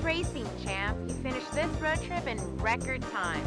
racing, champ. You finished this road trip in record time.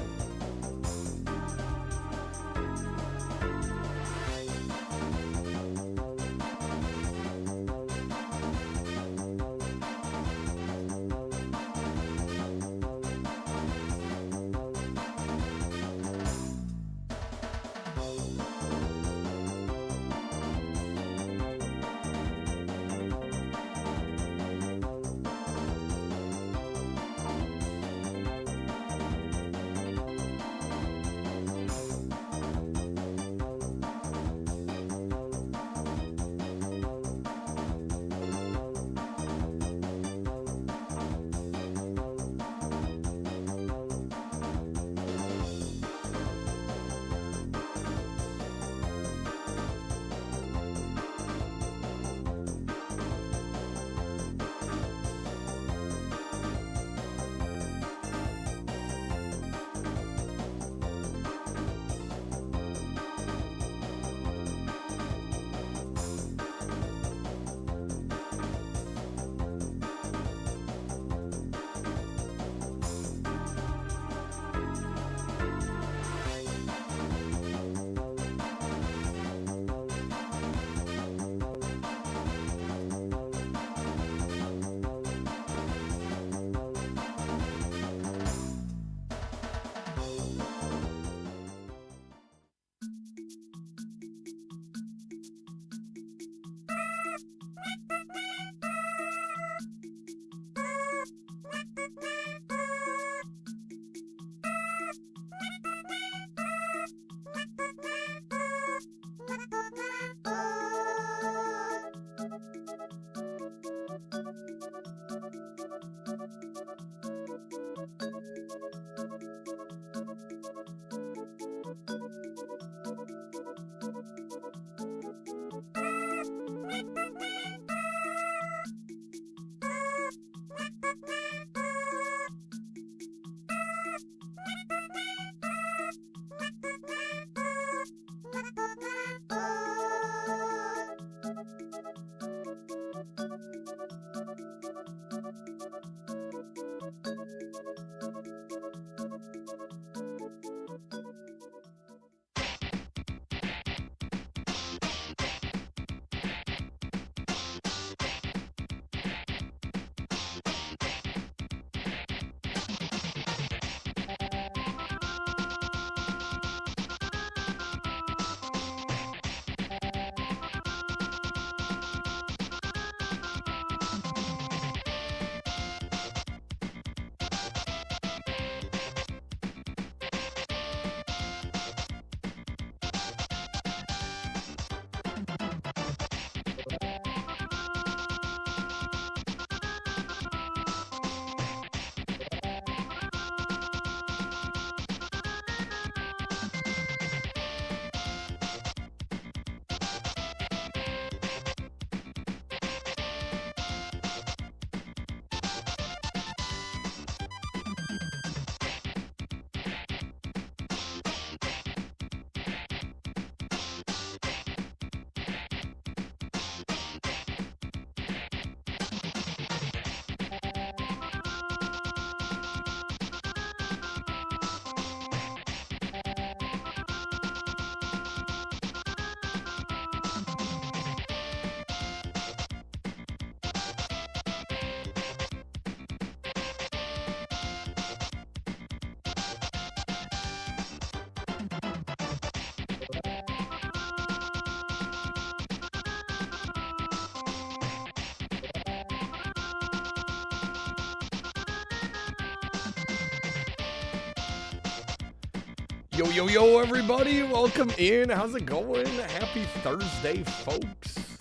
Yo, yo, yo, everybody. Welcome in. How's it going? Happy Thursday, folks.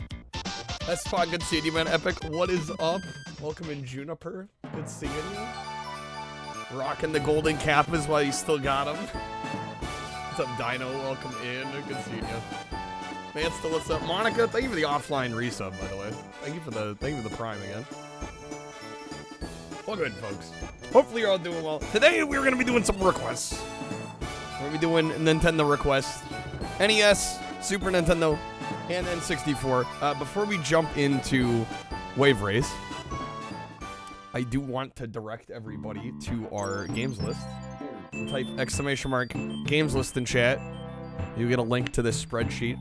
That's fine. Good seeing you, man. Epic, what is up? Welcome in, Juniper. Good seeing you. Rocking the golden cap is why you still got him. What's up, Dino? Welcome in. Good seeing you. Mansta, what's up? Monica, thank you for the offline resub, by the way. Thank you for the prime again. Well, good, folks. Hopefully you're all doing well. Today, we're going to be doing some requests. We're going to be doing Nintendo requests. NES, Super Nintendo, and N64. Before we jump into Wave Race, I do want to direct everybody to our games list. So type ! games list in chat. You get a link to this spreadsheet.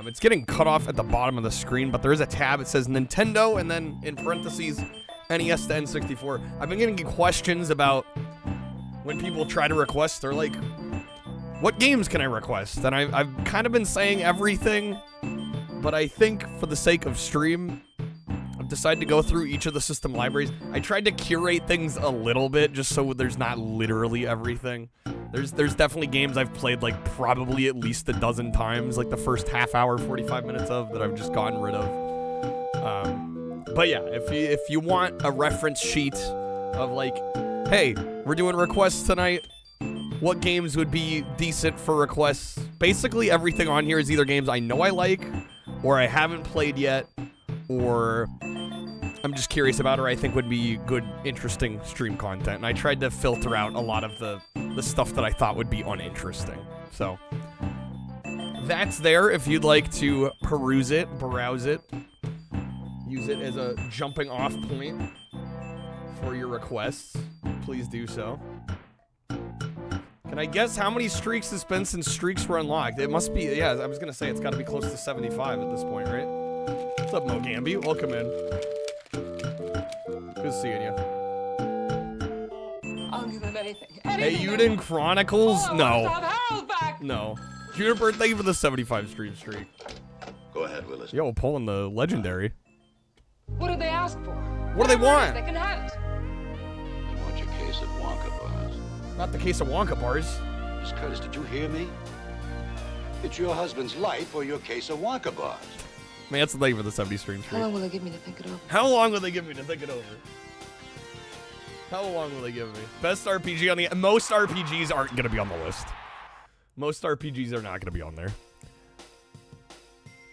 It's getting cut off at the bottom of the screen, but there is a tab. It says Nintendo, and then in parentheses, NES to N64. I've been getting questions about when people try to request. They're like, what games can I request? And I've kind of been saying everything, but I think for the sake of stream, I've decided to go through each of the system libraries. I tried to curate things a little bit just so there's not literally everything. There's definitely games I've played like probably at least a dozen times, like the first half hour, 45 minutes of, that I've just gotten rid of. But yeah, if you want a reference sheet of like, hey, we're doing requests tonight, what games would be decent for requests? Basically everything on here is either games I know I like, or I haven't played yet, or I'm just curious about, or I think would be good, interesting stream content. And I tried to filter out a lot of the stuff that I thought would be uninteresting. So that's there if you'd like to peruse it, browse it, use it as a jumping off point for your requests. Please do so. Can I guess how many streaks it's been since streaks were unlocked? It must be, yeah, I was gonna say it's gotta be close to 75 at this point, right? What's up, Mo Gamby? Welcome in. Good seeing you. I'll give him anything. Hey, Uden Chronicles? Oh, No. No. Juniper, thank you for the 75 stream streak. Go ahead, Willis. Yo, pulling the legendary. What did they ask for? What do they want? They can have it. They want your case of Wonka bars. Not the case of Wonka bars. Miss Curtis, did you hear me? It's your husband's life or your case of Wonka bars. Man, that's the thing for the 70 stream How streak. long will they give me to think it over? How long will they give me to think it over? How long will they give me? Best RPG on the... Most RPGs aren't going to be on the list. Most RPGs are not going to be on there.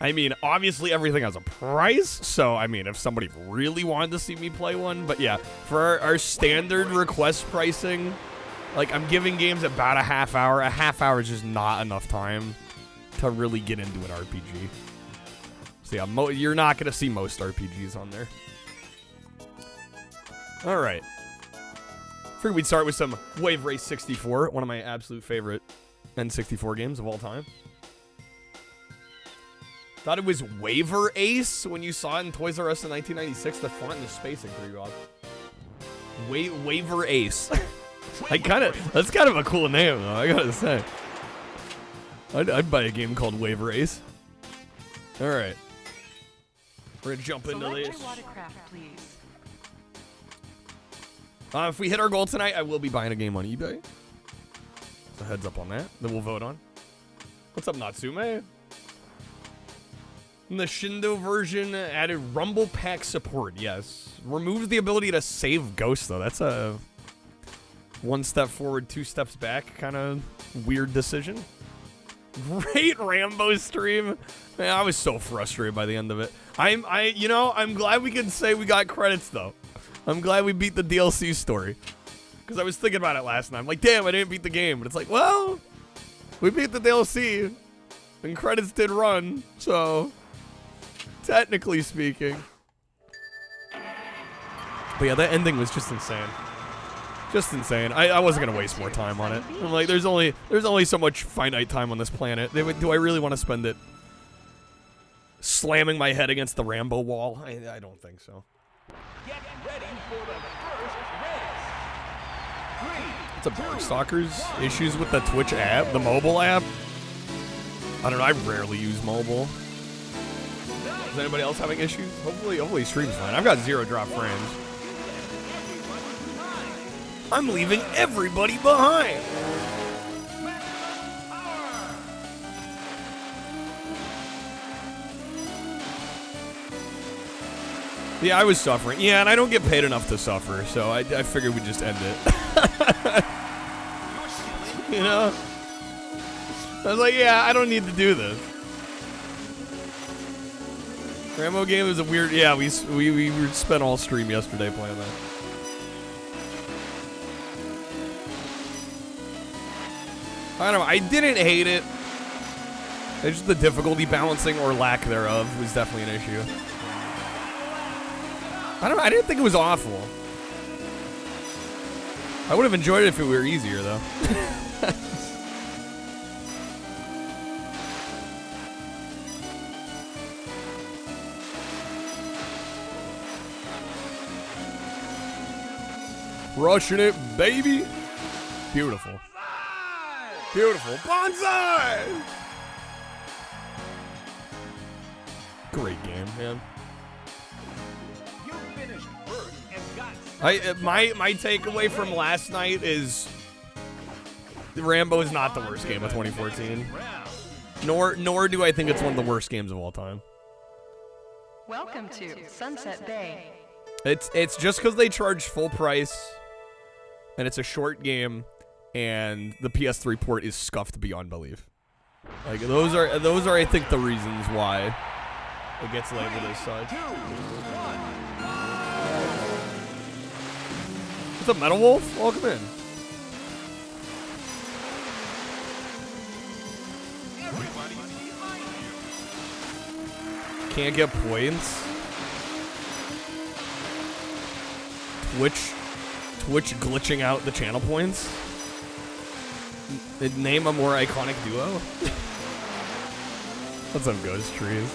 I mean, obviously everything has a price, so, I mean, if somebody really wanted to see me play one, but yeah, for our standard request pricing, like, I'm giving games about a half hour. A half hour is just not enough time to really get into an RPG. So yeah, you're not going to see most RPGs on there. All right. Figured we'd start with some Wave Race 64, one of my absolute favorite N64 games of all time. Thought it was Waver Ace when you saw it in Toys R Us in 1996. The font and the spacing threw you off. Waver Ace. That's kind of a cool name, though, I gotta say. I'd buy a game called Waver Ace. All right. We're gonna jump into Select this. your watercraft, please. If we hit our goal tonight, I will be buying a game on eBay. So heads up on that. That we'll vote on. What's up, Natsume? And the Shindo version added Rumble Pack support. Yes. Removes the ability to save ghosts, though. That's a one step forward, two steps back kind of weird decision. Great Rambo stream. Man, I was so frustrated by the end of it. I'm glad we can say we got credits, though. I'm glad we beat the DLC story. Because I was thinking about it last night. I'm like, damn, I didn't beat the game. But it's like, well, we beat the DLC. And credits did run. So, technically speaking. But yeah, that ending was just insane. Just insane. I wasn't gonna waste more time on it. I'm like, there's only so much finite time on this planet. Do I really want to spend it slamming my head against the Rambo wall? I don't think so. Get ready for the first race. 3, What's up, Darkstalkers? Issues with the Twitch app, the mobile app? I don't know. I rarely use mobile. Is anybody else having issues? Hopefully stream's fine. I've got 0 drop frames. I'm leaving everybody behind. Yeah, I was suffering. Yeah, and I don't get paid enough to suffer, so I figured we'd just end it. You know? I was like, yeah, I don't need to do this. Rambo game is a weird... Yeah, we spent all stream yesterday playing that. I don't know. I didn't hate it. It's just the difficulty balancing or lack thereof was definitely an issue. I didn't think it was awful. I would have enjoyed it if it were easier, though. Rushing it, baby. Beautiful. Beautiful. Bonsai! Great game, man. You finished first and got My takeaway from last night is Rambo is not the worst game of 2014. Nor do I think it's one of the worst games of all time. Welcome to Sunset Bay. It's just because they charge full price, and it's a short game, and the PS3 port is scuffed beyond belief. Like those are I think the reasons why it gets labeled as such. What's up, Metal Wolf? Welcome in. Can't get points. Twitch glitching out the channel points. Name a more iconic duo. What's up, Ghost Trees?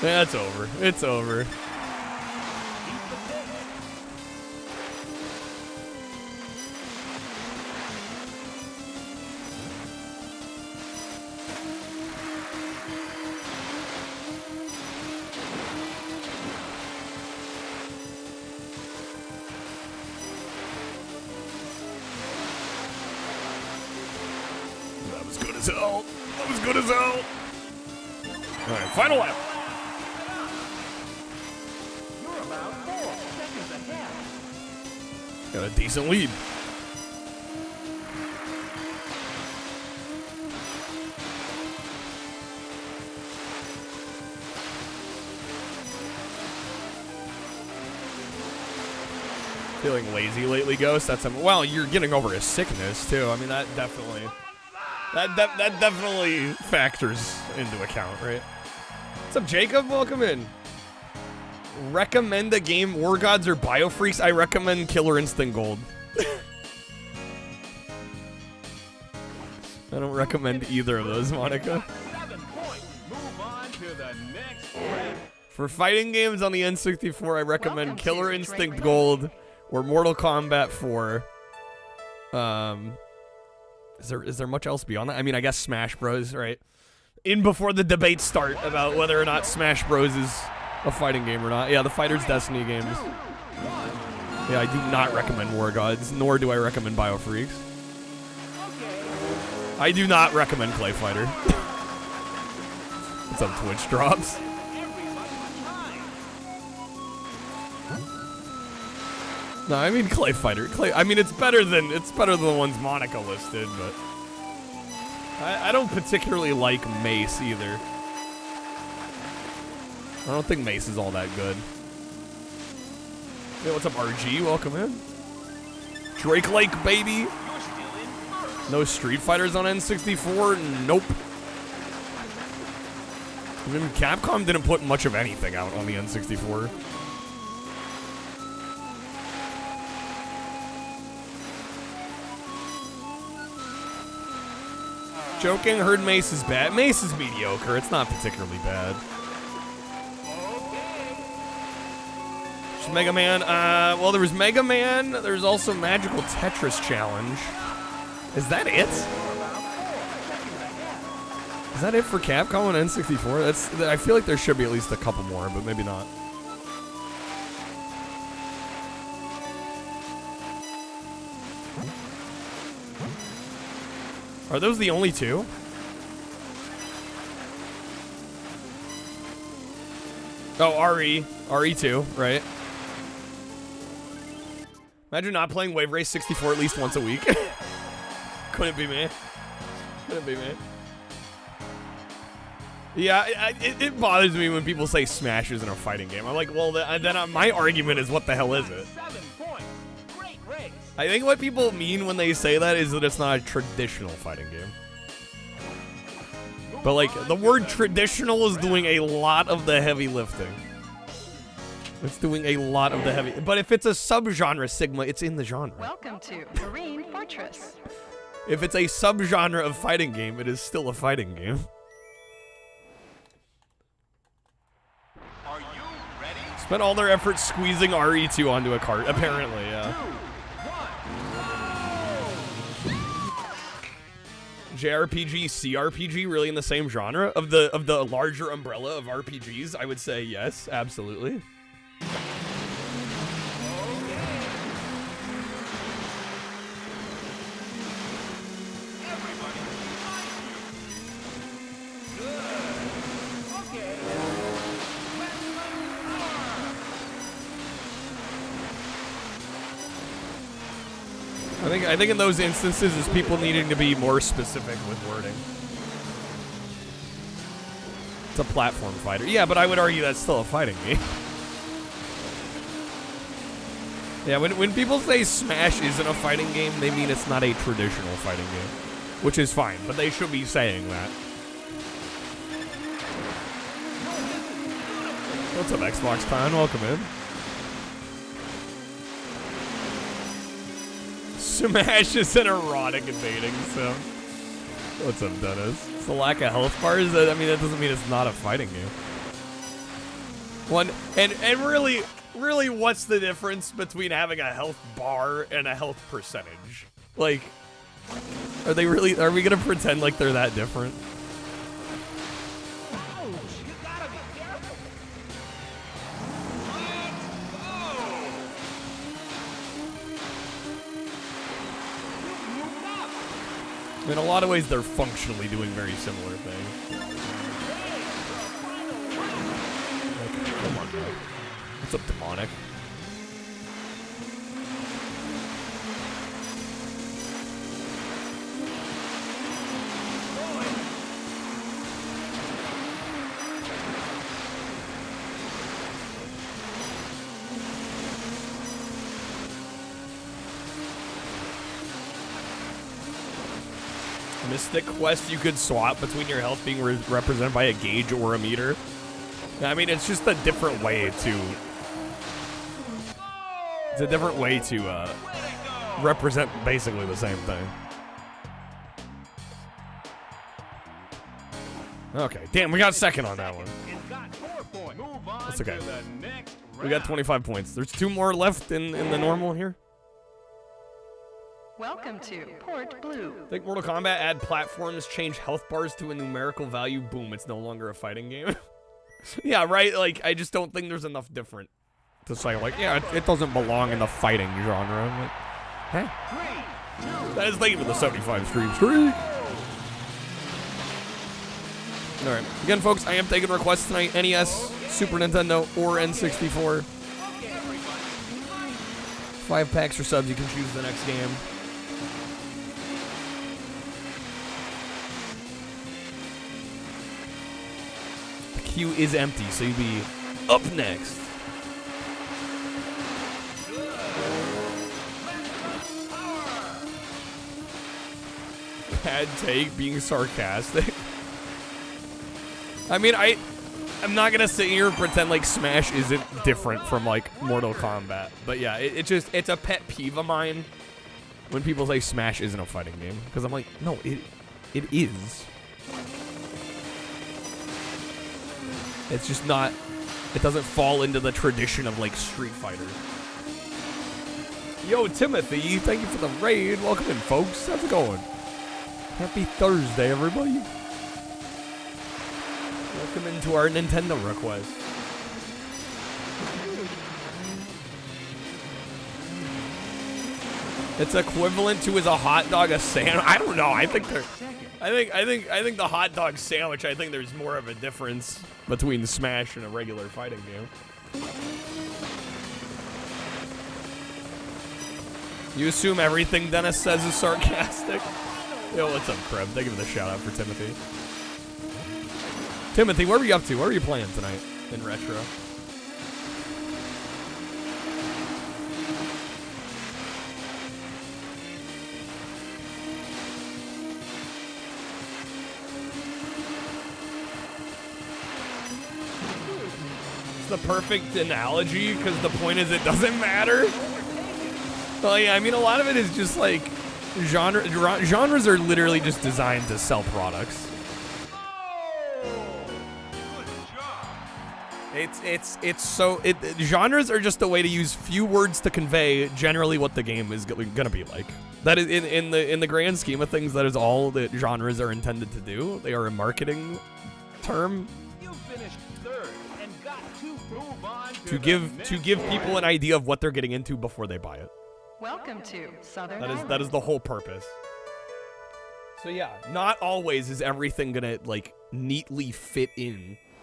Yeah, it's over. It's over. That was good as hell. That was good as hell. All right, final lap. You're about 4 seconds ahead. Got a decent lead. Feeling lazy lately, Ghost? That's well, you're getting over a sickness too. I mean, that definitely factors into account, right? What's up, Jacob? Welcome in. Recommend a game, War Gods or Biofreaks? I recommend Killer Instinct Gold. I don't recommend either of those, Monica. 7 points. Move on to the next round. For fighting games on the N64, I recommend Welcome Killer to Instinct Drake. Gold or Mortal Kombat 4. Is there much else beyond that? I mean, I guess Smash Bros, right? In before the debates start about whether or not Smash Bros is a fighting game or not. Yeah, the Fighter's Destiny games. Yeah, I do not recommend War Gods, nor do I recommend Biofreaks. I do not recommend Clay Fighter. What's up, Twitch drops? No, I mean Clay Fighter. I mean it's better than the ones Monica listed, but I don't particularly like Mace either. I don't think Mace is all that good. Hey, what's up, RG? Welcome in. Drake Lake, baby. No Street Fighters on N64? Nope. I mean, Capcom didn't put much of anything out on the N64. Joking, heard Mace is bad. Mace is mediocre. It's not particularly bad. Mega Man. Well, there was Mega Man. There's also Magical Tetris Challenge. Is that it? Is that it for Capcom on N64? I feel like there should be at least a couple more, but maybe not. Are those the only two? Oh, RE2, right? Imagine not playing Wave Race 64 at least once a week. Couldn't be me. Couldn't be me. Yeah, it bothers me when people say Smash isn't a fighting game. I'm like, well, then my argument is, what the hell is it? 7 points. Great race. I think what people mean when they say that is that it's not a traditional fighting game. But like, the word traditional is doing a lot of the heavy lifting. It's doing a lot of the heavy. But if it's a subgenre, Sigma, it's in the genre. Welcome to Marine Fortress. If it's a subgenre of fighting game, it is still a fighting game. Are you ready? Spent all their effort squeezing RE2 onto a cart, apparently, yeah. 2, 1, JRPG, CRPG, really in the same genre of the larger umbrella of RPGs? I would say yes, absolutely. everybody behind you. Good. Okay. I think in those instances is people needing to be more specific with wording. It's a platform fighter. Yeah, but I would argue that's still a fighting game. Yeah, when people say Smash isn't a fighting game, they mean it's not a traditional fighting game. Which is fine, but they should be saying that. What's up, Xbox Con? Welcome in. Smash is an erotic invading, so. What's up, Dennis? It's the lack of health bars. I mean, that doesn't mean it's not a fighting game. One, and really, what's the difference between having a health bar and a health percentage? Like, are we gonna pretend like they're that different? Ouch, you gotta be careful. In a lot of ways, they're functionally doing very similar things. Like, come on, bro. What's up, Demonic? Mystic Quest, you could swap between your health being represented by a gauge or a meter. I mean, it's just a different way to... It's a different way to represent basically the same thing. Okay, damn, we got second on that one. It's got 4 points. Move on That's okay. to the next round. We got 25 points. There's 2 more left in the normal here. Welcome to Port Blue. Think Mortal Kombat add platforms, change health bars to a numerical value. Boom, it's no longer a fighting game. Yeah, right? Like, I just don't think there's enough different to say, like, yeah, it doesn't belong in the fighting genre. I'm like, huh? That is late with the 75 stream streak. Alright, again, folks, I am taking requests tonight. NES, Super Nintendo, or N64. 5 packs or subs, you can choose the next game. The queue is empty, so you'd be up next. Bad take, being sarcastic. I mean, I'm not gonna sit here and pretend like Smash isn't different from like Mortal Kombat, but yeah, it's a pet peeve of mine when people say Smash isn't a fighting game, because I'm like, no, it is. It's just not. It doesn't fall into the tradition of like Street Fighter. Yo, Timothy, thank you for the raid. Welcome in, folks. How's it going? Happy Thursday, everybody. Welcome into our Nintendo request. It's equivalent to, is a hot dog a sandwich? I don't know. I think the hot dog sandwich, I think there's more of a difference between Smash and a regular fighting game. You assume everything Dennis says is sarcastic? Yo, what's up, Kreb? Thank you for the shout out for Timothy. Timothy, what were you up to? What were you playing tonight in retro? It's the perfect analogy because the point is it doesn't matter. Well, yeah, I mean, a lot of it is just like genres are literally just designed to sell products. Genres are just a way to use few words to convey generally what the game is gonna be like. That is in the grand scheme of things, that is all that genres are intended to do. They are a marketing term. You finished third and got to move on To give people an idea of what they're getting into before they buy it. Welcome to Southern That is the whole purpose. So yeah, not always is everything gonna like neatly fit into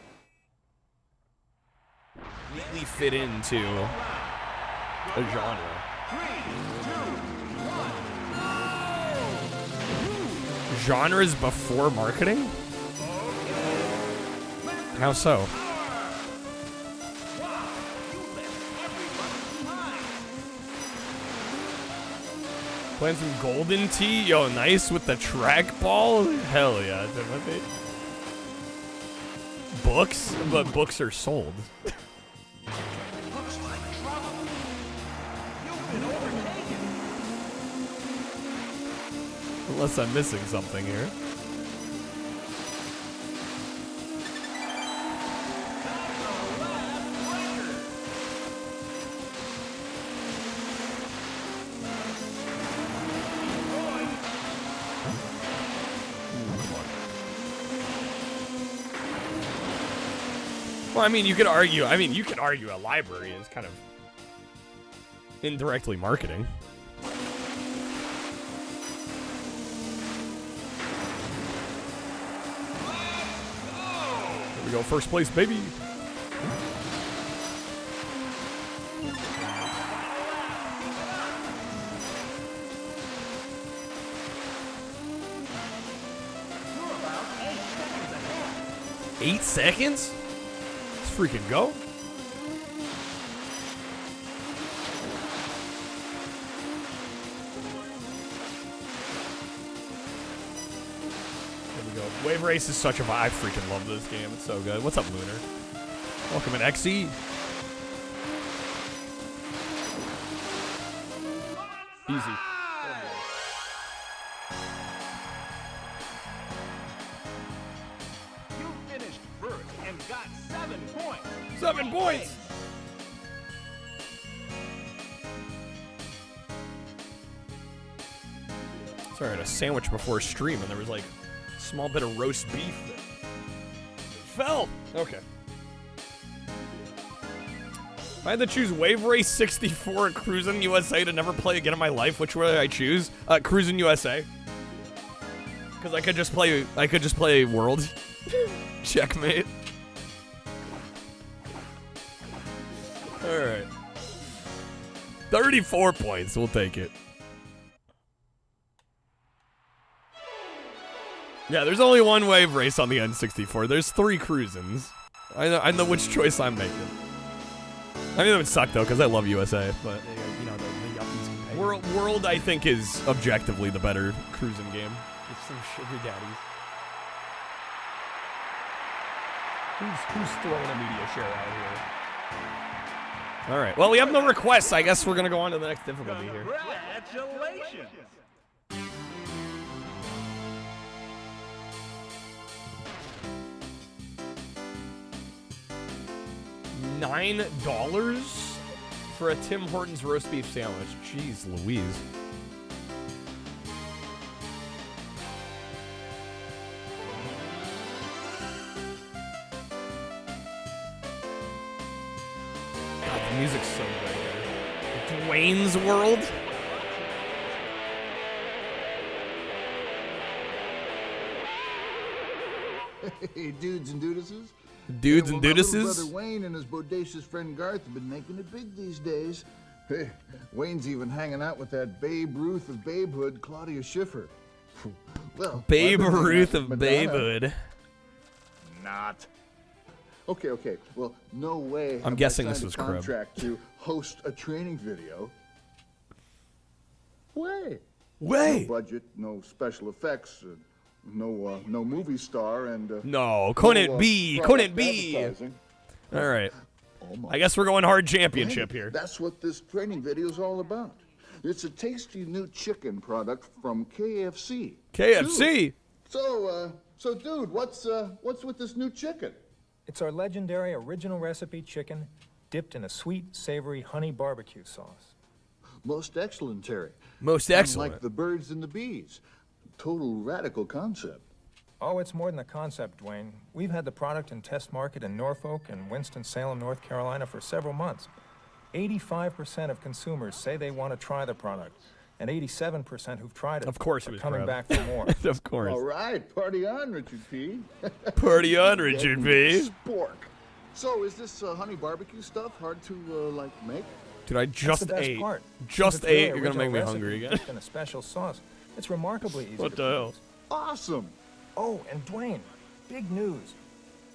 a genre. Genres before marketing? How so? Playing some Golden Tee? Yo, nice with the trackball? Hell yeah, Timothy. Books? But books are sold. Unless I'm missing something here. Well, I mean, you could argue a library is kind of indirectly marketing. Here we go, first place, baby. Eight seconds? Let's freaking go. Wave Race is such a vibe. I freaking love this game. It's so good. What's up, Lunar? Welcome in XE. Easy. You finished first and got 7 points. 7 points! Sorry, I had a sandwich before stream and there was like small bit of roast beef that fell. Okay. If I had to choose Wave Race 64 or Cruisin' USA to never play again in my life, which would I choose? Cruisin' USA. Because I could just play World. Checkmate. Alright. 34 points, we'll take it. Yeah, there's only one Wave Race on the N64. There's 3 Cruisins. I know which choice I'm making. I mean, that would suck, though, because I love USA, but, you know, the yuppies can pay. World, I think, is objectively the better cruising game. It's some sugar daddies. Who's throwing a media share out here? All right. Well, we have no requests. I guess we're going to go on to the next difficulty here. Congratulations. $9 for a Tim Hortons roast beef sandwich. Jeez Louise. God, the music's so good here. Dwayne's World? Hey, dudes and dudeses. Dudes Hey, and well, my dudeses? little brother Wayne and his bodacious friend Garth have been making it big these days. Hey, Wayne's even hanging out with that Babe Ruth of Babehood, Claudia Schiffer. Well, Babe I've been hanging Ruth out of with Madonna. Babehood. Not. Okay. Well, no way. I'm have guessing I this signed was a Crib. contract to host a training video. Way. Way. No budget, no special effects, no movie star, and No, couldn't no, be. product Couldn't be. advertising. All right. I guess we're going hard championship here. That's what this training video is all about. It's a tasty new chicken product from KFC. KFC? So, dude, what's with this new chicken? It's our legendary original recipe chicken dipped in a sweet, savory honey barbecue sauce. Most excellent, Terry. Most excellent. Like the birds and the bees. Total radical concept. Oh, it's more than a concept, Dwayne. We've had the product in test market in Norfolk and Winston-Salem, North Carolina for several months. 85% of consumers say they want to try the product, and 87% who've tried it Of course, are it was coming crap. back for more. Of course. All right, party on, Richard P. Party on, Richard B. Spork. So, is this honey barbecue stuff hard to, make? Dude, I That's just the best ate. part. Just It's really ate. You're gonna make me original hungry recipe again. dipped in a special sauce. It's remarkably easy What to the hell? produce. Awesome. Oh, and Dwayne, big news.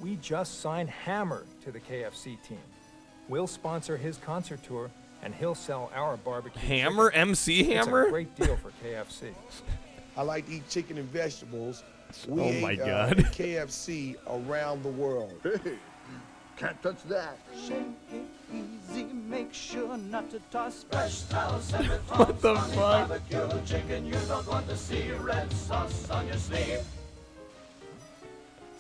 We just signed Hammer to the KFC team. We'll sponsor his concert tour, and he'll sell our barbecue Hammer? chicken. MC It's Hammer? a great deal for KFC. I like to eat chicken and vegetables. We Oh my ate, God. KFC around the world. Hey, can't touch that. Easy, make sure not to toss fresh What the fuck? barbecue chicken. You don't want to see red sauce on your sleeve.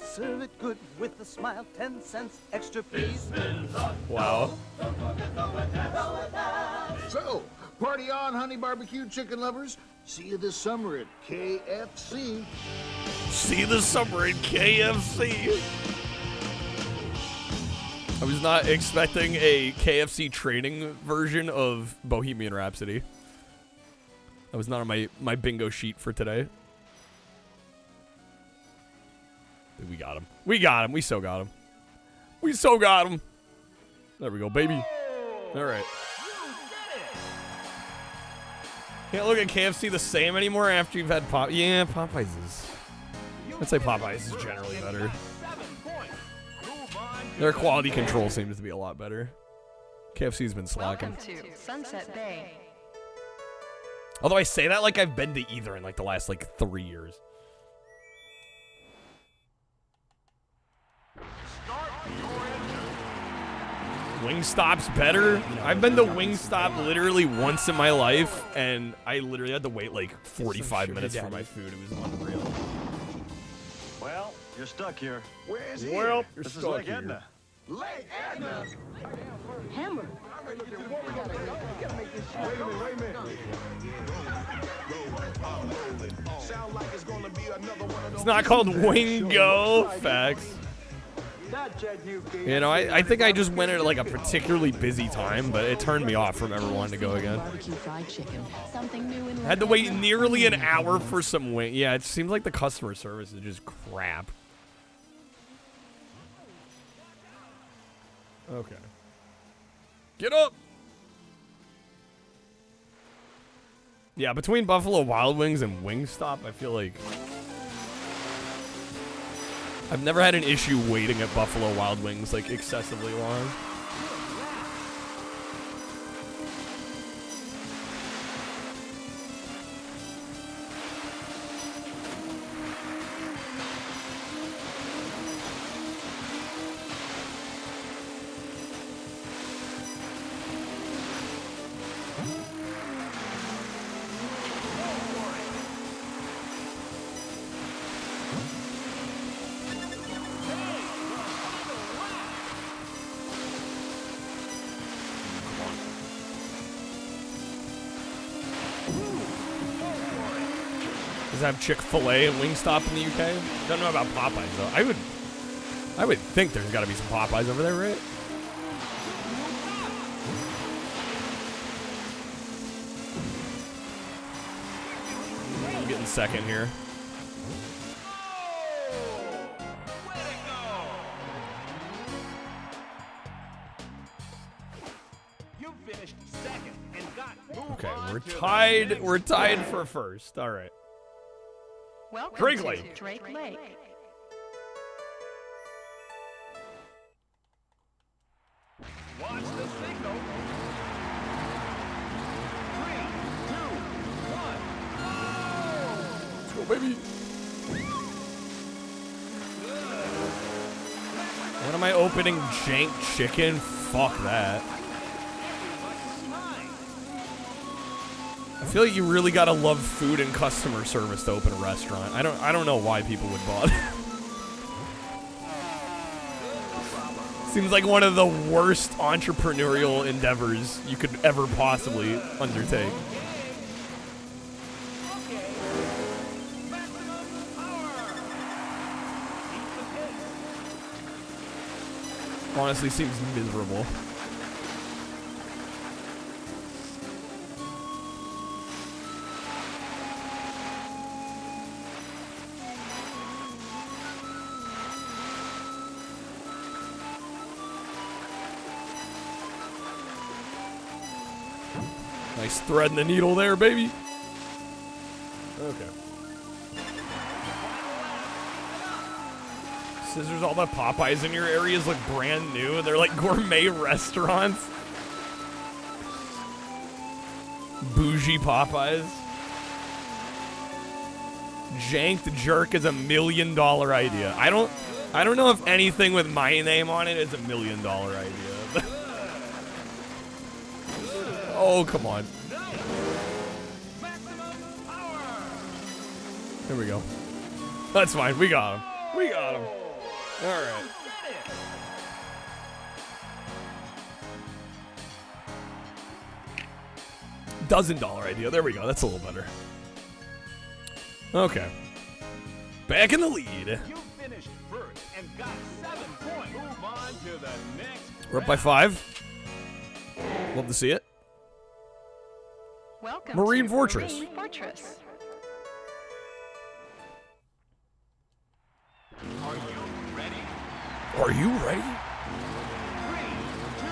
Serve it good with a smile, 10 cents extra, please. Wow. So, party on, honey barbecue chicken lovers. See you this summer at KFC. See the summer in KFC. I was not expecting a KFC training version of Bohemian Rhapsody. That was not on my bingo sheet for today. Dude, we got him. We got him. We so got him. We so got him. There we go, baby. All right. Can't look at KFC the same anymore after you've had Yeah, Popeyes is. I'd say Popeyes is generally better. Their quality control seems to be a lot better. KFC's been slacking. Welcome to Sunset Bay. Although I say that like I've been to either in like the last like 3 years. Wingstop's better. I've been to Wingstop literally once in my life, and I literally had to wait like 45 minutes for my food. It was unreal. Well, you're stuck here. Where's he? Well, you're This is stuck Lake here. Edna. Lake Edna. Hammer. Wait a minute. Sound like it's gonna be another one of those. It's not called Wingo. Facts. You know, I think I just went at like a particularly busy time, but it turned me off from ever wanting to go again. Barbecue fried chicken. Something new and Had to wait nearly an hour for some wing. Yeah, it seems like the customer service is just crap. Okay. Get up! Yeah, between Buffalo Wild Wings and Wingstop, I feel like I've never had an issue waiting at Buffalo Wild Wings like excessively long. Does it have Chick-fil-A and Wingstop in the UK? Don't know about Popeyes though. I would think there's got to be some Popeyes over there, right? I'm getting second here. You finished second and got Okay, we're tied. We're tied for first. All right. Welcome Drake to Lake. Drake Lake. Watch the signal. 3, 2, 1. Let's go, baby. Man, am I opening jank chicken? Fuck that. I feel like you really gotta love food and customer service to open a restaurant. I don't know why people would bother. Seems like one of the worst entrepreneurial endeavors you could ever possibly undertake. Honestly, seems miserable. Nice thread in the needle there, baby. Okay. Scissors, all the Popeyes in your areas look brand new. They're like gourmet restaurants. Bougie Popeyes. Janked Jerk is $1 million idea. I don't know if anything with my name on it is $1 million idea. Oh, come on. Here we go. That's fine. We got him. We got him. All right. $1,000 idea. There we go. That's a little better. Okay. Back in the lead. You finished first and got 7 points. Move on to the next. We're up by 5. Love to see it. Welcome Marine to Fortress. Marine Fortress. Are you ready? Are you ready? 3, 2,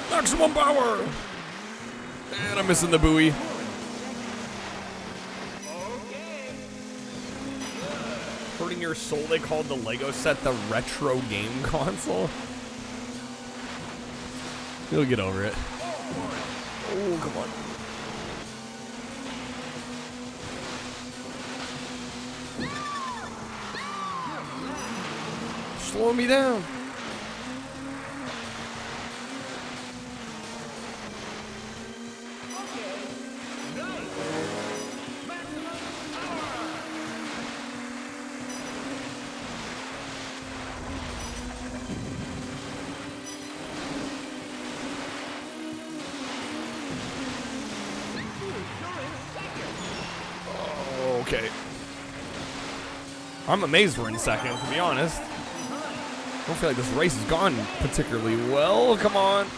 1. Maximum power! And I'm missing the buoy. Hurting your soul, they called the Lego set the retro game console. You'll get over it. Oh, come on. Slow me down. Okay. I'm amazed we're in second, to be honest. I don't feel like this race has gone particularly well. Come on.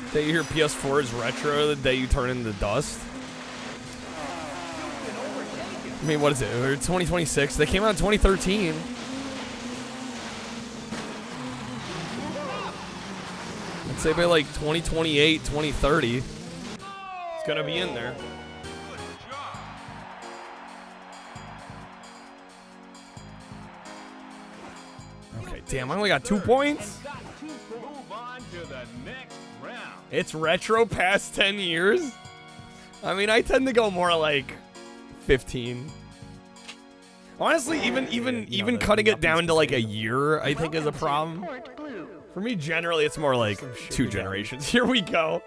The day you hear PS4 is retro, the day you turn into dust. I mean, what is it? We're 2026. They came out in 2013. I'd say by like 2028, 2030, it's gonna be in there. Okay, damn, I only got 2 points. Move on to the next round. It's retro past 10 years. I mean, I tend to go more like 15. Honestly, even cutting it down to like a year, I think is a problem. For me, generally, it's more like 2 generations. Here we go.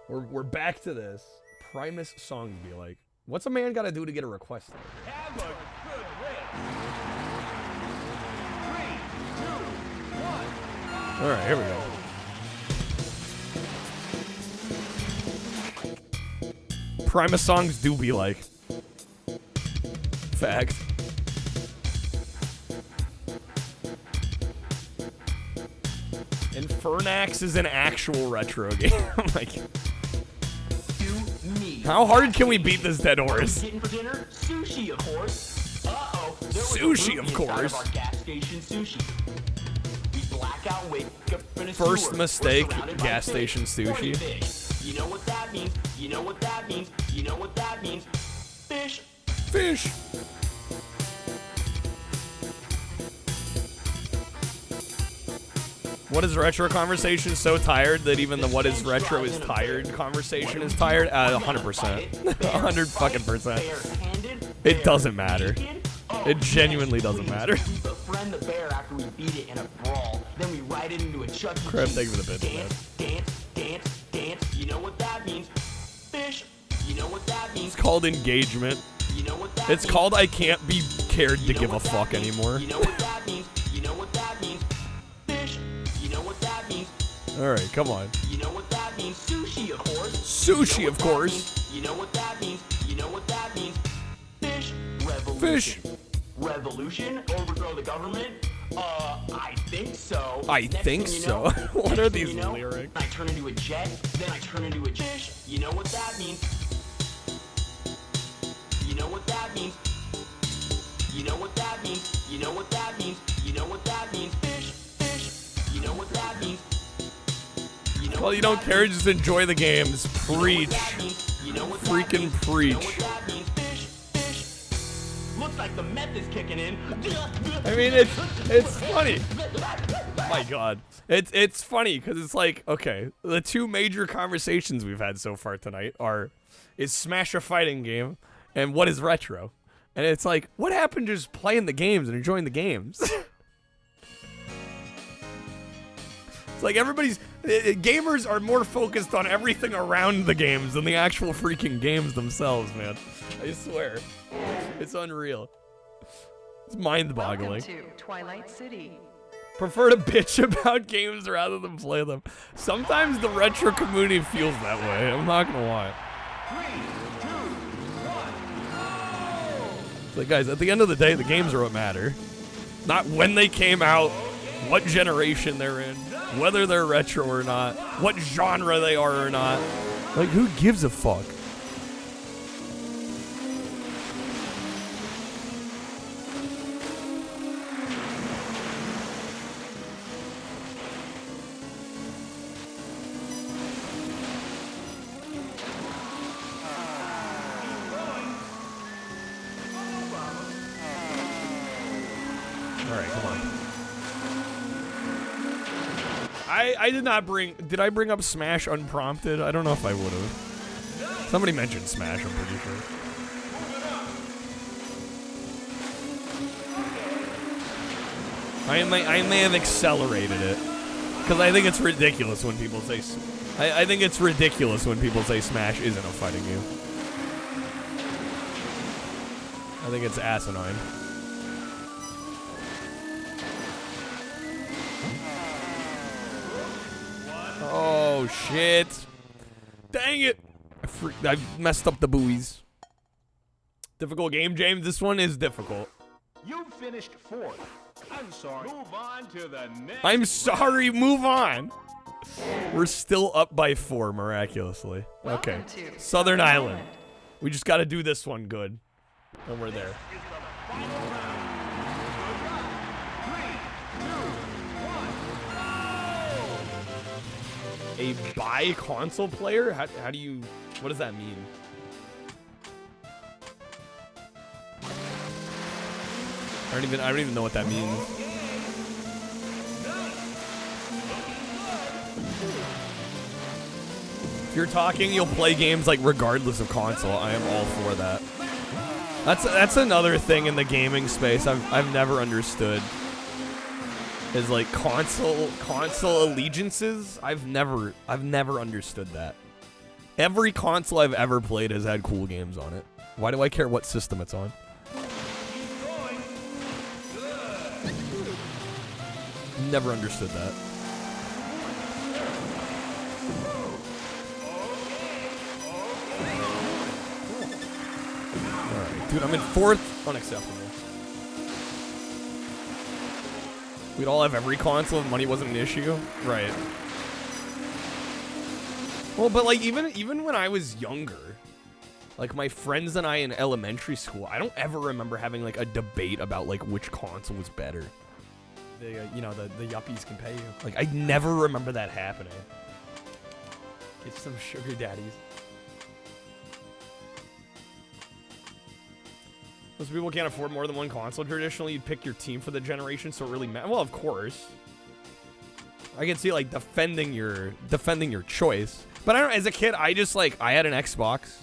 We're back to this. Primus songs be like, what's a man got to do to get a request? Have a good race. 3, 2, 1. All right, here we go. Primus songs do be like. Fact. Infernax is an actual retro game. Like, how hard can we beat this dead horse? Getting for dinner? Sushi, of course. Uh-oh. Sushi, of course. Our gas station sushi. We black out, wake up in a First sewer. mistake, We're surrounded by gas fish. station sushi. Fish. You know what that means. You know what that means. You know what that means. Fish. Fish. What is retro conversation so tired that even the what is retro is tired conversation is tired? 100%. 100%. It doesn't matter. It genuinely doesn't matter. We befriend the bear after we beat it in a brawl. Then we ride it into a Chuck E. Crap, Cheese. thank you for the bit, man. Dance. You know what that means. Fish. You know what that means. It's called engagement. You know what that It's means. called I can't be cared to give a fuck anymore. You know what that means. You know what that means. Fish. You know what that means. Alright, come on. You know what that means. Sushi, of course. Sushi, of course. You know what that means. You know what that means. Fish. Revolution. Fish. Revolution? Overthrow the government? I think so. I Next think thing you so. know- What are next thing these you know, lyrics? I turn into a jet, then I turn into a fish. You know what that means. You know what that means. You know what that means. You know what that means. You know what that means. Fish. You know what that means. You know Well, what you don't that care, means. just enjoy the games. Preach. You know what that Freaking means. preach. You know what that means. Fish. Looks like the meth is kicking in. I mean, it's funny. My God, it's funny because it's like, okay, the two major conversations we've had so far tonight are, is Smash a fighting game, and what is retro? And it's like, what happened to just playing the games and enjoying the games? It's like gamers are more focused on everything around the games than the actual freaking games themselves, man. I swear. It's unreal. It's mind-boggling. Welcome to Twilight City. Prefer to bitch about games rather than play them. Sometimes the retro community feels that way. I'm not gonna lie. 3, 2, 1. It's like, guys, at the end of the day, the games are what matter. Not when they came out, what generation they're in, whether they're retro or not, what genre they are or not. Like, who gives a fuck? Alright, come on. I did not bring... Did I bring up Smash unprompted? I don't know if I would have. Somebody mentioned Smash, I'm pretty sure. I may have accelerated it. Because I think it's ridiculous when people say... I think it's ridiculous when people say Smash isn't a fighting game. I think it's asinine. Oh, shit. Dang it. I messed up the buoys. Difficult game, James. This one is difficult. You finished 4th. I'm sorry. Move on to the next. I'm sorry. Move on. We're still up by 4, miraculously. Okay. Welcome to Southern Island. We just got to do this one good. And we're there. A bi-console player? How do you... What does that mean? I don't even know what that means. If you're talking, you'll play games like regardless of console. I am all for that. That's another thing in the gaming space I've never understood. Is like console allegiances. I've never understood that. Every console I've ever played has had cool games on it. Why do I care what system it's on? Never understood that. Alright, dude, I'm in 4th. Unacceptable. We'd all have every console if money wasn't an issue. Right. Well, but like even when I was younger, like my friends and I in elementary school, I don't ever remember having like a debate about like which console was better. The yuppies can pay you. Like I never remember that happening. Get some sugar daddies. Most people can't afford more than one console. Traditionally, you'd pick your team for the generation, so it really matters. Well, of course. I can see, like, defending your choice. But I don't know, as a kid, I just, like, I had an Xbox.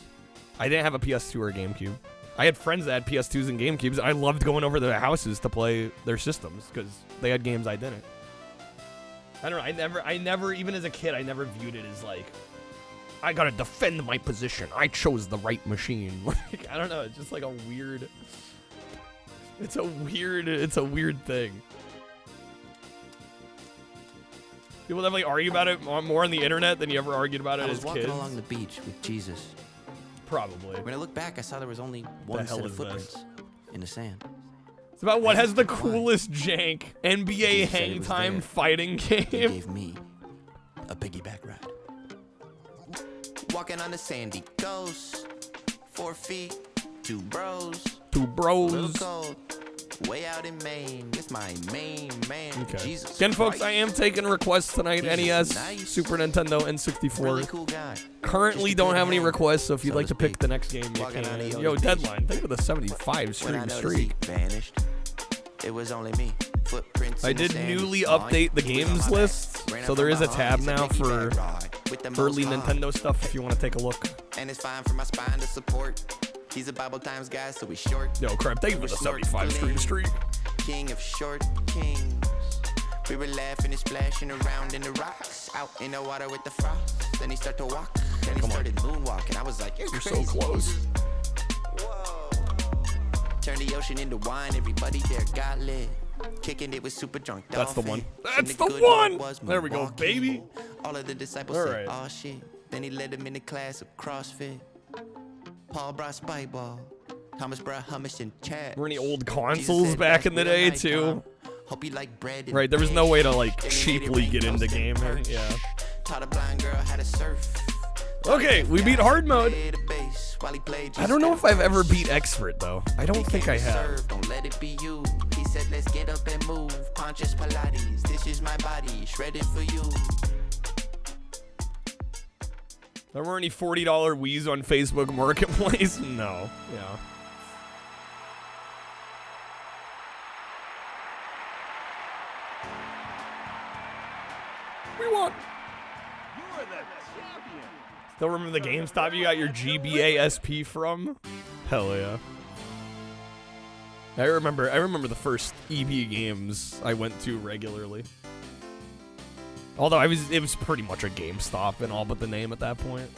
I didn't have a PS2 or a GameCube. I had friends that had PS2s and GameCubes. I loved going over to their houses to play their systems because they had games I didn't. I don't know, I never, even as a kid, I never viewed it as, like, I gotta defend my position. I chose the right machine. Like, I don't know. It's just like a weird. It's a weird thing. People definitely argue about it more on the internet than you ever argued about it as kids. I was walking along the beach with Jesus. Probably. When I looked back, I saw there was only one set of footprints in the sand. It's about what has the coolest jank NBA hang time fighting game. He gave me a piggyback ride. Walking on the sandy coast, 4 feet, 2 bros. Little cold, way out in Maine. It's my main man. Okay. Jesus Again, folks, Christ. I am taking requests tonight. NES, Super Nintendo, N64. Really cool guy. Currently don't have any requests, so if you'd like to pick the next game, you can. Yo, Deadline, thank you for the 75 streak. Vanished. It was only me. Footprints I did newly update the games list, so there is a tab now for early Nintendo stuff if you want to take a look. And it's fine for my spine to support. He's a Bible Times guy, so he's short. Yo, crap, thank you for the 75 streak. King of short kings. We were laughing and splashing around in the rocks, out in the water with the frost. Then he started to walk, then he started moonwalking. I was like, you're crazy. So close. Whoa. Turned the ocean into wine, everybody there got lit. Kicking it with super drunk dolphin. That's the one. That's the one! There we go, baby. All of the disciples said, oh shit. Then he led them in the class of CrossFit. Paul brought spike ball. Thomas brought hummus and chat. Were any old consoles back in the day, too? Hope you like bread. Right, there was no way to, like, cheaply get into gaming. Yeah. Taught a blind girl how to surf. Okay, we beat hard mode. I don't know if I've ever beat expert, though. I don't think I have. Don't let it be you. He said, let's get up and move. Pontius Pilates. This is my body. Shredded for you. There were any $40 Wii's on Facebook Marketplace? No. Yeah. We won. You are the champion. Still remember the GameStop you got your GBA SP from? Hell yeah. I remember the first EB games I went to regularly. Although it was pretty much a GameStop and all but the name at that point.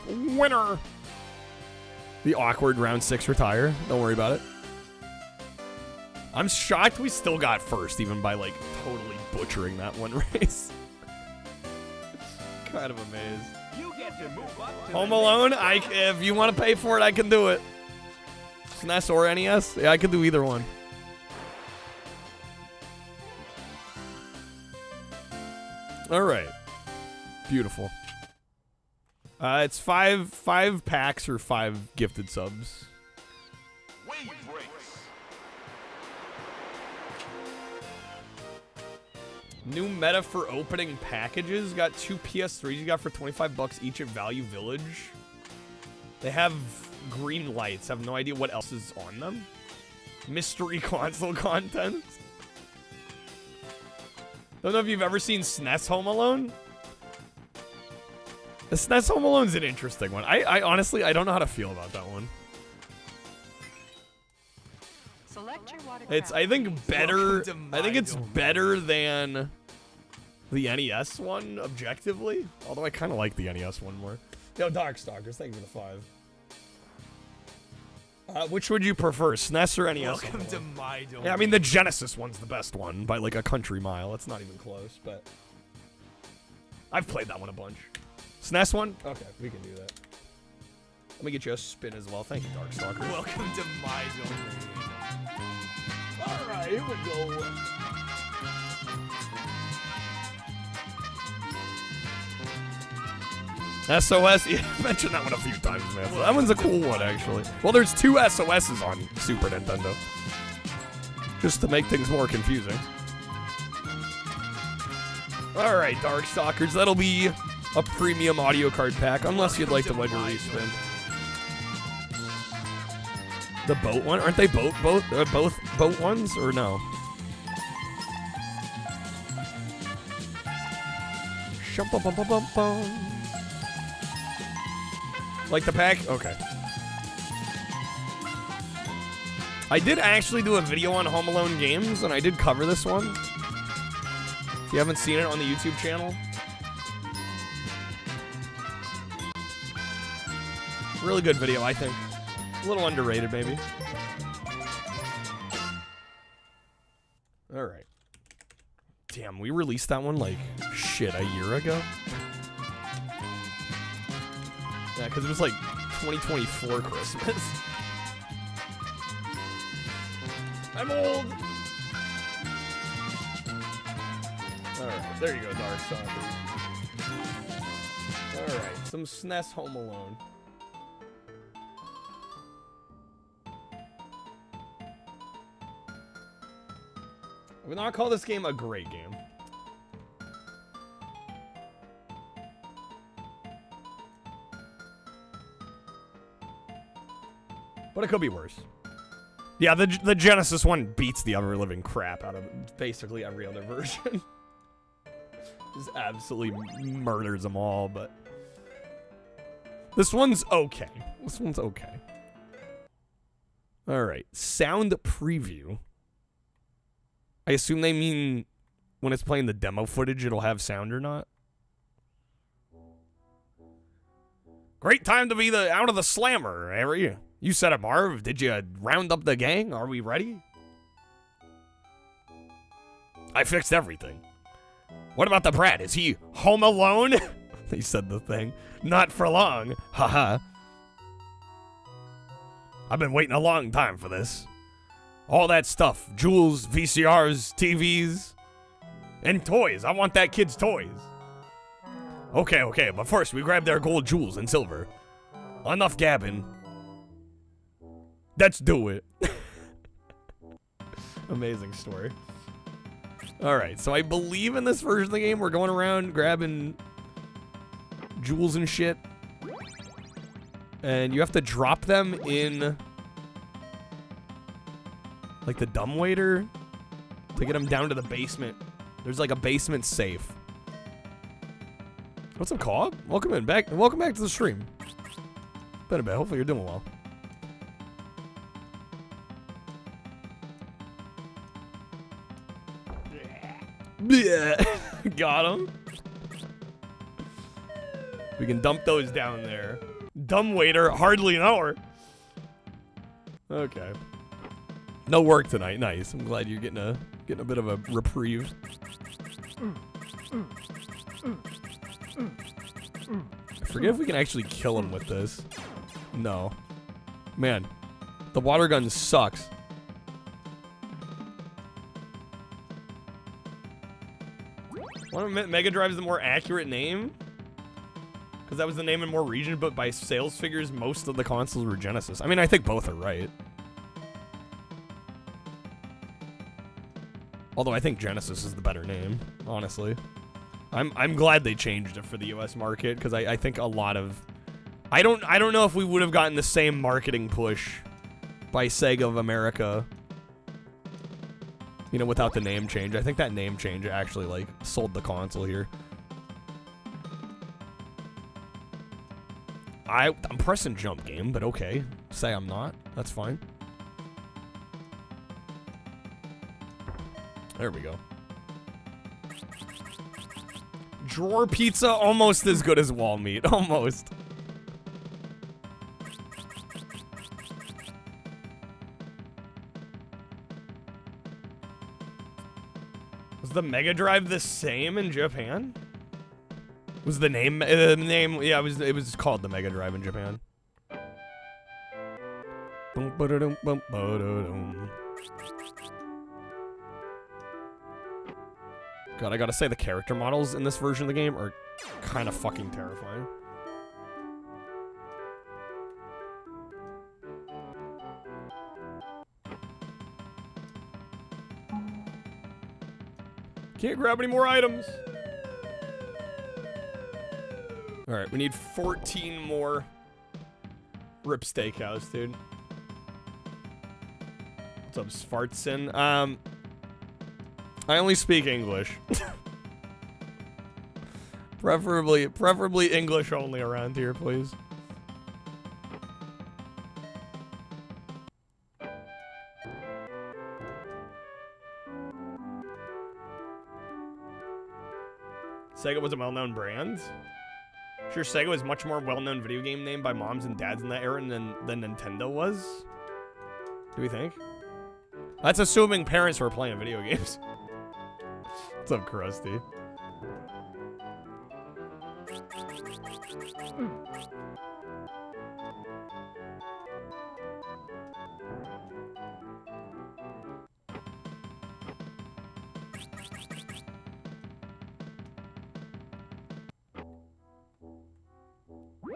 Winner! The awkward round 6 retire. Don't worry about it. I'm shocked we still got first, even by, like, totally butchering that one race. Kind of amazed. You get to move up to Home Alone, if you want to pay for it, I can do it. SNES or NES? Yeah, I can do either one. All right. Beautiful. It's five packs or 5 gifted subs. Wave breaks. New meta for opening packages. Got 2 PS3s you got for $25 each at Value Village. They have green lights. Have no idea what else is on them. Mystery console content. Don't know if you've ever seen SNES Home Alone. The SNES Home Alone's an interesting one. I honestly, I don't know how to feel about that one. I think better. I think it's better than the NES one, objectively. Although I kind of like the NES one more. Yo, Darkstalkers, thank you for the 5. Which would you prefer, SNES or NES? Welcome to my domain. Yeah, I mean the Genesis one's the best one by like a country mile. It's not even close, but I've played that one a bunch. SNES one? Okay, we can do that. Let me get you a spin as well. Thank you, Darkstalker. Welcome to my domain. Alright, here we go. SOS, yeah, I mentioned that one a few times, man. So that one's a cool one, actually. Well, there's 2 SOSs on Super Nintendo. Just to make things more confusing. All right, Darkstalkers. That'll be a premium audio card pack, unless you'd like the Wedge respin. The boat one? Aren't they both boat ones, or no? Like the pack? Okay. I did actually do a video on Home Alone games, and I did cover this one. If you haven't seen it on the YouTube channel. Really good video, I think. A little underrated, maybe. All right. Damn, we released that one like shit a year ago. Yeah, because it was like 2024 Christmas. I'm old. All right, there you go, Darkstalkers. All right, some SNES Home Alone. I would not call this game a great game. But it could be worse. Yeah, the Genesis one beats the ever living crap out of basically every other version. Just absolutely murders them all, but this one's okay. This one's okay. All right, sound preview. I assume they mean when it's playing the demo footage, it'll have sound or not. Great time to be out of the slammer, Harry. You said it, Marv. Did you round up the gang? Are we ready? I fixed everything. What about the brat? Is he home alone? He said the thing. Not for long. Haha. I've been waiting a long time for this. All that stuff. Jewels, VCRs, TVs, and toys. I want that kid's toys. Okay, but first we grab their gold, jewels, and silver. Enough gabbing. Let's do it. Amazing story. Alright, so I believe in this version of the game, we're going around grabbing jewels and shit. And you have to drop them in like the dumbwaiter to get them down to the basement. There's like a basement safe. What's up, Cobb? Welcome back to the stream. Been a bit. Hopefully you're doing well. Yeah. Got him. We can dump those down there. Dumbwaiter, hardly an hour. Okay. No work tonight. Nice. I'm glad you're getting a bit of a reprieve. I forget if we can actually kill him with this. No. Man, the water gun sucks. One of Mega Drive's the more accurate name? Because that was the name in more regions, but by sales figures, most of the consoles were Genesis. I mean, I think both are right. Although I think Genesis is the better name, honestly. I'm glad they changed it for the US market, because I think a lot of... I don't know if we would have gotten the same marketing push by Sega of America, you know, without the name change. I think that name change actually, like, sold the console here. I'm pressing jump game, but okay. Say I'm not. That's fine. There we go. Drawer pizza, almost as good as wall meat. Almost. Was the Mega Drive the same in Japan? Was the name yeah, it was called the Mega Drive in Japan. God, I gotta say the character models in this version of the game are kind of fucking terrifying. Can't grab any more items. All right, we need 14 more Rip Steakhouse, dude. What's up, Svartson? I only speak English. preferably English only around here, please. Sega was a well-known brand. Sure, Sega was much more well-known video game name by moms and dads in that era than Nintendo was. Do we think? That's assuming parents were playing video games. What's up, Krusty?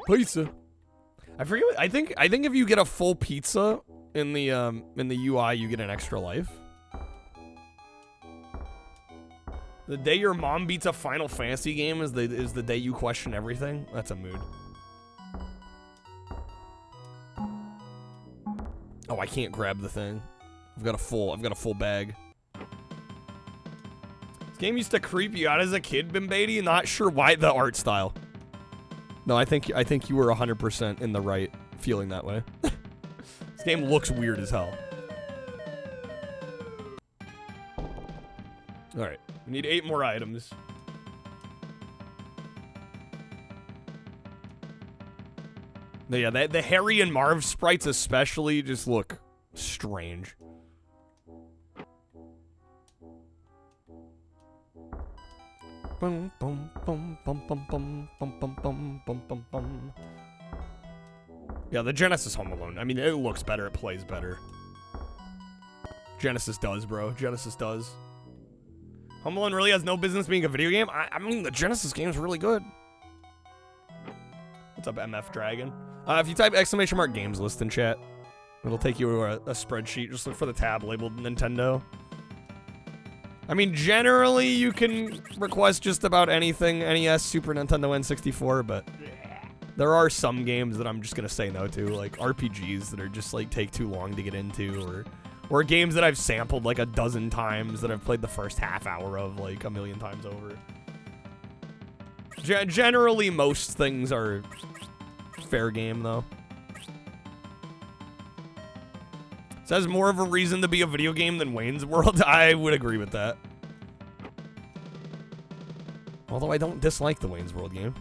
Pizza. I forget. I think if you get a full pizza in the UI, you get an extra life. The day your mom beats a Final Fantasy game is the day you question everything. That's a mood. Oh, I can't grab the thing. I've got a full bag. This game used to creep you out as a kid, Bimbaity. Not sure why the art style. No, I think you were 100% in the right feeling that way. This game looks weird as hell. All right, we need 8 more items. Yeah, the Harry and Marv sprites especially just look strange. Boom, boom, boom, boom, boom, boom, boom, boom, boom, boom, boom, boom. Yeah, the Genesis Home Alone. I mean, it looks better. It plays better. Genesis does, bro. Genesis does. Home Alone really has no business being a video game. I mean, the Genesis game's really good. What's up, MF Dragon? If you type ! games list in chat, it'll take you to a spreadsheet. Just look for the tab labeled Nintendo. I mean, generally, you can request just about anything, NES, Super Nintendo, N64, but there are some games that I'm just gonna say no to, like RPGs that are just, like, take too long to get into, or games that I've sampled, like, a dozen times that I've played the first half hour of, like, a million times over. Generally, most things are fair game, though. Says more of a reason to be a video game than Wayne's World. I would agree with that. Although I don't dislike the Wayne's World game.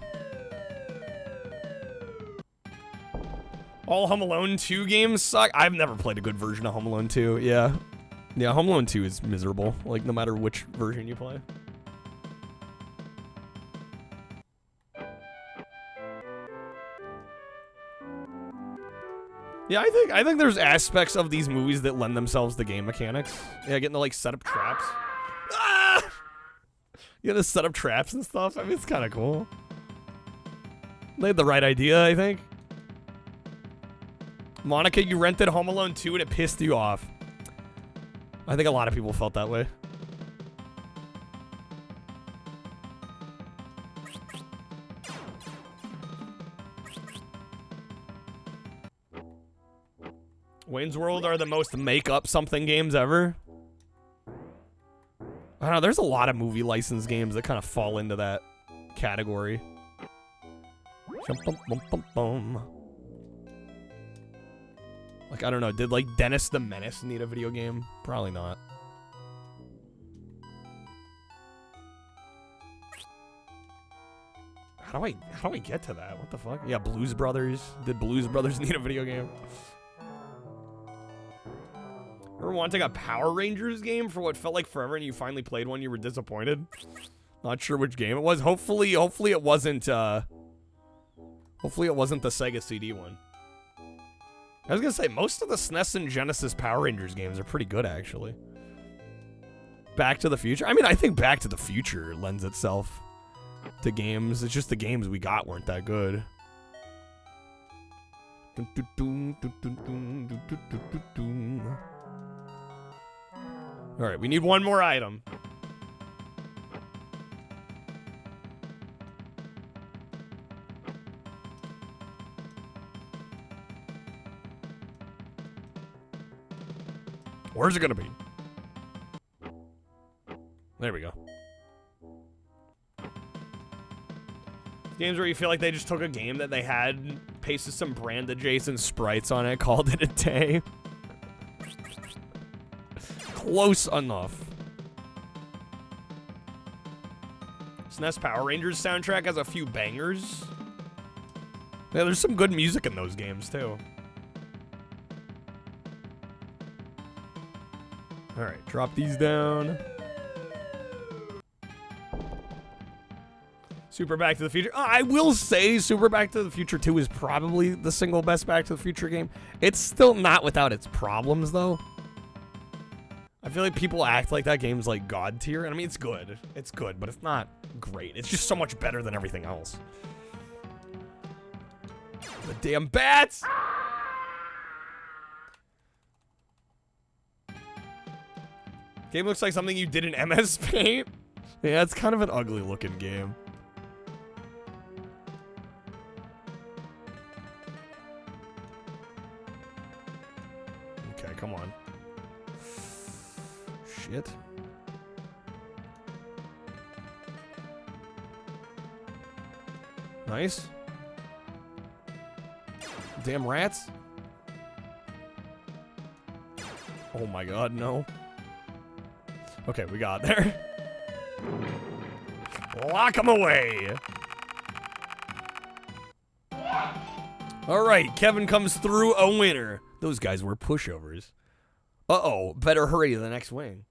All Home Alone 2 games suck. I've never played a good version of Home Alone 2. Yeah. Yeah, Home Alone 2 is miserable. Like, no matter which version you play. Yeah, I think there's aspects of these movies that lend themselves to game mechanics. Yeah, getting to, like, set up traps. Ah! You gotta set up traps and stuff. I mean, it's kind of cool. They had the right idea, I think. Monica, you rented Home Alone 2 and it pissed you off. I think a lot of people felt that way. Wayne's World are the most make-up something games ever. I don't know, there's a lot of movie license games that kind of fall into that category. Like, I don't know, did, like, Dennis the Menace need a video game? Probably not. How do I get to that? What the fuck? Yeah, Blues Brothers. Did Blues Brothers need a video game? Ever wanting a Power Rangers game for what felt like forever and you finally played one, you were disappointed? Not sure which game it was. Hopefully it wasn't the Sega CD one. I was gonna say, most of the SNES and Genesis Power Rangers games are pretty good, actually. Back to the Future? I mean, I think Back to the Future lends itself to games. It's just the games we got weren't that good. Alright, we need one more item. Where's it gonna be? There we go. Games where you feel like they just took a game that they had, pasted some brand adjacent sprites on it, called it a day. Close enough. SNES Power Rangers soundtrack has a few bangers. Yeah, there's some good music in those games, too. Alright, drop these down. Super Back to the Future. I will say Super Back to the Future 2 is probably the single best Back to the Future game. It's still not without its problems, though. I feel like people act like that game's like God tier. And I mean, it's good. It's good, but it's not great. It's just so much better than everything else. The damn bats! Game looks like something you did in MS Paint. Yeah, it's kind of an ugly looking game. Okay, come on. Shit. Nice. Damn rats. Oh my god, no. Okay, we got there. Lock them away. All right, Kevin comes through a winner. Those guys were pushovers. Uh-oh, better hurry to the next wing.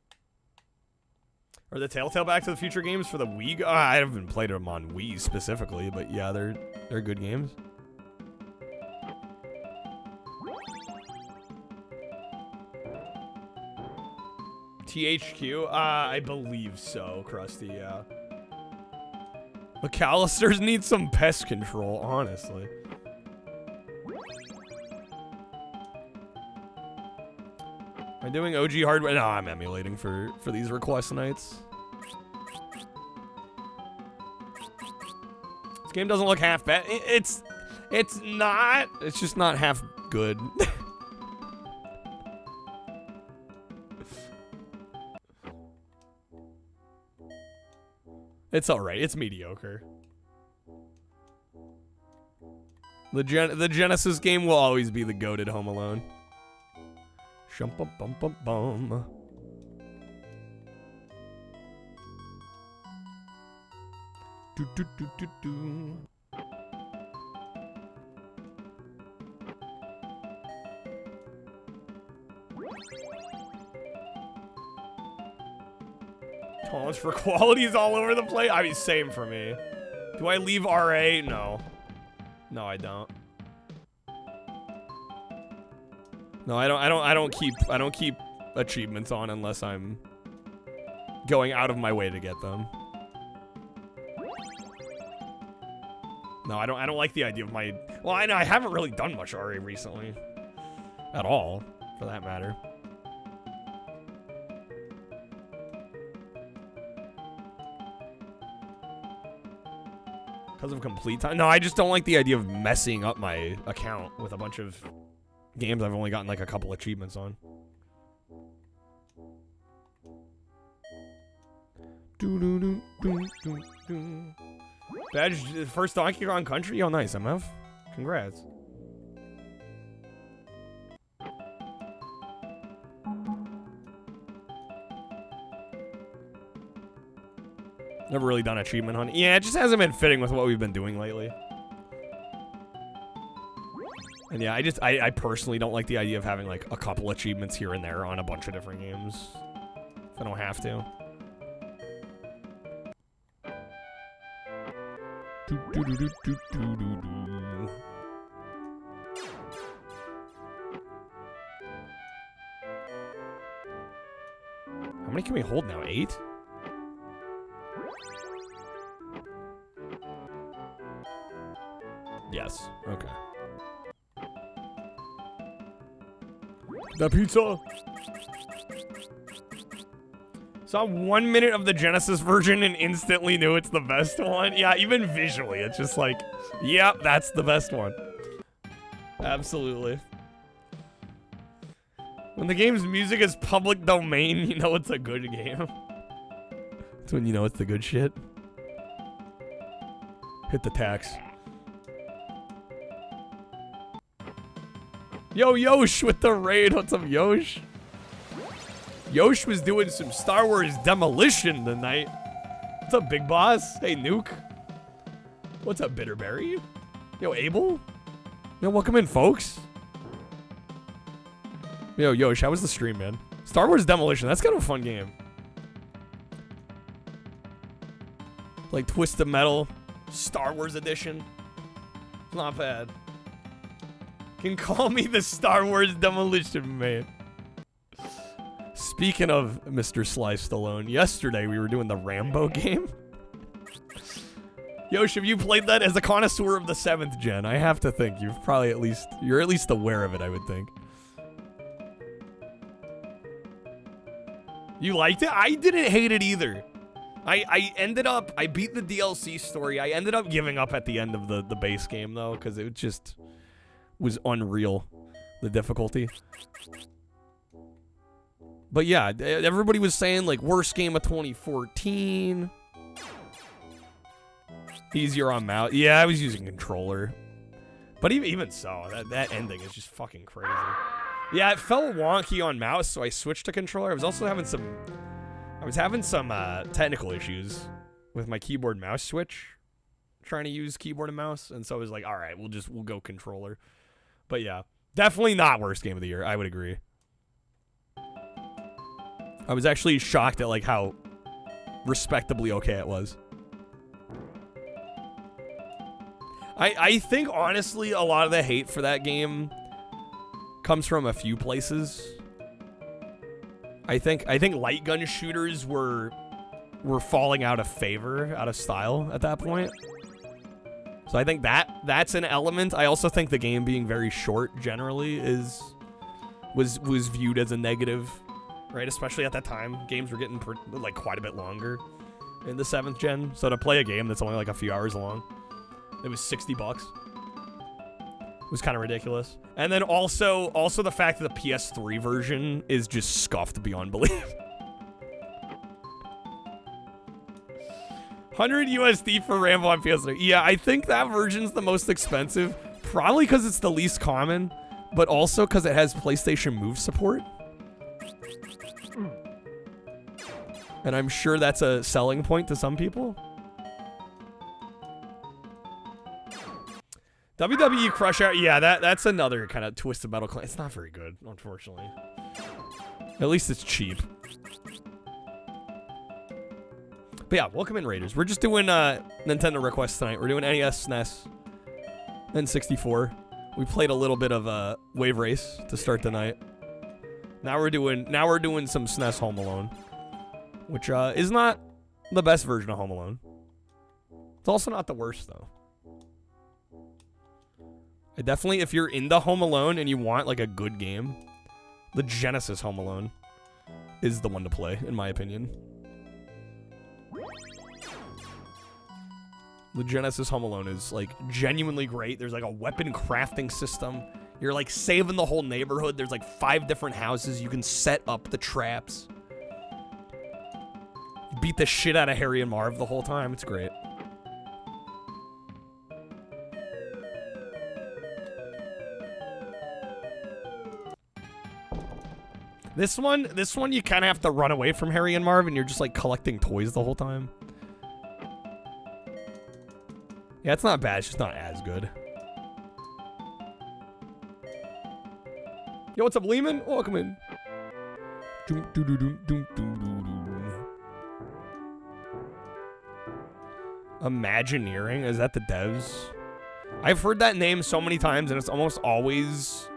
Are the Telltale Back to the Future games for the Wii? I haven't played them on Wii specifically, but yeah, they're good games. THQ? I believe so, Krusty, yeah. McAllister's need some pest control, honestly. Am I doing OG hardware? No, I'm emulating for these request nights. This game doesn't look half bad. It's not. It's just not half good. It's alright. It's mediocre. The Genesis game will always be the goated Home Alone. Shum-bum-bum-bum-bum. Do-do-do-do-do. Tolerance for quality is all over the place. I mean, same for me. Do I leave RA? No. No, I don't. No, I don't keep achievements on unless I'm going out of my way to get them. No, I don't like the idea of my. Well, I haven't really done much RA recently, at all, for that matter. Because of complete time. No, I just don't like the idea of messing up my account with a bunch of games I've only gotten like a couple achievements on. Badge first Donkey Kong Country? Oh, nice, MF. Congrats. Never really done achievement hunting. Yeah, it just hasn't been fitting with what we've been doing lately. And yeah, I personally don't like the idea of having like a couple achievements here and there on a bunch of different games. If I don't have to. How many can we hold now? 8? Yes. Okay. The pizza. Saw 1 minute of the Genesis version and instantly knew it's the best one. Yeah, even visually, it's just like, yep, that's the best one. Absolutely. When the game's music is public domain, you know it's a good game. That's when you know it's the good shit. Hit the tax. Yo, Yosh with the raid. What's up, Yosh? Yosh was doing some Star Wars demolition tonight. What's up, Big Boss? Hey, Nuke. What's up, Bitterberry? Yo, Abel? Yo, welcome in, folks. Yo, Yosh, how was the stream, man? Star Wars Demolition, that's kind of a fun game. Like Twisted Metal, Star Wars Edition. Not bad. Can call me the Star Wars Demolition Man. Speaking of Mr. Sly Stallone, yesterday we were doing the Rambo game. Yosh, have you played that as a connoisseur of the 7th gen? I have to think you've probably you're at least aware of it, I would think. You liked it? I didn't hate it either. I beat the DLC story. I ended up giving up at the end of the base game though, because it just was unreal, the difficulty. But yeah, everybody was saying like worst game of 2014. Easier on mouse. Yeah, I was using controller. But even so, that ending is just fucking crazy. Yeah, it felt wonky on mouse, so I switched to controller. I was also having some technical issues with my keyboard mouse switch, trying to use keyboard and mouse, and so I was like, all right, we'll go controller. But yeah, definitely not worst game of the year. I would agree. I was actually shocked at like how respectably okay it was. I think honestly a lot of the hate for that game comes from a few places. I think light gun shooters were falling out of favor, out of style at that point. So I think that's an element. I also think the game being very short generally was viewed as a negative, right? Especially at that time, games were getting like quite a bit longer in the 7th gen. So to play a game that's only like a few hours long, it was $60. It was kind of ridiculous. And then also the fact that the PS3 version is just scuffed beyond belief. 100 USD for Rambo on PS3. Yeah, I think that version's the most expensive. Probably because it's the least common, but also because it has PlayStation Move support. And I'm sure that's a selling point to some people. WWE Crush Out, yeah, that's another kind of Twisted Metal clan. It's not very good, unfortunately. At least it's cheap. But yeah, welcome in, Raiders. We're just doing Nintendo requests tonight. We're doing NES, SNES, N64. We played a little bit of Wave Race to start the night. Now we're doing some SNES Home Alone, which is not the best version of Home Alone. It's also not the worst though. I definitely, if you're into Home Alone and you want like a good game, the Genesis Home Alone is the one to play, in my opinion. The Genesis Home Alone is like genuinely great. There's like a weapon crafting system. You're like saving the whole neighborhood. There's like 5 different houses. You can set up the traps. You beat the shit out of Harry and Marv the whole time. It's great. This one you kind of have to run away from Harry and Marv and you're just like collecting toys the whole time. Yeah, it's not bad, it's just not as good. Yo, what's up, Lehman? Welcome in. Imagineering? Is that the devs? I've heard that name so many times and it's almost always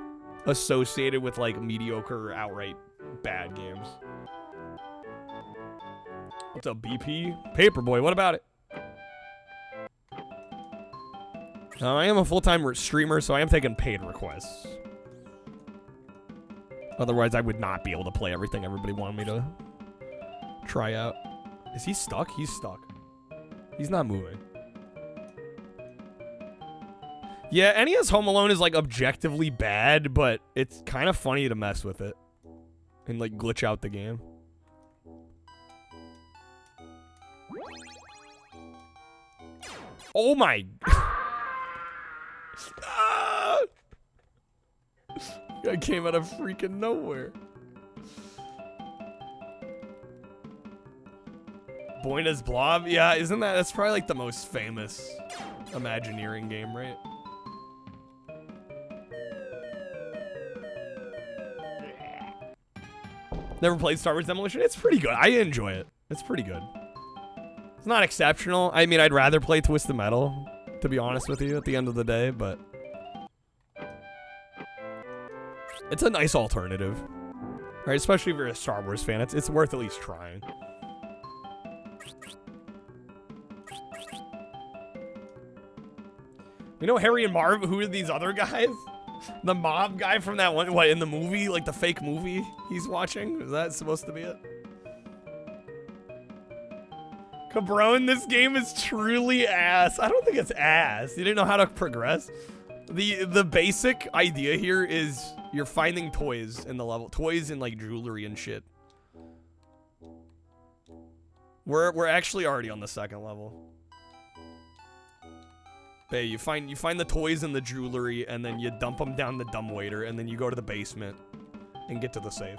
associated with like mediocre, outright bad games. What's up, BP? Paperboy, what about it? I am a full-time streamer, so I am taking paid requests. Otherwise, I would not be able to play everything everybody wanted me to try out. Is he stuck? He's stuck. He's not moving. Yeah, NES Home Alone is like objectively bad, but it's kind of funny to mess with it. and like glitch out the game. Oh my! Ah! That came out of freaking nowhere. Boina's Blob? Yeah, isn't that's probably like the most famous Imagineering game, right? Never played Star Wars Demolition? It's pretty good. I enjoy it. It's pretty good. It's not exceptional. I mean, I'd rather play Twisted Metal, to be honest with you, at the end of the day, but it's a nice alternative. Right? Especially if you're a Star Wars fan. It's worth at least trying. You know Harry and Marv? Who are these other guys? The mob guy from that one, what, in the movie? Like the fake movie he's watching? Is that supposed to be it? Cabron, this game is truly ass. I don't think it's ass. You didn't know how to progress. The basic idea here is you're finding toys in the level. Toys and like jewelry and shit. We're actually already on the second level. Hey, you find the toys and the jewelry, and then you dump them down the dumbwaiter, and then you go to the basement and get to the safe.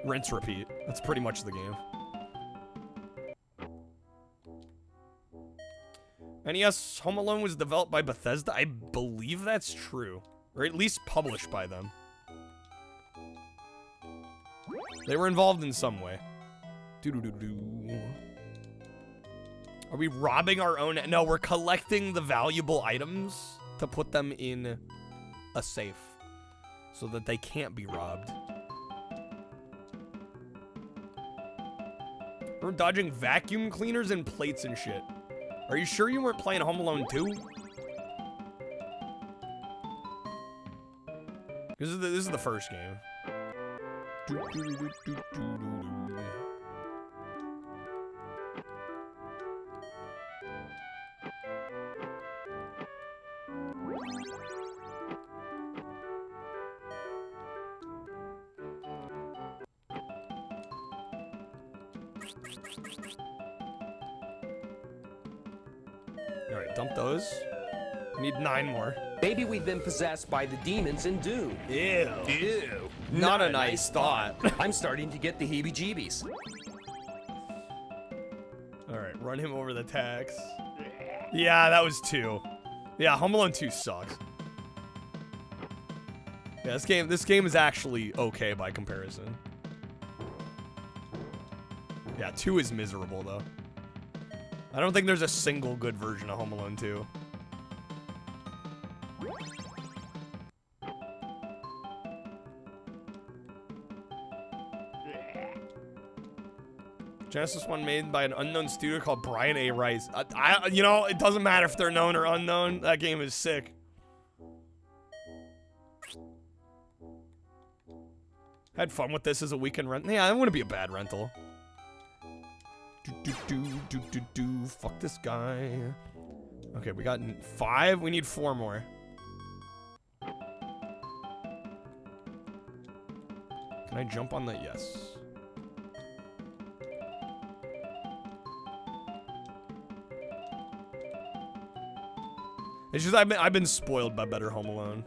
Rinse, repeat. That's pretty much the game. NES Home Alone was developed by Bethesda. I believe that's true, or at least published by them. They were involved in some way. Doo-doo-doo-doo. Are we robbing our own? No, we're collecting the valuable items to put them in a safe so that they can't be robbed. We're dodging vacuum cleaners and plates and shit. Are you sure you weren't playing Home Alone 2? This is the first game. Alright, dump those. We need 9 more. Maybe we've been possessed by the demons in Doom. Ew. Ew. Not a nice thought. I'm starting to get the heebie-jeebies. Alright, run him over the tax. Yeah, that was 2. Yeah, Home Alone 2 sucks. Yeah, this game is actually okay by comparison. Yeah, 2 is miserable though. I don't think there's a single good version of Home Alone 2. Genesis one made by an unknown studio called Brian A. Rice. You know, it doesn't matter if they're known or unknown. That game is sick. Had fun with this as a weekend rent. Yeah, that wouldn't be a bad rental. Fuck this guy. Okay, we got 5. We need 4 more. Can I jump on the... Yes. It's just I've been spoiled by better Home Alone.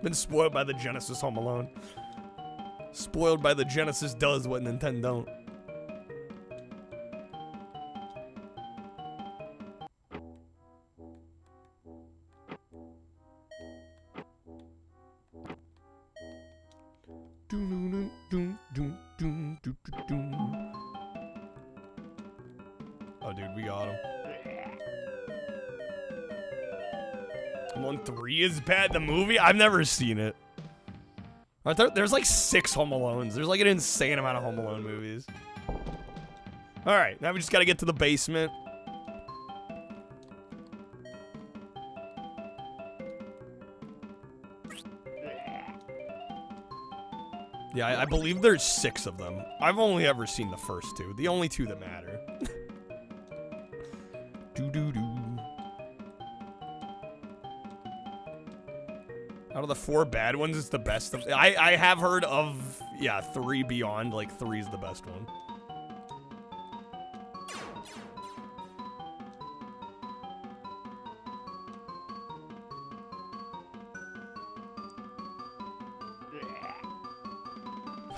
Been spoiled by the Genesis Home Alone. Spoiled by the Genesis does what Nintendo don't. Oh, dude, we got him. Home Alone 3 is bad. The movie? I've never seen it. There's like 6 Home Alones. There's like an insane amount of Home Alone movies. Alright, now we just gotta get to the basement. Yeah, I believe there's 6 of them. I've only ever seen the first 2. The only 2 that matter. Out of the 4 bad ones, it's the best of. I have heard of, yeah, 3 Beyond. Like 3 is the best one.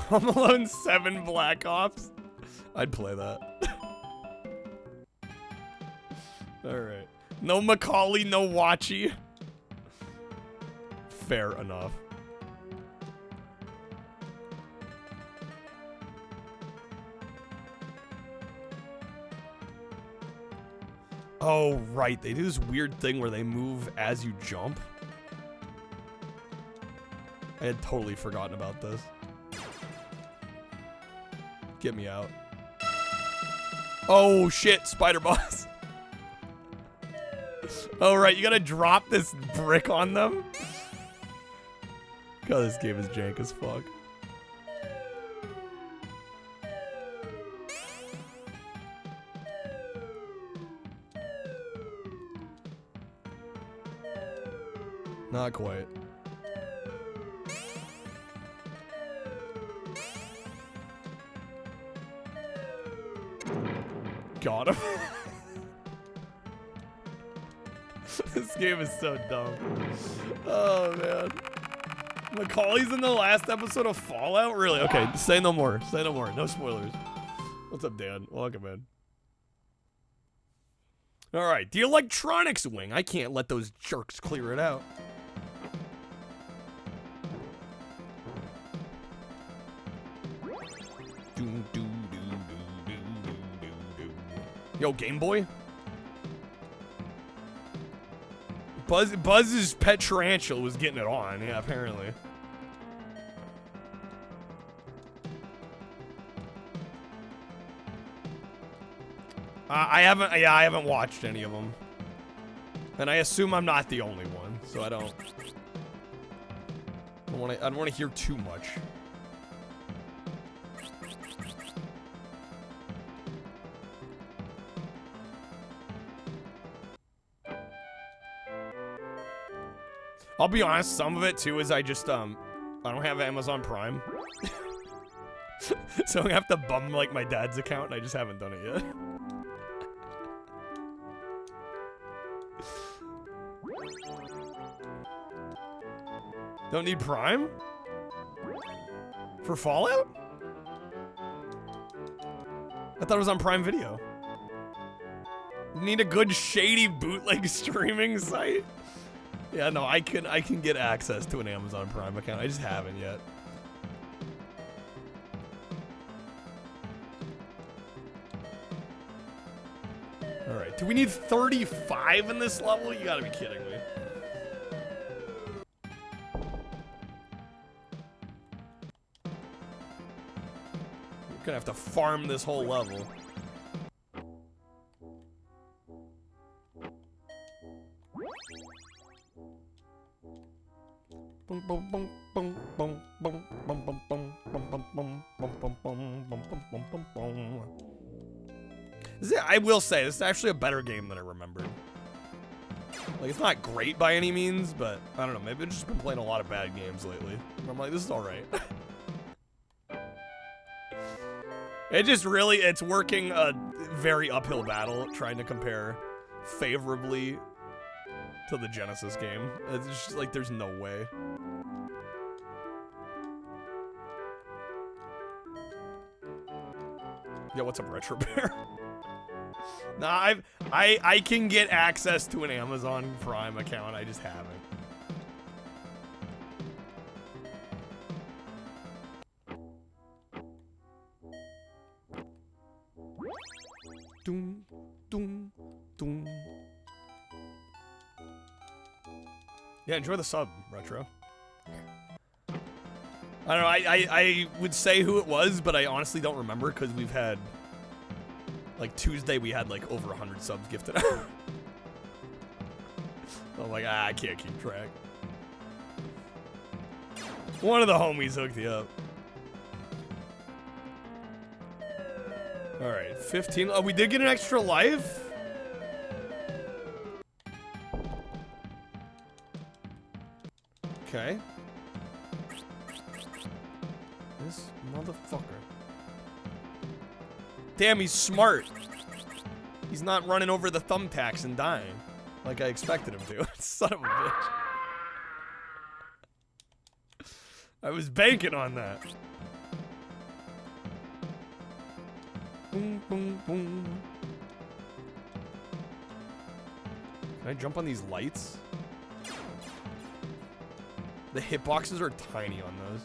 Home Alone 7 Black Ops. I'd play that. Alright. No Macaulay, no Watchy. Fair enough. Oh, right. They do this weird thing where they move as you jump. I had totally forgotten about this. Get me out. Oh, shit. Spider Boss. Oh, right. You gotta drop this brick on them. God, this game is jank as fuck. Not quite. Got him. This game is so dumb. Oh, man. Macaulay's in the last episode of Fallout? Really? Okay, say no more. Say no more. No spoilers. What's up, Dan? Welcome in. Alright, the electronics wing. I can't let those jerks clear it out. Yo, Game Boy? Buzz's pet tarantula was getting it on, yeah, apparently. I haven't watched any of them. And I assume I'm not the only one, so I don't want to hear too much. I'll be honest, some of it too is I just I don't have Amazon Prime. So I have to bum like my dad's account and I just haven't done it yet. Don't need Prime? For Fallout? I thought it was on Prime Video. Need a good shady bootleg streaming site? Yeah, no, I can get access to an Amazon Prime account. I just haven't yet. All right, do we need 35 in this level? You gotta be kidding me. We're gonna have to farm this whole level. I will say, this is actually a better game than I remembered. Like, it's not great by any means, but I don't know, maybe I've just been playing a lot of bad games lately. I'm like, this is alright. It just really, it's working a very uphill battle trying to compare favorably to the Genesis game. It's just like, there's no way. Yeah, what's up, Retro Bear? Nah, I can get access to an Amazon Prime account, I just haven't. Doom, doom, doom. Yeah, enjoy the sub, Retro. I don't know, I would say who it was, but I honestly don't remember because we've had, like, Tuesday we had, like, over 100 subs gifted out. I'm like, I can't keep track. One of the homies hooked you up. Alright, 15. Oh, we did get an extra life? Okay, Okay. This motherfucker. Damn, he's smart. He's not running over the thumbtacks and dying like I expected him to. Son of a bitch. I was banking on that. Boom, boom, boom. Can I jump on these lights? The hitboxes are tiny on those.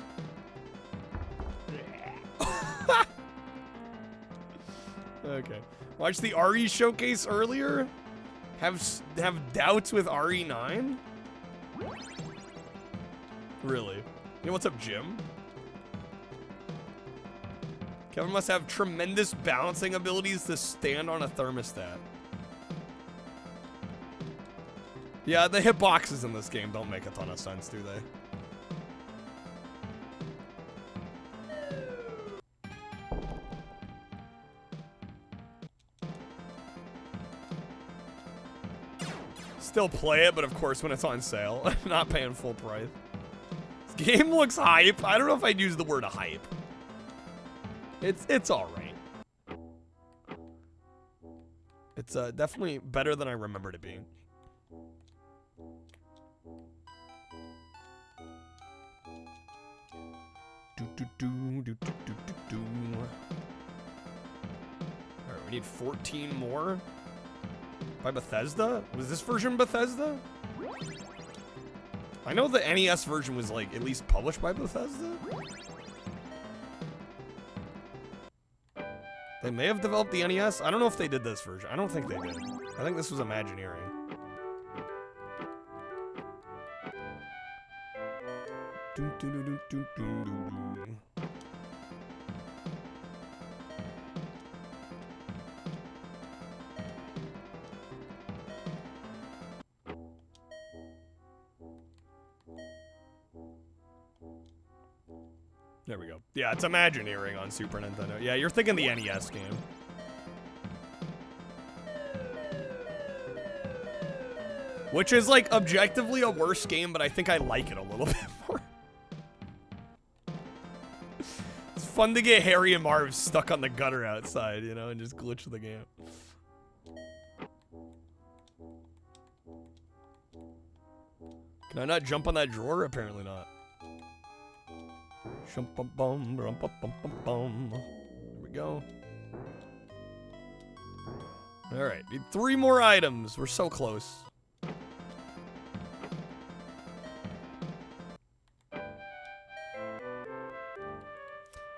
Okay. Watch the RE showcase earlier? Have doubts with RE9? Really? Yo, what's up, Jim? Kevin must have tremendous balancing abilities to stand on a thermostat. Yeah, the hitboxes in this game don't make a ton of sense, do they? Still play it, but of course when it's on sale. I'm not paying full price. This game looks hype. I don't know if I'd use the word hype. It's alright. It's definitely better than I remembered it being. Alright, we need 14 more. By Bethesda? Was this version Bethesda? I know the NES version was like at least published by Bethesda. They may have developed the NES. I don't know if they did this version. I don't think they did. I think this was Imagineering. There we go. Yeah, it's Imagineering on Super Nintendo. Yeah, you're thinking the NES game. Which is, like, objectively a worse game, but I think I like it a little bit more. It's fun to get Harry and Marv stuck on the gutter outside, you know, and just glitch the game. Can I not jump on that drawer? Apparently not. There we go. Alright, need 3 more items. We're so close. I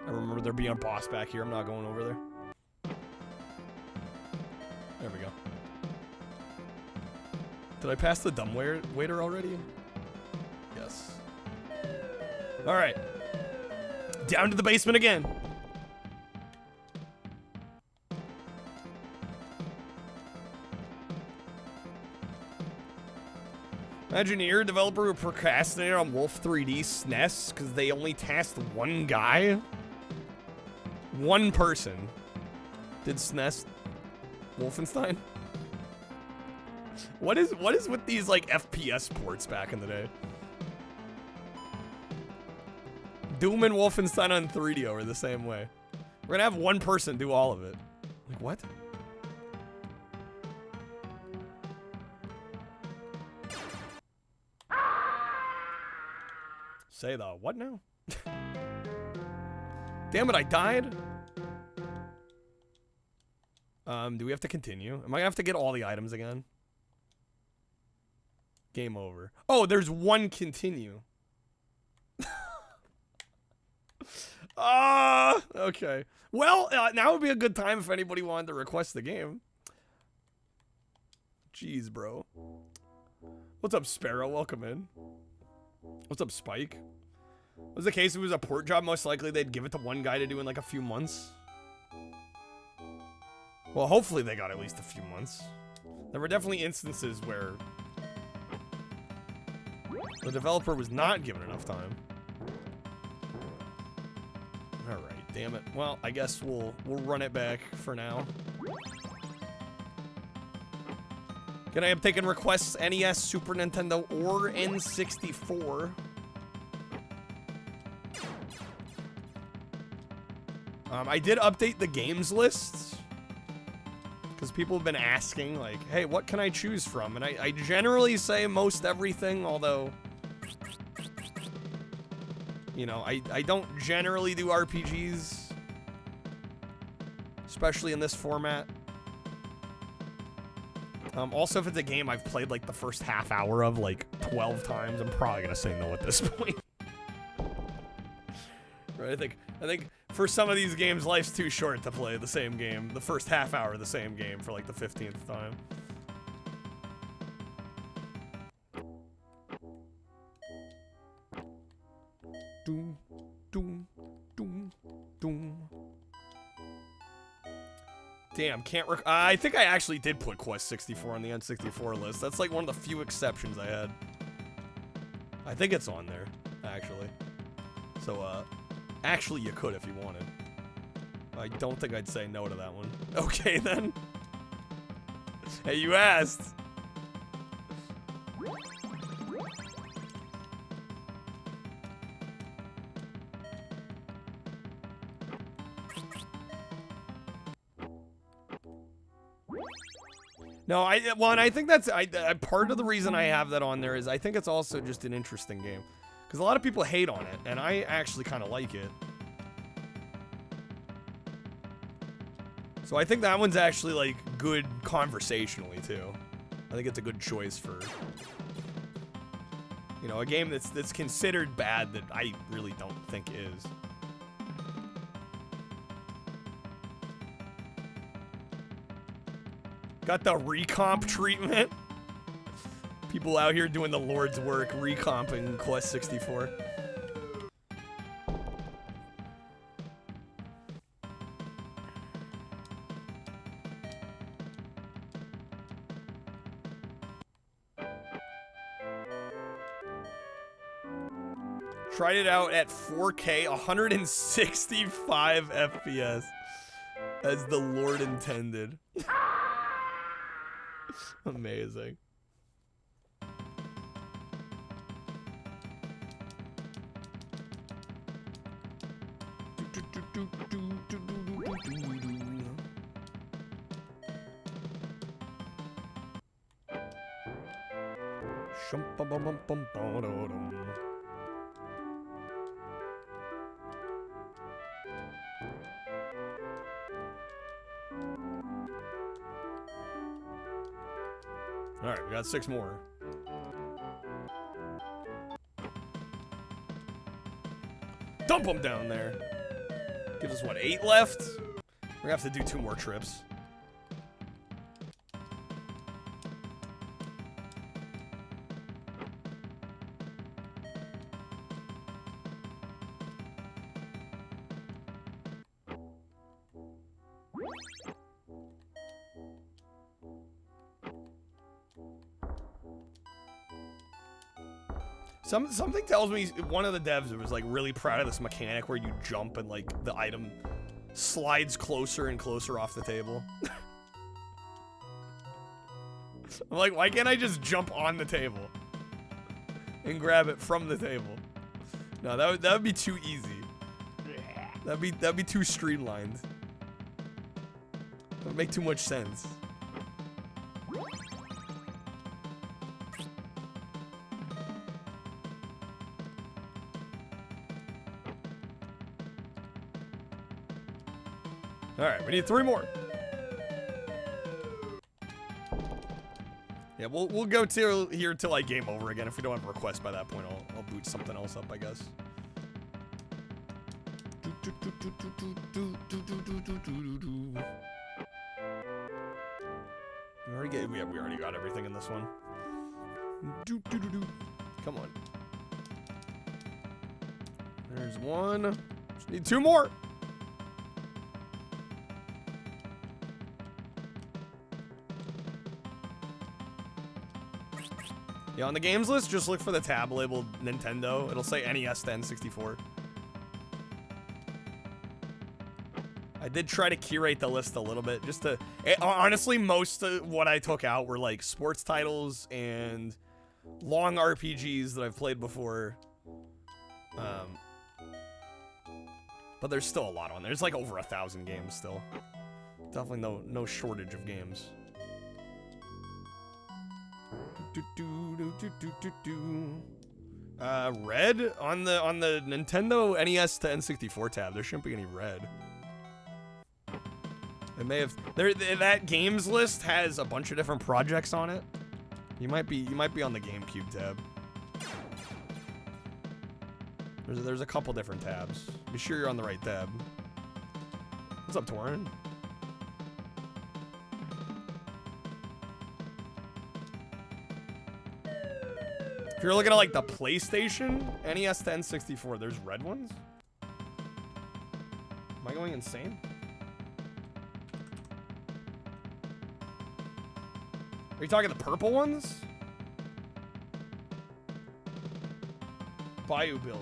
remember there being a boss back here. I'm not going over there. There we go. Did I pass the dumbwaiter already? Yes. Alright. Down to the basement again. Imagineer developer who procrastinated on Wolf 3D SNES because they only tasked one guy. One person did SNES Wolfenstein. What is with these like FPS ports back in the day? Doom and Wolfenstein on 3DO are the same way. We're gonna have one person do all of it. Like, what? Say the what now? Damn it, I died? Do we have to continue? Am I gonna have to get all the items again? Game over. Oh, there's one continue. Okay. Well, now would be a good time if anybody wanted to request the game. Jeez, bro. What's up, Sparrow? Welcome in. What's up, Spike? Was the case if it was a port job, most likely they'd give it to one guy to do in like a few months? Well, hopefully they got at least a few months. There were definitely instances where the developer was not given enough time. Alright, damn it. Well, I guess we'll run it back for now. Can I have taken requests NES, Super Nintendo, or N64? I did update the games lists because people have been asking, like, hey, what can I choose from? And I generally say most everything, although, you know, I don't generally do RPGs, especially in this format. Also, if it's a game I've played like the first half hour of like 12 times, I'm probably gonna say no at this point. Right? I think for some of these games, life's too short to play the same game, the first half hour of the same game for like the 15th time. Doom, doom, doom, doom. Damn, I think I actually did put Quest 64 on the N64 list. That's like one of the few exceptions I had. I think it's on there, actually. So, actually you could if you wanted. I don't think I'd say no to that one. Okay, then. Hey, you asked. No, well, and I think that's part of the reason I have that on there is I think it's also just an interesting game. Because a lot of people hate on it, and I actually kind of like it. So I think that one's actually, like, good conversationally, too. I think it's a good choice for, you know, a game that's considered bad that I really don't think is. Got the recomp treatment. People out here doing the Lord's work, recomping Quest 64. Tried it out at 4K, 165 FPS, as the Lord intended. Amazing. Alright, we got 6 more. Dump them down there. Gives us, what, 8 left? We're gonna have to do 2 more trips. Something tells me one of the devs was like really proud of this mechanic where you jump and like the item slides closer and closer off the table. I'm like, why can't I just jump on the table and grab it from the table? No, that would be too easy. That'd be too streamlined. That would make too much sense. Alright, we need 3 more. Yeah, we'll go here till like game over again. If we don't have a request by that point, I'll boot something else up, I guess. We already got everything in this one. Come on. There's 1. Just need 2 more. Yeah, on the games list, just look for the tab labeled Nintendo. It'll say NES-N64. I did try to curate the list a little bit, just to... honestly, most of what I took out were, like, sports titles and long RPGs that I've played before. But there's still a lot on there. There's like over 1,000 games still. Definitely no shortage of games. Red on the Nintendo NES to N64 tab. There shouldn't be any red. It may have. That games list has a bunch of different projects on it. You might be on the GameCube tab. There's a couple different tabs. Be sure you're on the right tab. What's up, Torin? If you're looking at like the PlayStation, NES to N64, there's red ones? Am I going insane? Are you talking the purple ones? Bayou Billy.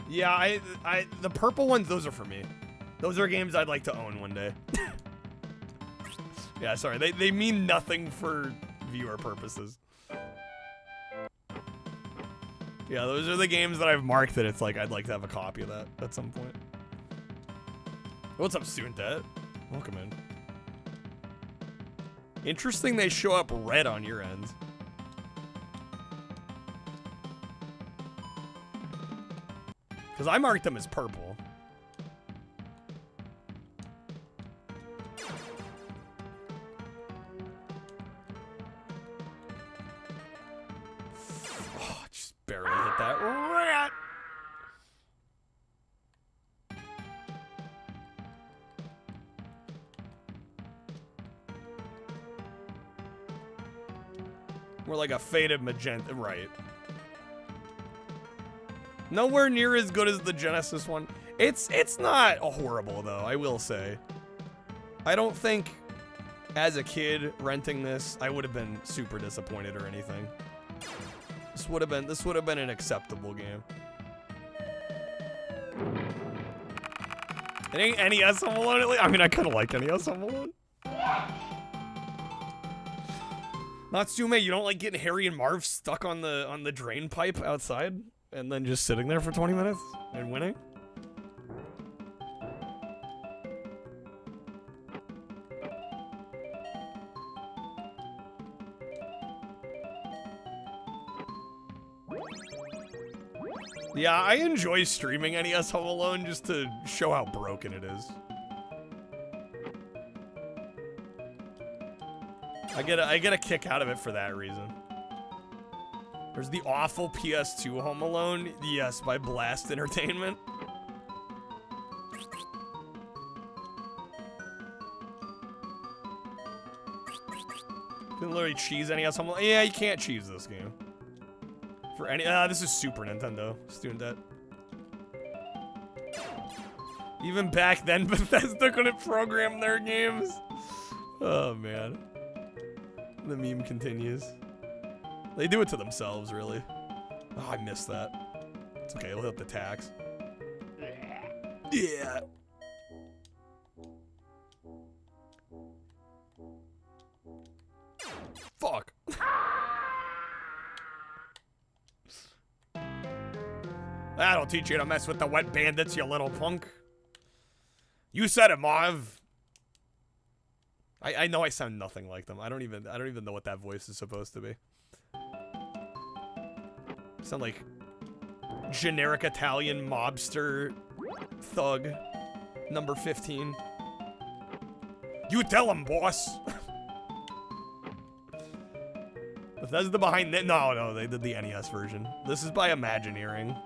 Yeah, the purple ones, those are for me. Those are games I'd like to own one day. Yeah, sorry, they mean nothing for viewer purposes. Yeah, those are the games that I've marked that it's like I'd like to have a copy of that at some point. What's up, Student? Welcome in. Interesting they show up red on your end. Because I marked them as purple. Oh, just barely hit that rat. We're like a faded magenta, right? Nowhere near as good as the Genesis one. It's not horrible though, I will say. I don't think as a kid renting this, I would have been super disappointed or anything. This would have been an acceptable game. It ain't NES Home Alone. I mean, I kind of like NES Home Alone. Natsume, you don't like getting Harry and Marv stuck on the drain pipe outside and then just sitting there for 20 minutes and winning? Yeah, I enjoy streaming NES Home Alone just to show how broken it is. I get a kick out of it for that reason. There's the awful PS2 Home Alone, yes, by Blast Entertainment. You can literally cheese NES Home Alone. Yeah, you can't cheese this game. For any, this is Super Nintendo, Student Debt. Even back then, Bethesda couldn't program their games. Oh man. The meme continues. They do it to themselves, really. Oh, I missed that. It's okay, it'll hit the tax. Yeah. Fuck. That'll teach you to mess with the wet bandits, you little punk. You said it, Marv. I know I sound nothing like them. I don't even know what that voice is supposed to be. I sound like generic Italian mobster thug number 15. You tell him, boss. Bethesda behind it. No, they did the NES version. This is by Imagineering.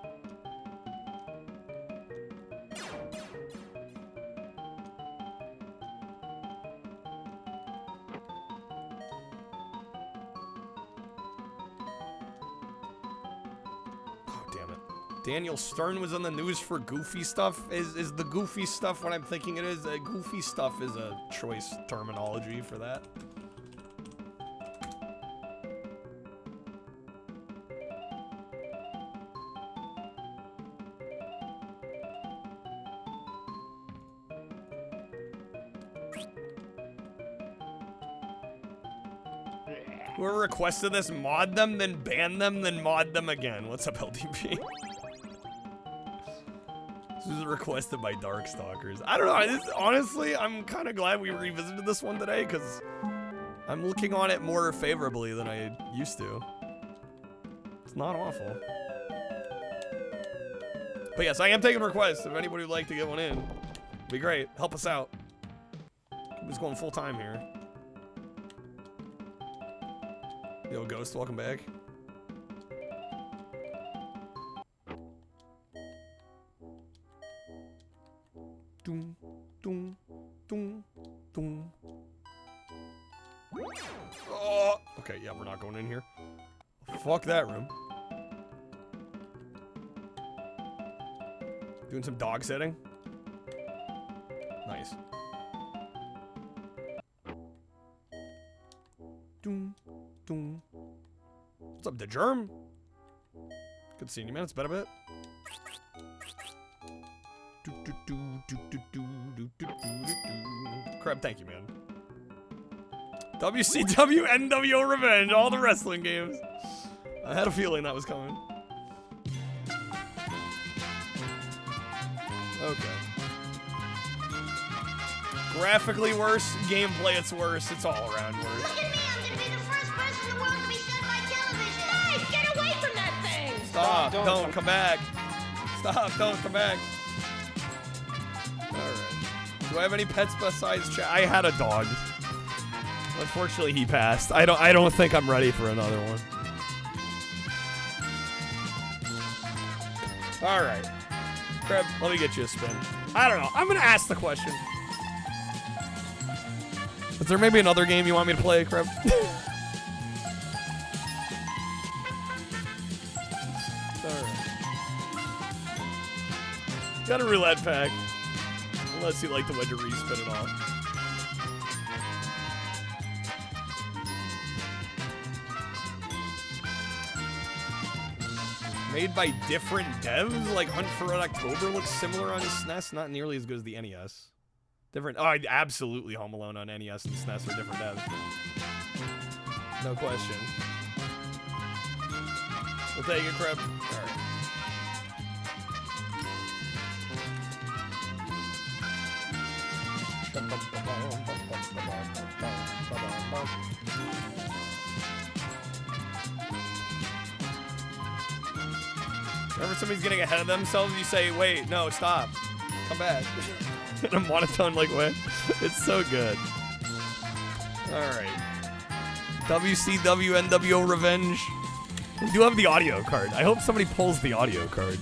Daniel Stern was on the news for goofy stuff. Is the goofy stuff what I'm thinking it is? Goofy stuff is a choice terminology for that. Whoever requested this, mod them, then ban them, then mod them again. What's up, LDP? This was requested by Darkstalkers. I don't know. Honestly, I'm kind of glad we revisited this one today because I'm looking on it more favorably than I used to. It's not awful. But yes, I am taking requests. If anybody would like to get one in, it'd be great. Help us out. Who's going full time here? Yo, Ghost, welcome back. Doom, doom, doom, doom. Oh, okay, yeah, we're not going in here. Fuck that room. Doing some dog sitting. Nice. Doom, doom. What's up, the germ? Good seeing you, man. It's been a bit. Crab, thank you, man. WCW NWO Revenge, all the wrestling games. I had a feeling that was coming. Okay. Graphically worse, gameplay it's worse, it's all around worse. Look at me, I'm gonna be the first person in the world to be sent by television. Guys, get away from that thing! Stop, don't come back. Stop, don't come back. Alright. Do I have any pets besides Chad? I had a dog. Unfortunately, he passed. I don't think I'm ready for another one. Alright. Crab, let me get you a spin. I don't know. I'm gonna ask the question. Is there maybe another game you want me to play, Crab? Alright. Got a roulette pack. Unless you like the way to respin it off. Made by different devs? Like Hunt for Red October looks similar on the SNES, not nearly as good as the NES. Different. Oh, absolutely Home Alone on NES and SNES are different devs. No question. We'll take it, Crab. Alright. Whenever somebody's getting ahead of themselves, you say, wait, no, stop. Come back. In a monotone-like way. It's so good. Alright. WCW NWO Revenge. We do have the audio card. I hope somebody pulls the audio card.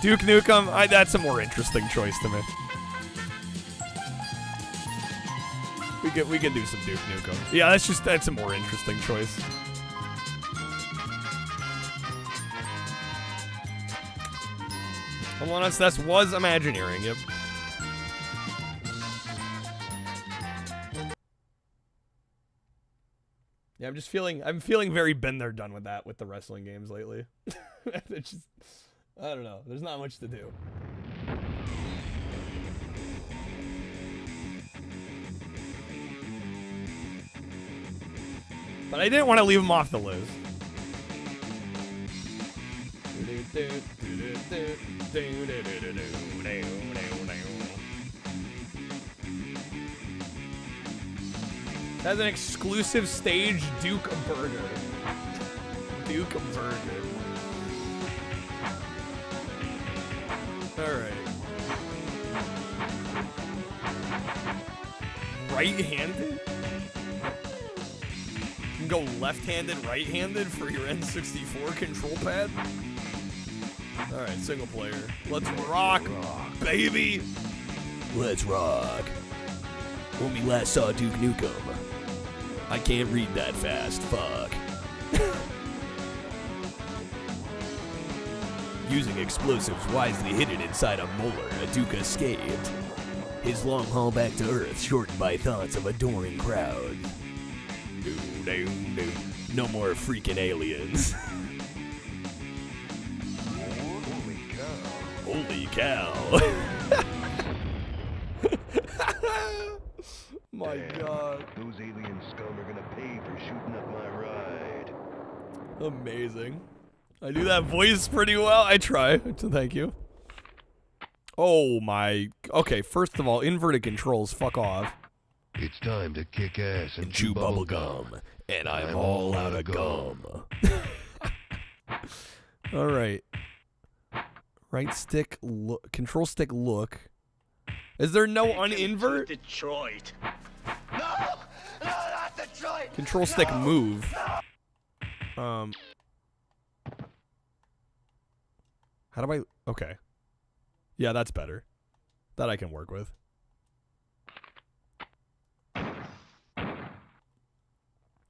Duke Nukem, that's a more interesting choice to me. We can do some Duke Nukem. Yeah, that's a more interesting choice. Hold on, that was Imagineering, yep. Yeah, I'm feeling very been there, done with that with the wrestling games lately. It's just, I don't know. There's not much to do. But I didn't want to leave them off the list. That's an exclusive stage Duke Burger. Duke Burger. Alright. Right-handed? You can go left-handed, right-handed for your N64 control pad? Alright, single player. Let's rock, baby! Let's rock. When we last saw Duke Nukem. I can't read that fast, fuck. Using explosives wisely hidden inside a molar, a Duke escaped. His long haul back to Earth shortened by thoughts of adoring crowd. No more freaking aliens. Holy cow. My God. Those alien scum are gonna Amazing. I do that voice pretty well. I try. Thank you. Oh my. Okay, first of all, inverted controls. Fuck off. It's time to kick ass and Chew bubble gum. And I'm all out of gum. All right. Right stick look. Control stick look. Is there no uninvert? Detroit. No! No, not Detroit! Control stick move. How do I... Okay. Yeah, that's better. That I can work with.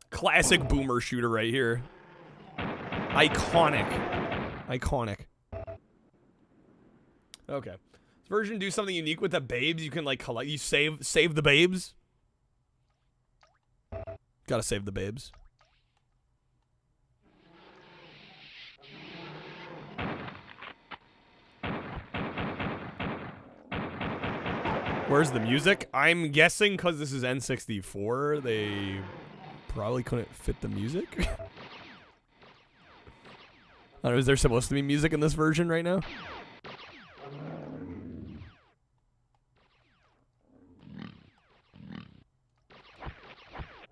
Classic boomer shooter right here. Iconic. Iconic. Okay. This version do something unique with the babes. You can like collect... You save the babes. Gotta save the babes. Where's the music? I'm guessing because this is N64, they probably couldn't fit the music. I don't know, is there supposed to be music in this version right now?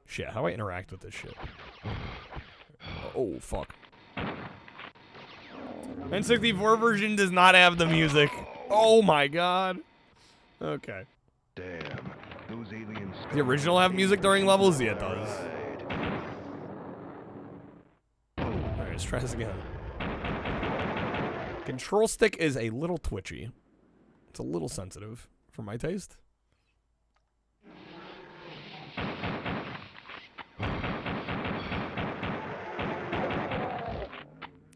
Shit, how do I interact with this shit? Oh, fuck. N64 version does not have the music. Oh my god. Okay. Damn. Those aliens. The original have music during levels? Yeah, it does. Alright, let's try this again. Control stick is a little twitchy. It's a little sensitive for my taste.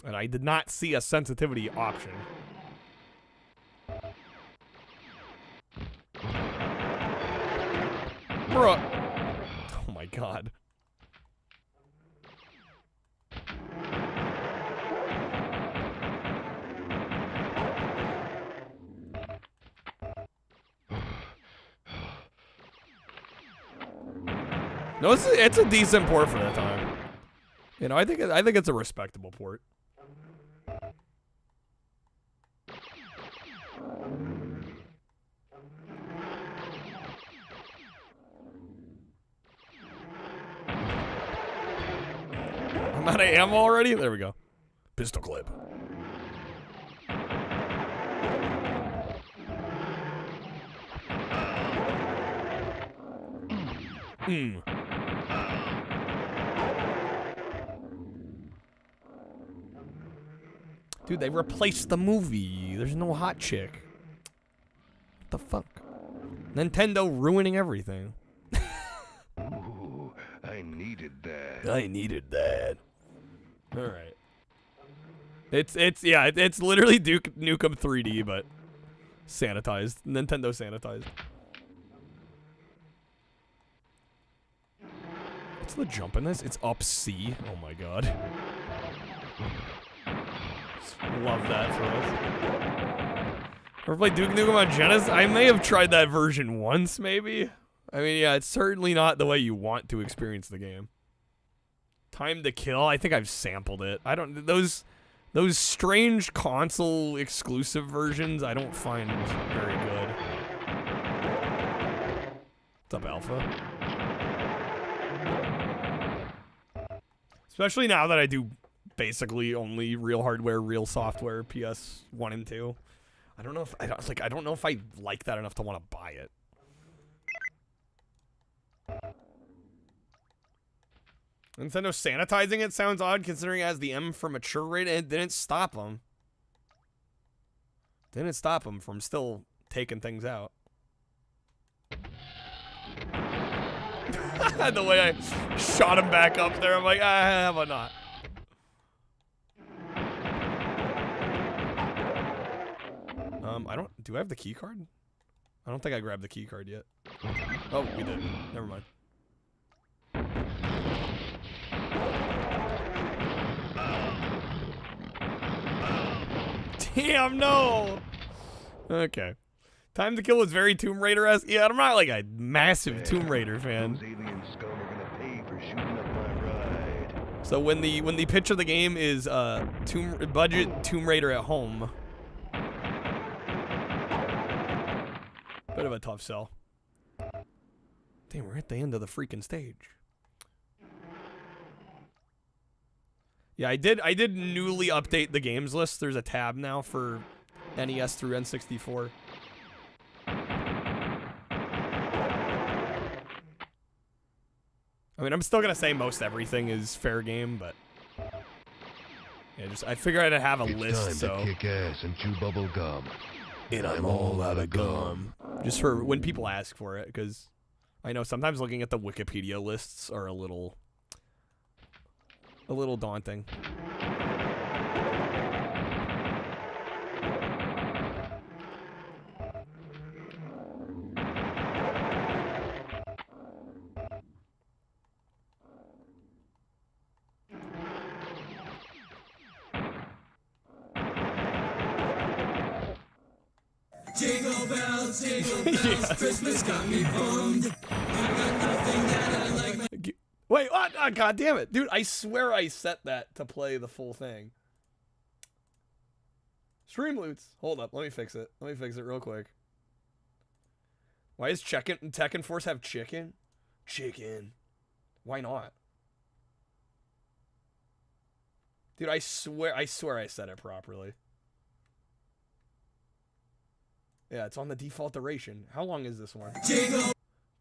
And I did not see a sensitivity option. Bruh. Oh my god. No, it's a decent port for the time. You know, I think it's a respectable port. I'm out of ammo already? There we go. Pistol clip. Dude, they replaced the movie. There's no hot chick. What the fuck? Nintendo ruining everything. Ooh, I needed that. I needed that. All right. It's literally Duke Nukem 3D, but sanitized. Nintendo sanitized. What's the jump in this? It's up C. Oh my god. Love that for us. Ever played Duke Nukem on Genesis? I may have tried that version once, maybe. I mean, yeah, it's certainly not the way you want to experience the game. Time to Kill, I think I've sampled it. I don't, those strange console exclusive versions, I don't find very good. What's up, Alpha? Especially now that I do basically only real hardware, real software, PS1 and 2. I don't know if I don't know if I like that enough to want to buy it. Nintendo sanitizing it sounds odd considering it has the M for mature rating. It didn't stop them. Didn't stop them from still taking things out. The way I shot him back up there, I'm like, how about not? Do I have the key card? I don't think I grabbed the key card yet. Oh, we did. Never mind. Damn, no! Okay. Time to Kill was very Tomb Raider-esque. Yeah, I'm not like a massive Tomb Raider fan. Those alien scum are gonna pay for shooting up my ride. So when the pitch of the game is budget Tomb Raider at home. Bit of a tough sell. Damn, we're at the end of the freaking stage. Yeah, I did newly update the games list. There's a tab now for NES through N64. I mean, I'm still gonna say most everything is fair game, but yeah, I figured I'd have a list. Time so to kick ass and chew bubble gum. And I'm all out of gum. Just for when people ask for it, because I know sometimes looking at the Wikipedia lists are a little daunting. Jingle bells, Christmas got me bummed. I got nothing that I like. Wait, what? Oh, God damn it. Dude, I swear I set that to play the full thing. Stream loots. Hold up, let me fix it. Let me fix it real quick. Why does Tekken Force have chicken? Chicken. Why not? Dude, I swear I set it properly. Yeah, it's on the default duration. How long is this one? Jingle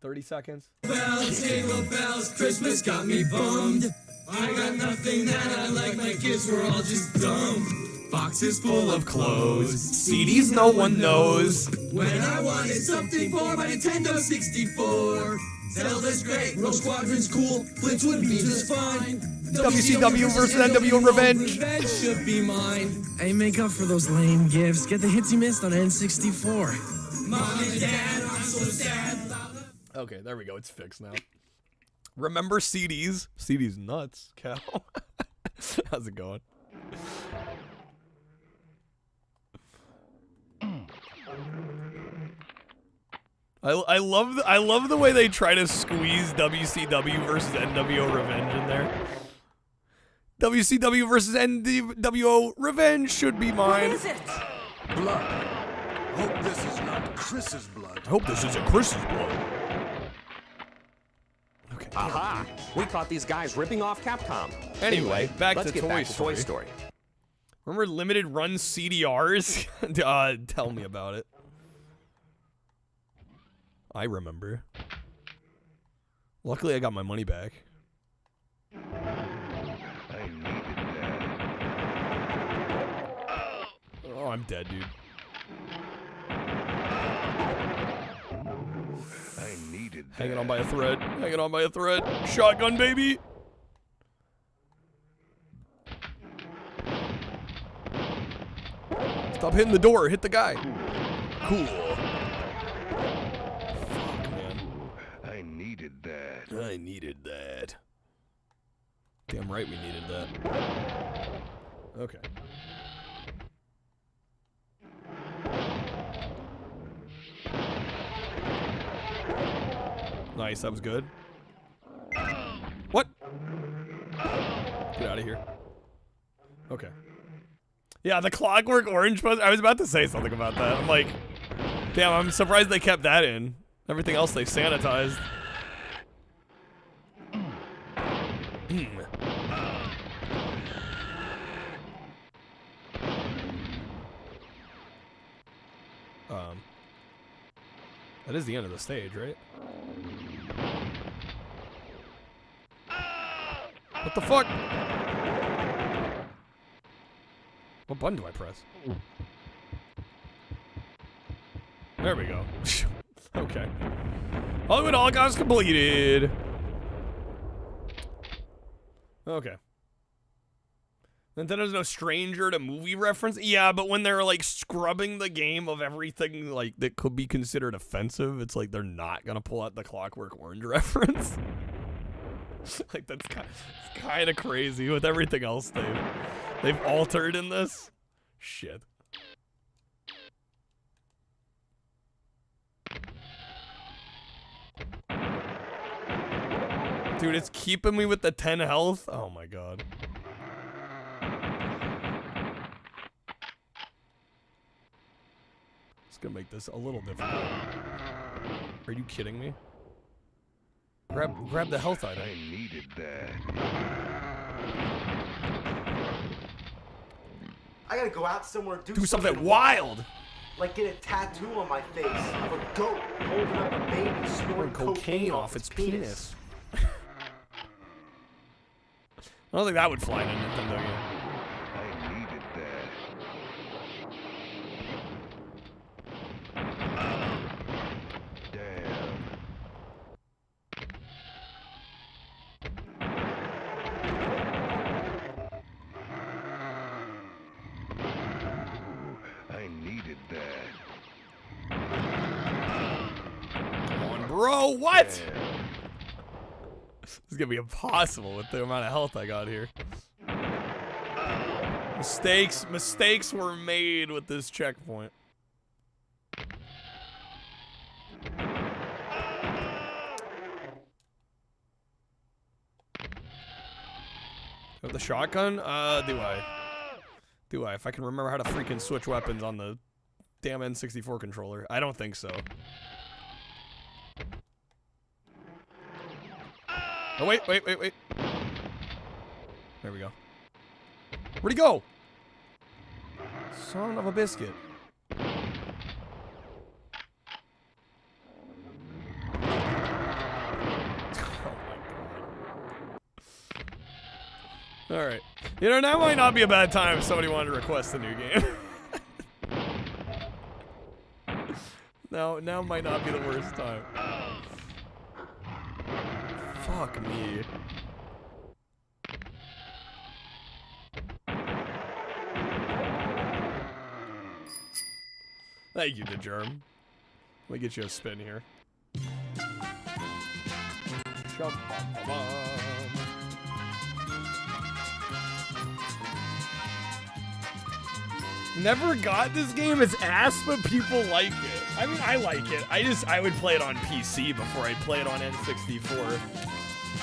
30 seconds? jingle bells, Christmas got me bummed. I got nothing that I like, my kids were all just dumb. Boxes full of clothes, CDs no one knows. When I wanted something for my Nintendo 64. Zelda's great, Rogue Squadron's cool, Blitz would be just fine. WCW versus NWO Revenge. Revenge should be mine. Hey, make up for those lame gifts. Get the hits you missed on N64. Mom and Dad, I'm so sad. Okay, there we go. It's fixed now. Remember CDs? CDs nuts, Cal. How's it going? I love the way they try to squeeze WCW versus NWO Revenge in there. WCW versus NWO Revenge should be mine. What is it? Blood. Hope this is not Chris's blood. I hope this isn't Chris's blood. Okay. Aha! We caught these guys ripping off Capcom. Anyway, back let's to get Toy back to Story. Toy Story. Remember limited run CDRs? Tell me about it. I remember. Luckily, I got my money back. I needed that. Oh, I'm dead, dude. I needed that. Hanging on by a thread. Hanging on by a thread. Shotgun, baby. Stop hitting the door. Hit the guy. Cool. I needed that. I needed that. Damn right we needed that. Okay. Nice, that was good. What? Get out of here. Okay. Yeah, the Clockwork Orange poster. I was about to say something about that. I'm like, damn, I'm surprised they kept that in. Everything else they sanitized. That is the end of the stage, right? What the fuck? What button do I press? There we go. Okay. Hollywood Holocaust completed. Okay. Nintendo's no stranger to movie reference. Yeah, but when they're like scrubbing the game of everything like that could be considered offensive, it's like they're not gonna pull out the Clockwork Orange reference. Like that's kind of crazy with everything else they've altered in this. Shit. Dude, it's keeping me with the 10 health. Oh my god. It's gonna make this a little difficult. Are you kidding me? Grab the health item. I needed that. I gotta go out somewhere, do something wild. Like get a tattoo on my face of a goat holding up a baby snorting cocaine off its penis. I don't think that would fly in a Nintendo game. I needed that. Damn. I needed that. Come on, bro. What? This is gonna be impossible with the amount of health I got here. Mistakes were made with this checkpoint. With the shotgun? Do I? Do I? If I can remember how to freaking switch weapons on the damn N64 controller. I don't think so. Oh, wait. There we go. Where'd he go? Son of a biscuit. Alright. You know, now might not be a bad time if somebody wanted to request a new game. Now might not be the worst time. Fuck me. Thank you, DeGerm. Let me get you a spin here. Never got this game. It's ass, but people like it. I mean, I like it. I would play it on PC before I'd play it on N64.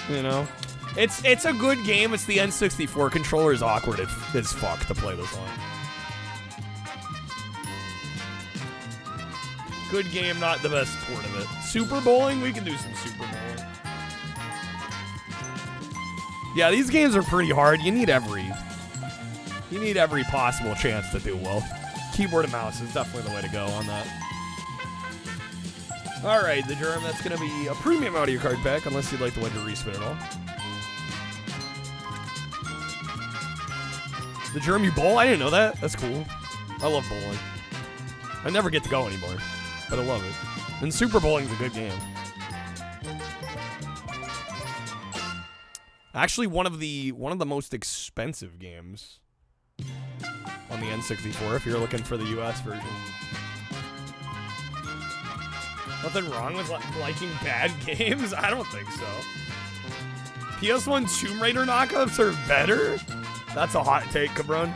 You know? It's a good game. It's the N64 controller is awkward as fuck to play this on. Good game, not the best port of it. Super Bowling? We can do some Super Bowling. Yeah, these games are pretty hard. You need every possible chance to do well. Keyboard and mouse is definitely the way to go on that. Alright, the Germ, that's going to be a premium audio card pack, unless you'd like the Ledger respin at all. The Germ, you bowl? I didn't know that. That's cool. I love bowling. I never get to go anymore, but I love it. And Super Bowling's a good game. Actually, one of the most expensive games on the N64 if you're looking for the US version. Nothing wrong with liking bad games? I don't think so. PS1 Tomb Raider knockoffs are better? That's a hot take, Cabron.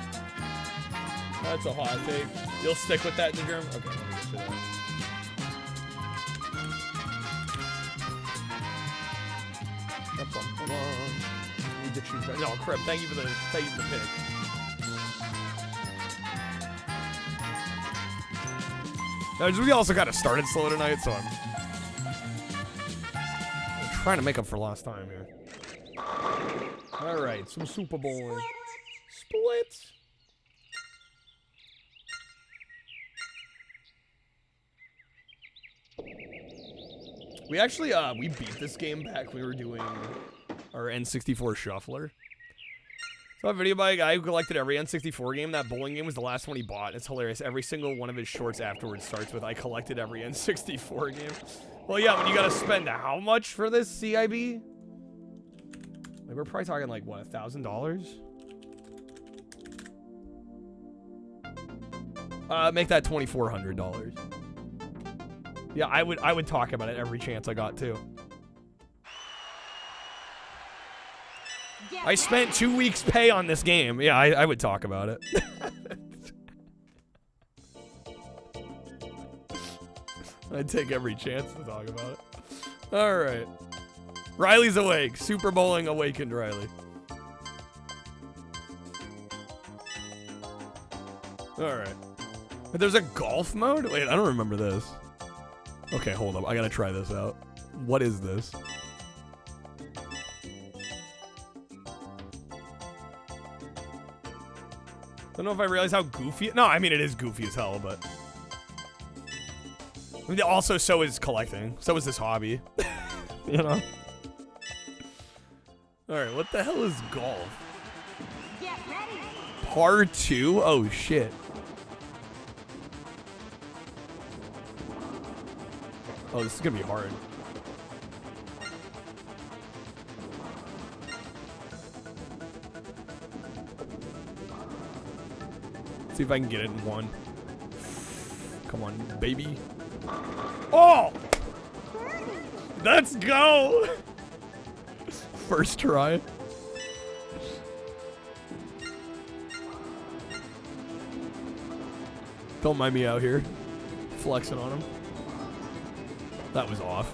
That's a hot take. You'll stick with that, Niggerm? Okay, let me get you that. Need to choose that. No, crap. Thank you for the pick. We also got it started slow tonight, so I'm trying to make up for lost time here. Alright, some Super Bowl. Split. We actually, we beat this game back when we were doing our N64 Shuffler. So a video by a guy who collected every N64 game. That bowling game was the last one he bought. It's hilarious. Every single one of his shorts afterwards starts with, I collected every N64 game. Well, yeah, when you gotta spend how much for this CIB? Like, we're probably talking like, what, $1,000? Make that $2,400. Yeah, I would talk about it every chance I got too. I spent 2 weeks' pay on this game. Yeah, I would talk about it. I'd take every chance to talk about it. All right. Riley's awake. Super Bowling awakened Riley. Alright. There's a golf mode? Wait, I don't remember this. Okay, hold up. I gotta try this out. What is this? Don't know if I realize how goofy. No, I mean, it is goofy as hell, but. I mean, also, so is collecting. So is this hobby. You know? Alright, what the hell is golf? Get ready. Par 2? Oh, shit. Oh, this is gonna be hard. Let's see if I can get it in one. Come on, baby. Oh! Let's go! First try. Don't mind me out here flexing on him. That was off.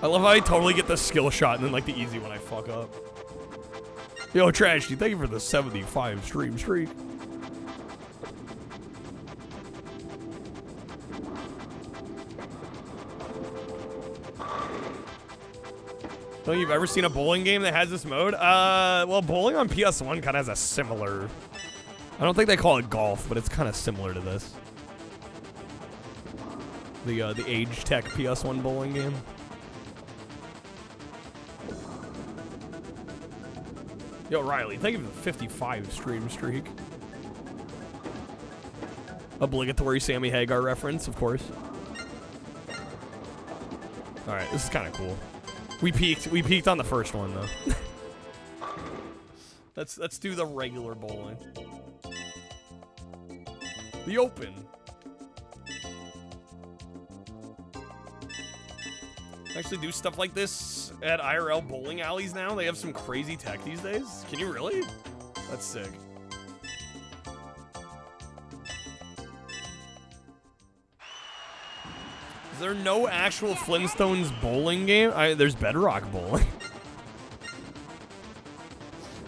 I love how I totally get the skill shot and then like the easy one I fuck up. Yo, Trashy, thank you for the 75 stream streak. Don't think you've ever seen a bowling game that has this mode? Well, bowling on PS1 kind of has a similar... I don't think they call it golf, but it's kind of similar to this. The Age Tech PS1 bowling game. Yo, Riley, thank you for the 55 stream streak. Obligatory Sammy Hagar reference, of course. Alright, this is kind of cool. We peaked on the first one, though. Let's do the regular bowling. The open. Actually do stuff like this at IRL bowling alleys now. They have some crazy tech these days. Can you really? That's sick. Is there no actual Flintstones bowling game? There's Bedrock Bowling.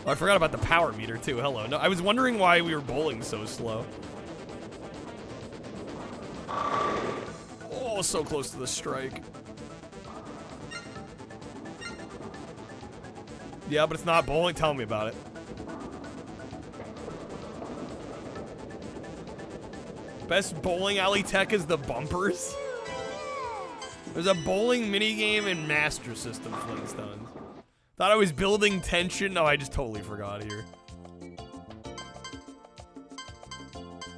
Oh, I forgot about the power meter too. Hello. No, I was wondering why we were bowling so slow. Oh, so close to the strike. Yeah, but it's not bowling. Tell me about it. Best bowling alley tech is the bumpers. There's a bowling minigame in Master System Flintstones. Thought I was building tension. No, I just totally forgot here.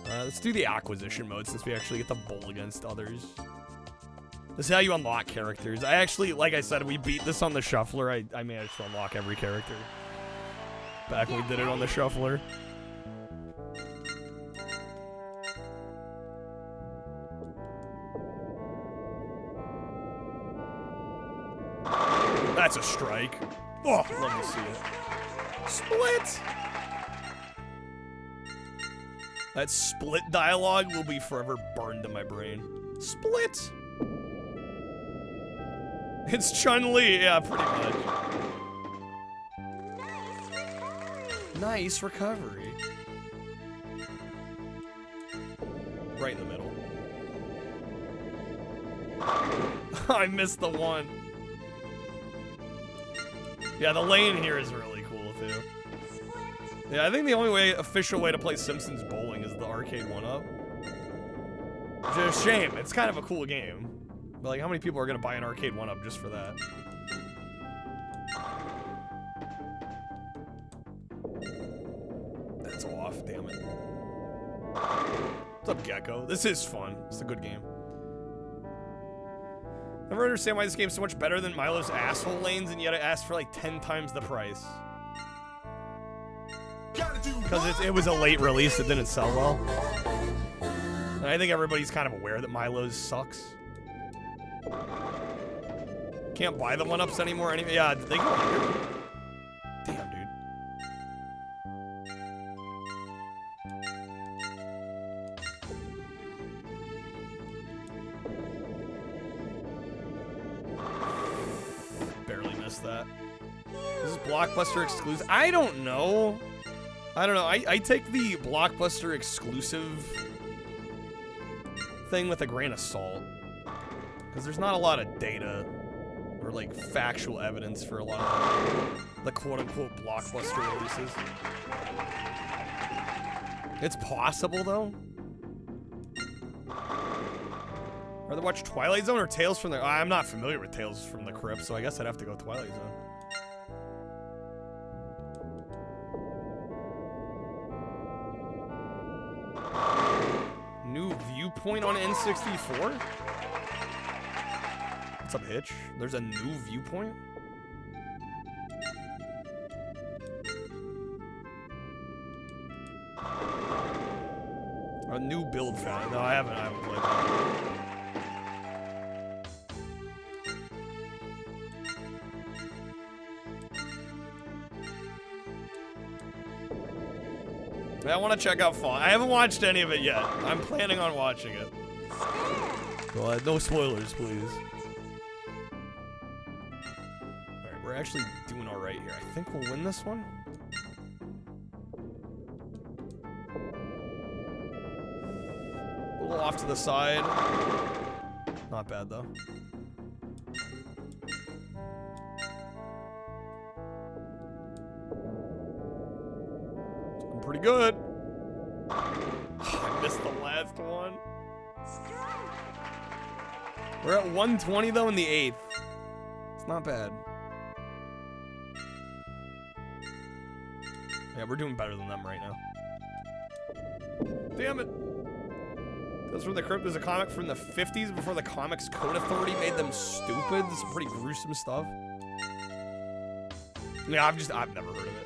Let's do the acquisition mode since we actually get to bowl against others. This is how you unlock characters. I actually, like I said, we beat this on the shuffler. I managed to unlock every character. Back when we did it on the shuffler. That's a strike. Oh, love to see it. Split! That split dialogue will be forever burned in my brain. Split! It's Chun-Li, yeah, pretty much. Nice recovery. Right in the middle. I missed the one. Yeah, the lane here is really cool, too. Yeah, I think the only official way to play Simpsons Bowling is the arcade 1-up. Which is a shame. It's kind of a cool game. But, like, how many people are going to buy an arcade 1-up just for that? That's off, damn it. What's up, Gecko? This is fun. It's a good game. Never understand why this game's so much better than Milo's asshole lanes, and yet it asks for like 10 times the price. Because it was a late release, it didn't sell well. And I think everybody's kind of aware that Milo's sucks. Can't buy the 1-ups anymore anyway. Yeah, they go under. Damn, dude. missed that. This is Blockbuster exclusive. I don't know. I take the Blockbuster exclusive thing with a grain of salt. Because there's not a lot of data or like factual evidence for a lot of the quote-unquote Blockbuster releases. It's possible though. Rather watch Twilight Zone or Tales from the... I'm not familiar with Tales from the Crypt, so I guess I'd have to go Twilight Zone. New viewpoint on N64? What's up, Hitch? There's a new viewpoint? A new build fan. No, I haven't played that. I want to check out Fall. I haven't watched any of it yet. I'm planning on watching it. But no spoilers, please. Alright, we're actually doing alright here. I think we'll win this one. A little off to the side. Not bad, though. Pretty good. I missed the last one. We're at 120 though in the 8th. It's not bad. Yeah, we're doing better than them right now. Damn it. Tales from the Crypt is a comic from the 50s before the Comics Code Authority made them stupid. This is some pretty gruesome stuff. Yeah, I've never heard of it.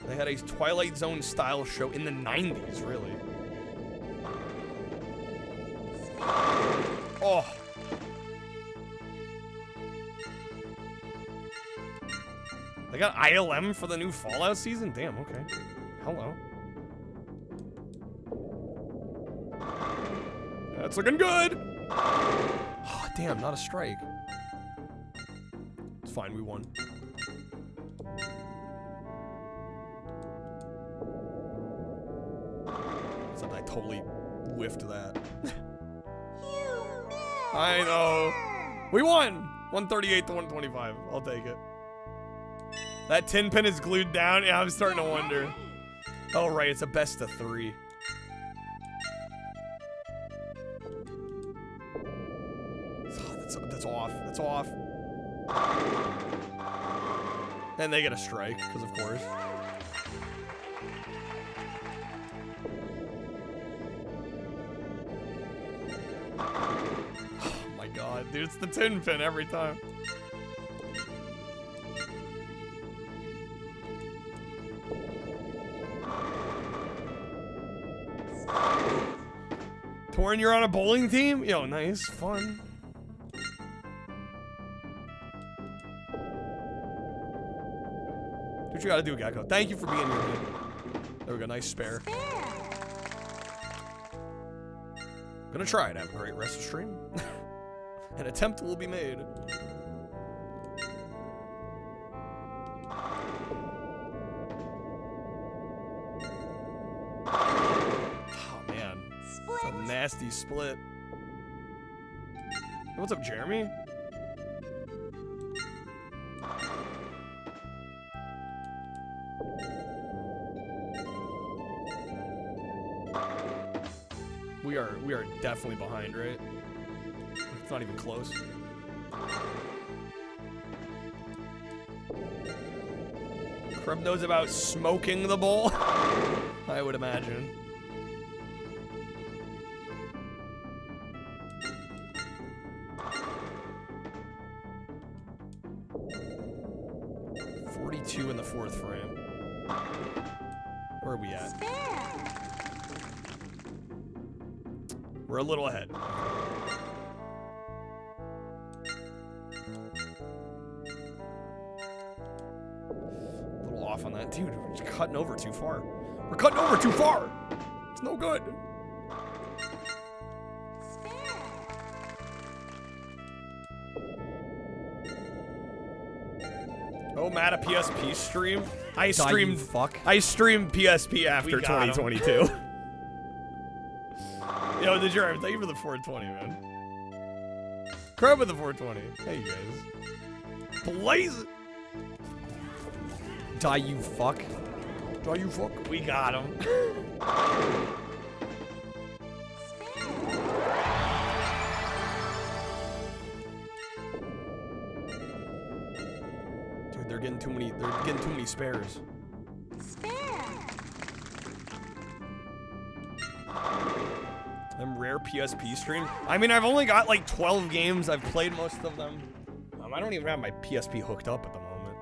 They had a Twilight Zone style show in the 90s, really. Oh. They got ILM for the new Fallout season? Damn, okay. Hello. That's looking good. Oh, damn, not a strike. It's fine, we won. Except I totally whiffed that. I know. We won! 138 to 125. I'll take it. That 10 pin is glued down. Yeah, I'm starting to wonder. Oh, right. It's a best of 3. Oh, that's off. That's off. And they get a strike, because of course. Oh my god, dude, it's the 10 pin every time. Torin, you're on a bowling team? Yo, nice, fun. Do what you gotta do, Gecko. Thank you for being here, dude. There we go, nice spare. Gonna try to have a great rest of stream. An attempt will be made. Oh man, it's a nasty split. Hey, what's up, Jeremy? We are definitely behind, right? It's not even close. Crub knows about smoking the bowl. I would imagine. .42 in the 4th frame. Where are we at? We're a little ahead. A little off on that. Dude, we're just cutting over too far. We're cutting over too far! It's no good. Oh, Matt, a PSP stream? I Die, streamed you fuck. I streamed PSP after We got 'em. 2022. Yo, the Jeremy, thank you for the 420, man. Crowd with the 420. Hey, you guys. Blaze it. Die, you fuck. Die, you fuck. We got him. Dude, they're getting too many spares. Them rare PSP streams. I mean, I've only got like 12 games. I've played most of them. I don't even have my PSP hooked up at the moment.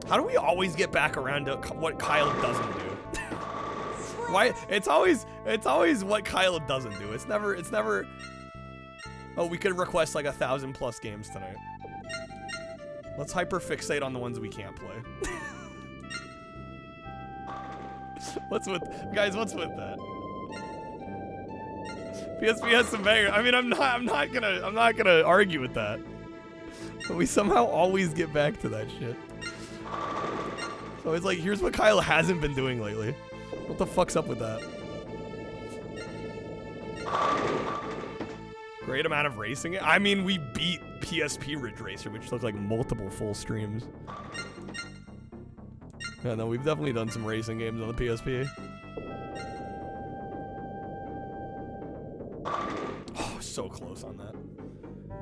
How do we always get back around to what Kyle doesn't do? Why? It's always what Kyle doesn't do. It's never. Oh, we could request like 1,000+ games tonight. Let's hyperfixate on the ones we can't play. What's with that? PSP has some bangers. I mean, I'm not gonna argue with that. But we somehow always get back to that shit. So it's like, here's what Kyle hasn't been doing lately. What the fuck's up with that? Great amount of racing. I mean, we beat PSP Ridge Racer, which took like multiple full streams. Yeah, no, we've definitely done some racing games on the PSP. Oh, so close on that.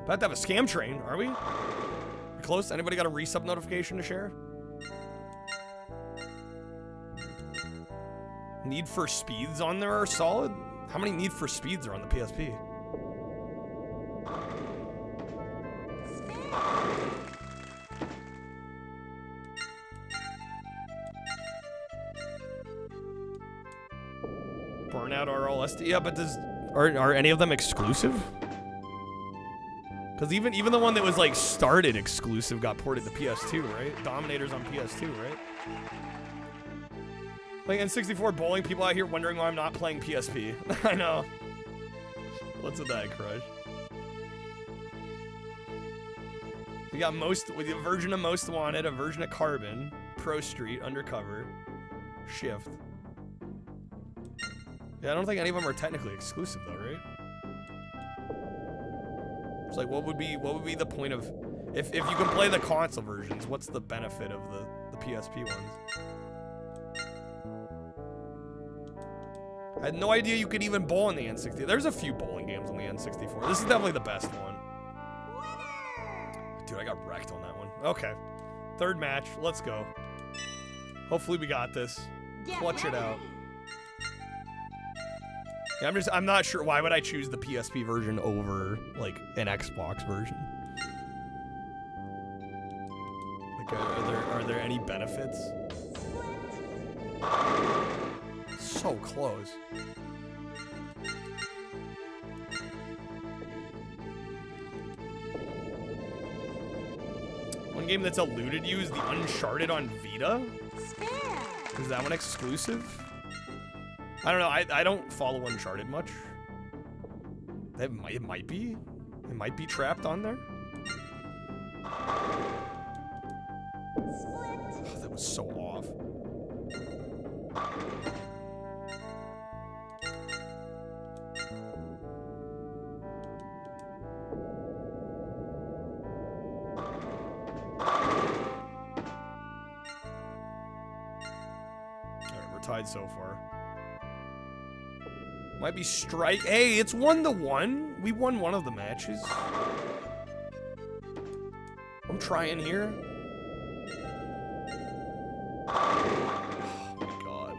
About to have a scam train, are we? Close? Anybody got a resub notification to share? Need for Speeds on there are solid? How many Need for Speeds are on the PSP? Burnout RLSD? Yeah, but are any of them exclusive? Because even the one that was like started exclusive got ported to PS2, right? Dominator's on PS2, right? Playing N64 bowling, people out here wondering why I'm not playing PSP. I know. What's with that, Crush? We got a version of Most Wanted, a version of Carbon, Pro Street, Undercover, Shift. Yeah, I don't think any of them are technically exclusive though, right? It's like, what would be the point of if you can play the console versions? What's the benefit of the PSP ones? I had no idea you could even bowl on the N64. There's a few bowling games on the N64. This is definitely the best one. Dude, I got wrecked on that one. Okay. Third match. Let's go. Hopefully we got this. Clutch it out. Yeah, I'm not sure. Why would I choose the PSP version over, like, an Xbox version? Like, are there any benefits? So close. One game that's eluded you is the Uncharted on Vita? Is that one exclusive? I don't know. I don't follow Uncharted much. It might be. It might be trapped on there. Oh, that was so off. Alright, we're tied so far. Might be strike. Hey, it's 1-1. We won one of the matches. I'm trying here. Oh my god.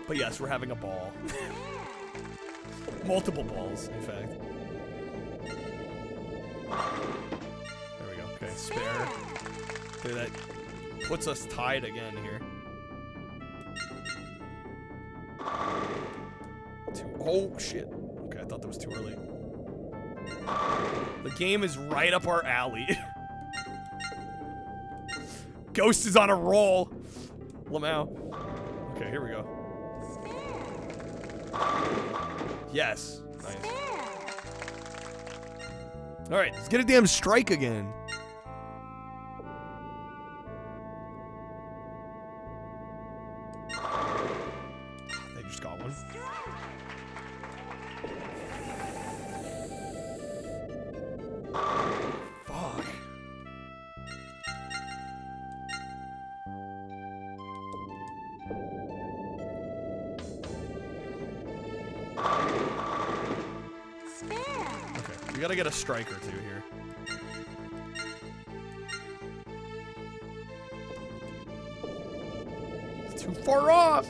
But yes, we're having a ball. Multiple balls, in fact. There we go. Okay, spare. Okay, that puts us tied again here. Oh, shit. Okay, I thought that was too early. The game is right up our alley. Ghost is on a roll. Lamau. Okay, here we go. Yes. Nice. All right, let's get a damn strike again. They just got one. Fuck. Okay, we gotta get a strike or two here. It's too far off.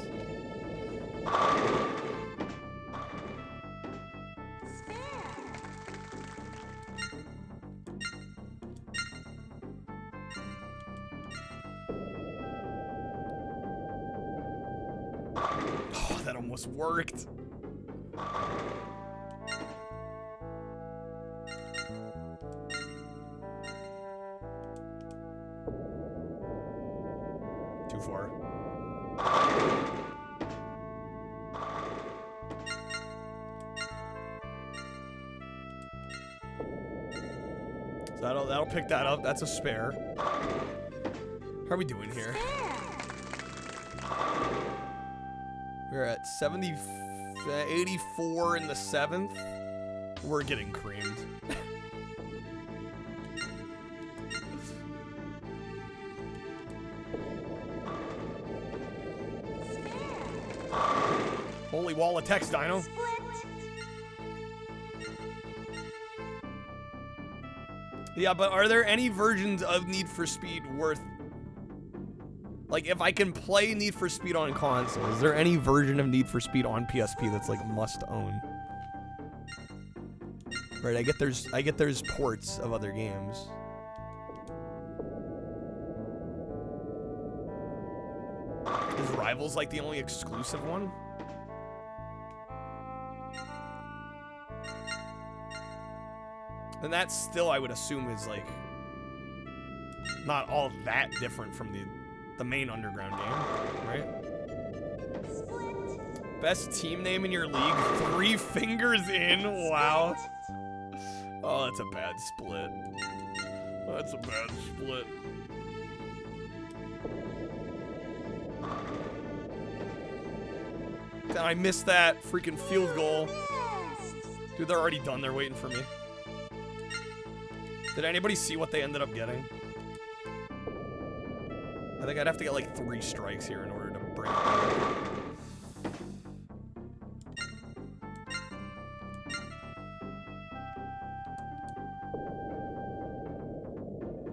Oh, that almost worked. Too far. So that'll pick that up. That's a spare. How are we doing here? We're at 84 in the 7th. We're getting creamed. Holy wall of text, Dino. Yeah, but are there any versions of Need for Speed worth... Like, if I can play Need for Speed on console, is there any version of Need for Speed on PSP that's, like, must own? Right, I get there's ports of other games. Is Rivals, like, the only exclusive one? And that still, I would assume, is, like, not all that different from the main Underground game, right? Best team name in your league, 3 fingers in, wow. Oh, that's a bad split. That's a bad split. God, I missed that freaking field goal. Dude, they're already done, they're waiting for me. Did anybody see what they ended up getting? I think I'd have to get like 3 strikes here in order to bring it back.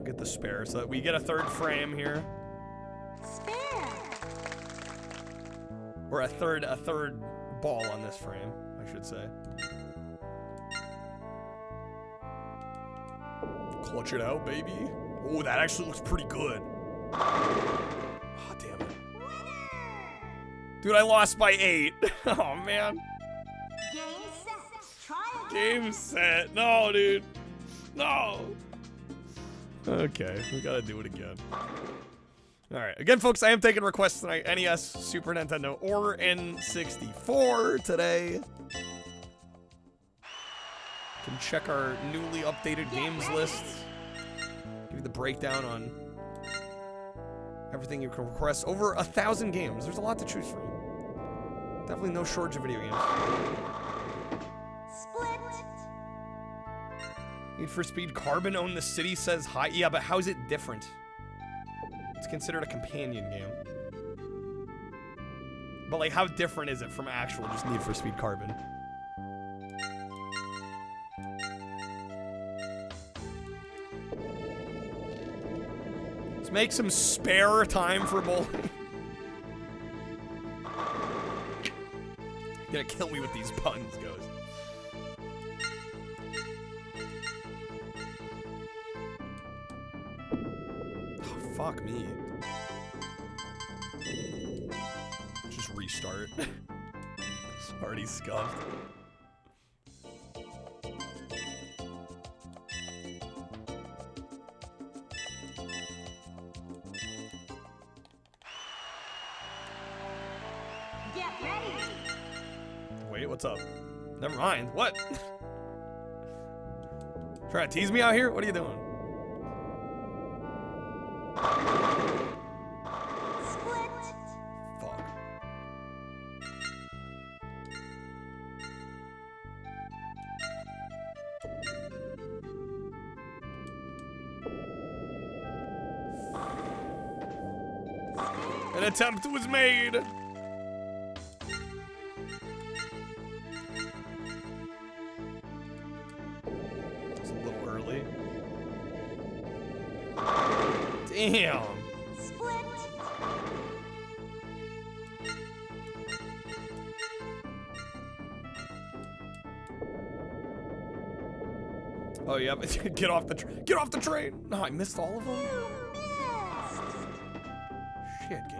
Get the spare so that we get a 3rd frame here. Or a third ball on this frame, I should say. Clutch it out, baby. Oh, that actually looks pretty good. Oh, damn it. Dude, I lost by 8. Oh, man. Game set. No, dude. No. Okay, we gotta do it again. Alright, again, folks, I am taking requests tonight. NES, Super Nintendo, or N64 today. Can check our newly updated games list. Give you the breakdown on everything you can request. Over 1,000 games. There's a lot to choose from. Definitely no shortage of video games. Need for Speed Carbon Own the City says hi. Yeah, but how is it different? It's considered a companion game. But like, how different is it from actual just Need for Speed Carbon? Let's make some spare time for bowling. You're gonna kill me with these puns, Ghost. Oh, fuck me. Just restart. Already scuffed. Wait, what's up? Never mind. What? Trying to tease me out here? What are you doing? Fuck. An attempt was made. It's a little early. Damn. Oh yeah, get off the train. No, I missed all of them. Shit, game.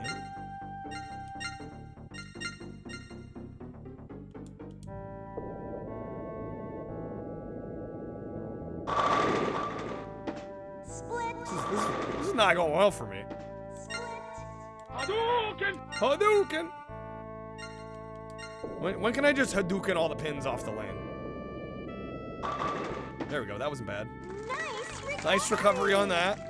This is not going well for me. Hadouken! Hadouken! When can I just Hadouken all the pins off the lane? There we go, that wasn't bad. Nice recovery on that.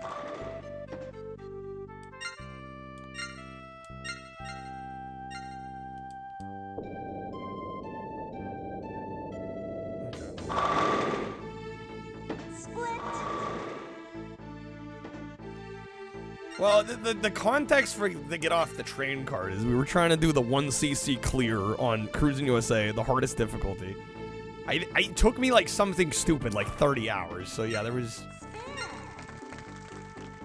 Well, the context for the get off the train card is we were trying to do the 1cc clear on Cruising USA, the hardest difficulty. It took me like something stupid, like 30 hours. So yeah, there was.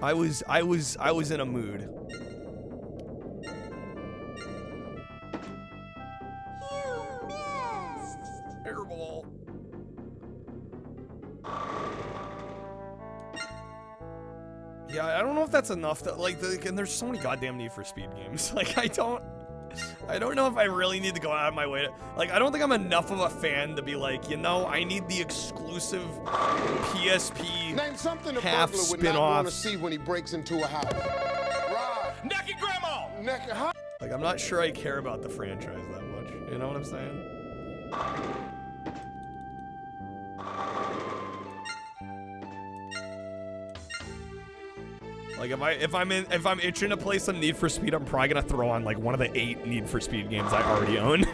I was in a mood. You missed. Airball. Yeah, I don't know if that's enough to like. And there's so many goddamn Need for Speed games. Like I don't know if I really need to go out of my way to, like, I don't think I'm enough of a fan to be like, you know, I need the exclusive PSP Name something a half burglar would not want to spin-off. see when he breaks into a house. Rob. Naked grandma! Naked, huh? Like, I'm not sure I care about the franchise that much. You know what I'm saying? Like if I'm itching to play some Need for Speed, I'm probably gonna throw on like one of the 8 Need for Speed games I already own,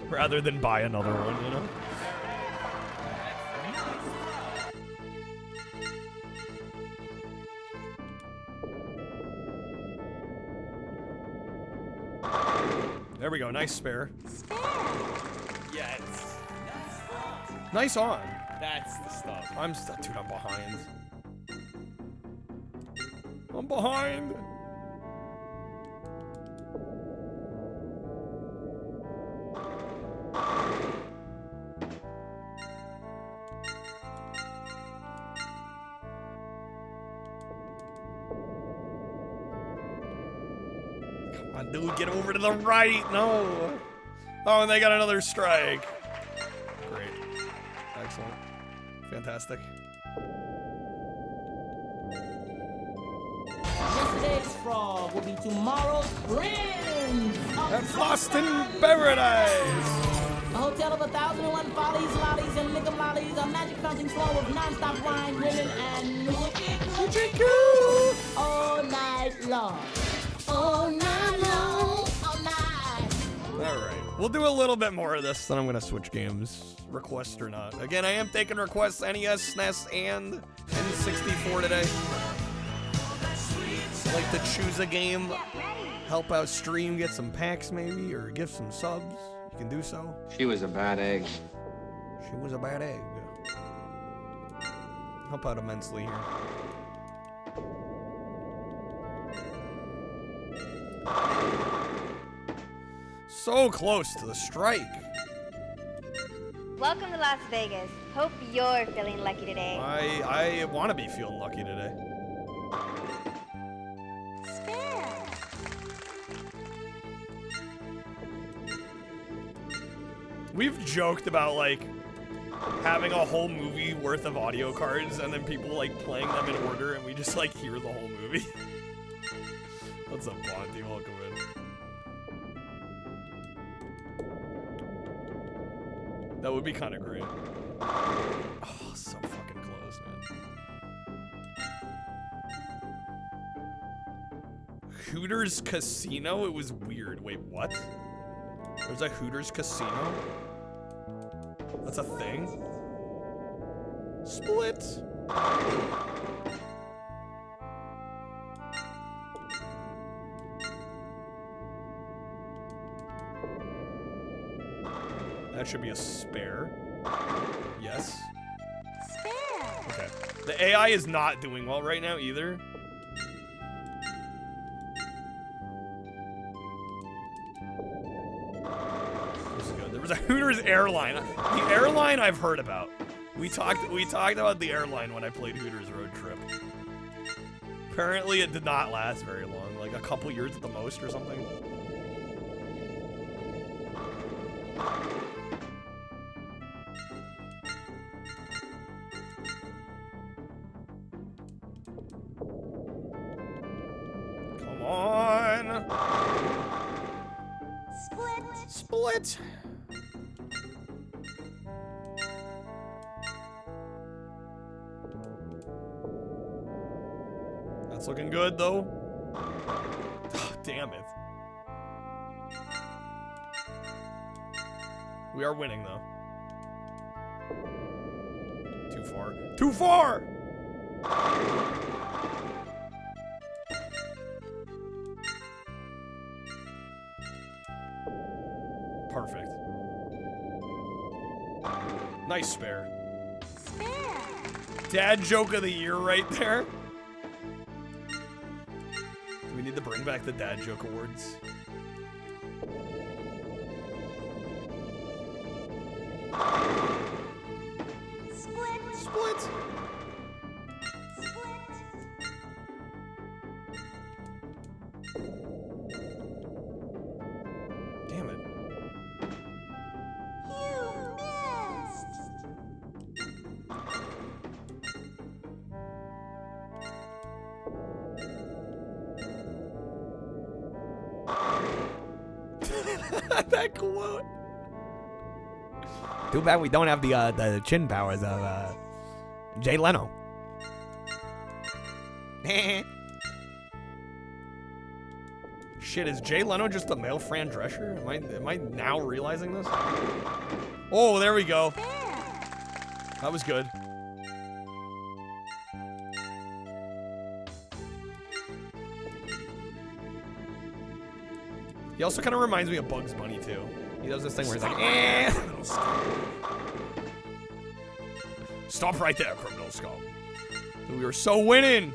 rather than buy another one. You know. There we go. Nice spare. Yes. Nice on. That's the stuff. Dude, I'm behind. I'm behind. Come on, dude, get over to the right. No. Oh, and they got another strike. Great. Excellent. Fantastic. Yesterday's frog will be tomorrow's prince. At Boston Paradise. A hotel of 1,001 follies, lollies, and liquor lollies. A magic fountain flow of non-stop wine, women, and whoopee all night long. All night long. All night. All right. We'll do a little bit more of this, then I'm going to switch games, request or not. Again, I am taking requests NES, SNES, and N64 today. Like to choose a game, help out stream, get some packs maybe, or give some subs. You can do so. She was a bad egg. She was a bad egg. Help out immensely here. So close to the strike. Welcome to Las Vegas. Hope you're feeling lucky today. I want to be feeling lucky today. We've joked about like having a whole movie worth of audio cards and then people like playing them in order and we just like hear the whole movie. What's up, Bonty? Welcome in. That would be kind of great. Oh, so fucking close, man. Hooters Casino? It was weird. Wait, what? There's a Hooters Casino? That's a thing? Split. That should be a spare. Yes. Spare. Okay. The AI is not doing well right now either. This is good. There was a Hooters airline. The airline I've heard about. We talked about the airline when I played Hooters Road Trip. Apparently it did not last very long, like a couple years at the most or something. Come on. Split. Split. That's looking good, though. Oh, damn it. We are winning, though. Too far. Too far! Perfect. Nice spare. Spare. Dad joke of the year right there. We need to bring back the Dad Joke Awards. Split. Split. Split. Damn it. You missed. That quote. Too bad we don't have the chin powers of Jay Leno. Shit, is Jay Leno just a male Fran Drescher? Am I now realizing this? Oh, there we go. That was good. He also kind of reminds me of Bugs Bunny, too. He does this thing where he's like, eh. Stop right there, criminal scum. We were so winning.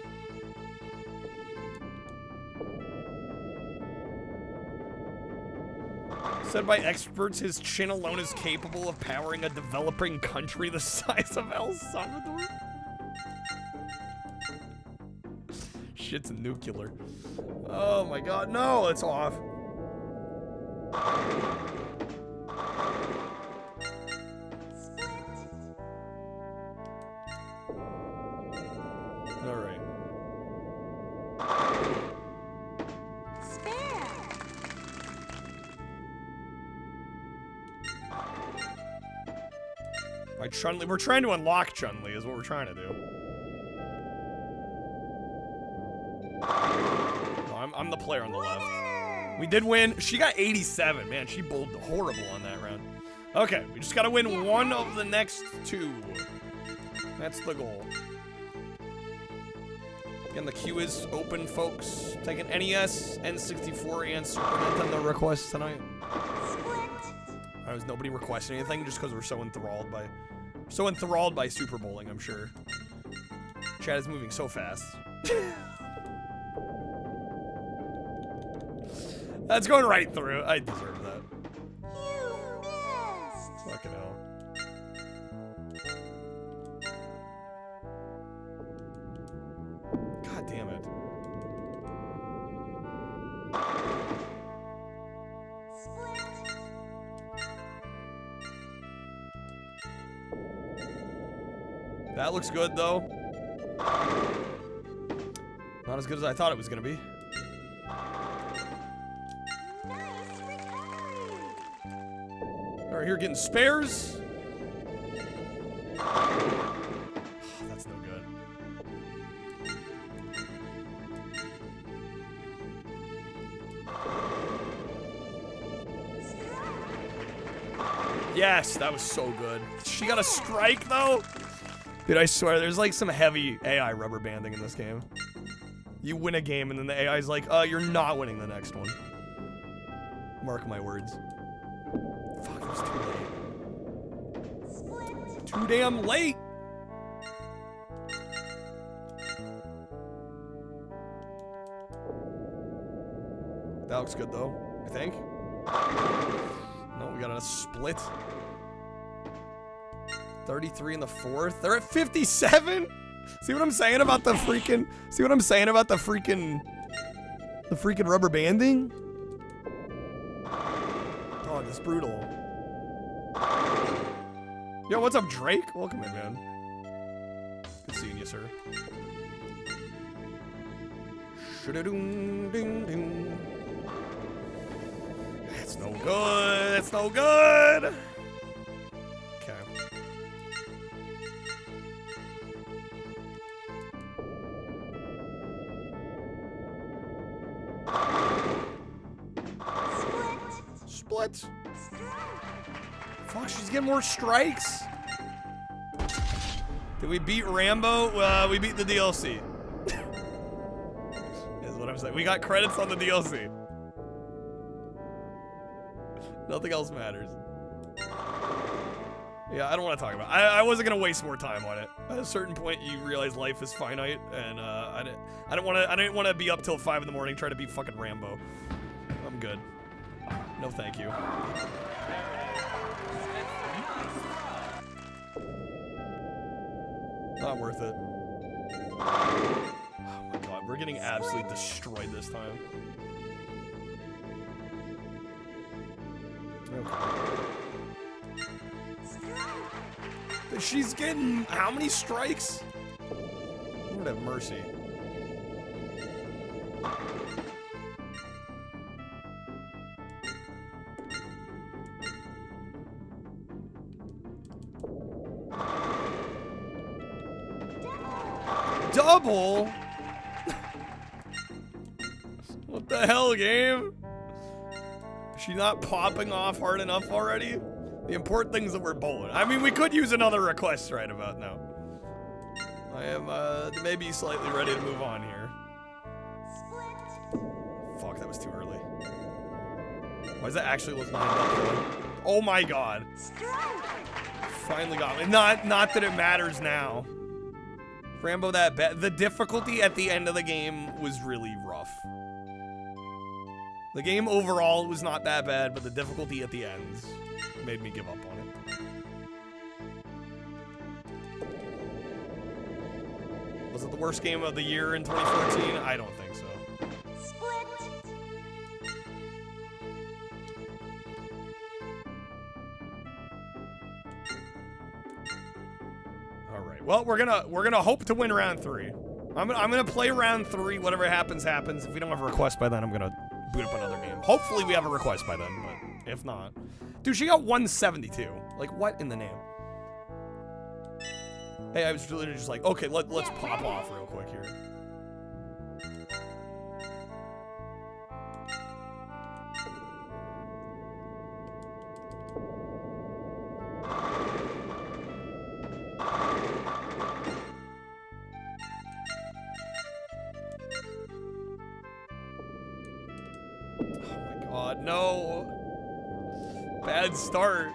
Said by experts, his chin alone is capable of powering a developing country the size of El Salvador. Shit's nuclear. Oh my god, no, it's off. All right. Spare. Right, Chun-Li. We're trying to unlock Chun-Li is what we're trying to do. No, I'm the player on the left. We did win. She got 87. Man, she bowled horrible on that round. Okay, we just got to win one of the next two. That's the goal. Again, the queue is open, folks. Taking NES, N64, and Super Nintendo requests tonight. Why was nobody requesting anything? Just because we're so enthralled by Super Bowling, I'm sure. Chat is moving so fast. That's going right through. I deserve that. You missed. Fucking hell. God damn it. Split. That looks good, though. Not as good as I thought it was going to be. Nice recovery. All right, here getting spares. That's no good. Yes, that was so good. She got a strike, though? Dude, I swear, there's like some heavy AI rubber banding in this game. You win a game, and then the AI's like, you're not winning the next one. Mark my words. Fuck, it was too late. Too damn late! That looks good, though, I think. No, we got a split. 33 in the fourth. They're at 57? See what I'm saying about the freaking... See what I'm saying about the freaking... The freaking rubber banding? Oh, it's brutal. Yo, what's up, Drake? Welcome in, man. Good seeing you, sir. Shoo-da-doom-ding-ding. That's no good. That's no good. Okay. Split. Fuck, she's getting more strikes. Did we beat Rambo? We beat the DLC. Is what I'm saying. We got credits on the DLC. Nothing else matters. Yeah, I don't want to talk about it. I wasn't gonna waste more time on it. At a certain point, you realize life is finite, and I didn't want to be up till 5 in the morning trying to beat fucking Rambo. I'm good. No, thank you. Not worth it. Oh my god, we're getting absolutely destroyed this time. Okay. She's getting how many strikes? Lord have mercy. Double? What the hell, game? Is she not popping off hard enough already? The important thing is that we're bowling. I mean, we could use another request right about now. I am maybe slightly ready to move on here. Fuck, that was too early. Why does that actually look lined up? Oh my god. Finally got me. Not that it matters now. Rambo that bad. The difficulty at the end of the game was really rough. The game overall was not that bad, but the difficulty at the ends made me give up on it. Was it the worst game of the year in 2014? I don't think so. All right. Well, we're gonna hope to win round 3. I'm gonna play round 3. Whatever happens, happens. If we don't have a request by then, I'm gonna boot up another game. Hopefully, we have a request by then, but if not, dude, she got 172. Like, what in the name? Hey, I was literally just like, okay, let's pop off real quick here. No. Bad start.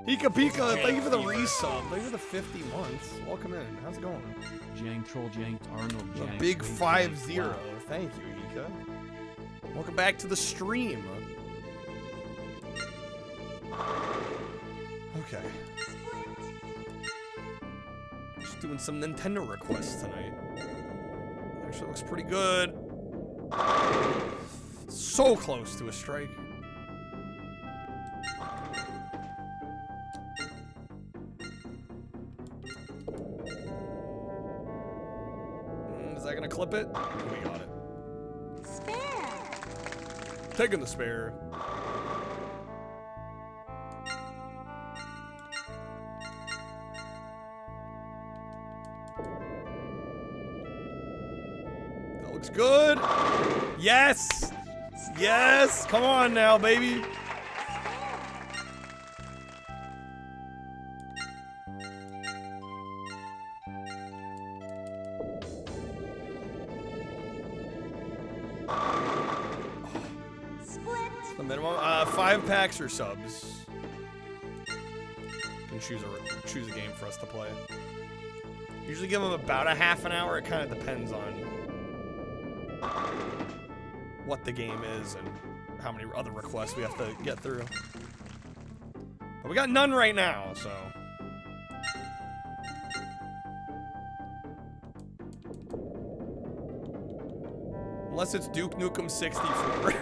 Hika Pika, thank you for the resub. Thank you for the 50 months. Welcome in. How's it going? Jank, Troll Jank, Arnold Jank. A big 5-0. Wow. Thank you, Hika. Welcome back to the stream. Okay. Just doing some Nintendo requests tonight. Actually looks pretty good. So close to a strike. Is that gonna clip it? We got it. Spare. Taking the spare. Looks good. Yes. Yes. Come on now, baby. The minimum, 5 packs or subs. You can choose a game for us to play. Usually give them about a half an hour. It kind of depends on what the game is and how many other requests we have to get through. But we got none right now, so. Unless it's Duke Nukem 64.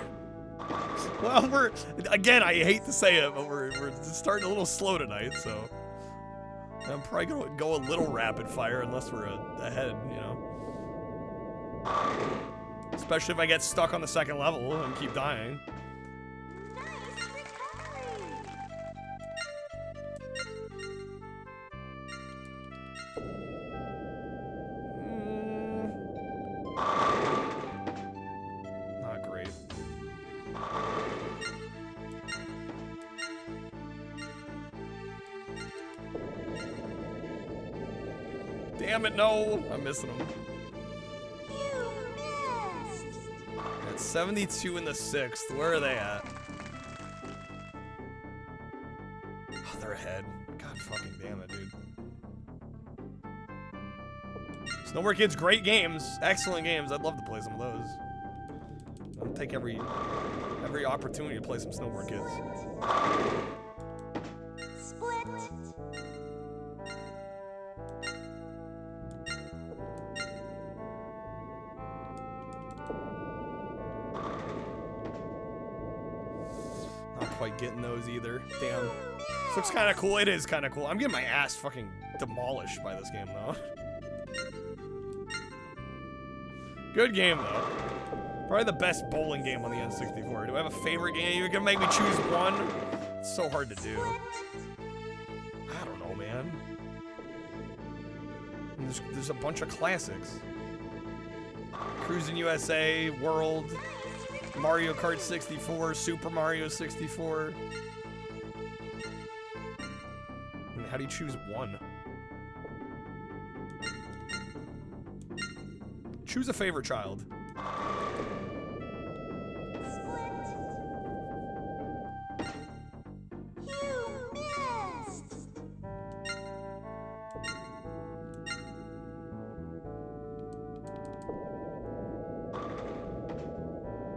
Well, again, I hate to say it, but we're starting a little slow tonight, so I'm probably gonna go a little rapid fire unless we're ahead, you know. Especially if I get stuck on the second level and keep dying. Not great. Damn it, no! I'm missing them. At 72 in the 6th. Where are they at? Oh, they're ahead. God fucking damn it, dude. Snowboard Kids, great games. Excellent games. I'd love to play some of those. I'll take every opportunity to play some Snowboard Kids. Not quite getting those either. Damn. This looks kind of cool. It is kind of cool. I'm getting my ass fucking demolished by this game, though. Good game, though. Probably the best bowling game on the N64. Do I have a favorite game? You're gonna make me choose one? It's so hard to do. I don't know, man. There's a bunch of classics. Cruising USA, World, Mario Kart 64, Super Mario 64. I mean, how do you choose one? Choose a favorite child.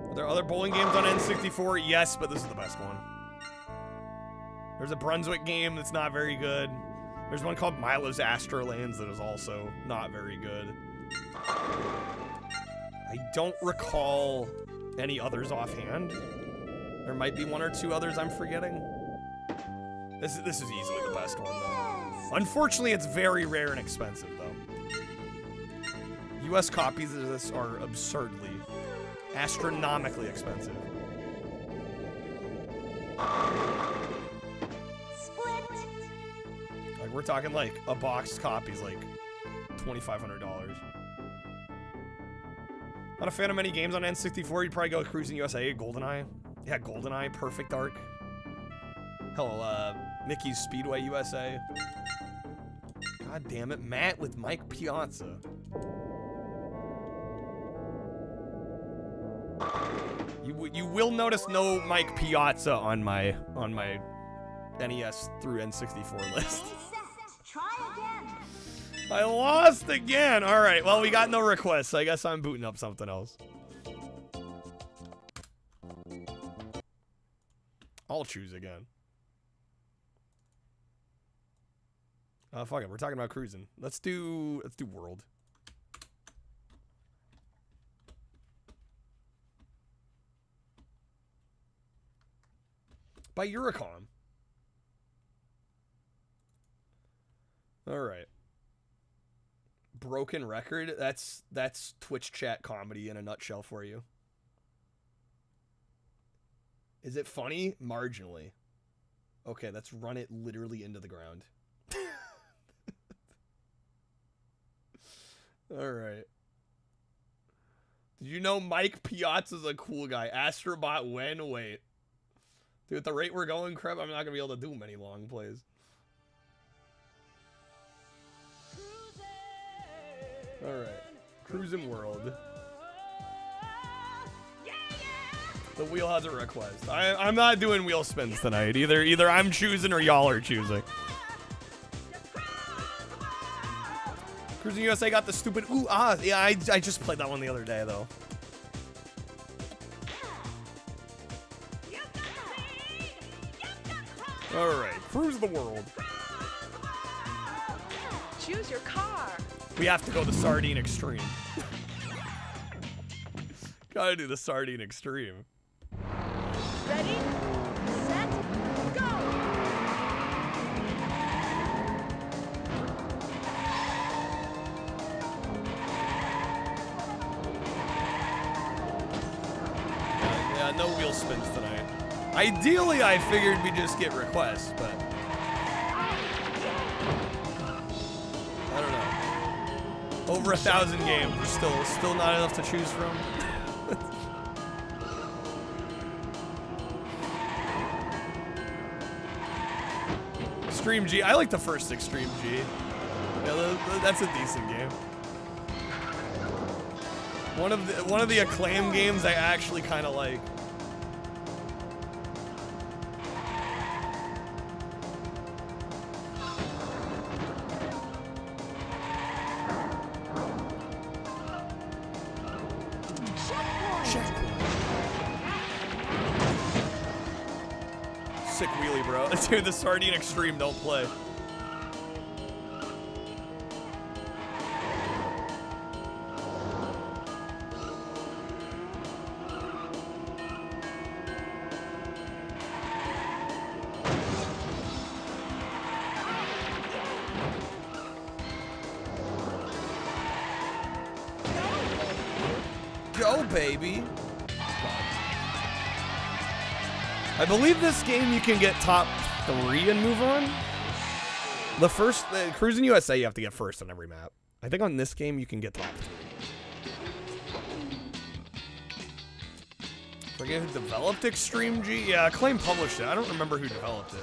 Are there other bowling games on N64? Yes, but this is the best one. There's a Brunswick game that's not very good. There's one called Milo's Astrolands that is also not very good. I don't recall any others offhand. There might be one or two others I'm forgetting. This is easily the best one, though. Unfortunately, it's very rare and expensive, though. US copies of this are absurdly, astronomically expensive. Like, we're talking like a box copy's like $2,500. Not a fan of many games on N64. You'd probably go Cruising USA, GoldenEye. Yeah, GoldenEye, Perfect Dark. Hell, Mickey's Speedway USA. God damn it, Matt with Mike Piazza. You will notice no Mike Piazza on my NES through N64 list. I lost again. All right. Well, we got no requests. So I guess I'm booting up something else. I'll choose again. Fuck it. We're talking about cruising. Let's do World. By Eurocom. All right. Broken record. That's Twitch chat comedy in a nutshell for you. Is it funny? Marginally. Okay, let's run it literally into the ground. All right. Did you know Mike Piazza's a cool guy? Astrobot when? Wait. Dude, at the rate we're going, crap, I'm not going to be able to do many long plays. Alright. Cruising World. The wheel has a request. I'm not doing wheel spins tonight. Either I'm choosing or y'all are choosing. Cruising USA got the stupid ooh ah. Yeah, I just played that one the other day though. All right, Cruise the World. Choose your car. We have to go the Sardine Extreme. Gotta do the Sardine Extreme. Ready, set, go. Yeah, no wheel spins tonight. Ideally, I figured we'd just get requests, but I don't know. Over 1,000 games, still not enough to choose from. Extreme G. I like the first Extreme G. Yeah, that's a decent game. One of the Acclaim games I actually kind of like. Sick wheelie, bro. Dude, the Sardine Extreme, don't play. Go, baby. I believe this game you can get top 3 and move on. The first, Cruising USA, you have to get first on every map. I think on this game you can get top 3. Forget who developed Extreme G? Yeah, Acclaim published it. I don't remember who developed it.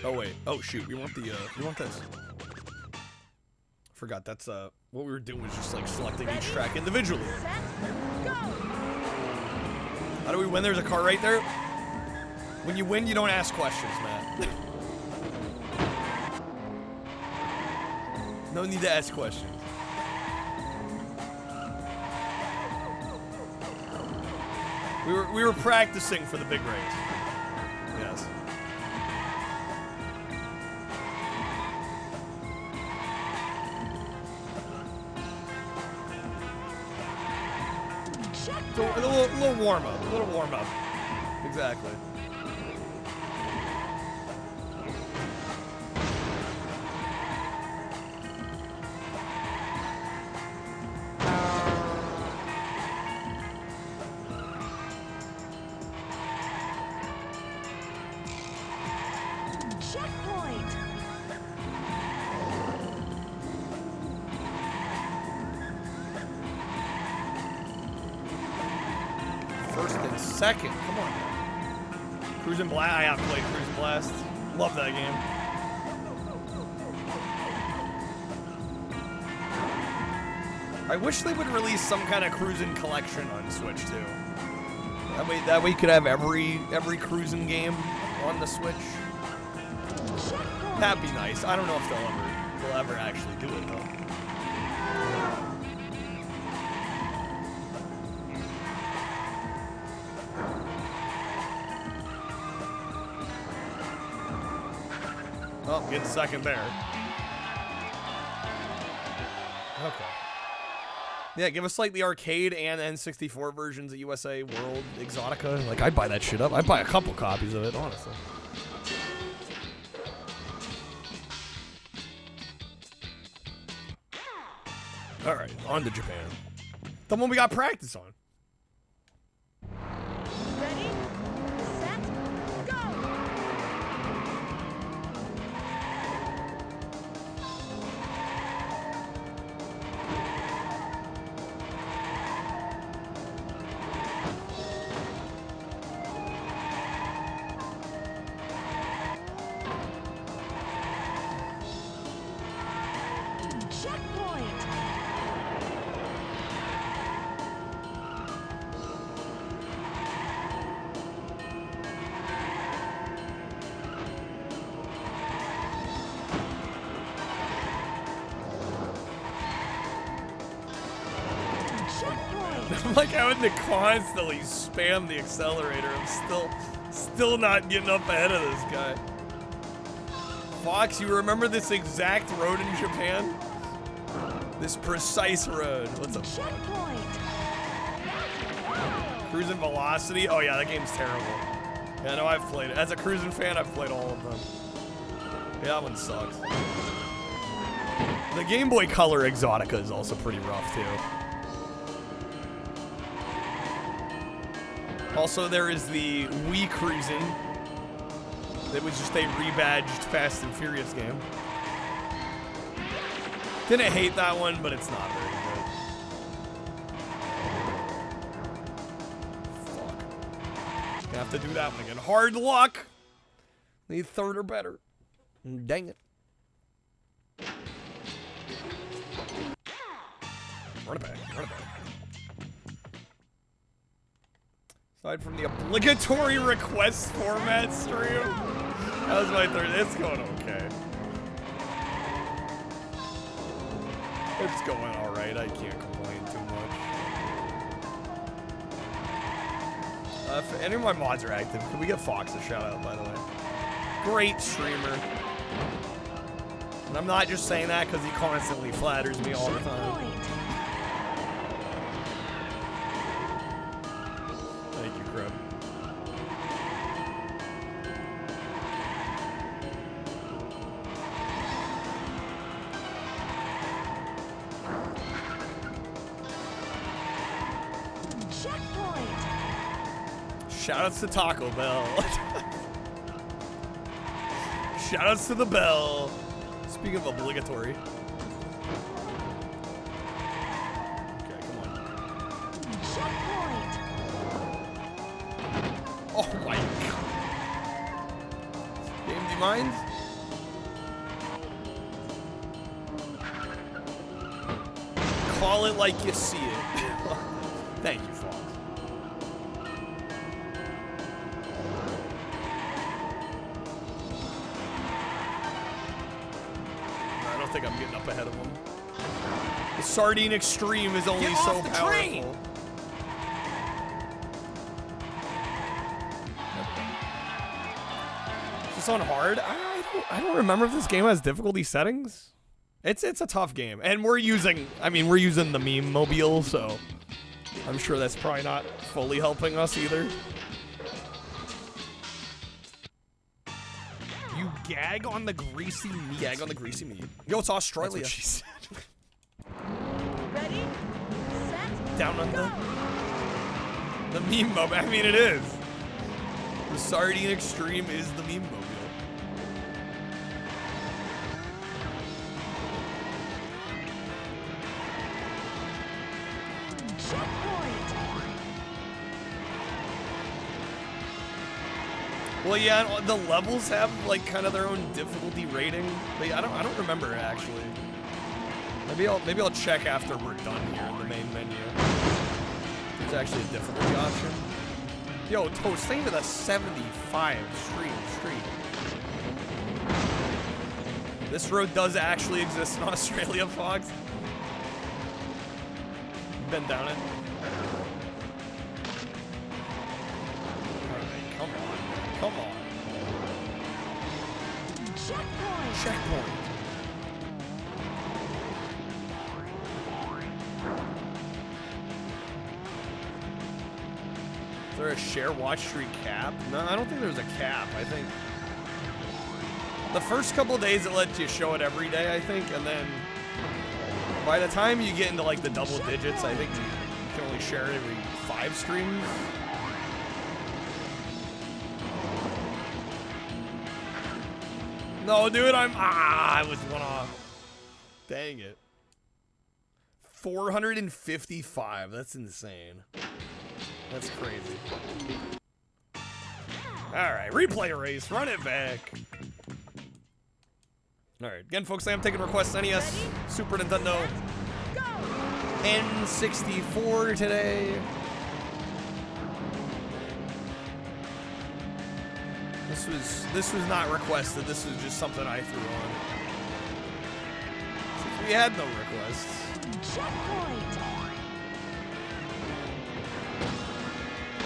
Oh wait. Oh shoot. We want the we want this. Forgot that's what we were doing was just like selecting each track individually. How do we win? There's a car right there. When you win, you don't ask questions, man. No need to ask questions. We were practicing for the big race. Yes. So, a little warm up. A little warm up. Exactly. Checkpoint. First and second. Come on. Cruising Blast. I have played Cruising Blast. Love that game. I wish they would release some kind of cruising collection on Switch too. That way you could have every cruising game on the Switch. That'd be nice. I don't know if they'll ever actually do it though. Oh, get second there. Okay. Yeah, give us like the arcade and N64 versions of USA World Exotica. Like, I'd buy that shit up. I'd buy a couple copies of it, honestly. All right, on to Japan. The one we got practice on. Ready, set, go. I'm like having to constantly spam the accelerator. I'm still not getting up ahead of this guy. Fox, you remember this exact road in Japan? This precise road. What's up, Fox? Cruising Velocity? Oh yeah, that game's terrible. Yeah, no, I've played it. As a cruising fan, I've played all of them. Yeah, that one sucks. The Game Boy Color Exotica is also pretty rough, too. Also, there is the Wii Cruising. It was just a rebadged Fast and Furious game. Didn't hate that one, but it's not very good. Fuck. Gonna have to do that one again. Hard luck! Need third or better. Dang it. Run it back, run it back. Aside from the obligatory request format stream, that was my third. It's going okay. It's going alright. I can't complain too much. If any of my mods are active, can we get Fox a shout out, by the way? Great streamer. And I'm not just saying that because he constantly flatters me all the time. Thank you, Crib. Shoutouts to Taco Bell. Shoutouts to the bell. Speaking of obligatory. Okay, come on. Oh my god. Game, do you mind? Call it like you see it. Thank you, Fox. I don't think I'm getting up ahead of him. The Sardine Extreme is only so powerful. Train. Is this on hard? I don't remember if this game has difficulty settings. It's a tough game, and we're using the meme mobile, so I'm sure that's probably not fully helping us either. You gag on the greasy meat. Gag on the greasy meat. Yo, it's Australia. That's what she said. Ready, set, down on the meme mobile. I mean, it is. The Sardine Extreme is the meme mobile. Well, yeah, the levels have like kind of their own difficulty rating. But I don't remember actually. Maybe I'll check after we're done here in the main menu. There's actually a difficulty option. Yo, Toast, stay to the 75 street. This road does actually exist in Australia, Fox. You've been down it. Come on. Checkpoint. Is there a share watch street cap? No, I don't think there's a cap. I think the first couple of days it lets you show it every day, I think, and then by the time you get into like the double digits, I think you can only share it every 5 streams. No, dude, I was one off. Dang it. 455, that's insane. That's crazy. Alright, replay race, run it back. Alright, again, folks, I am taking requests NES, Super Nintendo, N64 today. This was not requested. This was just something I threw on. Since we had no requests.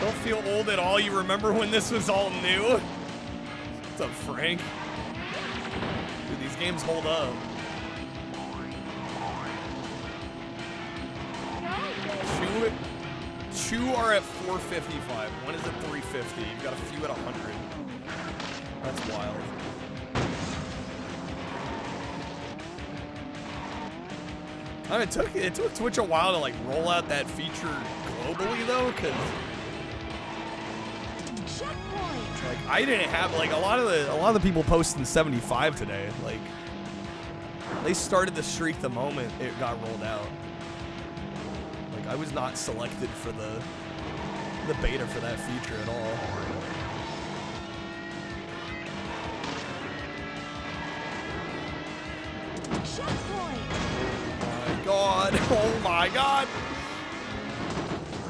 Don't feel old at all. You remember when this was all new? What's up, Frank? Dude, these games hold up. Two are at 455. One is at 350. You've got a few at 100. That's wild. I mean, it took Twitch a while to like roll out that feature globally though, because like I didn't have like a lot of the people posting 75 today. Like they started the streak the moment it got rolled out. Like I was not selected for the beta for that feature at all. God, oh my God.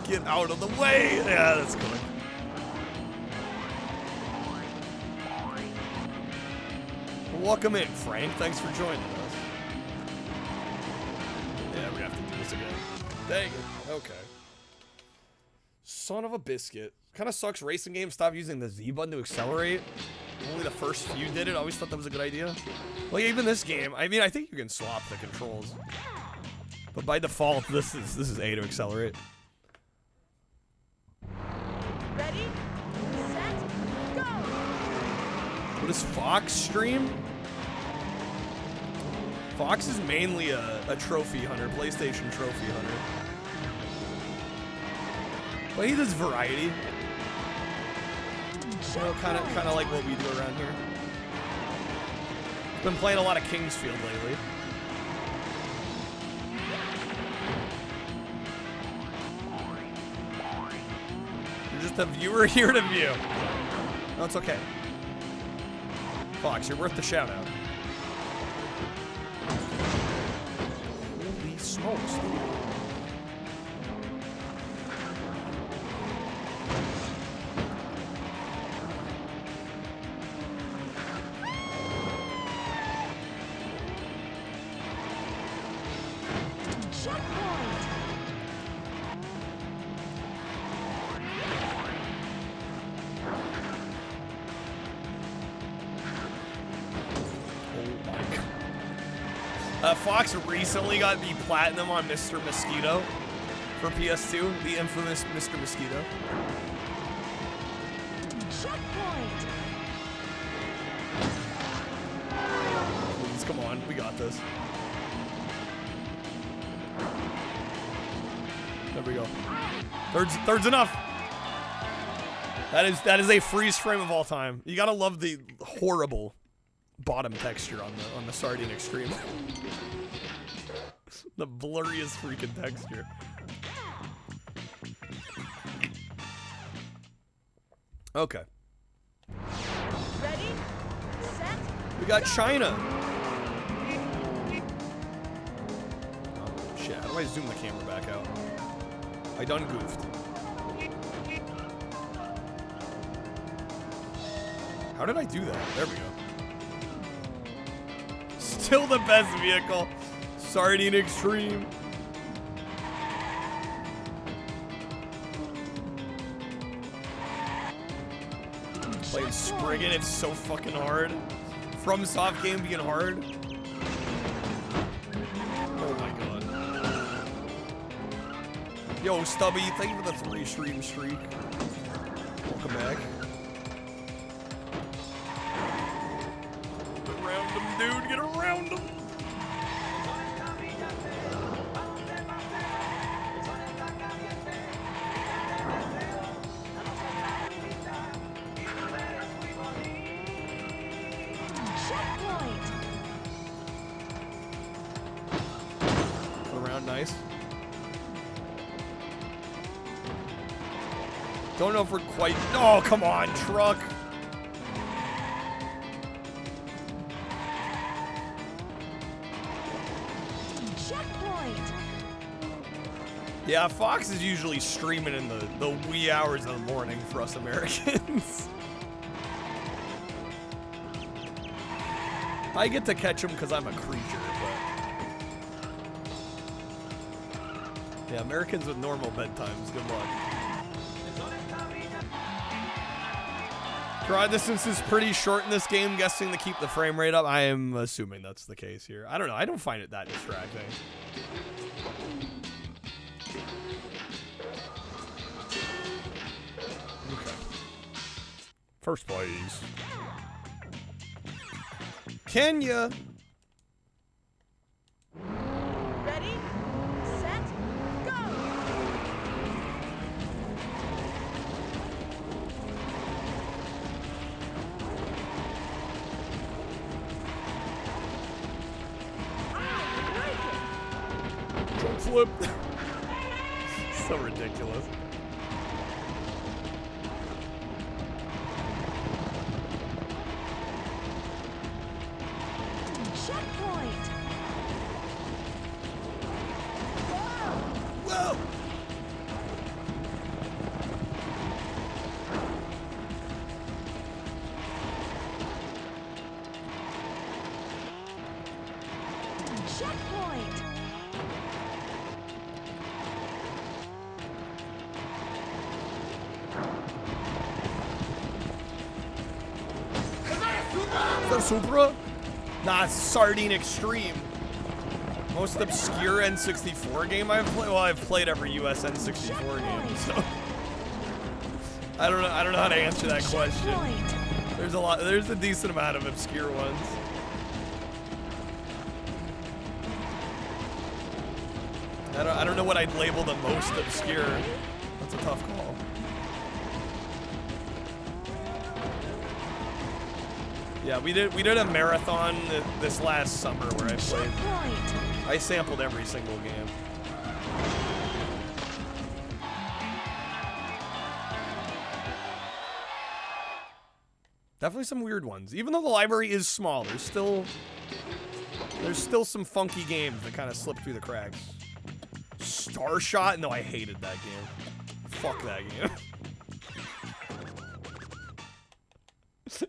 Get out of the way. Yeah, that's good. Welcome in, Frank. Thanks for joining us. Yeah, we have to do this again. Dang it. Okay. Son of a biscuit. Kind of sucks racing games stop using the Z button to accelerate. Only the first few did it. I always thought that was a good idea. Well, even this game, I mean, I think you can swap the controls. But by default, this is A to accelerate. Ready, set, go! What does Fox stream? Fox is mainly a trophy hunter, PlayStation trophy hunter. But he does variety. You know, kind of like what we do around here. Been playing a lot of Kingsfield lately. You're just a viewer here to view. No, it's okay. Fox, you're worth the shout out. Holy smokes, dude. Fox recently got the platinum on Mr. Mosquito for PS2, the infamous Mr. Mosquito. Checkpoint. Please, come on, we got this. There we go. Third's enough. That is a freeze frame of all time. You gotta love the horrible bottom texture on the Sardine Extreme. The blurriest freaking texture. Okay. Ready, set, we got China. Oh shit, how do I zoom the camera back out? I done goofed. How did I do that? There we go. Still the best vehicle. Sardine Extreme. Playing Spriggan, it's so fucking hard. From soft game being hard. Oh my god. Yo, Stubby, thank you for the 3-stream streak. Welcome back. Get around him, dude. Get around him. Nice. Don't know if we're quite. Oh, come on, truck. Checkpoint. Yeah, Fox is usually streaming in the wee hours of the morning for us Americans. I get to catch him because I'm a creature, but. Yeah, Americans with normal bedtimes, good luck. Draw distance is pretty short in this game, guessing to keep the frame rate up. I am assuming that's the case here. I don't know. I don't find it that distracting. Okay. First place. Kenya. Ready, set, go! Jump flip. So ridiculous. Checkpoint! Whoa! Checkpoint! Is that a Supra? Nah, it's Sardine Extreme. Most obscure N64 game I've played. Well, I've played every US N64 game, so I don't know how to answer that question. There's a decent amount of obscure ones. I don't know what I'd label the most obscure. That's a tough call. Yeah, we did a marathon this last summer where I played. I sampled every single game. Definitely some weird ones. Even though the library is small, there's still some funky games that kind of slip through the cracks. Star Shot? No, I hated that game. Fuck that game.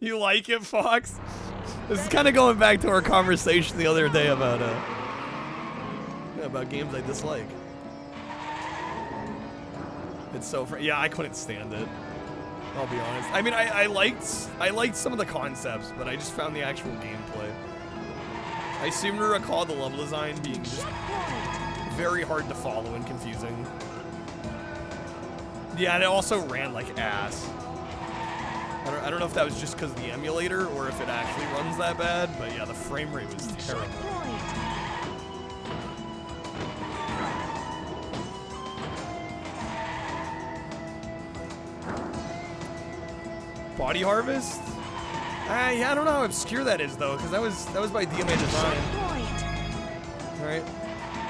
You like it, Fox? This is kind of going back to our conversation the other day about games I dislike. It's so yeah, I couldn't stand it. I'll be honest. I mean, I liked some of the concepts, but I just found the actual gameplay. I seem to recall the level design being just very hard to follow and confusing. Yeah, and it also ran like ass. I don't know if that was just because of the emulator or if it actually runs that bad, but yeah, the frame rate was terrible. Body Harvest? Yeah, I don't know how obscure that is though, because that was by DMA Design. Right?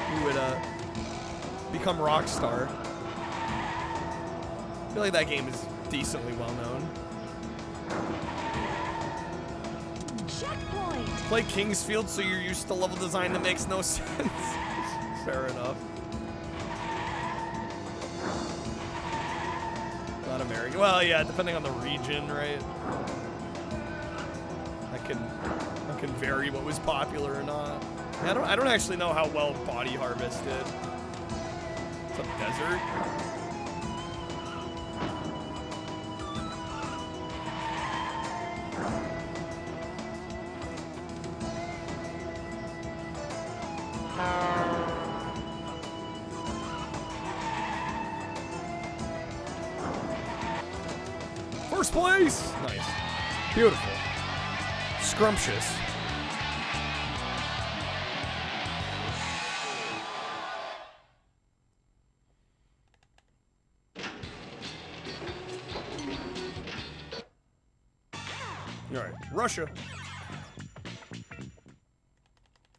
Who would become Rockstar. I feel like that game is decently well known. Checkpoint! Play Kingsfield, so you're used to level design that makes no sense. Fair enough. Not American. Well, yeah, depending on the region, right? That can vary what was popular or not. I don't actually know how well Body Harvest did. It's a desert. First place! Nice. Beautiful. Scrumptious. Alright, Russia.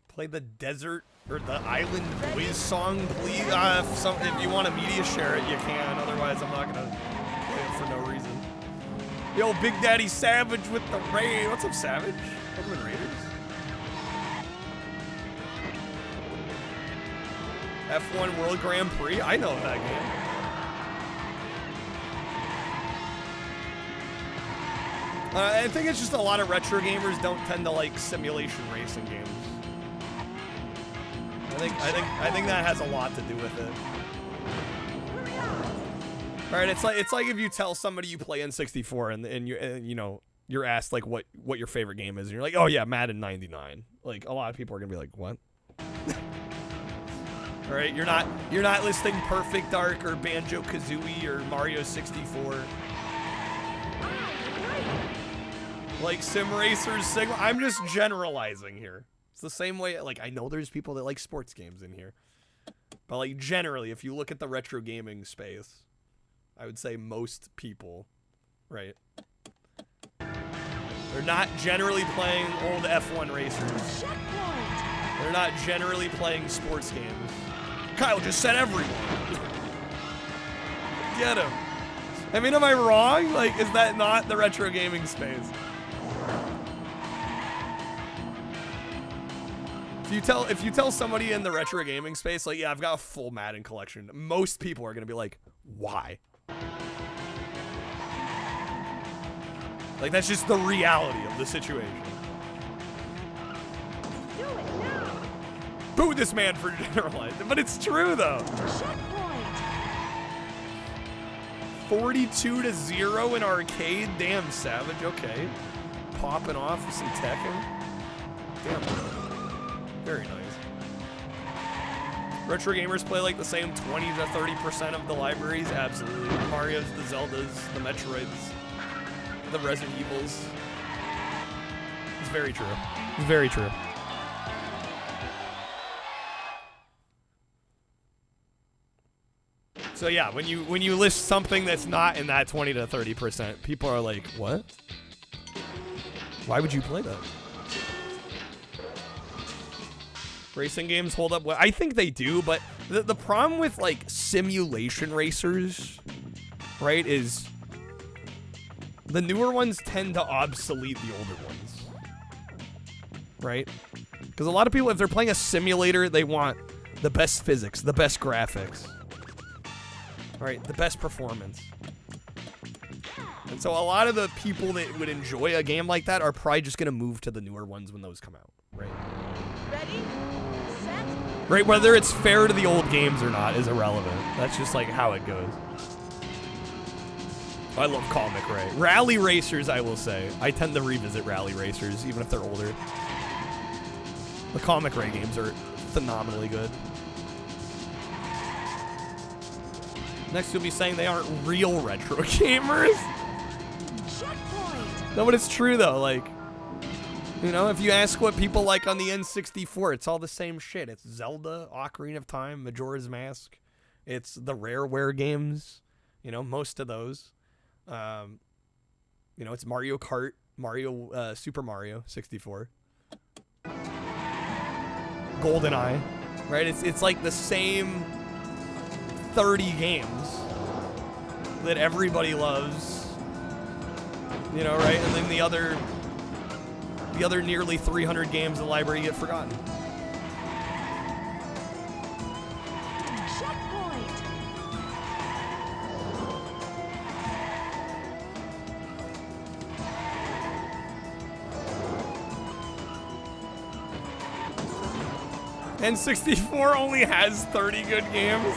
Play the desert or the Island Boys song, please. If you want a media share it, you can. Otherwise, I'm not gonna play it for no reason. Yo, Big Daddy Savage with the raid. What's up, Savage? Welcome in, Raiders. F1 World Grand Prix. I know that game. I think it's just a lot of retro gamers don't tend to like simulation racing games. I think that has a lot to do with it. Right? It's like if you tell somebody you play N64 and you know you're asked like what your favorite game is, and you're like, oh yeah, Madden 99. Like a lot of people are gonna be like, what? All right, you're not listing Perfect Dark or Banjo-Kazooie or Mario 64. Like Sim Racers, Sigma. I'm just generalizing here. It's the same way. Like I know there's people that like sports games in here, but like generally, if you look at the retro gaming space, I would say most people, right? They're not generally playing old F1 racers. They're not generally playing sports games. Kyle just said everyone. Get him. I mean, am I wrong? Like, is that not the retro gaming space? If you tell somebody in the retro gaming space, like, yeah, I've got a full Madden collection, most people are gonna be like, why? Like, that's just the reality of the situation. Do it now. Boo this man for generalizing, but it's true though. Checkpoint. 42-0 in arcade. Damn, Savage. Okay, popping off with some Tekken. Damn, very nice. Retro gamers play like the same 20 to 30% of the libraries. Absolutely. The Marios, the Zeldas, the Metroids, the Resident Evils. It's very true. It's very true. So yeah, when you list something that's not in that 20 to 30%, people are like, "What? Why would you play that?" Racing games hold up well. I think they do, but the problem with like simulation racers, right, is the newer ones tend to obsolete the older ones, right? Because a lot of people, if they're playing a simulator, they want the best physics, the best graphics, right, the best performance. And so a lot of the people that would enjoy a game like that are probably just going to move to the newer ones when those come out, right? Ready? Set? Right, whether it's fair to the old games or not is irrelevant. That's just like how it goes. I love Comic Ray. Rally Racers, I will say. I tend to revisit Rally Racers, even if they're older. The Comic Ray games are phenomenally good. Next, you'll be saying they aren't real retro gamers. Checkpoint. No, but it's true, though. Like, you know, if you ask what people like on the N64, it's all the same shit. It's Zelda, Ocarina of Time, Majora's Mask. It's the Rareware games. You know, most of those. You know, it's Mario Kart, Super Mario 64, GoldenEye, right? It's like the same 30 games that everybody loves, you know, right? And then the other nearly 300 games in the library get forgotten. N64 only has 30 good games.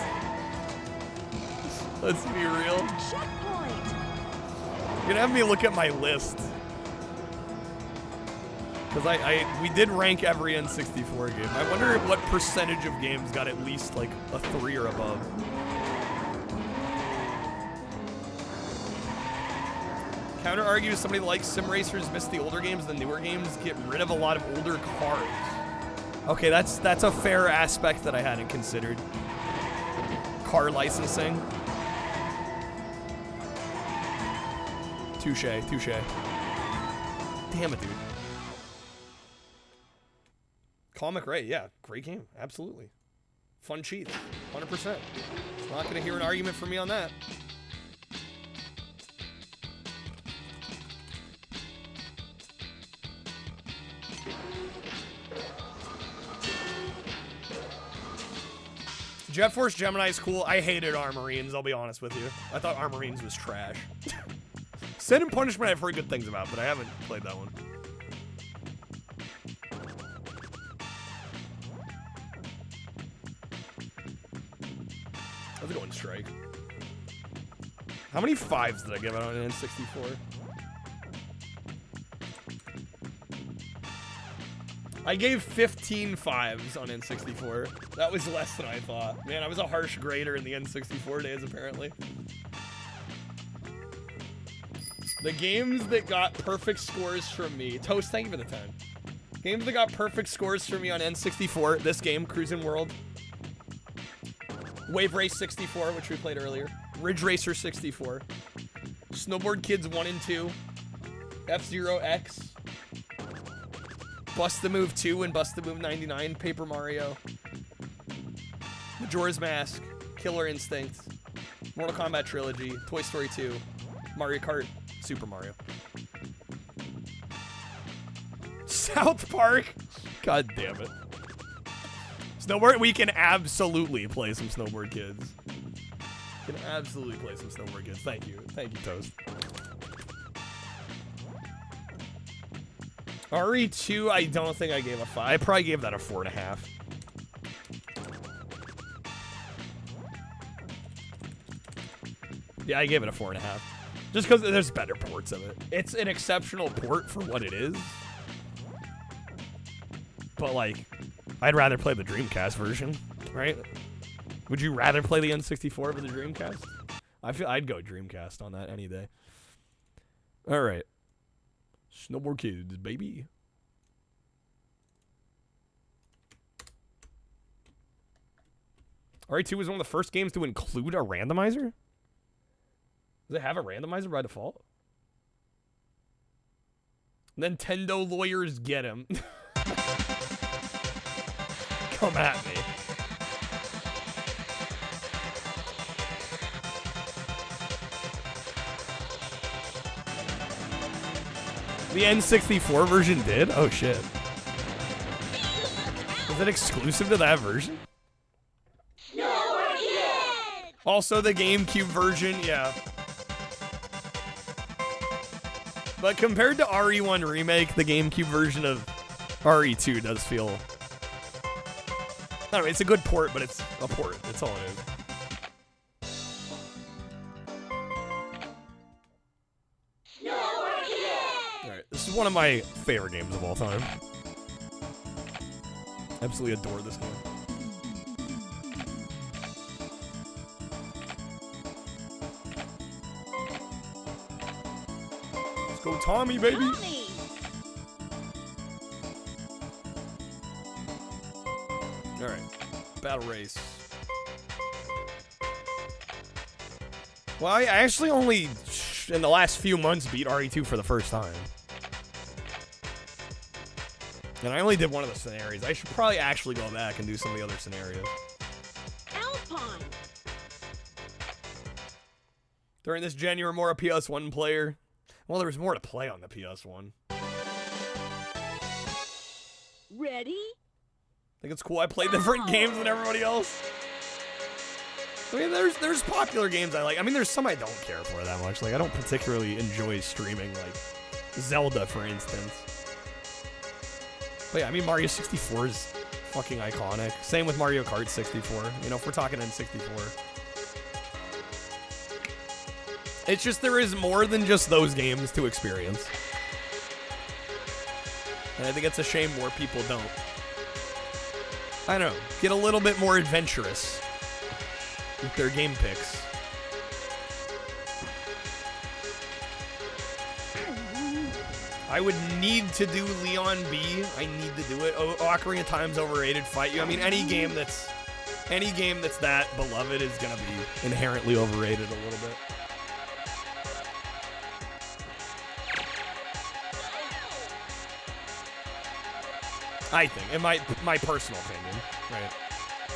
Let's be real. Checkpoint. You're gonna have me look at my list. Because we did rank every N64 game. I wonder what percentage of games got at least like a 3 or above. Counter argue to somebody that likes sim racers miss the older games, the newer games get rid of a lot of older cars. Okay, that's a fair aspect that I hadn't considered. Car licensing. Touche. Damn it, dude. Comic Ray, yeah, great game, absolutely. Fun cheats, 100%. Not gonna hear an argument from me on that. Jet Force Gemini is cool. I hated Armorines, I'll be honest with you. I thought Armorines was trash. Sin and Punishment I've heard good things about, but I haven't played that one. Let's go and strike. How many 5s did I give out on an N64? I gave 15 5s on N64. That was less than I thought. Man, I was a harsh grader in the N64 days, apparently. The games that got perfect scores from me. Toast, thank you for the 10. Games that got perfect scores from me on N64. This game, Cruisin' World. Wave Race 64, which we played earlier. Ridge Racer 64. Snowboard Kids 1 and 2. F-Zero X. Bust the Move 2 and Bust the Move 99, Paper Mario, Majora's Mask, Killer Instinct, Mortal Kombat Trilogy, Toy Story 2, Mario Kart, Super Mario. South Park! God damn it. Snowboard, we can absolutely play some Snowboard Kids. We can absolutely play some Snowboard Kids. Thank you. Thank you, Toast. RE2, I don't think I gave a 5. I probably gave that a 4.5. Yeah, I gave it a 4.5. Just because there's better ports of it. It's an exceptional port for what it is. But, like, I'd rather play the Dreamcast version, right? Would you rather play the N64 over the Dreamcast? I feel I'd go Dreamcast on that any day. All right. Snowboard Kids, baby. RE2 was one of the first games to include a randomizer? Does it have a randomizer by default? Nintendo lawyers get him. Come at me. The N64 version did? Oh, shit. Was it exclusive to that version? Also, the GameCube version, yeah. But compared to RE1 Remake, the GameCube version of RE2 does feel... I don't know, it's a good port, but it's a port. That's all it is. This is one of my favorite games of all time. Absolutely adore this game. Let's go Tommy, baby! Tommy. Alright. Battle Race. Well, I actually only, in the last few months, beat RE2 for the first time. And I only did one of the scenarios. I should probably actually go back and do some of the other scenarios. Alpine. During this gen, you were more a PS1 player. Well, there was more to play on the PS1. Ready? I think it's cool. I played different games than everybody else. I mean, there's popular games I like. I mean, there's some I don't care for that much. Like, I don't particularly enjoy streaming, like Zelda, for instance. But yeah, I mean, Mario 64 is fucking iconic. Same with Mario Kart 64. You know, if we're talking N64. It's just there is more than just those games to experience. And I think it's a shame more people don't. I don't know. Get a little bit more adventurous with their game picks. I would need to do Leon B. I need to do it. Oh, Ocarina of Time's overrated. Fight you. I mean, any game that's that beloved is gonna be inherently overrated a little bit. I think, in my personal opinion, right?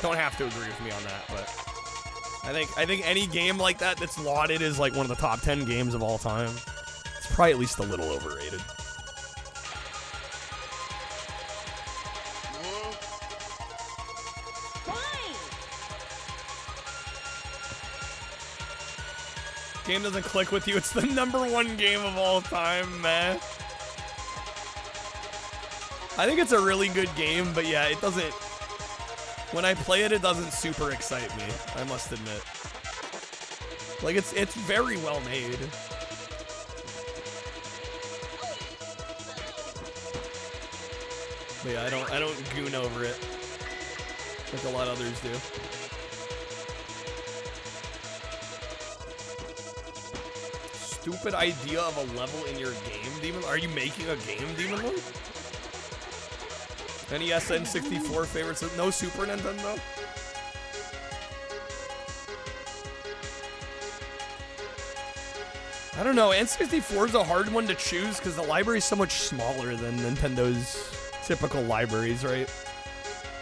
Don't have to agree with me on that, but I think any game like that that's lauded as like one of the top 10 games of all time, it's probably at least a little overrated. Game doesn't click with you. It's the #1 game of all time, man. I think it's a really good game, but yeah, it doesn't... When I play it, it doesn't super excite me, I must admit. Like, it's very well made. But yeah, I don't goon over it like a lot of others do. Stupid idea of a level in your game, Demon. Are you making a game, Demon Lord? NES-N64 favorites? No Super Nintendo? I don't know. N64 is a hard one to choose because the library is so much smaller than Nintendo's typical libraries, right?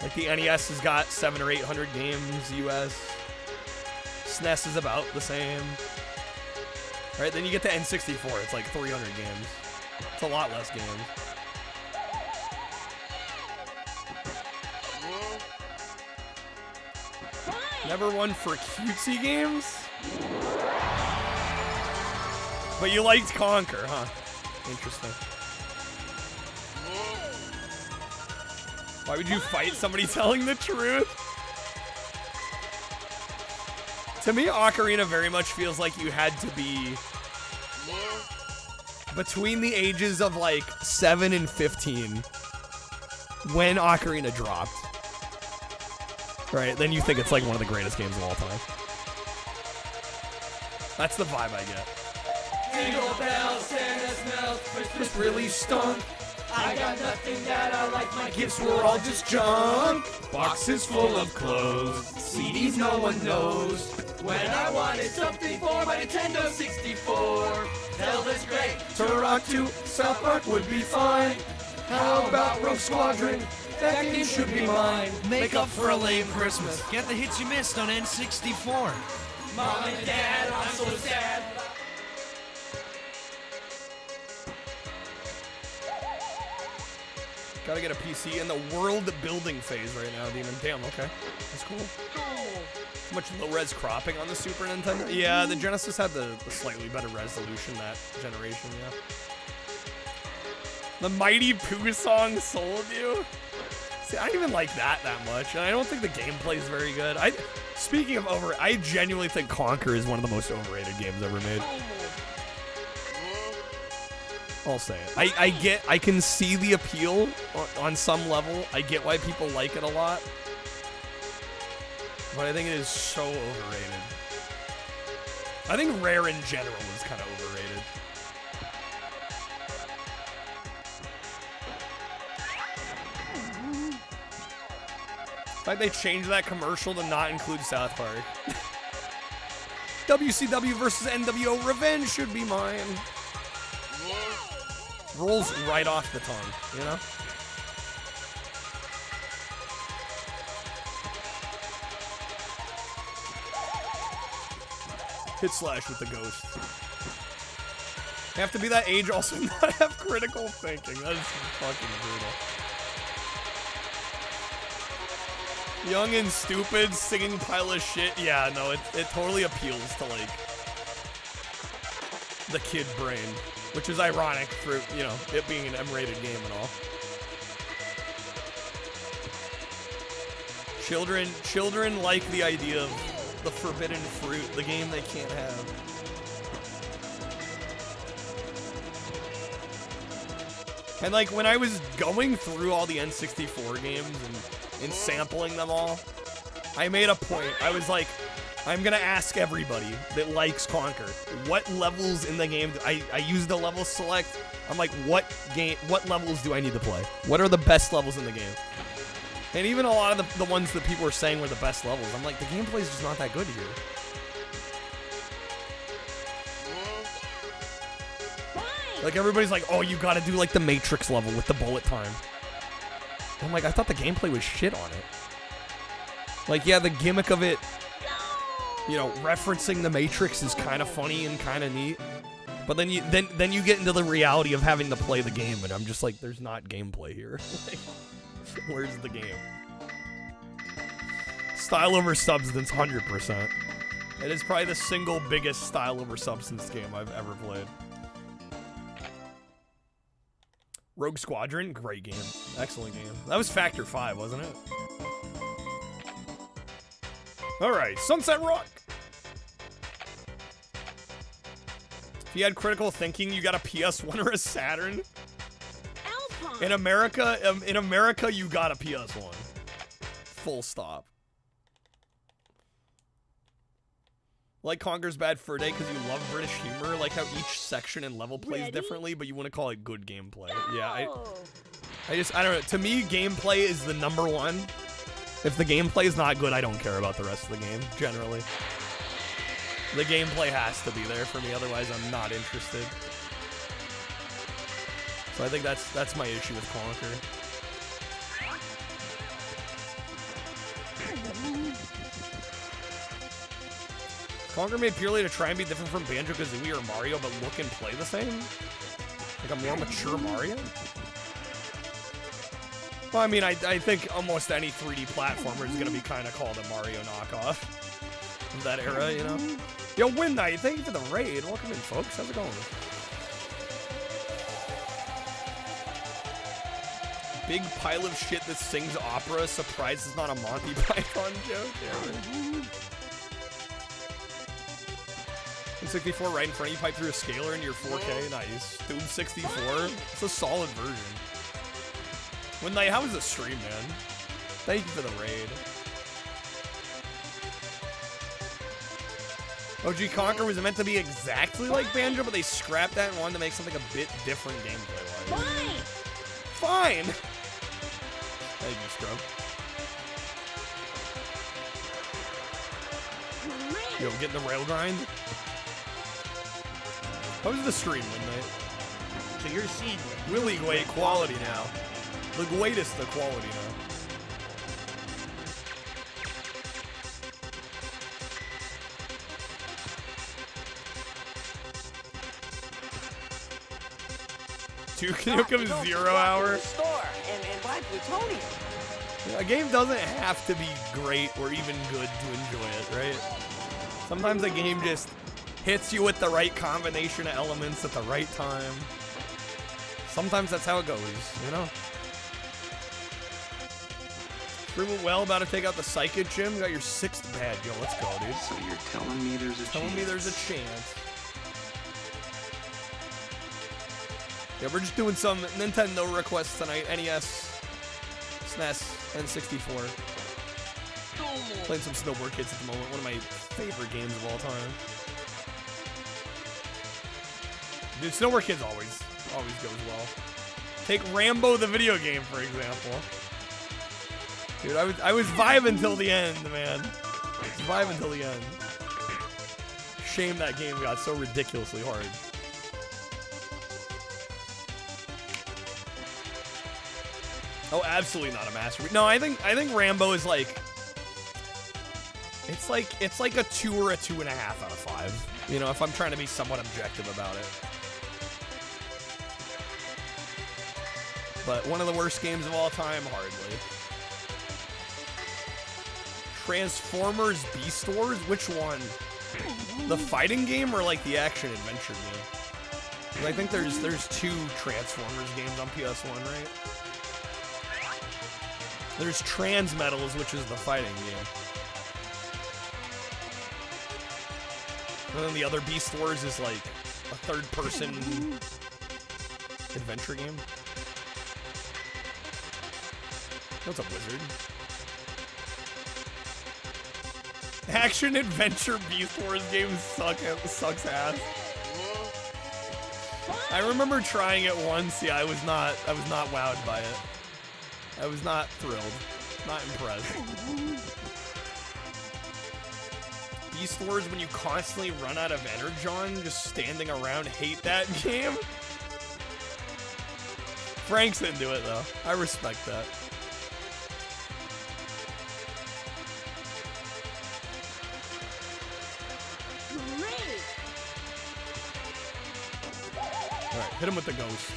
Like the NES has got 700 or 800 games US. SNES is about the same. Right? Then you get to N64, it's like 300 games. It's a lot less games. Never one for cutesy games? But you liked Conquer, huh? Interesting. Why would you fight somebody telling the truth? To me, Ocarina very much feels like you had to be between the ages of like 7 and 15 when Ocarina dropped. Right, then you think it's like one of the greatest games of all time. That's the vibe I get. Jingle bells, Santa smells, Christmas really stunk. I got nothing that I like, my Gifts were all just junk. boxes full of clothes, CDs no one knows. When I wanted something for my Nintendo 64, Zelda's great. Turok 2, South Park would be fine. How about Rogue Squadron? That game should be mine. Make up for a lame Christmas. Get the hits you missed on N64. Mom and Dad, I'm so sad. Gotta get a PC in the world building phase right now, Demon. Damn, okay. That's cool. Too much low-res cropping on the Super Nintendo. Yeah, the Genesis had the slightly better resolution that generation, yeah. The Mighty Pooh song sold you? See, I don't even like that much, and I don't think the gameplay is very good. Speaking of I genuinely think Conquer is one of the most overrated games ever made. I'll say it. I can see the appeal on some level. I get why people like it a lot. But I think it is so overrated. I think Rare in general is kind of overrated. In fact, they changed that commercial to not include South Park. WCW versus NWO Revenge should be mine. Rolls right off the tongue, you know? Hit slash with the ghost. You have to be that age, also not have critical thinking. That is fucking brutal. Young and stupid, singing pile of shit. Yeah, no, it totally appeals to, like, the kid brain. Which is ironic for, you know, it being an M-rated game and all. Children like the idea of the forbidden fruit, the game they can't have. And like when I was going through all the N64 games and sampling them all, I made a point. I was like, I'm gonna ask everybody that likes Conquer, what levels in the game I used the level select. I'm like, what levels do I need to play? What are the best levels in the game? And even a lot of the ones that people were saying were the best levels, I'm like, the gameplay is just not that good here. Like everybody's like, oh, you gotta do like the Matrix level with the bullet time. I'm like, I thought the gameplay was shit on it. Like, yeah, the gimmick of it, you know, referencing the Matrix is kind of funny and kind of neat. But then you get into the reality of having to play the game, and I'm just like, there's not gameplay here. Like, where's the game? Style over substance, 100%. It is probably the single biggest style over substance game I've ever played. Rogue Squadron, great game. Excellent game. That was Factor 5, wasn't it? Alright, Sunset Rock. If you had critical thinking, you got a PS1 or a Saturn. Alpine. In America, you got a PS1. Full stop. Like Conker's Bad Fur Day because you love British humor, like how each section and level plays differently, but you want to call it good gameplay. Yeah, I don't know. To me, gameplay is the #1. If the gameplay is not good, I don't care about the rest of the game, generally. The gameplay has to be there for me, otherwise I'm not interested. So I think that's my issue with Conker. Conker made purely to try and be different from Banjo-Kazooie or Mario, but look and play the same? Like a more mature Mario? Well, I mean, I think almost any 3D platformer is going to be kind of called a Mario knockoff of that era, you know? Yo, Win Knight, thank you for the raid. Welcome in, folks. How's it going? Big pile of shit that sings opera. Surprised it's not a Monty Python joke. Yeah. 64 right in front of you, pipe through a scaler into your 4K. Nice. Doom 64. It's a solid version. When Knight, how was the stream, man? Thank you for the raid. OG Conker was meant to be exactly like Banjo, but they scrapped that and wanted to make something a bit different gameplay-wise. Fine! Thank you, Scrub. Yo, getting the rail grind? How was the stream, Midnight? So you're seeing really great quality now. The greatest the quality now. Duke Nukem 0 Hour. Store and buy plutonium. A game doesn't have to be great or even good to enjoy it, right? Sometimes a game just hits you with the right combination of elements at the right time. Sometimes that's how it goes, you know? Stream went well, about to take out the Psychic Gym. You got your 6th badge. Yo, let's go, dude. So you're telling me there's a chance. Yeah, we're just doing some Nintendo requests tonight. NES, SNES, N64. Playing some Snowboard Kids at the moment. One of my favorite games of all time. Dude, Snowboard Kids always goes well. Take Rambo the video game, for example. Dude, I was vibing till the end, man. I was vibing till the end. Shame that game got so ridiculously hard. Oh, absolutely not a masterpiece. No, I think Rambo is like it's like a 2 or a 2.5 out of 5. You know, if I'm trying to be somewhat objective about it. But one of the worst games of all time, hardly. Transformers Beast Wars? Which one? The fighting game or like the action adventure game? 'Cause I think there's 2 Transformers games on PS1, right? There's Transmetals, which is the fighting game. And then the other Beast Wars is like a third-person adventure game. What's up, Wizard? Action adventure Beast Wars games sucks ass. I remember trying it once. Yeah, I was not wowed by it. I was not thrilled, not impressed. Beast Wars, when you constantly run out of energon just standing around, hate that game. Frank's into it though. I respect that. Alright, hit him with the ghost.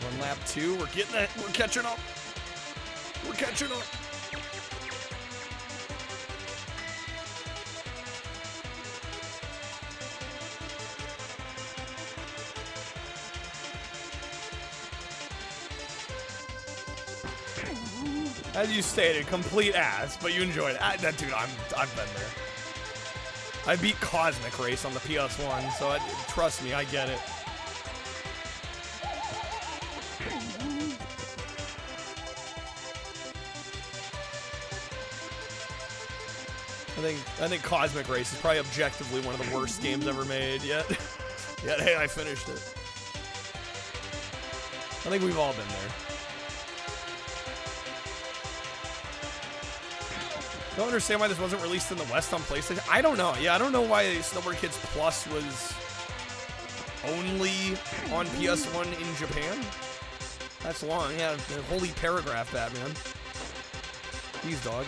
On lap 2, we're getting it. We're catching up. We're catching up. As you stated, complete ass, but you enjoyed it. Dude, I've been there. I beat Cosmic Race on the PS1, so trust me, I get it. I think Cosmic Race is probably objectively one of the worst games ever made. Yet hey, I finished it. I think we've all been there. Don't understand why this wasn't released in the West on PlayStation. I don't know. Yeah, I don't know why Snowboard Kids Plus was only on PS1 in Japan. That's long. Yeah, the holy paragraph, Batman. Jeez, dog.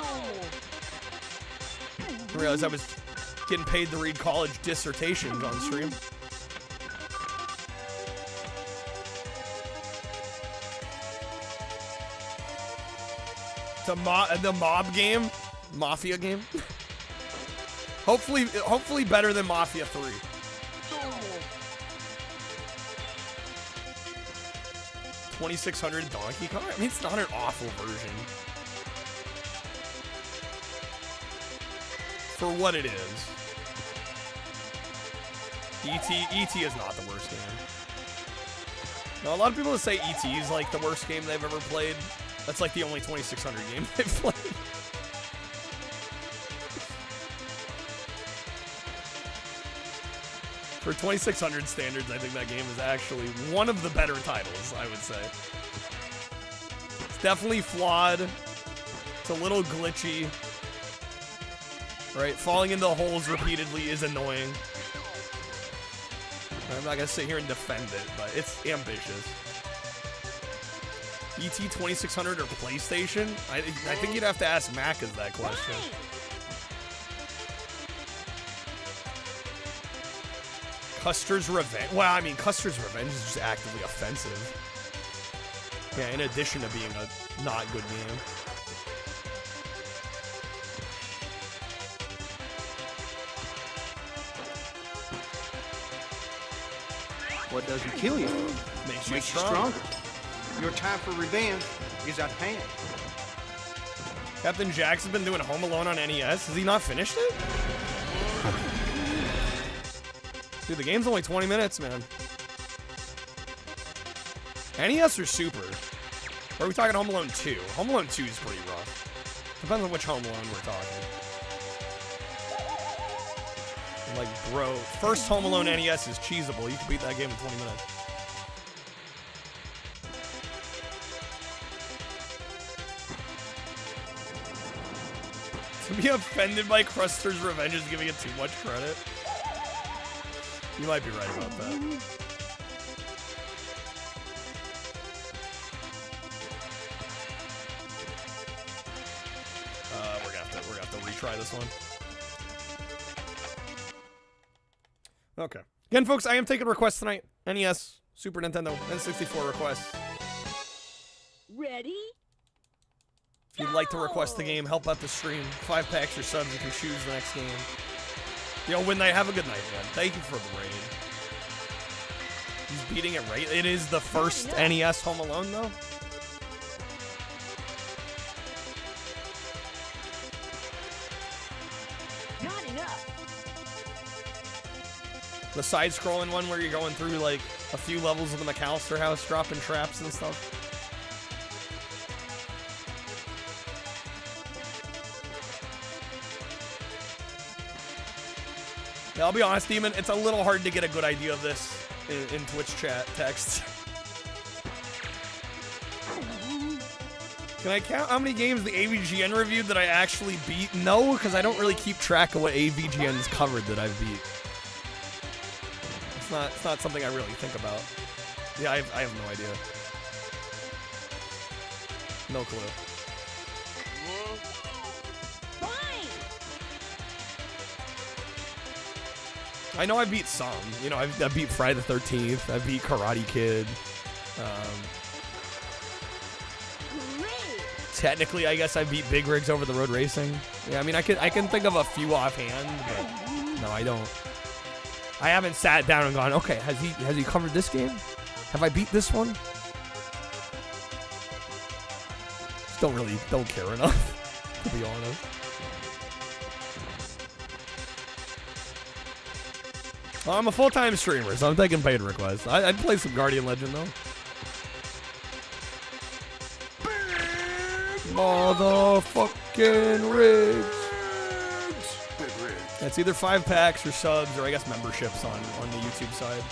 I realized I was getting paid to read college dissertations on stream. The mob game, Mafia game. hopefully better than Mafia 3. 2600 Donkey Kong. I mean, it's not an awful version. For what it is. E.T. is not the worst game. Now, a lot of people say E.T. is like the worst game they've ever played. That's like the only 2600 game they've played. For 2600 standards, I think that game is actually one of the better titles, I would say. It's definitely flawed. It's a little glitchy. Right? Falling into holes repeatedly is annoying. I'm not going to sit here and defend it, but it's ambitious. ET 2600 or PlayStation? I think you'd have to ask Mac as that question. Custer's Revenge. Well, I mean, Custer's Revenge is just actively offensive. Yeah, in addition to being a not good game. What doesn't kill you makes you stronger. Your time for revenge is at hand. Captain Jack's been doing Home Alone on NES. Has he not finished it? Dude, the game's only 20 minutes, man. NES or Super? Or are we talking Home Alone 2? Home Alone 2 is pretty rough. Depends on which Home Alone we're talking. Like, bro, first Home Alone NES is cheesable. You can beat that game in 20 minutes. To be offended by Custer's Revenge is giving it too much credit. You might be right about that. We're gonna have to retry this one. Okay. Again, folks, I am taking requests tonight. NES, Super Nintendo, N64 requests. Ready? If you'd like to request the game, help out the stream. 5 packs or subs, you can choose the next game. Yo, Win Night, have a good night, man. Thank you for the raid. He's beating it right. It is the first NES Home Alone, though. Not enough. The side-scrolling one where you're going through, like, a few levels of the McAllister house, dropping traps and stuff. Yeah, I'll be honest, Demon, it's a little hard to get a good idea of this in Twitch chat text. Can I count how many games the AVGN reviewed that I actually beat? No, because I don't really keep track of what AVGN's covered that I've beat. It's not something I really think about. Yeah, I have no idea. No clue. I know I beat some. You know, I beat Friday the 13th. I beat Karate Kid. Technically, I guess I beat Big Rigs Over the Road Racing. Yeah, I mean, I can think of a few offhand, but no, I don't. I haven't sat down and gone, okay, has he covered this game? Have I beat this one? Just don't care enough, to be honest. Well, I'm a full-time streamer, so I'm taking paid requests. I'd play some Guardian Legend, though. Motherfucking rigs. It's either 5 packs or subs, or I guess memberships on the YouTube side.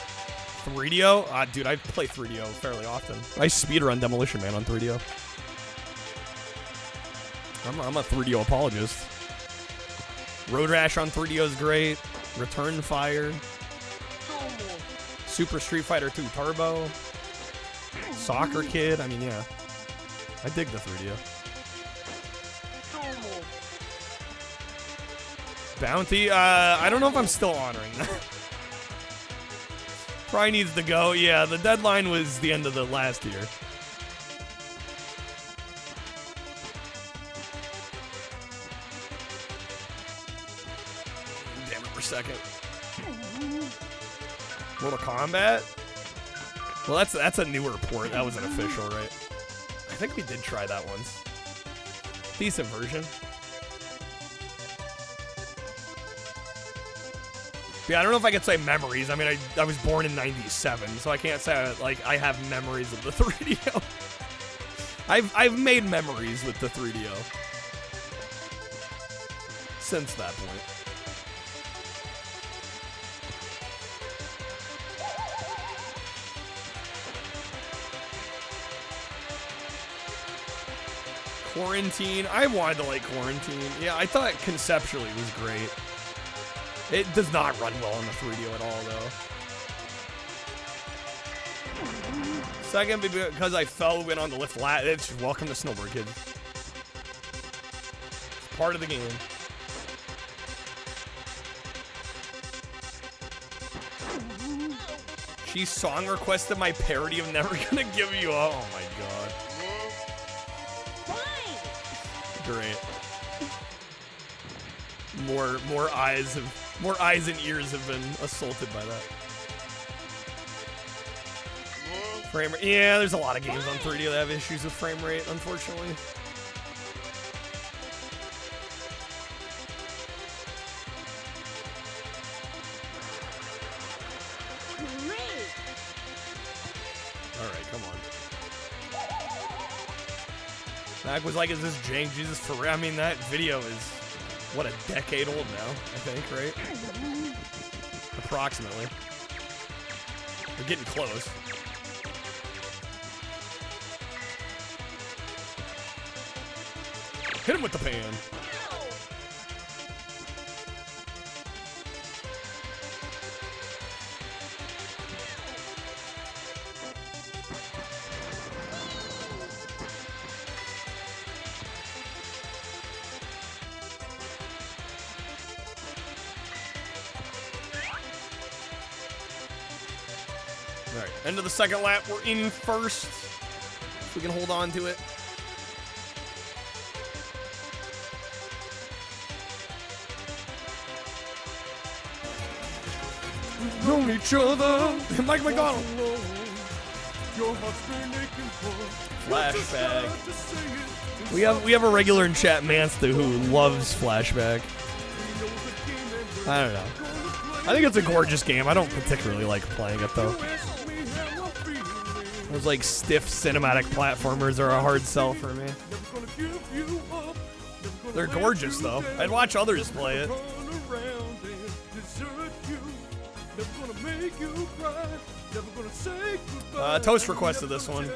3DO? Dude, I play 3DO fairly often. I speedrun Demolition Man on 3DO. I'm a 3DO apologist. Road Rash on 3DO is great. Return Fire. Super Street Fighter 2 Turbo. Soccer Kid. I mean, yeah. I dig the 3DO. Bounty? I don't know if I'm still honoring that. Probably needs to go. Yeah, the deadline was the end of the last year. Damn it for a second. Mortal Kombat? Well, that's a newer port. That wasn't official, right? I think we did try that once. Decent version. Yeah, I don't know if I could say memories. I mean, I was born in '97, so I can't say like I have memories of the 3DO. I've made memories with the 3DO since that point. Quarantine. I wanted to like Quarantine. Yeah, I thought conceptually it was great. It does not run well on the 3DO at all, though. Second, because I fell, went on the lift lat. It's just welcome to Snowboard Kids. It's part of the game. She song requested my parody of Never Gonna Give You Up. Oh my god. Great. More eyes and ears have been assaulted by that. Frame rate. Yeah, there's a lot of games on 3D that have issues with frame rate, unfortunately. Alright, come on. Mac was like, is this jank? Jesus, for real? I mean, that video is, what, a decade old now, I think, right? Approximately. We're getting close. Hit him with the pan. All right, end of the second lap. We're in first. If we can hold on to it. Know each other. Mike McDonald. Flashback. We have a regular in chat, Mansta, who loves Flashback. I don't know. I think it's a gorgeous game. I don't particularly like playing it though. Those like stiff cinematic platformers are a hard sell for me. They're gorgeous though. I'd watch others play it. Toast requested this one.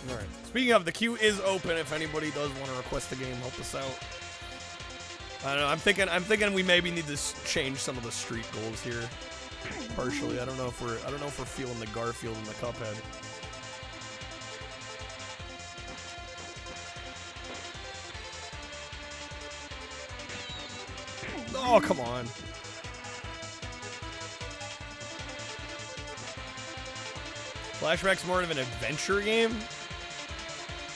Alright. Speaking of, the queue is open if anybody does want to request a game, help us out. I don't know, I'm thinking we maybe need to change some of the street goals here. Partially. I don't know if we're feeling the Garfield and the Cuphead. Oh, come on. Flashback's more of an adventure game.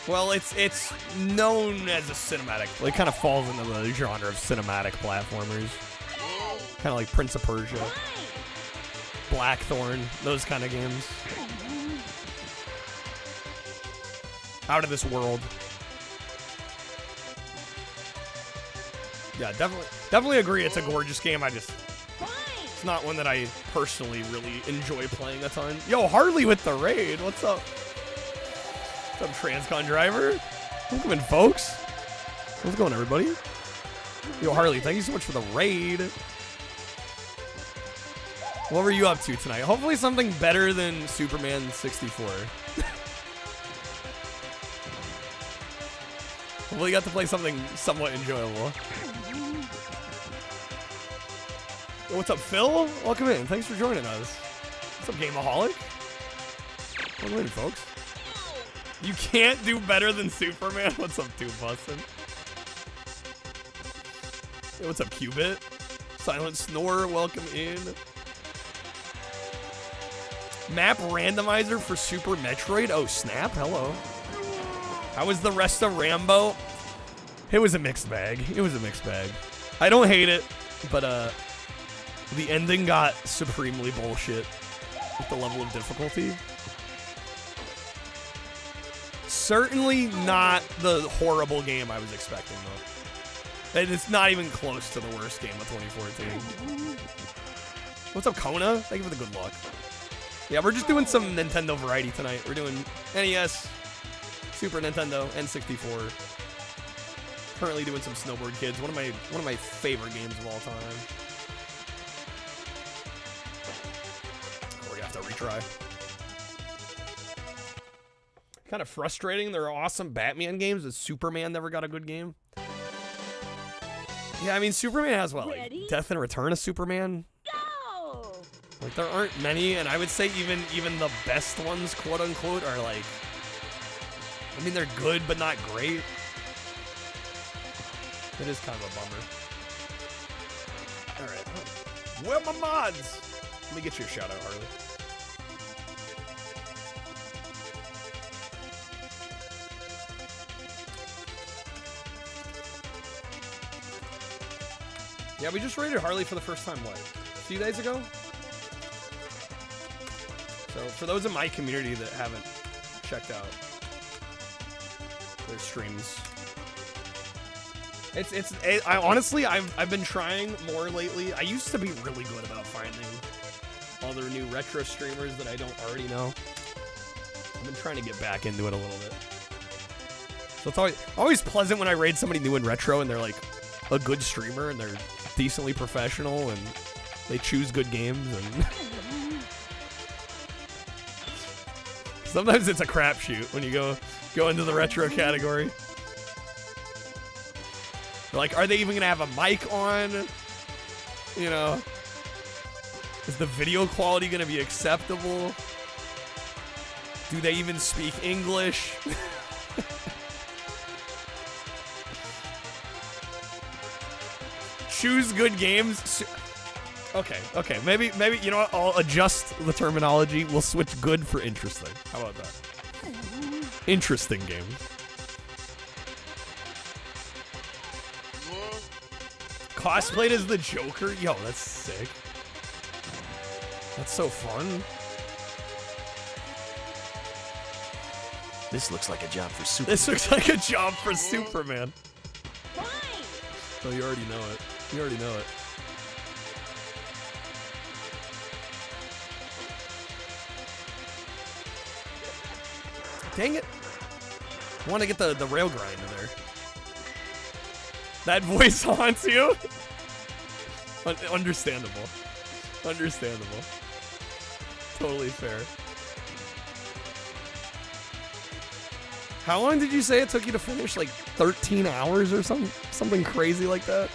Well, it's known as a cinematic. It kind of falls into the genre of cinematic platformers. Kind of like Prince of Persia, Blackthorn, those kind of games. Out of this world. Yeah, definitely. Definitely agree it's a gorgeous game. It's not one that I personally really enjoy playing a ton. Yo, Harley with the raid. What's up? What's up, Transcon driver? Welcome in, folks. How's it going, everybody? Yo, Harley, thank you so much for the raid. What were you up to tonight? Hopefully something better than Superman 64. Hopefully you got to play something somewhat enjoyable. Yo, what's up, Phil? Welcome in. Thanks for joining us. What's up, Gameaholic? Welcome in, folks. You can't do better than Superman? What's up, Tube Bustin'? Yo, what's up, Qubit? Silent Snore, welcome in. Map randomizer for Super Metroid? Oh, snap. Hello. How was the rest of Rambo? It was a mixed bag. It was a mixed bag. I don't hate it, but the ending got supremely bullshit with the level of difficulty. Certainly not the horrible game I was expecting, though. And it's not even close to the worst game of 2014. What's up, Kona? Thank you for the good luck. Yeah, we're just doing some Nintendo variety tonight. We're doing NES, Super Nintendo, N64. Currently doing some Snowboard Kids, one of my favorite games of all time. We're gonna have to retry. Kind of frustrating. There are awesome Batman games, but Superman never got a good game. Yeah, I mean Superman has what, like Death and Return of Superman? Like, there aren't many, and I would say even the best ones, quote unquote, are like, I mean, they're good, but not great. It is kind of a bummer. All right. Where are my mods? Let me get you a shout out, Harley. Yeah, we just raided Harley for the first time, what, a few days ago? So for those in my community that haven't checked out their streams, I honestly I've been trying more lately. I used to be really good about finding other new retro streamers that I don't already know. I've been trying to get back into it a little bit. So it's always pleasant when I raid somebody new in retro and they're like a good streamer and they're decently professional and they choose good games and. Sometimes it's a crapshoot when you go into the retro category. Like, are they even gonna have a mic on? You know, is the video quality gonna be acceptable? Do they even speak English? Choose good games. Okay, maybe, you know what, I'll adjust the terminology. We'll switch good for interesting. How about that? Interesting games. Cosplayed as the Joker? Yo, that's sick. That's so fun. This looks like a job for Superman. This looks like a job for Superman. Oh, you already know it. You already know it. Dang it. I want to get the rail grind in there. That voice haunts you? Understandable. Understandable. Totally fair. How long did you say it took you to finish? Like 13 hours or something crazy like that?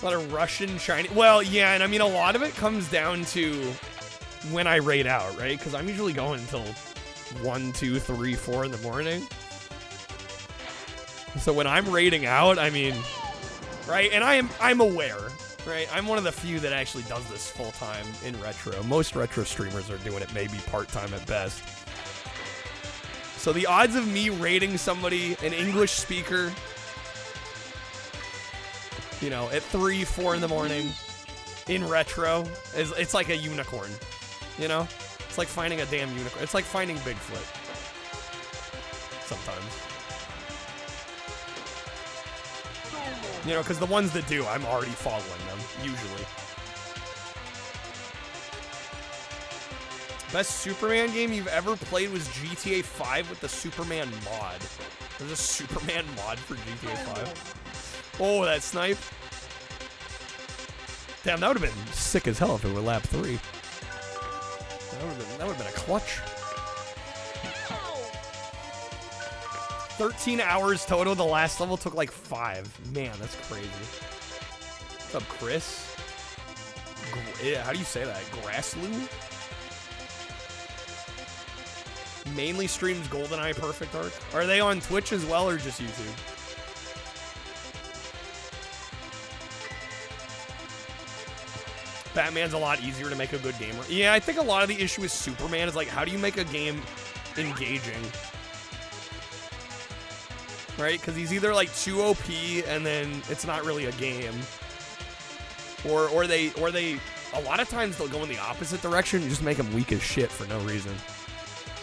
A lot of Russian, Chinese. Well, yeah, and I mean, a lot of it comes down to when I raid out, right? Because I'm usually going until 1, 2, 3, 4 in the morning. So when I'm raiding out, I mean, right? And I'm aware, right? I'm one of the few that actually does this full time in retro. Most retro streamers are doing it maybe part-time at best. So the odds of me raiding somebody, an English speaker, you know, at 3, 4 in the morning in retro, it's like a unicorn, you know? It's like finding a damn unicorn. It's like finding Bigfoot. sometimes. You know, because the ones that do, I'm already following them, usually. Best Superman game you've ever played was GTA 5 with the Superman mod. There's a Superman mod for GTA 5. Oh, that snipe. Damn, that would have been sick as hell if it were lap 3. That would have been a clutch. 13 hours total. The last level took like 5. Man, that's crazy. What's up, Chris? Yeah, how do you say that? Grassloo? Mainly streams GoldenEye Perfect Arc. Are they on Twitch as well or just YouTube? Batman's a lot easier to make a good gamer. Yeah, I think a lot of the issue with Superman is like, how do you make a game engaging? Right? Because he's either like too OP and then it's not really a game. Or they a lot of times they'll go in the opposite direction and just make him weak as shit for no reason.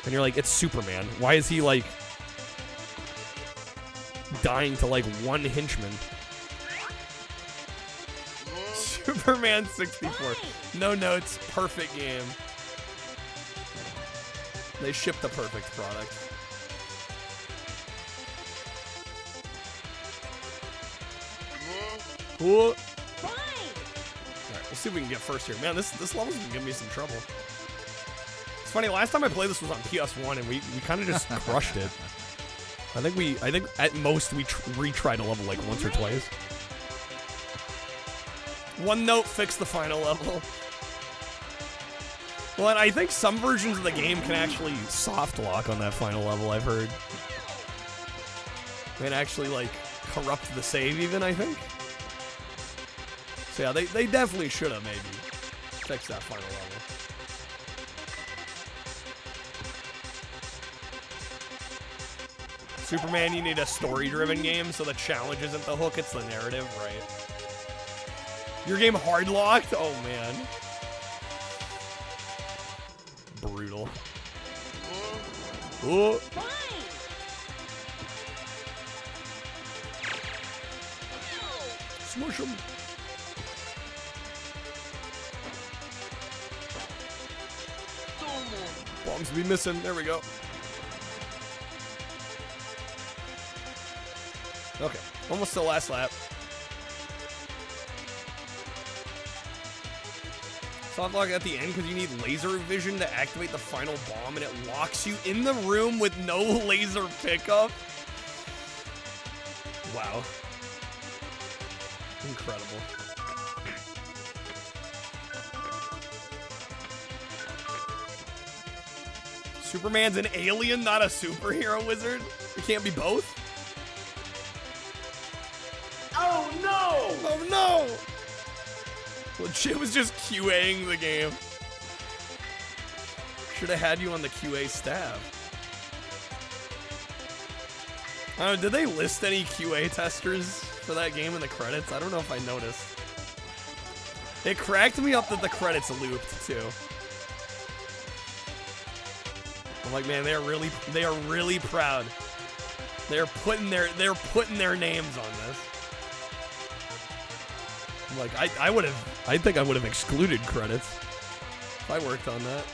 And you're like, it's Superman. Why is he like dying to like one henchman? Superman 64. No notes, perfect game. They shipped the perfect product. Cool. Alright, we'll see if we can get first here. Man, this level's been giving me some trouble. It's funny, last time I played this was on PS1 and we kind of just crushed it. I think at most we retried a level like once or twice. One note fixed the final level. Well, and I think some versions of the game can actually soft lock on that final level, I've heard. It actually like corrupt the save even, I think. So yeah, they definitely should have maybe fixed that final level. Superman, you need a story-driven game, so the challenge isn't the hook, it's the narrative, right? Your game hard locked? Oh man. Brutal. Ooh. Smush him. Bombs be missing. There we go. Okay, almost the last lap. Soft lock at the end because you need laser vision to activate the final bomb, and it locks you in the room with no laser pickup. Wow. Incredible. Superman's an alien, not a superhero wizard? It can't be both? Oh no! Oh no! Legit was just QAing the game. Should have had you on the QA staff. I don't know, did they list any QA testers for that game in the credits? I don't know if I noticed. It cracked me up that the credits looped too. I'm like, man, they are really proud. They're putting their names on this. I'm like, I think I would have excluded credits if I worked on that.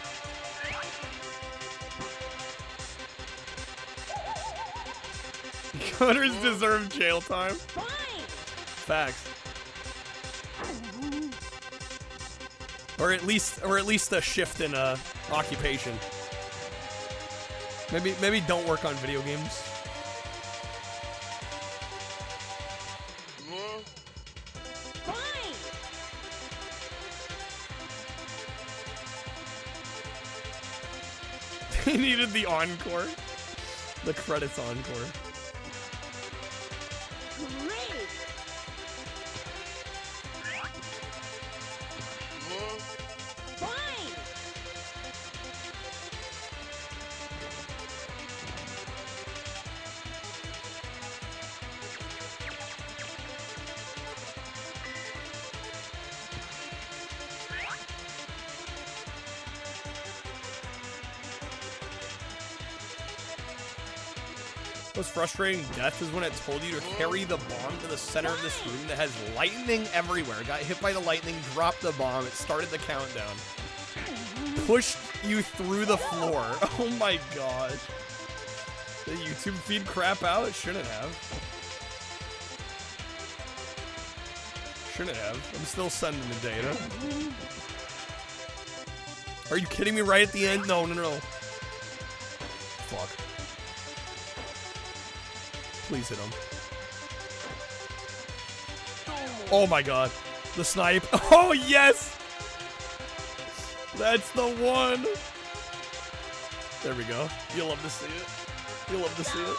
Coders deserve jail time. Facts. Or at least a shift in occupation. Maybe don't work on video games. He needed the encore. The credits encore. Most frustrating death is when it told you to carry the bomb to the center of this room that has lightning everywhere. Got hit by the lightning, dropped the bomb, it started the countdown. Pushed you through the floor. Oh my god. The YouTube feed crap out? It shouldn't have. Shouldn't have. I'm still sending the data. Are you kidding me right at the end? No. Fuck. Please hit him. Oh my god. The snipe. Oh yes! That's the one! There we go. You'll love to see it. You'll love to see it.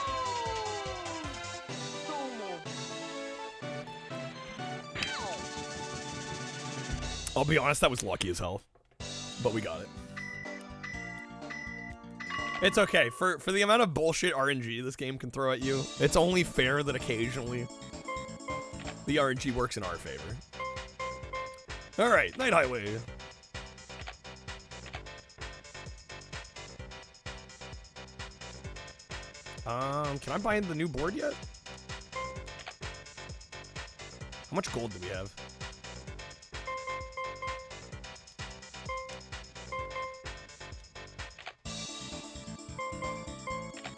I'll be honest, that was lucky as hell. But we got it. It's okay. For the amount of bullshit RNG this game can throw at you, it's only fair that occasionally the RNG works in our favor. Alright, Night Highway. Can I buy the new board yet? How much gold do we have?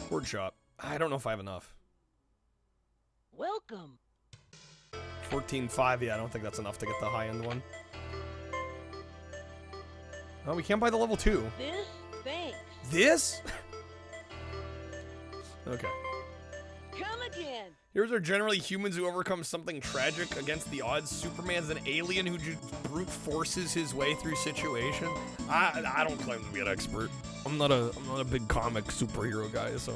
Board shop. I don't know if I have enough. Welcome. 14.5, yeah, I don't think that's enough to get the high-end one. Oh, we can't buy the level 2. This? Thanks. This? Okay. Come again. Heroes are generally humans who overcome something tragic against the odds. Superman's an alien who just brute forces his way through situations. I don't claim to be an expert. I'm not a big comic superhero guy, so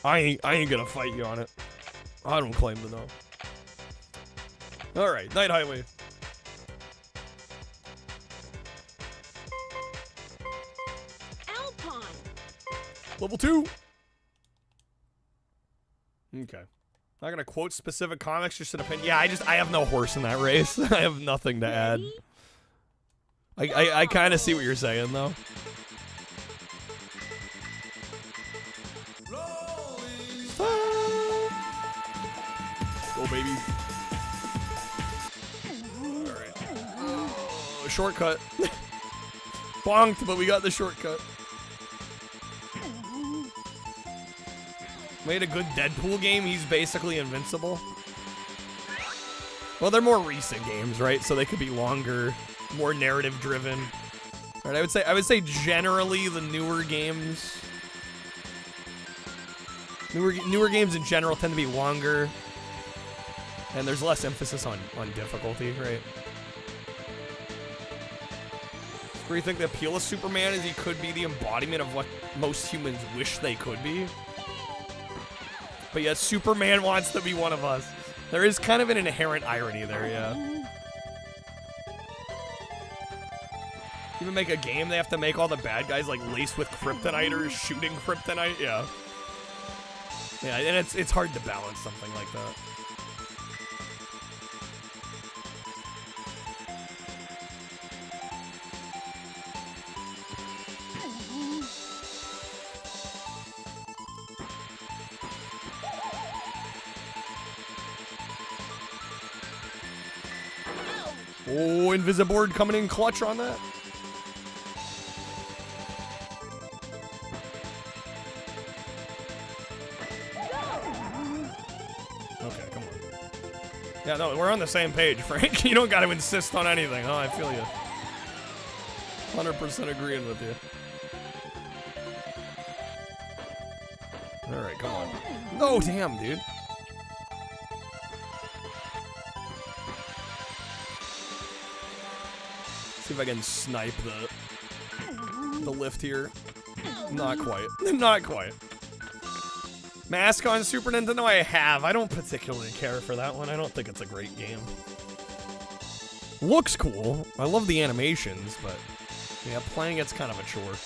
I ain't gonna fight you on it. I don't claim to know. All right, Night Highway. Alpine. Level 2. Okay. Not gonna quote specific comics, just an opinion. Yeah, I have no horse in that race. I have nothing to add. I kind of see what you're saying, though. Go, baby. Alright. Oh, shortcut. Bonked, but we got the shortcut. Made a good Deadpool game, he's basically invincible. Well, they're more recent games, right? So they could be longer, more narrative driven. Right, I would say generally the newer games. Newer games in general tend to be longer. And there's less emphasis on difficulty, right? Where you think the appeal of Superman is he could be the embodiment of what most humans wish they could be. But yet Superman wants to be one of us. There is kind of an inherent irony there, yeah. Even make a game, they have to make all the bad guys like laced with kryptonite or shooting kryptonite, yeah. Yeah, and it's hard to balance something like that. Oh, Invisiboard coming in clutch on that. Okay, come on. Yeah, no, we're on the same page, Frank. You don't got to insist on anything. Oh, I feel you. 100% agreeing with you. All right, come on. No, damn, dude. See if I can snipe the lift here. Not quite. Not quite. Mask on Super Nintendo I have. I don't particularly care for that one. I don't think it's a great game. Looks cool. I love the animations, but yeah, playing it's kind of a chore.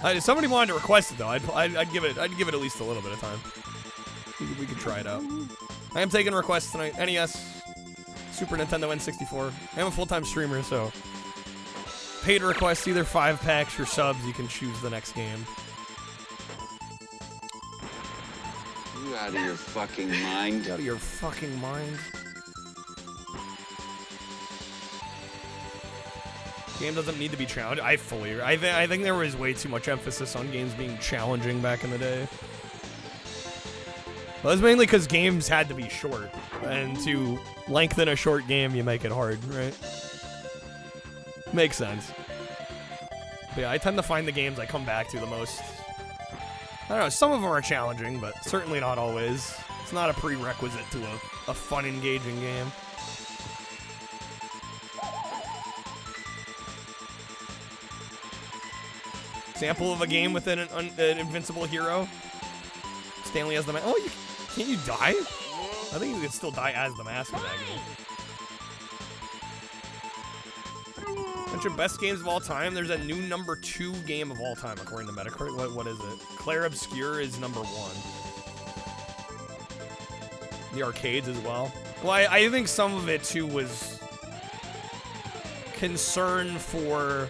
If somebody wanted to request it though, I'd give it at least a little bit of time. We could try it out. I am taking requests tonight. NES, Super Nintendo, N64. I am a full-time streamer, so paid requests, either 5-packs or subs. You can choose the next game. You out of your fucking mind? Out of your fucking mind. Game doesn't need to be challenged. I think there was way too much emphasis on games being challenging back in the day. Well, that's mainly because games had to be short, and to lengthen a short game, you make it hard, right? Makes sense. But yeah, I tend to find the games I come back to the most. I don't know, some of them are challenging, but certainly not always. It's not a prerequisite to a fun, engaging game. Example of a game with an invincible hero. Stanley as the mask. Oh, can't you die? I think you can still die as the mask in that game. Bunch of best games of all time. There's a new #2 game of all time according to Metacritic. What is it? Claire Obscure is #1. The arcades as well. Well, I think some of it too was concern for,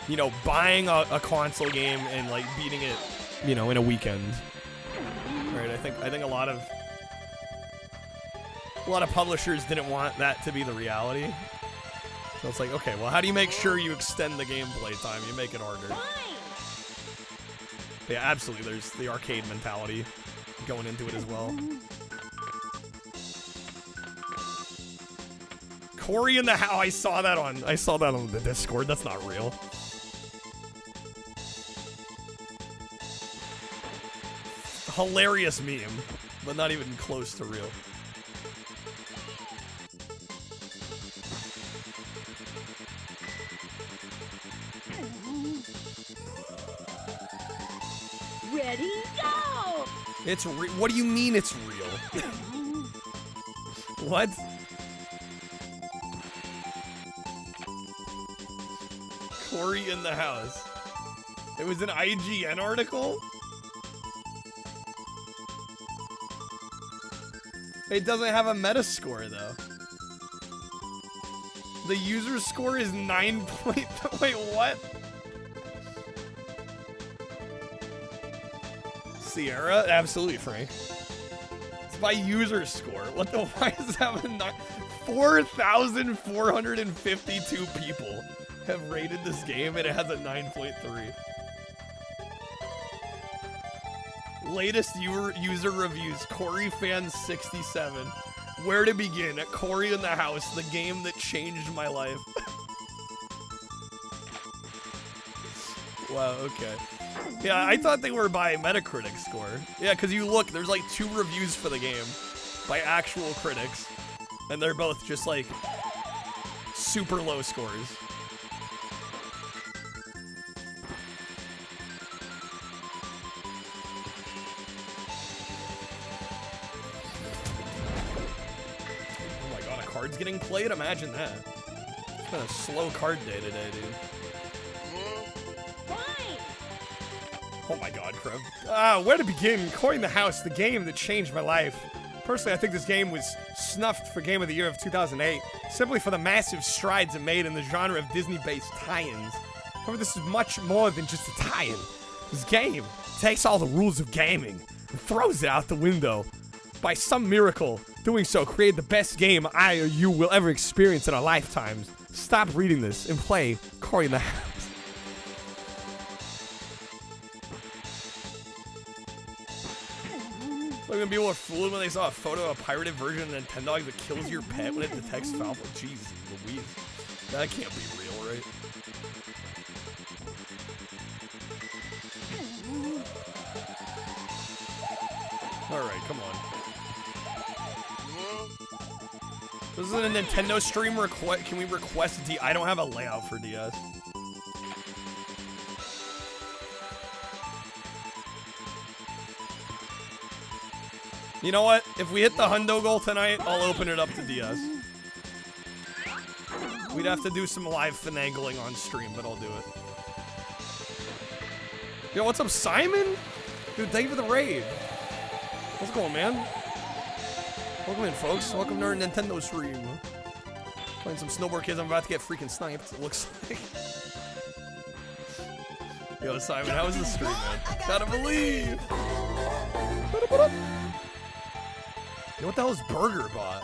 you know, buying a console game and like beating it, you know, in a weekend. Right? I think a lot of publishers didn't want that to be the reality. So it's like, okay, well, how do you make sure you extend the gameplay time? You make it harder. But yeah, absolutely. There's the arcade mentality going into it as well. Corey in the house. I saw that on the Discord. That's not real. Hilarious meme, but not even close to real. Ready, go! It's what do you mean it's real? What? Corey in the house. It was an IGN article? It doesn't have a Metascore though. The user score is 9 point. Wait, what? Sierra? Absolutely, Frank. It's by user score. What the? Why does it have a 4,452 people have rated this game and it has a 9.3. Latest user reviews, Corey Fan 67. Where to begin? At Corey in the House, the game that changed my life. Wow, okay. Yeah, I thought they were by Metacritic score. Yeah, because you look, there's like 2 reviews for the game by actual critics, and they're both just like super low scores. Oh my god, a card's getting played? Imagine that. It's been a slow card day today, dude. Oh my god, Crib. Where to begin? Corey in the House, the game that changed my life. Personally, I think this game was snuffed for Game of the Year of 2008, simply for the massive strides it made in the genre of Disney-based tie-ins. However, this is much more than just a tie-in. This game takes all the rules of gaming and throws it out the window. By some miracle, doing so created the best game I or you will ever experience in our lifetimes. Stop reading this and play Corey in the House. They're gonna be able to fool them when they saw a photo of a pirated version of Nintendo that kills your pet when it detects foul play. Jeez Louise. That can't be real, right? Alright, come on. This is a Nintendo stream request. Can we request I don't have a layout for DS. You know what? If we hit the hundo goal tonight, I'll open it up to DS. We'd have to do some live finagling on stream, but I'll do it. Yo, what's up, Simon? Dude, thank you for the raid. What's going on, man? Welcome in, folks. Welcome to our Nintendo stream. Playing some Snowboard Kids. I'm about to get freaking sniped, it looks like. Yo, Simon, how was the stream, man? Gotta believe! You know what the hell is Burger Bot?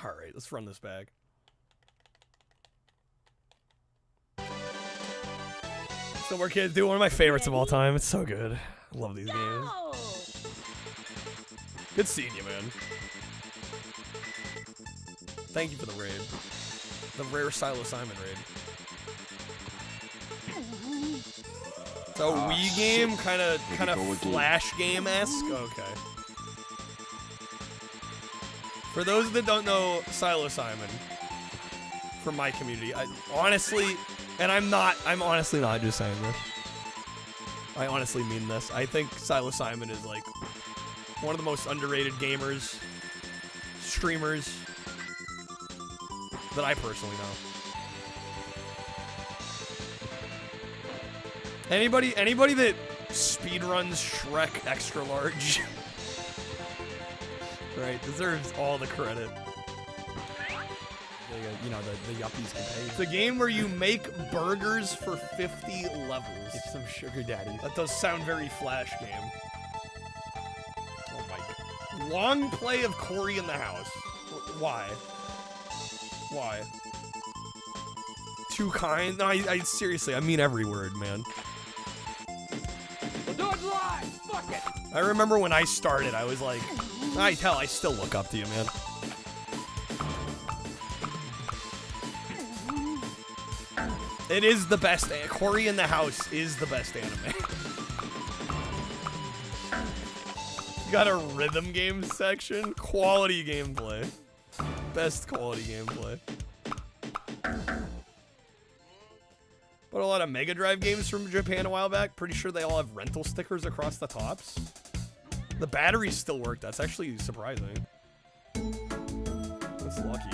Alright, let's run this back. Snowboard Kids, dude, one of my favorites of all time. It's so good. I love these games. Good seeing you, man. Thank you for the raid. The rare Silo Simon raid. So Wii game, kind of Flash game-esque. Okay. For those that don't know Silo Simon, from my community, I honestly, and I'm honestly not just saying this. I honestly mean this. I think Silo Simon is like one of the most underrated gamers, streamers that I personally know. Anybody that speedruns Shrek extra large, right, deserves all the credit. You know, the yuppies can pay. It's a game where you make burgers for 50 levels. It's some sugar daddy. That does sound very Flash game. Oh my god. Long play of Cory in the house. Why? Why? Too kind? No, I seriously, I mean every word, man. We'll do it live! Fuck it! I remember when I started, I was like, I still look up to you, man. It is the best. Cory in the House is the best anime. Got a rhythm game section. Quality gameplay. Best quality gameplay. But a lot of Mega Drive games from Japan a while back. Pretty sure they all have rental stickers across the tops. The batteries still work. That's actually surprising. That's lucky.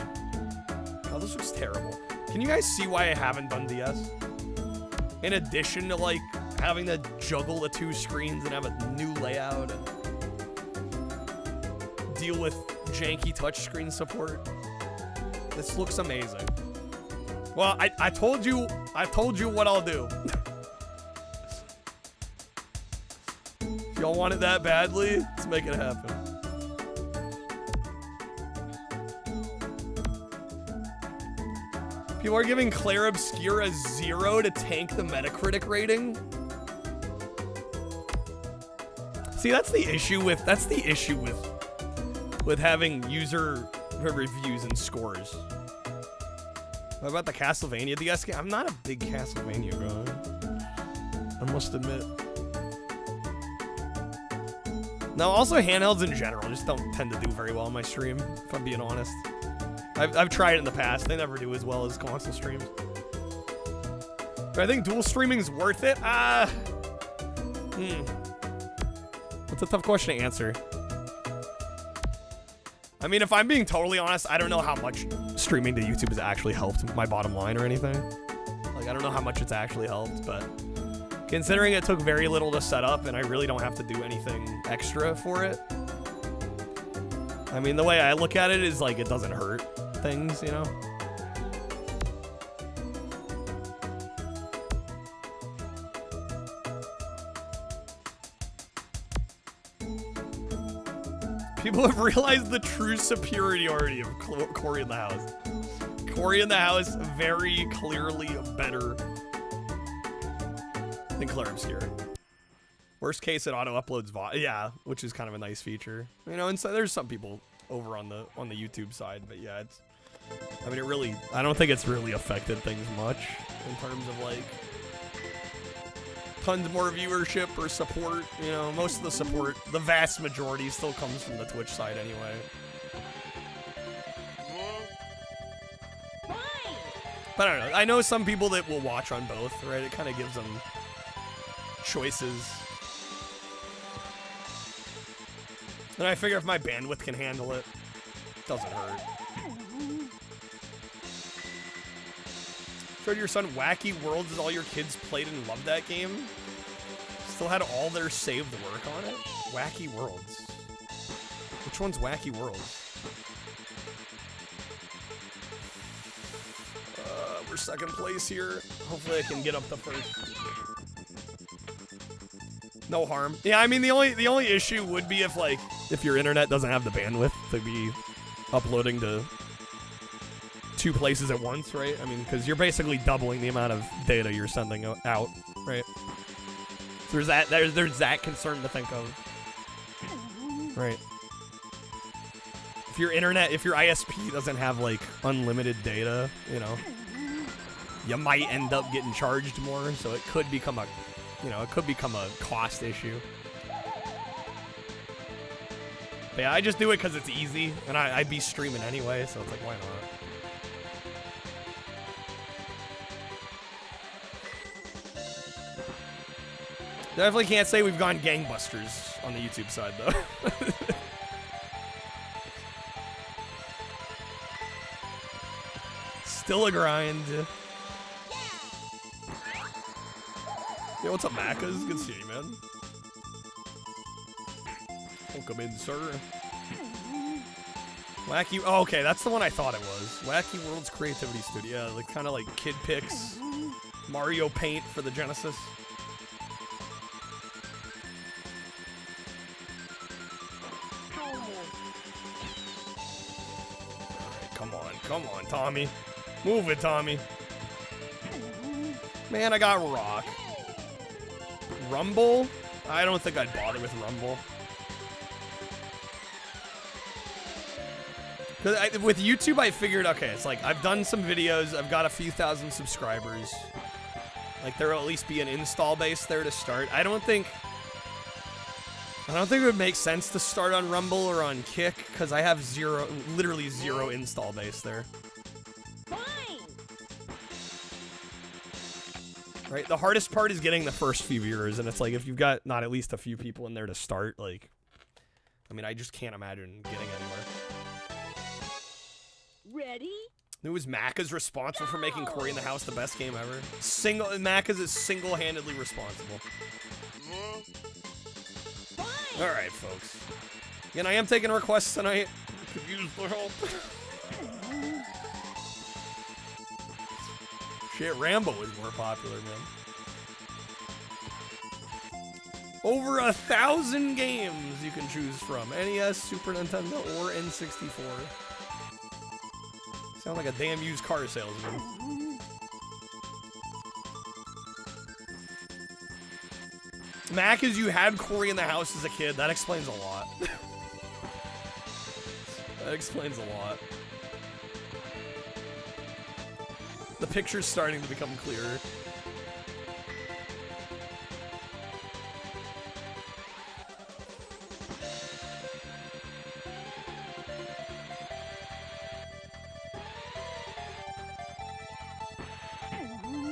Oh, this looks terrible. Can you guys see why I haven't done DS? In addition to like having to juggle the two screens and have a new layout and deal with janky touchscreen support. This looks amazing. Well, I told you what I'll do. If y'all want it that badly, let's make it happen. People are giving Claire Obscura 0 to tank the Metacritic rating. See, that's the issue with having user reviews and scores. What about the Castlevania DS game? I'm not a big Castlevania guy, I must admit. No, also handhelds in general just don't tend to do very well on my stream, if I'm being honest. I've tried it in the past. They never do as well as console streams. But I think dual streaming's worth it. That's a tough question to answer. I mean, if I'm being totally honest, I don't know how much streaming to YouTube has actually helped my bottom line or anything. Like, I don't know how much it's actually helped, but considering it took very little to set up and I really don't have to do anything extra for it. I mean, the way I look at it is like it doesn't hurt things, you know? People have realized the true superiority of Cory in the House. Cory in the House, very clearly better than Claire Obscura. Worst case, it auto-uploads yeah, which is kind of a nice feature. You know, and so there's some people over on the YouTube side, but yeah, it's, I mean, I don't think it's really affected things much in terms of like tons more viewership or support. You know, most of the support, the vast majority still comes from the Twitch side anyway. But I don't know. I know some people that will watch on both, right? It kind of gives them choices. And I figure if my bandwidth can handle it, it doesn't hurt. Showed your son Wacky Worlds as all your kids played and loved that game. Still had all their saved work on it. Wacky Worlds. Which one's Wacky World? We're second place here. Hopefully I can get up to first. No harm. Yeah, I mean the only issue would be if your internet doesn't have the bandwidth to be uploading to 2 places at once, right? I mean, because you're basically doubling the amount of data you're sending out, right? So there's that concern to think of, right? If your ISP doesn't have like unlimited data, you know, you might end up getting charged more, so it could become a cost issue. But yeah, I just do it because it's easy, and I'd be streaming anyway, so it's like, why not? Definitely can't say we've gone gangbusters on the YouTube side, though. Still a grind. Yo, what's up, Macas? Good to see you, man. Welcome in, sir. Wacky... Oh, okay, that's the one I thought it was. Wacky World's Creativity Studio. Yeah, like, kind of like Kid Pix. Mario Paint for the Genesis. Come on, Tommy. Move it, Tommy. Man, I got rock. Rumble? I don't think I'd bother with Rumble. With YouTube, I figured, okay, it's like, I've done some videos, I've got a few thousand subscribers. Like, there'll at least be an install base there to start. I don't think it would make sense to start on Rumble or on Kick, because I have literally zero install base there. Right, the hardest part is getting the first few viewers, and it's like, if you've got not at least a few people in there to start, like, I mean, I just can't imagine getting anywhere. Ready? Who is Macca's responsible for making Cory in the House the best game ever? Macca's is single-handedly responsible. Alright, folks. Again, I am taking requests tonight. Could use the help. Shit, Rambo is more popular, man. Over 1,000 games you can choose from. NES, Super Nintendo, or N64. Sound like a damn used car salesman. Mac, as you had Cory in the House as a kid, that explains a lot. That explains a lot. The picture's starting to become clearer.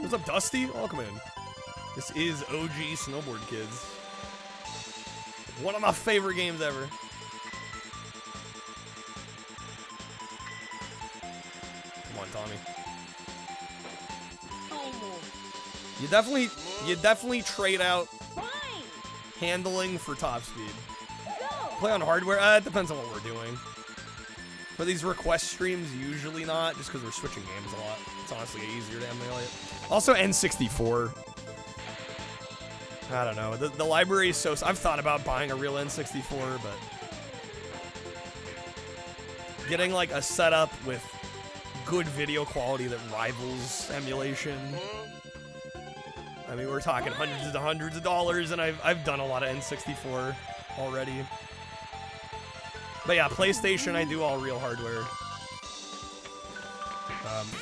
What's up, Dusty? Welcome in. This is OG Snowboard Kids. One of my favorite games ever. Come on, Tommy. You definitely trade out handling for top speed. Play on hardware? It depends on what we're doing. For these request streams, usually not, just because we're switching games a lot. It's honestly easier to emulate. Also, N64. I don't know. The library is so... I've thought about buying a real N64, but... getting, like, a setup with good video quality that rivals emulation. I mean, we're talking hundreds of dollars, and I've done a lot of N64 already. But yeah, PlayStation, I do all real hardware.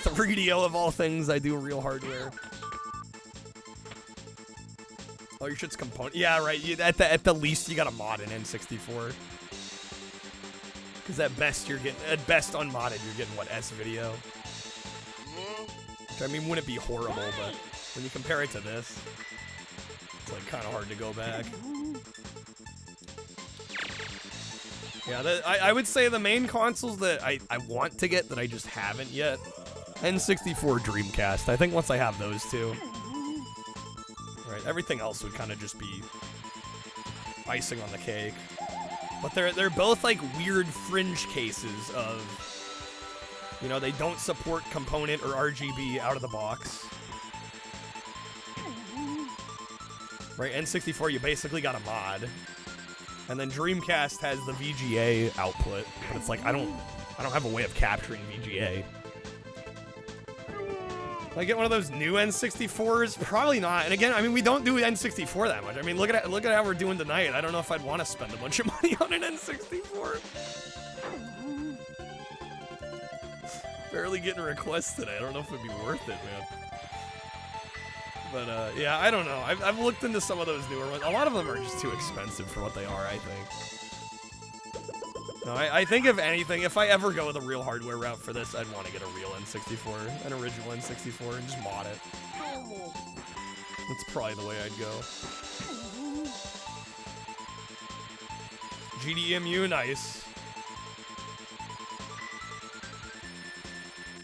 3DO of all things, I do real hardware. Oh, your shit's component. Yeah, right. At the least, you got to mod an N64. Because at best unmodded, you're getting what, S video. Which I mean, wouldn't be horrible, but when you compare it to this, it's like kind of hard to go back. Yeah, I would say the main consoles that I want to get that I just haven't yet. N64, Dreamcast. I think once I have those two. Right, everything else would kind of just be icing on the cake. But they're both like weird fringe cases of, you know, they don't support component or RGB out of the box. Right, N64, you basically got a mod. And then Dreamcast has the VGA output, but it's like I don't have a way of capturing VGA. Can I get one of those new N64s? Probably not. And again, I mean, we don't do N64 that much. I mean, look at how we're doing tonight. I don't know if I'd want to spend a bunch of money on an N64. Barely getting requests today. I don't know if it'd be worth it, man. But yeah, I don't know. I've looked into some of those newer ones. A lot of them are just too expensive for what they are, I think. No, I think if anything, if I ever go the real hardware route for this, I'd want to get a real N64, an original N64, and just mod it. That's probably the way I'd go. GDEMU, nice.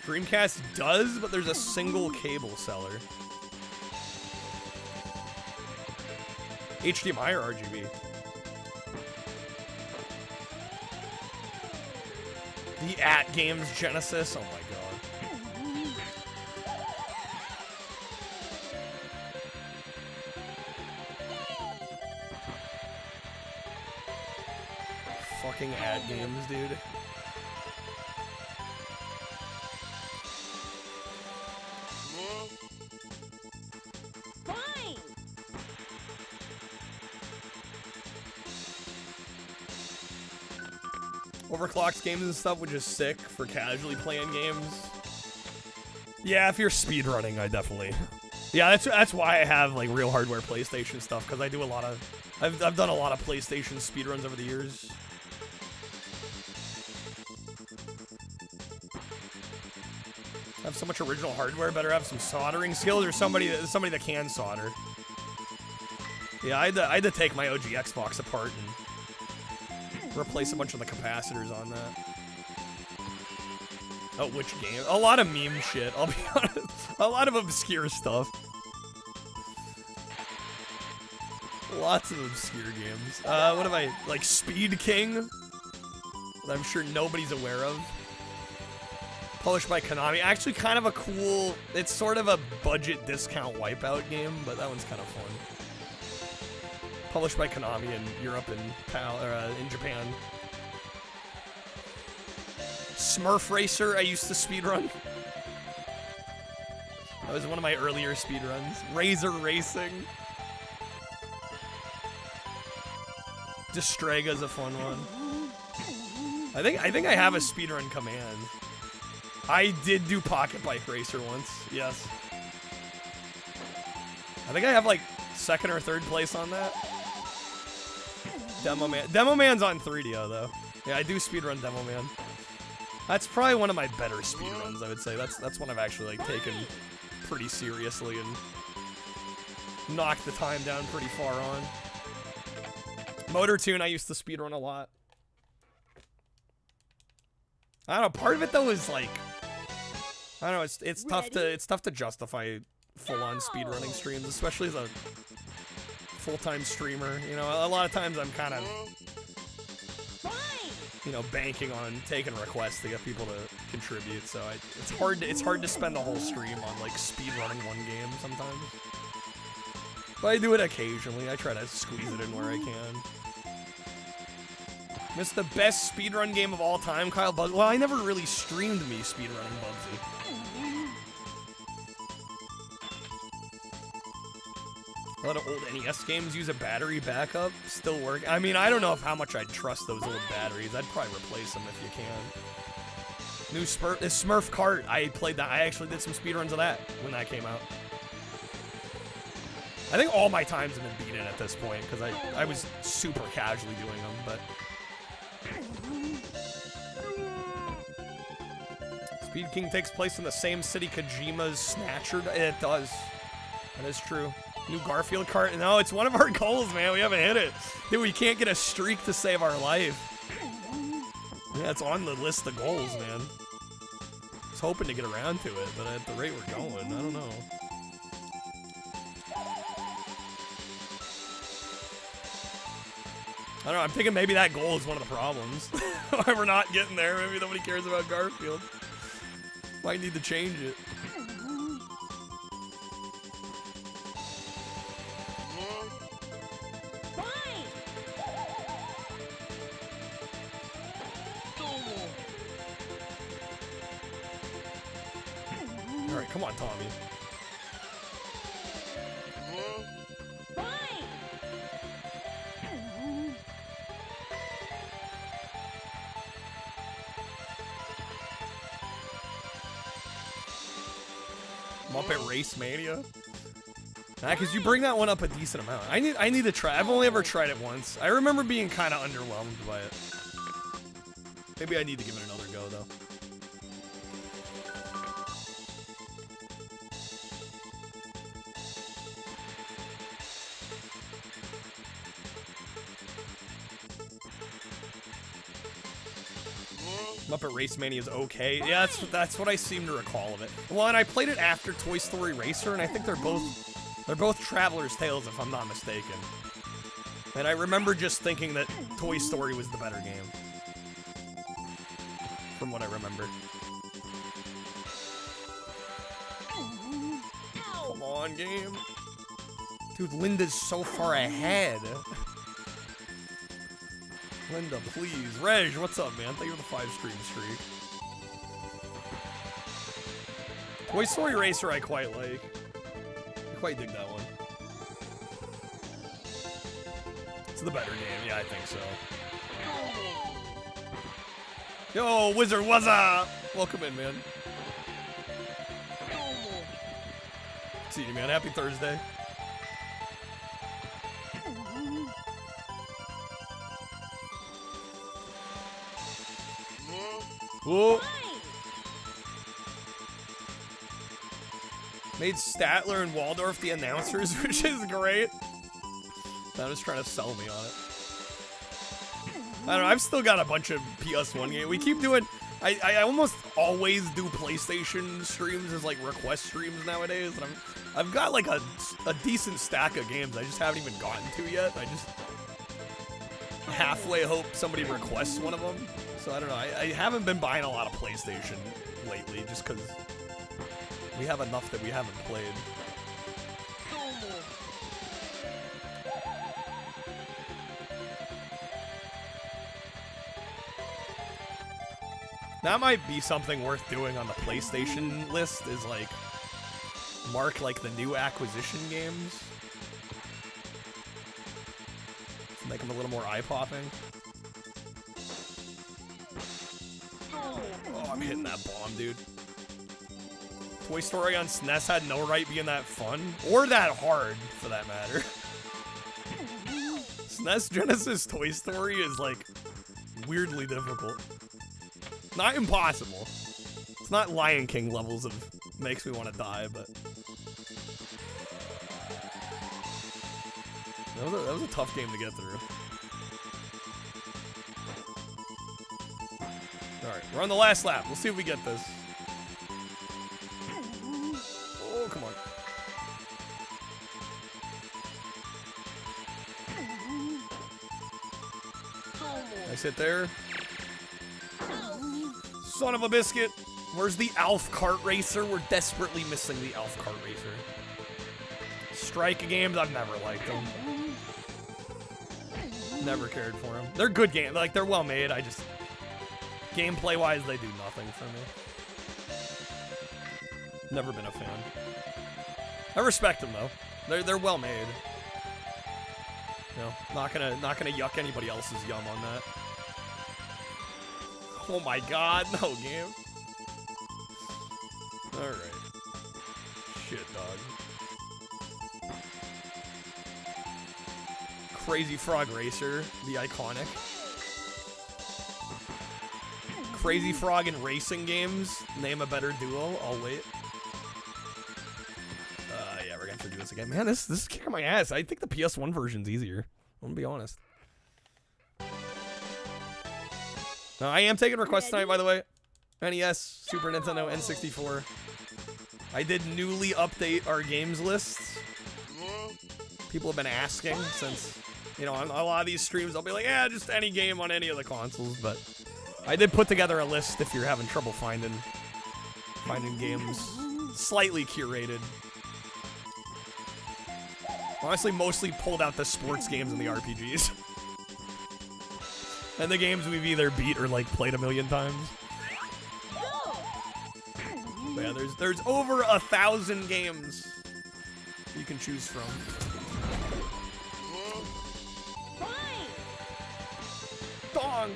Dreamcast does, but there's a single cable seller. HDMI or RGB? The @Games Genesis? Oh my god. Fucking @Games, dude. Overclocked games and stuff, which is sick for casually playing games. Yeah, if you're speedrunning, I definitely. Yeah, that's why I have like real hardware PlayStation stuff, because I do a lot of. I've done a lot of PlayStation speedruns over the years. I have so much original hardware. Better have some soldering skills or somebody that can solder. Yeah, I had to take my OG Xbox apart and replace a bunch of the capacitors on that. Oh, which game? A lot of meme shit, I'll be honest. A lot of obscure stuff. Lots of obscure games. What am I, like Speed King? That I'm sure nobody's aware of. Published by Konami. Actually kind of a cool, it's sort of a budget discount Wipeout game, but that one's kind of fun. Published by Konami in Europe and in Japan. Smurf Racer, I used to speedrun. That was one of my earlier speedruns. Razor Racing. Distrega's a fun one. I think I have a speedrun command. I did do Pocket Bike Racer once, yes. I think I have like 2nd or 3rd place on that. Demo Man. Demo Man's on 3DO though. Yeah, I do speedrun Demo Man. That's probably one of my better speedruns, I would say. That's one I've actually like taken pretty seriously and knocked the time down pretty far on. Motor Tune I used to speedrun a lot. I don't know, part of it though is like, I don't know, it's tough to justify full-on speedrunning streams, especially as a full-time streamer. You know, a lot of times I'm kind of, you know, banking on taking requests to get people to contribute. So it's hard to spend a whole stream on like speedrunning one game sometimes. But I do it occasionally. I try to squeeze it in where I can. It's the best speedrun game of all time, Kyle Buzz. Well, I never really streamed me speedrunning Bubsy. A lot of old NES games use a battery backup. Still work. I mean, I don't know how much I'd trust those old batteries. I'd probably replace them if you can. New Smurf Kart. I played that. I actually did some speedruns of that when that came out. I think all my times have been beaten at this point because I was super casually doing them, but. Speed King takes place in the same city Kojima's Snatcher. It does. That is true. New Garfield cart. No, it's one of our goals, man. We haven't hit it. Dude, we can't get a streak to save our life. Yeah, it's on the list of goals, man. I was hoping to get around to it, but at the rate we're going, I don't know. don't know, I'm thinking maybe that goal is one of the problems. Why we're not getting there. Maybe nobody cares about Garfield. Might need to change it. Alright, come on, Tommy. Muppet Race Mania? Nah, cause you bring that one up a decent amount. I need to try. I've only ever tried it once. I remember being kind of underwhelmed by it. Maybe I need to give it another go though. Muppet Race Mania is okay. Yeah, that's what I seem to recall of it. Well, and I played it after Toy Story Racer, and I think they're both Traveler's Tales, if I'm not mistaken. And I remember just thinking that Toy Story was the better game, from what I remember. Come on, game. Dude, Linda's so far ahead. Linda, please. Reg, what's up, man? Thank you for the 5-stream streak. Toy Story Racer I quite like. I quite dig that one. It's the better game. Yeah, I think so. Yo, Wizard, what's up? Welcome in, man. See you, man. Happy Thursday. Whoa. Made Statler and Waldorf the announcers, which is great. I'm just trying to sell me on it. I don't know, I've still got a bunch of PS1 games. We keep doing, I almost always do PlayStation streams as like request streams nowadays. And I've got like a decent stack of games I just haven't even gotten to yet. I just halfway hope somebody requests one of them. So I don't know, I haven't been buying a lot of PlayStation lately just because we have enough that we haven't played. That might be something worth doing on the PlayStation list, is like mark like the new acquisition games. Make them a little more eye-popping. Oh, I'm hitting that bomb, dude. Toy Story on SNES had no right being that fun, or that hard, for that matter. SNES Genesis Toy Story is, like, weirdly difficult. Not impossible. It's not Lion King levels of makes me want to die, but... That was a tough game to get through. Alright, we're on the last lap. We'll see if we get this. Oh, come on. Nice hit there. Son of a biscuit. Where's the Alf Kart Racer? We're desperately missing the Alf Kart Racer. Strike games, I've never liked them. Never cared for them. They're good games. Like, they're well made. I just... Gameplay-wise, they do nothing for me. Never been a fan. I respect them, though. They're well made. You know, not gonna yuck anybody else's yum on that. Oh my god, no game. Alright. Shit, dog. Crazy Frog Racer, the iconic. Crazy Frog in racing games. Name a better duo. I'll wait. Yeah, we're gonna have to do this again. Man, this is kicking my ass. I think the PS1 version's easier. I'm gonna be honest. Now, I am taking requests tonight, by the way. NES, Super Nintendo, N64. I did newly update our games lists. People have been asking since You know, on a lot of these streams, I'll be like, yeah, just any game on any of the consoles, but I did put together a list if you're having trouble finding games. Slightly curated. Honestly, mostly pulled out the sports games and the RPGs. And the games we've either beat or, like, played a million times. But yeah, there's over 1,000 games you can choose from. Dong!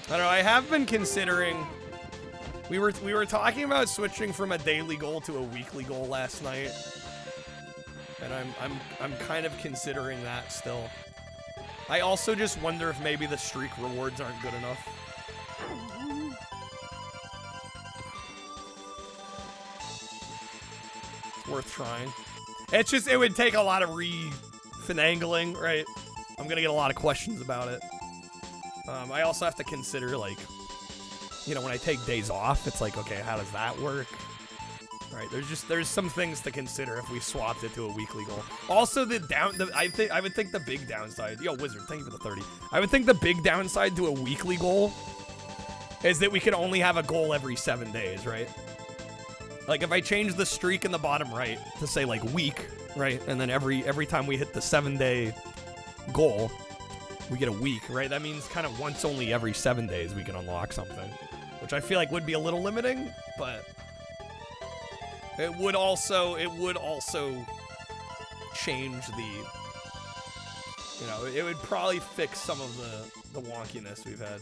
I don't know, I have been considering... We were talking about switching from a daily goal to a weekly goal last night. And I'm kind of considering that still. I also just wonder if maybe the streak rewards aren't good enough. It's worth trying. It's just, it would take a lot of finagling, right? I'm gonna get a lot of questions about it. I also have to consider, like, you know, when I take days off, it's like, okay, how does that work? Right, there's some things to consider if we swapped it to a weekly goal. Also, I would think the big downside, yo, Wizard, thank you for the 30. I would think the big downside to a weekly goal is that we can only have a goal every 7 days, right? Like, if I change the streak in the bottom right to say, like, week, right? And then every time we hit the 7-day goal, we get a week, right? That means kind of once only every 7 days we can unlock something, which I feel like would be a little limiting, but it would also change the, you know, it would probably fix some of the wonkiness we've had.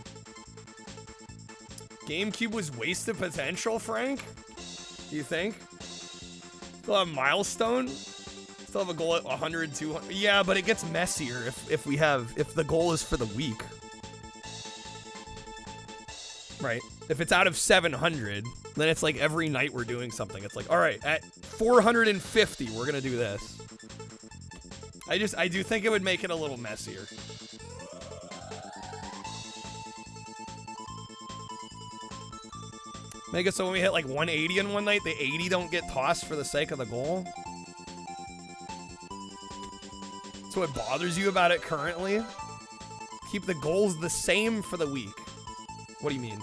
GameCube was wasted potential, Frank? You think? Still have a milestone? Still have a goal at 100, 200? Yeah, but it gets messier if the goal is for the week. Right. If it's out of 700, then it's like every night we're doing something. It's like, all right, at 450, we're going to do this. I do think it would make it a little messier. Make it so when we hit like 180 in one night, the 80 don't get tossed for the sake of the goal. So what bothers you about it currently? Keep the goals the same for the week. What do you mean?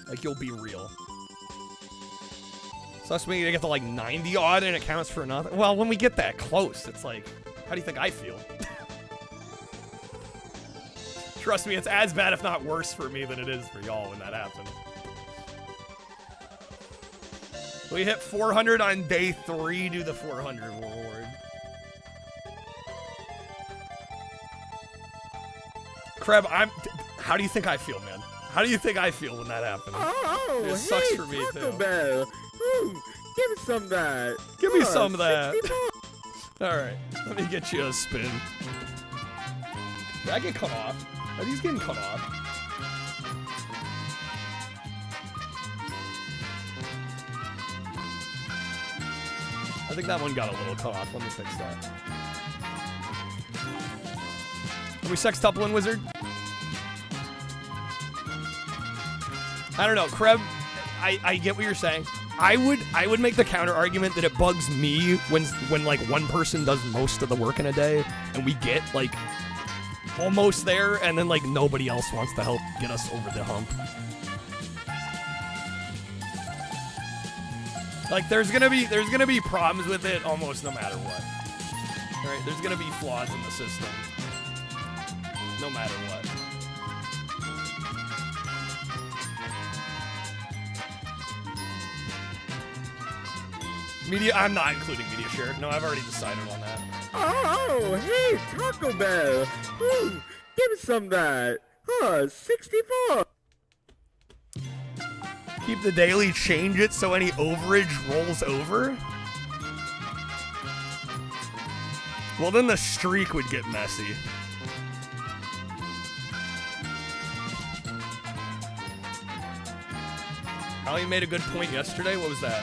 Like, you'll be real. So that's when you get to like 90 odd and it counts for nothing. Well, when we get that close, it's like, how do you think I feel? Trust me, it's as bad, if not worse, for me than it is for y'all when that happens. We hit 400 on day 3, do the 400 reward. Kreb, how do you think I feel, man? How do you think I feel when that happens? Oh, it sucks for me, Taco too. Bell. Ooh, give me some of that. Give me some of that. Alright, let me get you a spin. Did I get cut off? Are these getting cut off? I think that one got a little cut off. Let me fix that. Are we sextupling, Wizard? I don't know, Kreb. I get what you're saying. I would make the counter argument that it bugs me when like one person does most of the work in a day and we get like almost there and then like nobody else wants to help get us over the hump. Like there's gonna be problems with it almost no matter what. Right? There's gonna be flaws in the system. No matter what. Media, I'm not including media share. No, I've already decided on that. Oh, hey, Taco Bell. Ooh, give me some of that. 64. Keep the daily, change it so any overage rolls over? Well, then the streak would get messy. Ali made a good point yesterday. What was that?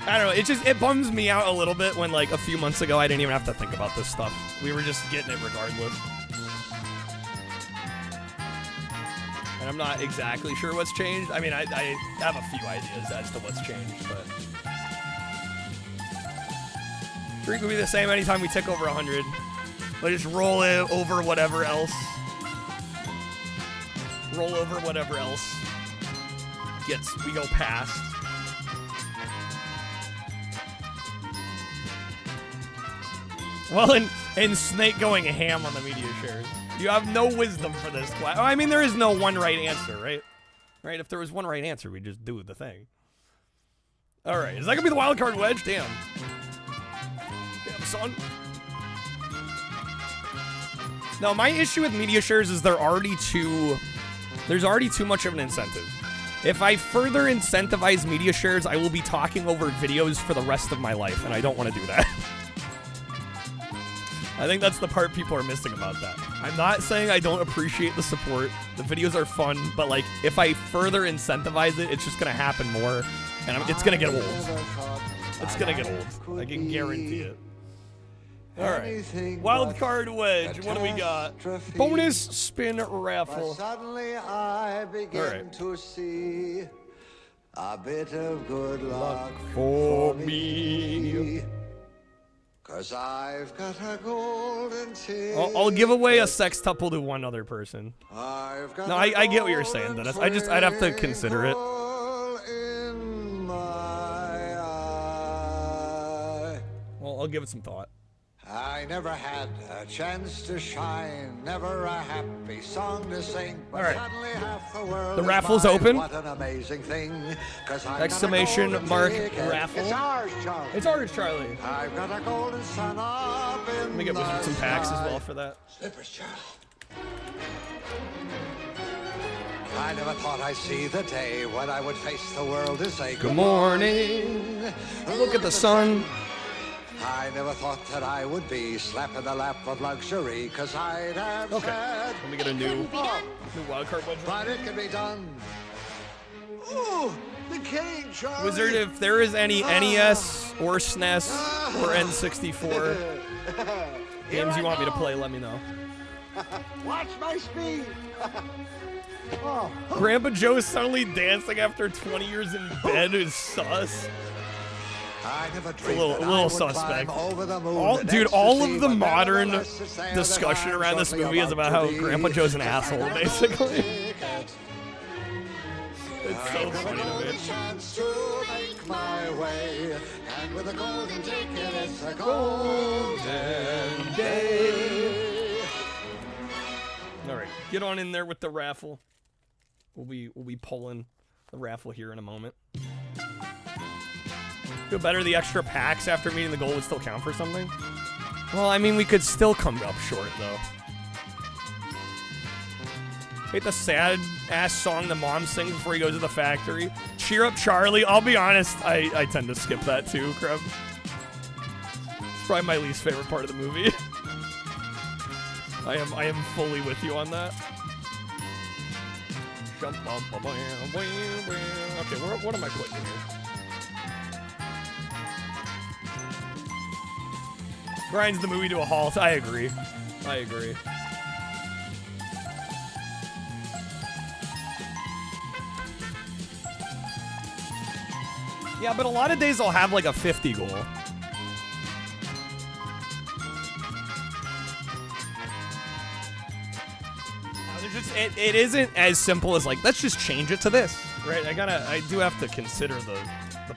I don't know, it bums me out a little bit when like a few months ago I didn't even have to think about this stuff. We were just getting it regardless. And I'm not exactly sure what's changed. I mean, I have a few ideas as to what's changed, but... Streak will be the same anytime we tick over 100. But just roll it over whatever else. Roll over whatever else we go past. Well, and Snake going ham on the media shares. You have no wisdom for this class. I mean, there is no one right answer, right? Right? If there was one right answer, we'd just do the thing. All right. Is that going to be the wild card wedge? Damn. Damn, son. No, my issue with media shares is there's already too much of an incentive. If I further incentivize media shares, I will be talking over videos for the rest of my life, and I don't want to do that. I think that's the part people are missing about that. I'm not saying I don't appreciate the support. The videos are fun, but like if I further incentivize it, it's just gonna happen more, and it's gonna get old. It's gonna get old. I can guarantee it. All right. Wild card wedge. What do we got? Bonus spin raffle. Suddenly I begin to see a bit of good luck for me. 'Cause I've got a golden ticket. I'll give away a sextuple to one other person. No, I get what you're saying, Dennis. I'd have to consider it. Well, I'll give it some thought. I never had a chance to shine, never a happy song to sing, but suddenly half the world The raffle's open. What an amazing thing. Exclamation mark raffle. It's ours, Charlie. It's ours, Charlie. I've got a golden sun up in Let me get Wizard some packs as well for that. Slippers, Charlie. I never thought I'd see the day when I would face the world and say good morning. Look at the sun. I never thought that I would be slapped in the lap of luxury, 'cause I'd have said, let me get a new wildcard wedge. But it can be done. Ooh, the king, Charlie. Wizard, if there is any NES or SNES or N64 games you want me to play, let me know. Watch my speed. Oh. Grandpa Joe's suddenly dancing after 20 years in bed is sus. I never a little suspect. All of the modern discussion around this movie is about how Grandpa Joe's an asshole, basically. It's so funny to me. And with a golden ticket, it's a golden day. All right, get on in there with the raffle. We'll be pulling the raffle here in a moment. Feel better the extra packs after meeting the goal would still count for something? Well, I mean, we could still come up short, though. Hate the sad-ass song the mom sings before he goes to the factory. Cheer up, Charlie. I'll be honest, I tend to skip that too, Kreb. It's probably my least favorite part of the movie. I am fully with you on that. Okay, what am I putting in here? Grinds the movie to a halt. I agree. Yeah, but a lot of days I'll have like a 50 goal. It isn't as simple as like, let's just change it to this, right? I do have to consider the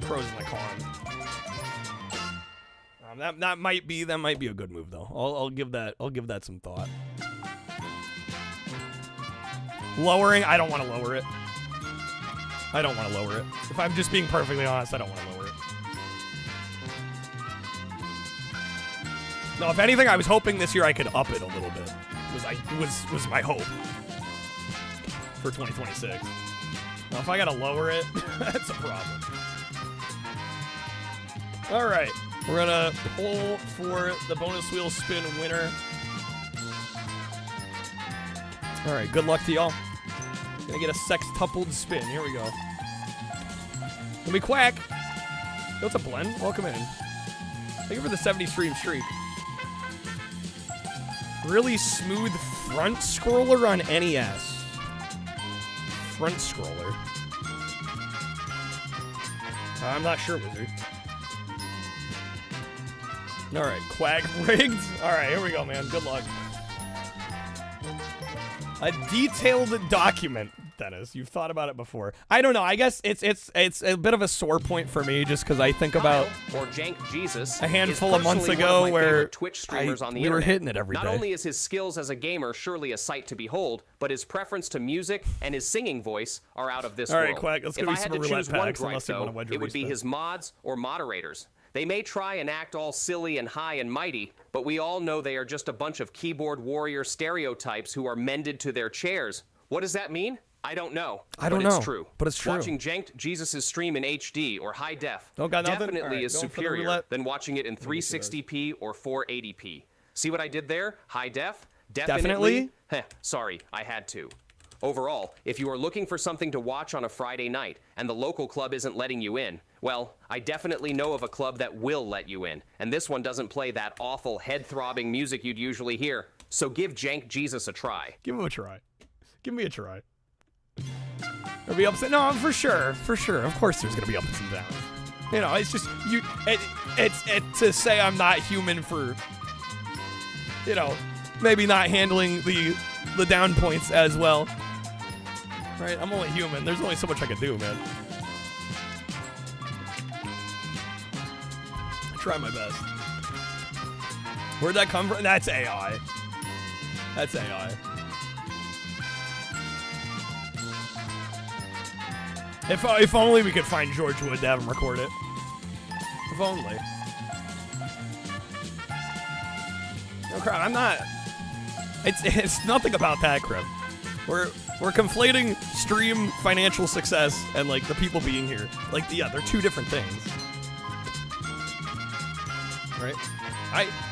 pros and the cons. That might be a good move though. I'll give that some thought. Lowering, I don't want to lower it. If I'm just being perfectly honest, I don't want to lower it. No, if anything, I was hoping this year I could up it a little bit. Was my hope for 2026. Now, if I gotta lower it, that's a problem. All right, we're gonna pull for the bonus wheel spin winner. All right, good luck to y'all. Gonna get a sextupled spin. Here we go. Let me quack. What's up, Glenn? Welcome in. Thank you for the 70 stream streak. Really smooth front scroller on NES. front scroller. I'm not sure, Wizard. Alright, Quack rigged. Alright, here we go, man. Good luck. A detailed document, Dennis. You've thought about it before. I don't know. I guess it's a bit of a sore point for me just because I think about or Jank Jesus a handful of months ago where Twitch streamers on the we were internet. hitting it every day. Not only is his skills as a gamer surely a sight to behold, but his preference to music and his singing voice are out of this All world. right, Quack, let's if give I me had some to roulette choose one packs gripe, unless you though, want to wedge it would be respect. his mods or moderators. They may try and act all silly and high and mighty, but we all know they are just a bunch of keyboard warrior stereotypes who are mended to their chairs. What does that mean? I don't know. I don't but know, it's true. but it's true. Watching Janked Jesus' stream in HD or high def Don't got nothing? definitely All right, is going for the superior roulette. than watching it in 360p or 480p. See what I did there? High def? Definitely? Heh, sorry, I had to. Overall, if you are looking for something to watch on a Friday night and the local club isn't letting you in, well, I definitely know of a club that will let you in, and this one doesn't play that awful head-throbbing music you'd usually hear. So give Jank Jesus a try. Give him a try. Give me a try. There'll be ups and no, for sure. Of course, there's gonna be ups and downs. You know, it's just you. It's to say I'm not human for, you know, maybe not handling the down points as well. Right? I'm only human. There's only so much I can do, man. I try my best. Where'd that come from? That's AI. That's AI. If only we could find George Wood to have him record it. If only. No crap, I'm not. It's nothing about that, crap. We're conflating stream financial success and like the people being here. Like yeah, they're two different things. Right?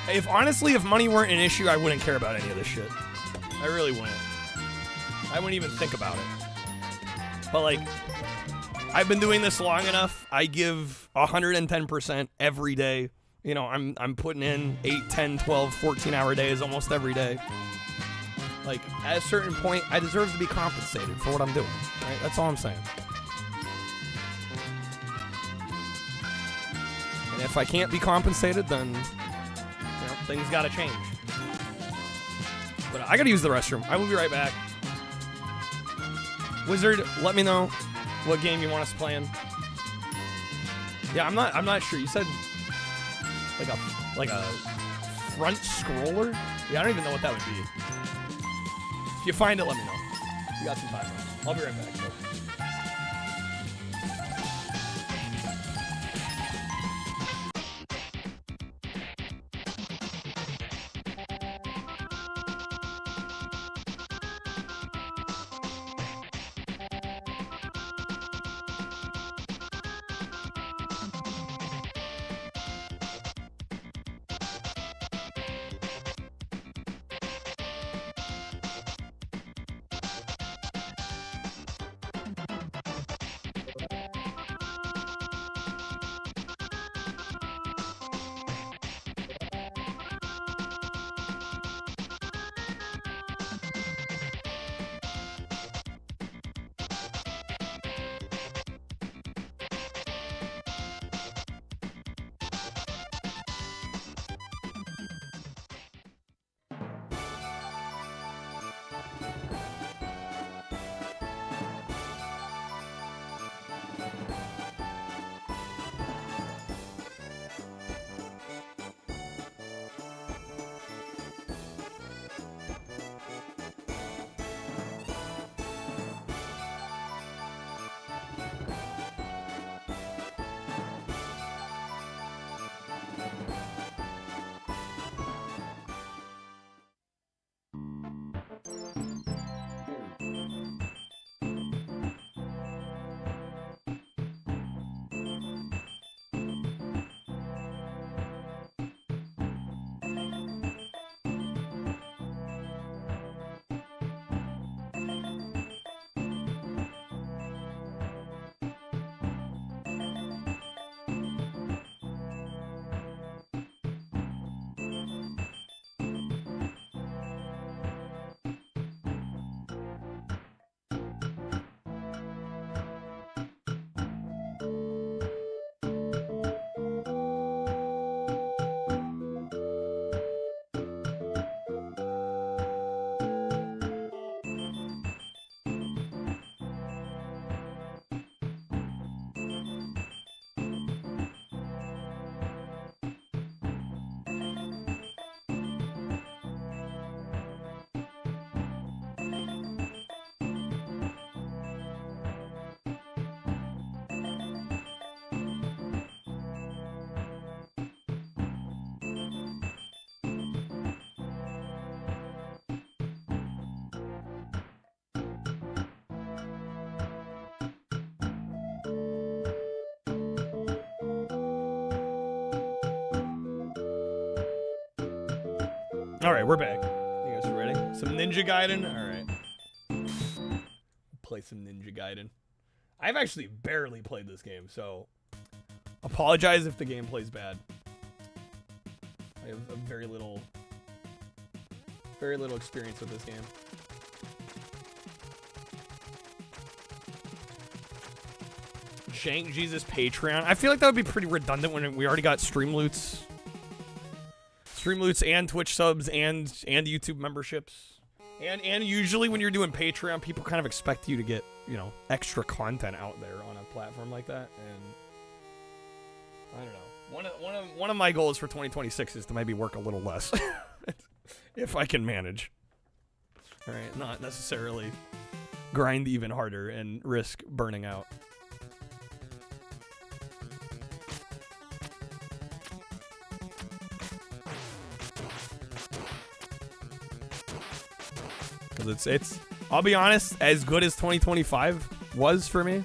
If money weren't an issue, I wouldn't care about any of this shit. I really wouldn't. I wouldn't even think about it. But like, I've been doing this long enough. I give 110% every day. You know, I'm putting in 8, 10, 12, 14-hour days almost every day. Like, at a certain point, I deserve to be compensated for what I'm doing. Right? That's all I'm saying. And if I can't be compensated, then, you know, things gotta change. But I gotta use the restroom. I will be right back. Wizard, let me know what game you want us playing. Yeah, I'm not sure. You said like a front scroller? Yeah, I don't even know what that would be. If you find it, let me know. You got some time. I'll be right back. Folks. All right, we're back. You guys ready? Some Ninja Gaiden? All right. Play some Ninja Gaiden. I've actually barely played this game, so apologize if the gameplay's bad. I have a very little experience with this game. Shank Jesus Patreon. I feel like that would be pretty redundant when we already got Streamloots and Twitch subs and YouTube memberships. And usually when you're doing Patreon, people kind of expect you to get, you know, extra content out there on a platform like that. And I don't know. One of my goals for 2026 is to maybe work a little less. If I can manage. All right, not necessarily grind even harder and risk burning out. Because it's I'll be honest, as good as 2025 was for me,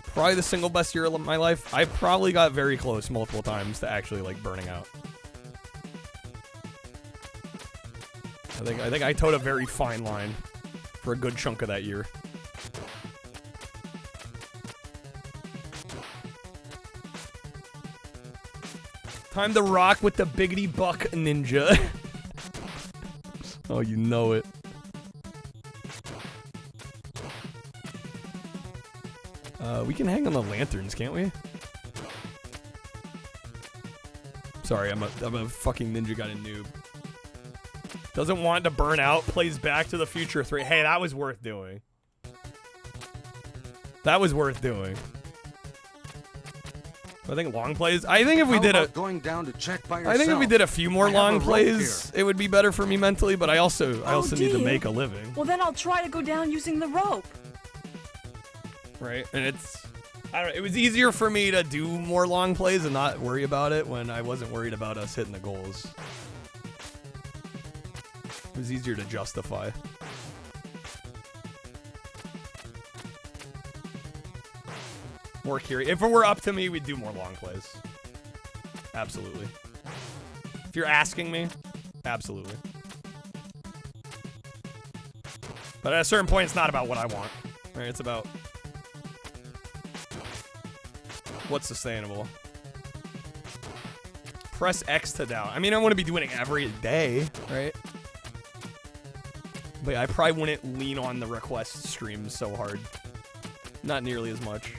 probably the single best year of my life, I probably got very close multiple times to actually like burning out. I think I towed a very fine line for a good chunk of that year. Time to rock with the biggity buck ninja. Oh, you know it. We can hang on the lanterns, can't we? Sorry, I'm a fucking Ninja Gaiden noob. Doesn't want to burn out, plays Back to the Future 3. Hey, that was worth doing. That was worth doing. I think long plays. I think if we did going down to check by yourself? I think if we did a few more long plays, it would be better for me mentally. But I also need to make a living. Well, then I'll try to go down using the rope. Right, and I don't know, it was easier for me to do more long plays and not worry about it when I wasn't worried about us hitting the goals. It was easier to justify. More curious. If it were up to me, we'd do more long plays. Absolutely. If you're asking me, absolutely. But at a certain point, it's not about what I want. Right? It's about what's sustainable. Press X to down. I mean, I want to be doing it every day, right? But yeah, I probably wouldn't lean on the request streams so hard. Not nearly as much.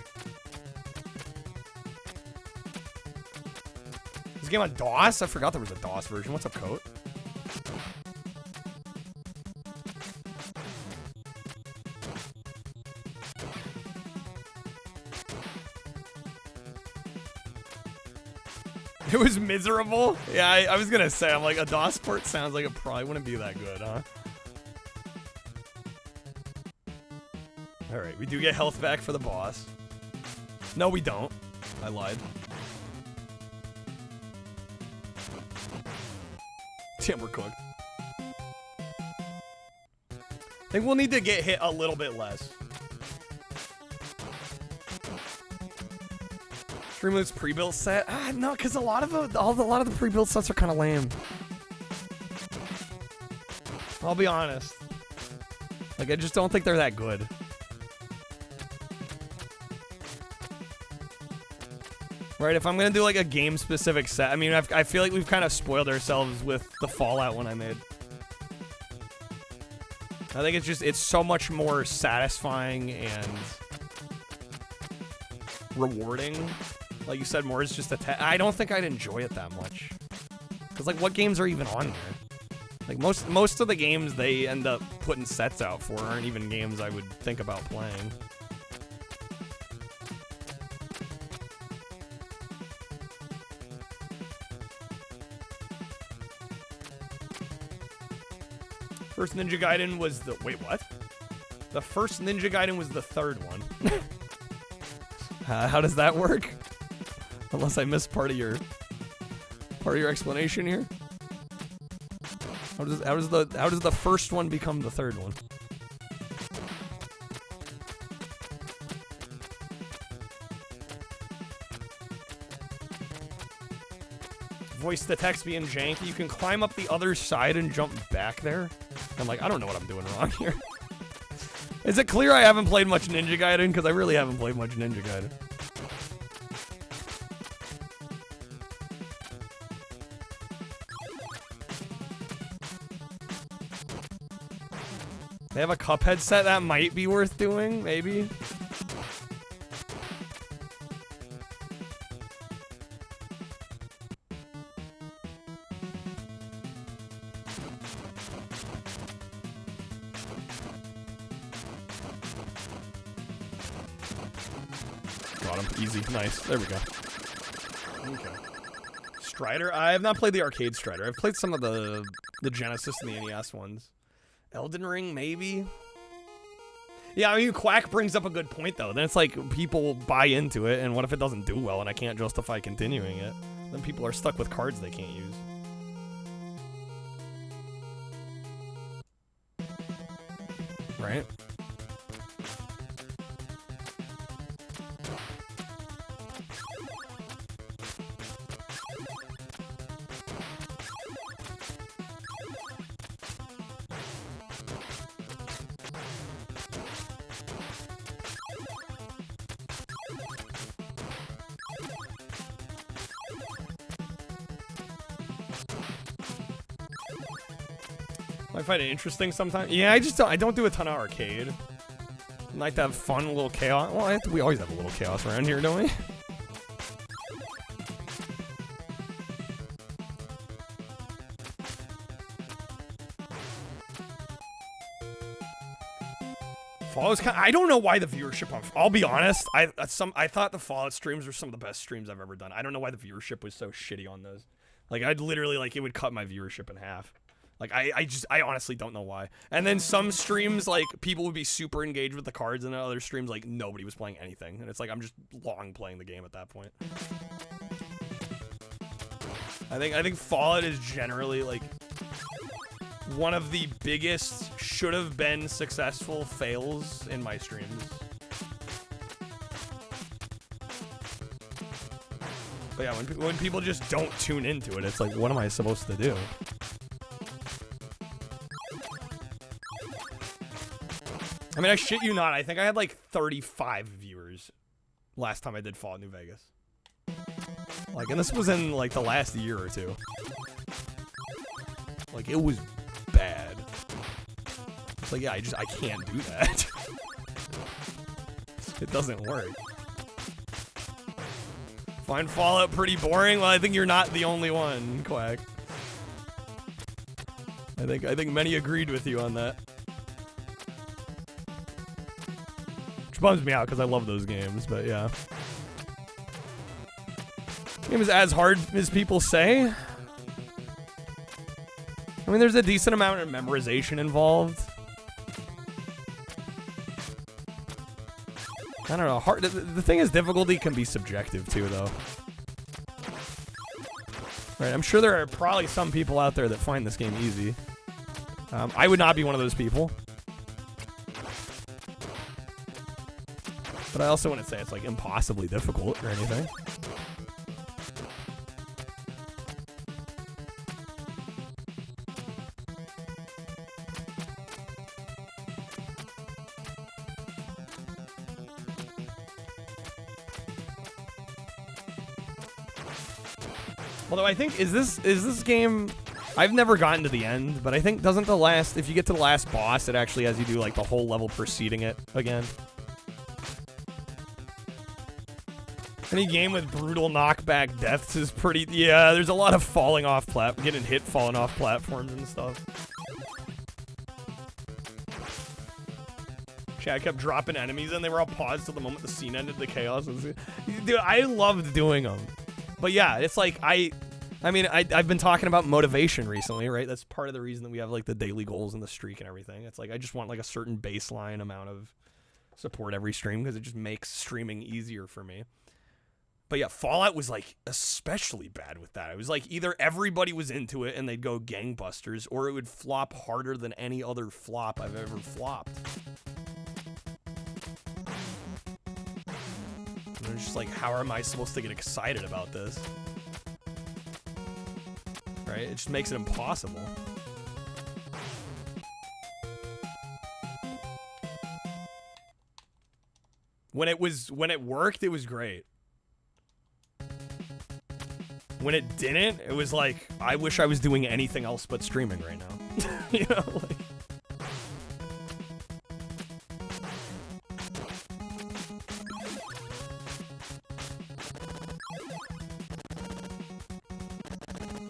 This game on DOS? I forgot there was a DOS version. What's up, Coat? It was miserable? Yeah, I was gonna say, I'm like, a DOS port sounds like it probably wouldn't be that good, huh? Alright, we do get health back for the boss. No, we don't. I lied. Damn, we're cooked. I think we'll need to get hit a little bit less. Streamloots pre-built set? No, because a lot of the pre-built sets are kind of lame. I'll be honest. Like, I just don't think they're that good. Right, if I'm gonna do like a game-specific set, I mean, I feel like we've kind of spoiled ourselves with the Fallout one I made. I think it's so much more satisfying and rewarding. Like you said, more is just I don't think I'd enjoy it that much. Cause like, what games are even on there? Like most of the games they end up putting sets out for aren't even games I would think about playing. First Ninja Gaiden was the wait, what? The first Ninja Gaiden was the third one. How does that work? Unless I missed part of your explanation here. How does the first one become the third one? voice to text being janky. You can climb up the other side and jump back there. I'm like, I don't know what I'm doing wrong here. Is it clear I haven't played much Ninja Gaiden? Because I really haven't played much Ninja Gaiden. They have a Cuphead set that might be worth doing, maybe. Got him. Easy. Nice. There we go. Okay. Strider? I have not played the arcade Strider. I've played some of the Genesis and the NES ones. Elden Ring, maybe? Yeah, I mean, Quack brings up a good point, though. Then it's like people buy into it, and what if it doesn't do well and I can't justify continuing it? Then people are stuck with cards they can't use. Right? I find it interesting sometimes. Yeah, I don't do a ton of arcade. I like to have fun, a little chaos. Well, we always have a little chaos around here, don't we? Fallout's kind of, I don't know why the viewership on. I'll be honest. I thought the Fallout streams were some of the best streams I've ever done. I don't know why the viewership was so shitty on those. Like, I'd literally it would cut my viewership in half. Like, I honestly don't know why. And then some streams, like, people would be super engaged with the cards, and other streams, like, nobody was playing anything. And it's like, I'm just long playing the game at that point. I think Fallout is generally, like, one of the biggest should-have been successful fails in my streams. But yeah, when people just don't tune into it, it's like, what am I supposed to do? I mean, I shit you not, I think I had like 35 viewers last time I did Fallout New Vegas. Like, and this was in like the last year or two. Like, it was bad. It's like, yeah, I can't do that. It doesn't work. Find Fallout pretty boring? Well, I think you're not the only one, Quack. I think many agreed with you on that. Which bums me out because I love those games, but yeah. Game is as hard as people say. I mean, there's a decent amount of memorization involved. I don't know. Hard. The thing is, difficulty can be subjective too, though. Right? I'm sure there are probably some people out there that find this game easy. I would not be one of those people. But I also wouldn't say it's like impossibly difficult or anything. Although I think, is this game, I've never gotten to the end, but I think if you get to the last boss, it actually has you do like the whole level preceding it again. Any game with brutal knockback deaths is pretty, yeah, there's a lot of falling off getting hit falling off platforms and stuff. Chad kept dropping enemies and they were all paused till the moment the scene ended, the chaos. Dude, I loved doing them. But yeah, it's like, I mean, I've been talking about motivation recently, right? That's part of the reason that we have like the daily goals and the streak and everything. It's like, I just want like a certain baseline amount of support every stream because it just makes streaming easier for me. But yeah, Fallout was like especially bad with that. It was like either everybody was into it and they'd go gangbusters, or it would flop harder than any other flop I've ever flopped. And it's just like, how am I supposed to get excited about this? right? It just makes it impossible. When it worked, it was great. When it didn't, it was like, I wish I was doing anything else but streaming right now. You know, like.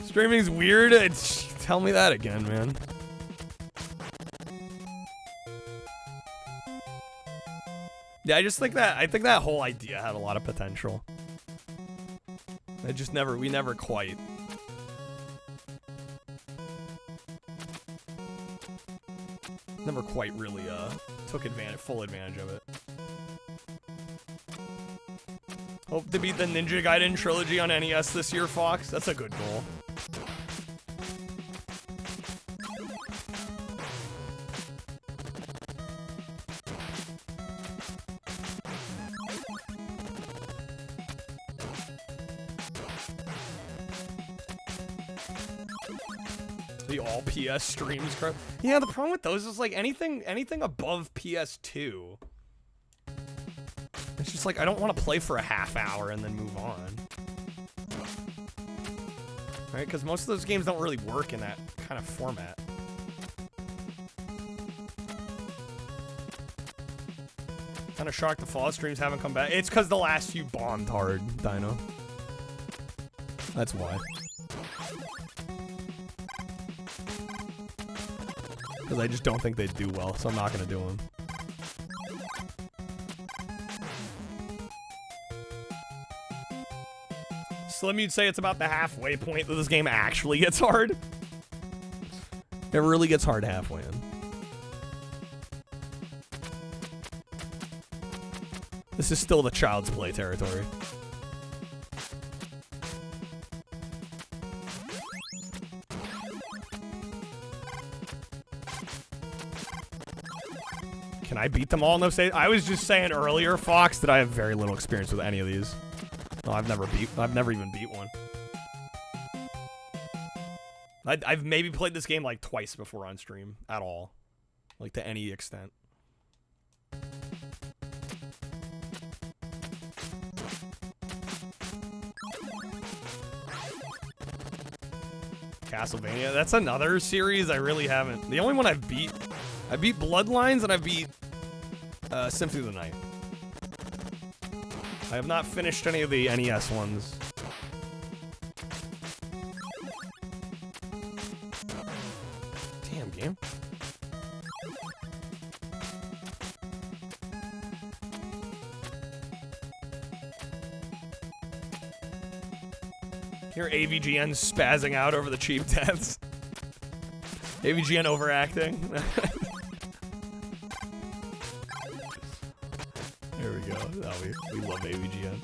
Streaming's weird. Tell me that again, man. Yeah, I think that whole idea had a lot of potential. We never quite. Never quite really took full advantage of it. Hope to beat the Ninja Gaiden trilogy on NES this year, Fox. That's a good goal. The all PS streams, yeah. The problem with those is like anything above PS2. It's just like I don't want to play for a half hour and then move on, right? Because most of those games don't really work in that kind of format. Kind of shocked the Fallout streams haven't come back. It's because the last few bombed hard, Dino. That's why. Because I just don't think they'd do well, so I'm not going to do them. Slim, you'd say it's about the halfway point that this game actually gets hard? It really gets hard halfway in. This is still the child's play territory. Can I beat them all? No save. I was just saying earlier, Fox, that I have very little experience with any of these. No, I've never even beat one. I've maybe played this game like twice before on stream at all, like to any extent. Castlevania, that's another series I really haven't. The only one I beat Bloodlines and I beat Symphony of the Night. I have not finished any of the NES ones. Damn game. Hear AVGN spazzing out over the cheap deaths. AVGN overacting. There we go. Oh, we love AVGN.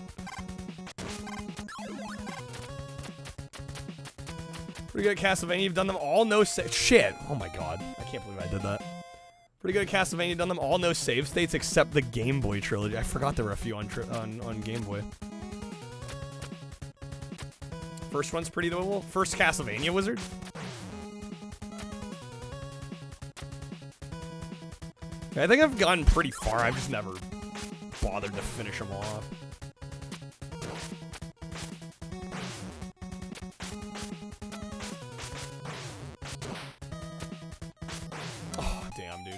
Pretty good at Castlevania. You've done them all. No shit. Oh my god. I can't believe I did that. Pretty good at Castlevania. You've done them all. No save states except the Game Boy trilogy. I forgot there were a few on Game Boy. First one's pretty doable. First Castlevania Wizard. I think I've gotten pretty far. I've just never bothered to finish them off. Oh, damn, dude.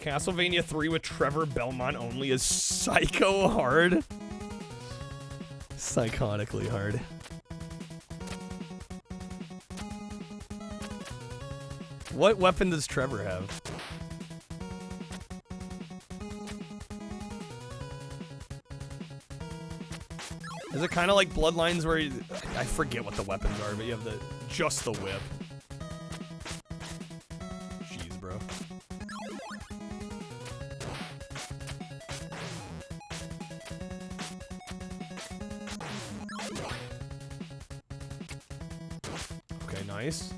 Castlevania 3 with Trevor Belmont only is psycho hard. Psychotically hard. What weapon does Trevor have? Is it kind of like Bloodlines where I forget what the weapons are, but you have just the whip. Jeez, bro. Okay, nice.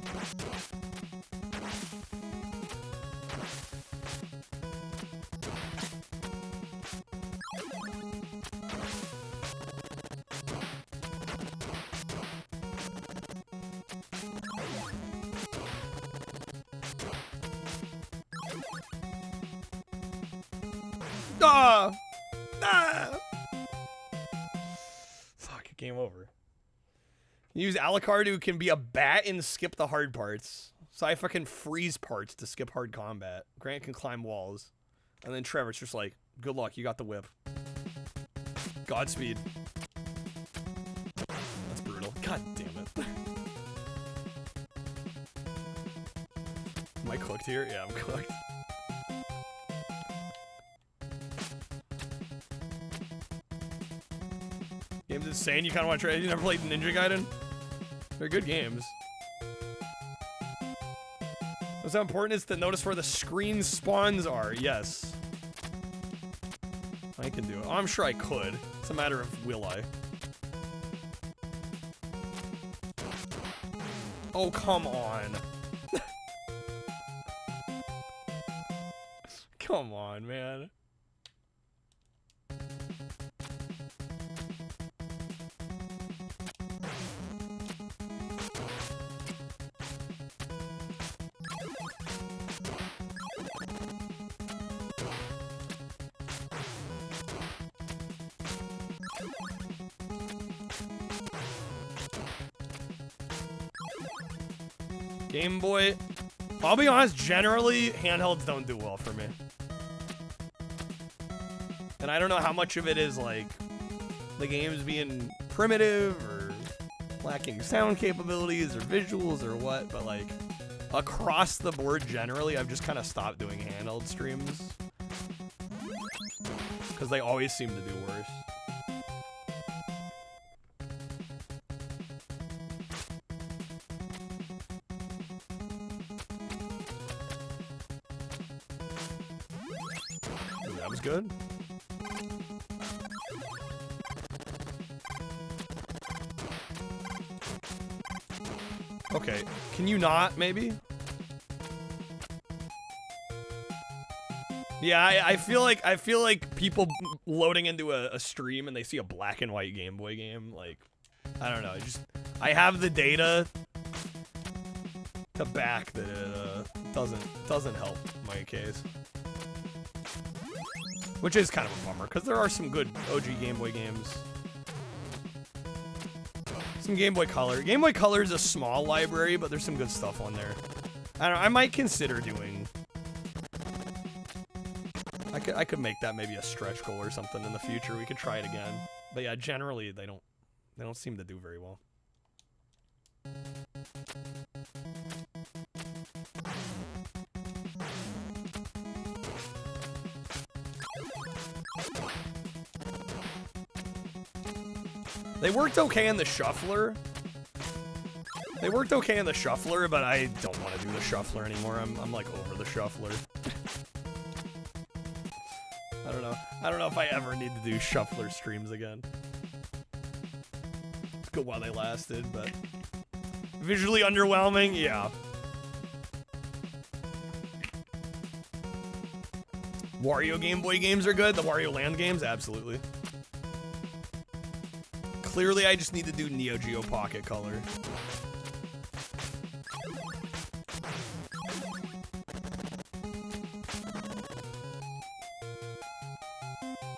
Ah! Ah! Fuck, game over. Use Alucard, who can be a bat and skip the hard parts. So I fucking freeze parts to skip hard combat. Grant can climb walls. And then Trevor's just like, good luck, you got the whip. Godspeed. That's brutal. God damn it. Am I cooked here? Yeah, I'm cooked. Game's insane. You kind of want to try. You never played Ninja Gaiden? They're good games. What's important is to notice where the screen spawns are. Yes. I can do it. Oh, I'm sure I could. It's a matter of will I. Oh, come on. Come on, man. Game Boy, I'll be honest, generally, handhelds don't do well for me. And I don't know how much of it is, like, the games being primitive, or lacking sound capabilities, or visuals, or what, but, like, across the board, generally, I've just kind of stopped doing handheld streams. Because they always seem to do worse. That was good. Okay, can you not, maybe? Yeah, I feel like people loading into a stream and they see a black and white Game Boy game, like, I don't know, I have the data to back that it doesn't help my case. Which is kind of a bummer, because there are some good OG Game Boy games. Some Game Boy Color. Game Boy Color is a small library, but there's some good stuff on there. I don't know, I might consider doing... I could make that maybe a stretch goal or something in the future. We could try it again. But yeah, generally they don't seem to do very well. They worked okay in the shuffler. But I don't want to do the shuffler anymore. I'm like over the shuffler. I don't know if I ever need to do shuffler streams again. It's good while they lasted, but visually underwhelming, yeah. Wario Game Boy games are good. The Wario Land games, absolutely. Clearly, I just need to do Neo Geo Pocket Color.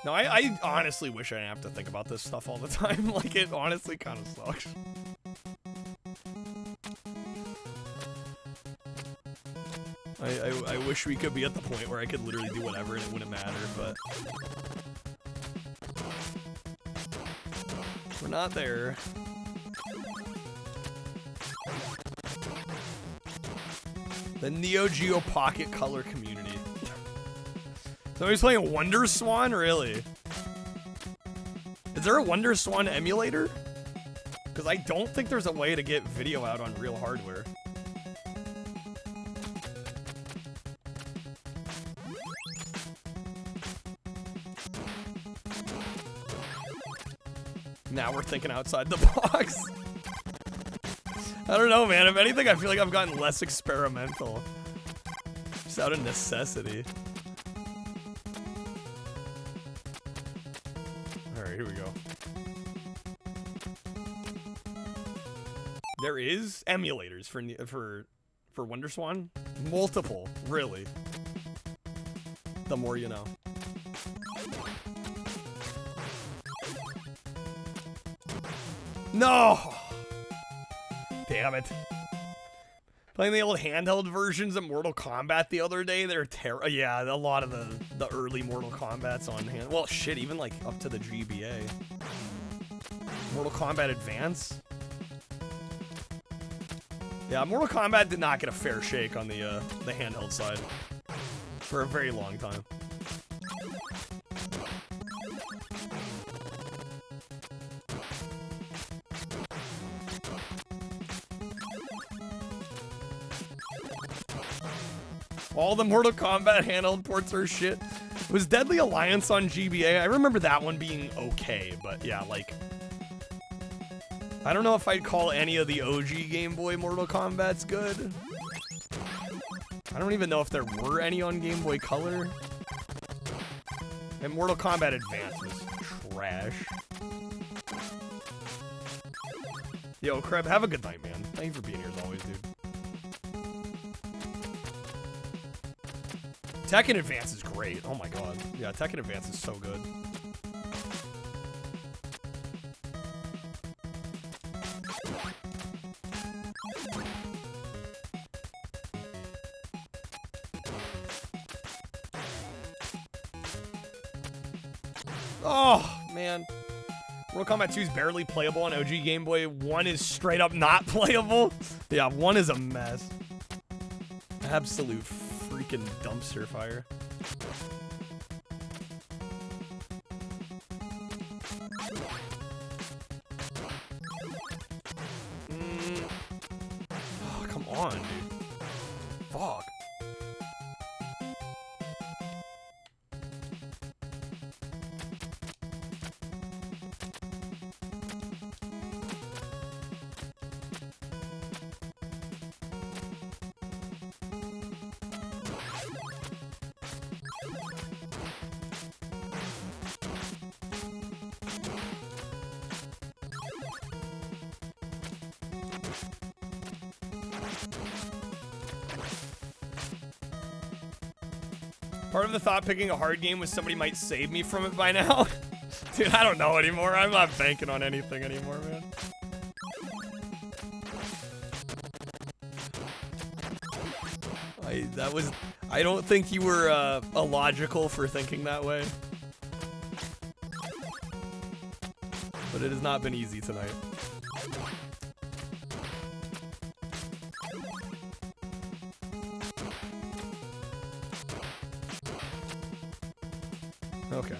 No, I honestly wish I didn't have to think about this stuff all the time. Like, it honestly kind of sucks. I wish we could be at the point where I could literally do whatever and it wouldn't matter, but... we're not there. The Neo Geo Pocket Color community. Somebody's playing Wonder Swan? Really? Is there a Wonder Swan emulator? Because I don't think there's a way to get video out on real hardware. Now we're thinking outside the box. I don't know, man. If anything, I feel like I've gotten less experimental. Just out of necessity. Alright, here we go. There is emulators for Wonder Swan? Multiple, really. The more you know. No! Damn it. Playing the old handheld versions of Mortal Kombat the other day, they're terrible. Yeah, a lot of the early Mortal Kombats on hand. Well, shit, even like up to the GBA. Mortal Kombat Advance? Yeah, Mortal Kombat did not get a fair shake on the handheld side for a very long time. All the Mortal Kombat handheld ports are shit. Was Deadly Alliance on GBA? I remember that one being okay, but yeah, like... I don't know if I'd call any of the OG Game Boy Mortal Kombats good. I don't even know if there were any on Game Boy Color. And Mortal Kombat Advance was trash. Yo, Kreb, have a good night, man. Thank you for being here as always, dude. Tekken Advance is great. Oh my god. Yeah, Tekken Advance is so good. Oh, man. Mortal Kombat 2 is barely playable on OG Game Boy. 1 is straight up not playable. Yeah, 1 is a mess. Absolute freaking dumpster fire. Oh, come on, dude. Fuck. Part of the thought picking a hard game was somebody might save me from it by now. Dude, I don't know anymore. I'm not banking on anything anymore, man. I don't think you were illogical for thinking that way. But it has not been easy tonight. Okay.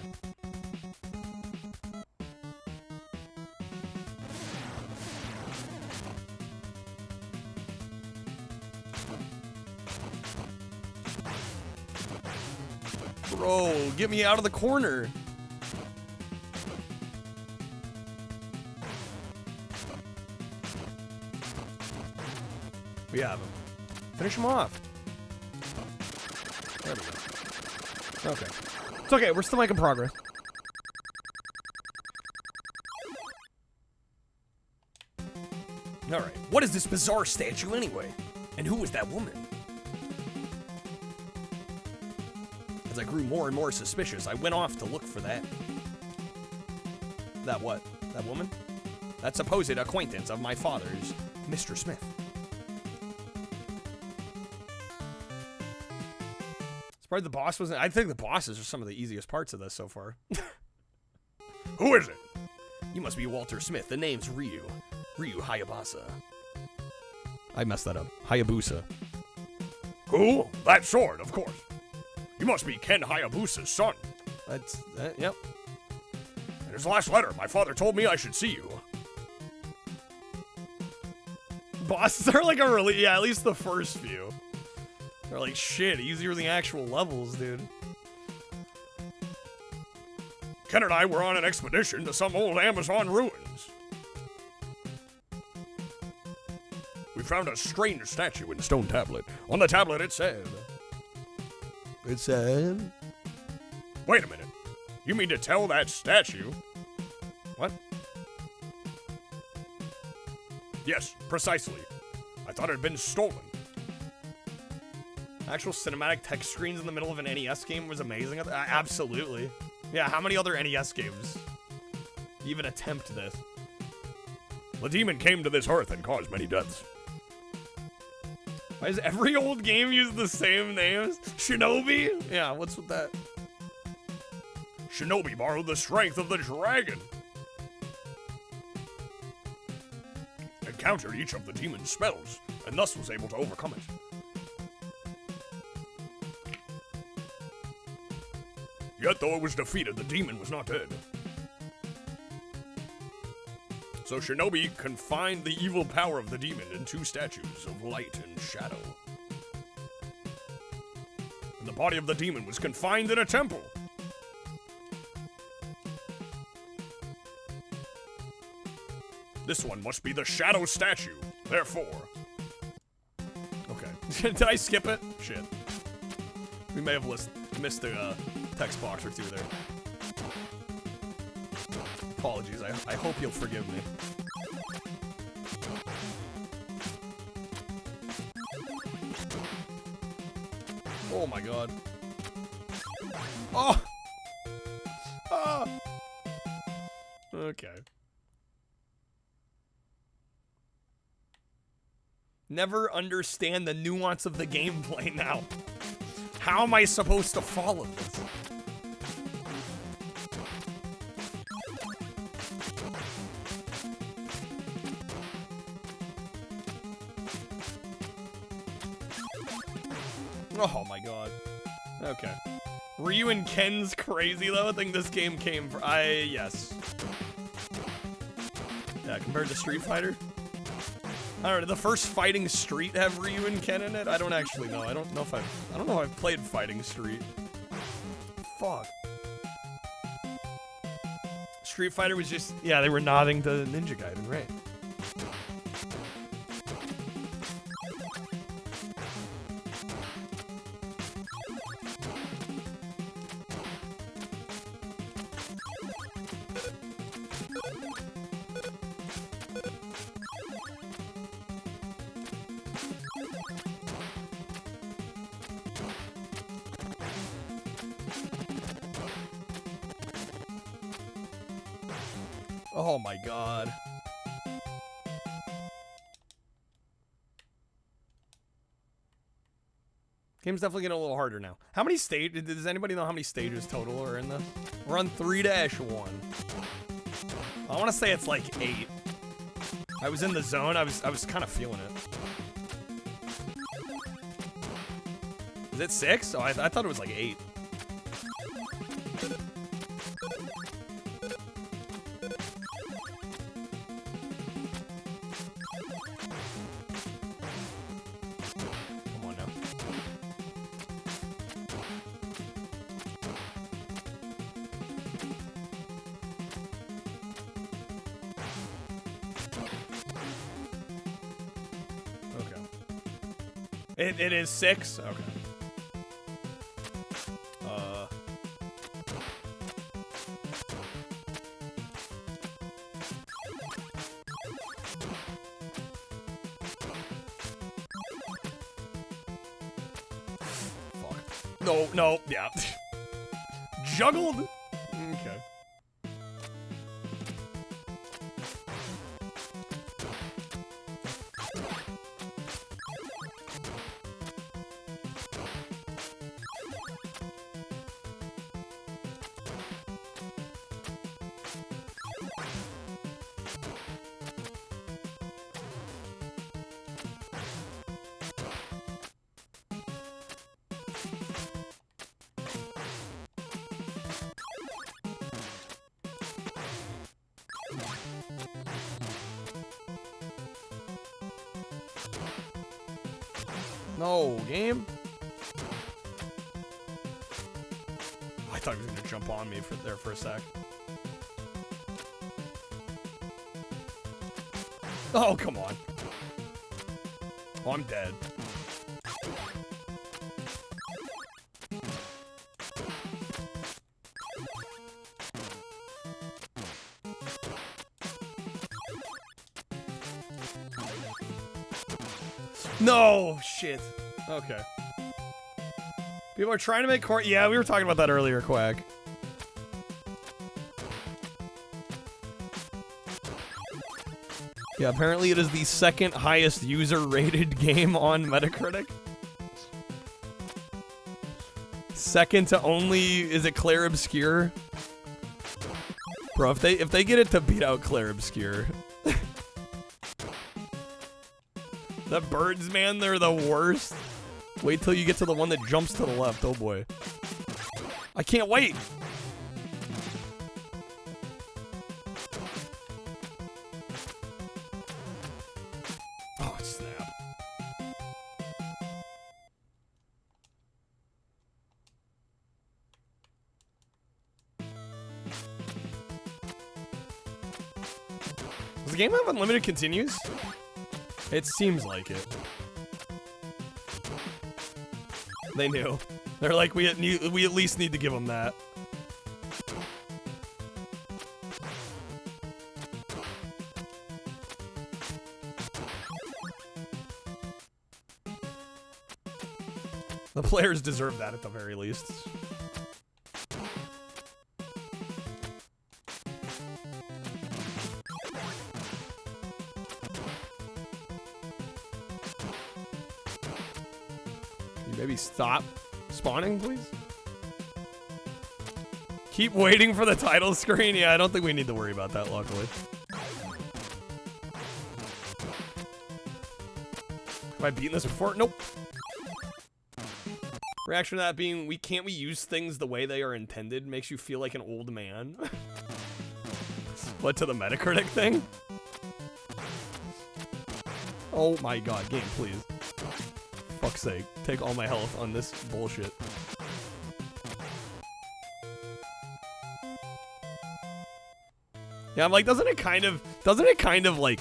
Bro, get me out of the corner. We have him. Finish him off. There we go. Okay. It's okay, we're still making progress. Alright, what is this bizarre statue anyway? And who was that woman? As I grew more and more suspicious, I went off to look for that. That what? That woman? That supposed acquaintance of my father's, Mr. Smith. Probably the boss wasn't. I think the bosses are some of the easiest parts of this so far. Who is it? You must be Walter Smith. The name's Ryu. Ryu Hayabusa. I messed that up. Hayabusa. Who? That sword, of course. You must be Ken Hayabusa's son. That's, yep. In his last letter, my father told me I should see you. Bosses are like a really, yeah, at least the first few. They're like, shit, easier than the actual levels, dude. Ken and I were on an expedition to some old Amazon ruins. We found a strange statue in a stone tablet. On the tablet it said... It said... Wait a minute. You mean to tell that statue... What? Yes, precisely. I thought it had been stolen. Actual cinematic text screens in the middle of an NES game was amazing. Absolutely. Yeah, how many other NES games even attempt this? The demon came to this earth and caused many deaths. Why does every old game use the same names? Shinobi? Yeah, what's with that? Shinobi borrowed the strength of the dragon. And countered each of the demon's spells, and thus was able to overcome it. Yet though it was defeated, the demon was not dead. So Shinobi confined the evil power of the demon in 2 statues of light and shadow. And the body of the demon was confined in a temple. This one must be the shadow statue, therefore. Okay. Did I skip it? Shit. We may have missed a text box or 2 there. Apologies, I hope you'll forgive me. Oh my god. Oh! Ah! Okay. Never understand the nuance of the gameplay now. How am I supposed to follow this? Oh my god. Okay. Ryu and Ken's crazy though. I think this game came for yes. Yeah, compared to Street Fighter. I don't know, did the first Fighting Street have Ryu and Ken in it? I don't actually know. I don't know if I've played Fighting Street. Fuck. Street Fighter was just, yeah, they were nodding to Ninja Gaiden, right? Oh my god. Game's definitely getting a little harder now. How many stages? Does anybody know how many stages total are in this? We're on 3-1. I want to say it's like 8. I was in the zone. I was kind of feeling it. Is it 6? Oh, I thought it was like 8. It is 6? Okay. Fuck. No, yeah. Juggled? Okay. No, game? I thought he was gonna jump on me for a sec. Oh, come on. Oh, I'm dead. No, shit. Okay. People are trying to make court. Yeah, we were talking about that earlier, Quack. Yeah, apparently it is the second highest user-rated game on Metacritic. Second to only, is it Claire Obscure? Bro, if they get it to beat out Claire Obscure. The birds, man, they're the worst. Wait till you get to the one that jumps to the left. Oh boy. I can't wait. Oh, snap. Does the game have unlimited continues? It seems like it. They knew. They're like, we at least need to give them that. The players deserve that at the very least. Maybe stop spawning, please? Keep waiting for the title screen? Yeah, I don't think we need to worry about that, luckily. Have I beaten this before? Nope. Reaction to that being, can't we use things the way they are intended? Makes you feel like an old man. What, to the Metacritic thing? Oh my god, game, please. Fuck's sake, take all my health on this bullshit. Yeah, I'm like, doesn't it kind of like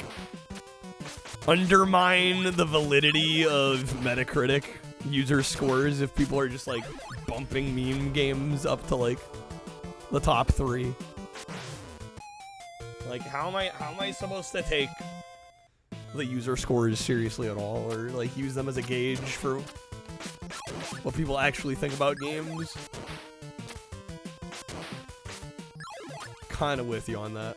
undermine the validity of Metacritic user scores if people are just like bumping meme games up to like the top 3? Like, how am I supposed to take the user scores seriously at all, or like use them as a gauge for what people actually think about games? Kind of with you on that.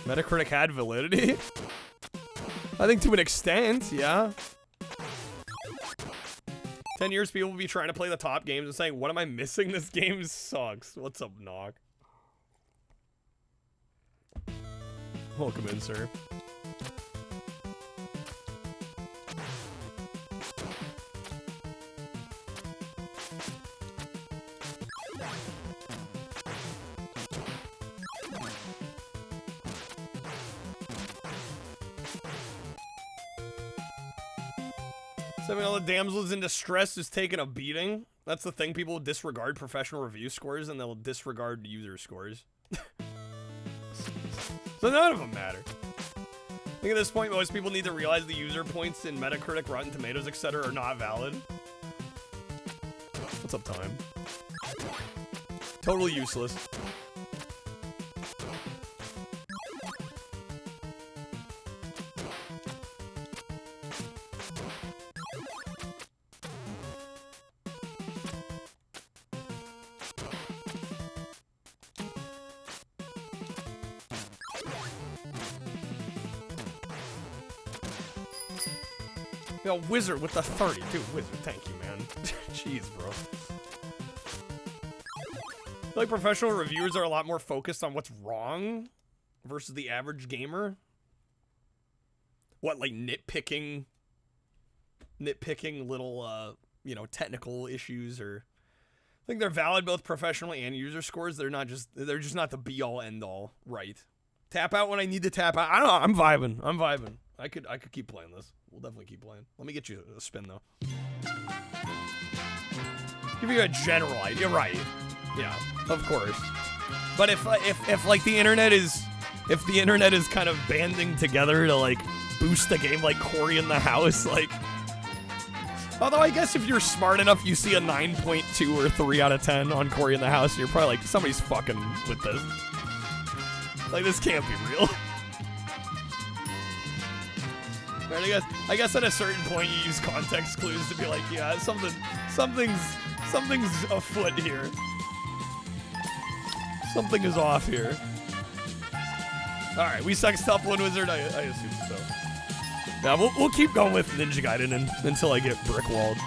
Metacritic had validity? I think to an extent, yeah. 10 years, people will be trying to play the top games and saying, what am I missing? This game sucks. What's up, Nog? Welcome in, sir. Saving all the damsels in distress is taking a beating. That's the thing. People disregard professional review scores and they'll disregard user scores. So none of them matter. I think at this point, most people need to realize the user points in Metacritic, Rotten Tomatoes, etc. are not valid. What's up, time? Totally useless. Yo, Wizard with the 30. Dude, Wizard, thank you, man. Jeez, bro. I feel like professional reviewers are a lot more focused on what's wrong versus the average gamer. What, like nitpicking little, you know, technical issues, or I think they're valid both professional and user scores. They're just not the be-all, end-all, right? Tap out when I need to tap out. I don't know. I'm vibing. I could keep playing this. We'll definitely keep playing. Let me get you a spin though. Give you a general idea, right? Yeah, of course. But if like the internet is kind of banding together to like boost the game, like Cory in the House, like. Although I guess if you're smart enough, you see a 9.2 or 3 out of 10 on Cory in the House, and you're probably like, somebody's fucking with this. Like, this can't be real. Right, I guess at a certain point you use context clues to be like, yeah, something's afoot here. Something is off here. All right, we sexed up one wizard. I assume so. Yeah, we'll keep going with Ninja Gaiden until I get brick walled.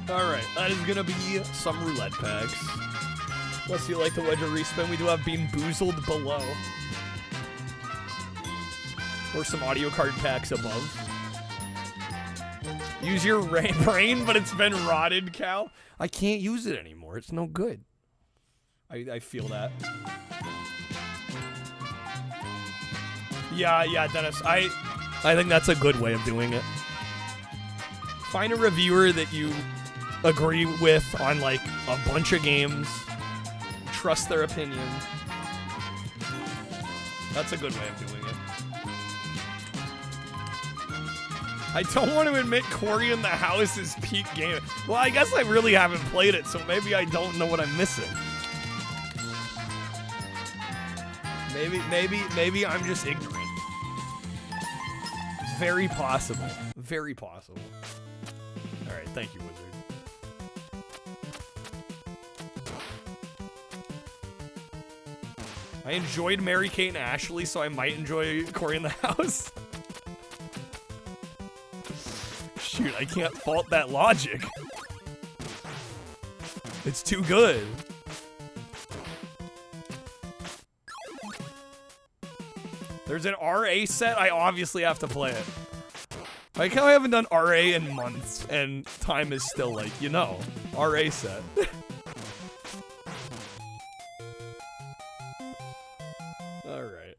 All right, that is gonna be some roulette packs. Unless you like the wedge of respin, we do have Bean Boozled below. Or some audio card packs above. Use your brain, but it's been rotted, Cal. I can't use it anymore. It's no good. I feel that. Yeah, Dennis. I think that's a good way of doing it. Find a reviewer that you agree with on like a bunch of games. Trust their opinion. That's a good way of doing it. I don't want to admit Cory in the House is peak game. Well, I guess I really haven't played it, so maybe I don't know what I'm missing. Maybe I'm just ignorant. It's very possible. Very possible. All right, thank you, Wizard. I enjoyed Mary-Kate and Ashley, so I might enjoy Cory in the House. Shoot, I can't fault that logic. It's too good. There's an RA set, I obviously have to play it. Like how I haven't done RA in months, and time is still like, you know, RA set. Alright.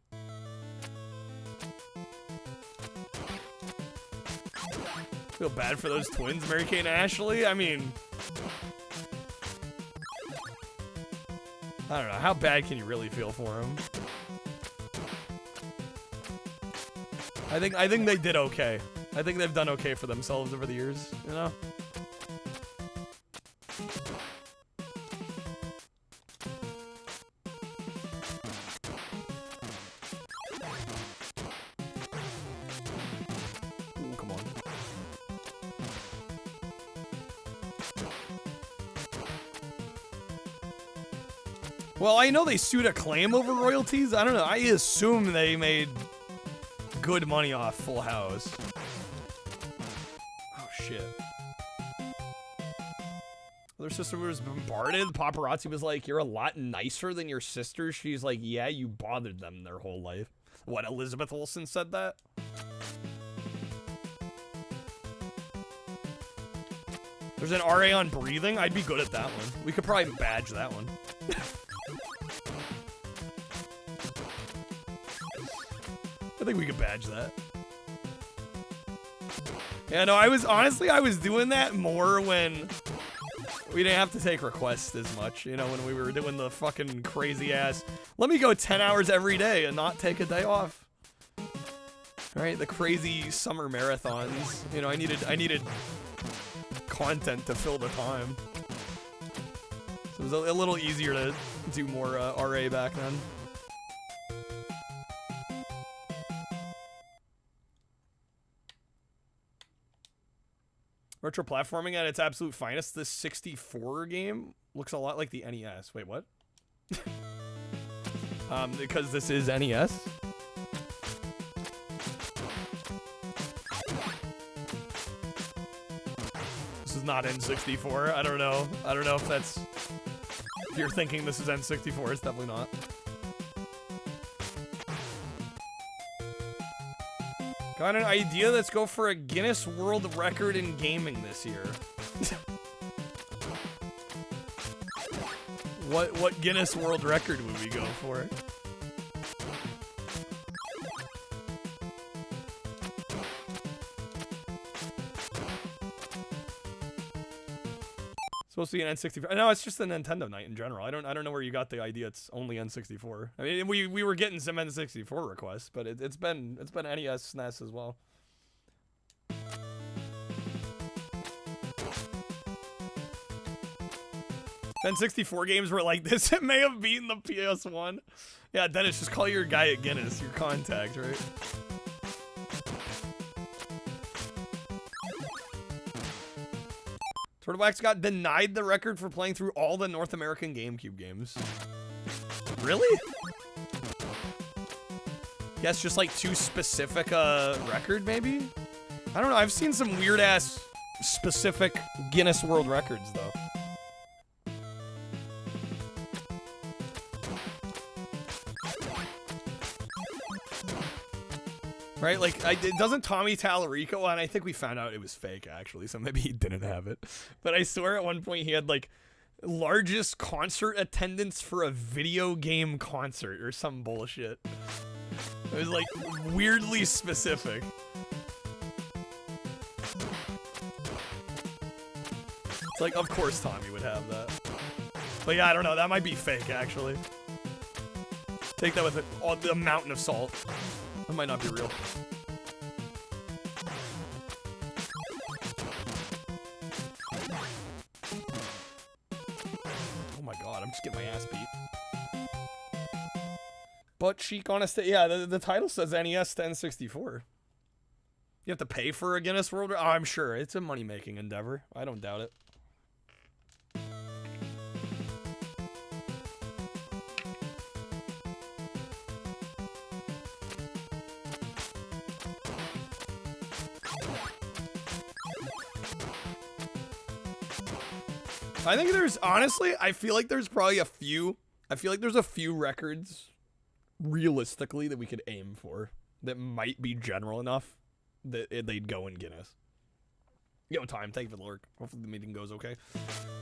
Feel bad for those twins, Mary-Kate and Ashley. I mean, I don't know. How bad can you really feel for them? I think they did okay. I think they've done okay for themselves over the years, you know? Ooh, come on. Well, I know they sued Acclaim over royalties. I don't know. I assume they made good money off Full House. Oh, shit. Their sister was bombarded. Paparazzi was like, you're a lot nicer than your sister. She's like, yeah, you bothered them their whole life. What, Elizabeth Olsen said that? There's an RA on breathing? I'd be good at that one. We could probably badge that one. I think we could badge that. Yeah, no, I was doing that more when we didn't have to take requests as much, you know, when we were doing the fucking crazy ass, let me go 10 hours every day and not take a day off. Right? The crazy summer marathons. You know, I needed content to fill the time. So it was a little easier to do more RA back then. Retro platforming at its absolute finest. This 64 game looks a lot like the NES. Wait, what? Because this is NES. This is not N64. I don't know. I don't know if that's... If you're thinking this is N64, it's definitely not. Got an idea? Let's go for a Guinness World Record in gaming this year. What Guinness World Record would we go for? Supposed to be an N64. No, it's just a Nintendo night in general. I don't know where you got the idea. It's only N64. I mean, we were getting some N64 requests, but it's been NES, SNES as well. N64 games were like this. It may have beaten the PS1. Yeah, Dennis, just call your guy at Guinness, your contact, right? Turtlewax got denied the record for playing through all the North American GameCube games. Really? Guess just like too specific a record, maybe? I don't know. I've seen some weird-ass specific Guinness World Records, though. Right? Like, doesn't Tommy Tallarico, and I think we found out it was fake, actually, so maybe he didn't have it. But I swear at one point he had, like, largest concert attendance for a video game concert or some bullshit. It was, like, weirdly specific. It's like, of course Tommy would have that. But yeah, I don't know. That might be fake, actually. Take that with a mountain of salt. That might not be real. Oh my god, I'm just getting my ass beat. Butt cheek on a stage. Yeah, the title says NES-N64. You have to pay for a Guinness World Record? Oh, I'm sure. It's a money-making endeavor. I don't doubt it. I think there's, honestly, I feel like there's probably a few, there's a few records, realistically, that we could aim for that might be general enough that they'd go in Guinness. Yo, Time, thank you for the lurk. Hopefully the meeting goes okay.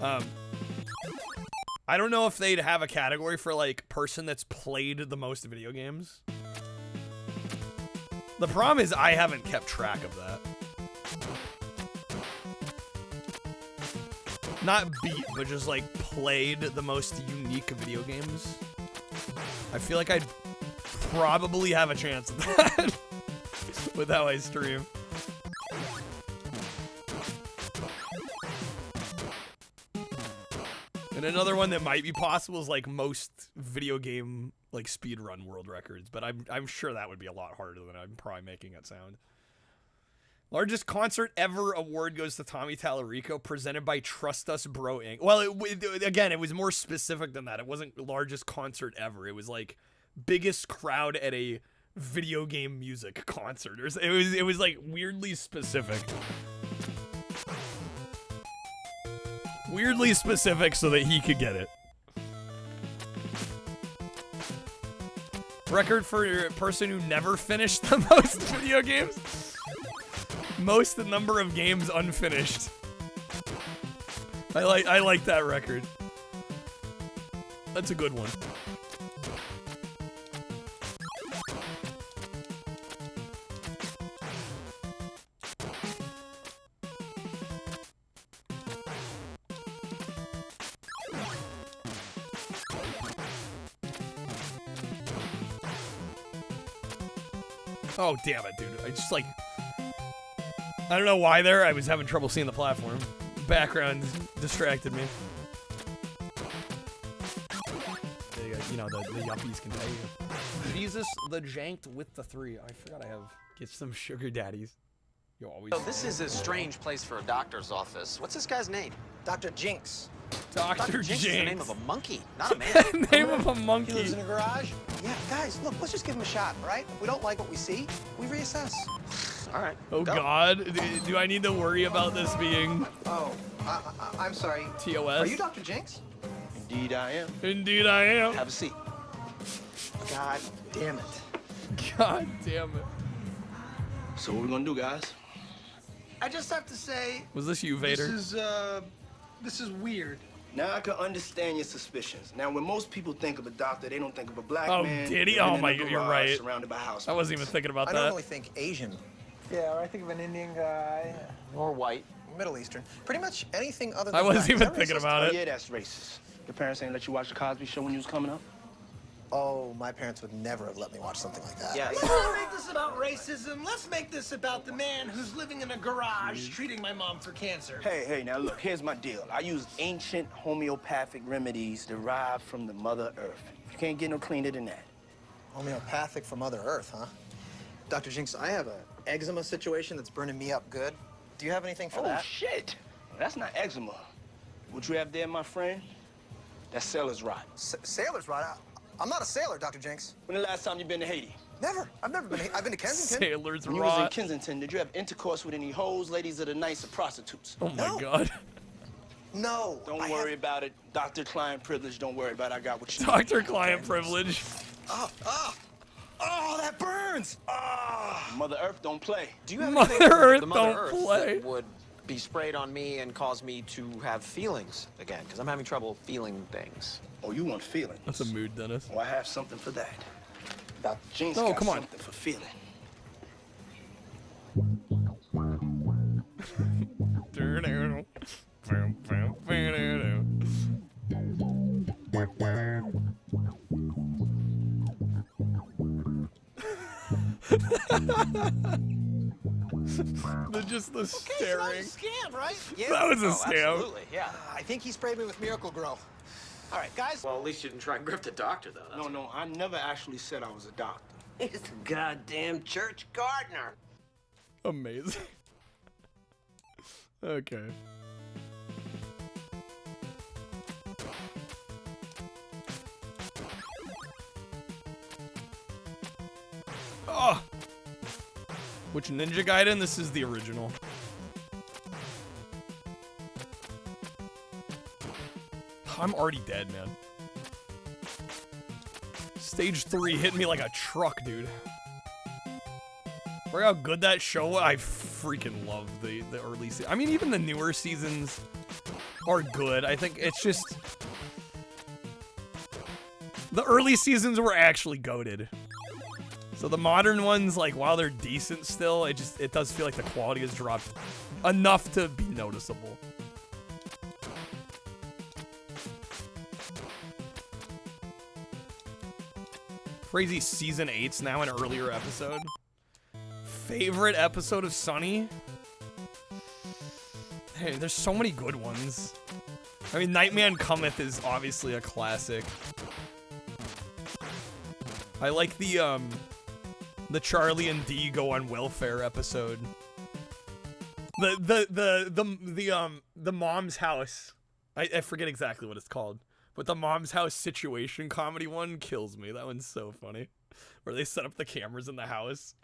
I don't know if they'd have a category for, like, person that's played the most video games. The problem is I haven't kept track of that. Not beat, but just, like, played the most unique video games. I feel like I'd probably have a chance at that with how I stream. And another one that might be possible is, like, most video game, like, speedrun world records. But I'm sure that would be a lot harder than I'm probably making it sound. Largest concert ever award goes to Tommy Tallarico, presented by Trust Us Bro Inc. Well, again, it was more specific than that. It wasn't largest concert ever. It was like biggest crowd at a video game music concert. It was like weirdly specific. Weirdly specific so that he could get it. Record for a person who never finished the most video games. Most number of games unfinished. I like that record. That's a good one. Oh, damn it, dude. I just, like... I don't know why there. I was having trouble seeing the platform. Background distracted me. You know, the yuppies can tell you. Jesus the Janked with the 3. I forgot I have. Get some sugar daddies. You always. So this is a strange place for a doctor's office. What's this guy's name? Dr. Jinx. Dr. Jinx. Is the name of a monkey, not a man. Name of a monkey. He lives in a garage? Yeah, guys, look, let's just give him a shot, all right? If we don't like what we see, we reassess. All right. Oh, go. God. Do I need to worry about this being... Oh, I'm sorry. TOS? Are you Dr. Jinx? Indeed I am. Indeed I am. Have a seat. God damn it. God damn it. So what we gonna do, guys? I just have to say... Was this you, Vader? This is weird. Now I can understand your suspicions. Now, when most people think of a doctor, they don't think of a black man. Oh, did he? Oh, my God, you're right. Surrounded by house. I wasn't even thinking about that. I normally think Asian. Yeah, or I think of an Indian guy. Or white. Middle Eastern. Pretty much anything other than I wasn't black. even thinking about it. Yeah, that's racist. Your parents ain't let you watch the Cosby Show when you was coming up? Oh, my parents would never have let me watch something like that. Let's not make this about racism. Let's make this about the man who's living in a garage treating my mom for cancer. Hey, now look, here's my deal. I use ancient homeopathic remedies derived from the Mother Earth. You can't get no cleaner than that. Homeopathic from Mother Earth, huh? Dr. Jinx, I have a eczema situation that's burning me up good. Do you have anything for that? Oh, shit. That's not eczema. What you have there, my friend, that's sailor's rot. Sailor's rot? I'm not a sailor, Dr. Jinx. When the last time you been to Haiti? Never. I've never been. I've been to Kensington. Sailor's When you was in rot. Kensington, did you have intercourse with any hoes, ladies of the nights, or prostitutes? Oh my God. No. Don't worry about it. Doctor-client privilege. Don't worry about it. I got what you need. Doctor-client privilege. Oh, that burns. Mother Earth don't play. Do you have Mother anything Earth the Mother don't Earth play. that would be sprayed on me and cause me to have feelings again? Because I'm having trouble feeling things. Oh, you want feeling? That's a mood, Dennis. Oh, I have something for that. Dr. Jinx Oh, got come on. something for feeling. Just the staring. Okay, so that was a scam, right? Yeah. That was a scam. Absolutely, yeah. I think he sprayed me with Miracle Grow. All right, guys. Well, at least you didn't try and grip the doctor, though. No, I never actually said I was a doctor. He's the goddamn church gardener. Amazing. Okay. Oh! Which Ninja Gaiden? This is the original. I'm already dead, man. Stage 3 hit me like a truck, dude. For how good that show was, I freaking love the early seasons. I mean, even the newer seasons are good. I think it's just... the early seasons were actually goated. So the modern ones, like, while they're decent still, it does feel like the quality has dropped enough to be noticeable. Crazy season 8's now an earlier episode. Favorite episode of Sunny? Hey, there's so many good ones. I mean, Nightman Cometh is obviously a classic. I like the Charlie and Dee go on welfare episode. The mom's house. I forget exactly what it's called. But the mom's house situation comedy one kills me. That one's so funny. Where they set up the cameras in the house.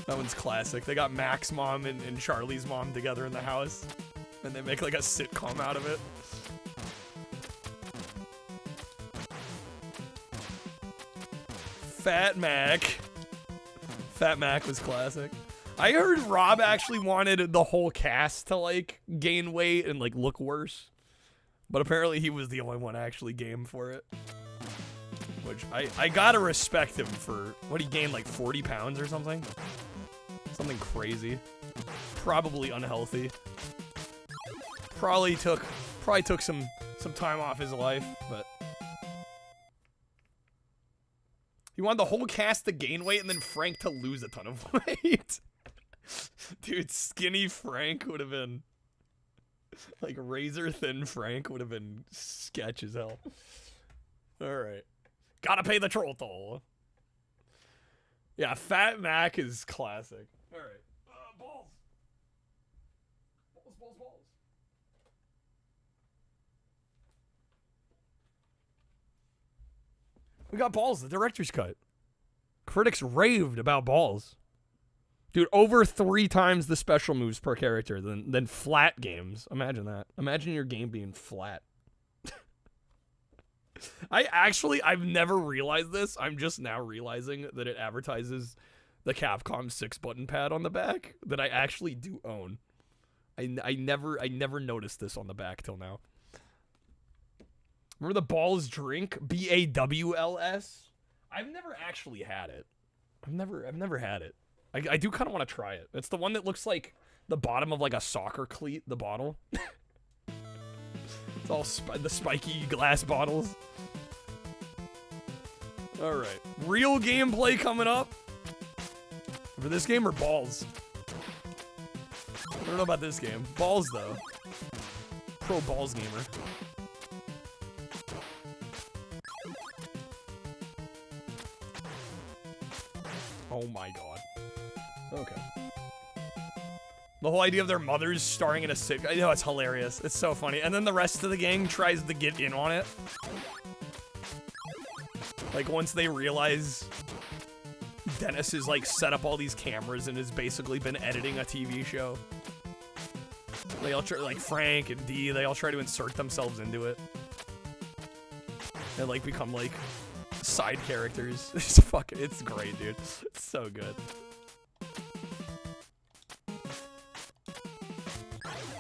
That one's classic. They got Mac's mom and Charlie's mom together in the house. And they make like a sitcom out of it. Fat Mac. Fat Mac was classic. I heard Rob actually wanted the whole cast to, like, gain weight and, like, look worse. But apparently he was the only one actually game for it. Which, I gotta respect him for, what, he gained, like, 40 pounds or something? Something crazy. Probably unhealthy. Probably took some time off his life, but... He wanted the whole cast to gain weight and then Frank to lose a ton of weight. Dude, skinny Frank would have been... like, razor thin Frank would have been sketch as hell. Alright. Gotta pay the troll toll. Yeah, Fat Mac is classic. Alright. Balls. Balls. We got Balls, the director's cut. Critics raved about Balls. Dude, over 3 times the special moves per character than flat games. Imagine that. Imagine your game being flat. I've never realized this. I'm just now realizing that it advertises the Capcom 6-button pad on the back that I actually do own. I never noticed this on the back till now. Remember the Balls drink? BAWLS? I've never actually had it. I've never had it. I do kind of want to try it. It's the one that looks like the bottom of like a soccer cleat, the bottle. It's all the spiky glass bottles. Alright. Real gameplay coming up. For this game or Balls? I don't know about this game. Balls, though. Pro balls gamer. Oh my god. Okay. The whole idea of their mothers starring in a sitcom, I know, it's hilarious. It's so funny. And then the rest of the gang tries to get in on it. Like, once they realize Dennis has, like, set up all these cameras and has basically been editing a TV show. They all try, like, Frank and Dee, they all try to insert themselves into it. And, like, become, like, side characters. It's great, dude. It's so good.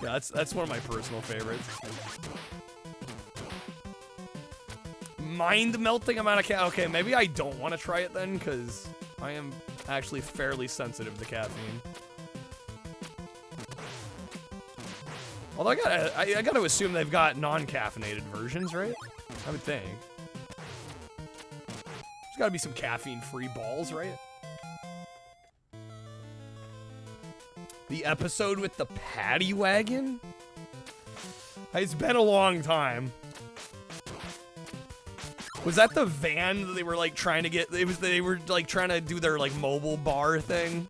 Yeah, that's one of my personal favorites. Mind-melting amount of caffeine. Okay, maybe I don't want to try it then, because I am actually fairly sensitive to caffeine. Although I gotta assume they've got non-caffeinated versions, right? I would think. There's gotta be some caffeine-free balls, right? The episode with the paddy wagon? It's been a long time. Was that the van that they were like trying to get? They were like trying to do their like mobile bar thing.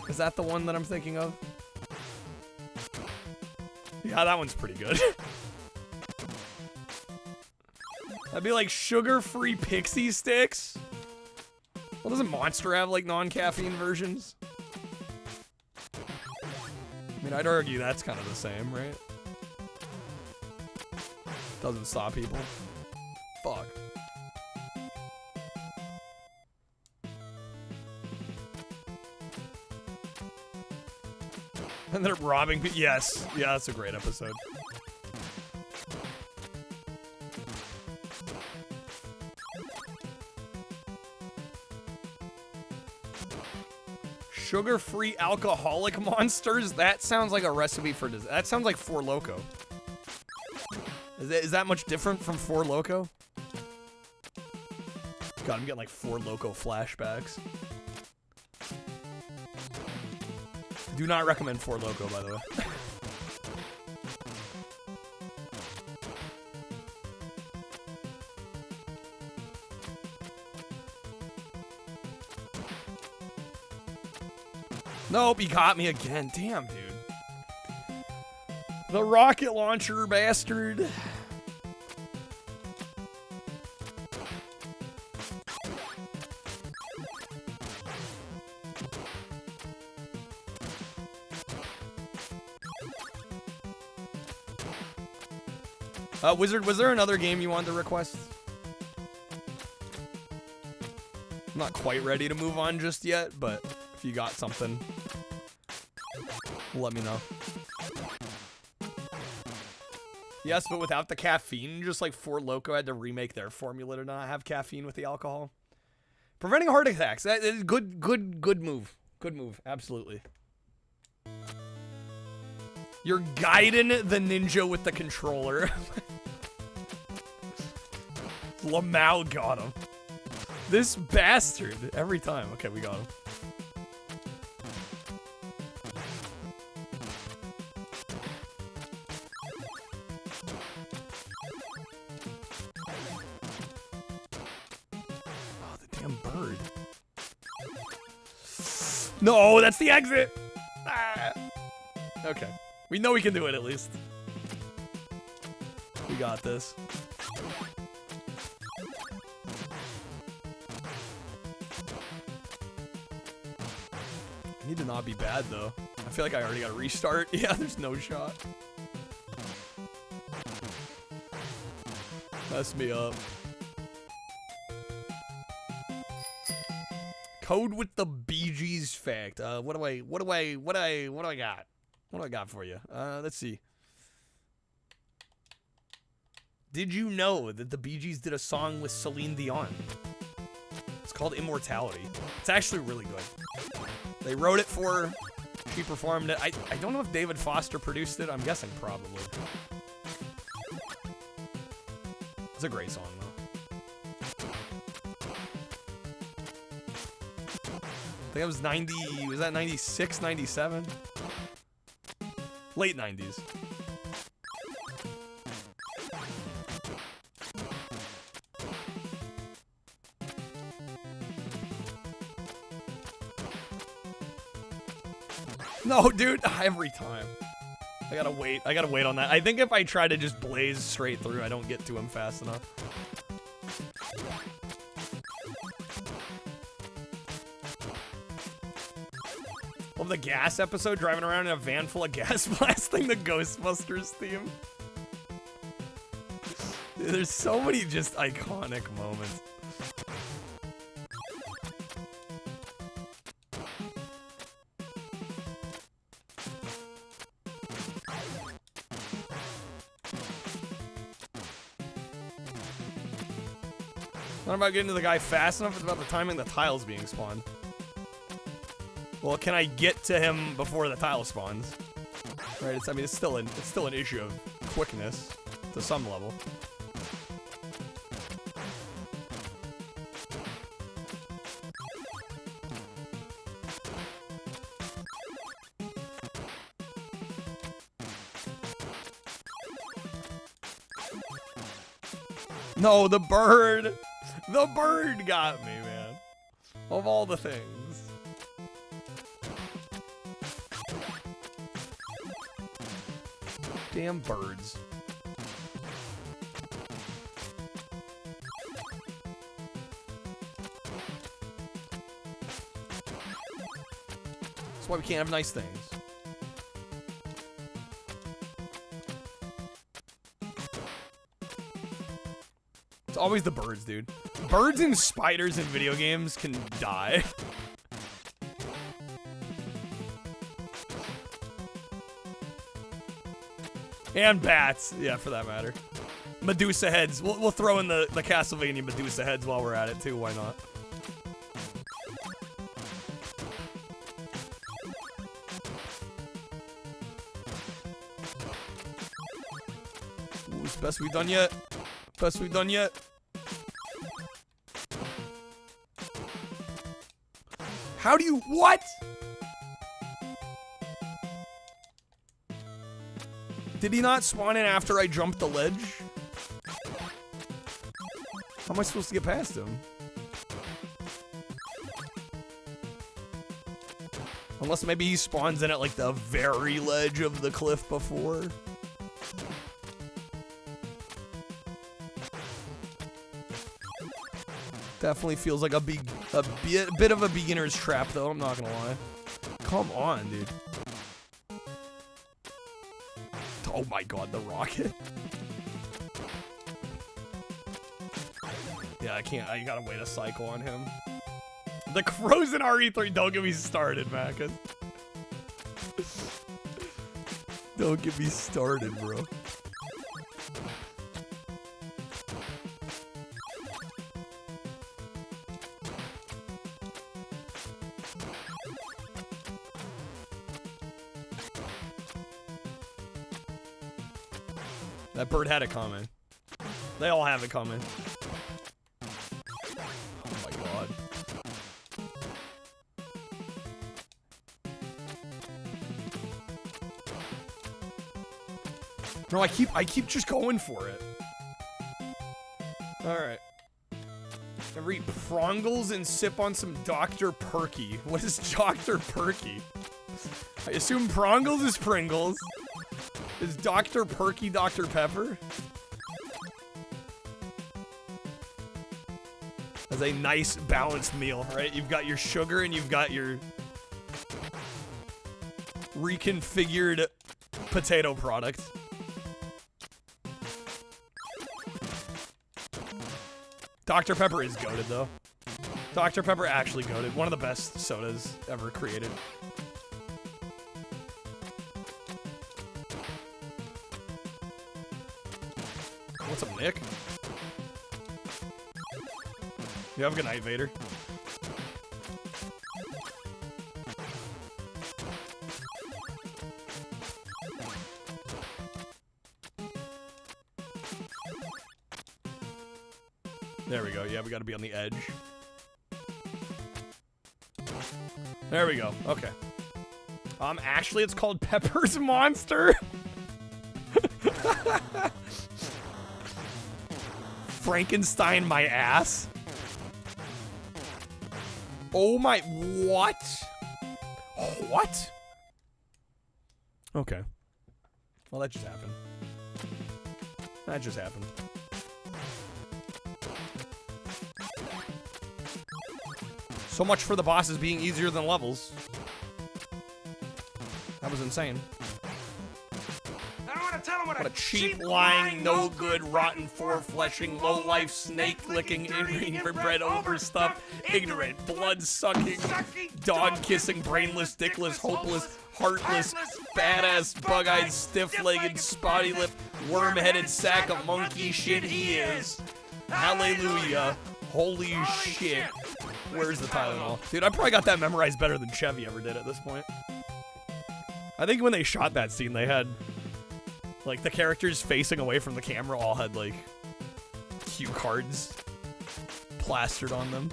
Is that the one that I'm thinking of? Yeah, that one's pretty good. That'd be like sugar-free pixie sticks. Well, doesn't Monster have like non-caffeine versions? I mean, I'd argue that's kind of the same, right? Doesn't stop people. Fuck. And they're robbing people. Yes. Yeah, that's a great episode. Sugar-free alcoholic monsters? That sounds like a recipe for dessert. That sounds like Four Loko. Is that much different from Four Loko? God, I'm getting like Four Loko flashbacks. Do not recommend Four Loko, by the way. Nope, he caught me again. Damn, dude. The rocket launcher bastard. Wizard, was there another game you wanted to request? I'm not quite ready to move on just yet, but if you got something, let me know. Yes, but without the caffeine, just like Four Loko had to remake their formula to not have caffeine with the alcohol. Preventing heart attacks. That is good move. Good move, absolutely. You're guiding the ninja with the controller. Lamau got him. This bastard. Every time. Okay, we got him. Oh, the damn bird. No, that's the exit. Ah. Okay. We know we can do it at least. We got this. I need to not be bad though. I feel like I already got a restart. Yeah, there's no shot. Mess me up. Code with the Bee Gees fact. What do I got? What do I got for you? Let's see. Did you know that the Bee Gees did a song with Celine Dion? It's called Immortality. It's actually really good. They wrote it for her. She performed it. I don't know if David Foster produced it. I'm guessing probably. It's a great song, though. I think it was 90... Was that 96, 97? Late 90s. No, dude, every time. I gotta wait on that. I think if I try to just blaze straight through, I don't get to him fast enough. Love the gas episode, driving around in a van full of gas, blasting the Ghostbusters theme. Dude, there's so many just iconic moments. Not about getting to the guy fast enough, it's about the timing the tiles being spawned. Well, can I get to him before the tile spawns? Right, it's still an issue of quickness to some level. No, the bird! The bird got me, man. Of all the things. Damn birds. That's why we can't have nice things. It's always the birds, dude. Birds and spiders in video games can die. And bats, yeah, for that matter. Medusa heads. We'll throw in the Castlevania Medusa heads while we're at it, too. Why not? Ooh, it's the best we've done yet. Best we've done yet. How do you... What? Did he not spawn in after I jumped the ledge? How am I supposed to get past him? Unless maybe he spawns in at like the very ledge of the cliff before. Definitely feels like a bit of a beginner's trap though, I'm not gonna lie. Come on, dude. Oh my god, the rocket. Yeah, I can't. I gotta wait a cycle on him. The frozen RE3. Don't get me started, Mackin. Don't get me started, bro. That bird had it coming. They all have it coming. Oh my god. No, I keep just going for it. Alright. I eat Prongles and sip on some Dr. Perky. What is Dr. Perky? I assume Prongles is Pringles. Is Dr. Perky Dr. Pepper? That's a nice balanced meal, right? You've got your sugar and you've got your reconfigured potato product. Dr. Pepper is goated though. Dr. Pepper actually goated. One of the best sodas ever created. What's up, Nick? You have a good night, Vader. There we go. Yeah, we gotta be on the edge. There we go. Okay. Actually, it's called Pepper's Monster. Frankenstein my ass. Oh my, what? What? Okay. Well, that just happened. That just happened. So much for the bosses being easier than levels. That was insane. I don't want to tell him What a cheap, lying, no good, rotten, four-fleshing, low-life, snake-licking, inbred, overstuffed, ignorant, blood-sucking, dog-kissing, brainless, dickless, hopeless, heartless, badass, bug-eyed, stiff-legged, spotty-lipped, worm-headed sack of monkey shit he is. Hallelujah. Holy shit. Where's the Tylenol? Dude, I probably got that memorized better than Chevy ever did at this point. I think when they shot that scene, they had, like, the characters facing away from the camera all had, like, cue cards plastered on them.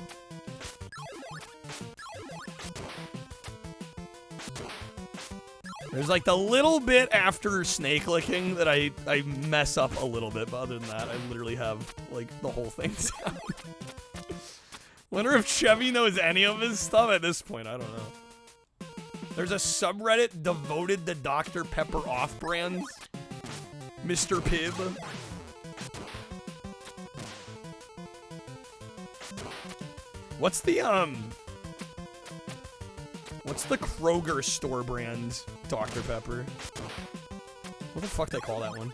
There's, like, the little bit after snake licking that I mess up a little bit, but other than that, I literally have, like, the whole thing down. Wonder if Chevy knows any of his stuff at this point. I don't know. There's a subreddit devoted to Dr. Pepper off-brands. Mr. Pibb. What's the Kroger store brand Dr. Pepper? What the fuck they call that one?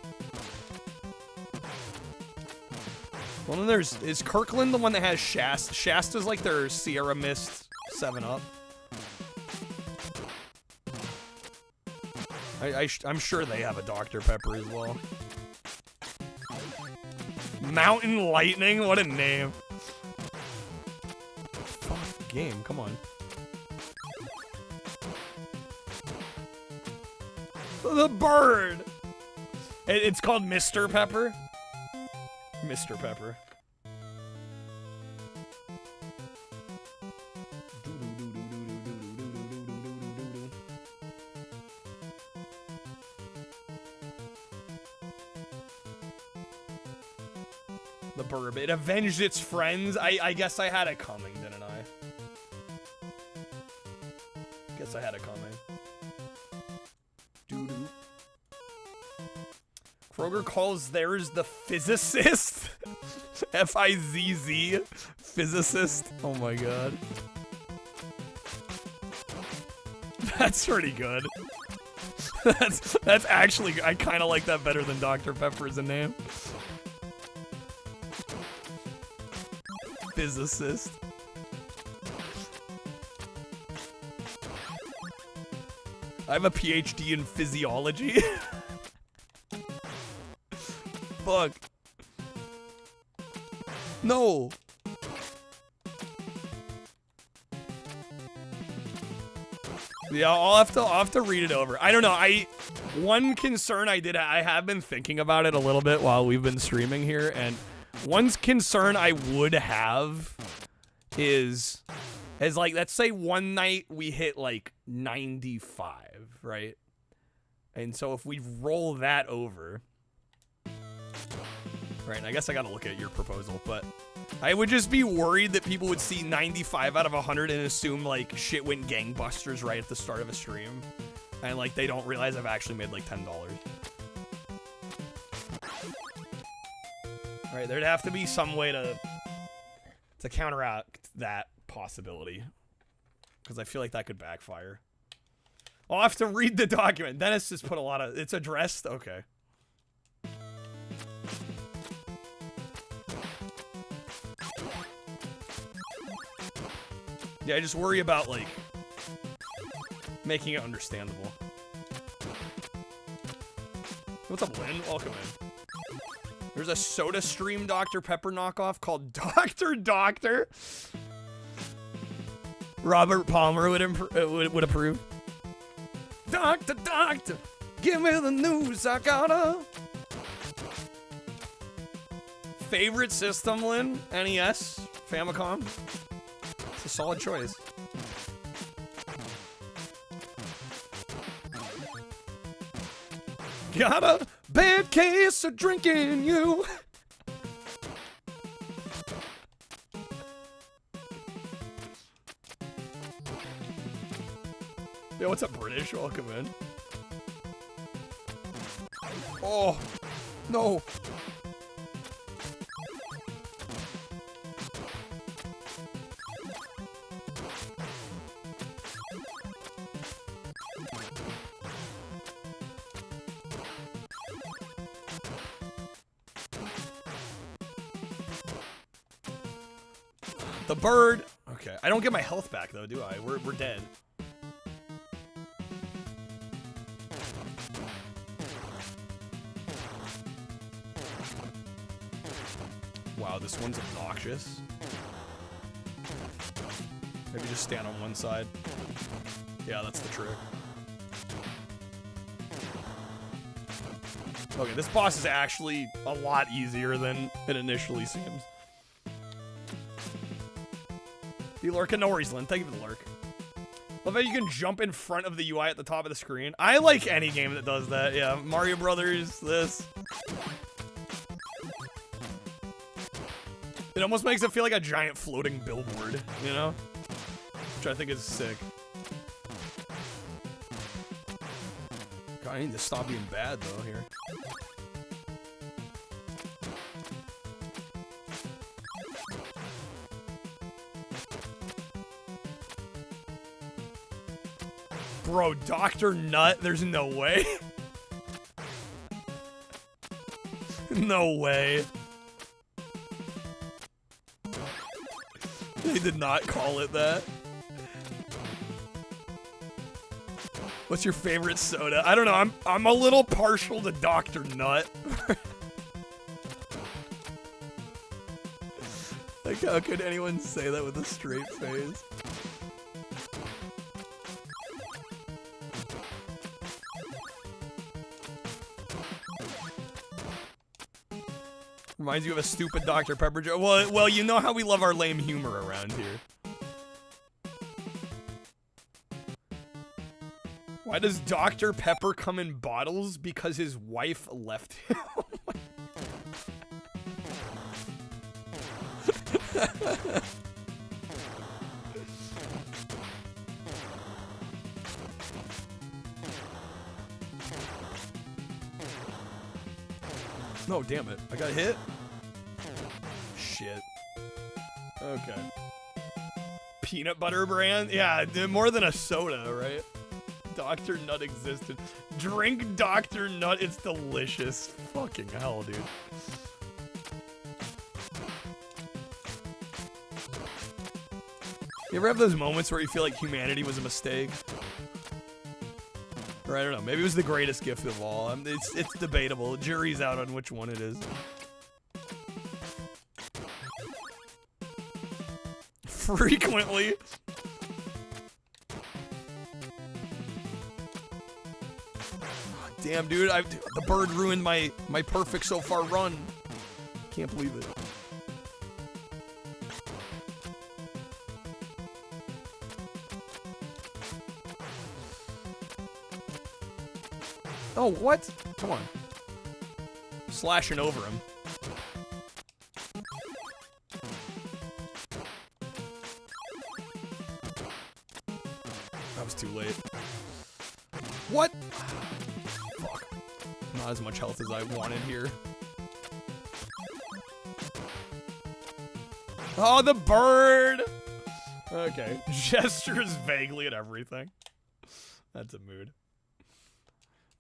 Well, then is Kirkland the one that has Shasta? Shasta's like their Sierra Mist 7-Up. I'm sure they have a Dr. Pepper as well. Mountain Lightning? What a name. Fuck, game, come on. The bird! It's called Mr. Pepper? Mr. Pepper. The burb. It avenged its friends. I guess I had it coming, didn't I? Guess I had it coming. Doo-doo. Kroger calls theirs the physicist. F-I-Z-Z. Physicist. Oh my god. That's pretty good. That's actually, I kind of like that better than Dr. Pepper as a name. Physicist. I have a PhD in physiology. Fuck. No. Yeah, I'll have to read it over. I don't know. One concern I have been thinking about it a little bit while we've been streaming here, and one concern I would have is like, let's say one night we hit like 95, right? And so if we roll that over, right, and I guess I gotta look at your proposal, but I would just be worried that people would see 95 out of 100 and assume like shit went gangbusters right at the start of a stream. And like they don't realize I've actually made like $10. Right, there'd have to be some way to counteract that possibility. Because I feel like that could backfire. I'll have to read the document. Dennis just put a lot of... It's addressed? Okay. Yeah, I just worry about, like, making it understandable. What's up, Lynn? Welcome in. There's a SodaStream Dr. Pepper knockoff called Doctor. Robert Palmer would approve. Doctor, give me the news, I gotta. Favorite system, Lynn? NES? Famicom? It's a solid choice. Got a bad case of drinking you. Yo, what's up, British? Welcome in. Oh, no. The bird. Okay, I don't get my health back though, do I? We're dead. Wow, this one's obnoxious. Maybe just stand on one side. Yeah, that's the trick. Okay, this boss is actually a lot easier than it initially seems. The lurking, no worries, Lynn. Thank you for the lurk. Love how you can jump in front of the UI at the top of the screen. I like any game that does that. Yeah, Mario Brothers, this. It almost makes it feel like a giant floating billboard, you know? Which I think is sick. God, I need to stop being bad, though, here. Bro, Dr. Nut? There's no way. No way. They did not call it that. What's your favorite soda? I don't know. I'm a little partial to Dr. Nut. Like, how could anyone say that with a straight face? Reminds you of a stupid Dr. Pepper joke. Well, you know how we love our lame humor around here. Why does Dr. Pepper come in bottles? Because his wife left him. No, damn it. I got hit? Shit. Okay. Peanut butter brand? Yeah, more than a soda, right? Dr. Nut existed. Drink Dr. Nut, it's delicious. Fucking hell, dude. You ever have those moments where you feel like humanity was a mistake? Or I don't know, maybe it was the greatest gift of all. It's debatable. The jury's out on which one it is. Frequently. Oh, damn, dude, the bird ruined my perfect so far run. Can't believe it. Oh, what? Come on. Slashing over him. That was too late. What? Fuck. Not as much health as I wanted here. Oh, the bird! Okay. Gestures vaguely at everything. That's a mood.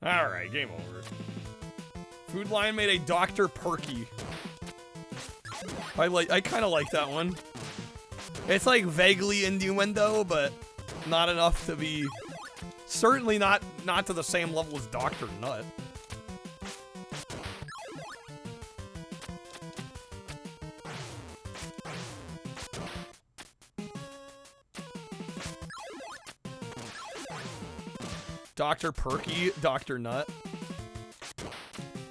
Alright, game over. Food Lion made a Dr. Perky. I kind of like that one. It's like vaguely innuendo, but not enough to be... Certainly not to the same level as Dr. Nut. Dr. Perky, Dr. Nut.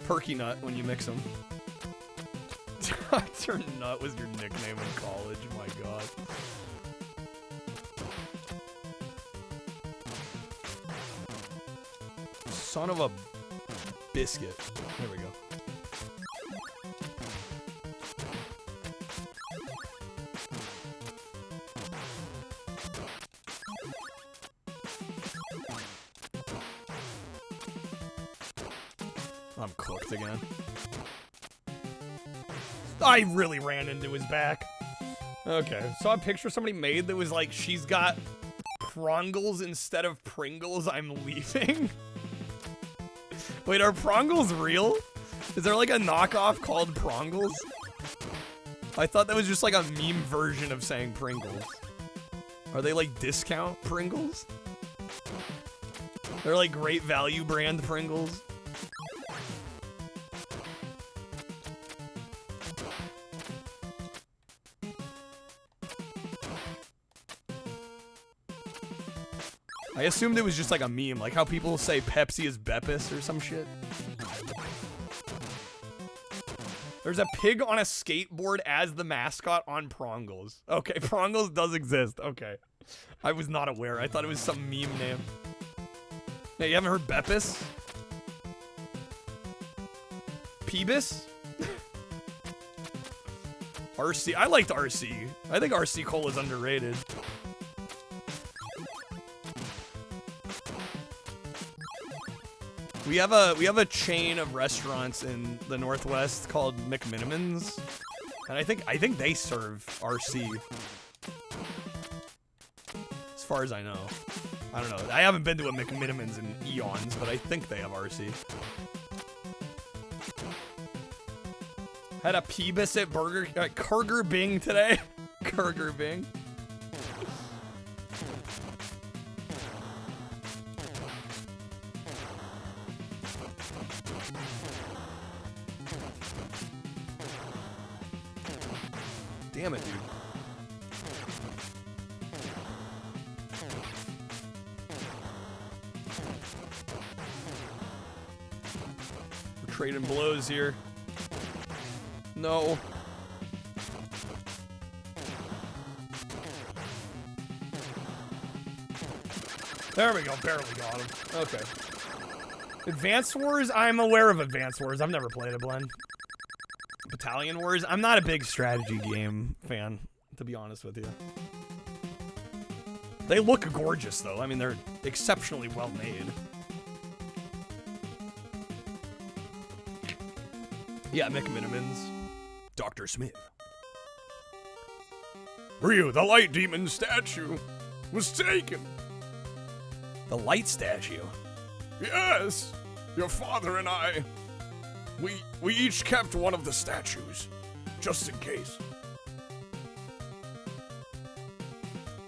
Perky Nut when you mix them. Dr. Nut was your nickname in college, my god. Son of a biscuit. There we go. I'm cooked again. I really ran into his back. Okay, saw a picture somebody made that was like, she's got Prongles instead of Pringles, I'm leaving. Wait, are Prongles real? Is there like a knockoff called Prongles? I thought that was just like a meme version of saying Pringles. Are they like discount Pringles? They're like great value brand Pringles. I assumed it was just like a meme, like how people say Pepsi is Beppis or some shit. There's a pig on a skateboard as the mascot on Prongles. Okay, Prongles does exist. Okay. I was not aware. I thought it was some meme name. Hey, you haven't heard Beppis? Peebus? RC. I liked RC. I think RC Cola is underrated. We have a chain of restaurants in the Northwest called McMinimans, and I think they serve RC. As far as I know, I don't know. I haven't been to a McMinimans in eons, but I think they have RC. Had a Peebus at Kurger Bing today. Kurger Bing. Damn it, dude. We're trading blows here. No. There we go, barely got him. Okay. Advance Wars? I'm aware of Advance Wars. I've never played it, Blend. Battalion Wars? I'm not a big strategy game fan, to be honest with you. They look gorgeous, though. I mean, they're exceptionally well made. Yeah, McMinimans. Dr. Smith. Ryu, the light demon statue was taken. The light statue? Yes, your father and I. We each kept one of the statues, just in case.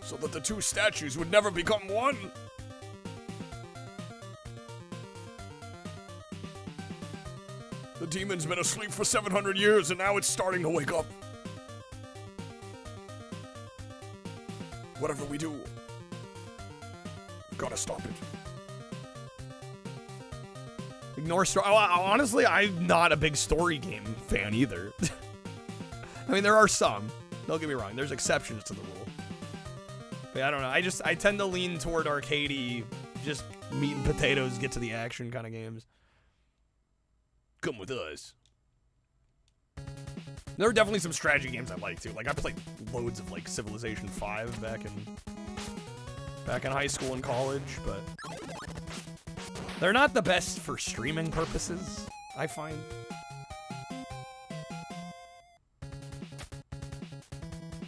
So that the two statues would never become one. The demon's been asleep for 700 years and now it's starting to wake up. Whatever we do, we've gotta stop it. Ignore story. Oh, honestly, I'm not a big story game fan either. I mean, there are some. Don't get me wrong. There's exceptions to the rule. But I don't know. I tend to lean toward arcadey, just meat and potatoes, get to the action kind of games. Come with us. There are definitely some strategy games I like too. Like I played loads of like Civilization 5 back in high school and college, but they're not the best for streaming purposes, I find.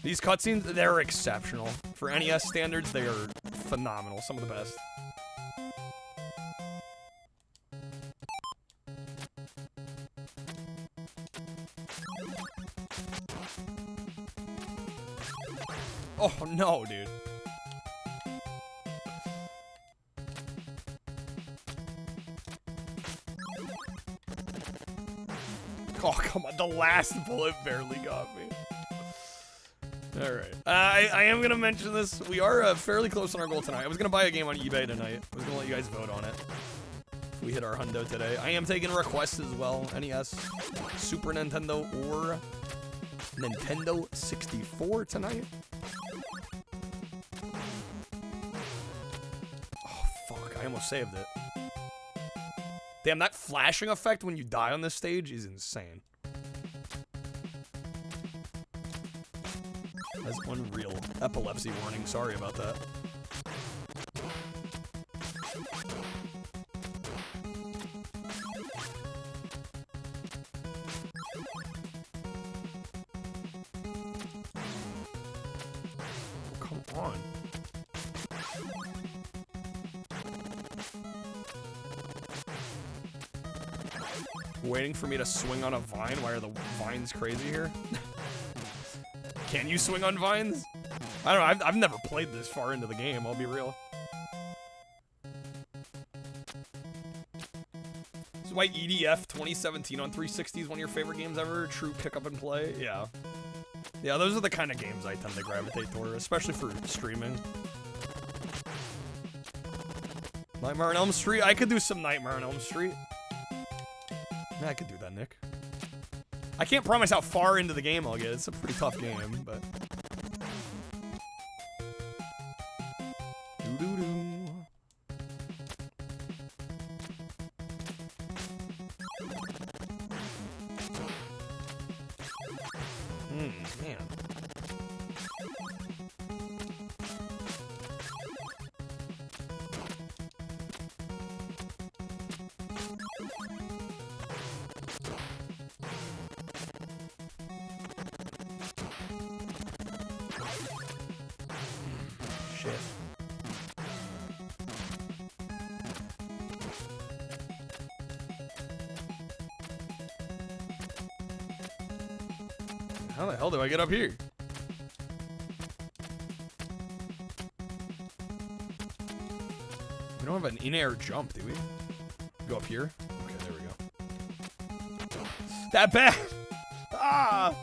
These cutscenes, they're exceptional. For NES standards, they are phenomenal. Some of the best. Oh no, dude. Oh, come on. The last bullet barely got me. Alright. I am going to mention this. We are fairly close on our goal tonight. I was going to buy a game on eBay tonight. I was going to let you guys vote on it. If we hit our hundo today. I am taking requests as well. NES, Super Nintendo, or Nintendo 64 tonight. Oh, fuck. I almost saved it. Damn, that flashing effect when you die on this stage is insane. That's unreal. Epilepsy warning. Sorry about that. Waiting for me to swing on a vine? Why are the vines crazy here? Can you swing on vines? I don't know, I've never played this far into the game, I'll be real. This is why EDF 2017 on 360 is one of your favorite games ever. True pick up and play, yeah. Yeah, those are the kind of games I tend to gravitate toward, especially for streaming. Nightmare on Elm Street? I could do some Nightmare on Elm Street. Yeah, I could do that, Nick. I can't promise how far into the game I'll get. It's a pretty tough game, but... Doo-doo-doo. Man. Shit. How the hell do I get up here? We don't have an in-air jump, do we? Go up here? Okay, there we go. That bad! Ah!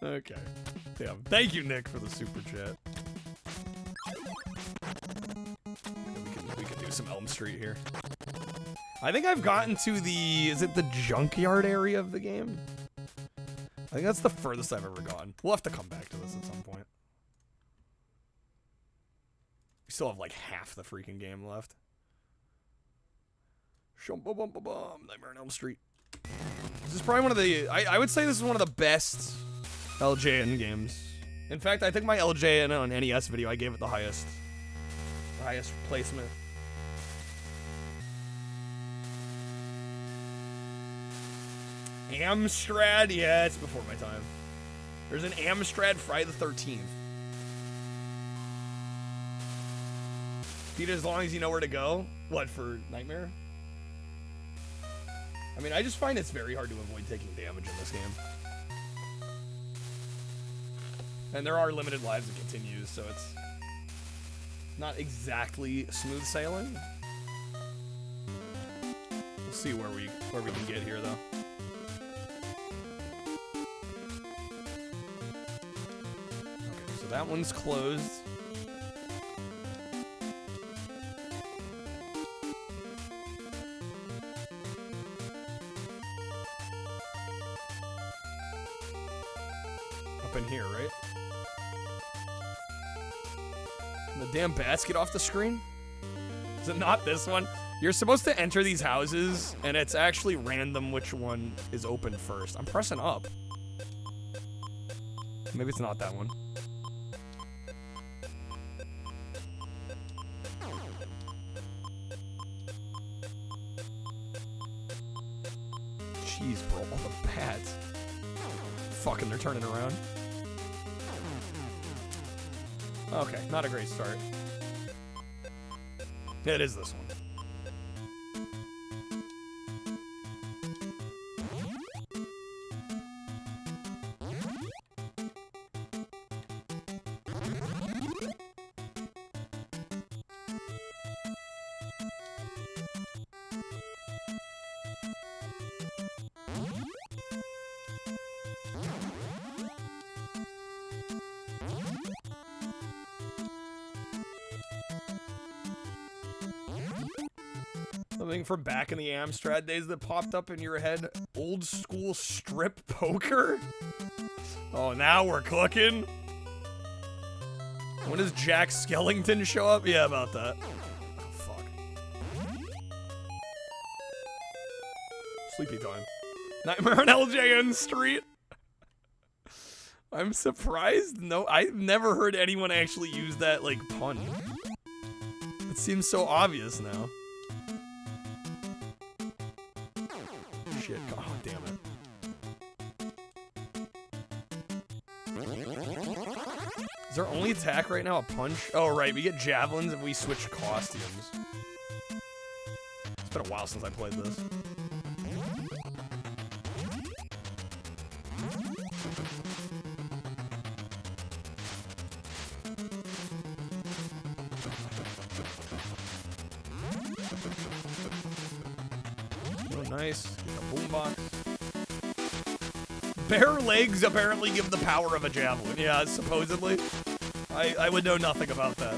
Okay. Damn. Thank you, Nick, for the super chat. We can do some Elm Street here. I think I've gotten to the... Is it the junkyard area of the game? I think that's the furthest I've ever gone. We'll have to come back to this at some point. We still have like half the freaking game left. Nightmare on Elm Street. This is probably one of the... I would say this is one of the best LJN games. In fact, I think my LJN on NES video, I gave it the highest placement. Amstrad? Yeah, it's before my time. There's an Amstrad Friday the 13th. Beat it as long as you know where to go. What, for Nightmare? I mean, I just find it's very hard to avoid taking damage in this game. And there are limited lives that continues, so it's not exactly smooth sailing. We'll see where we can get here, though. That one's closed. Up in here, right? Can the damn bats get off the screen? Is it not this one? You're supposed to enter these houses, and it's actually random which one is open first. I'm pressing up. Maybe it's not that one. Jeez, bro, all the bats. Fucking, they're turning around. Okay, not a great start. Yeah, it is this one. Something from back in the Amstrad days that popped up in your head. Old school strip poker? Oh, now we're cooking. When does Jack Skellington show up? Yeah, about that. Oh, fuck. Sleepy time. Nightmare on LJN Street. I'm surprised. No, I've never heard anyone actually use that, like, pun. It seems so obvious now. Shit, oh, damn it. Is our only attack right now a punch? Oh, right, we get javelins if we switch costumes. It's been a while since I played this. Nice. Get the boombox. Bare legs apparently give the power of a javelin. Yeah, supposedly. I would know nothing about that.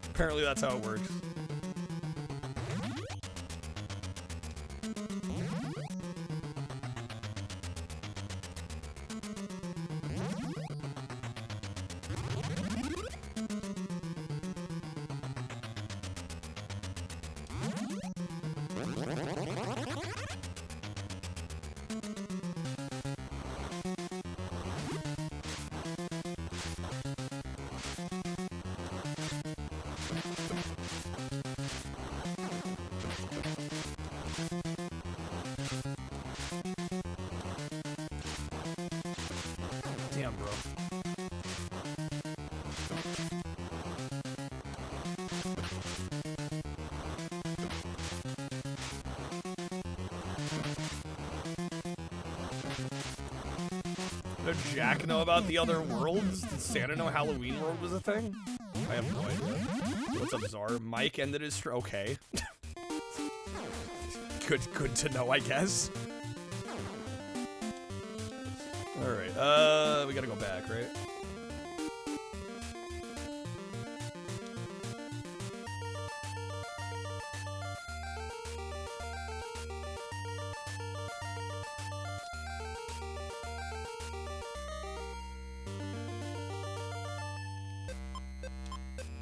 Apparently that's how it works. Damn, bro. Did Jack know about the other worlds? Did Santa know Halloween World was a thing? I have no idea. What's up, Czar? Mike ended his okay. Good to know, I guess. Alright, we gotta go back, right?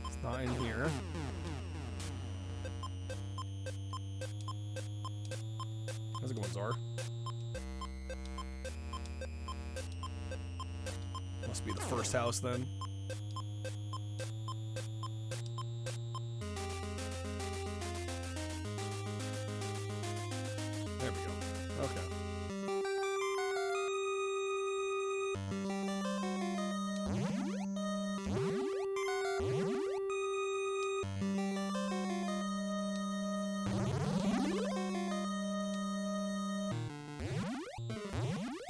It's not in here. How's it going, Czar? Must be the first house then. There we go. Okay.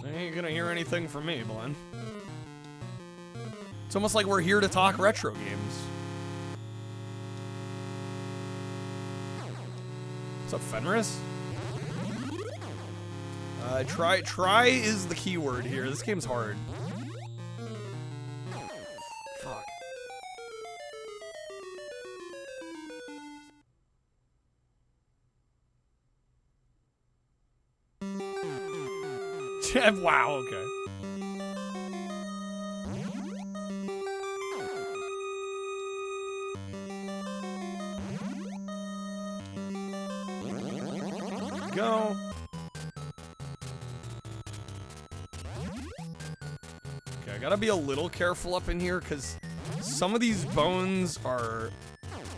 I ain't gonna hear anything from me, Glenn. It's almost like we're here to talk retro games. What's up, Fenris? Try is the key word here. This game's hard. Fuck. Wow, okay. Go. Okay, I gotta be a little careful up in here because some of these bones are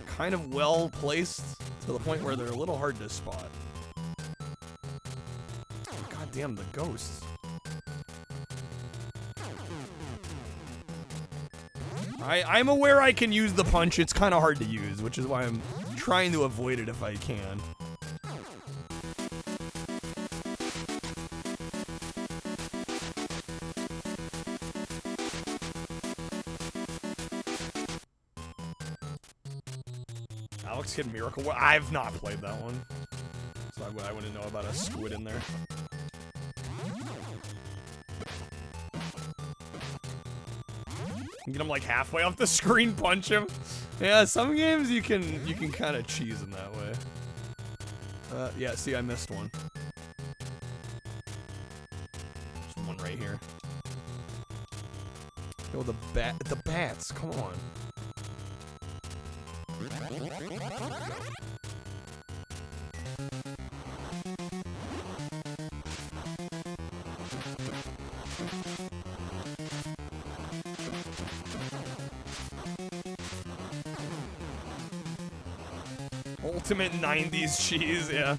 kind of well placed to the point where they're a little hard to spot. God damn, the ghosts. I'm aware I can use the punch. It's kind of hard to use, which is why I'm trying to avoid it if I can. Alex Kid Miracle. Well, I've not played that one, so I wouldn't know about a squid in there. Get him like halfway off the screen, punch him. Yeah, some games you can kind of cheese in that way. Yeah, see, I missed one. There's one right here. Yo, the bats, come on. Ultimate 90s cheese, yeah.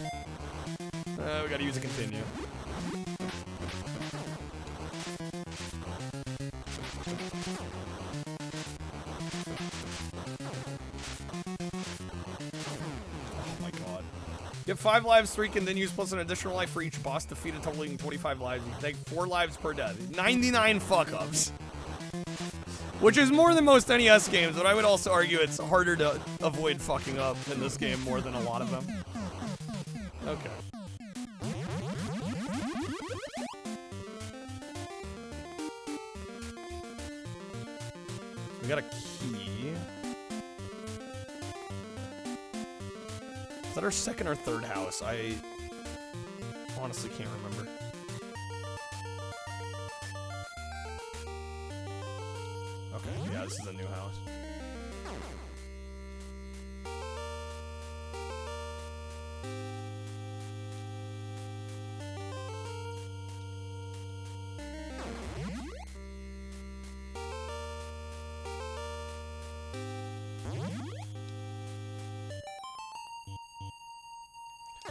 We gotta use a continue. Oh my god. Get 5 lives, 3 continues, plus an additional life for each boss defeated, totaling 25 lives. You take 4 lives per death. 99 fuck-ups. Which is more than most NES games, but I would also argue it's harder to avoid fucking up in this game more than a lot of them. Okay. We got a key. Is that our second or third house? I honestly can't remember. Okay, yeah, this is a new house.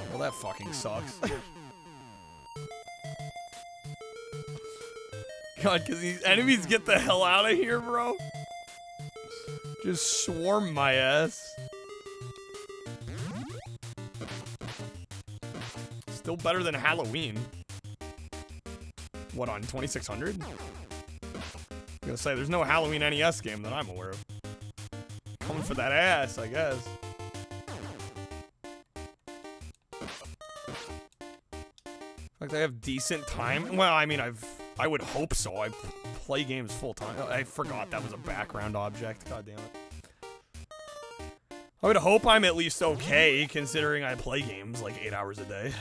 Well, that fucking sucks. God, can these enemies get the hell out of here, bro? Just swarm my ass. Still better than Halloween. What, on 2600? I'm gonna say, there's no Halloween NES game that I'm aware of. Coming for that ass, I guess. Like they have decent time. Well, I mean, I would hope so. I play games full time. I forgot that was a background object. God damn it. I would hope I'm at least okay, considering I play games like 8 hours a day.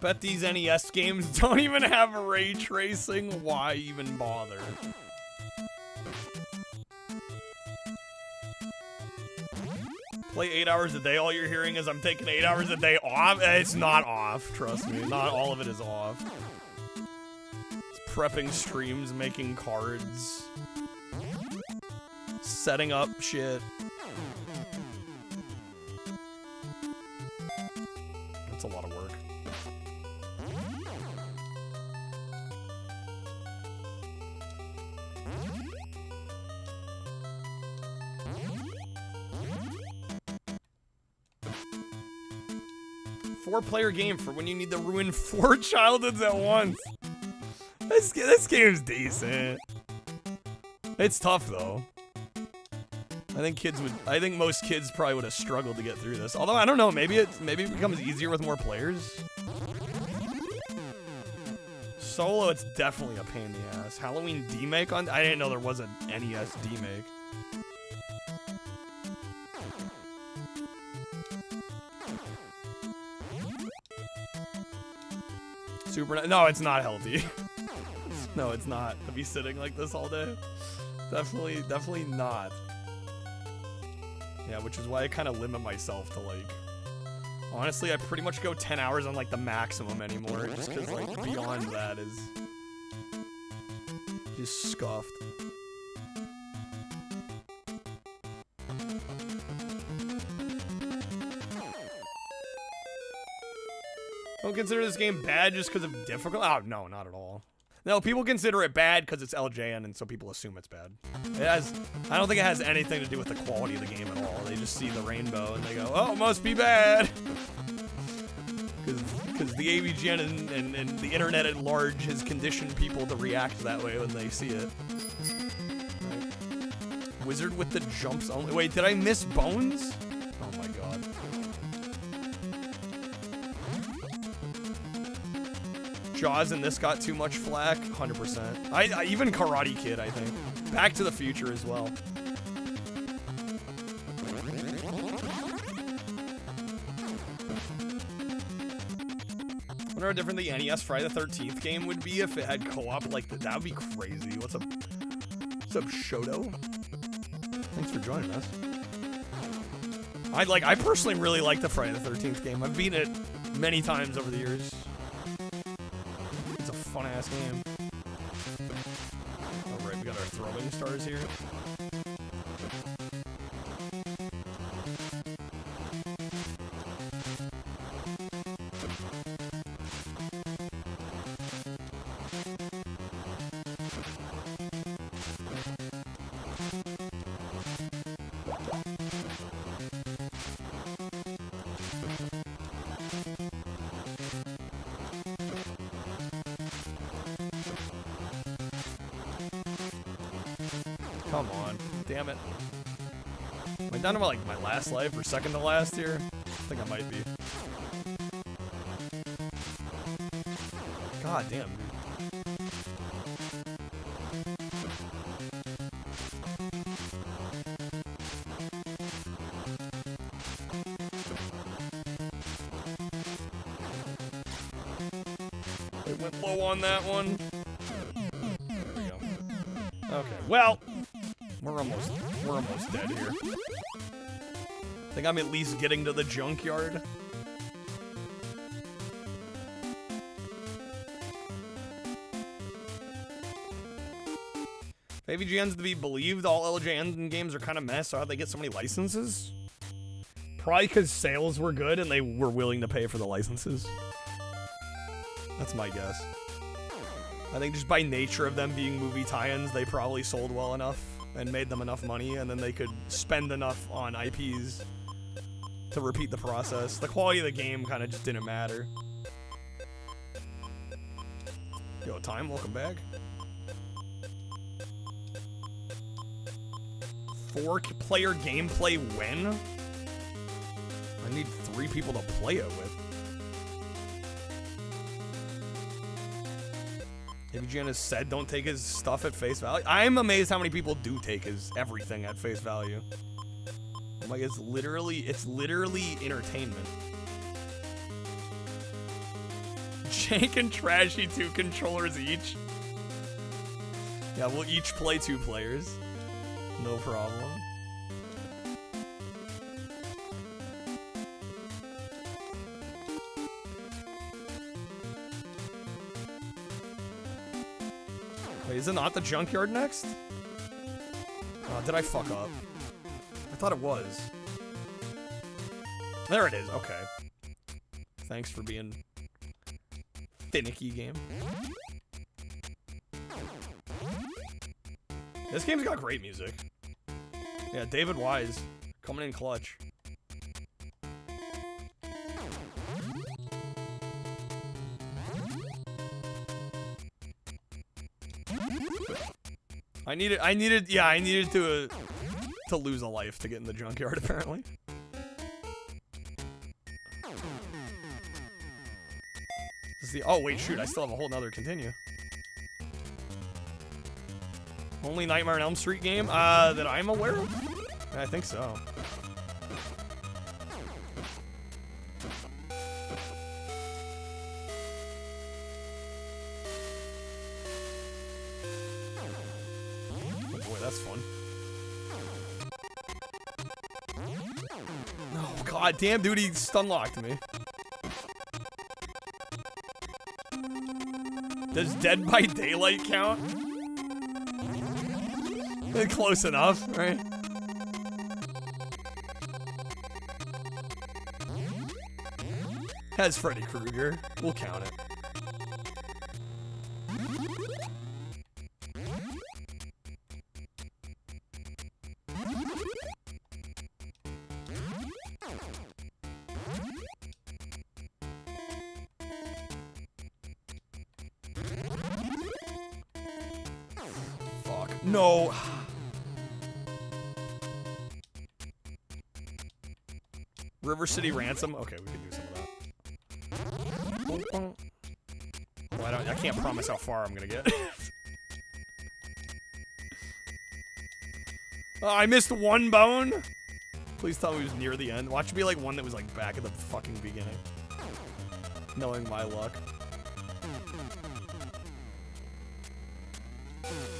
Bet these NES games don't even have ray tracing. Why even bother? Play 8 hours a day. All you're hearing is I'm taking 8 hours a day off. It's not off. Trust me. Not all of it is off. It's prepping streams, making cards, setting up shit. That's a lot of work. Four-player game for when you need to ruin 4 childhoods at once. This game's decent. It's tough though. I think most kids probably would have struggled to get through this. Although I don't know, maybe it becomes easier with more players. Solo, it's definitely a pain in the ass. Halloween D-Make on. I didn't know there was an NES D-Make. No, it's not healthy. No, it's not. To be sitting like this all day. Definitely not. Yeah, which is why I kind of limit myself to like. Honestly, I pretty much go 10 hours on like the maximum anymore, just because like beyond that is just scuffed. Don't consider this game bad just because of difficult. Oh no, not at all. No, people consider it bad because it's LJN, and so people assume it's bad. I don't think it has anything to do with the quality of the game at all. They just see the rainbow and they go, "Oh, it must be bad," because the AVGN and the internet at large has conditioned people to react that way when they see it. Right. Wizard with the jumps only. Wait, did I miss Bones? Oh my god. Jaws and this got too much flack, 100%. I even Karate Kid, I think. Back to the Future as well. I wonder how different the NES Friday the 13th game would be if it had co-op like that. That would be crazy. What's up, Shoto? Thanks for joining us. I personally really like the Friday the 13th game. I've beaten it many times over the years. It's a fun-ass game. Alright, we got our throwing stars here. Come on. Damn it. Am I down to like my last life or second to last here? I think I might be. God damn, dude. It went low on that one. There we go. Okay, well, we're almost dead here. I think I'm at least getting to the junkyard. If AVGN's to be believed, all LJN games are kind of mess. So how'd they get so many licenses? Probably because sales were good and they were willing to pay for the licenses. That's my guess. I think just by nature of them being movie tie-ins, they probably sold well enough and made them enough money, and then they could spend enough on IPs to repeat the process. The quality of the game kind of just didn't matter. Yo, Time, welcome back. 4-player gameplay win? I need 3 people to play it with. AVGN has said don't take his stuff at face value. I'm amazed how many people do take his everything at face value. I'm like, it's literally entertainment. Jank and Trashy 2 controllers each. Yeah, we'll each play 2 players. No problem. Wait, is it not the junkyard next? Did I fuck up? I thought it was. There it is, okay. Thanks for being finicky, game. This game's got great music. Yeah, David Wise coming in clutch. I needed to lose a life to get in the junkyard, apparently. This is the, oh wait, shoot, I still have a whole nother continue. Only Nightmare on Elm Street game that I'm aware of? I think so. Oh boy, that's fun. Oh god damn, dude, he stun locked me. Does Dead by Daylight count? Close enough, right? Has Freddy Krueger. We'll count it. Fuck. No. River City Ransom? Okay, we can do some of that. Well, I can't promise how far I'm gonna get. Oh, I missed one bone? Please tell me it was near the end. Watch it be like one that was like back at the fucking beginning. Knowing my luck.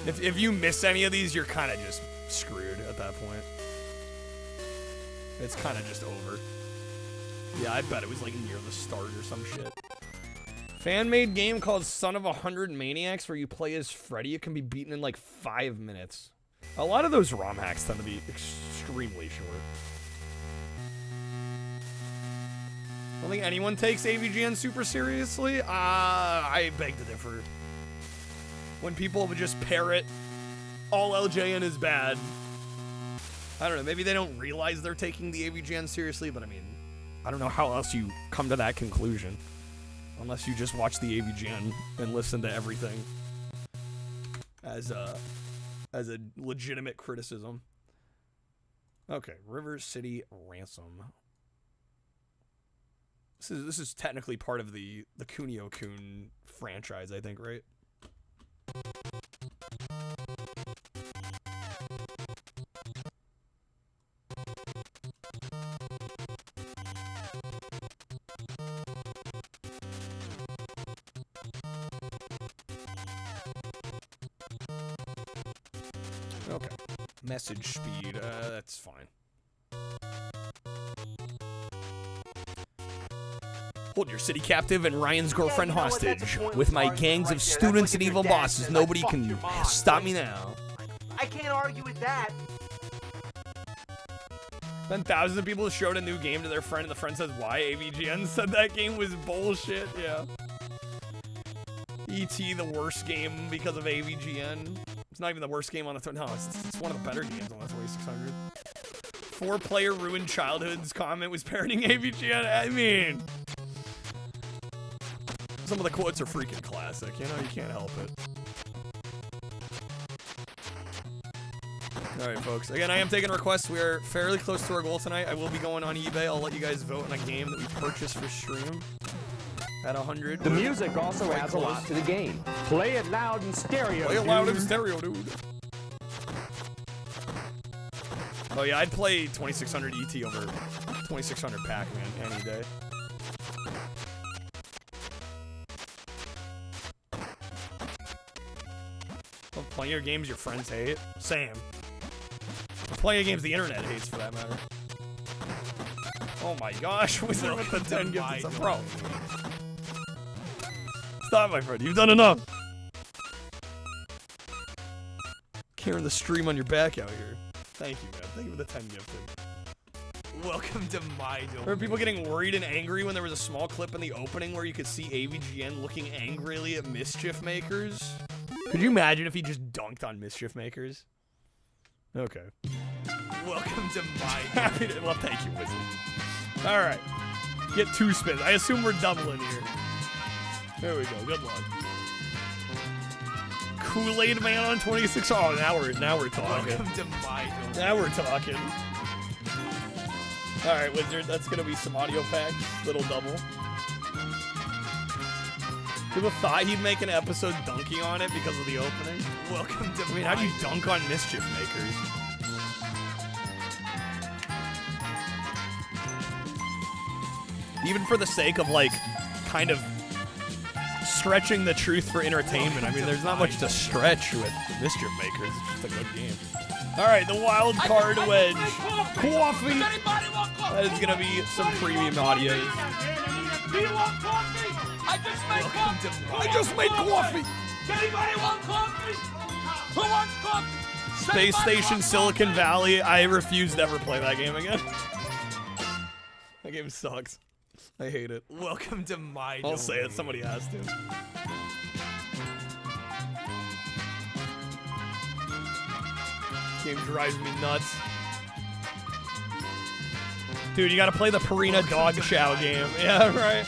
If you miss any of these, you're kind of just screwed at that point. It's kind of just over. Yeah, I bet it was like near the start or some shit. Fan-made game called Son of 100 Maniacs where you play as Freddy. It can be beaten in like 5 minutes. A lot of those ROM hacks tend to be extremely short. I don't think anyone takes AVGN super seriously. I beg to differ. When people would just parrot, all LJN is bad. I don't know, maybe they don't realize they're taking the AVGN seriously, but I mean, I don't know how else you come to that conclusion. Unless you just watch the AVGN and listen to everything as a legitimate criticism. Okay, River City Ransom. This is technically part of the Kunio-kun franchise, I think, right? Okay. Message speed, that's fine. Hold your city captive and Ryan's girlfriend hostage. With my gangs of students and evil bosses, nobody can stop me now. I can't argue with that. Then thousands of people showed a new game to their friend, and the friend says, why? AVGN said that game was bullshit, yeah. E.T. the worst game because of AVGN. It's not even the worst game on the... No, it's one of the better games on the 2600. 4-player ruined childhoods comment was parroting AVGN. I mean... Some of the quotes are freaking classic, you know? You can't help it. Alright, folks. Again, I am taking requests. We are fairly close to our goal tonight. I will be going on eBay. I'll let you guys vote on a game that we purchased for stream. At 100. The music also adds a lot to the game. Play it loud and stereo, Play it loud and stereo, dude. Oh yeah, I'd play 2600 ET over 2600 Pac-Man any day. Well, plenty of games your friends hate. Same. Plenty of games the internet hates, for that matter. Oh my gosh, Wizard with the 10 gifted sub. Bro. Stop, my friend. You've done enough. Carrying the stream on your back out here. Thank you, man. Thank you for the 10 gifted. Welcome to my domain. Were people getting worried and angry when there was a small clip in the opening where you could see AVGN looking angrily at Mischief Makers? Could you imagine if he just dunked on Mischief Makers? Okay. Welcome to my happy to, well, thank you, Wizard. Alright. Get 2 spins. I assume we're doubling here. There we go. Good luck. Kool-Aid Man on 26. Oh, now we're talking. Welcome to my domain. Now we're talking. All right, Wizard. That's gonna be some audio packs. Little double. People thought he'd make an episode dunking on it because of the opening. Welcome to. I mean, how do you dunk on Mischief Makers? Even for the sake of like, kind of. Stretching the truth for entertainment. I mean, there's not much to stretch with Mischief Makers. It's just a good game. All right, the wild card wedge. Coffee. That is gonna be some premium audio. I just made coffee. Anybody want coffee? Who wants coffee? Space Station Silicon Valley. I refuse to ever play that game again. That game sucks. I hate it. Welcome to my domain. I'll say it. Somebody has to. Game drives me nuts. Dude, you gotta play the Purina Dog Chow game. Yeah, right.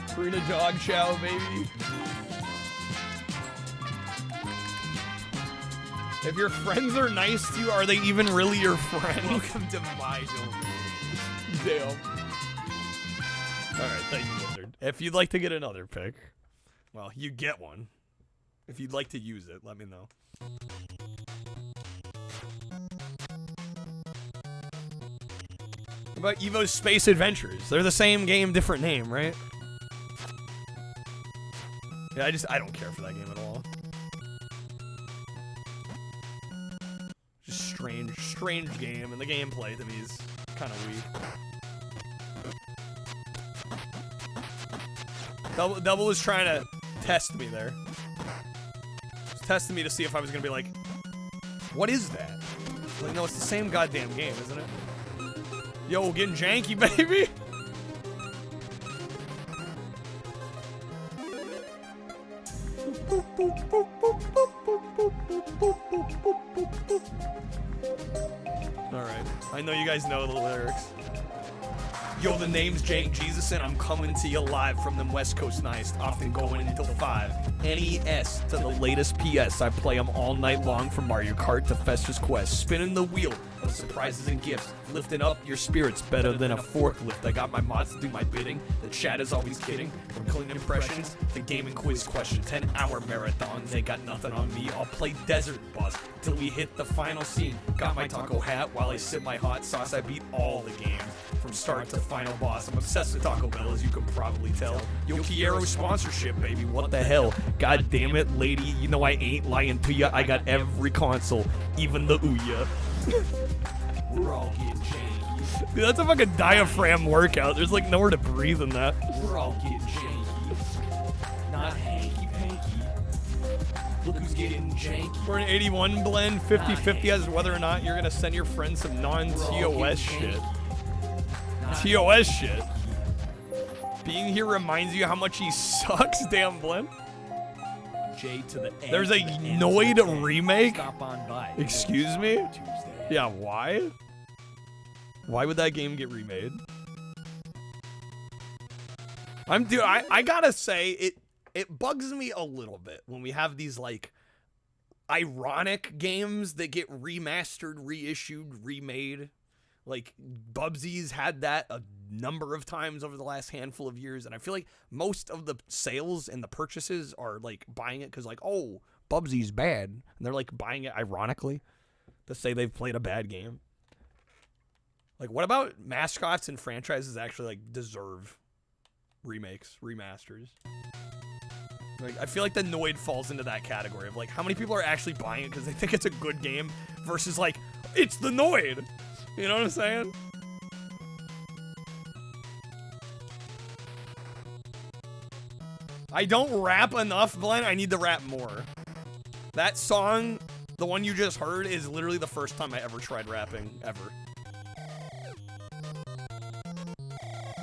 Purina Dog Chow, baby. If your friends are nice to you, are they even really your friends? Welcome to my domain. Damn. Alright, thank you, Wizard. If you'd like to get another pick, well, you get one. If you'd like to use it, let me know. What about Evo's Space Adventures? They're the same game, different name, right? Yeah, I don't care for that game at all. Just strange strange game, and the gameplay to me is kind of weak. Double was trying to test me there. Just testing me to see if I was gonna be like, what is that? Like, no, it's the same goddamn game, isn't it? Yo, getting janky, baby! Alright, I know you guys know the lyrics. Yo, the name's Jake Jesus, and I'm coming to you live from them West Coast nights, often going until 5. NES to the latest PS. I play them all night long from Mario Kart to Festus Quest. Spinning the wheel of surprises and gifts. Lifting up your spirits better than a forklift. I got my mods to do my bidding. The chat is always kidding. From clean impressions to gaming quiz questions. 10-hour marathons, they got nothing on me. I'll play Desert Bus till we hit the final scene. Got my taco hat while I sip my hot sauce. I beat all the games from start to final boss. I'm obsessed with Taco Bell, as you can probably tell. Yo, Kiero sponsorship, baby, what the hell? God damn it, lady, you know I ain't lying to ya. I got every console, even the Ouya. We're all getting janky. Dude, that's a fucking diaphragm workout. There's like nowhere to breathe in that. We're all getting janky. Not hanky-panky. Look who's getting janky. We're an 81 blend, 50-50 as to whether or not you're gonna send your friends some non-TOS shit. TOS shit. Being here reminds you how much he sucks, damn blend. J to the A. There's a Noid remake? Stop on by. Excuse me? Yeah, why? Why would that game get remade? Dude, I gotta say, it bugs me a little bit when we have these, like, ironic games that get remastered, reissued, remade. Like, Bubsy's had that a number of times over the last handful of years, and I feel like most of the sales and the purchases are, like, buying it because, like, oh, Bubsy's bad. And they're, like, buying it ironically to say they've played a bad game. Like, what about mascots and franchises that actually, like, deserve remakes, remasters? Like, I feel like the Noid falls into that category of, like, how many people are actually buying it because they think it's a good game versus, like, it's the Noid. You know what I'm saying? I don't rap enough, Glenn. I need to rap more. That song, the one you just heard, is literally the first time I ever tried rapping, ever.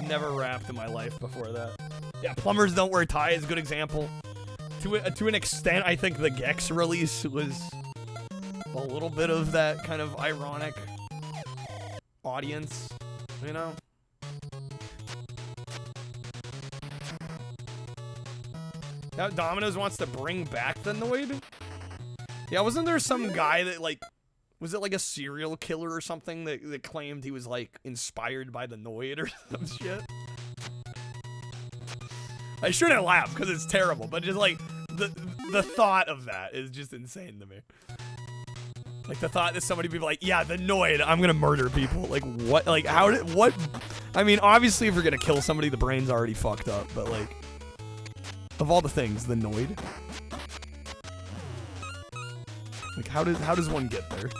Never rapped in my life before that. Yeah, Plumbers Don't Wear Ties is a good example. To an extent, I think the Gex release was a little bit of that kind of ironic audience, you know? Now Domino's wants to bring back the Noid? Yeah, wasn't there some guy that, like, was it like a serial killer or something that claimed he was, like, inspired by the Noid or some shit? I shouldn't laugh because it's terrible, but just, like, the thought of that is just insane to me. Like, the thought that somebody would be like, yeah, the Noid, I'm gonna murder people. Like, what? Like, what? I mean, obviously, if you're gonna kill somebody, the brain's already fucked up, but, like, of all the things, the Noid? Like, how does one get there?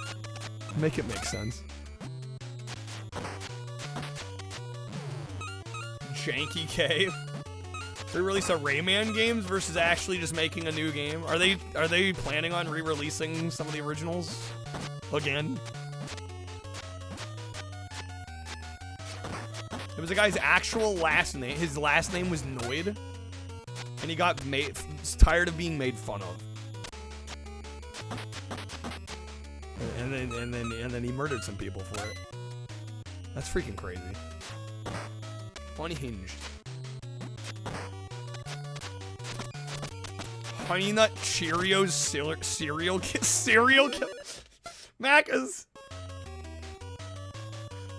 Make it make sense. Janky K. They release a Rayman games versus actually just making a new game. Are they planning on re-releasing some of the originals again? It was a guy's actual last name. His last name was Noid, and he got tired of being made fun of. And then he murdered some people for it. That's freaking crazy. Unhinged. Honey Nut Cheerios cereal kill. Macca's.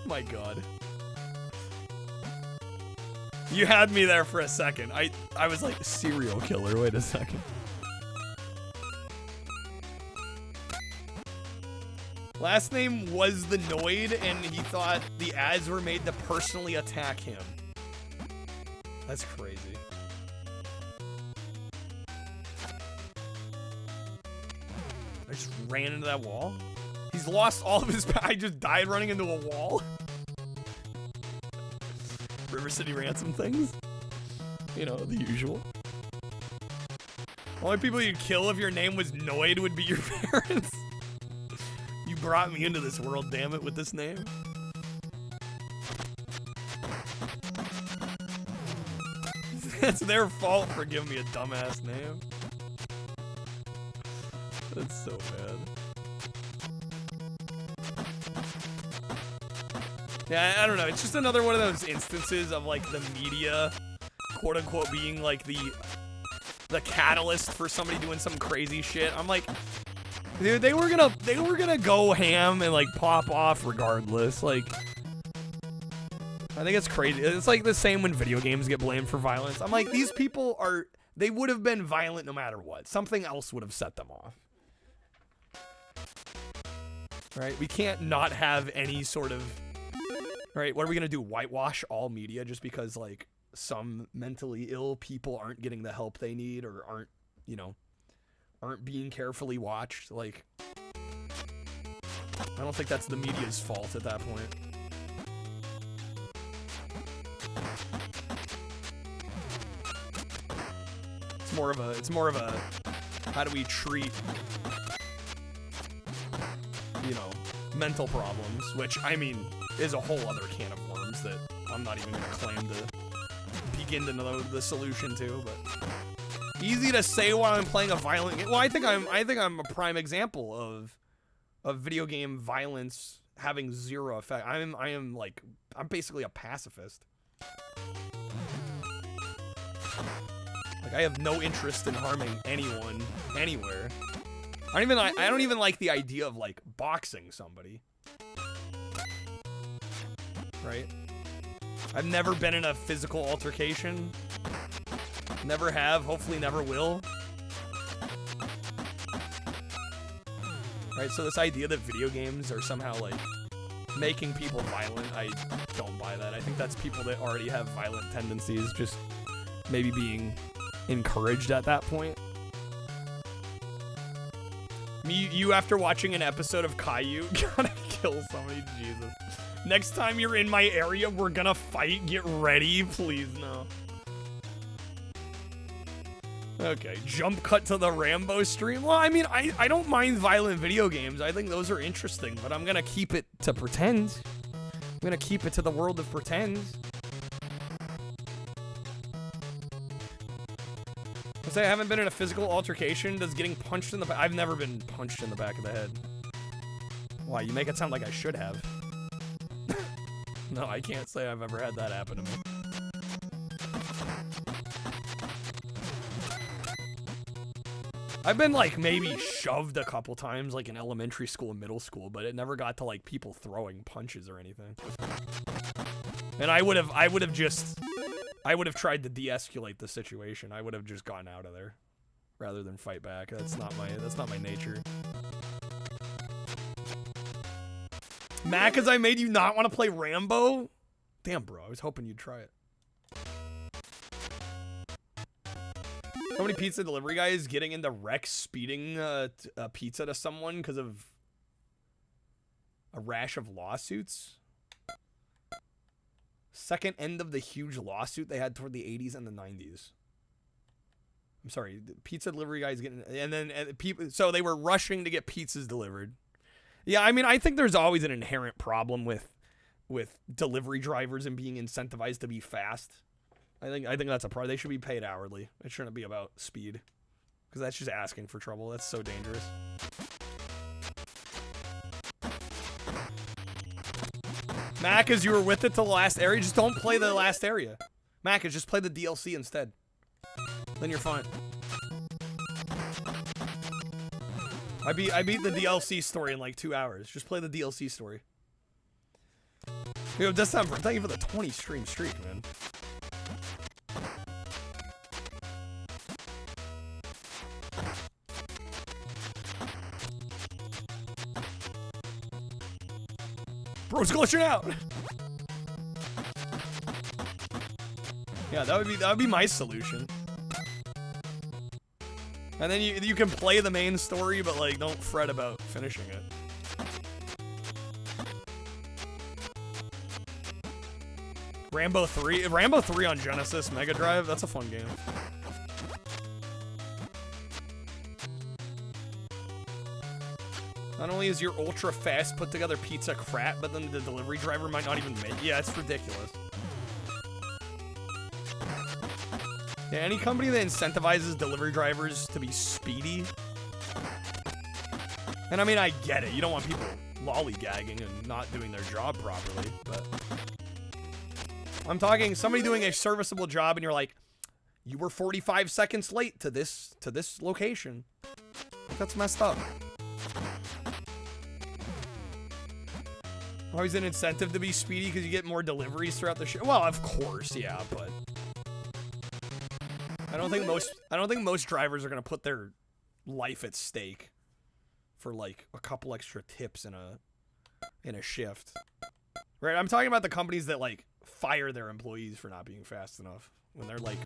My God. You had me there for a second. I was like, serial killer. Wait a second. Last name was the Noid, and he thought the ads were made to personally attack him. That's crazy. I just ran into that wall. He's lost all of his I just died running into a wall. River City Ransom things. You know, the usual. Only people you'd kill if your name was Noid would be your parents. You brought me into this world, damn it, with this name. It's their fault for giving me a dumbass name. That's so bad. Yeah, I don't know. It's just another one of those instances of like the media, quote unquote, being like the catalyst for somebody doing some crazy shit. I'm like, dude, they were gonna go ham and like pop off regardless. Like, I think it's crazy. It's like the same when video games get blamed for violence. I'm like, these people they would have been violent no matter what. Something else would have set them off. Right? We can't not have any sort of, right? What are we gonna do? Whitewash all media just because like some mentally ill people aren't getting the help they need or aren't, you know, aren't being carefully watched? Like, I don't think that's the media's fault at that point. It's more of a how do we treat, you know, mental problems, which I mean is a whole other can of worms that I'm not even gonna claim to begin to know the solution to, but easy to say while I'm playing a violent game. Well, I think I'm a prime example of video game violence having zero effect. I'm basically a pacifist. Like, I have no interest in harming anyone anywhere. I don't even like the idea of like boxing somebody. Right? I've never been in a physical altercation. Never have, hopefully never will. Right, so this idea that video games are somehow like making people violent, I don't buy that. I think that's people that already have violent tendencies just maybe being encouraged at that point. You after watching an episode of Caillou gonna kill somebody, Jesus. Next time you're in my area, we're gonna fight. Get ready, please, no. Okay, jump cut to the Rambo stream. Well, I mean, I don't mind violent video games. I think those are interesting, but I'm gonna keep it to pretend. I'm gonna keep it to the world of pretend. I say I haven't been in a physical altercation. Does getting punched in the back? I've never been punched in the back of the head. Why? You make it sound like I should have. No, I can't say I've ever had that happen to me. I've been like maybe shoved a couple times like in elementary school and middle school, but it never got to like people throwing punches or anything. And I would have tried to de-escalate the situation. I would have just gotten out of there rather than fight back. That's not my nature. Mac, as I made you not want to play Rambo? Damn, bro, I was hoping you'd try it. So many pizza delivery guys getting into wrecks speeding a pizza to someone because of a rash of lawsuits. Second end of the huge lawsuit they had toward the 80s and the 90s. I'm sorry, the pizza delivery guys getting, and then people, so they were rushing to get pizzas delivered. Yeah, I mean, I think there's always an inherent problem with delivery drivers and being incentivized to be fast. I think that's a problem. They should be paid hourly. It shouldn't be about speed, because that's just asking for trouble. That's so dangerous. Mac, as you were with it to the last area, just don't play the last area. Mac, just play the DLC instead. Then you're fine. I beat the DLC story in like 2 hours. Just play the DLC story. Yo, December, thank you for the 20 stream streak, man. Bro's glitching out. Yeah, that would be my solution. And then you can play the main story, but like don't fret about finishing it. Rambo 3? Rambo 3 on Genesis Mega Drive? That's a fun game. Not only is your ultra fast put together pizza crap, but then the delivery driver might not even make it. Yeah, it's ridiculous. Yeah, any company that incentivizes delivery drivers to be speedy. And I mean, I get it. You don't want people lollygagging and not doing their job properly, but I'm talking somebody doing a serviceable job and you're like, you were 45 seconds late to this location. That's messed up. Always an incentive to be speedy because you get more deliveries throughout the show. Well, of course, yeah, but I don't think most drivers are gonna put their life at stake for like a couple extra tips in a shift. Right? I'm talking about the companies that like fire their employees for not being fast enough when they're like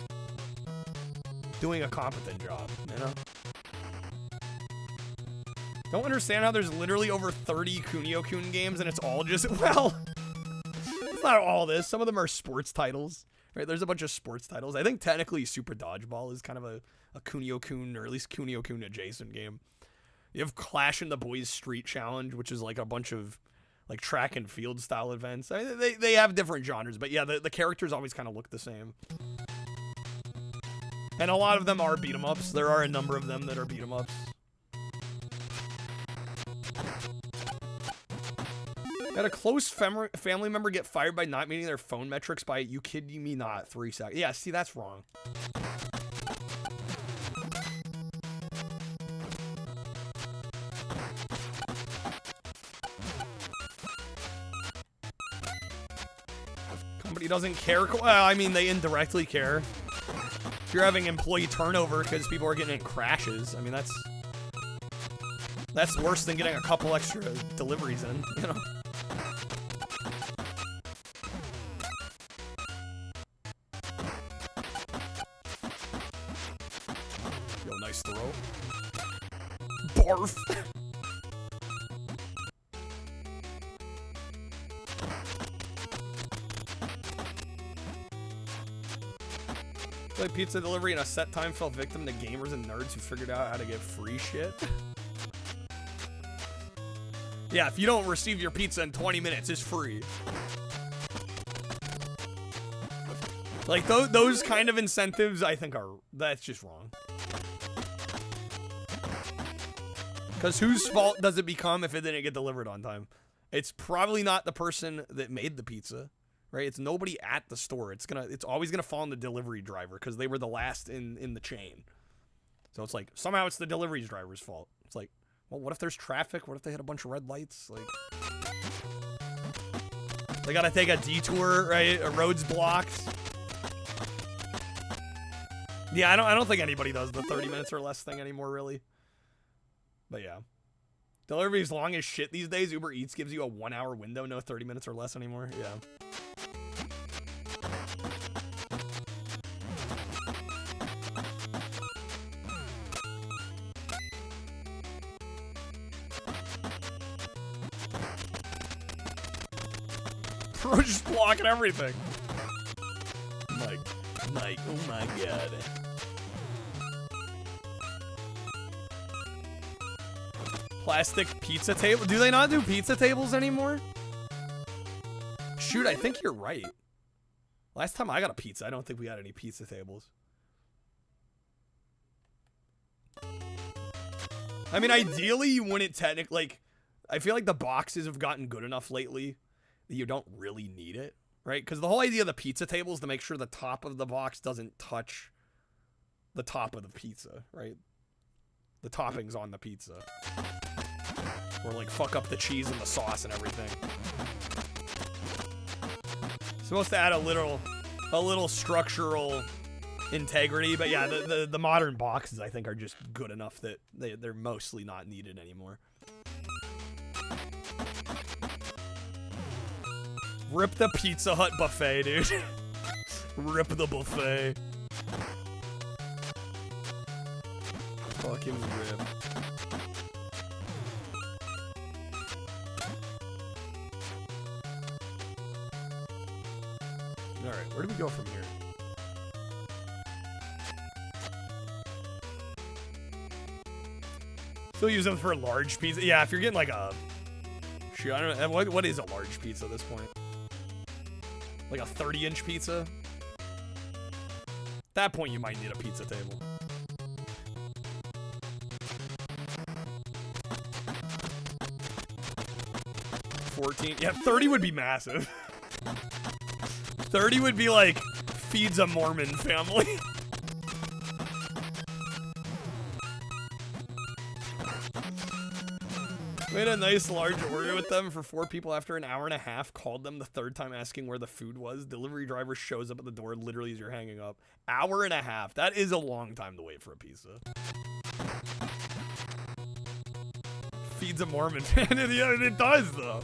doing a competent job, you know? Don't understand how there's literally over 30 Kunio-kun games and it's all just, well, it's not all this. Some of them are sports titles, right? There's a bunch of sports titles. I think technically Super Dodgeball is kind of a Kunio-kun, or at least Kunio-kun adjacent game. You have Clash in the Boys Street Challenge, which is like a bunch of like track and field style events. I mean, they have different genres, but yeah, the characters always kind of look the same. And a lot of them are beat 'em ups. There are a number of them that are beat 'em ups. Had a close family member get fired by not meeting their phone metrics by, you kidding me not, 3 seconds. Yeah, see, that's wrong. Company doesn't care. Well, I mean, they indirectly care. If you're having employee turnover because people are getting in crashes, I mean, that's worse than getting a couple extra deliveries in, you know? Yo, nice throw. Barf! Like pizza delivery in a set time fell victim to gamers and nerds who figured out how to get free shit. Yeah, if you don't receive your pizza in 20 minutes, it's free. Like, those kind of incentives, I think that's just wrong. Because whose fault does it become if it didn't get delivered on time? It's probably not the person that made the pizza, right? It's nobody at the store. It's always gonna fall on the delivery driver because they were the last in the chain. So it's like, somehow it's the delivery driver's fault. It's like, well, what if there's traffic? What if they hit a bunch of red lights? Like, they gotta take a detour, right? A road's blocked. Yeah, I don't think anybody does the 30 minutes or less thing anymore, really. But yeah. Delivery is long as shit these days. Uber Eats gives you a 1 hour window, no 30 minutes or less anymore. Yeah. Bro, just blocking everything. Mike, oh my god. Plastic pizza table? Do they not do pizza tables anymore? Shoot, I think you're right. Last time I got a pizza, I don't think we had any pizza tables. I mean, ideally, you wouldn't technically, like, I feel like the boxes have gotten good enough lately that you don't really need it, right? Because the whole idea of the pizza table is to make sure the top of the box doesn't touch the top of the pizza, right? The toppings on the pizza. Or, like, fuck up the cheese and the sauce and everything. Supposed to add a little structural integrity, but yeah, the modern boxes, I think, are just good enough that they're mostly not needed anymore. Rip the Pizza Hut buffet, dude. Rip the buffet. Fucking rip. Where do we go from here? Still use them for large pizza. Yeah, if you're getting like a... Shoot, I don't know. What is a large pizza at this point? Like a 30-inch pizza? At that point, you might need a pizza table. Yeah, 30 would be massive. 30 would be like feeds a Mormon family. Made a nice large order with them for 4 people after an hour and a half. Called them the 3rd time asking where the food was. Delivery driver shows up at the door literally as you're hanging up. Hour and a half. That is a long time to wait for a pizza. Feeds a Mormon fan. Yeah, it does though.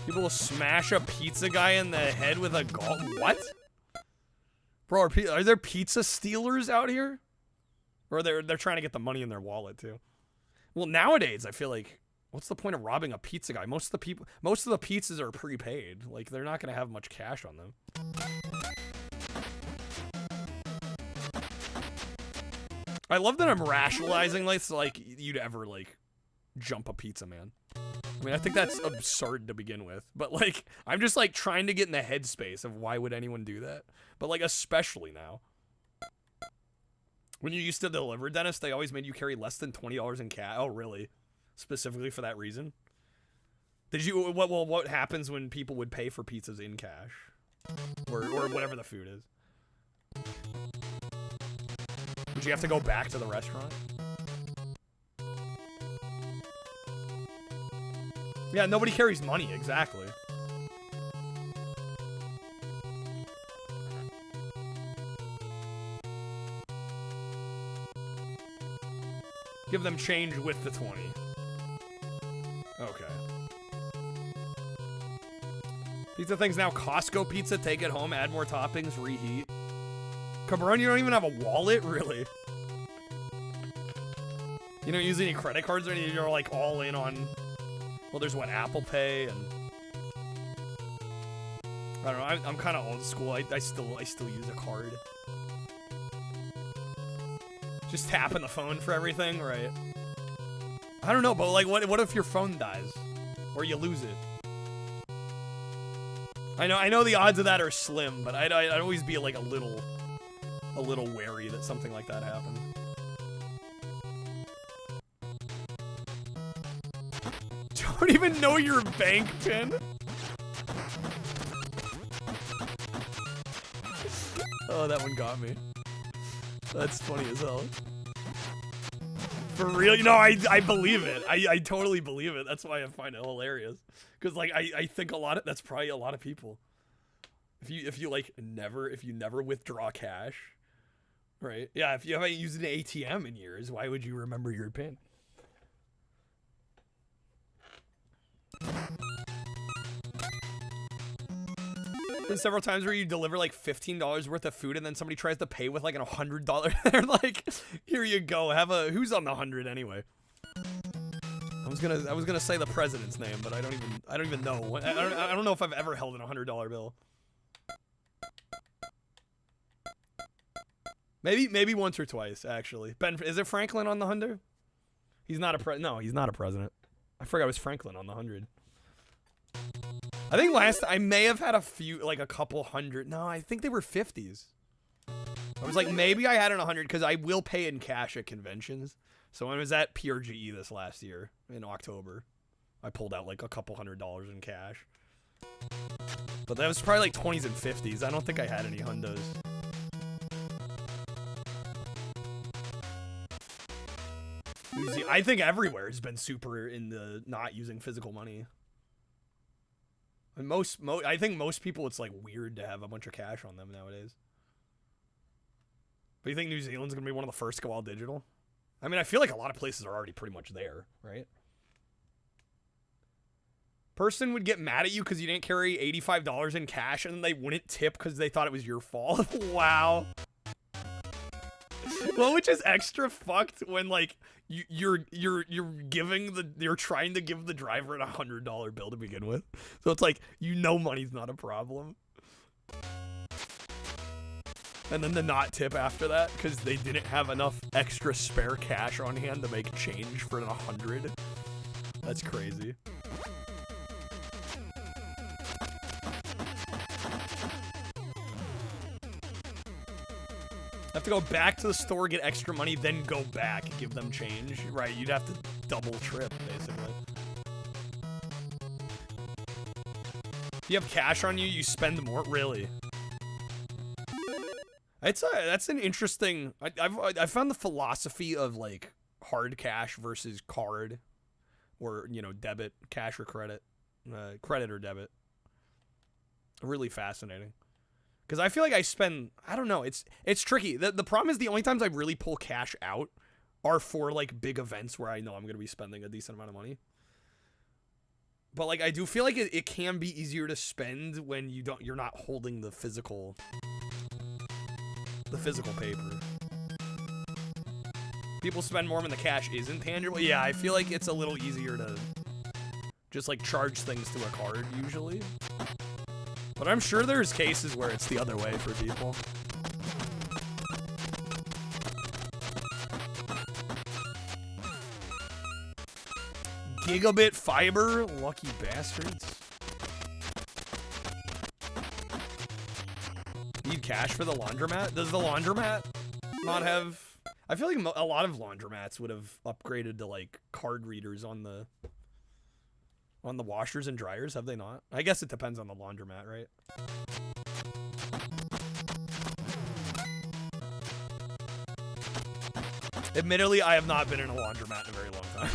People will smash a pizza guy in the head with a golf. What? Bro, are there pizza stealers out here? Or they're trying to get the money in their wallet too? Well, nowadays I feel like, what's the point of robbing a pizza guy? Most of the pizzas are prepaid. Like they're not gonna have much cash on them. I love that I'm rationalizing this like you'd ever like jump a pizza man. I mean, I think that's absurd to begin with, but like, I'm just like trying to get in the headspace of why would anyone do that? But like, especially now. When you used to deliver, Dennis, they always made you carry less than $20 in cash. Oh, really? Specifically for that reason? Did you, what happens when people would pay for pizzas in cash? Or whatever the food is? Would you have to go back to the restaurant? Yeah, nobody carries money, exactly. Give them change with the 20. Okay. Pizza thing's now Costco pizza. Take it home, add more toppings, reheat. Cabron, you don't even have a wallet? Really? You don't use any credit cards or anything? You're like all in on... Well, there's what, Apple Pay and... I don't know, I'm kind of old school. I still use a card. Just tapping the phone for everything, right? I don't know, but like, what if your phone dies? Or you lose it? I know the odds of that are slim, but I'd always be like a little wary that something like that happened. Don't even know your bank pin? Oh, that one got me. That's funny as hell. For real? You know, I believe it. I totally believe it. That's why I find it hilarious. Because like I think that's probably a lot of people. If you never withdraw cash, right? Yeah, if you haven't used an ATM in years, why would you remember your PIN? There's several times where you deliver like $15 worth of food and then somebody tries to pay with like $100. They're like, here you go, who's on the 100 anyway? I was gonna say the president's name, but I don't even know. I don't know if I've ever held an $100 bill. Maybe once or twice, actually. Ben, is it Franklin on the 100? He's not he's not a president. I forgot it was Franklin on the 100. I think I may have had a couple hundred. No, I think they were 50s. I was like, maybe I had an 100 because I will pay in cash at conventions. So when I was at PRGE this last year in October, I pulled out like a couple $100 in cash. But that was probably like 20s and 50s. I don't think I had any hundos. I think everywhere has been super in the not using physical money. And I think most people, it's like weird to have a bunch of cash on them nowadays. But you think New Zealand's gonna be one of the first to go all digital? I mean, I feel like a lot of places are already pretty much there, right? Person would get mad at you because you didn't carry $85 in cash, and then they wouldn't tip because they thought it was your fault. Wow. Well, which is extra fucked when like you're trying to give the driver a $100 bill to begin with. So it's like, you know, money's not a problem. And then the not tip after that because they didn't have enough extra spare cash on hand to make change for an 100. That's crazy. Have to go back to the store, get extra money, then go back, give them change. Right, you'd have to double trip, basically. If you have cash on you, you spend more. Really? That's an interesting. I found the philosophy of like hard cash versus card, or you know, debit, cash or credit, credit or debit. Really fascinating. Because I feel like I spend, I don't know, it's tricky. The problem is the only times I really pull cash out are for like big events where I know I'm going to be spending a decent amount of money. But like I do feel like it can be easier to spend when you're not holding the physical paper. People spend more when the cash isn't tangible. Yeah, I feel like it's a little easier to just like charge things to a card usually. But I'm sure there's cases where it's the other way for people. Gigabit fiber, lucky bastards. Need cash for the laundromat? Does the laundromat not have... I feel like a lot of laundromats would have upgraded to like card readers on the washers and dryers, have they not? I guess it depends on the laundromat, right? Admittedly, I have not been in a laundromat in a very long time.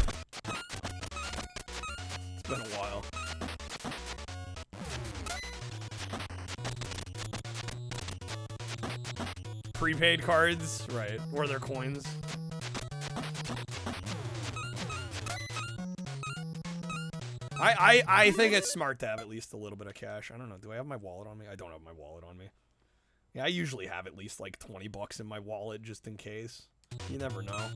It's been a while. Prepaid cards, right, or their coins. I think it's smart to have at least a little bit of cash. I don't know. Do I have my wallet on me? I don't have my wallet on me. Yeah, I usually have at least like 20 bucks in my wallet just in case. You never know.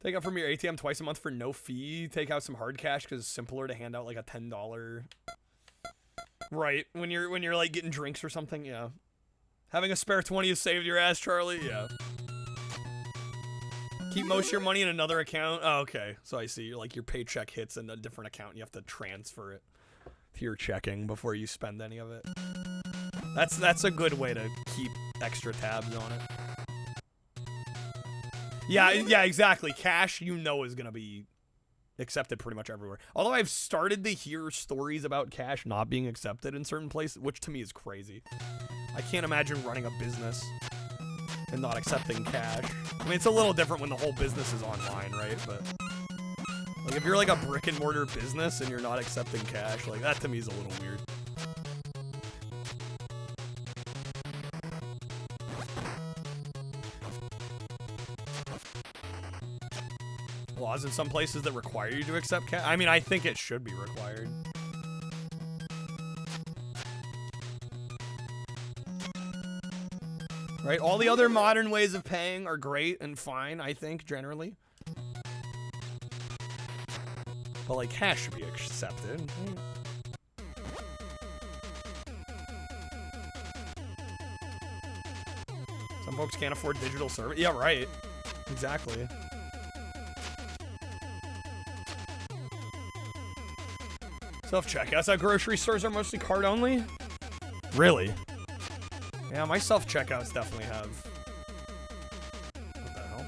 Take out from your ATM twice a month for no fee. Take out some hard cash because it's simpler to hand out like a $10. Right, when you're like getting drinks or something, yeah. Having a spare 20 has saved your ass, Charlie? Yeah. Keep most of your money in another account? Oh, okay. So I see, like, your paycheck hits in a different account and you have to transfer it to your checking before you spend any of it. That's a good way to keep extra tabs on it. Yeah, exactly. Cash, you know, is going to be accepted pretty much everywhere. Although I've started to hear stories about cash not being accepted in certain places, which to me is crazy. I can't imagine running a business and not accepting cash. I mean, it's a little different when the whole business is online, right? But like if you're like a brick and mortar business and you're not accepting cash, like that to me is a little weird. Laws in some places that require you to accept cash. I mean, I think it should be required. Right? All the other modern ways of paying are great and fine, I think, generally. But, like, cash should be accepted. Some folks can't afford digital service. Yeah, right. Exactly. Self-checkouts at grocery stores are mostly card only? Really? Yeah, my self-checkouts definitely have. What the hell?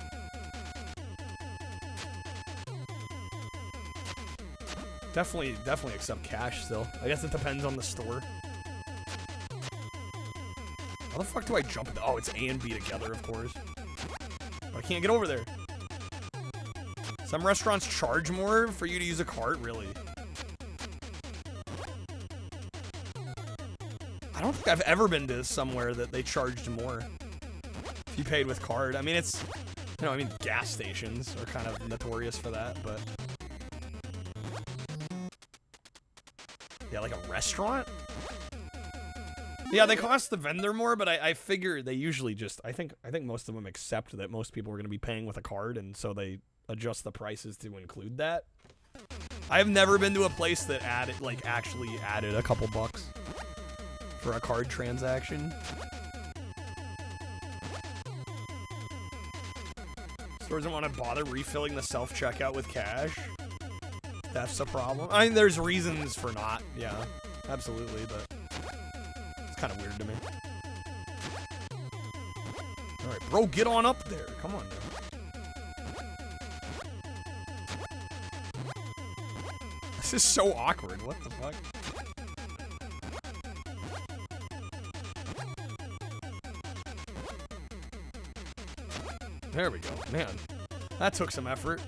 Definitely accept cash still. I guess it depends on the store. How the fuck do I jump into? Oh, it's A and B together, of course. I can't get over there. Some restaurants charge more for you to use a cart, really. I don't think I've ever been to somewhere that they charged more if You paid with card. I mean, it's, you know, I mean, gas stations are kind of notorious for that, but yeah, like a restaurant. Yeah, they cost the vendor more, but I figure they usually just, I think most of them accept that most people are going to be paying with a card, and so they adjust the prices to include that. I've never been to a place that added, like, actually added a couple bucks for a card transaction. Store doesn't want to bother refilling the self-checkout with cash. That's a problem. I mean, there's reasons for not. Yeah, absolutely, but it's kind of weird to me. All right, bro, get on up there. Come on now. This is so awkward. What the fuck? There we go. Man, that took some effort.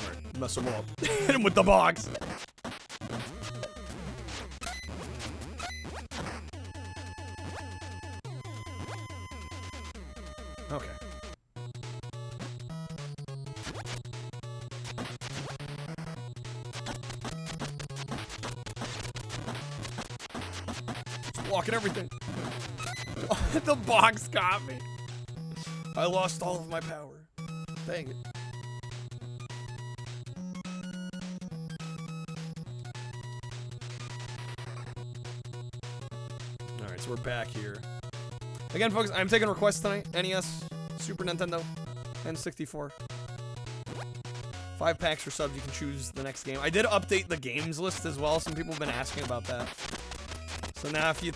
Alright, mess him up. Hit him with the box. Okay. Blocking everything. The box got me. I lost all of my power. Dang it. Alright, so we're back here. Again, folks, I'm taking requests tonight. NES, Super Nintendo, N64. 5 packs for subs. You can choose the next game. I did update the games list as well. Some people have been asking about that. So now if you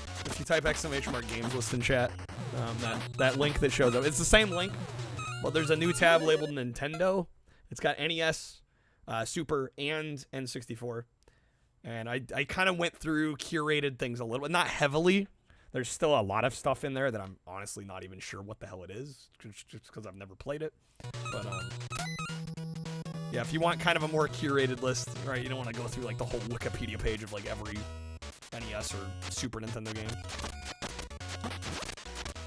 type !games list in chat, that link that shows up, it's the same link, but there's a new tab labeled Nintendo. It's got NES, Super, and N64. And I kind of went through, curated things a little bit, not heavily. There's still a lot of stuff in there that I'm honestly not even sure what the hell it is, just because I've never played it. But yeah, if you want kind of a more curated list, right? You don't want to go through like the whole Wikipedia page of like every NES or Super Nintendo game.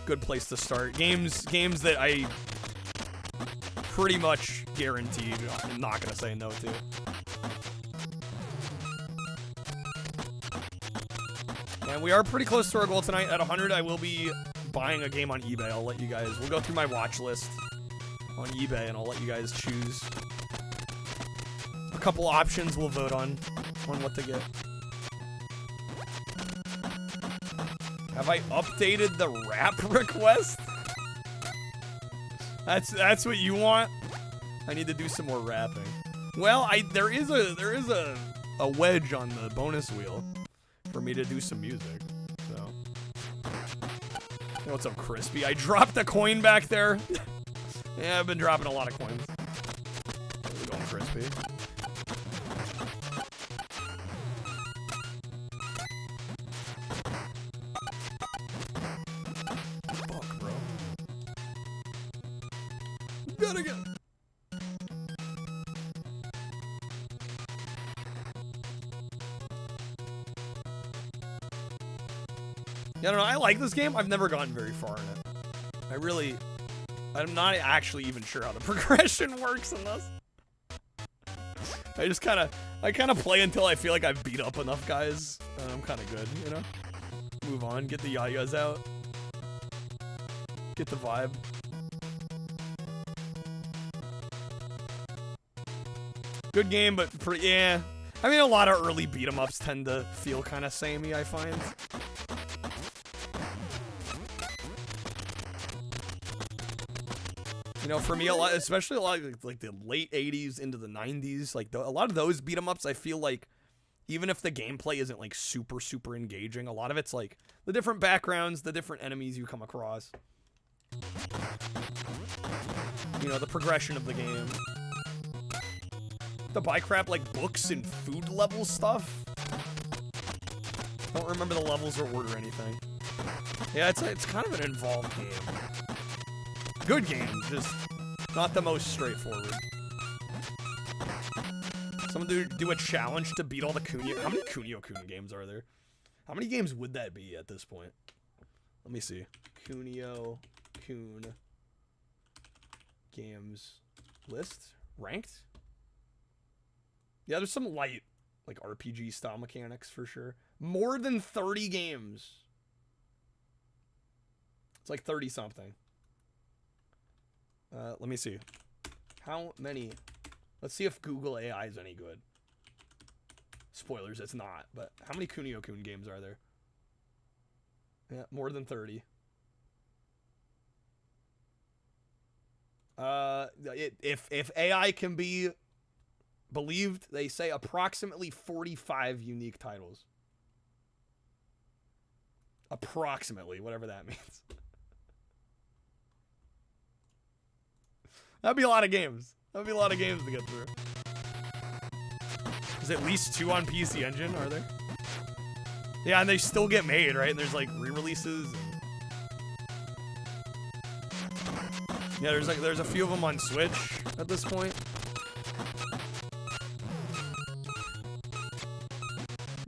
Good place to start. Games that I pretty much guaranteed I'm not gonna say no to. And we are pretty close to our goal tonight. At 100, I will be buying a game on eBay. I'll let you guys, we'll go through my watch list on eBay and I'll let you guys choose a couple options. We'll vote on what to get. Have I updated the rap request? That's what you want? I need to do some more rapping. Well, there is a wedge on the bonus wheel for me to do some music. So, hey, what's up, Crispy? I dropped a coin back there. Yeah, I've been dropping a lot of coins. How's it going, Crispy? Fuck, bro. Gotta get. Yeah, I don't know. I like this game. I've never gotten very far in it. I'm not actually even sure how the progression works in this. I kind of play until I feel like I've beat up enough guys, and I'm kind of good, you know? Move on, get the yayas out. Get the vibe. Good game, but yeah. I mean, a lot of early beat-em-ups tend to feel kind of samey, I find. You know, for me, especially a lot of, like the late 80s into the 90s, like a lot of those beat-em-ups, I feel like, even if the gameplay isn't like super, super engaging, a lot of it's like the different backgrounds, the different enemies you come across. You know, the progression of the game. The buy crap like books and food level stuff. Don't remember the levels or order anything. Yeah, it's kind of an involved game. Good game, just not the most straightforward. I'm gonna do a challenge to beat all the Kunio. How many Kunio-kun games are there? How many games would that be at this point? Let me see. Kunio-kun games list ranked. Yeah, there's some light like RPG style mechanics for sure. More than 30 games. It's like 30 something. Let me see. How many? Let's see if Google AI is any good. Spoilers, it's not. But how many Kunio-kun games are there? Yeah, more than 30. If AI can be believed, they say approximately 45 unique titles. Approximately, whatever that means. That'd be a lot of games. That'd be a lot of games to get through. There's at least 2 on PC Engine, are there? Yeah, and they still get made, right? And there's like re-releases. Yeah, there's a few of them on Switch at this point.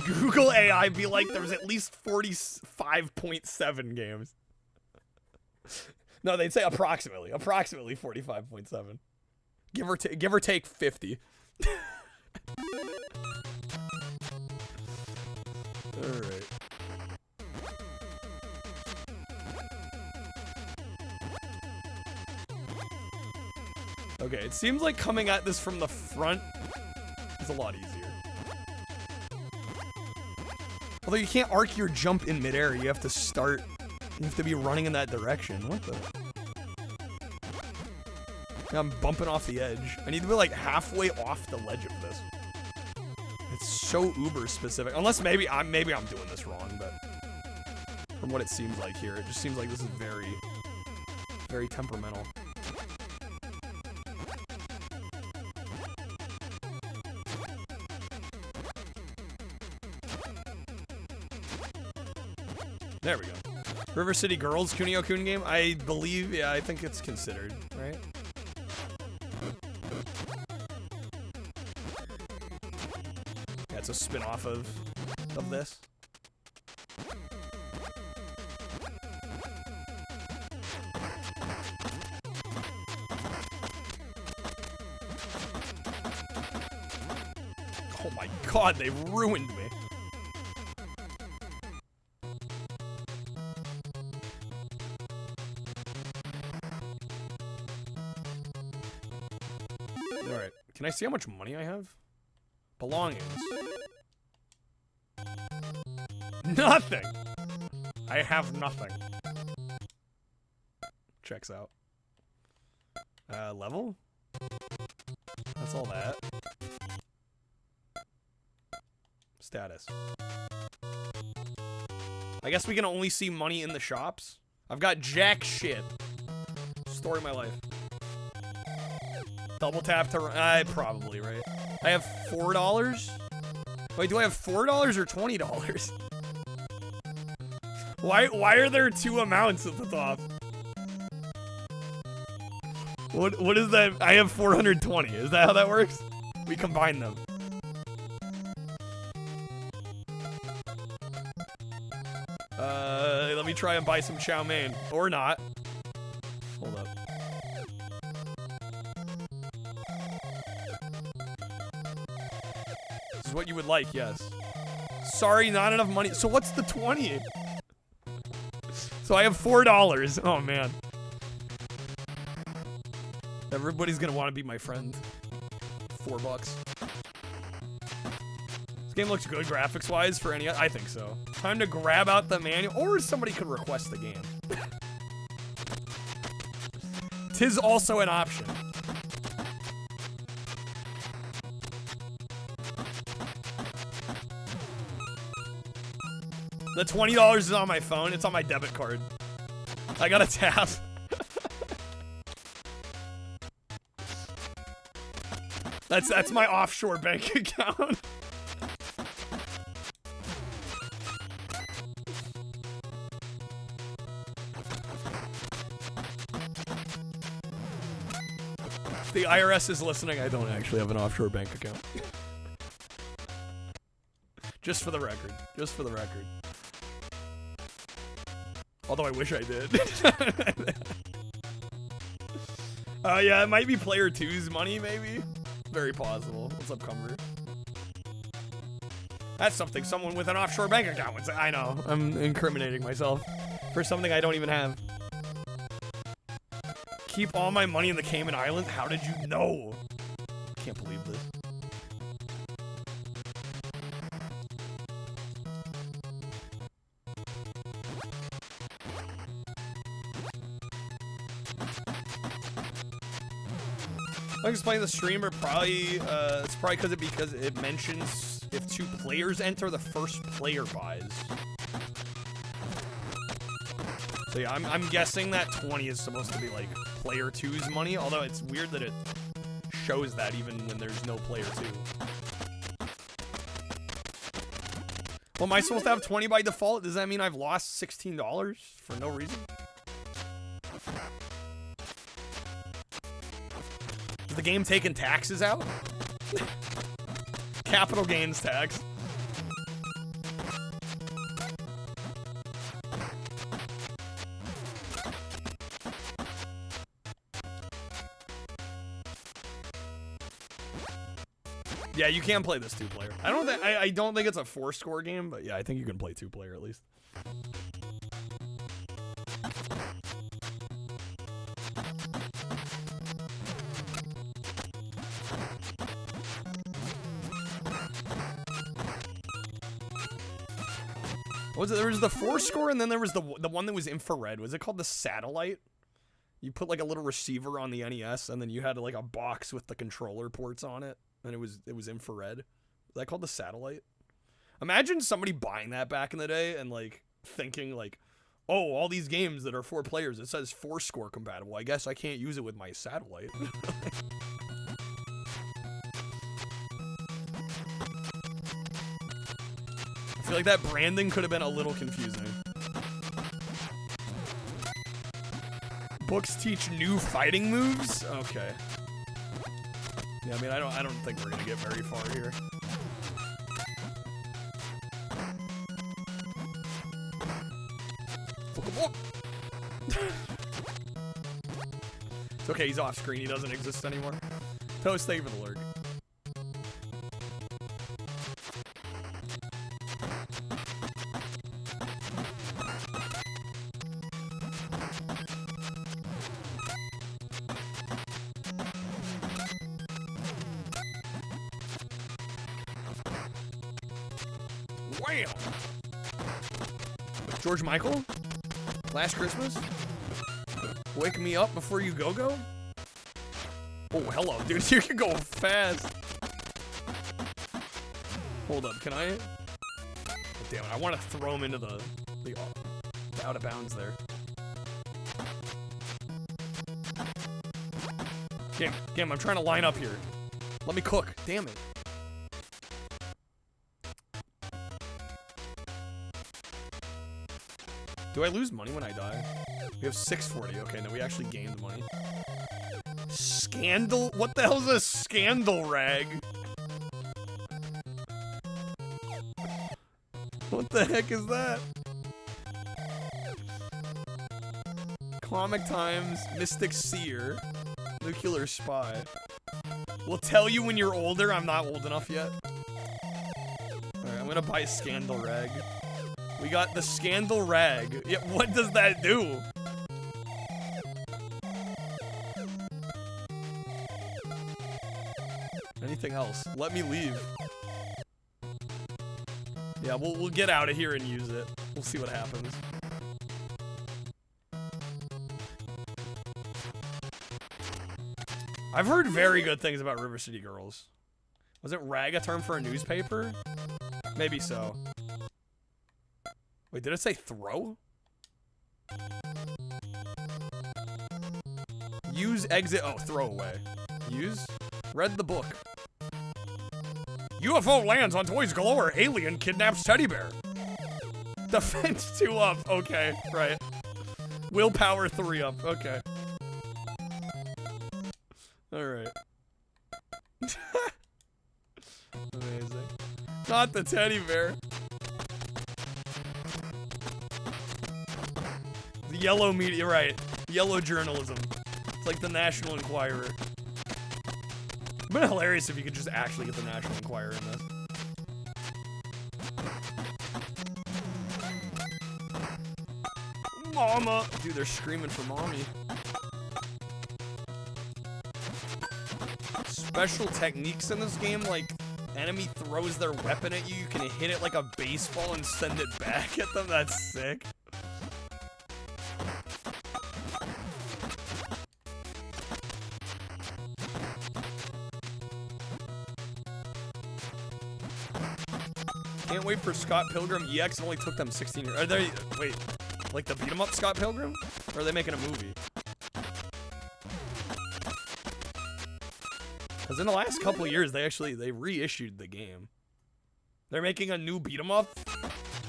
Google AI be like, there's at least 45.7 games. No, they'd say approximately 45.7. Give or take 50. All right. Okay, it seems like coming at this from the front is a lot easier. Although you can't arc your jump in midair, you have to start. You have to be running in that direction. What the? Yeah, I'm bumping off the edge. I need to be like halfway off the ledge of this. It's so uber specific. Unless maybe I'm doing this wrong, but from what it seems like here, it just seems like this is very, very temperamental. There we go. River City Girls Kunio-kun game? I believe, yeah, I think it's considered, right? Yeah, it's a spin-off of this. Oh my god, they ruined me. Alright, can I see how much money I have? Belongings. Nothing! I have nothing. Checks out. Level? That's all that. Status. I guess we can only see money in the shops. I've got jack shit. Story of my life. Double tap to run. Probably, right? I have $4? Wait, do I have $4 or $20? Why are there 2 amounts at the top? What is that? I have 420. Is that how that works? We combine them. Let me try and buy some chow mein. Or not. Hold up. This is what you would like, yes. Sorry, not enough money. So what's the 20? So I have $4. Oh, man. Everybody's gonna want to be my friend. $4. This game looks good graphics-wise for any... I think so. Time to grab out the manual, or somebody could request the game. Tis also an option. The $20 is on my phone. It's on my debit card. I gotta tap. That's my offshore bank account. If the IRS is listening, I don't actually have an offshore bank account. Just for the record. Just for the record. Although I wish I did. Yeah, it might be player 2's money, maybe. Very possible. What's up, Cumber? That's something someone with an offshore bank account would say. I know. I'm incriminating myself for something I don't even have. Keep all my money in the Cayman Islands? How did you know? Can't believe this. I explain the streamer probably it's probably because it mentions if 2 players enter, the first player buys. So yeah, I'm guessing that 20 is supposed to be like player 2's money, although it's weird that it shows that even when there's no player 2. Well, am I supposed to have 20 by default? Does that mean I've lost $16 for no reason? Is the game taking taxes out? Capital gains tax. Yeah, you can play this 2-player. I don't think it's a 4-score game, but yeah, I think you can play 2-player at least. What was it? There was the 4-score, and then there was the one that was infrared. Was it called the satellite? You put like a little receiver on the NES, and then you had like a box with the controller ports on it, and it was infrared. Was that called the satellite? Imagine somebody buying that back in the day and like thinking like, oh, all these games that are 4 players, it says 4-score compatible. I guess I can't use it with my satellite. I feel like that branding could have been a little confusing. Books teach new fighting moves? Okay. Yeah, I mean, I don't think we're gonna get very far here. It's okay, he's off screen. He doesn't exist anymore. Toast, thank you for the lurk. Wham! George Michael? Last Christmas? Wake me up before you go-go? Oh, hello, dude. You can go fast. Hold up, can I? Oh, damn it, I want to throw him into the out of bounds there. Damn, I'm trying to line up here. Let me cook. Damn it. Do I lose money when I die? We have 640. Okay, no, we actually gained money. Scandal? What the hell is a scandal rag? What the heck is that? Comic Times, Mystic Seer, Nuclear Spy. We'll tell you when you're older. I'm not old enough yet. Alright, I'm gonna buy a scandal rag. We got the scandal rag. Yeah, what does that do? Anything else? Let me leave. Yeah, we'll get out of here and use it. We'll see what happens. I've heard very good things about River City Girls. Was it rag a term for a newspaper? Maybe so. Wait, did it say throw? Use exit. Oh, throw away. Use? Read the book. UFO lands on Toys Galore. Alien kidnaps teddy bear. Defense 2 up. Okay, right. Willpower 3 up. Okay. Alright. Amazing. not the teddy bear. The yellow media, right. Yellow journalism. It's like the National Enquirer. It'd been hilarious if you could just actually get the National Enquirer in this. Mama! Dude, they're screaming for mommy. Special techniques in this game, like enemy throws their weapon at you, you can hit it like a baseball and send it back at them. That's sick. Can't wait for Scott Pilgrim EX. It only took them 16 years. Are they, wait, like the beat 'em up Scott Pilgrim? Or are they making a movie? Because in the last couple of years, they reissued the game. They're making a new beat 'em up.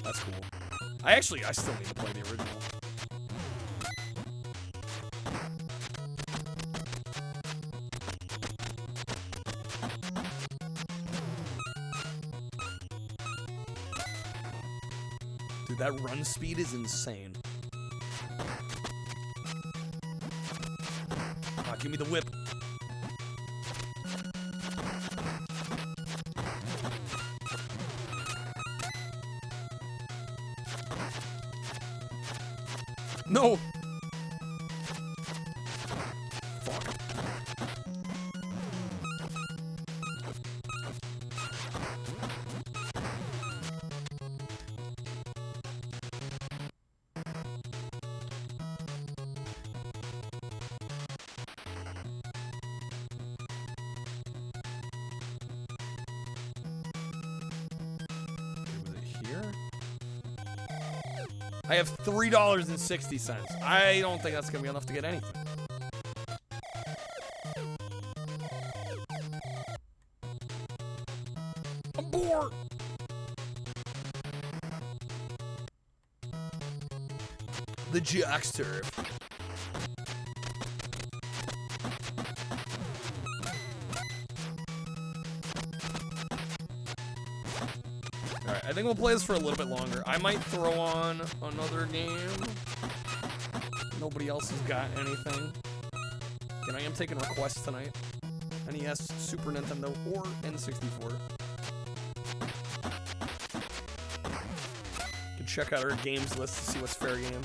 That's cool. I still need to play the original. Dude, that run speed is insane. Ah, give me the whip. No! Fuck. I have $3.60. I don't think that's gonna be enough to get anything. Abort! The Jack's turf. Alright, I think we'll play this for a little bit longer. I might throw on another game. Nobody else has got anything. And I am taking requests tonight. NES, Super Nintendo, or N64. You can check out our games list to see what's fair game.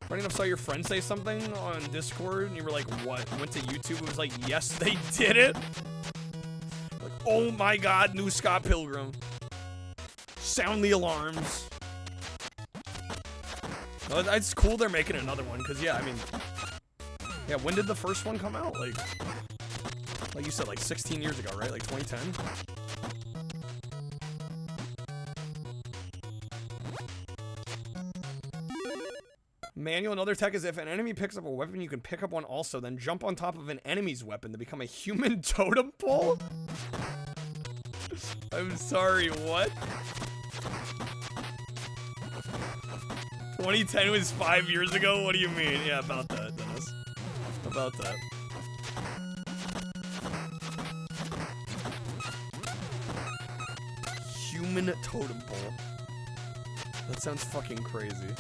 Funny enough, saw your friend say something on Discord, and you were like, what? Went to YouTube, it was like, yes, they did it! Like, oh my god, new Scott Pilgrim. Sound the alarms. Well, it's cool they're making another one, because, yeah, I mean... Yeah, when did the first one come out? Like you said, like 16 years ago, right? Like 2010? Manual, another tech is if an enemy picks up a weapon, you can pick up one also, then jump on top of an enemy's weapon to become a human totem pole? I'm sorry, what? 2010 was 5 years ago? What do you mean? Yeah, about that, Dennis. About that. Human totem pole. That sounds fucking crazy.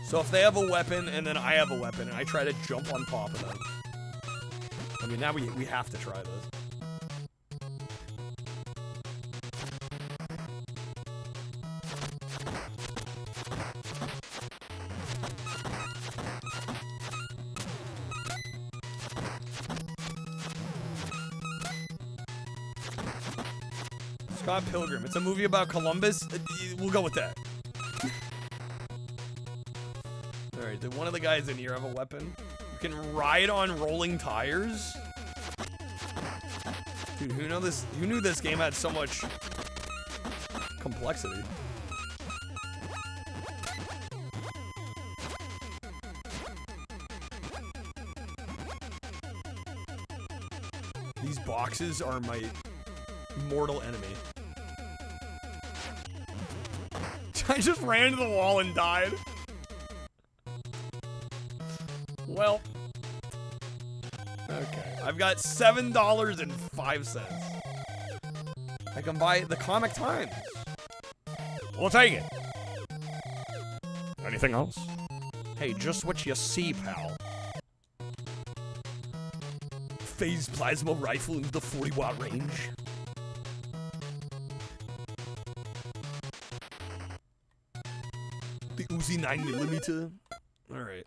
So if they have a weapon and then I have a weapon and I try to jump on top of them. I mean, now we have to try this. Scott Pilgrim. It's a movie about Columbus. We'll go with that. Alright, did one of the guys in here have a weapon? You can ride on rolling tires? Dude, who knew this game had so much complexity? These boxes are my mortal enemy. I just ran into the wall and died. Well, I've got $7.05. I can buy the Comic Times. We'll take it. Anything else? Hey, just what you see, pal. Phase plasma rifle into the 40-watt range. The Uzi 9mm. Alright.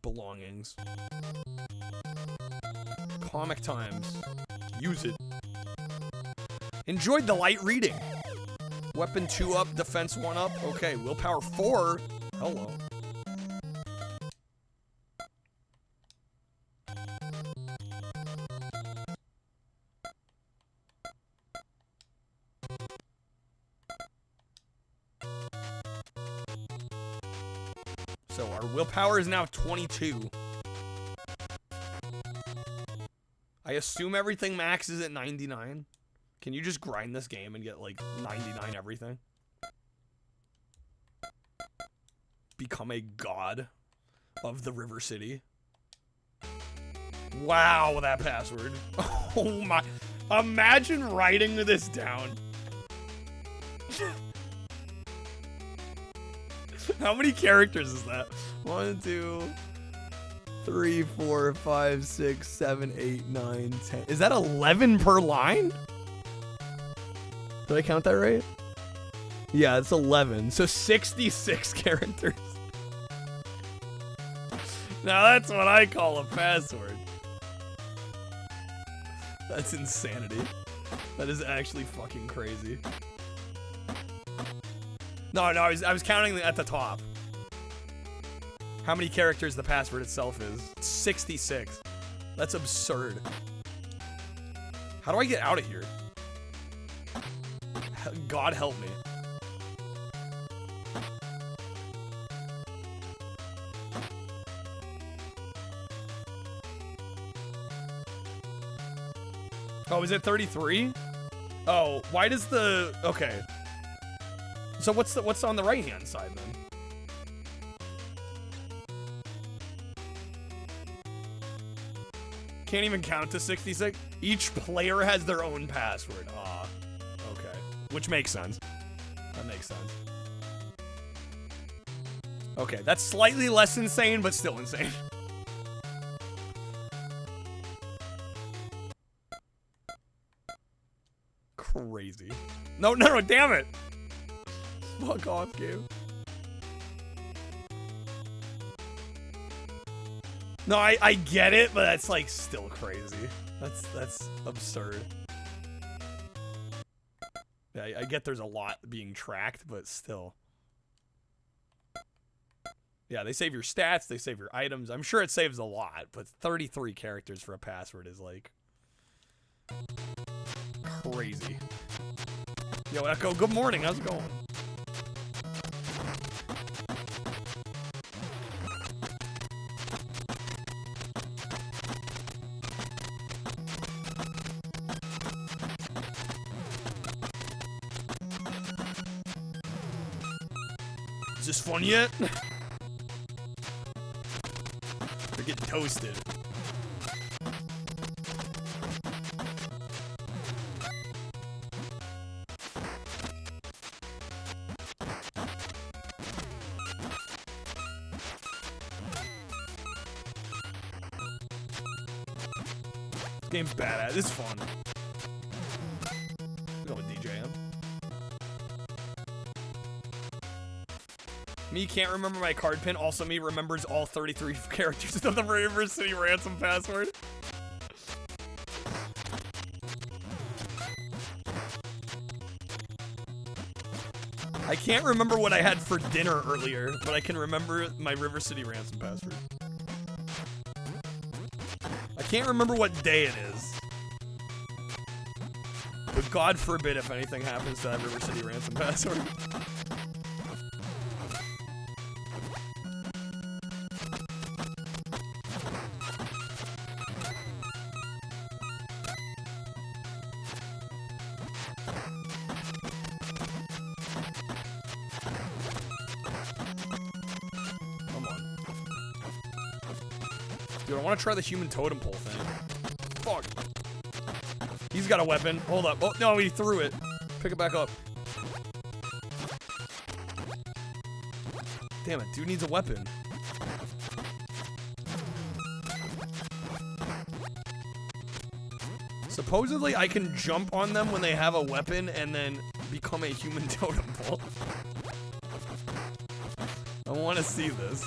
Belongings. Comic Times. Use it. Enjoyed the light reading. Weapon 2 up, defense 1 up. Okay, willpower 4. Hello. So our willpower is now 22. I assume everything maxes at 99. Can you just grind this game and get like 99 everything? Become a god of the River City. Wow, that password. Oh my. Imagine writing this down. How many characters is that? 1, 2, 3, 4, 5, 6, 7, 8, 9, 10. Is that 11 per line? Did I count that right? Yeah, it's 11. So 66 characters. Now that's what I call a password. That's insanity. That is actually fucking crazy. No, I was counting at the top. How many characters the password itself is. 66. That's absurd. How do I get out of here? God help me. Oh, is it 33? Oh, why does the... Okay. So what's on the right-hand side, then? Can't even count to 66? Each player has their own password. Ah, okay. Which makes sense. That makes sense. Okay, that's slightly less insane, but still insane. Crazy. No, damn it! Fuck off, game. No, I get it, but that's like still crazy. That's absurd. Yeah, I get there's a lot being tracked, but still. Yeah, they save your stats, they save your items. I'm sure it saves a lot, but 33 characters for a password is like crazy. Yo, Echo, good morning. How's it going? Is this fun yet? They're getting toasted. This game's badass. This is fun. Let's go with DJM. Me can't remember my card pin. Also, me remembers all 33 characters of the River City Ransom password. I can't remember what I had for dinner earlier, but I can remember my River City Ransom password. I can't remember what day it is. But God forbid if anything happens to that River City Ransom password. Dude, I want to try the human totem pole thing. He's got a weapon. Hold up. Oh, no, he threw it. Pick it back up. Damn it, dude needs a weapon. Supposedly, I can jump on them when they have a weapon and then become a human totem pole. I want to see this.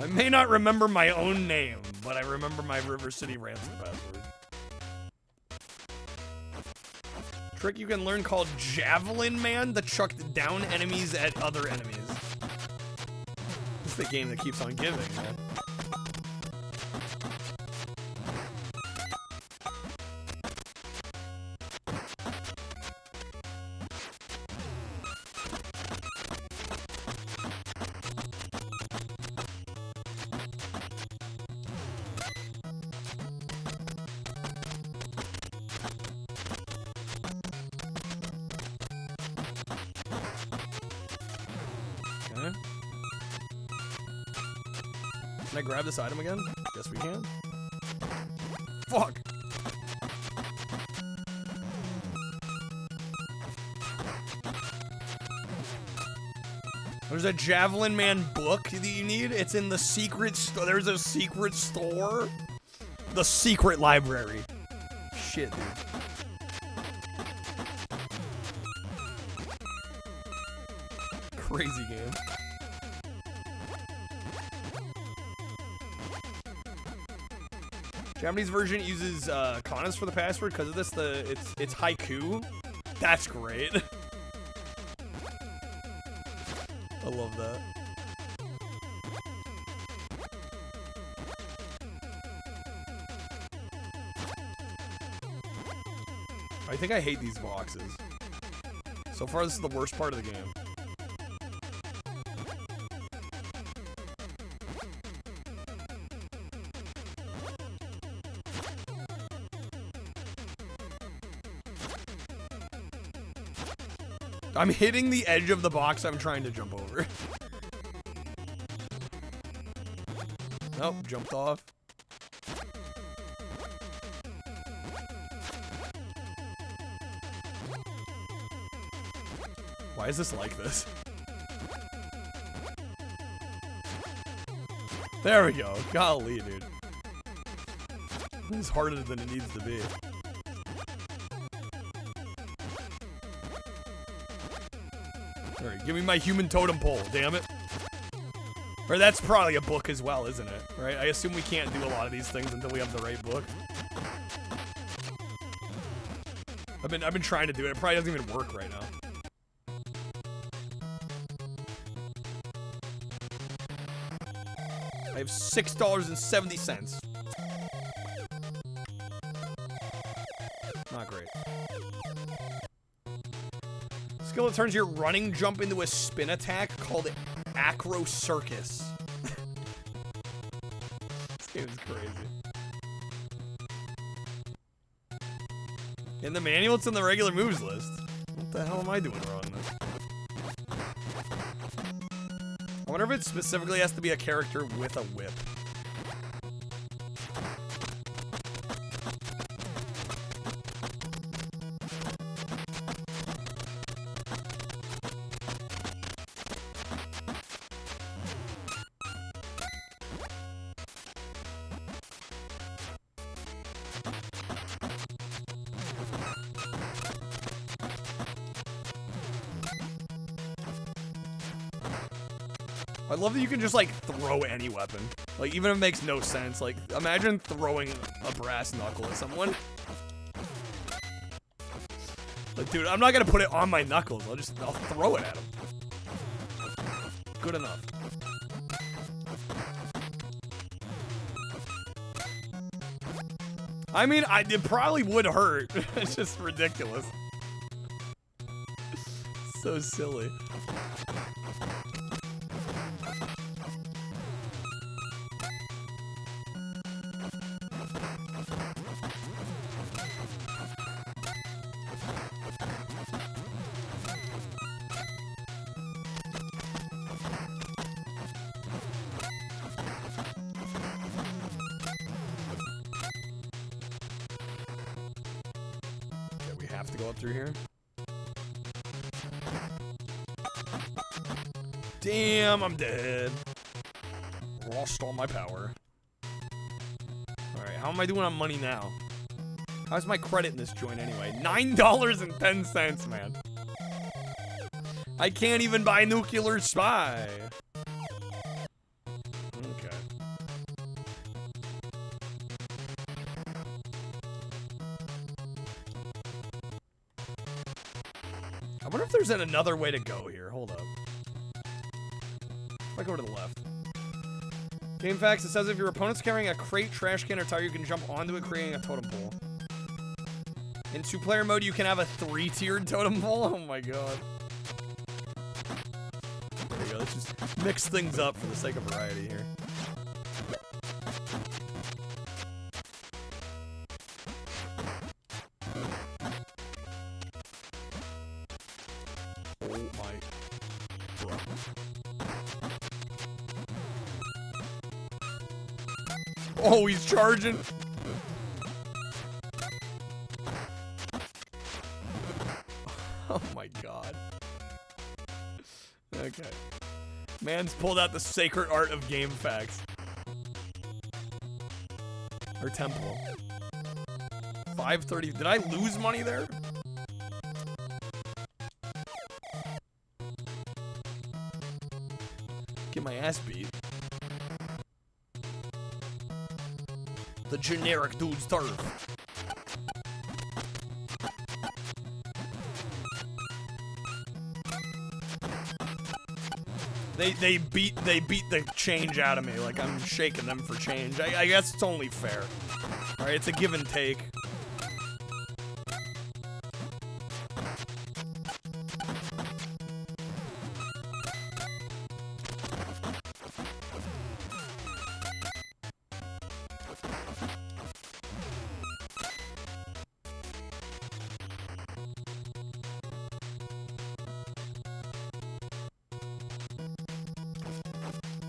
I may not remember my own name, but I remember my River City ransom password. Trick you can learn called Javelin Man to chuck down enemies at other enemies. This is the game that keeps on giving, man. Can I grab this item again? Guess we can. Fuck! There's a Javelin Man book that you need. It's in the secret store. There's a secret store. The secret library. Shit, dude. Crazy game. Japanese version uses kanas for the password because of this. It's haiku. That's great. I love that. I think I hate these boxes. So far, this is the worst part of the game. I'm hitting the edge of the box I'm trying to jump over. Nope, jumped off. Why is this like this? There we go. Golly, dude. This is harder than it needs to be. Alright, give me my human totem pole, damn it. Or that's probably a book as well, isn't it? Right? I assume we can't do a lot of these things until we have the right book. I've been trying to do it. It probably doesn't even work right now. I have $6.70. Not great. Skill that turns your running jump into a spin attack called Acro Circus. This game is crazy. In the manual, it's in the regular moves list. What the hell am I doing wrong then? I wonder if it specifically has to be a character with a whip. I love that you can just, like, throw any weapon. Like, even if it makes no sense. Like, imagine throwing a brass knuckle at someone. Like, dude, I'm not gonna put it on my knuckles. I'll throw it at them. Good enough. I mean, it probably would hurt. It's just ridiculous. So silly. have to go up through here. Damn, I'm dead. Lost all my power. Alright, how am I doing on money now? How's my credit in this joint anyway? $9.10, man. I can't even buy Nuclear Spy. Okay. I wonder if there's another way to go here. Hold up. If I go to the left. Game facts, it says if your opponent's carrying a crate, trash can, or tire, you can jump onto it, creating a totem pole. In two-player mode, you can have a 3-tiered totem pole? Oh my god. There you go, let's just mix things up for the sake of variety here. Oh my god. Oh, he's charging. Oh my god. Okay. Man's pulled out the sacred art of game facts. Or temple. 530. Did I lose money there? Get my ass beat. The generic dude's turf. They beat the change out of me, like I'm shaking them for change. I guess it's only fair. Alright, it's a give and take.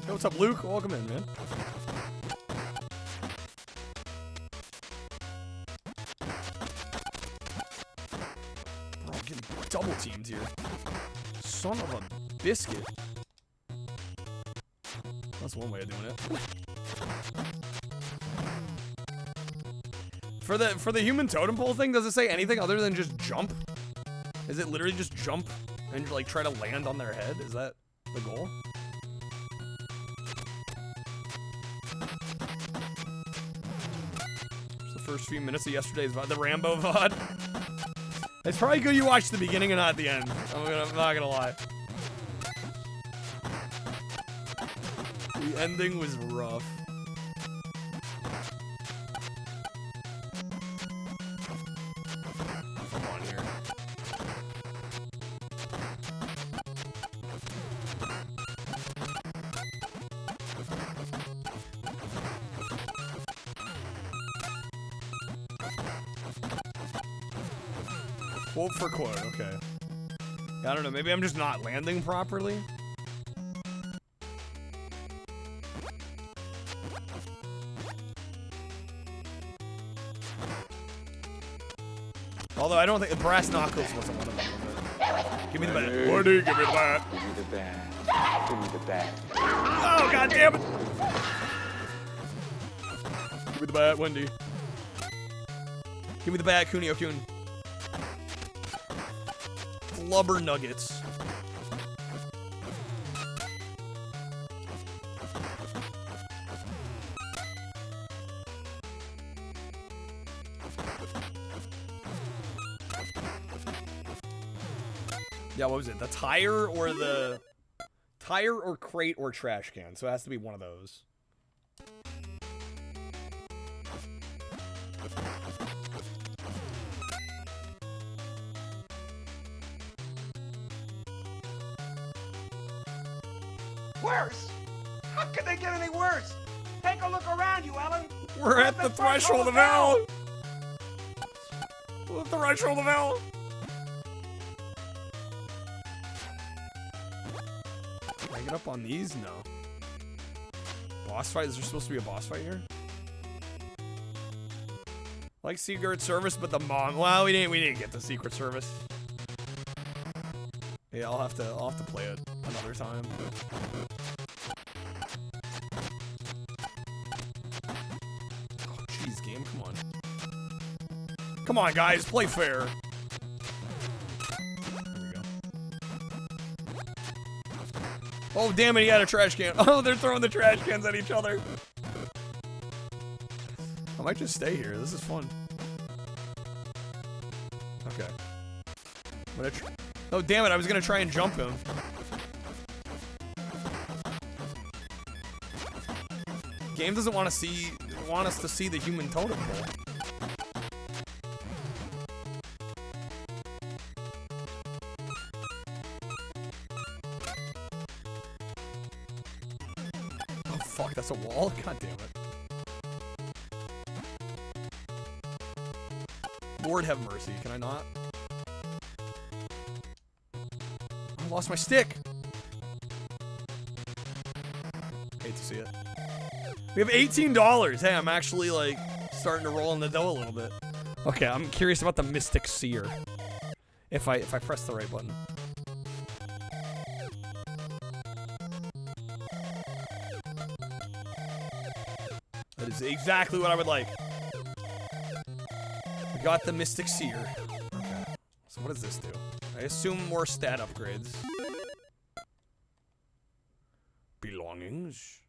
Hey, what's up, Luke? Welcome in, man. Bro, I'm getting double teamed here. Son of a biscuit. That's one way of doing it. For the human totem pole thing, does it say anything other than just jump? Is it literally just jump and like try to land on their head? Is that the goal? First few minutes of yesterday's VOD, the Rambo VOD. It's probably good you watched the beginning and not the end. I'm not gonna lie. The ending was rough. Come on here. Quote for quote, okay. I don't know, maybe I'm just not landing properly? Although I don't think brass knuckles wasn't one of them. Give me the bat. Woody, give me the bat. Give me the bat. Give me the bat. Oh, god damn it! Give me the bat, Wendy. Give me the bat, Kunio-kun. Blubber nuggets. Yeah, what was it? The tire or the tire or crate or trash can. So it has to be one of those. Worse? How could they get any worse? Take a look around you, Ellen. We're at the threshold of hell. We're at the threshold of hell. Can I get up on these? No. Boss fight? Is there supposed to be a boss fight here? Like Secret Service, but the mom. Well, we didn't get the Secret Service. Yeah, I'll have to play it another time. Oh, jeez, game, come on. Come on, guys, play fair. There we go. Oh, damn it, he had a trash can. Oh, they're throwing the trash cans at each other. I might just stay here. This is fun. Okay. Oh, damn it. I was going to try and jump him. Game doesn't want us to see the human totem pole. Oh, fuck. That's a wall? God damn it. Lord have mercy, can I not? I lost my stick! Hate to see it. We have $18! Hey, I'm actually, like, starting to roll in the dough a little bit. Okay, I'm curious about the Mystic Seer. If I press the right button. That is exactly what I would like. We got the Mystic Seer. Okay. So what does this do? I assume more stat upgrades. Belongings.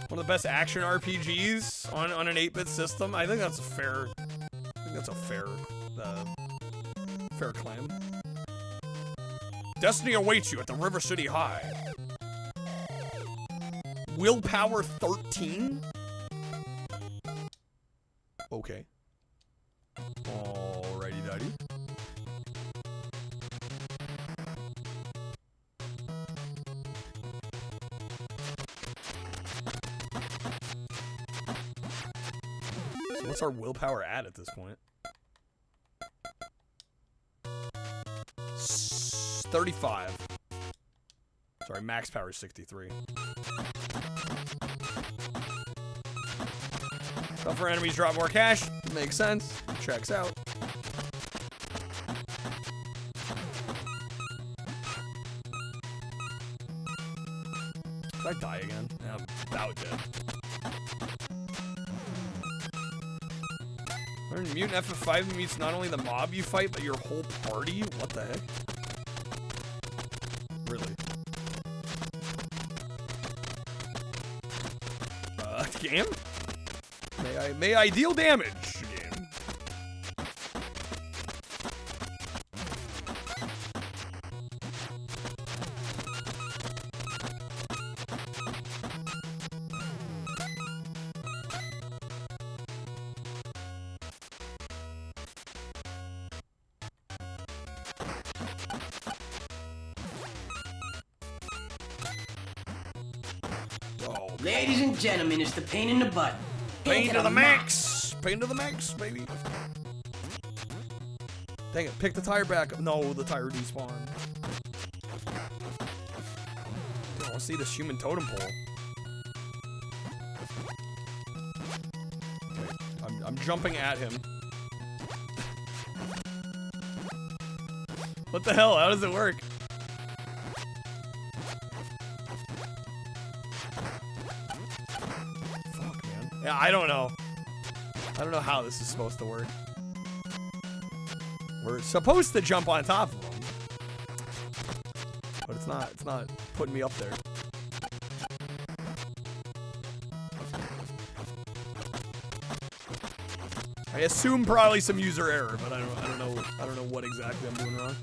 One of the best action RPGs on an 8-bit system. I think that's a fair. Fair claim. Destiny awaits you at the River City High. Willpower 13? Okay. Alrighty dighty. So what's our willpower at this point? 35. Sorry, max power is 63. Tougher enemies drop more cash. Makes sense. Checks out. Did I die again? Yeah, I'm about dead. Learn Mutant FF5 meets not only the mob you fight, but your whole party? What the heck? Really? Game? May I deal damage, game? Ladies and gentlemen, it's the pain in the butt. Pain to the max! Pain to the max, baby. Dang it, pick the tire back up. No, the tire despawned. I want to see this human totem pole. Okay, I'm jumping at him. What the hell? How does it work? Yeah, I don't know. I don't know how this is supposed to work. We're supposed to jump on top of them. But it's not putting me up there. I assume probably some user error, but I don't know what exactly I'm doing wrong.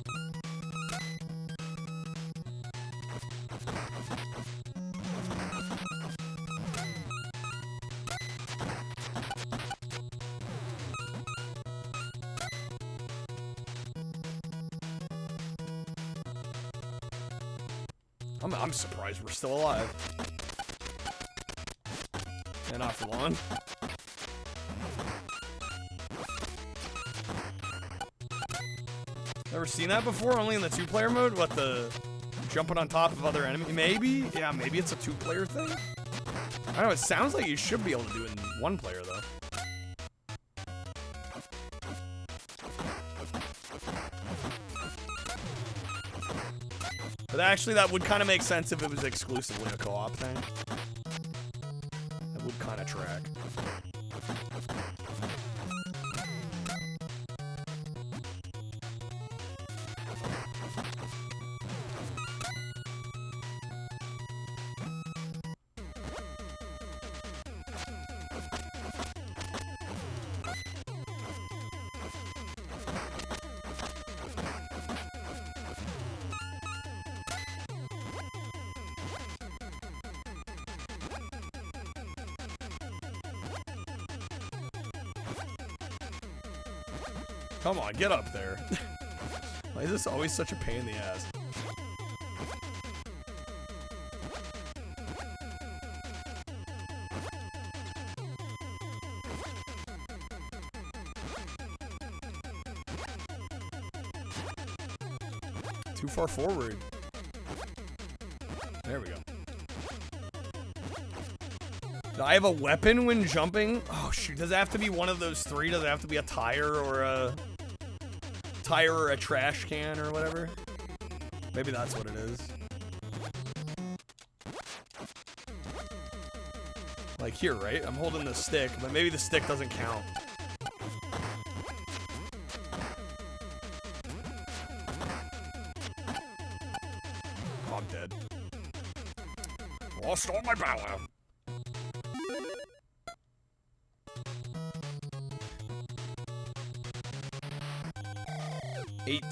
I'm surprised we're still alive. And not for long. Never seen that before? Only in the 2-player mode? What the... Jumping on top of other enemies. Maybe? Yeah, maybe it's a 2-player thing? I don't know, it sounds like you should be able to do it in 1 player, though. But actually, that would kind of make sense if it was exclusively a co-op thing. That would kind of track. Come on, get up there. Why is this always such a pain in the ass? Too far forward. There we go. Do I have a weapon when jumping? Oh shoot, does it have to be one of those 3? Does it have to be a tire or a trash can or whatever? Maybe that's what it is. Like here, right? I'm holding the stick, but maybe the stick doesn't count. Oh, I'm dead. Lost all my power. $8.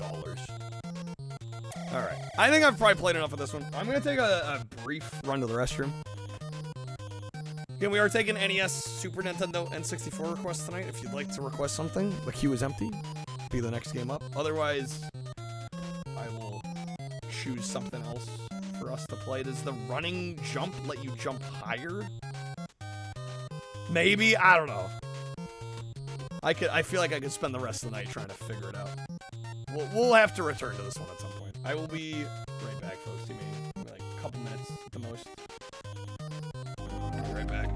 Alright. I think I've probably played enough of this one. I'm going to take a brief run to the restroom. Again, we are taking NES, Super Nintendo, N64 requests tonight. If you'd like to request something, the queue is empty. Be the next game up. Otherwise, I will choose something else for us to play. Does the running jump let you jump higher? Maybe? I don't know. I feel like I could spend the rest of the night trying to figure it out. We'll have to return to this one at some point. I will be right back, folks. Give me like a couple minutes at the most. I'll be right back.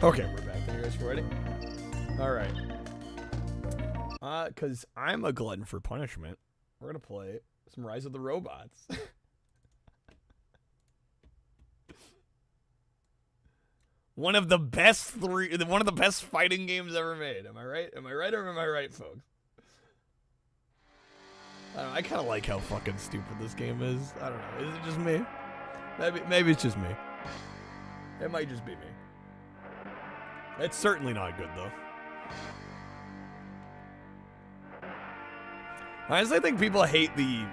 Okay, we're back. Are you guys ready? All right. Because I'm a glutton for punishment, we're going to play some Rise of the Robots. One of the best fighting games ever made. Am I right? Am I right or am I right, folks? I don't know, I kind of like how fucking stupid this game is. I don't know. Is it just me? Maybe it's just me. It might just be me. It's certainly not good though. Honestly, I think people hate the.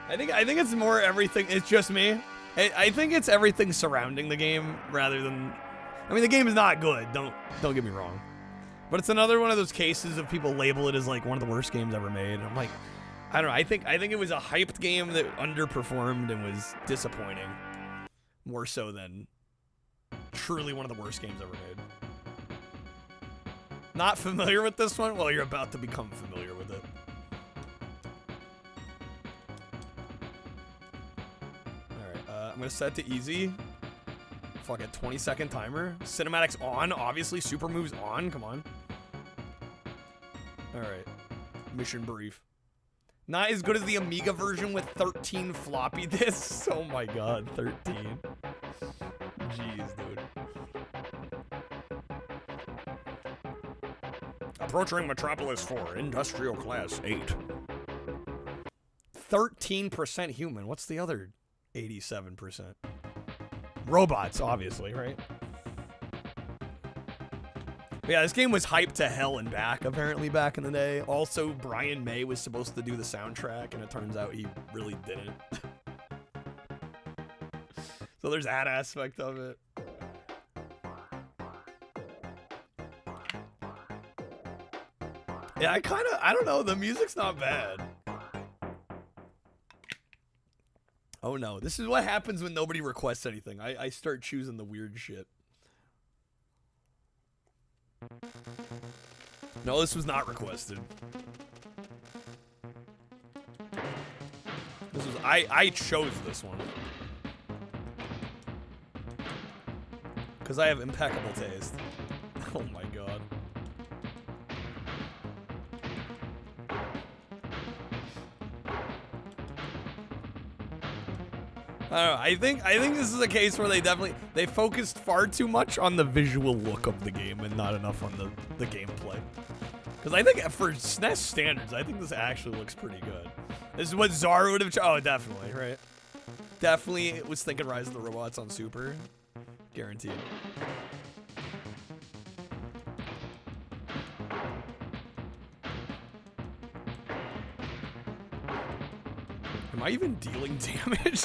I think it's more everything. It's just me. I think it's everything surrounding the game rather than. I mean, the game is not good. Don't get me wrong, but it's another one of those cases of people label it as like one of the worst games ever made. And I'm like, I don't know. I think it was a hyped game that underperformed and was disappointing, more so than truly one of the worst games ever made. Not familiar with this one? Well, you're about to become familiar with it. Alright, I'm gonna set it to easy. Fuck it, 20-second timer. Cinematics on, obviously. Super moves on, come on. Alright. Mission brief. Not as good as the Amiga version with 13 floppy disks. Oh my god, 13. Jeez, dude. Approaching Metropolis 4, Industrial Class 8. 13% human. What's the other 87%? Robots, obviously, right? But yeah, this game was hyped to hell and back, apparently, back in the day. Also, Brian May was supposed to do the soundtrack, and it turns out he really didn't. So there's that aspect of it. Yeah, I don't know, the music's not bad. Oh no, this is what happens when nobody requests anything. I start choosing the weird shit. No, this was not requested. This was, I chose this one. Because I have impeccable taste. Oh my god. I don't know, I think this is a case where they focused far too much on the visual look of the game and not enough on the gameplay. Because I think for SNES standards, I think this actually looks pretty good. This is what Zara would have oh, definitely, right? Definitely was thinking Rise of the Robots on Super. Guaranteed. Am I even dealing damage?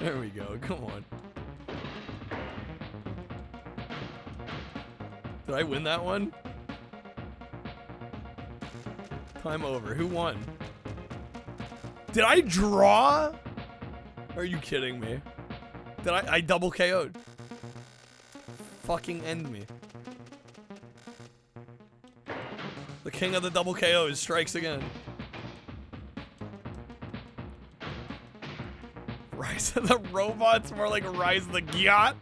There we go, come on. Did I win that one? Time over. Who won? Did I draw? Are you kidding me? Did I double KO'd? Fucking end me. The king of the double KOs strikes again. Rise of the Robots, more like Rise of the Gyat.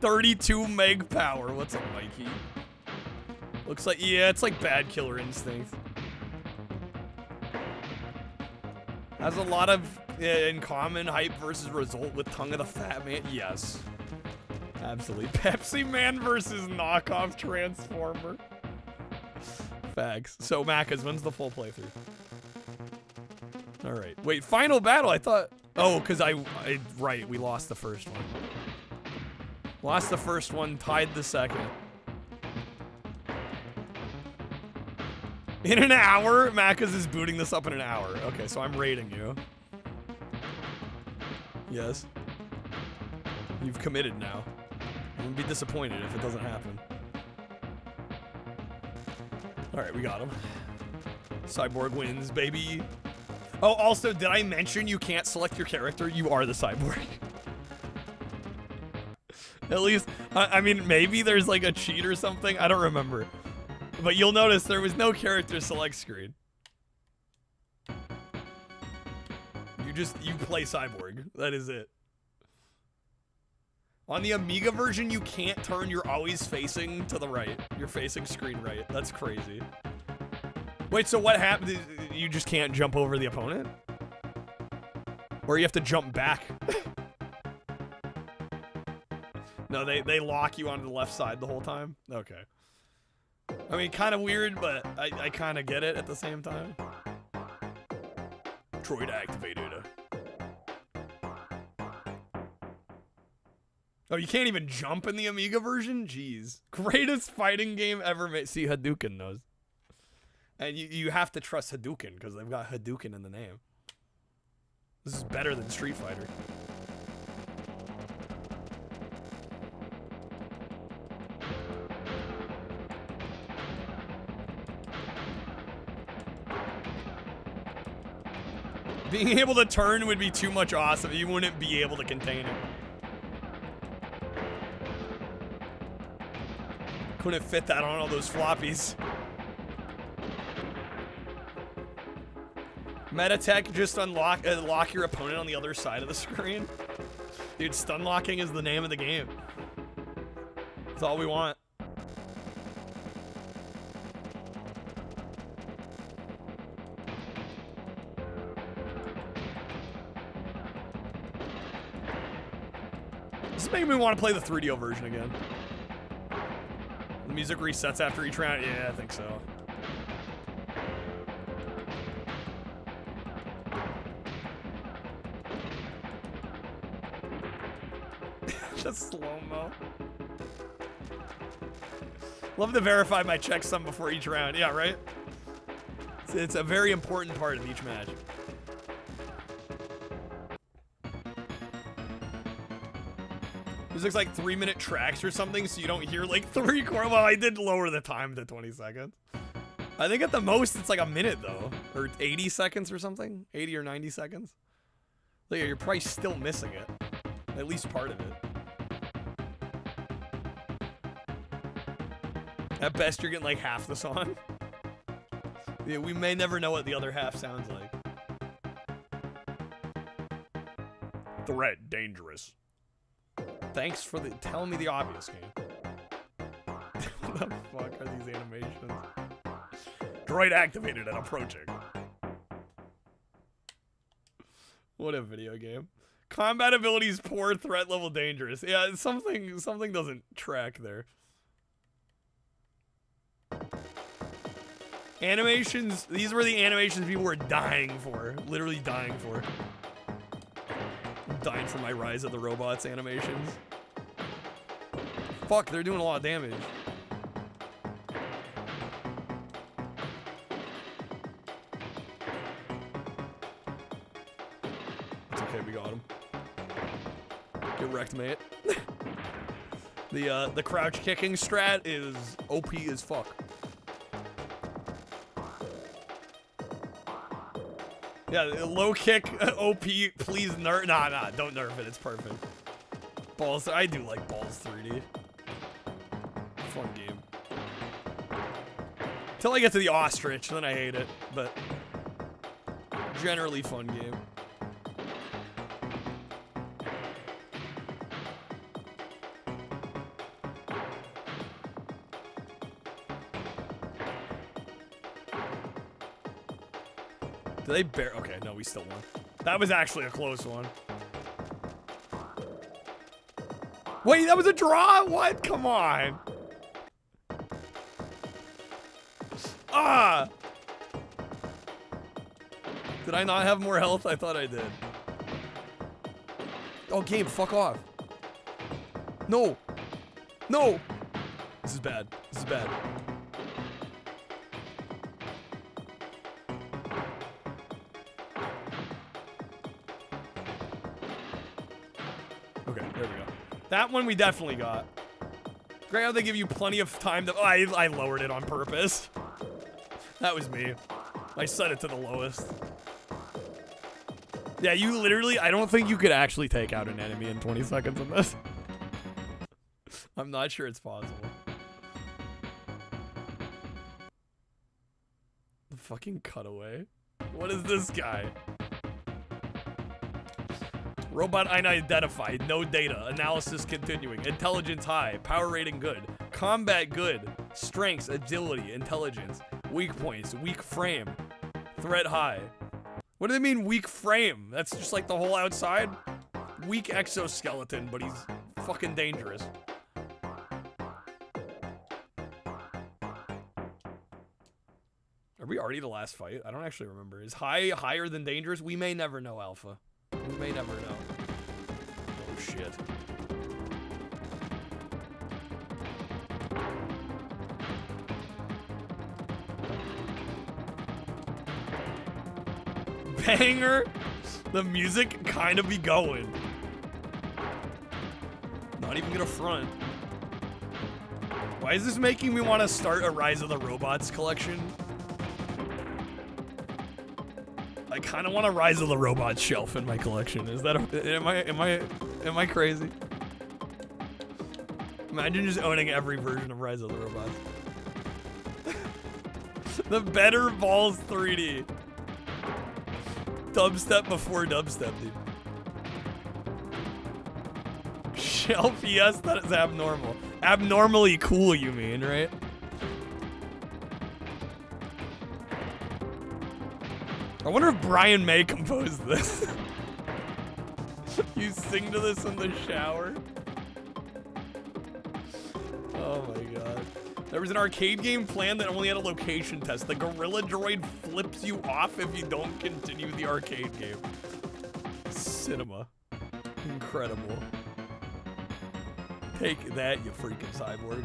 32 meg power. What's up, Mikey? Looks like, yeah, it's like bad Killer Instinct. Has a lot of in common hype versus result with Tongue of the Fat Man. Yes. Absolutely. Pepsi Man versus knockoff Transformer. Facts. So, Macas, when's the full playthrough? Alright. Wait, final battle? I thought... Oh, because right, we lost the first one. Lost the first one, tied the second. In an hour? Macas is booting this up in an hour. Okay, so I'm rating you. Yes. You've committed now. I'm gonna be disappointed if it doesn't happen. Alright, we got him. Cyborg wins, baby. Oh, also, did I mention you can't select your character? You are the cyborg. At least, I mean, maybe there's like a cheat or something. I don't remember. But you'll notice there was no character select screen. You play cyborg. That is it. On the Amiga version, you can't turn. You're always facing to the right. You're facing screen right. That's crazy. Wait, so what happened? You just can't jump over the opponent? Or you have to jump back? No, they lock you onto the left side the whole time? Okay. I mean, kind of weird, but I kind of get it at the same time. Droid activated. Oh, you can't even jump in the Amiga version? Jeez. Greatest fighting game ever made. See, Hadouken knows. And you have to trust Hadouken, because they've got Hadouken in the name. This is better than Street Fighter. Being able to turn would be too much awesome. You wouldn't be able to contain it. Couldn't fit that on all those floppies. Metatech, just lock your opponent on the other side of the screen. Dude, stun locking is the name of the game. That's all we want. This is making me want to play the 3DO version again. The music resets after each round. Yeah, I think so. Just slow-mo. Love to verify my checksum before each round. Yeah, right? It's a very important part of each match. This looks like 3-minute tracks or something, so you don't hear like 3/4. Well, I did lower the time to 20 seconds. I think at the most it's like a minute though, or 80 seconds or something, 80 or 90 seconds. Like you're probably still missing it, at least part of it. At best, you're getting like half the song. Yeah, we may never know what the other half sounds like. Threat dangerous. Thanks for telling me the obvious, game. What the fuck are these animations? Droid activated and approaching. What a video game. Combat abilities poor, threat level dangerous. Yeah, something doesn't track there. Animations, these were the animations people were dying for. Literally dying for. Dying for my Rise of the Robots animations. Fuck, they're doing a lot of damage. It's okay, we got him. Get wrecked, mate. The crouch kicking strat is OP as fuck. Yeah, low kick, OP, please nerf. Nah, don't nerf it, it's perfect. Balls, I do like Balls 3D. Fun game. Till I get to the ostrich, then I hate it, but generally fun game. Did they okay, no, we still won. That was actually a close one. Wait, that was a draw? What? Come on. Ah! Did I not have more health? I thought I did. Oh, game, fuck off. No. No. This is bad. This is bad. Okay, there we go. That one we definitely got. Great how they give you plenty of time to... Oh, I lowered it on purpose. That was me. I set it to the lowest. Yeah, you literally... I don't think you could actually take out an enemy in 20 seconds in this. I'm not sure it's possible. The fucking cutaway. What is this guy? Robot unidentified. No data. Analysis continuing. Intelligence high. Power rating good. Combat good. Strengths, agility, intelligence. Weak points. Weak frame. Threat high. What do they mean weak frame? That's just like the whole outside? Weak exoskeleton, but he's fucking dangerous. Are we already the last fight? I don't actually remember. Is higher than dangerous? We may never know, Alpha. We may never know. Oh, shit. Banger! The music kind of be going. Not even gonna front. Why is this making me want to start a Rise of the Robots collection? I kind of want a Rise of the Robots shelf in my collection. Is that am I crazy? Imagine just owning every version of Rise of the Robots. The Better Balls 3D. Dubstep before dubstep, dude. Shelf, yes, that is abnormal. Abnormally cool, you mean, right? I wonder if Brian May composed this. You sing to this in the shower? Oh my god. There was an arcade game planned that only had a location test. The Gorilla Droid flips you off if you don't continue the arcade game. Cinema. Incredible. Take that, you freaking cyborg.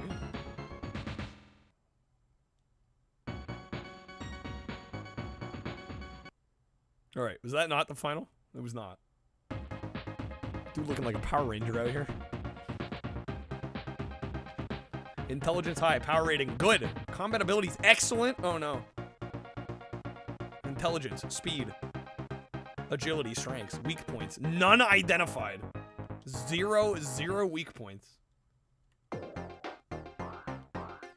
Alright, was that not the final? It was not. Dude looking like a Power Ranger out here. Intelligence high, power rating good. Combat abilities excellent. Oh no. Intelligence, speed, agility, strengths, weak points. None identified. Zero weak points.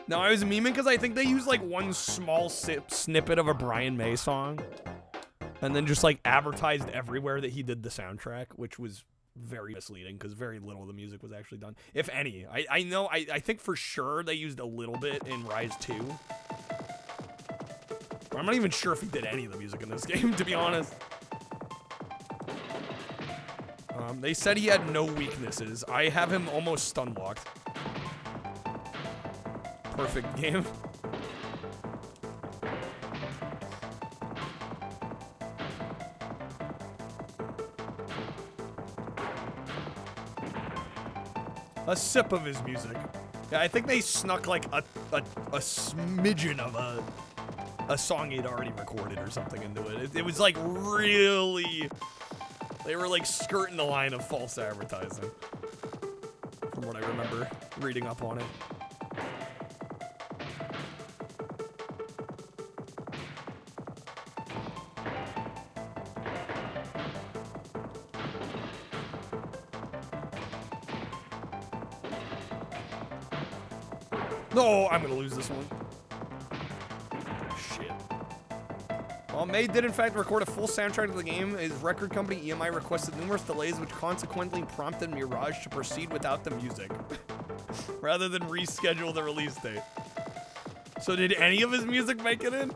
Now I was memeing because I think they used like one small snippet of a Brian May song. And then just like advertised everywhere that he did the soundtrack, which was very misleading because very little of the music was actually done, if any. I think for sure they used a little bit in Rise 2. But I'm not even sure if he did any of the music in this game, to be honest. They said he had no weaknesses. I have him almost stun locked. Perfect game. A sip of his music. Yeah, I think they snuck like a smidgen of a song he'd already recorded or something into it. It was like really, they were like skirting the line of false advertising, from what I remember reading up on it. No, I'm gonna lose this one. Shit. While May did in fact record a full soundtrack of the game, his record company EMI requested numerous delays, which consequently prompted Mirage to proceed without the music, rather than reschedule the release date. So did any of his music make it in?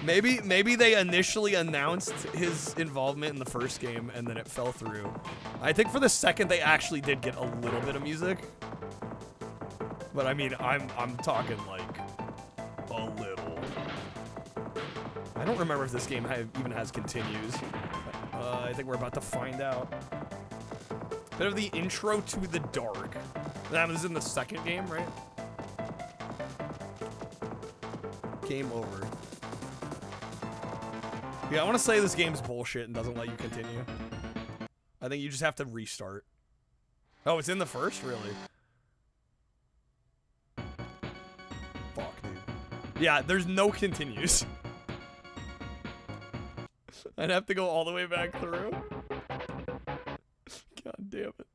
Maybe they initially announced his involvement in the first game and then it fell through. I think for the second they actually did get a little bit of music. But I mean, I'm talking like a little. I don't remember if this game even has continues. I think we're about to find out. Bit of the intro to the dark. That was in the second game, right? Game over. Yeah, I want to say this game's bullshit and doesn't let you continue. I think you just have to restart. Oh, it's in the first? Really? Fuck, dude. Yeah, there's no continues. I'd have to go all the way back through. God damn it.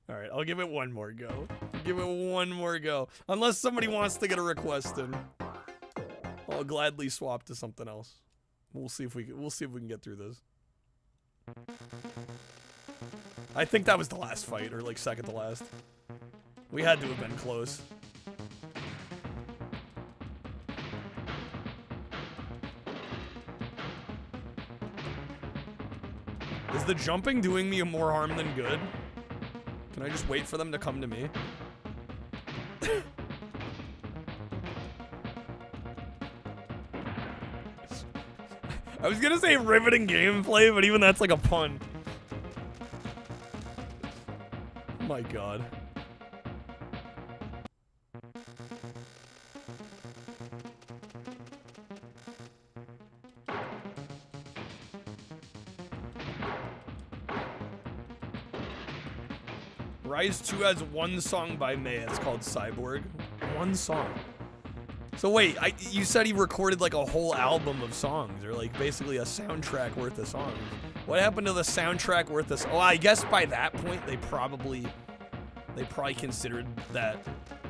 Alright, I'll give it one more go. Give it one more go. Unless somebody wants to get a request in. I'll gladly swap to something else. We'll see if we can get through this. I think that was the last fight, or like second to last. We had to have been close. Is the jumping doing me more harm than good? Can I just wait for them to come to me? I was gonna say riveting gameplay, but even that's like a pun. Oh my god. Rise 2 has one song by May. It's called Cyborg. One song. So wait, you said he recorded like a whole album of songs, or like basically a soundtrack worth of songs. What happened to the soundtrack worth of? Oh, I guess by that point they probably considered that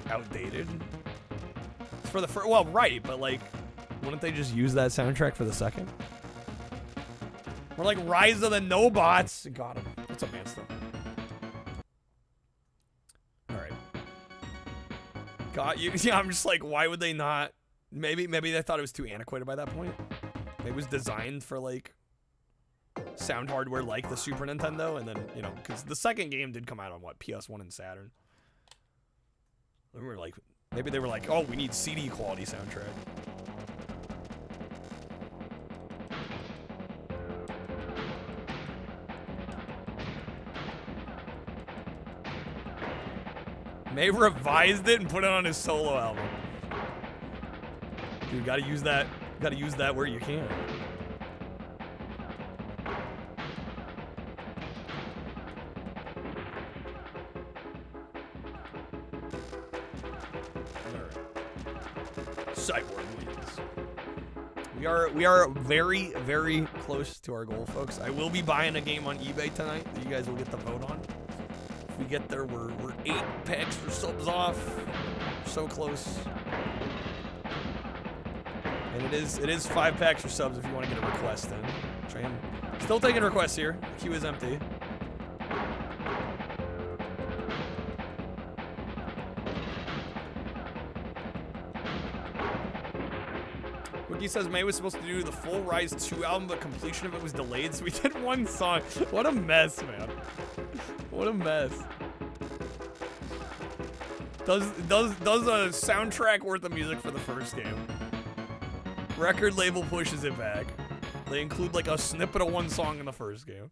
outdated. For the first, well, right, but like, wouldn't they just use that soundtrack for the second? Or like Rise of the Nobots. Got him. What's up, man? Stuff. Got you. Yeah, I'm just like, why would they not? Maybe they thought it was too antiquated by that point. It was designed for like sound hardware like the Super Nintendo, and then, you know, because the second game did come out on what, PS1 and Saturn. We were like, maybe they were like, oh, we need CD quality soundtrack. May revised it and put it on his solo album. Dude, gotta use that where you can. Alright. Cyborg wins. We are very, very close to our goal, folks. I will be buying a game on eBay tonight that you guys will get to vote on. We get there, we're 8 packs for subs off. We're so close. And it is 5 packs for subs if you want to get a request in. Still taking requests here. The queue is empty. Wiki says May was supposed to do the full Rise 2 album, but completion of it was delayed, so we did one song. What a mess, man. What a mess. Does a soundtrack worth of music for the first game. Record label pushes it back. They include like a snippet of one song in the first game.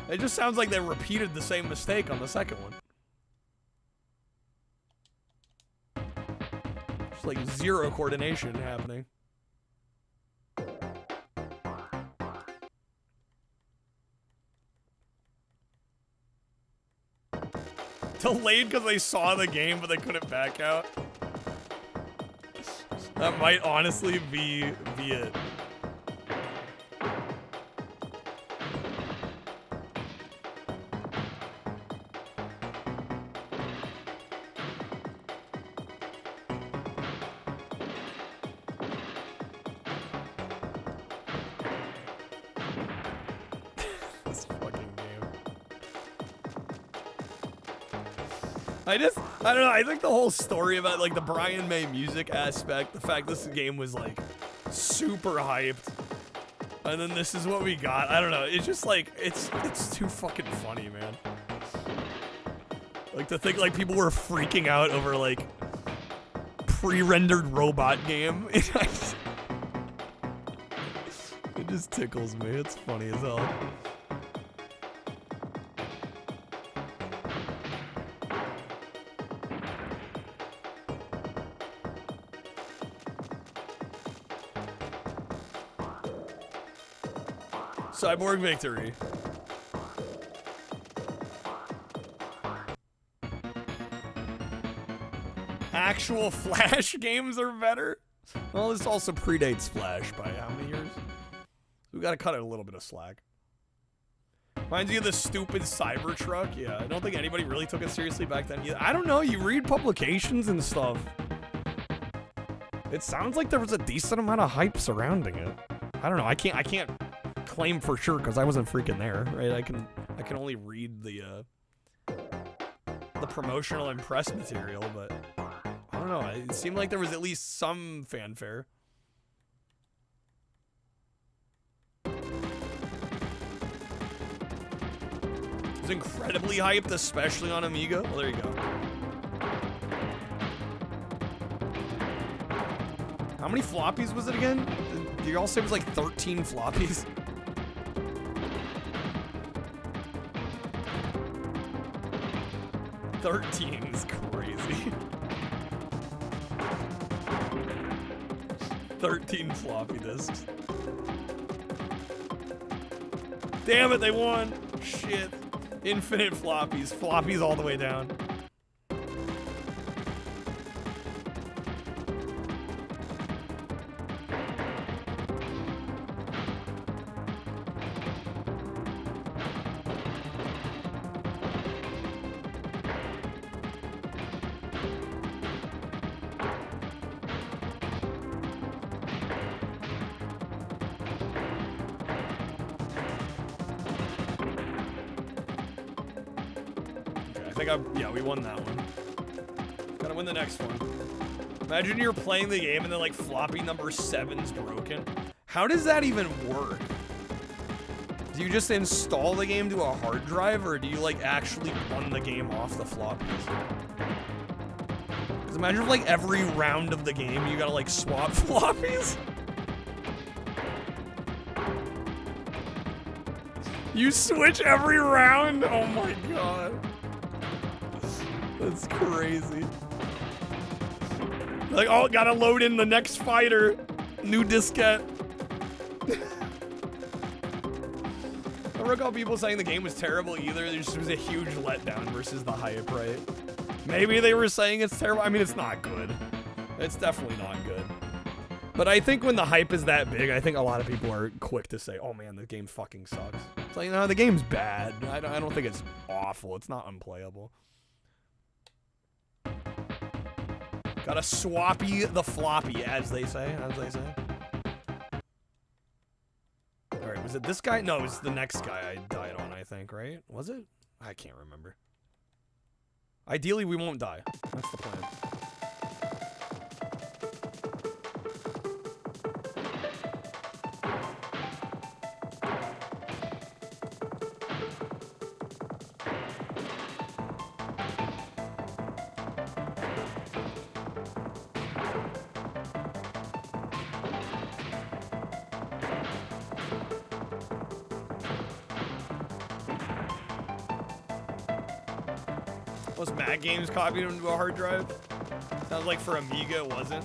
It just sounds like they repeated the same mistake on the second one. It's like zero coordination happening. Delayed because they saw the game, but they couldn't back out. That might honestly be it. This fucking game. I don't know, I think the whole story about like the Brian May music aspect, the fact this game was like super hyped, and then this is what we got, I don't know, it's just like, it's too fucking funny, man. Like to think like people were freaking out over like pre-rendered robot game. It just tickles me, it's funny as hell. Cyborg victory. Actual Flash games are better? Well, this also predates Flash by how many years? We gotta cut it a little bit of slack. Reminds you of the stupid Cybertruck? Yeah, I don't think anybody really took it seriously back then either. I don't know, you read publications and stuff. It sounds like there was a decent amount of hype surrounding it. I don't know. I can't claim for sure because I wasn't freaking there, right? I can only read the promotional and press material, but I don't know. It seemed like there was at least some fanfare. It's incredibly hyped, especially on Amiga. Well, there you go. How many floppies was it again? Did you all say it was like 13 floppies? $13 is crazy. 13 floppy disks. Damn it, they won. Shit. Infinite floppies. Floppies all the way down. Yeah, we won that one. Gotta win the next one. Imagine you're playing the game and then like floppy number 7's broken. How does that even work? Do you just install the game to a hard drive or do you like actually run the game off the floppies? Because imagine if like every round of the game you gotta like swap floppies. You switch every round? Oh my god. That's crazy. Like, oh, gotta load in the next fighter. New diskette. I don't recall people saying the game was terrible either. There just was a huge letdown versus the hype, right? Maybe they were saying it's terrible. I mean, it's not good. It's definitely not good. But I think when the hype is that big, I think a lot of people are quick to say, oh man, the game fucking sucks. It's like, no, the game's bad. I don't think it's awful. It's not unplayable. Gotta swappy the floppy, as they say. Alright, was it this guy? No, it was the next guy I died on, I think, right? Was it? I can't remember. Ideally, we won't die. That's the plan. Was Mad Games copied into a hard drive? Sounds like for Amiga it wasn't.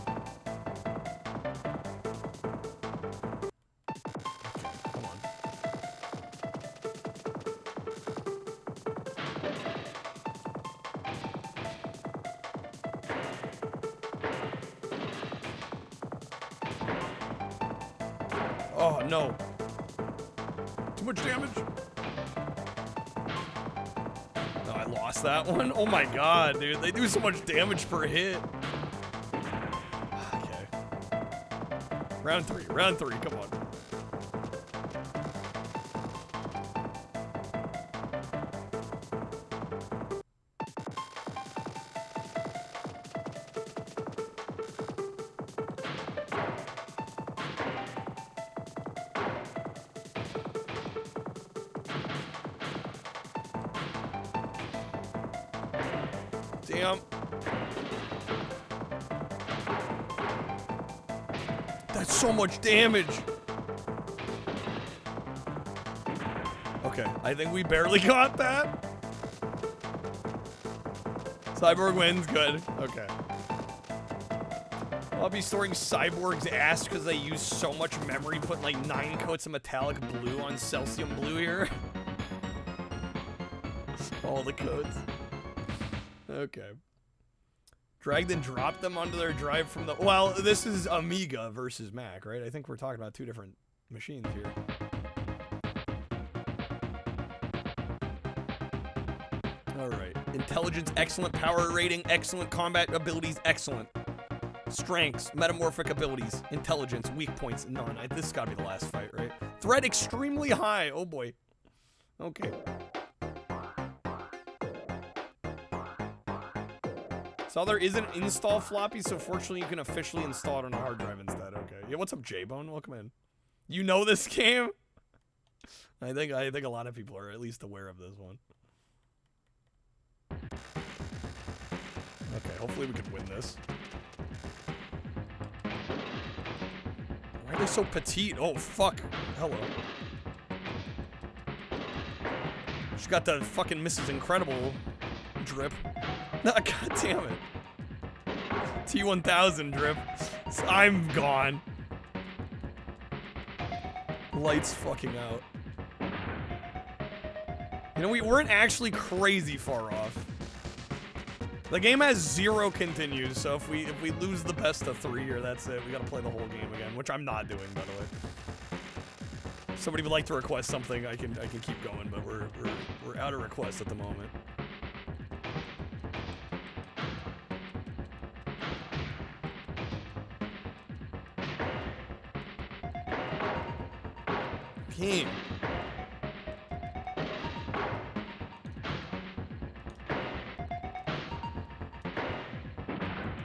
Okay, come on. Oh no. Too much damage. Lost that one? Oh my god, dude. They do so much damage per hit. Okay. Round three, come on. Damn. That's so much damage. Okay, I think we barely got that. Cyborg wins, good. Okay. I'll be storing Cyborg's ass because they use so much memory, putting like 9 coats of metallic blue on Celsium blue here. All the coats. Okay. Dragged and dropped them onto their drive from the... Well, this is Amiga versus Mac, right? I think we're talking about two different machines here. Alright. Intelligence, excellent. Power rating, excellent. Combat abilities, excellent. Strengths, metamorphic abilities, intelligence, weak points, none. This has got to be the last fight, right? Threat extremely high. Oh boy. Okay. So there is an install floppy, so fortunately you can officially install it on a hard drive instead. Okay. Yeah, what's up, J-Bone? Welcome in. You know this game? I think a lot of people are at least aware of this one. Okay, hopefully we can win this. Why are they so petite? Oh, fuck. Hello. She's got the fucking Mrs. Incredible drip. God damn it. T1000 drip. I'm gone. Lights fucking out. You know, we weren't actually crazy far off. The game has 0 continues, so if we lose the best of 3 or that's it, we gotta play the whole game again, which I'm not doing, by the way. If somebody would like to request something, I can keep going, but we're out of requests at the moment. Game.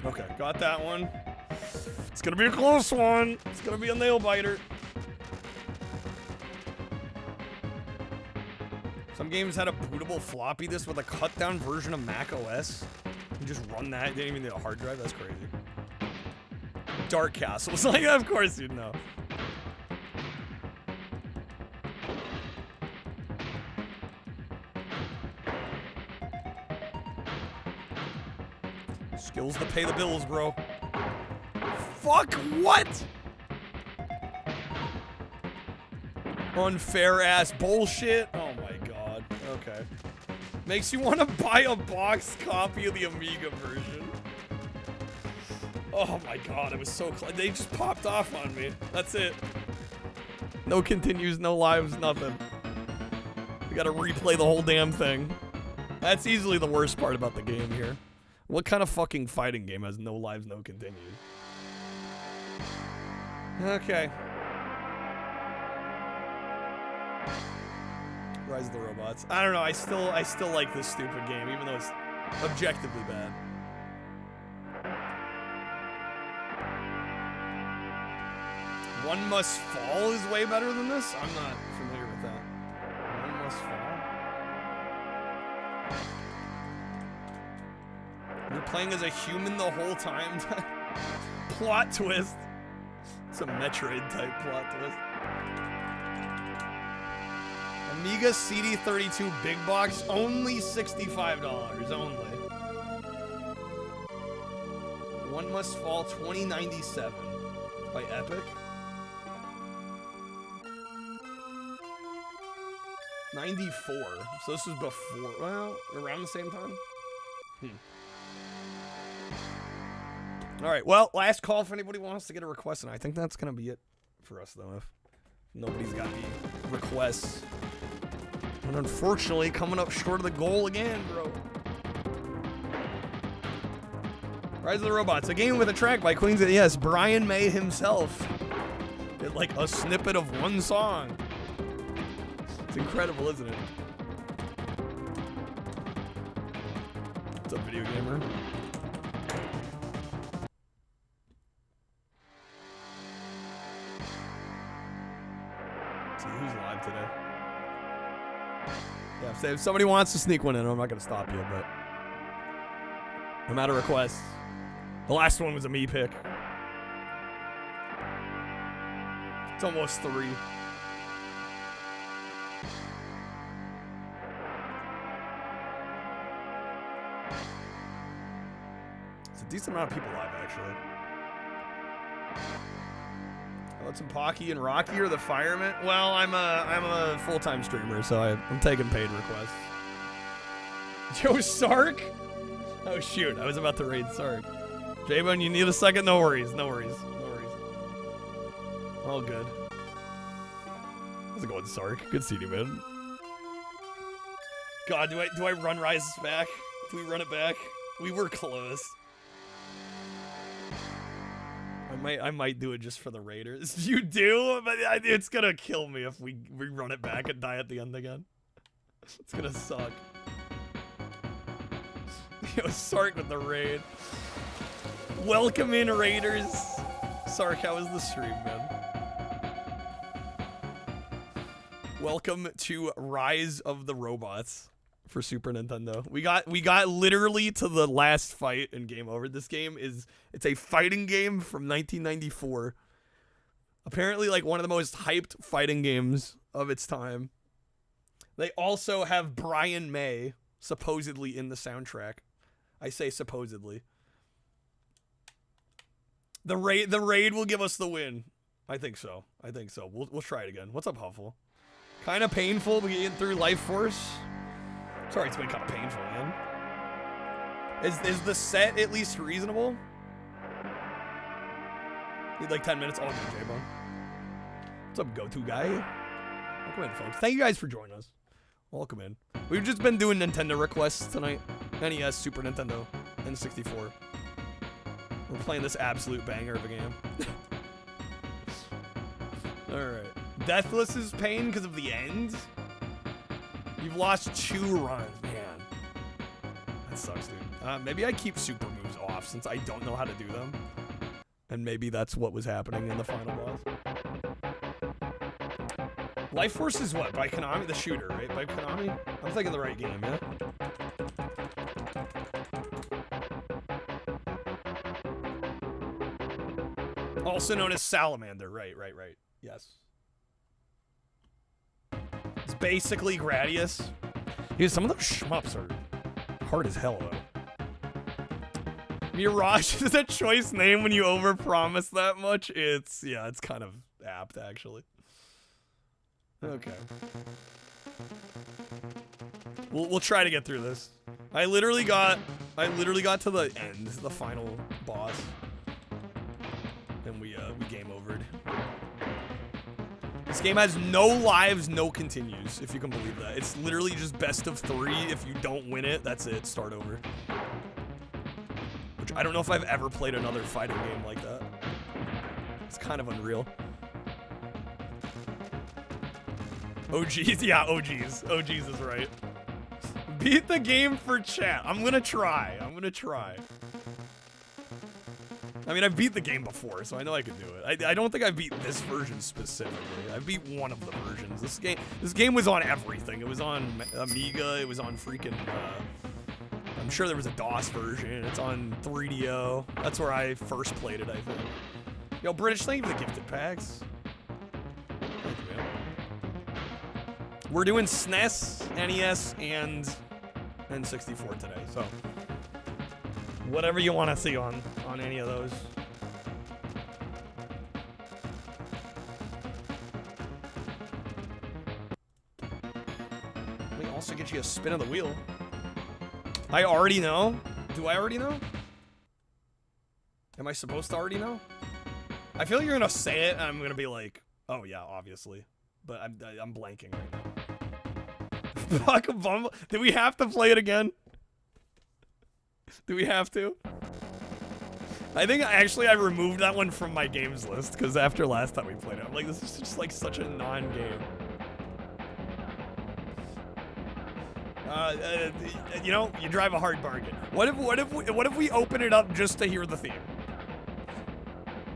Okay, got that one. It's gonna be a close one. It's gonna be a nail biter. Some games had a bootable floppy disk with a cut down version of Mac OS. You just run that. They didn't even need a hard drive. That's crazy. Dark Castle was like, of course you'd know. Skills to pay the bills, bro. Fuck, what? Unfair ass bullshit. Oh my god. Okay. Makes you want to buy a boxed copy of the Amiga version. Oh my god, it was so close. They just popped off on me. That's it. No continues, no lives, nothing. We gotta replay the whole damn thing. That's easily the worst part about the game here. What kind of fucking fighting game has no lives, no continues? Okay. Rise of the Robots. I don't know. I still like this stupid game, even though it's objectively bad. One Must Fall is way better than this? I'm not familiar with that. One Must Fall? You're playing as a human the whole time? Plot twist. It's a Metroid type plot twist. Amiga CD32 Big Box, only $65, only. One Must Fall 2097 by Epic. 94, so this was before, well, around the same time? Alright, well, last call if anybody wants to get a request, and I think that's gonna be it for us, though, if nobody's got any requests. And unfortunately, coming up short of the goal again, bro. Rise of the Robots, a game with a track by Queens. Yes, Brian May himself did like a snippet of one song. It's incredible, isn't it? What's up, video gamer? Let's see who's live today. Yeah, so if somebody wants to sneak one in, I'm not gonna stop you, but I'm out of requests. The last one was a me pick. It's almost 3. It's a decent amount of people live, actually. Let some Pocky and Rocky or the Fireman. Well, I'm a full-time streamer, so I'm taking paid requests. Joe Sark? Oh shoot, I was about to raid Sark. J-Bone, you need a second? No worries, no worries, no worries. All good. How's it going, Sark? Good seeing you, man. God, do I run Rises back? Do we run it back? We were close. I might do it just for the Raiders. You do? But it's gonna kill me if we run it back and die at the end again. It's gonna suck. Yo, Sark with the raid. Welcome in, Raiders. Sark, how was the stream, man? Welcome to Rise of the Robots for Super Nintendo. We got literally to the last fight and game over. This game it's a fighting game from 1994. Apparently like one of the most hyped fighting games of its time. They also have Brian May supposedly in the soundtrack. I say supposedly. The raid will give us the win. I think so. We'll try it again. What's up, Huffle? Kind of painful getting through Life Force. Sorry, it's been kind of painful, man. Is the set at least reasonable? Need like 10 minutes. Oh, good, J-Bone. What's up, go-to guy? Welcome in, folks. Thank you guys for joining us. Welcome in. We've just been doing Nintendo requests tonight. NES, Super Nintendo, N64. We're playing this absolute banger of a game. Alright. Deathless's pain because of the end? You've lost 2 runs. Man. That sucks, dude. Maybe I keep super moves off since I don't know how to do them. And maybe that's what was happening in the final boss. Life Force is what? By Konami? The shooter, right? By Konami? I'm thinking the right game, yeah? Also known as Salamander. Right. Yes. It's basically Gradius. Dude, some of those shmups are hard as hell, though. Mirage is a choice name when you overpromise that much. It's kind of apt, actually. Okay. We'll try to get through this. I literally got to the end, the final boss. And we game overed. This game has no lives, no continues, if you can believe that. It's literally just best of 3. If you don't win it, that's it. Start over. Which I don't know if I've ever played another fighting game like that. It's kind of unreal. OGs, yeah, OGs. OGs is right. Beat the game for chat. I'm gonna try. I mean, I've beat the game before, so I know I can do it. I don't think I beat this version specifically. I beat one of the versions. This game was on everything. It was on Amiga. It was on freaking. I'm sure there was a DOS version. It's on 3DO. That's where I first played it, I think. Yo, British, thank you for the gifted packs. Thank you, man. We're doing SNES, NES, and N64 today, so whatever you want to see on any of those. Let me also get you a spin of the wheel. I already know. Do I already know? Am I supposed to already know? I feel like you're gonna say it and I'm gonna be like, oh yeah, obviously. But I'm blanking right now. Fuck a bumble. Did we have to play it again? Do we have to? I think actually I removed that one from my games list because after last time we played it, I'm like, this is just like such a non-game. You know, you drive a hard bargain. What if we open it up just to hear the theme?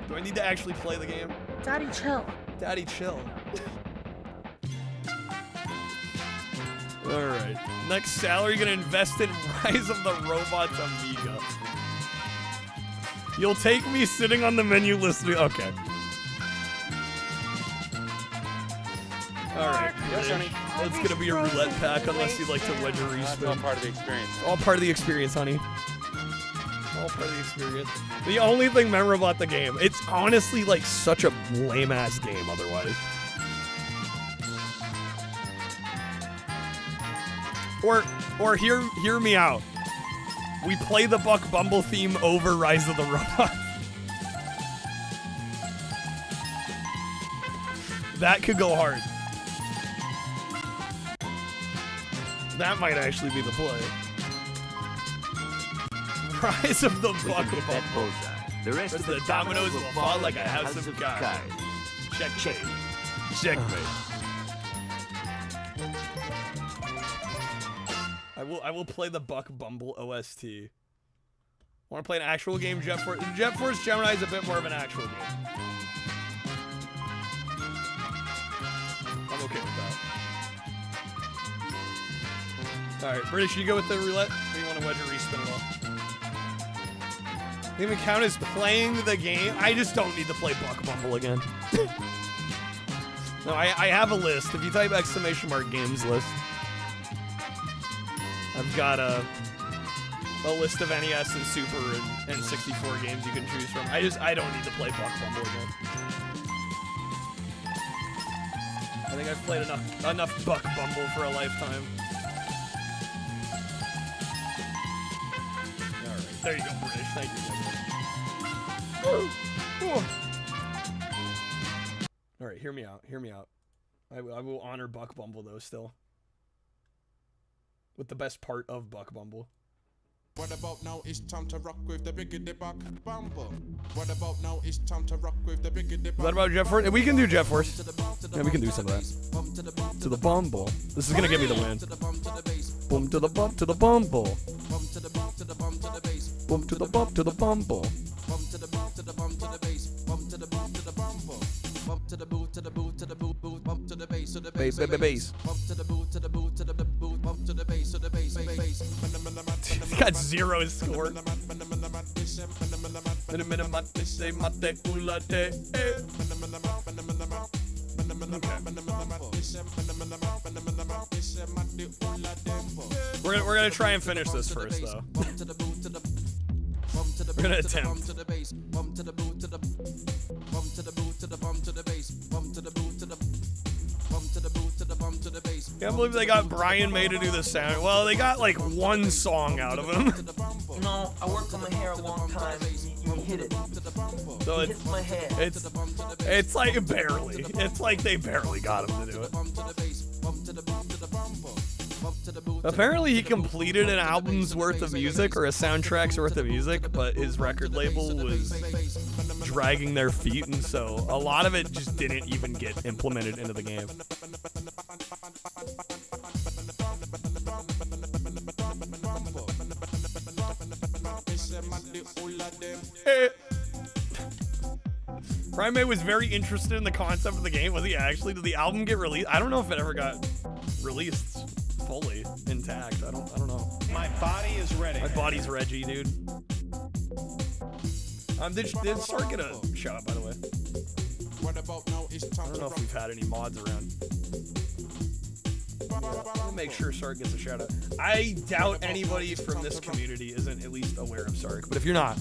Do I need to actually play the game? Daddy, chill. Daddy, chill. Alright. Next salary, gonna invest in Rise of the Robots Amiga. You'll take me sitting on the menu listening. Okay. Alright. Yes, honey. It's gonna be a roulette pack unless you'd like to wedge a respin. It's all part of the experience. All part of the experience, honey. All part of the experience. The only thing memorable about the game, it's honestly like such a lame-ass game otherwise. Or hear me out. We play the Buck Bumble theme over Rise of the Robots. That could go hard. That might actually be the play. Rise of the Buck Bumble. The rest of the dominoes will fall like a house of cards. Checkmate. Checkmate. I will play the Buck Bumble OST. Want to play an actual game, Jet Force? Jet Force Gemini is a bit more of an actual game. I'm okay with that. Alright, British, you go with the roulette? Or you want to wedge or respin it all? They even count as playing the game? I just don't need to play Buck Bumble again. No, I have a list. If you type !games list, I've got a list of NES and Super and N64 games you can choose from. I don't need to play Buck Bumble again. I think I've played enough Buck Bumble for a lifetime. Alright, there you go, British. Thank you. Alright, hear me out. Hear me out. I will honor Buck Bumble, though, still. With the best part of Buck Bumble. What about now? It's time to rock with the biggity Buck Bumble. What about now? It's time to rock with the biggity Buck. What about Jet Force? We can do Jet Force. Yeah, we can do some of that. To the Bumble. This is gonna give me the win. Boom to the bump to the Bumble. Boom to the bump to the base. Boom to the bump to the Bumble. Bump to the bump to the bump to the base. Bump to the bump to the Bumble. Bump to the boot to the boot to the boot boot. Bump to the base to the base. Base. Bump to the boot to the boot to the boot. Bump to the base to the base. He's got 0 score. We're gonna try and finish this first, though. We're gonna attempt. Can't believe they got Brian May to do the sound. Well, they got like 1 song out of him. You know, I worked on my hair a long time. You hit it. So it hits my hair. It's like barely. It's like they barely got him to do it. Apparently he completed an album's worth of music or a soundtrack's worth of music, but his record label was dragging their feet, and so a lot of it just didn't even get implemented into the game. Brian May was very interested in the concept of the game. Was he actually? Did the album get released? I don't know if it ever got released fully intact. I don't know. My body is ready. My body's Reggie, dude. Did Sark get a shout out, by the way? I don't know if we've had any mods around. Let me make sure Sark gets a shout out. I doubt anybody from this community isn't at least aware of Sark, but if you're not,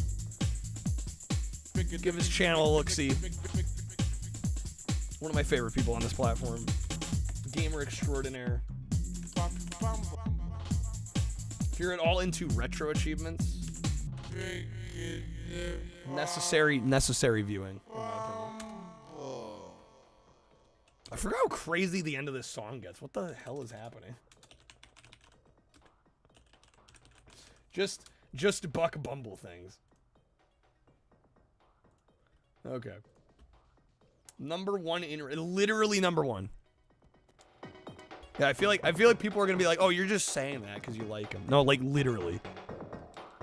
give his channel a look-see. One of my favorite people on this platform. Gamer extraordinaire. If you're at all into retro achievements, necessary viewing, in my opinion. I forgot how crazy the end of this song gets. What the hell is happening? Just Buck Bumble things. Okay. Number 1 literally number 1. Yeah, I feel like people are gonna be like, "Oh, you're just saying that because you like him." No, like literally.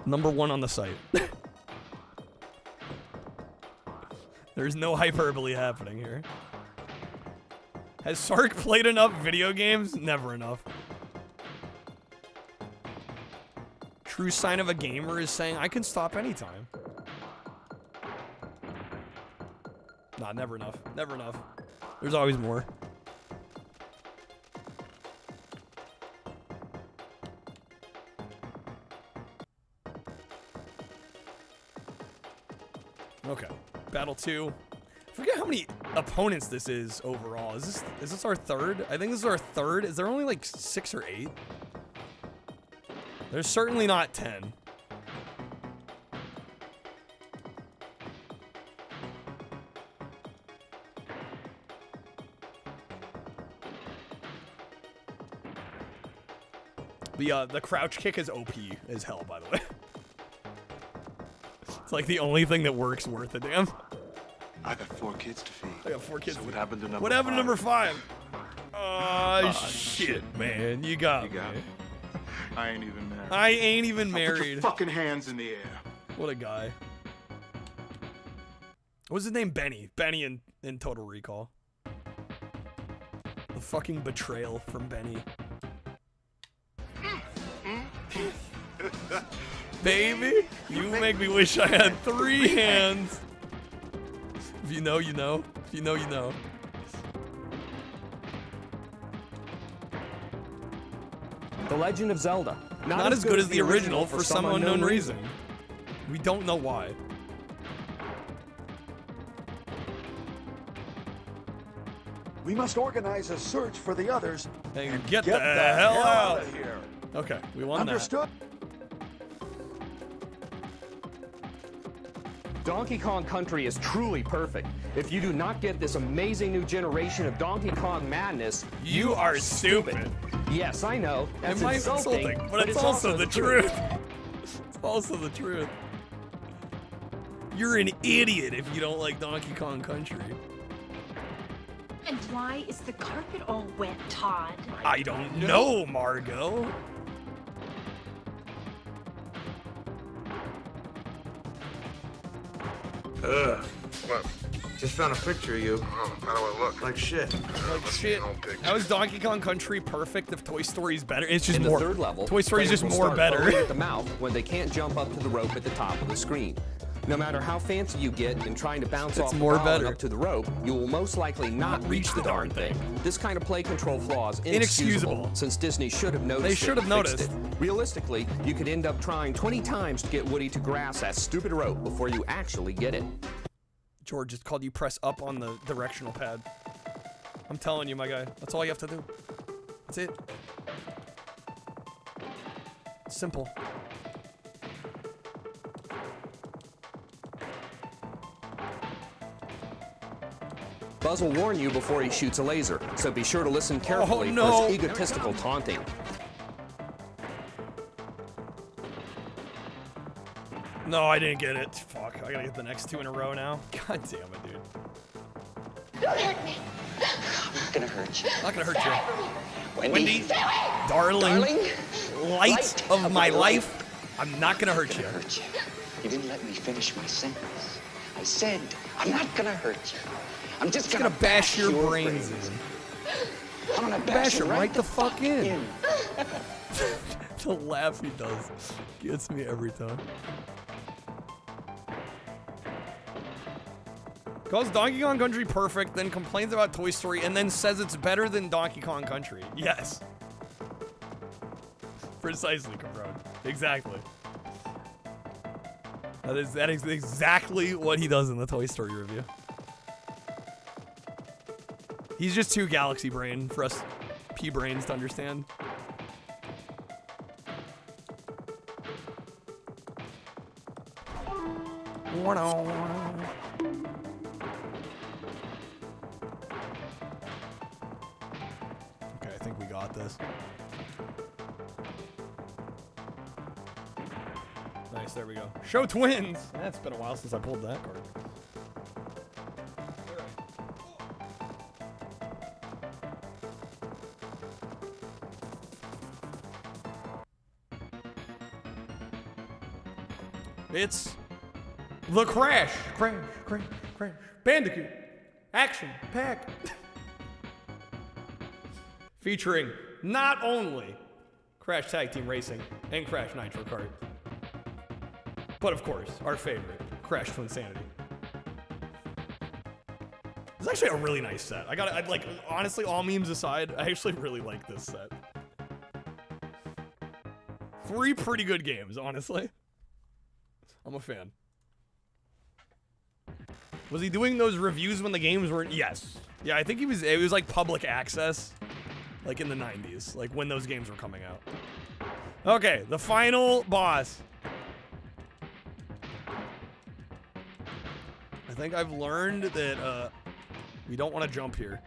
Number 1 on the site. There's no hyperbole happening here. Has Sark played enough video games? Never enough. True sign of a gamer is saying, "I can stop anytime." Nah, never enough. Never enough. There's always more. Okay. Battle 2. I forget how many opponents this is overall. Is this our 3rd? I think this is our 3rd. Is there only like 6 or 8? There's certainly not 10. The crouch kick is OP as hell, by the way. It's like the only thing that works worth a damn. I got 4 kids to feed. I got 4 kids. So what happened to number What happened to 5? number 5? Oh, shit, man. You got me. I ain't even married. I ain't even Now put your married. fucking hands in the air. What a guy. What was his name? Benny. Benny in Total Recall. The fucking betrayal from Benny. Baby, you make me wish I had 3 hands. If you know, you know. If you know, you know. The Legend of Zelda. Not as good as the original for some unknown reason. We don't know why. We must organize a search for the others and get the hell out of here. Okay, we won Understood? Donkey Kong Country is truly perfect. If you do not get this amazing new generation of Donkey Kong madness, you are stupid. Yes, I know. That's It might be insulting, but it's also the truth. It's also the truth. You're an idiot if you don't like Donkey Kong Country. And why is the carpet all wet, Todd? I don't know, Margot. What? Just found a picture of you. Oh, how do I look? Like shit. Like shit. How is Donkey Kong Country perfect if Toy Story's better? It's just In more. the third level, Toy Story's players just will more start better. foaming at the mouth when they can't jump up to the rope at the top of the screen. No matter how fancy you get in trying to bounce It's off the more ball and better. up to the rope, you will most likely not reach the darn thing. This kind of play control flaw is inexcusable, since Disney should have noticed. They should have and fixed noticed. it. Realistically, you could end up trying 20 times to get Woody to grasp that stupid rope before you actually get it. George just called you press up on the directional pad. I'm telling you, my guy. That's all you have to do. That's it. Simple. Buzz will warn you before he shoots a laser, so be sure to listen carefully no. for his egotistical taunting. No, I didn't get it. Fuck, I gotta get the next 2 in a row now. God damn it, dude. Don't hurt me. I'm not gonna hurt you. Not gonna hurt you. Wendy. Darling. Light of my life. I'm not gonna hurt you. You didn't let me finish my sentence. I said, I'm not gonna hurt you. I'm just gonna bash your brains in. I'm gonna Bash you it right the fuck in. The laugh he does gets me every time. Calls Donkey Kong Country perfect, then complains about Toy Story, and then says it's better than Donkey Kong Country. Yes. Precisely, Cabron. Exactly. That is exactly what he does in the Toy Story review. He's just too galaxy brain for us P-brains to understand. Okay, I think we got this. Nice, there we go. Show twins! That's been a while since I pulled that card. It's the Crash Bandicoot Action Pack. Featuring not only Crash Tag Team Racing and Crash Nitro Kart, but of course, our favorite, Crash Twinsanity. It's actually a really nice set. I'd like, honestly, all memes aside, I actually really like this set. 3 pretty good games, honestly. I'm a fan. Was he doing those reviews when the games were? Yes. Yeah, I think he was. It was like public access, like in the 90s, like when those games were coming out. Okay, the final boss. I think I've learned that we don't want to jump here.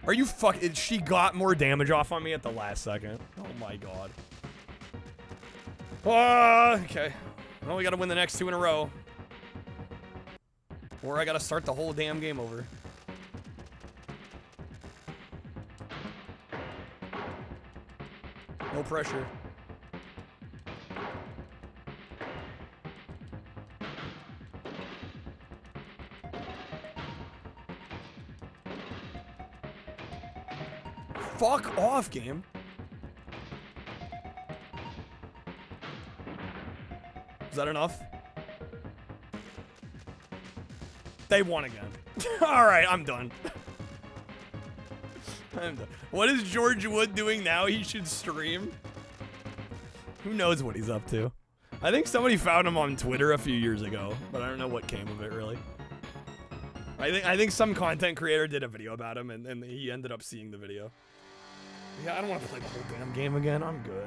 Are you she got more damage off on me at the last second. Oh my god. Okay. Well, we gotta win the next 2 in a row. Or I gotta start the whole damn game over. No pressure. Fuck off, game. Is that enough? They won again. Alright, I'm done. I'm done. What is George Wood doing now? He should stream. Who knows what he's up to? I think somebody found him on Twitter a few years ago, but I don't know what came of it really. I think some content creator did a video about him and he ended up seeing the video. Yeah, I don't want to play the whole damn game again. I'm good.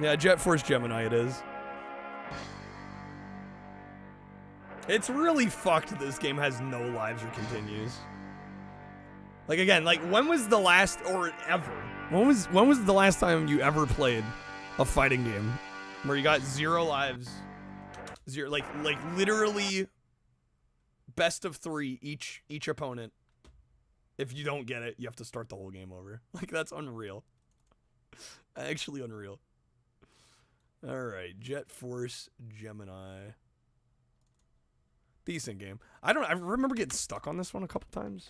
Yeah, Jet Force Gemini it is. It's really fucked this game has no lives or continues. Like, again, like, when was the last, or ever, when was the last time you ever played a fighting game where you got 0 lives, 0, like literally best of 3 each opponent. If you don't get it, you have to start the whole game over. Like, that's unreal. Actually unreal. Alright, Jet Force Gemini. Decent game. I remember getting stuck on this one a couple times.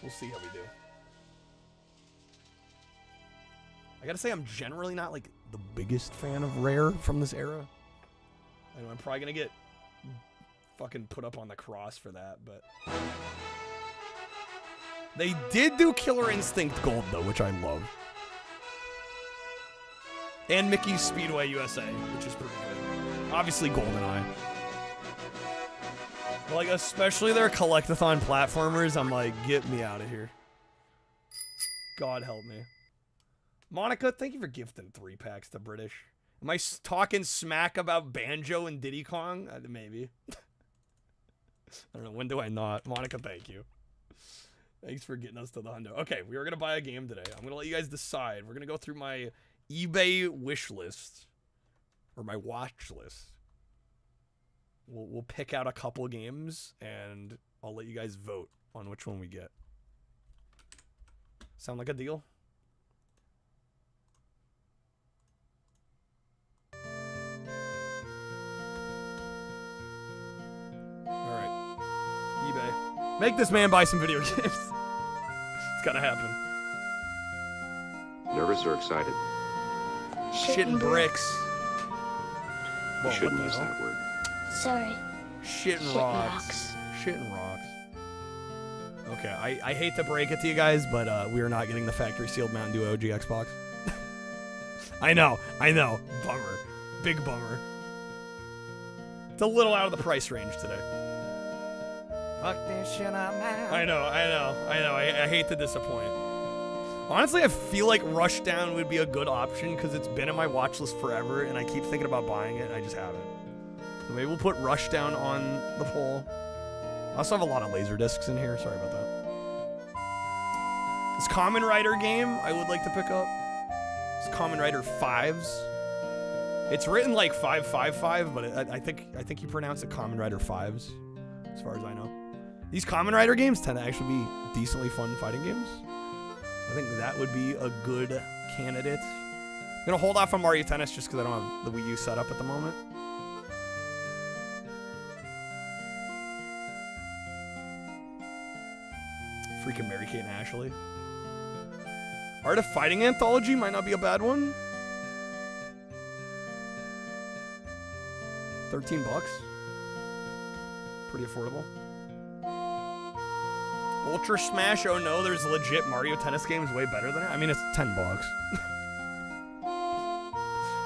We'll see how we do. I gotta say, I'm generally not, like, the biggest fan of Rare from this era. I know I'm probably gonna get fucking put up on the cross for that, but they did do Killer Instinct Gold though, which I love, and Mickey's Speedway USA, which is pretty good. Obviously GoldenEye, like especially their collectathon platformers. I'm like, get me out of here. God help me. Monica, thank you for gifting 3 packs to British. Am I talking smack about Banjo and Diddy Kong? Maybe. I don't know. When do I not? Monica, thank you. Thanks for getting us to the hundo. Okay, we are going to buy a game today. I'm going to let you guys decide. We're going to go through my eBay wish list. Or my watch list. We'll pick out a couple games, and I'll let you guys vote on which one we get. Sound like a deal? eBay. Make this man buy some video games. It's gotta happen. Nervous or excited? Shitting bricks. You shouldn't use that word. Sorry. Shitting rocks. Shitting rocks. Okay, I hate to break it to you guys, but we are not getting the factory sealed Mountain Dew OG Xbox. I know. Bummer. Big bummer. It's a little out of the price range today. Fuck this shit, I'm out. I know. I hate to disappoint. Honestly, I feel like Rushdown would be a good option because it's been in my watch list forever, and I keep thinking about buying it, and I just haven't. So maybe we'll put Rushdown on the poll. I also have a lot of laser discs in here. Sorry about that. This Kamen Rider game I would like to pick up. It's Kamen Rider 5s. It's written like 555, but I think you pronounce it Kamen Rider 5s, as far as I know. These Kamen Rider games tend to actually be decently fun fighting games. So I think that would be a good candidate. I'm gonna hold off on Mario Tennis just because I don't have the Wii U set up at the moment. Freaking Mary-Kate and Ashley. Art of Fighting Anthology might not be a bad one. $13. Pretty affordable. Ultra Smash, oh no, there's legit Mario Tennis games way better than it. I mean, it's $10.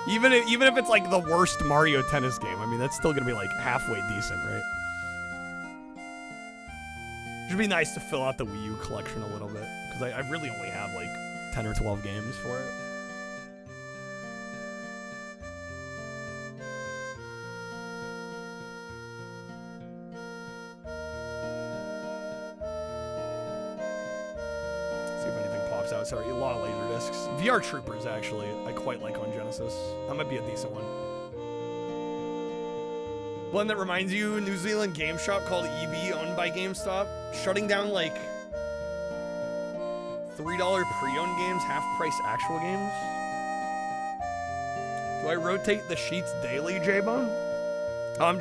even if it's like the worst Mario Tennis game, I mean, that's still gonna be like halfway decent, right? Should be nice to fill out the Wii U collection a little bit, because I really only have like 10 or 12 games for it. swaps out. Sorry, a lot of laser discs. VR Troopers, actually, I quite like on Genesis. That might be a decent one. One that reminds you, New Zealand game shop called EB, owned by GameStop, shutting down like $3 pre-owned games, half-price actual games. Do I rotate the sheets daily, J-Bone?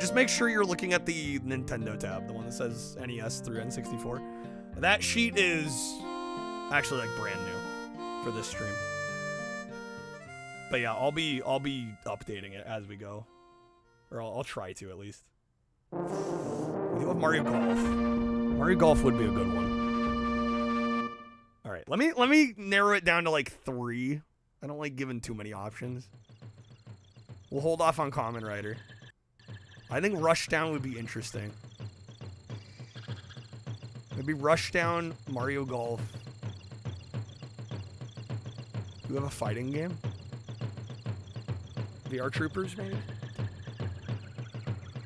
Just make sure you're looking at the Nintendo tab, the one that says NES through N64. That sheet is actually like brand new for this stream. But yeah, I'll be updating it as we go. Or I'll try to, at least. We do have Mario Golf. Mario Golf would be a good one. Alright, let me narrow it down to like 3. I don't like giving too many options. We'll hold off on Kamen Rider. I think Rushdown would be interesting. Maybe Rushdown, Mario Golf. Do we have a fighting game? VR Troopers, maybe?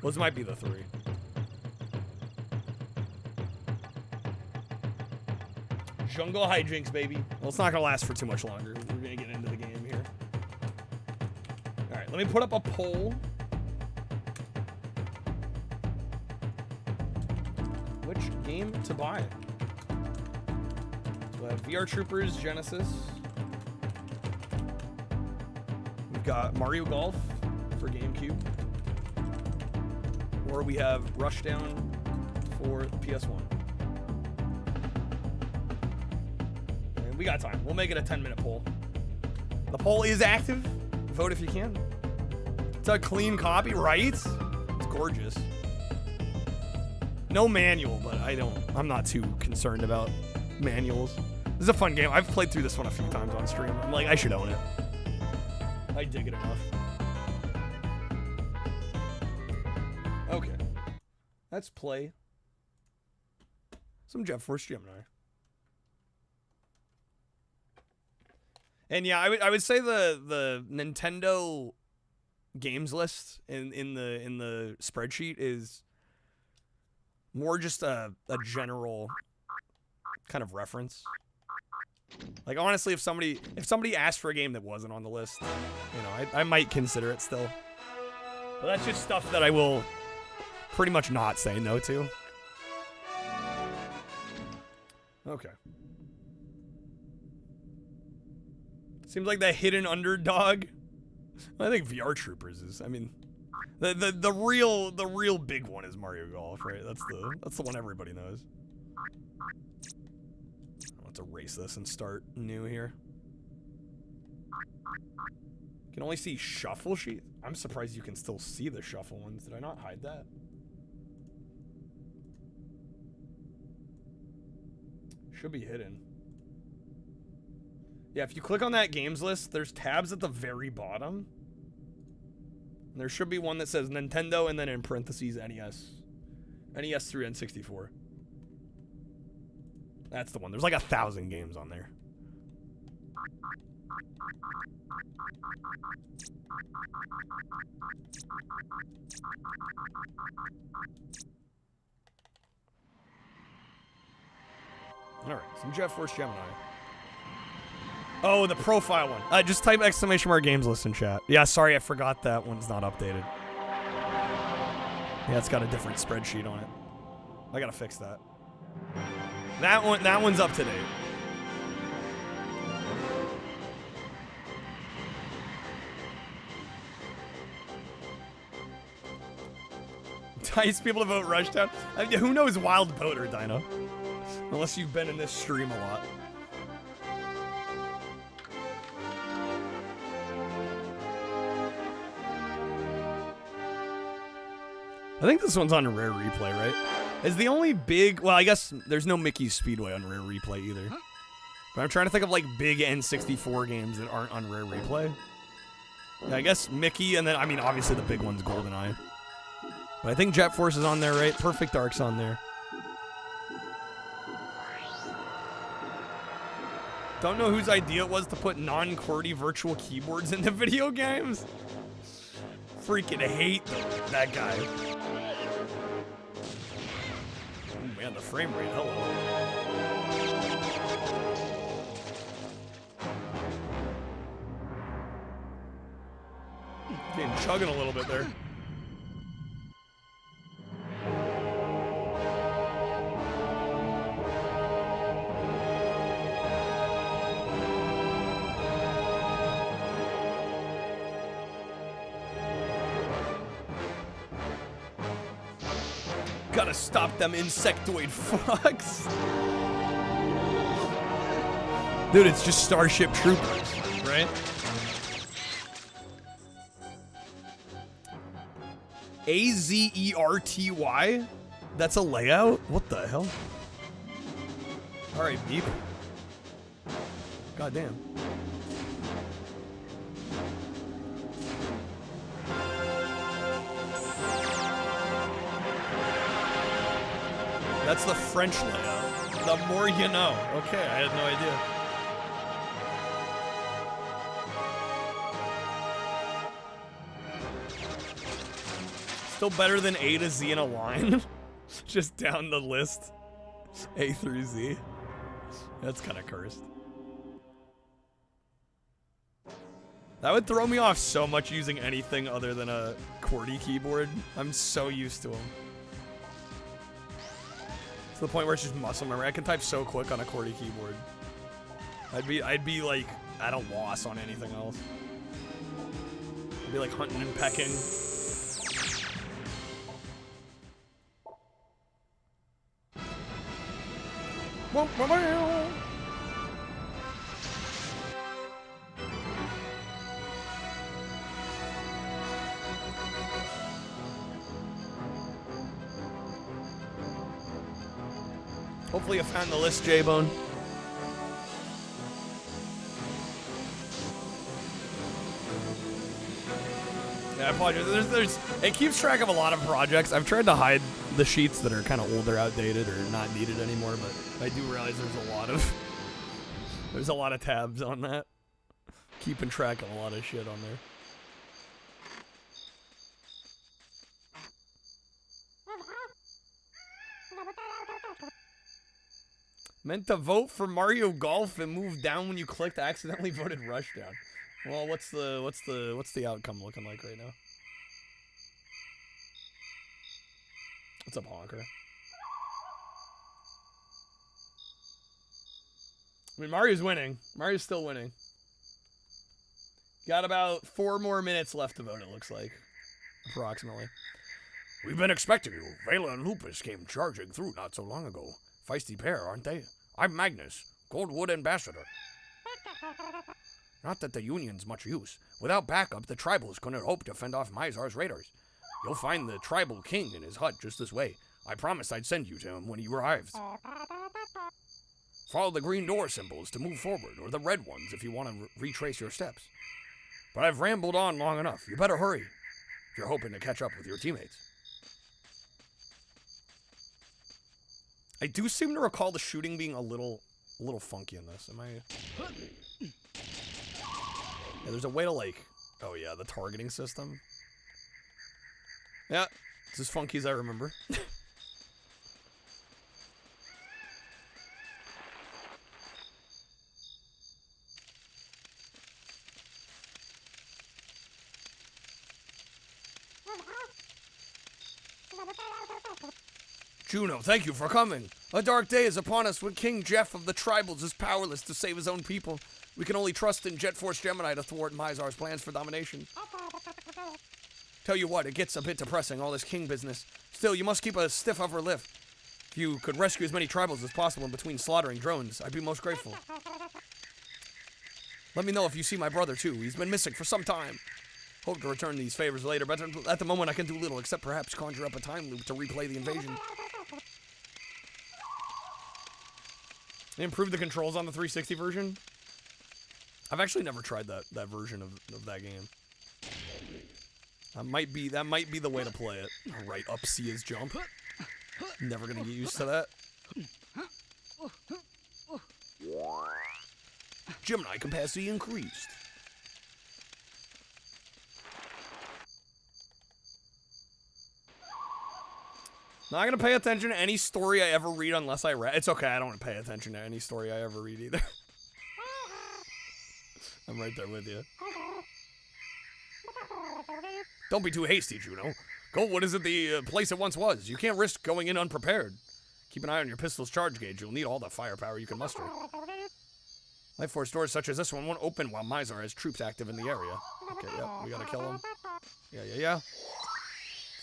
Those might be the 3. Jungle Hijinks, baby. Well, it's not going to last for too much longer. We're going to get into the game here. All right, let me put up a poll. Which game to buy? So we have VR Troopers, Genesis. We've got Mario Golf for GameCube. Or we have Rushdown for PS1. And we got time. We'll make it a 10-minute poll. The poll is active. Vote if you can. It's a clean copy, right? It's gorgeous. No manual, but I'm not too concerned about manuals. This is a fun game. I've played through this one a few times on stream. I'm like, I should own it. I dig it enough. Okay. Let's play some Jet Force Gemini. And yeah, I would say the Nintendo games list in the spreadsheet is more just a general kind of reference. Like honestly, if somebody asked for a game that wasn't on the list, you know, I might consider it still. But that's just stuff that I will pretty much not say no to. Okay. Seems like the hidden underdog. I think VR Troopers is. I mean, the real big one is Mario Golf, right? That's the one everybody knows. Let's erase this and start new here. You can only see shuffle sheet. I'm surprised you can still see the shuffle ones. Did I not hide that? Should be hidden. Yeah, if you click on that games list, there's tabs at the very bottom. And there should be one that says Nintendo and then in parentheses NES. NES through N64. That's the one. There's like 1,000 games on there. Alright, some Jet Force Gemini. Oh, the profile one. Just type !mark games list in chat. Yeah, sorry, I forgot that one's not updated. Yeah, it's got a different spreadsheet on it. I gotta fix that. That one's up to date. Entice people to vote Rushdown. I mean, who knows Wild Boat or Dino? Unless you've been in this stream a lot. I think this one's on a rare replay, right? Is the only big... Well, I guess there's no Mickey's Speedway on rare replay either. But I'm trying to think of, like, big N64 games that aren't on rare replay. Yeah, I guess Mickey, and then, I mean, obviously the big one's GoldenEye. But I think Jet Force is on there, right? Perfect Dark's on there. Don't know whose idea it was to put non-QWERTY virtual keyboards into video games. Freaking hate that guy. Oh man, the frame rate, hello. Getting chugging a little bit there. Gotta stop them insectoid fucks. Dude, it's just Starship Troopers, right? AZERTY? That's a layout? What the hell? Alright, beep. Goddamn. That's the French layout. The more you know. Okay, I had no idea. Still better than A to Z in a line. Just down the list. A through Z. That's kind of cursed. That would throw me off so much using anything other than a QWERTY keyboard. I'm so used to them. To the point where it's just muscle memory. I can type so quick on a QWERTY keyboard. I'd be like at a loss on anything else. I'd be like hunting and pecking. Hopefully you found the list, J-Bone. Yeah, I apologize. It keeps track of a lot of projects. I've tried to hide the sheets that are kind of old or outdated or not needed anymore, but I do realize there's a lot of tabs on that. Keeping track of a lot of shit on there. Meant to vote for Mario Golf and move down when you clicked. Accidentally voted Rushdown. Well, what's the outcome looking like right now? What's up, Honker? I mean, Mario's winning. Mario's still winning. Got about 4 more minutes left to vote, it looks like. Approximately. We've been expecting you. Vela and Lupus came charging through not so long ago. Feisty pair, aren't they? I'm Magnus, Goldwood Ambassador. Not that the Union's much use. Without backup, the Tribals couldn't hope to fend off Mizar's raiders. You'll find the Tribal King in his hut just this way. I promised I'd send you to him when he arrives. Follow the green door symbols to move forward, or the red ones if you want to retrace your steps. But I've rambled on long enough. You better hurry if you're hoping to catch up with your teammates. I do seem to recall the shooting being a little funky in this. Am I? Yeah, there's a way to like, oh yeah, the targeting system. Yeah, it's as funky as I remember. Juno, thank you for coming. A dark day is upon us when King Jeff of the Tribals is powerless to save his own people. We can only trust in Jet Force Gemini to thwart Mizar's plans for domination. Tell you what, it gets a bit depressing, all this king business. Still, you must keep a stiff upper lip. If you could rescue as many Tribals as possible in between slaughtering drones, I'd be most grateful. Let me know if you see my brother, too. He's been missing for some time. Hope to return these favors later, but at the moment I can do little except perhaps conjure up a time loop to replay the invasion. They improved the controls on the 360 version. I've actually never tried that version of that game. That might be the way to play it. Right up Sia's jump. Never gonna get used to that. Gemini capacity increased. Not gonna pay attention to any story I ever read unless I read. It's okay, I don't want to pay attention to any story I ever read either. I'm right there with you. Don't be too hasty, Juno. Goldwood isn't the place it once was. You can't risk going in unprepared. Keep an eye on your pistol's charge gauge. You'll need all the firepower you can muster. Life Force doors such as this one won't open while Mizar has troops active in the area. Okay, yep, we gotta kill him. Yeah.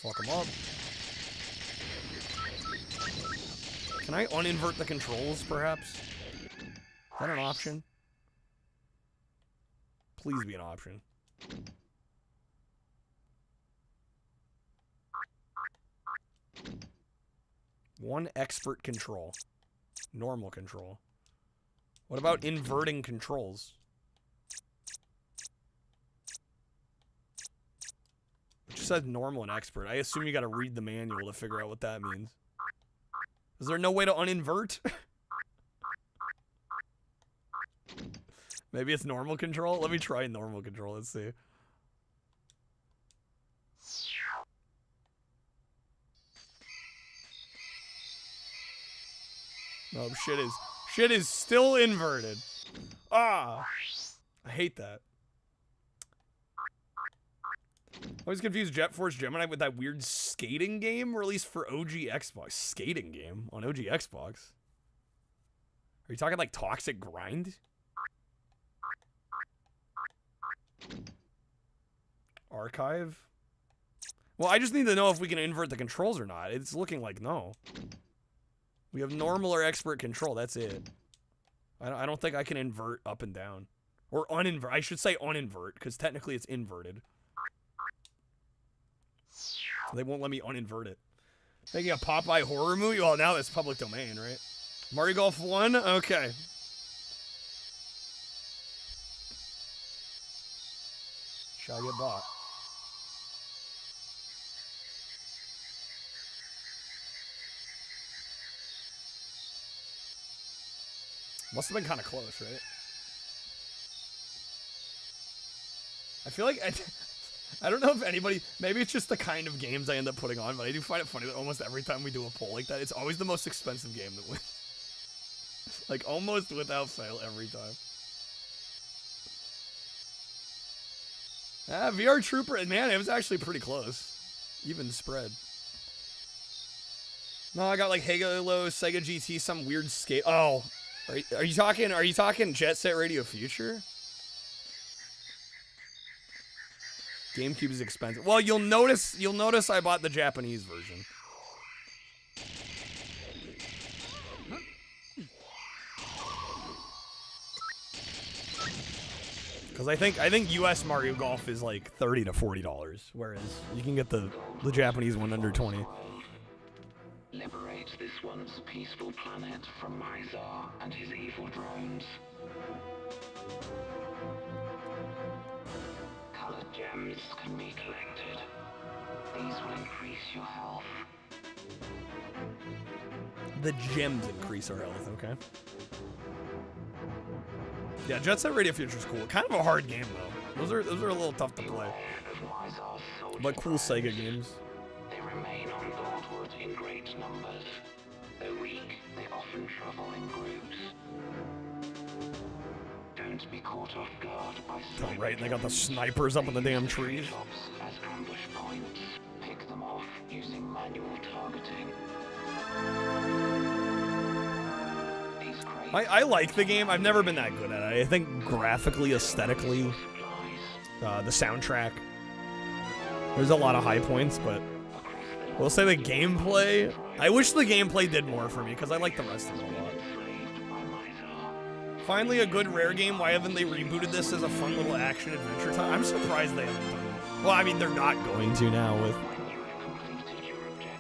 Fuck him up. Can I uninvert the controls, perhaps? Is that an option? Please be an option. One expert control. Normal control. What about inverting controls? It just says normal and expert. I assume you gotta read the manual to figure out what that means. Is there no way to uninvert? Maybe it's normal control? Let me try normal control, let's see. Oh, shit is still inverted. Ah, I hate that. I always confuse Jet Force Gemini with that weird skating game released for OG Xbox. Skating game on OG Xbox? Are you talking like Toxic Grind? Archive? Well, I just need to know if we can invert the controls or not. It's looking like no. We have normal or expert control. That's it. I don't think I can invert up and down. Or uninvert. I should say uninvert, because technically it's inverted. So they won't let me uninvert it. Making a Popeye horror movie? Well, now that's public domain, right? Mario Golf 1? Okay. Shall get bought. Must have been kind of close, right? I feel like I don't know if anybody, maybe it's just the kind of games I end up putting on, but I do find it funny that almost every time we do a poll like that, it's always the most expensive game that wins. Like almost without fail every time. VR Trooper, man, it was actually pretty close. Even spread. No, I got like Halo, Sega GT, some weird skate. Oh. Are you talking Jet Set Radio Future? GameCube is expensive. Well, you'll notice I bought the Japanese version. Because I think US Mario Golf is like $30 to $40, whereas you can get the Japanese one under 20. Liberate this once peaceful planet from Mizar and his evil drones. Colored gems can be collected. These will increase your health. The gems increase our health, okay. Yeah, Jet Set Radio Future is cool. Kind of a hard game though. Those are a little tough to play. But cool Sega games. They remain on Goldwood in great numbers. Though weak, they often travel in groups. Don't be caught off guard by Oh, right, and they got the snipers up in the damn trees. as ambush points. Pick them off using manual targeting. I like the game. I've never been that good at it. I think graphically, aesthetically, the soundtrack, there's a lot of high points, but we'll say the gameplay, I wish the gameplay did more for me, because I like the rest of it a lot. Finally a good Rare game. Why haven't they rebooted this as a fun little action-adventure time? I'm surprised they haven't done it. Well, I mean, they're not going to now with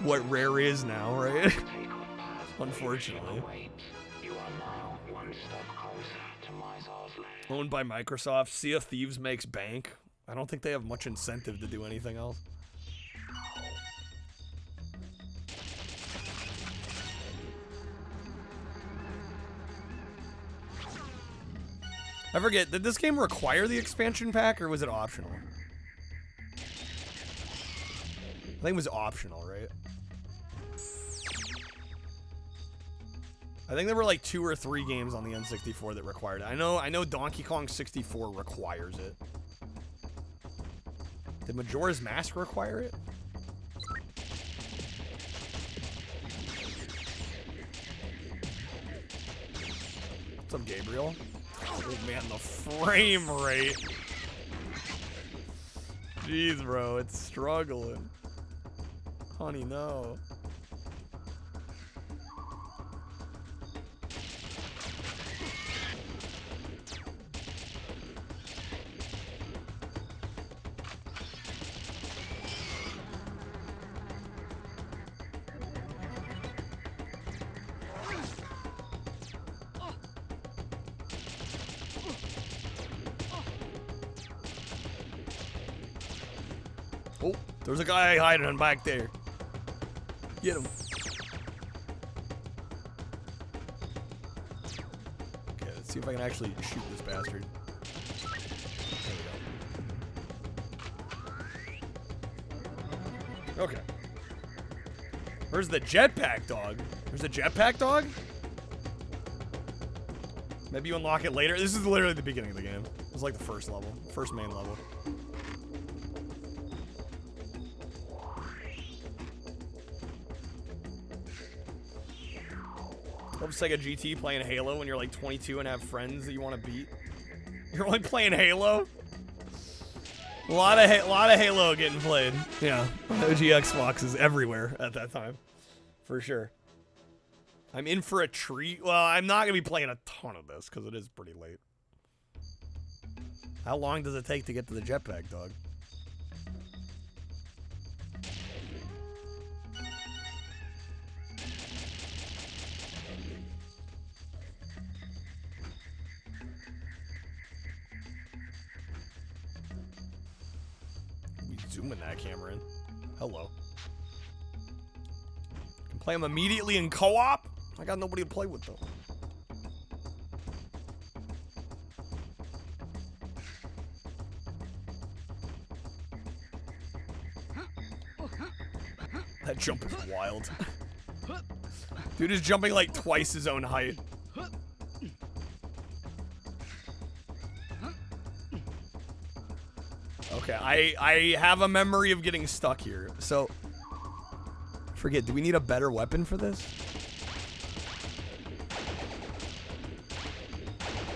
what Rare is now, right? Unfortunately. Owned by Microsoft. Sea of Thieves makes bank. I don't think they have much incentive to do anything else. I forget, did this game require the expansion pack or was it optional? I think it was optional, right? I think there were like 2 or 3 games on the N64 that required it. I know Donkey Kong 64 requires it. Did Majora's Mask require it? What's up, Gabriel? Oh man, the frame rate. Jeez, bro, it's struggling. Honey, no. Oh, there's a guy hiding back there. Get him. Okay, let's see if I can actually shoot this bastard. There we go. Okay. Where's the jetpack dog? There's a jetpack dog? Maybe you unlock it later. This is literally the beginning of the game. It's like the first level, first main level. Love Sega GT playing Halo when you're like 22 and have friends that you want to beat. You're only playing Halo? A lot of Halo getting played. Yeah, OG Xboxes everywhere at that time, for sure. I'm in for a treat. Well, I'm not gonna be playing a ton of this because it is pretty late. How long does it take to get to the jetpack dog? Zooming that camera in. Hello. Can play them immediately in co-op? I got nobody to play with though. That jump is wild. Dude is jumping like twice his own height. Okay, I have a memory of getting stuck here. So, forget, do we need a better weapon for this?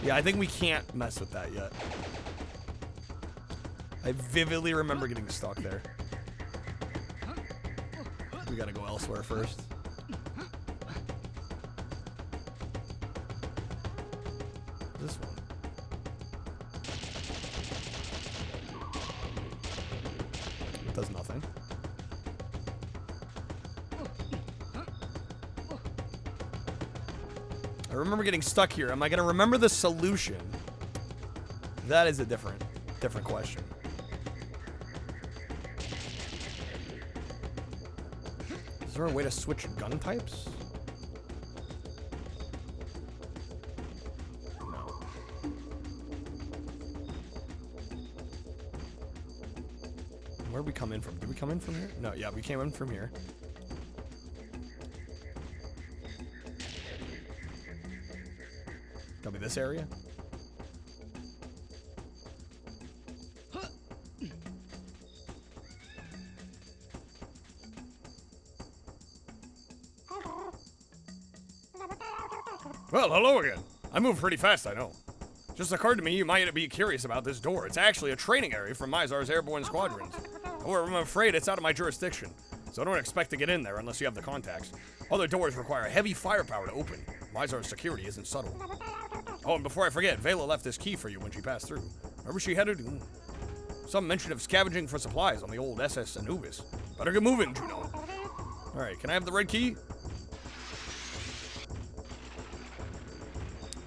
Yeah, I think we can't mess with that yet. I vividly remember getting stuck there. We gotta go elsewhere first. This one. It does nothing. I remember getting stuck here. Am I gonna remember the solution? That is a different question. Is there a way to switch gun types? No. Where did we come in from? Did we come in from here? No, yeah, we came in from here. Gotta be this area? Well, hello again. I move pretty fast, I know. Just occurred to me you might be curious about this door. It's actually a training area for Mizar's airborne squadrons. However, I'm afraid it's out of my jurisdiction, so don't expect to get in there unless you have the contacts. Other doors require heavy firepower to open. Mizar's security isn't subtle. Oh, and before I forget, Vela left this key for you when she passed through. Wherever she headed? Some mention of scavenging for supplies on the old SS Anubis. Better get moving, Juno. Alright, can I have the red key?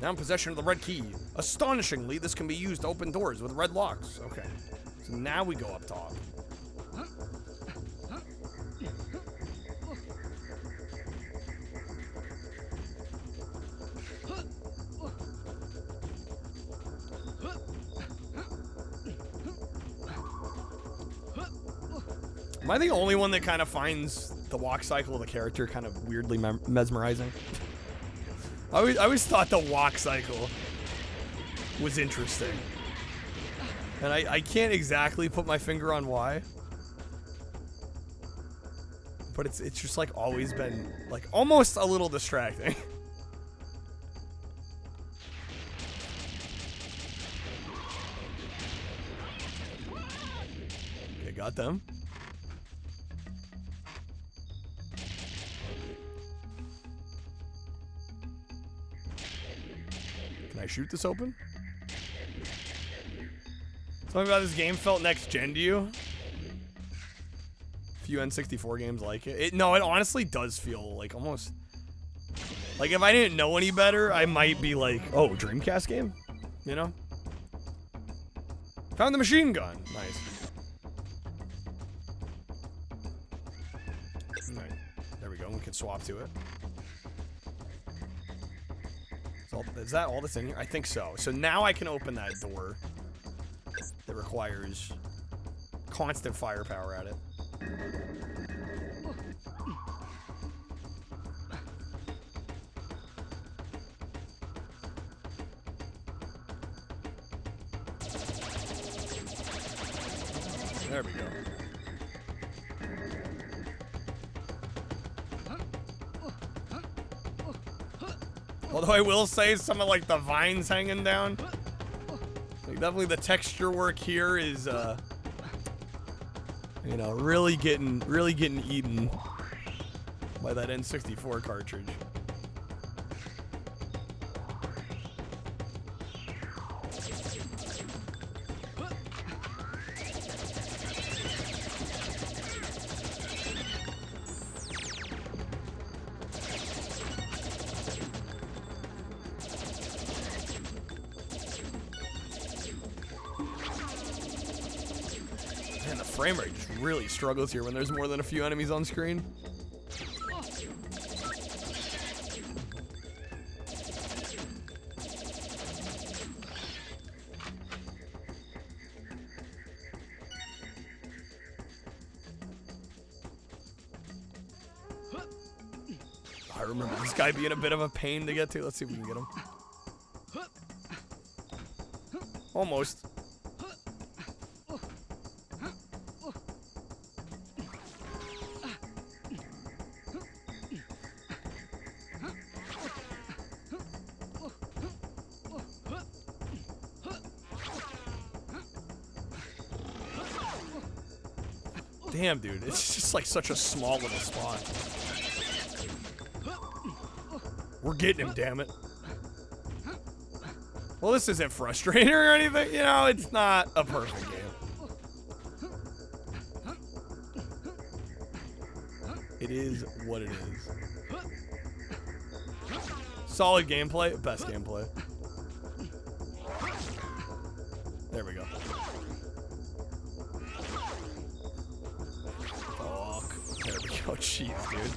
Now in possession of the red key. Astonishingly, this can be used to open doors with red locks. Okay. So now we go up top. Am I the only one that kind of finds the walk cycle of the character kind of weirdly mesmerizing? I always thought the walk cycle was interesting. And I can't exactly put my finger on why. But it's just like always been like almost a little distracting. Okay, got them. Can I shoot this open? Something about this game felt next gen to you? Few N64 games like it. No, it honestly does feel like almost... Like if I didn't know any better, I might be like, oh, Dreamcast game? You know? Found the machine gun. Nice. Alright. There we go. We can swap to it. Is that all that's in here? I think so. So now I can open that door that requires constant firepower at it. There we go. Although I will say some of like the vines hanging down. Like definitely the texture work here is you know, really getting eaten by that N64 cartridge. Man, the frame rate just really struggles here when there's more than a few enemies on screen. I remember this guy being a bit of a pain to get to. Let's see if we can get him. Almost. Damn, dude, it's just like such a small little spot. We're getting him, damn it. Well, this isn't frustrating or anything, you know, it's not a perfect game. It is what it is. Solid gameplay, best gameplay. There we go. There we go. Jeez, dude.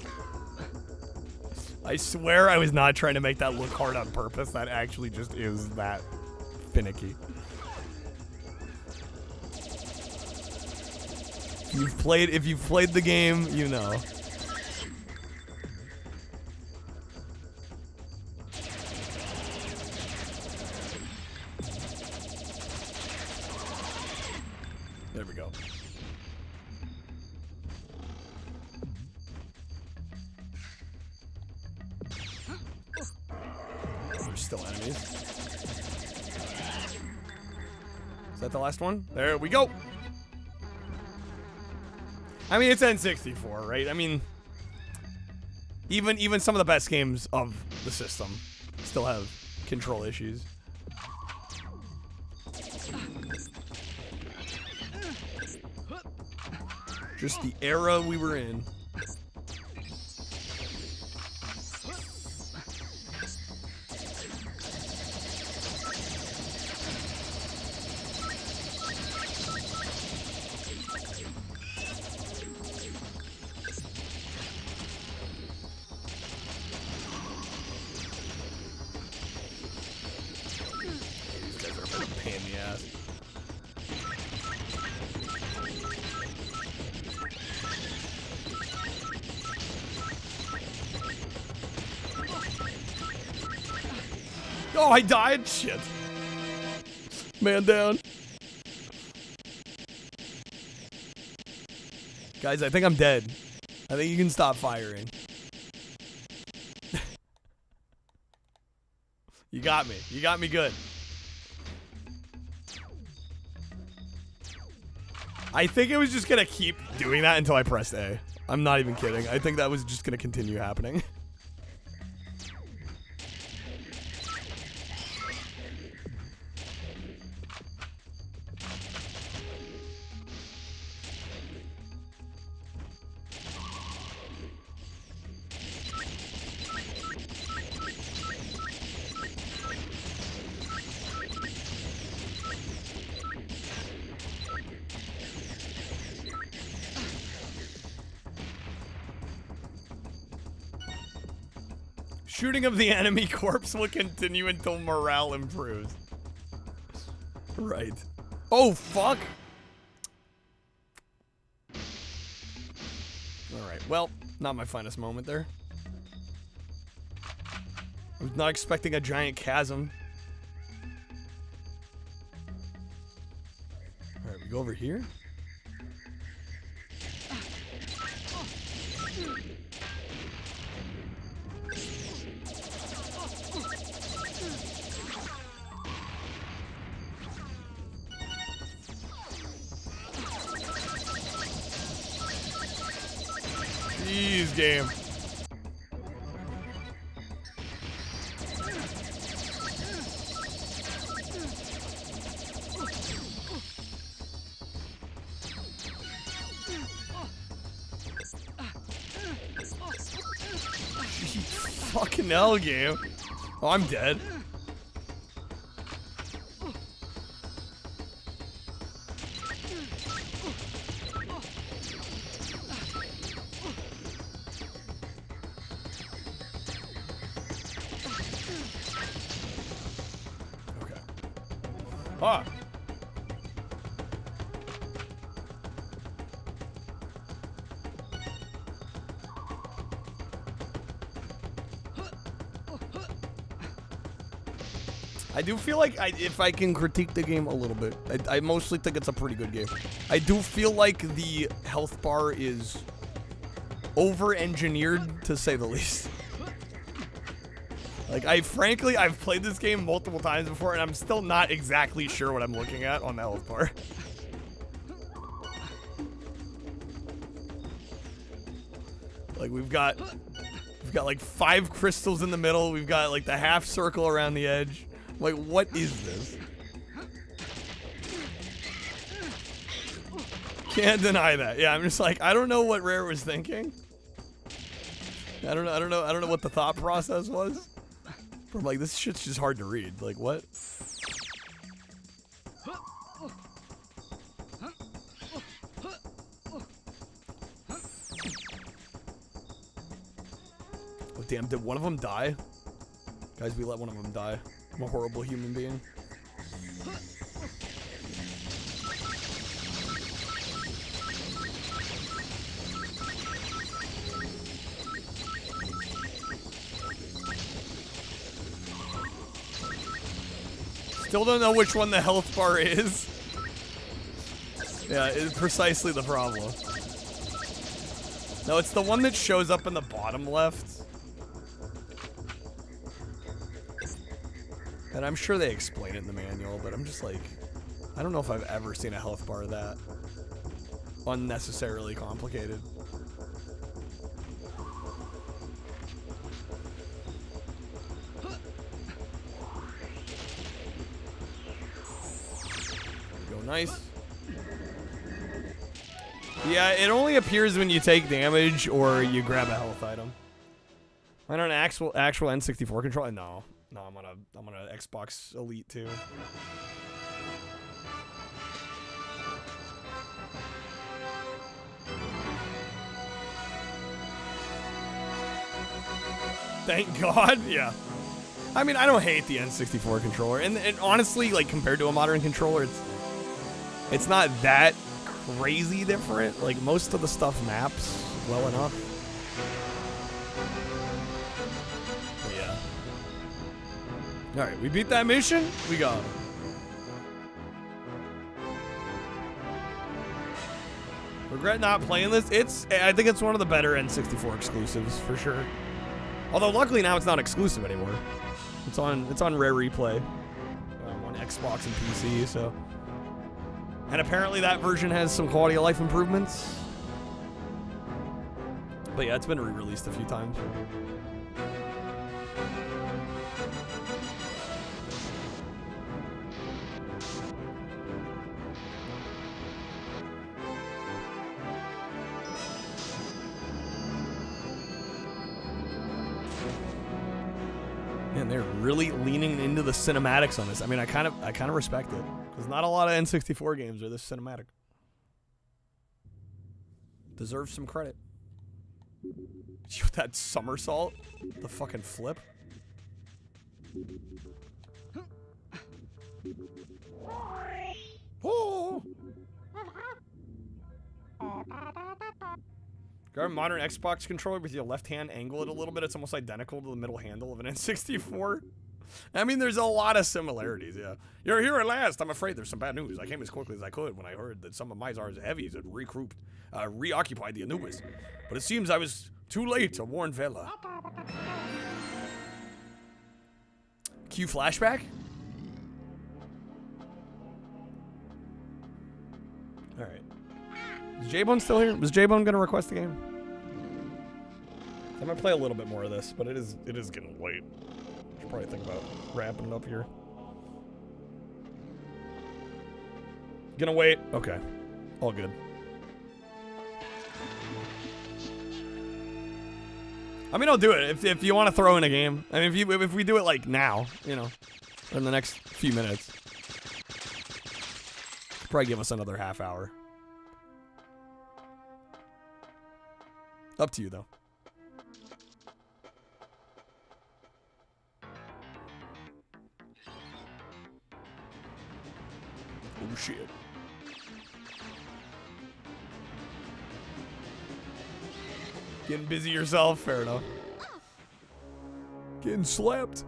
I swear I was not trying to make that look hard on purpose. That actually just is that finicky. If you've played the game, you know. There we go. There's still enemies. Is that the last one? There we go. I mean, it's N64, right? I mean, even some of the best games of the system still have control issues. Just the era we were in. These guys are a bit of a pain in the ass. Oh, I died? Shit. Man down. Guys, I think I'm dead. I think you can stop firing. You got me. You got me good. I think it was just gonna keep doing that until I pressed A. I'm not even kidding. I think that was just gonna continue happening. Shooting of the enemy corpse will continue until morale improves. Right. Oh, fuck. Alright, well, not my finest moment there. I was not expecting a giant chasm. Alright, we go over here. Jeez, game. Fucking hell, game. Oh, I'm dead. Ah. I do feel like if I can critique the game a little bit, I mostly think it's a pretty good game. I do feel like the health bar is over-engineered, to say the least. Like, I've played this game multiple times before, and I'm still not exactly sure what I'm looking at on the health bar. Like, we've got like 5 crystals in the middle. We've got like the half circle around the edge. Like, what is this? Can't deny that. Yeah, I'm just like, I don't know what Rare was thinking. I don't know what the thought process was. I'm like, this shit's just hard to read. Like, what? Oh, damn, did one of them die? Guys, we let one of them die. I'm a horrible human being. Still don't know which one the health bar is. Yeah, it's precisely the problem. No, it's the one that shows up in the bottom left. And I'm sure they explain it in the manual, but I'm just like, I don't know if I've ever seen a health bar that unnecessarily complicated. There we go, nice. Yeah, it only appears when you take damage or you grab a health item. I don't know, actual N64 controller? No. No, I'm on an Xbox Elite too. Thank God, yeah. I mean, I don't hate the N64 controller, and honestly, like compared to a modern controller, it's not that crazy different. Like most of the stuff maps well enough. Alright, we beat that mission. We got him. Regret not playing this. I think it's one of the better N64 exclusives for sure. Although luckily now it's not exclusive anymore. It's on Rare Replay on Xbox and PC. So, and apparently that version has some quality of life improvements. But yeah, it's been re-released a few times. Man, they're really leaning into the cinematics on this. I mean, I kind of respect it because not a lot of N64 games are this cinematic. Deserves some credit. That somersault, the fucking flip. Oh. Got a modern Xbox controller with your left hand angle it a little bit. It's almost identical to the middle handle of an N64. I mean, there's a lot of similarities, yeah. You're here at last. I'm afraid there's some bad news. I came as quickly as I could when I heard that some of Mizar's heavies had reoccupied the Anubis. But it seems I was too late to warn Vela. Cue flashback? Alright. Is J-Bone still here? Was J-Bone gonna request the game? I'm gonna play a little bit more of this, but it is getting late. Should probably think about wrapping it up here. Gonna wait? Okay. All good. I mean, I'll do it if you want to throw in a game. I mean, if we do it like now, you know, in the next few minutes, probably give us another half hour. Up to you, though. Oh, shit. Getting busy yourself? Fair enough. Getting slapped.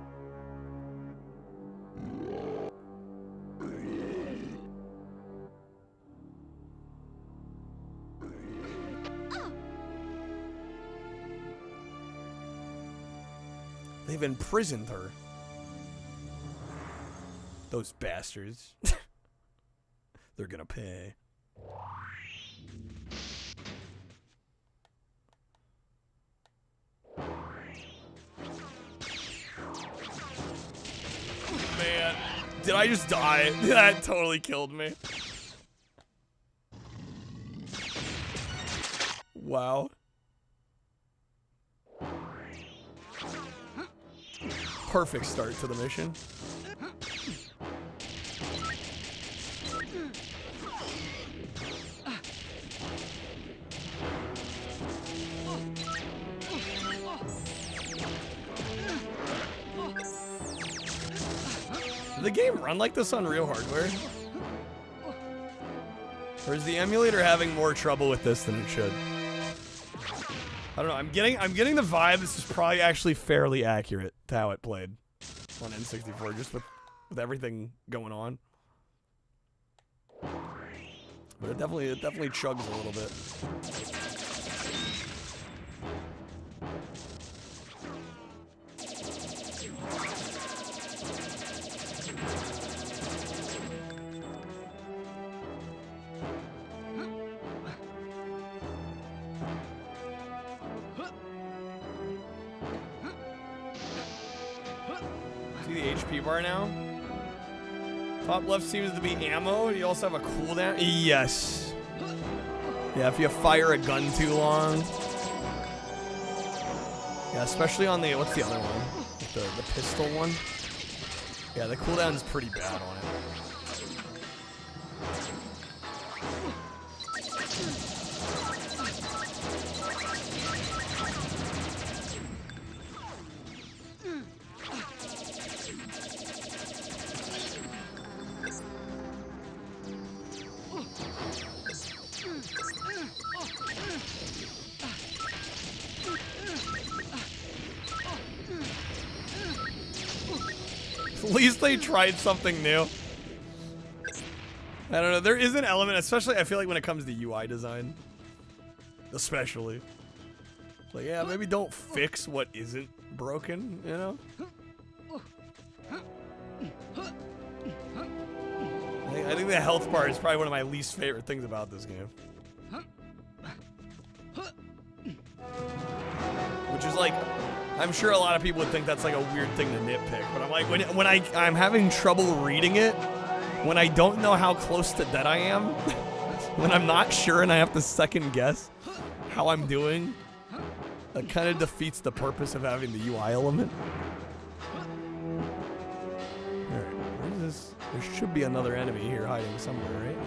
They've imprisoned her. Those bastards. They're gonna pay. Man, did I just die? That totally killed me. Wow. Perfect start to the mission. Did the game run like this on real hardware? Or is the emulator having more trouble with this than it should? I don't know. I'm getting the vibe this is probably actually fairly accurate to how it played on N64, just with everything going on. But it definitely chugs a little bit. HP bar now. Top left seems to be ammo. You also have a cooldown. Yes. Yeah, if you fire a gun too long. Yeah, especially on the, what's the other one? The pistol one. Yeah, the cooldown's pretty bad on it. At least they tried something new. I don't know. There is an element, especially I feel like when it comes to UI design, especially. Like, yeah, maybe don't fix what isn't broken, you know? I think the health bar is probably one of my least favorite things about this game. Which is like, I'm sure a lot of people would think that's like a weird thing to nitpick, but I'm like, when I'm having trouble reading it, when I don't know how close to dead I am, when I'm not sure and I have to second guess how I'm doing, that kind of defeats the purpose of having the UI element. Alright, where's this? There should be another enemy here hiding somewhere, right?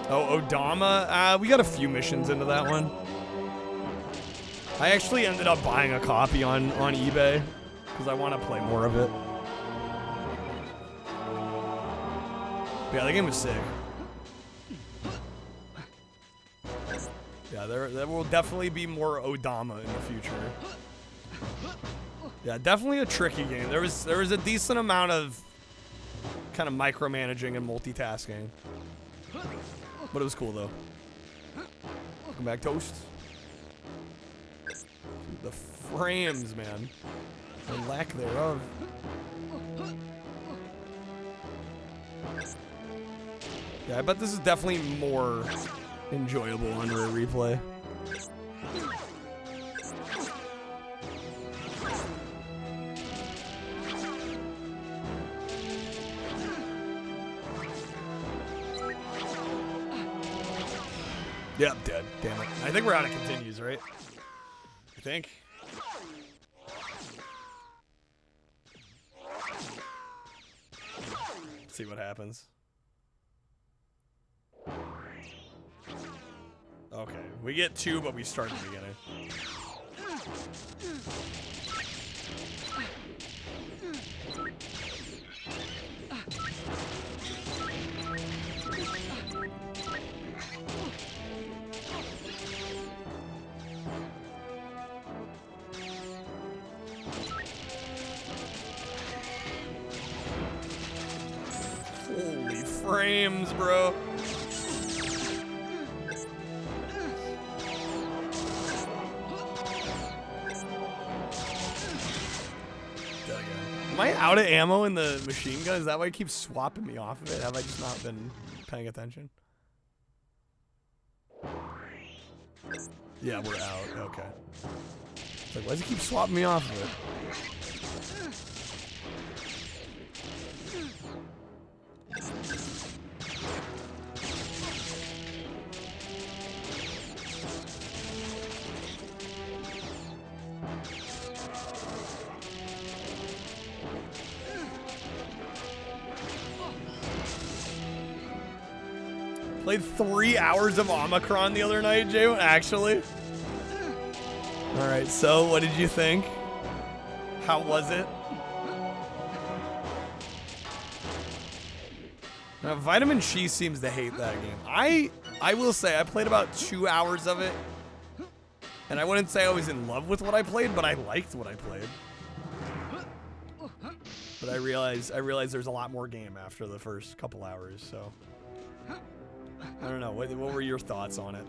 Oh, Odama? We got a few missions into that one. I actually ended up buying a copy on eBay because I want to play more of it. But yeah, the game was sick. Yeah, there will definitely be more Odama in the future. Yeah, definitely a tricky game. There was a decent amount of kind of micromanaging and multitasking. But it was cool though. Welcome back, Toast. The frames, man. The lack thereof. Yeah, I bet this is definitely more enjoyable on Rare Replay. Yep, dead. Damn it. I think we're out of continues, right? I think. Let's see what happens. Okay, we get 2, but we start at the beginning. Holy frames, bro. Am I out of ammo in the machine gun? Is that why it keeps swapping me off of it? Have I just not been paying attention? Yeah, we're out. Okay. It's like, why does it keep swapping me off of it? Played 3 hours of Omicron the other night, Jay. Actually. All right. So, what did you think? How was it? Now, Vitamin She seems to hate that game. I will say I played about 2 hours of it, and I wouldn't say I was in love with what I played, but I liked what I played. But I realized there's a lot more game after the first couple hours, so. I don't know. What were your thoughts on it?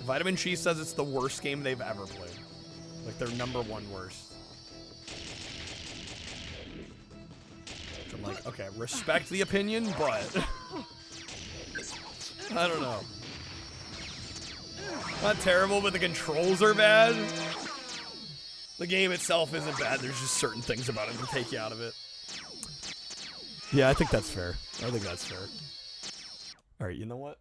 Vitamin She says it's the worst game they've ever played. Like their #1 worst. Which I'm like, okay, respect the opinion, but I don't know. Not terrible, but the controls are bad. The game itself isn't bad. There's just certain things about it to take you out of it. Yeah, I think that's fair. I think that's fair. All right, you know what?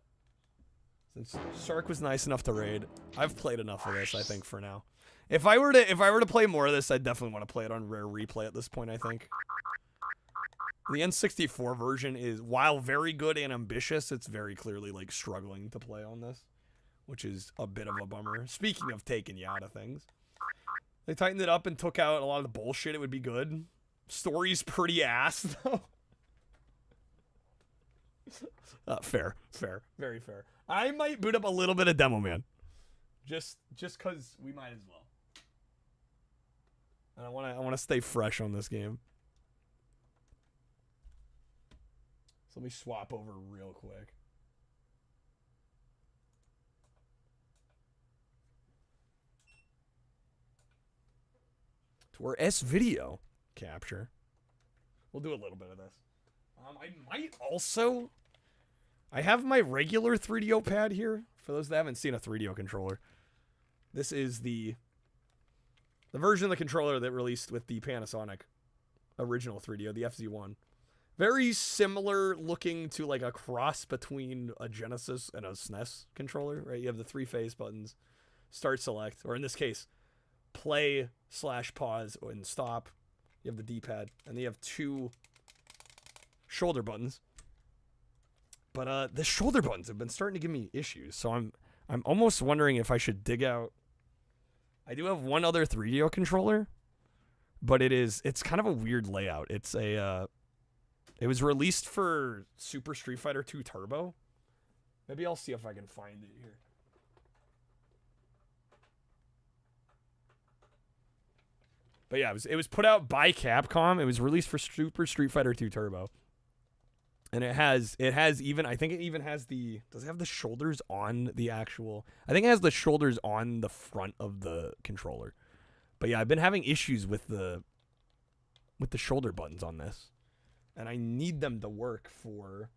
Since Shark was nice enough to raid, I've played enough of this, I think, for now. If I were to play more of this, I'd definitely want to play it on Rare Replay at this point, I think. The N64 version is, while very good and ambitious, it's very clearly like struggling to play on this, which is a bit of a bummer. Speaking of taking you out of things. They tightened it up and took out a lot of the bullshit. It would be good. Story's pretty ass, though. Fair. Very fair. I might boot up a little bit of Demo Man. Just cause we might as well. And I wanna stay fresh on this game. So let me swap over real quick. To our S-video capture. We'll do a little bit of this. I might also... I have my regular 3DO pad here. For those that haven't seen a 3DO controller. This is the version of the controller that released with the Panasonic original 3DO, the FZ1. Very similar looking to like a cross between a Genesis and a SNES controller, right? You have the 3-phase buttons, start, select, or in this case, play / pause and stop. You have the D-pad, and then you have 2 shoulder buttons. But the shoulder buttons have been starting to give me issues, so I'm almost wondering if I should dig out. I do have one other 3DO controller, but it's kind of a weird layout. It's a it was released for Super Street Fighter 2 Turbo. Maybe I'll see if I can find it here. But yeah, it was put out by Capcom. It was released for Super Street Fighter 2 Turbo. And it has even, I think it even has does it have the shoulders on the actual, I think it has the shoulders on the front of the controller. But yeah, I've been having issues with the shoulder buttons on this. And I need them to work for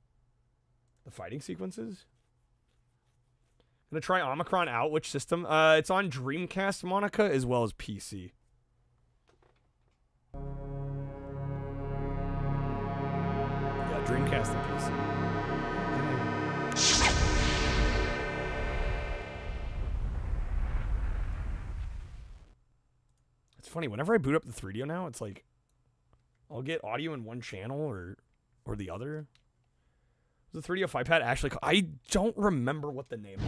the fighting sequences. I'm going to try Omicron out. Which system? It's on Dreamcast, Monica, as well as PC. Yeah, Dreamcast and PC. It's funny, whenever I boot up the 3DO now, it's like I'll get audio in one channel or the other. The 3DO 5-pad actually... I don't remember what the name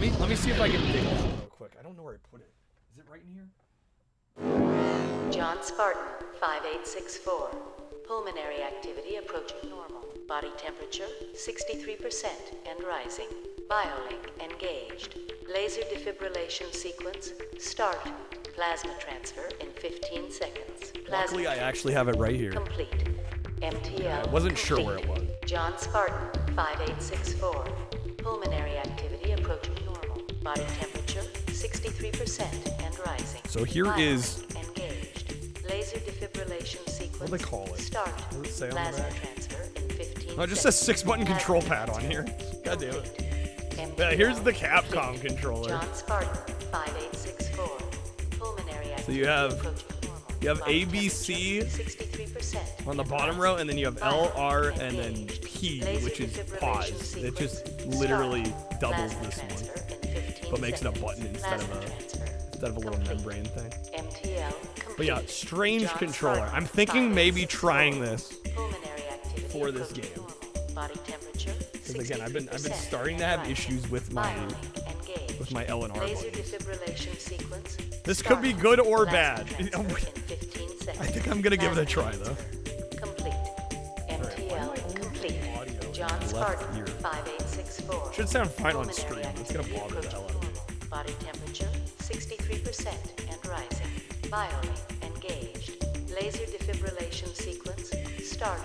is. Let me see if I can dig it out real quick. I don't know where I put it. Is it right in here? John Spartan, 5864. Pulmonary activity approaching normal. Body temperature, 63% and rising. Biolink engaged. Laser defibrillation sequence, start. Plasma transfer in 15 seconds. Luckily, I actually have it right here. Complete. MTL. I wasn't sure where it was. John Spartan, 5864. Pulmonary activity approaching normal. Body temperature, 63% and rising. So here is... engaged. Laser defibrillation sequence. What do they call it? Start. What does it say on Plasma the back? transfer in 15 Oh, it just says 6-button control pad on here. God damn it. Yeah, here's the Capcom controller. John Spartan, 5864. So you have ABC on the bottom row, and then you have L, R, and then P, which is pause. It just literally doubles this one, but makes it a button instead of a little membrane thing. But yeah, strange controller. I'm thinking maybe trying this for this game. Because again, I've been starting to have issues with my L and R buttons. This could be good or bad. I think I'm gonna give it a try though. Complete. MTL complete. John Spartan, 5864. Should sound fine on stream. It's gonna bother the hell out of me. Body temperature, 63% and rising. Biolink engaged. Laser defibrillation sequence, start.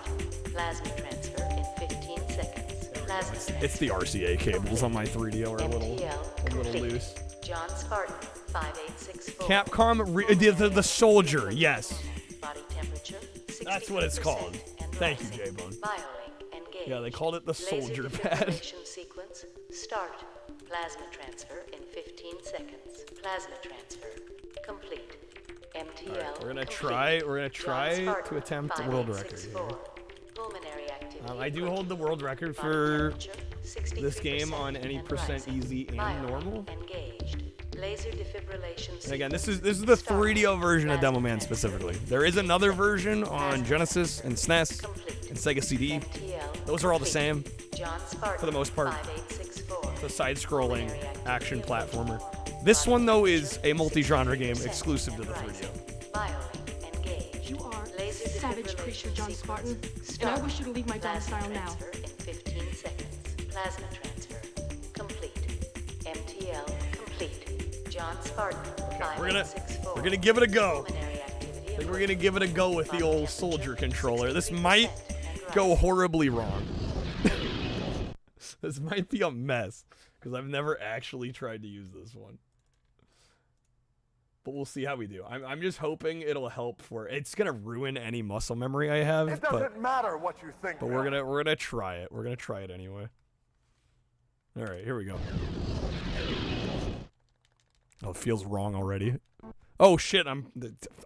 Plasma transfer in 15 seconds. Plasma It's the RCA cables on my 3DO are a little loose. John Spartan, 5864. Capcom, the soldier, yes. Body temperature, 63%. That's what it's called. Thank you, J-Bone. Biolink engaged. Yeah, they called it the soldier pad. Laser defibrillation sequence, start. Plasma transfer in 15 seconds. Plasma transfer complete. MTL. Right, we're gonna try to attempt a world record here. I do hold the world record for this game on any percent easy and normal. And again, this is the 3DO version of Demo Man specifically. There is another version on Genesis and SNES and Sega CD. Those are all the same for the most part. It's a side-scrolling action platformer. This one though is a multi-genre game exclusive to the 3DO. You are a savage creature, John Spartan, and I wish you to leave my domicile now. In 15 seconds. Plasma transfer complete. MTL complete. John Spartan, We're gonna give it a go. I think we're gonna give it a go with the old soldier controller. This might go horribly wrong. This might be a mess because I've never actually tried to use this one. But we'll see how we do. I'm just hoping it'll help for. It's gonna ruin any muscle memory I have. It doesn't matter what you think. But we're gonna try it. We're gonna try it anyway. All right, here we go. Oh, it feels wrong already. Oh shit! I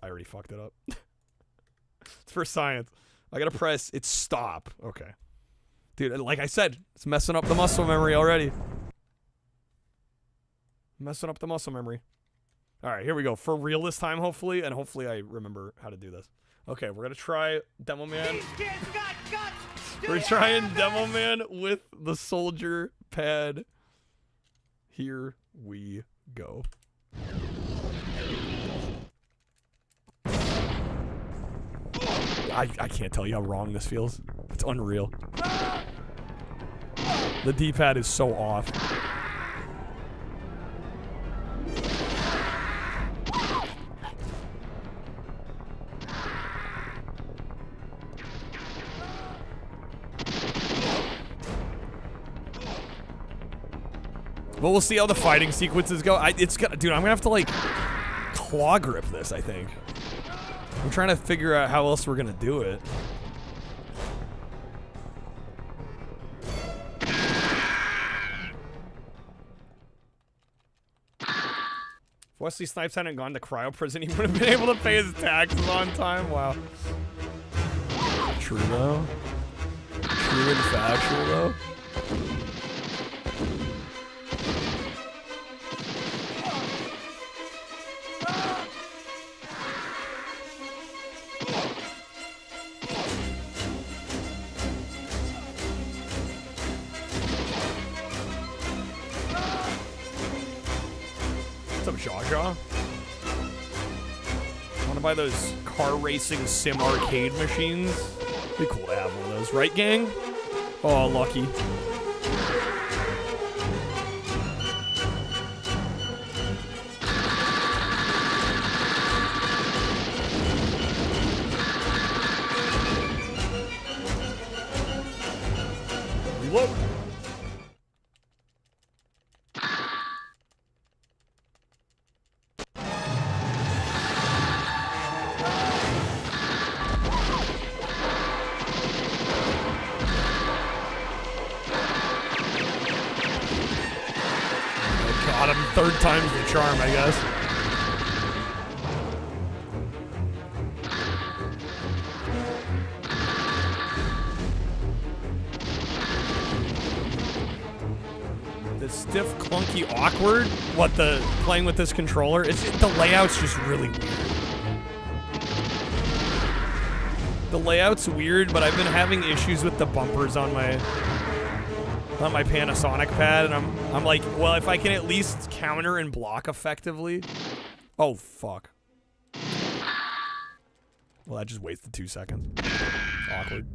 already fucked it up. It's for science. I gotta press. It's stop. Okay, dude. Like I said, it's messing up the muscle memory already. Messing up the muscle memory. All right, here we go. For real this time, hopefully, and hopefully I remember how to do this. Okay, we're gonna try Demo Man. We're trying Demo Man with the soldier pad. Here we go. I can't tell you how wrong this feels. It's unreal. The D-pad is so off. But we'll see how the fighting sequences go. Dude, I'm gonna have to like claw grip this, I think. I'm trying to figure out how else we're gonna do it. If Wesley Snipes hadn't gone to cryo prison, he would have been able to pay his taxes on time. Wow. True though. True and factual though. Jaja. I want to buy those car racing sim arcade machines. Be cool to have one of those, right, gang? Oh, lucky. Reload. Third time's the charm, I guess. The stiff, clunky, awkward. What, the playing with this controller? The layout's just really weird. The layout's weird, but I've been having issues with the bumpers on my Panasonic pad, and I'm like, well, if I can at least counter and block effectively. Oh, fuck. Well, that just wasted 2 seconds. Awkward.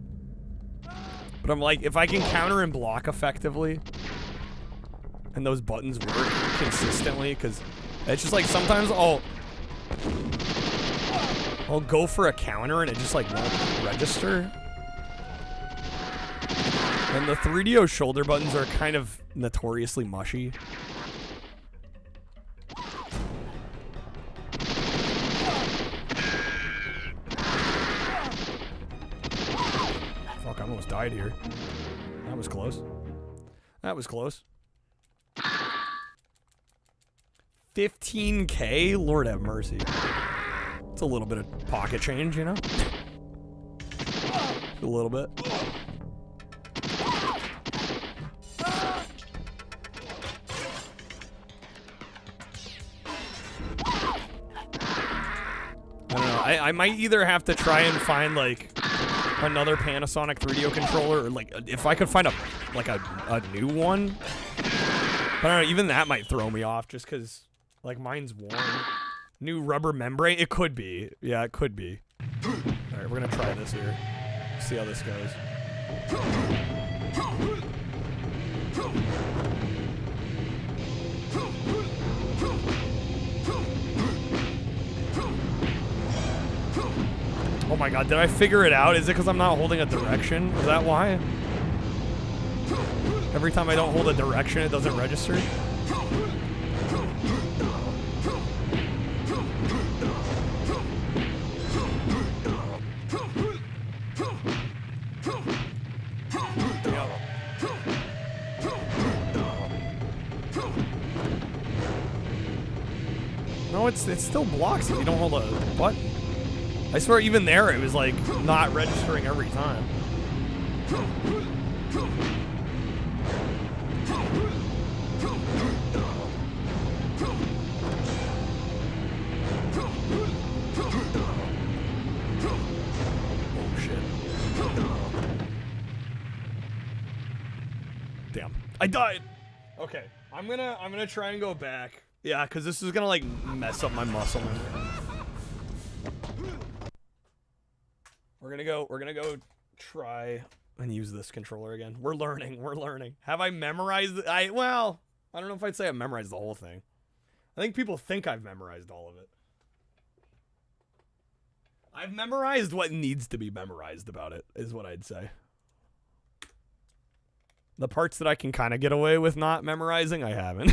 But I'm like, if I can counter and block effectively, and those buttons work consistently, because it's just like sometimes I'll go for a counter and it just like won't register. And the 3DO shoulder buttons are kind of notoriously mushy. Fuck, I almost died here. That was close. That was close. 15K? Lord have mercy. It's a little bit of pocket change, you know? A little bit. I don't know. I might either have to try and find like another Panasonic 3DO controller, or like if I could find a new one. But I don't know, even that might throw me off just because like mine's worn. New rubber membrane? It could be. Yeah, it could be. Alright, we're gonna try this here. See how this goes. my god, did I figure it out? Is it because I'm not holding a direction? Is that why? Every time I don't hold a direction, it doesn't register? No, it still blocks if you don't hold a button. I swear even there it was like not registering every time. Oh shit. Damn. I died. Okay. I'm gonna try and go back. Yeah, because this is gonna like mess up my muscle memory. We're gonna go try and use this controller again. We're learning. Have I memorized it? Well, I don't know if I'd say I memorized the whole thing. I think people think I've memorized all of it. I've memorized what needs to be memorized about it, is what I'd say. The parts that I can kind of get away with not memorizing, I haven't.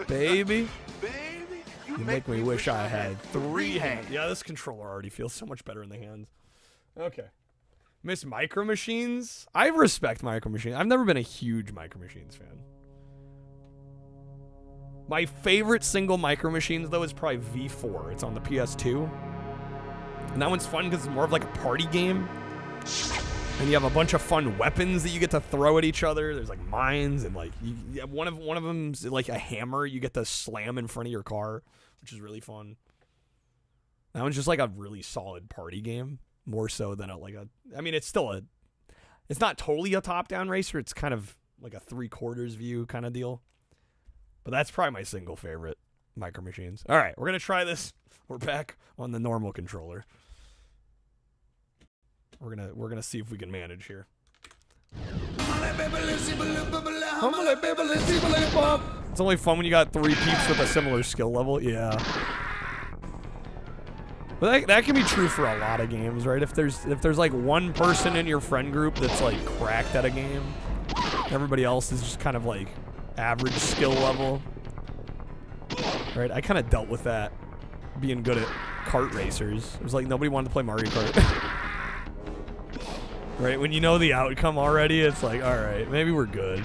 Baby, you make me wish I had 3 hands. Yeah, this controller already feels so much better in the hands. Okay. Miss Micro Machines? I respect Micro Machines. I've never been a huge Micro Machines fan. My favorite single Micro Machines, though, is probably V4. It's on the PS2. And that one's fun because it's more of like a party game. And you have a bunch of fun weapons that you get to throw at each other. There's like mines and like one of them's like a hammer you get to slam in front of your car, which is really fun. That one's just like a really solid party game, more so than I mean, it's still it's not totally a top-down racer. It's kind of like a 3/4 view kind of deal. But that's probably my single favorite Micro Machines. All right, we're gonna try this. We're back on the normal controller. We're gonna see if we can manage here. It's only fun when you got 3 peeps with a similar skill level. Yeah. But that can be true for a lot of games, right? If there's like one person in your friend group that's like cracked at a game, everybody else is just kind of like average skill level. Right? I kind of dealt with that being good at kart racers. It was like nobody wanted to play Mario Kart. Right, when you know the outcome already, it's like, all right, maybe we're good.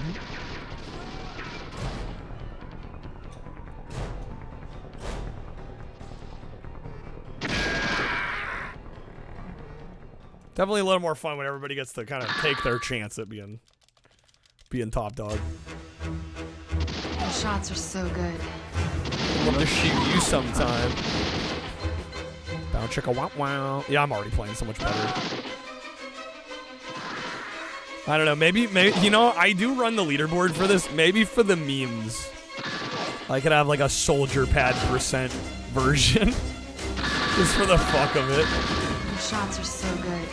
Definitely a little more fun when everybody gets to kind of take their chance at being top dog. The shots are so good. I'd love to shoot you sometime. Bow chicka wow wow. Yeah, I'm already playing so much better. I don't know, maybe, you know, I do run the leaderboard for this. Maybe for the memes, I could have like a soldier pad % version. Just for the fuck of it. The shots are so good.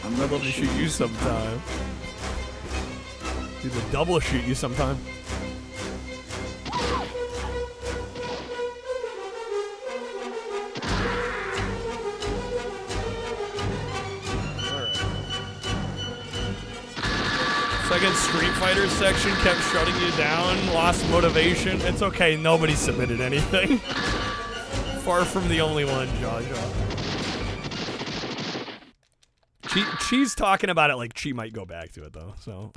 I'd love to shoot you sometime. Do the double shoot you sometime. Second Street Fighter section kept shutting you down, lost motivation. It's okay, nobody submitted anything. Far from the only one, Jaja. Chi's talking about it like Chi might go back to it though, so.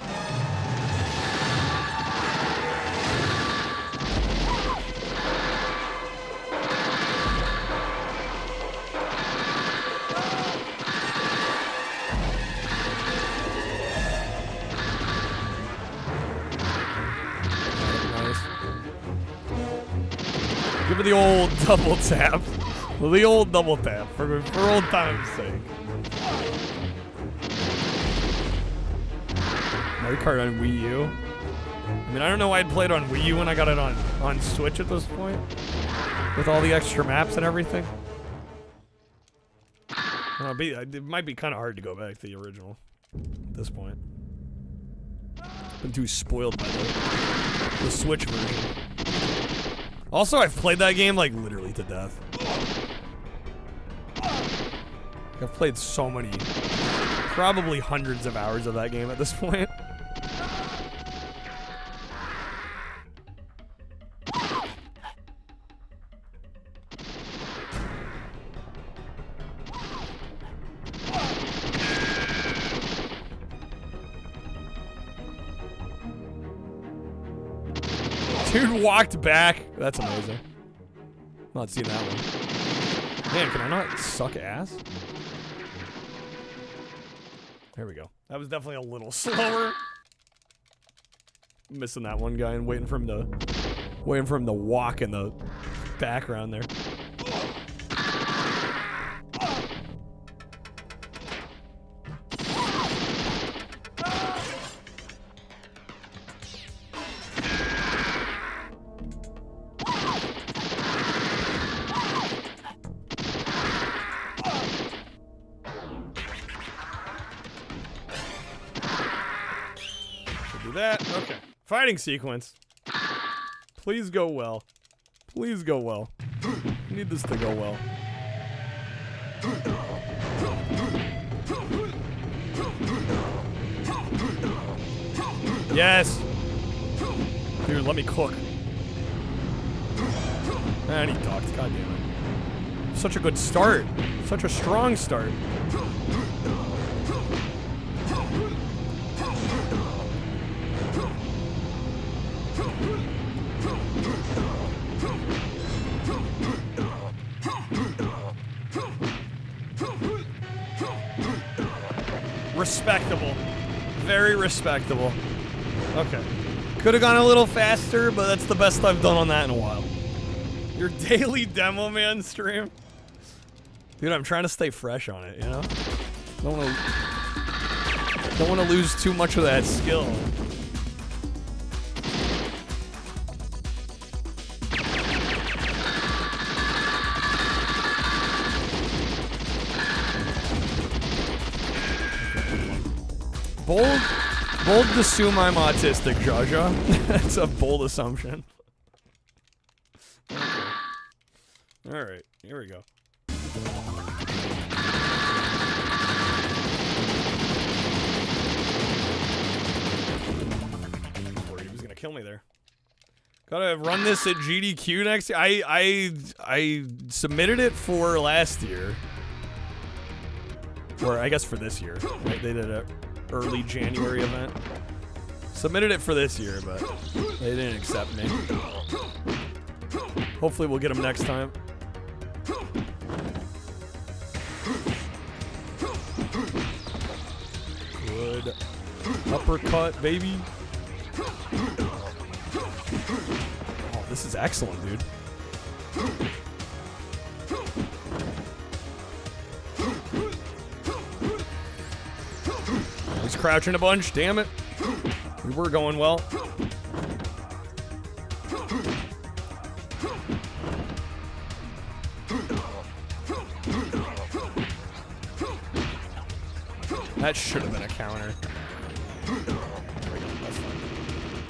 Give it the old double tap. The old double tap for old time's sake. Mario Kart on Wii U. I mean, I don't know why I'd played on Wii U when I got it on Switch at this point. With all the extra maps and everything. It might be kind of hard to go back to the original at this point. Been too spoiled by the Switch version. Also, I've played that game like literally to death. I've played so many, probably hundreds of hours of that game at this point. Dude walked back. That's amazing. Not seen that one. Man, can I not suck ass? There we go. That was definitely a little slower. Missing that one guy and waiting for him to walk in the background there. That. Okay. Fighting sequence. Please go well. Please go well. I need this to go well. Yes. Dude, let me cook. And he ducked. God damn it. Such a good start. Such a strong start. Respectable. Very respectable. Okay. Could have gone a little faster, but that's the best I've done on that in a while. Your daily demo man stream? Dude, I'm trying to stay fresh on it, you know? Don't want to lose too much of that skill. Bold to assume I'm autistic, Jaja. That's a bold assumption. Okay. Alright, here we go. He was gonna kill me there. Gotta run this at GDQ next year. I submitted it for last year. Or I guess for this year. Right? They did a early January event. Submitted it for this year, but they didn't accept me. Hopefully we'll get them next time. Good uppercut, baby. Oh, this is excellent, dude. He's crouching a bunch, damn it. We were going well. That should have been a counter.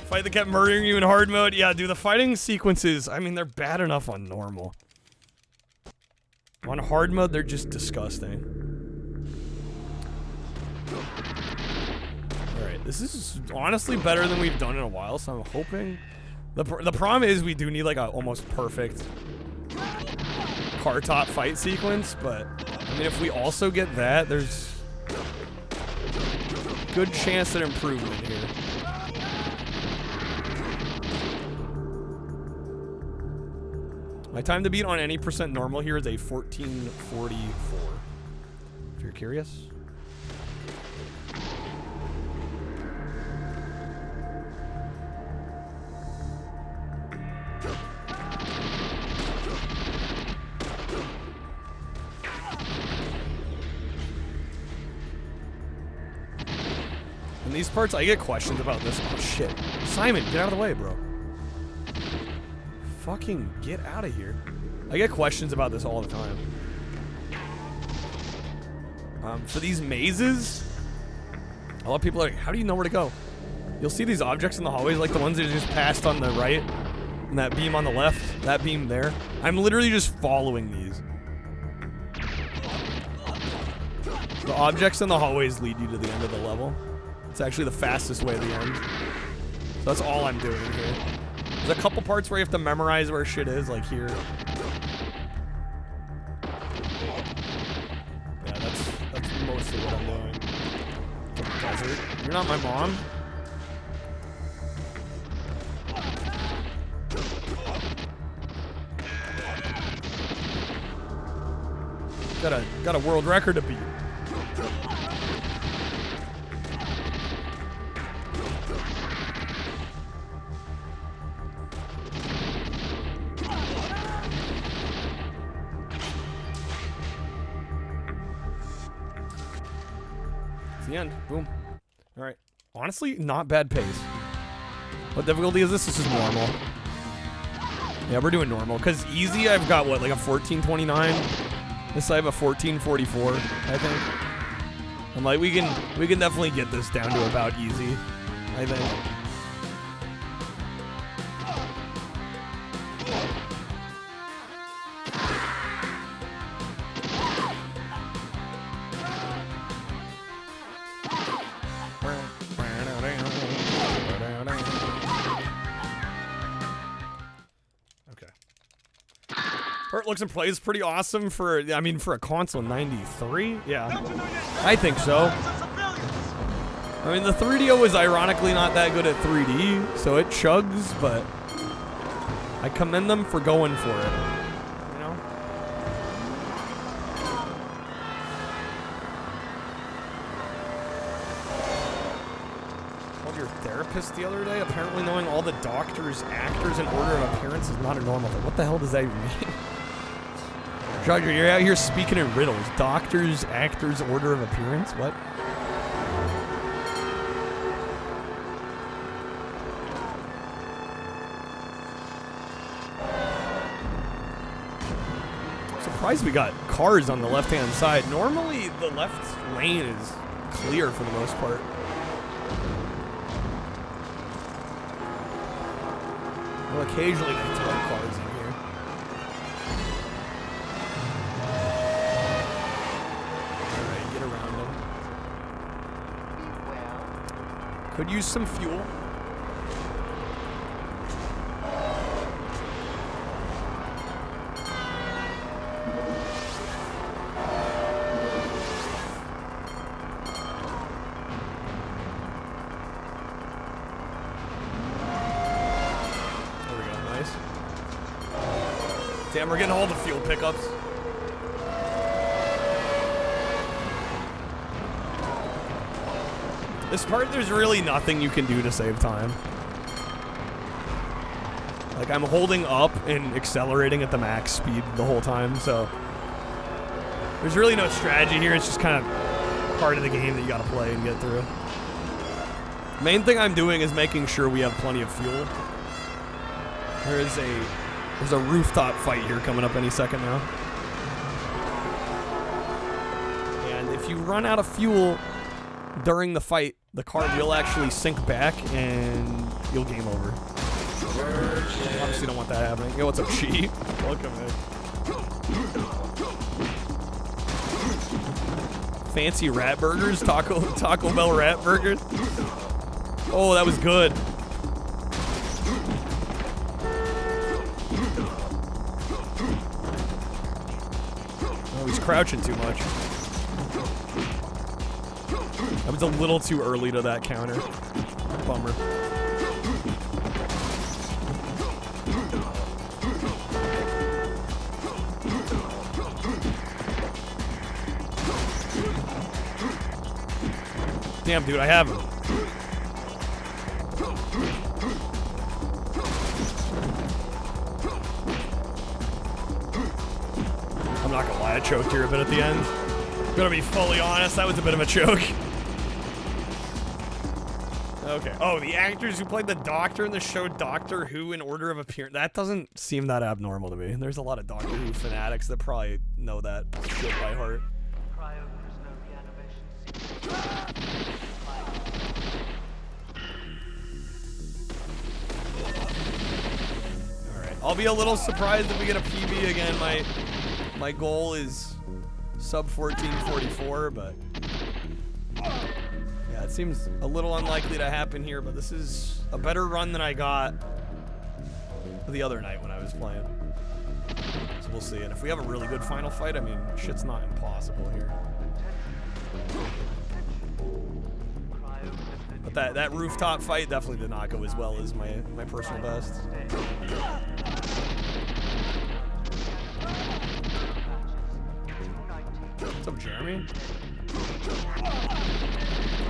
Fight that kept murdering you in hard mode. Yeah, dude, the fighting sequences, I mean, they're bad enough on normal. On hard mode, they're just disgusting. Alright, this is honestly better than we've done in a while, so I'm hoping... The problem is we do need like a almost perfect car top fight sequence, but I mean, if we also get that, there's good chance at improvement here. My time to beat on any % normal here is a 1444. If you're curious. In these parts, I get questions about this. Oh, shit. Simon, get out of the way, bro. Fucking get out of here. I get questions about this all the time. For these mazes, a lot of people are like, how do you know where to go? You'll see these objects in the hallways, like the ones that just passed on the right. And that beam on the left, that beam there. I'm literally just following these. The objects in the hallways lead you to the end of the level. It's actually the fastest way to the end. So that's all I'm doing here. There's a couple parts where you have to memorize where shit is, like here. Yeah, that's mostly what I'm doing. Desert. You're not my mom. Got a world record to beat. It's the end. Boom. All right. Honestly, not bad pace. What difficulty is this? This is normal. Yeah, we're doing normal. Because easy, I've got, what, like a 1429? This I have a 1444, I think. I'm like, we can definitely get this down to about easy, I think. It looks and plays pretty awesome for, I mean, for a console 93? Yeah, I think so. I mean, the 3DO is ironically not that good at 3D, so it chugs, but I commend them for going for it, you know? Called your therapist the other day. Apparently knowing all the doctors, actors, and order of appearance is not a normal thing. What the hell does that even mean? Roger, you're out here speaking in riddles. Doctors, actors, order of appearance? What? I'm surprised we got cars on the left-hand side. Normally, the left lane is clear for the most part. Well, occasionally they throw cars in. Could use some fuel. There we go, nice. Damn, we're getting all the fuel pickups. This part, there's really nothing you can do to save time. Like, I'm holding up and accelerating at the max speed the whole time, so there's really no strategy here. It's just kind of part of the game that you gotta play and get through. Main thing I'm doing is making sure we have plenty of fuel. There's a rooftop fight here coming up any second now. And if you run out of fuel during the fight, the car will actually sink back and you'll game over. Obviously don't want that happening. Yo, what's up, Chi? Welcome, man. Fancy rat burgers? Taco Bell rat burgers? Oh, that was good. Oh, he's crouching too much. I was a little too early to that counter. Bummer. Damn, dude, I have him. I'm not gonna lie, I choked here a bit at the end. I'm gonna be fully honest, that was a bit of a choke. Okay. Oh, the actors who played the Doctor in the show Doctor Who in order of appearance. That doesn't seem that abnormal to me. There's a lot of Doctor Who fanatics that probably know that shit by heart. I'll be a little surprised if we get a PB again. My goal is sub 1444, but yeah, it seems a little unlikely to happen here. But this is a better run than I got the other night when I was playing. So we'll see. And if we have a really good final fight, I mean, shit's not impossible here. But that rooftop fight definitely did not go as well as my personal best. What's up, Jeremy?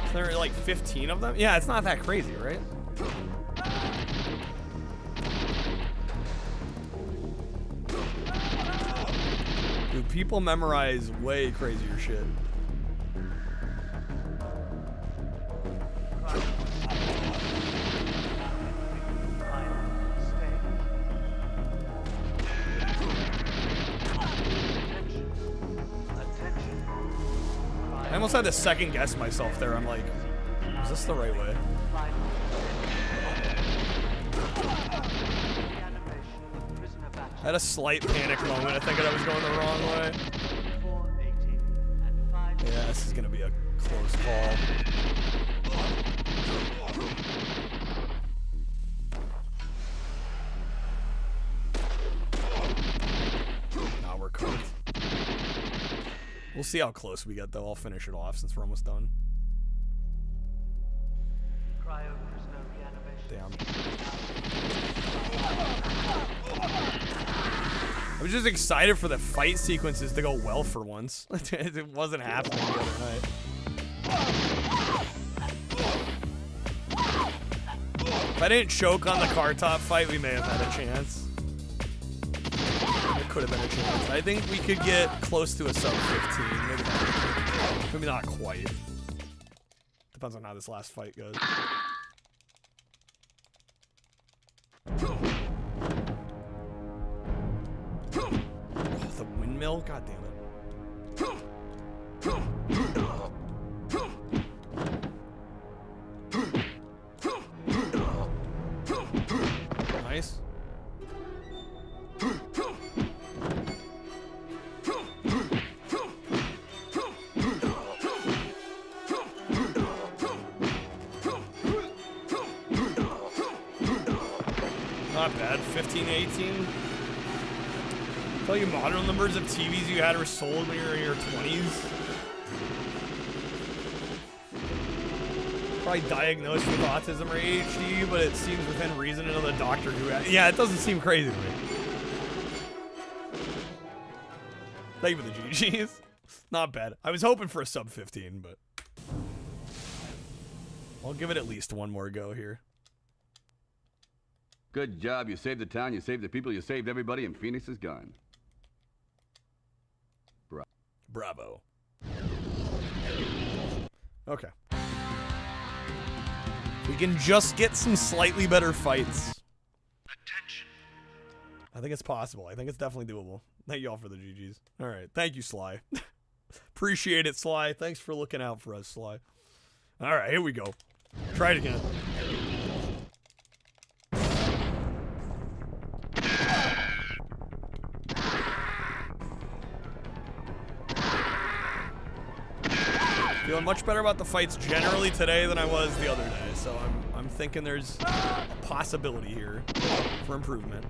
Is there like 15 of them? Yeah, it's not that crazy, right? Dude, people memorize way crazier shit. I almost had to second guess myself there. I'm like, is this the right way? I had a slight panic moment. I think I was going the wrong way. Yeah, this is gonna be a close call. Nah, we're cooked. We'll see how close we get, though. I'll finish it off since we're almost done. Damn. I was just excited for the fight sequences to go well for once. It wasn't happening the other night. If I didn't choke on the car top fight, we may have had a chance. There could have been a chance. I think we could get close to a sub 15. Maybe not quite. Depends on how this last fight goes. Oh, the windmill? God damn it. Nice. Not bad. 15, 18. Tell you modern numbers of TVs you had or sold when you were in your 20s. Probably diagnosed with autism or ADHD, but it seems within reason to know the doctor who had. Yeah, it doesn't seem crazy to me. Thank you for the GGs. Not bad. I was hoping for a sub 15, but I'll give it at least one more go here. Good job. You saved the town, you saved the people, you saved everybody, and Phoenix is gone. Bravo. Okay. We can just get some slightly better fights. Attention. I think it's possible. I think it's definitely doable. Thank you all for the GGs. All right. Thank you, Sly. Appreciate it, Sly. Thanks for looking out for us, Sly. All right, here we go. Try it again. Feeling much better about the fights generally today than I was the other day, so I'm thinking there's a possibility here for improvement.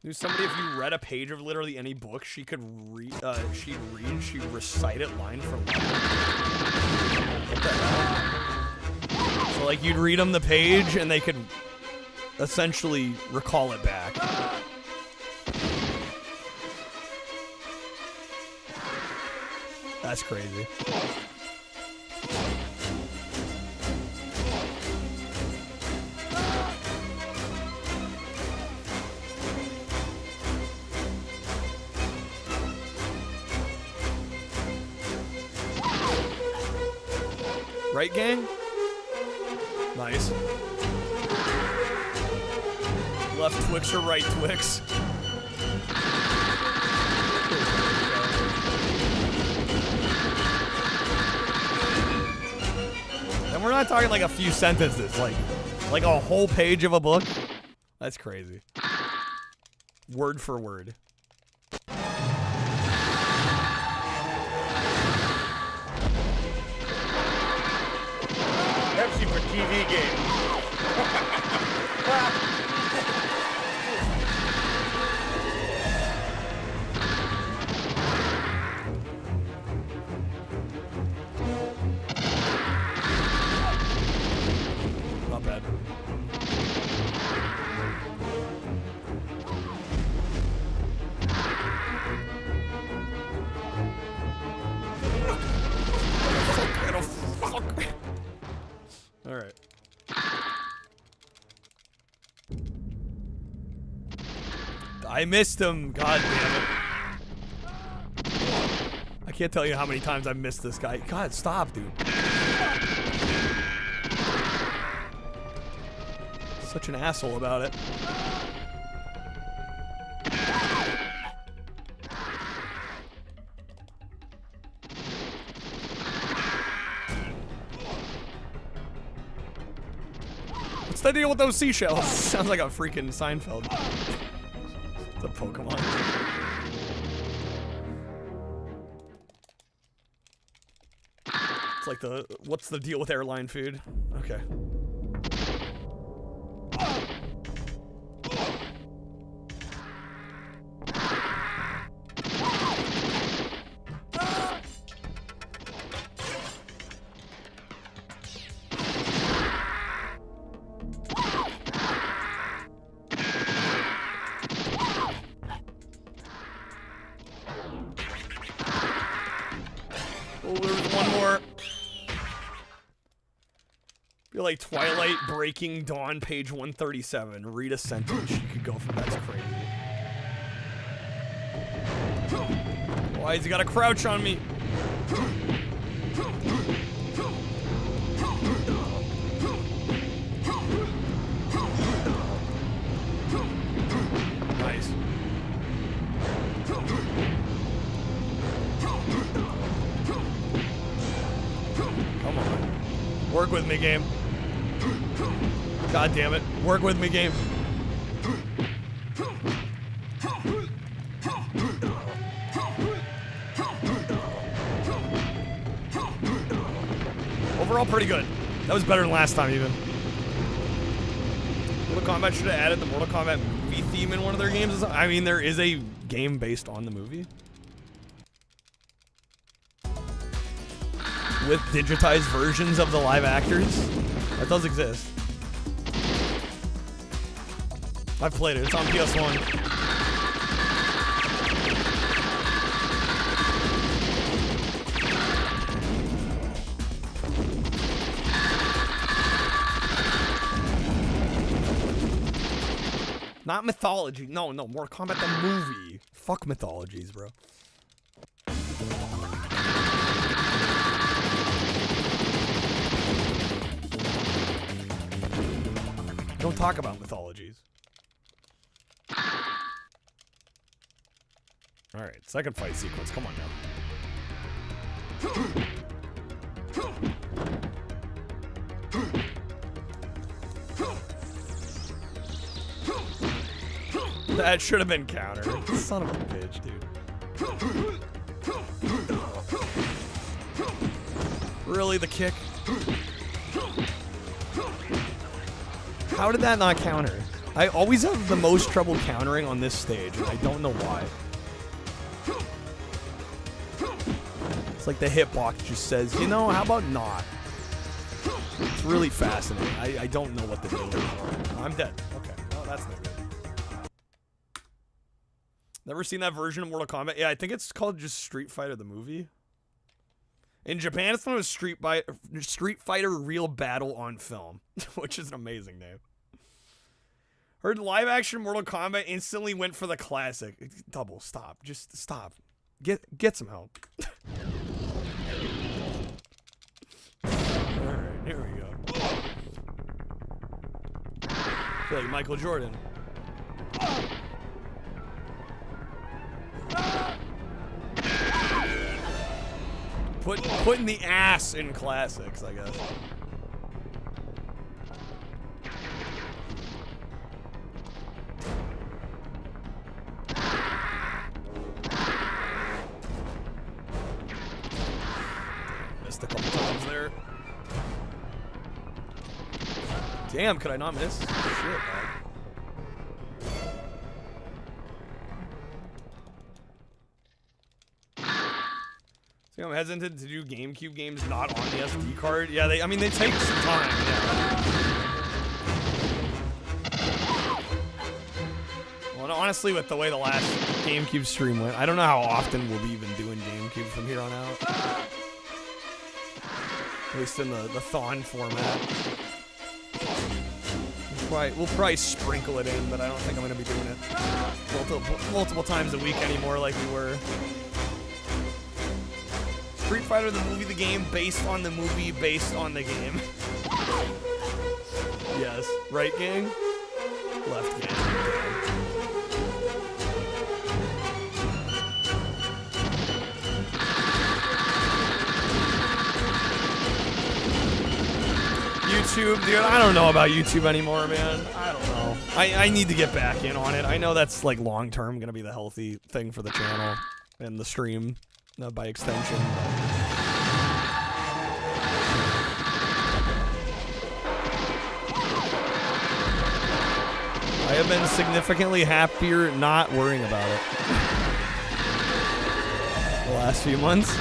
Knew somebody, if you read a page of literally any book, she could read, she'd recite it line for line. What the hell? So, like, you'd read them the page, and they could essentially recall it back. That's crazy. right, gang? Nice. Left Twix or right Twix? And we're not talking like a few sentences, like a whole page of a book. That's crazy. Word for word. Pepsi for TV game. Not bad. All right. I missed him. God damn it. I can't tell you how many times I've missed this guy. God, stop, dude. Such an asshole about it. What's the deal with those seashells? Sounds like a freaking Seinfeld. It's a Pokemon. It's like the, what's the deal with airline food? Okay. Oh, there's one more. Feel like Twilight Breaking Dawn, page 137. Read a sentence. You could go from that's crazy. Why has he got a crouch on me? Nice. Come on. Work with me, game. God damn it. Work with me, game. Overall, pretty good. That was better than last time, even. Mortal Kombat should have added the Mortal Kombat movie theme in one of their games. I mean, there is a game based on the movie. With digitized versions of the live actors. That does exist. I've played it. It's on PS1. Not Mythology. No, Mortal Kombat the movie. Fuck mythologies, bro. Don't talk about mythologies. Alright, second fight sequence. Come on now. That should have been counter. Son of a bitch, dude. Really, the kick? How did that not counter? I always have the most trouble countering on this stage, and I don't know why. It's like the hitbox just says, you know, how about not? It's really fascinating. I don't know what the deal is. I'm dead. Okay. Oh, that's not good. Never seen that version of Mortal Kombat? Yeah, I think it's called just Street Fighter the movie. In Japan, it's known as Street Fighter Real Battle on Film, which is an amazing name. Heard live action Mortal Kombat instantly went for the classic. Double, stop. Just stop. Get some help. Alright. Here we go. I feel like Michael Jordan. Putting the ass in classics, I guess. Missed a couple times there. Damn, could I not miss? Shit, man. See, I'm hesitant to do GameCube games not on the SD card. Yeah, I mean, they take some time. Yeah. Well, and honestly, with the way the last GameCube stream went, I don't know how often we'll be even doing GameCube from here on out. At least in the Thon format. We'll probably sprinkle it in, but I don't think I'm going to be doing it multiple times a week anymore like we were. Street Fighter the movie, the game, based on the movie, based on the game. Yes. Right gang? Left gang. YouTube, dude, I don't know about YouTube anymore, man. I don't know. I need to get back in on it. I know that's like long term gonna be the healthy thing for the channel and the stream, by extension. I have been significantly happier not worrying about it the last few months.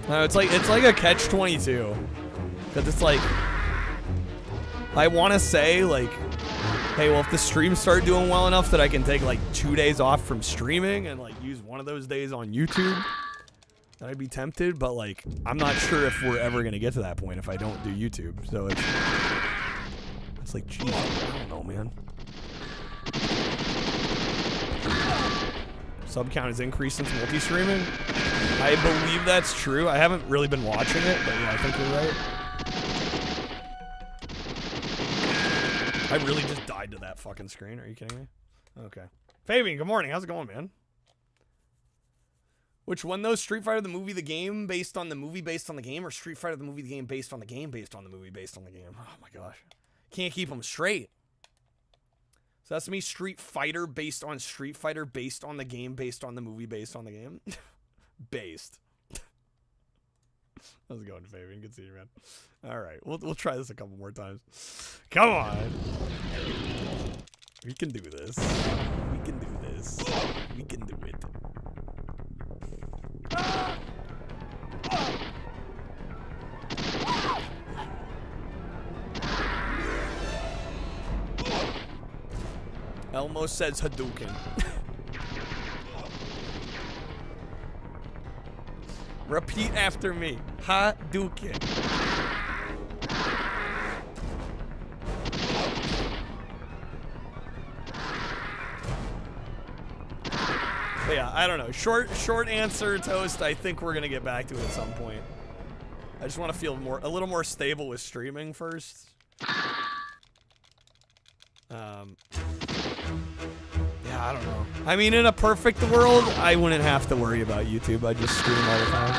No, it's like a catch-22, because it's like, I want to say like, hey, well, if the streams start doing well enough that I can take like 2 days off from streaming and like use one of those days on YouTube, then I'd be tempted. But like, I'm not sure if we're ever gonna get to that point if I don't do YouTube. So it's like, geez, I don't know, man. Sub count has increased since multi-streaming. I believe that's true. I haven't really been watching it, but yeah, I think you're right. I really just died to that fucking screen. Are you kidding me? Okay. Fabian, good morning. How's it going, man? Which one, though? Street Fighter the movie, the game, based on the movie, based on the game, or Street Fighter the movie, the game, based on the game, based on the movie, based on the game? Oh my gosh. Can't keep them straight. So that's me, Street Fighter based on Street Fighter, based on the game, based on the movie, based on the game. Based. How's it going, Fabian? Good to see you, man. All right, we'll try this a couple more times. Come on. We can do this. We can do this. We can do it. Elmo says Hadouken. Repeat after me. Hadouken. But yeah, I don't know. Short answer, Toast. I think we're gonna get back to it at some point. I just want to feel a little more stable with streaming first. Yeah, I don't know. I mean, in a perfect world, I wouldn't have to worry about YouTube. I'd just stream all the time.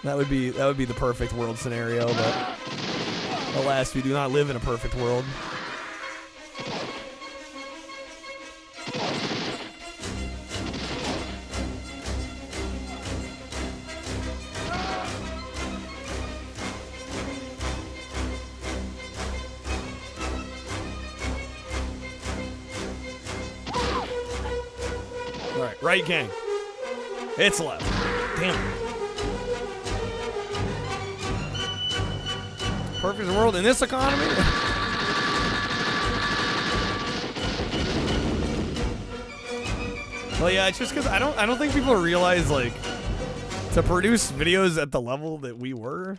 That would be the perfect world scenario, but alas, we do not live in a perfect world. Right gang. It's left. Damn it. Perfect world in this economy? Well, yeah, it's just because I don't think people realize, like, to produce videos at the level that we were,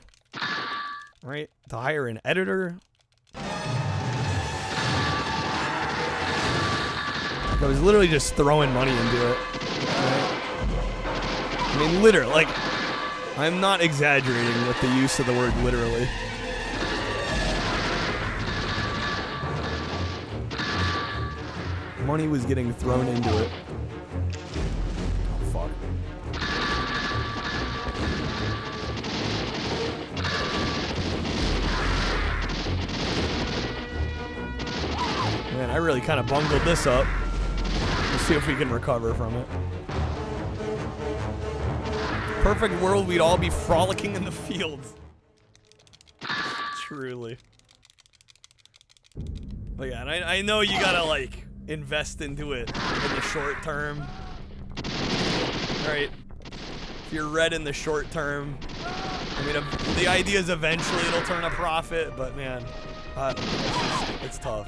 right? To hire an editor. I was literally just throwing money into it. Right? I mean, literally, like, I'm not exaggerating with the use of the word literally. Money was getting thrown into it. Oh, fuck. Man, I really kind of bungled this up. Let's see if we can recover from it. Perfect world, we'd all be frolicking in the fields. Truly. But yeah, and I know you gotta, like, invest into it in the short term. Right? If you're red in the short term, I mean, the idea is eventually it'll turn a profit, but man, it's tough.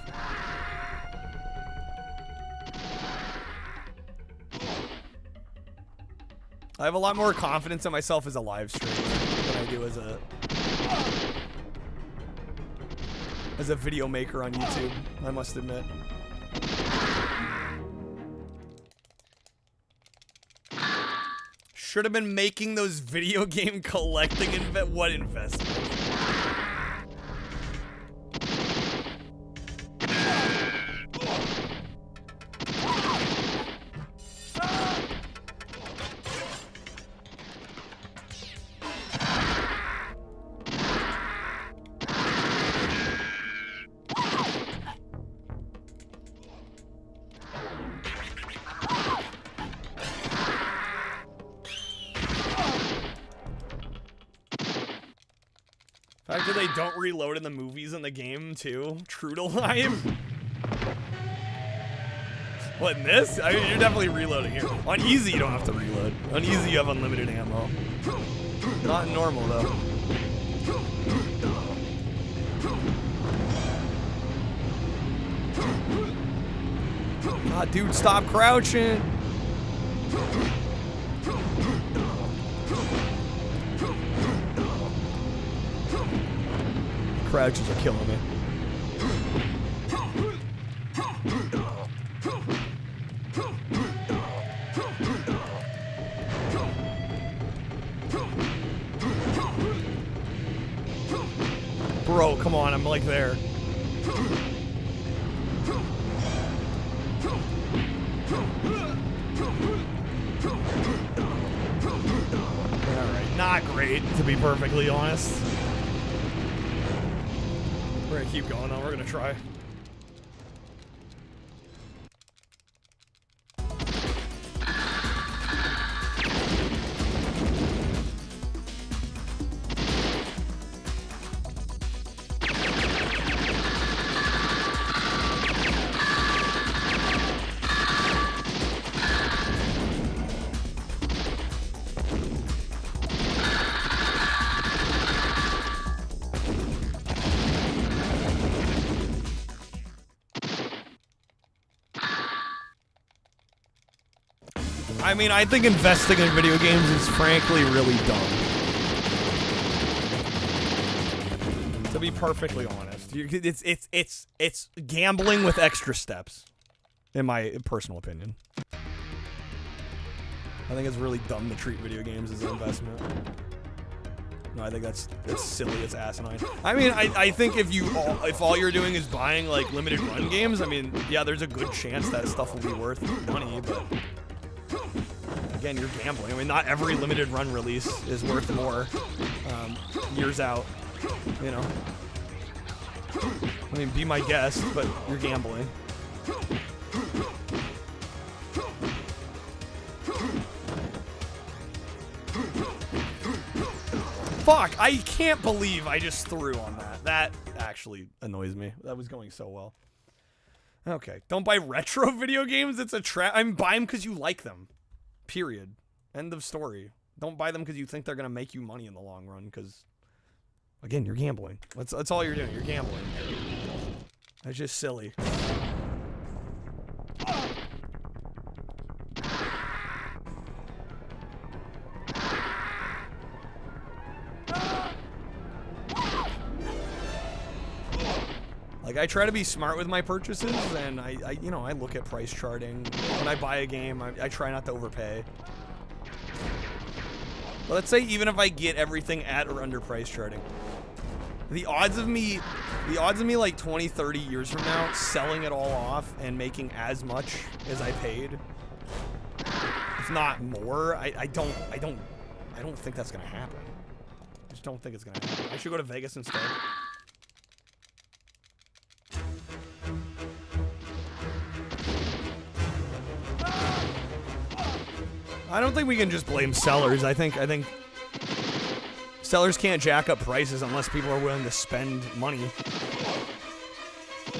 I have a lot more confidence in myself as a live streamer than I do as a video maker on YouTube, I must admit. Should have been making those video game collecting what investment? The fact that they don't reload in the movies in the game, too. True to life. What, in this? I mean, you're definitely reloading here. On easy, you don't have to reload. On easy, you have unlimited ammo. Not in normal, though. God, dude, stop crouching. Crouches are killing me. Bro, come on, I'm like there. Alright, not great, to be perfectly honest. We're gonna keep going on, we're gonna try. I mean, I think investing in video games is frankly really dumb. To be perfectly honest, it's gambling with extra steps, in my personal opinion. I think it's really dumb to treat video games as an investment. No, I think that's silly. It's asinine. I mean, I think if all you're doing is buying like limited run games, I mean, yeah, there's a good chance that stuff will be worth money, but. Again, you're gambling. I mean, not every limited run release is worth more years out, you know. I mean, be my guest, but you're gambling. Fuck, I can't believe I just threw on that. That actually annoys me. That was going so well. Okay, don't buy retro video games. It's a trap. I mean, buy them because you like them. Period. End of story. Don't buy them because you think they're going to make you money in the long run, because, again, you're gambling. That's all you're doing. You're gambling. That's just silly. Like, I try to be smart with my purchases, and I you know, I look at price charting. When I buy a game, I try not to overpay. But let's say even if I get everything at or under price charting, the odds of me like 20, 30 years from now selling it all off and making as much as I paid, if not more, I don't think that's gonna happen. I just don't think it's gonna happen. I should go to Vegas instead. I don't think we can just blame sellers. I think sellers can't jack up prices unless people are willing to spend money.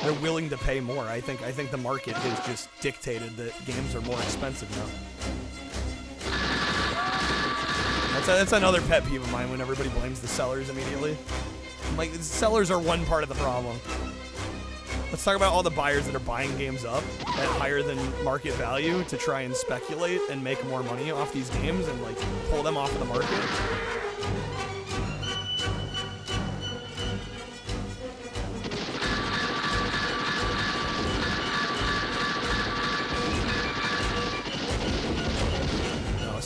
They're willing to pay more. I think the market has just dictated that games are more expensive now. That's another pet peeve of mine when everybody blames the sellers immediately. Like, the sellers are one part of the problem. Let's talk about all the buyers that are buying games up at higher than market value to try and speculate and make more money off these games and, like, pull them off of the market. No,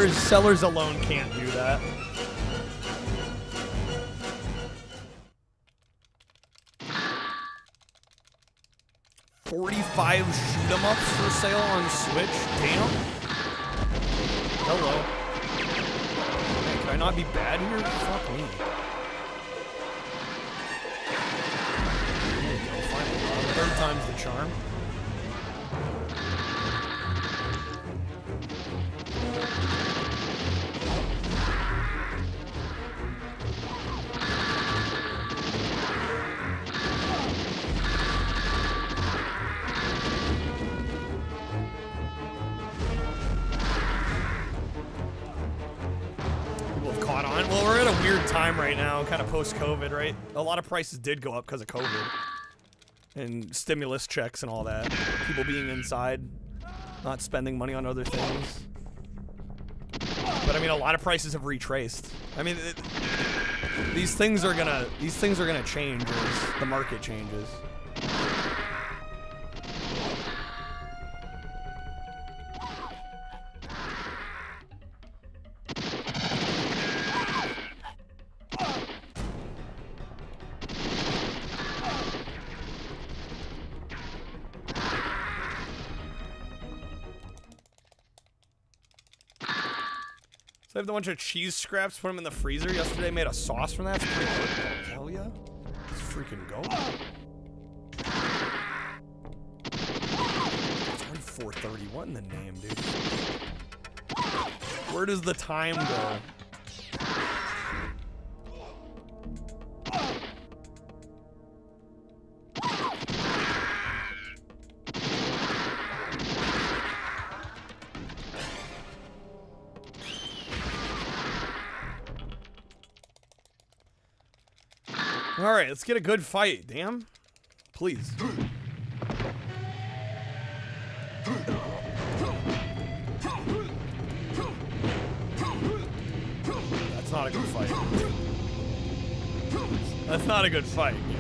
sellers alone can't do that. $45 shoot-em-ups for sale on Switch? Damn. Hello. Man, can I not be bad here? Fuck me. There you go, finally. Third time's the charm. Well, we're at a weird time right now, kind of post-COVID, right? A lot of prices did go up because of COVID. And stimulus checks and all that. People being inside, not spending money on other things. But I mean, a lot of prices have retraced. I mean, these things are gonna change as the market changes. So I have a bunch of cheese scraps, put them in the freezer. Yesterday made a sauce from that. It's pretty good. Hell yeah. Let's freaking go. It's already 4:30. What in the name, dude? Where does the time go? Alright, let's get a good fight, damn. Please. That's not a good fight. That's not a good fight, dude.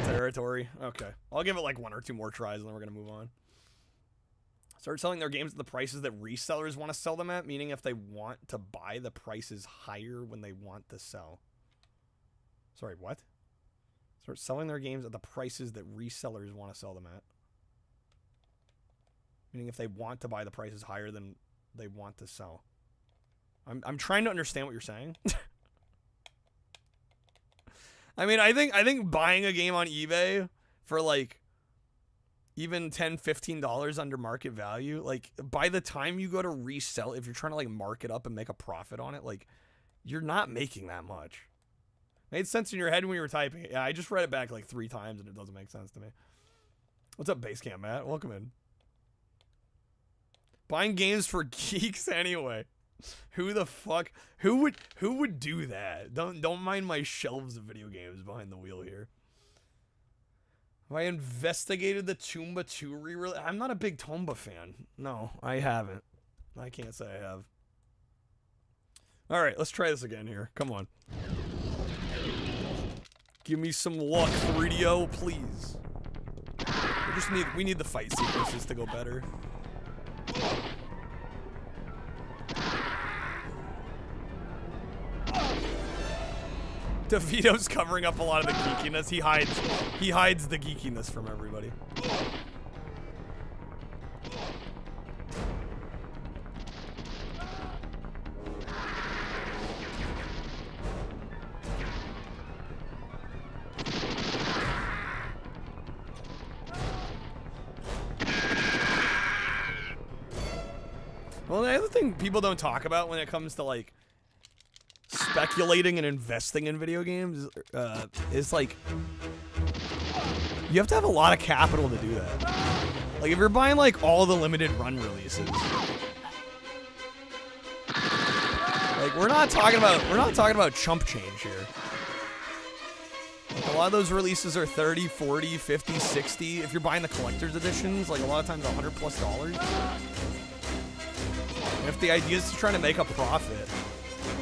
Territory. Okay. I'll give it like 1 or 2 more tries and then we're going to move on. Start selling their games at the prices that resellers want to sell them at, meaning if they want to buy the prices higher when they want to sell. Sorry, what? Start selling their games at the prices that resellers want to sell them at. Meaning if they want to buy the prices higher than they want to sell. I'm trying to understand what you're saying. I mean, I think buying a game on eBay for like even $10, $15 under market value, like by the time you go to resell, if you're trying to like mark it up and make a profit on it, like you're not making that much. Made sense in your head when you were typing it. Yeah, I just read it back like 3 times and it doesn't make sense to me. What's up, Basecamp Matt? Welcome in. Buying games for geeks anyway. Who the fuck? Who would do that? Don't mind my shelves of video games behind the wheel here. Have I investigated the Tomba 2 re-release? I'm not a big Tomba fan. No, I haven't. I can't say I have. All right, let's try this again here. Come on. Give me some luck, 3DO, please. We need the fight sequences to go better. DeVito's covering up a lot of the geekiness. He hides the geekiness from everybody. Well, the other thing people don't talk about when it comes to like speculating and investing in video games is like you have to have a lot of capital to do that. Like if you're buying like all the limited run releases, like we're not talking about chump change here. Like, a lot of those releases are 30, 40, 50, 60. If you're buying the collector's editions, like a lot of times $100+. And if the idea is to try to make a profit,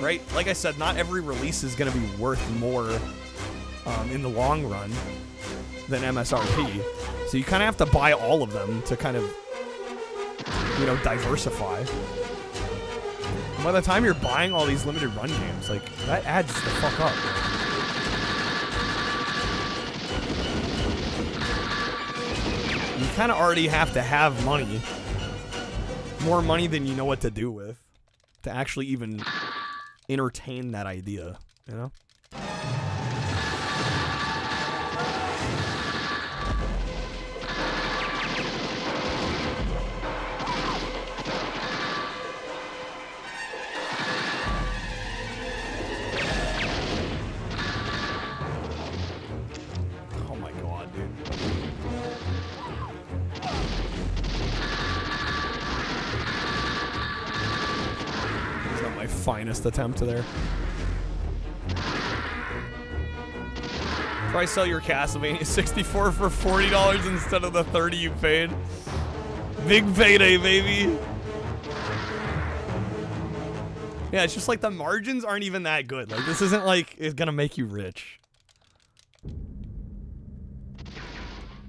right? Like I said, not every release is going to be worth more in the long run than MSRP. So you kind of have to buy all of them to kind of, you know, diversify. And by the time you're buying all these limited run games, like, that adds the fuck up. You kind of already have to have money. More money than you know what to do with to actually even entertain that idea, you know? Oh my god, dude. My finest attempt there. Probably sell your Castlevania 64 for $40 instead of the $30 you paid. Big payday, baby. Yeah, it's just like the margins aren't even that good. Like this isn't like it's gonna make you rich.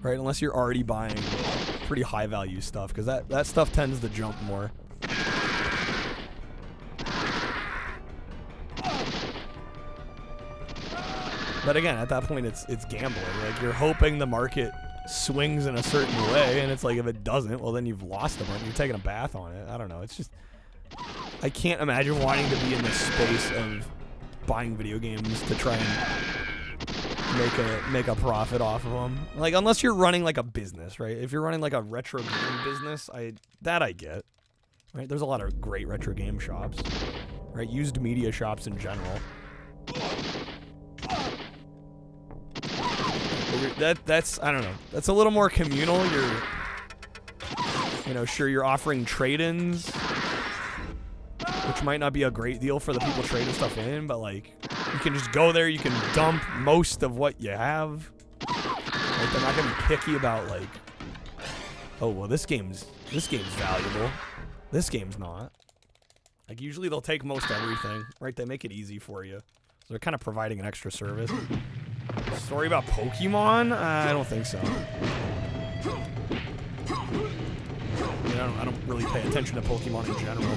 Right, unless you're already buying pretty high value stuff, because that stuff tends to jump more. But again, at that point, it's gambling. Like, you're hoping the market swings in a certain way, and it's like, if it doesn't, well, then you've lost a bunch. You're taking a bath on it. I don't know. It's just... I can't imagine wanting to be in this space of buying video games to try and make a profit off of them. Like, unless you're running, like, a business, right? If you're running, like, a retro game business, I get. Right? There's a lot of great retro game shops. Right? Used media shops in general. That's I don't know. That's a little more communal. Sure, you're offering trade-ins, which might not be a great deal for the people trading stuff in, but like you can just go there, you can dump most of what you have. Like, they're not gonna be picky about like, oh well, this game's valuable. This game's not. Like usually they'll take most everything, right? They make it easy for you. So they're kind of providing an extra service. Story about Pokemon? I don't think so. I don't really pay attention to Pokemon in general.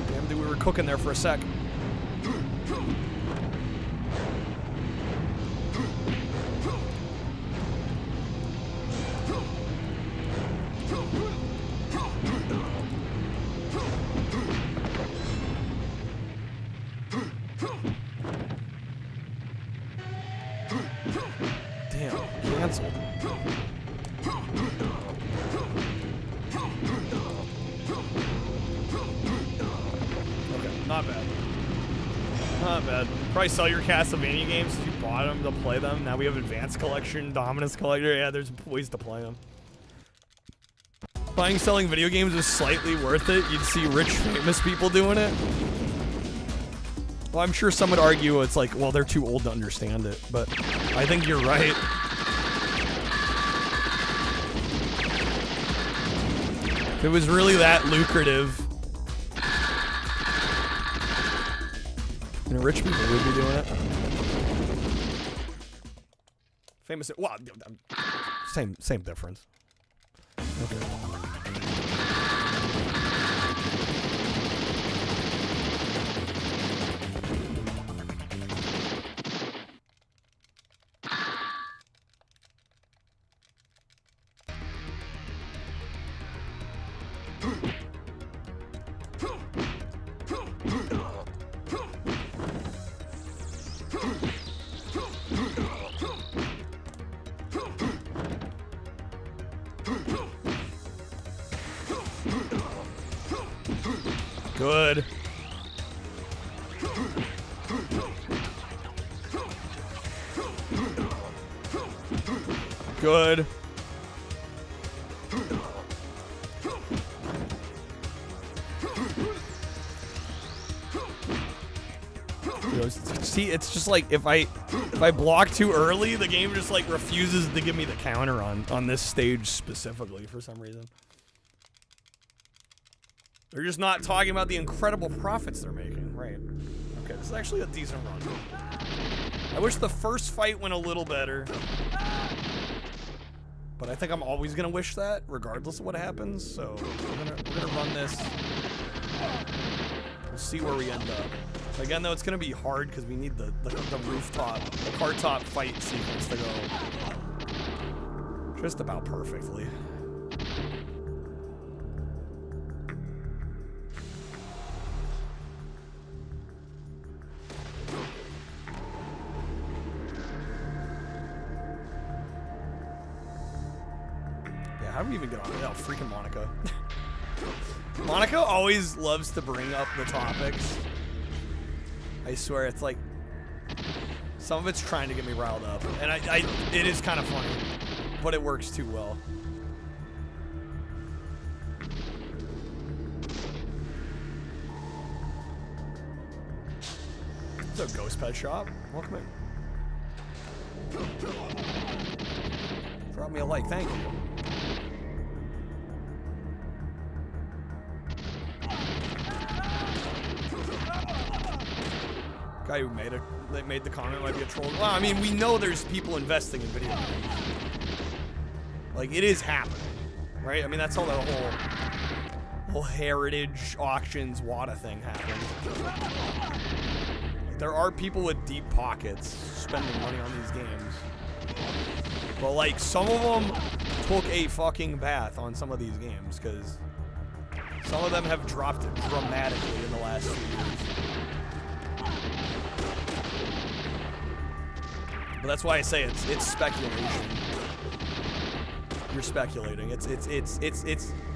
Damn, dude, we were cooking there for a sec. Damn, canceled. Okay, not bad. Not bad. not bad. Probably sell your Castlevania games if you bought them to play them. Now we have Advanced Collection, Dominus Collector. Yeah, there's ways to play them. Buying, selling video games is slightly worth it. You'd see rich, famous people doing it. Well, I'm sure some would argue it's like, well, they're too old to understand it, but I think you're right. If it was really that lucrative, and rich people would be doing it. Famous, well, same difference. Okay. Good. Good. See, it's just like if I block too early, the game just like refuses to give me the counter on this stage specifically for some reason. They're just not talking about the incredible profits they're making. Right. Okay, this is actually a decent run. I wish the first fight went a little better. But I think I'm always going to wish that, regardless of what happens. So we're gonna run this. We'll see where we end up. Again, though, it's going to be hard because we need the rooftop, the car top fight sequence to go just about perfectly. How do we even get on it? Oh, freaking Monica. Monica always loves to bring up the topics. I swear, it's like some of it's trying to get me riled up, and it is kind of funny, but it works too well. What's up, Ghost Pet Shop? Welcome in. Drop me a like, thank you. Guy who made the comment might be a troll. Well, I mean, we know there's people investing in video games. Like, it is happening, right? I mean, that's how the whole heritage auctions WADA thing happened. Like, there are people with deep pockets spending money on these games. But, like, some of them took a fucking bath on some of these games, because some of them have dropped dramatically in the last few years. But that's why I say it's speculation. You're speculating. It's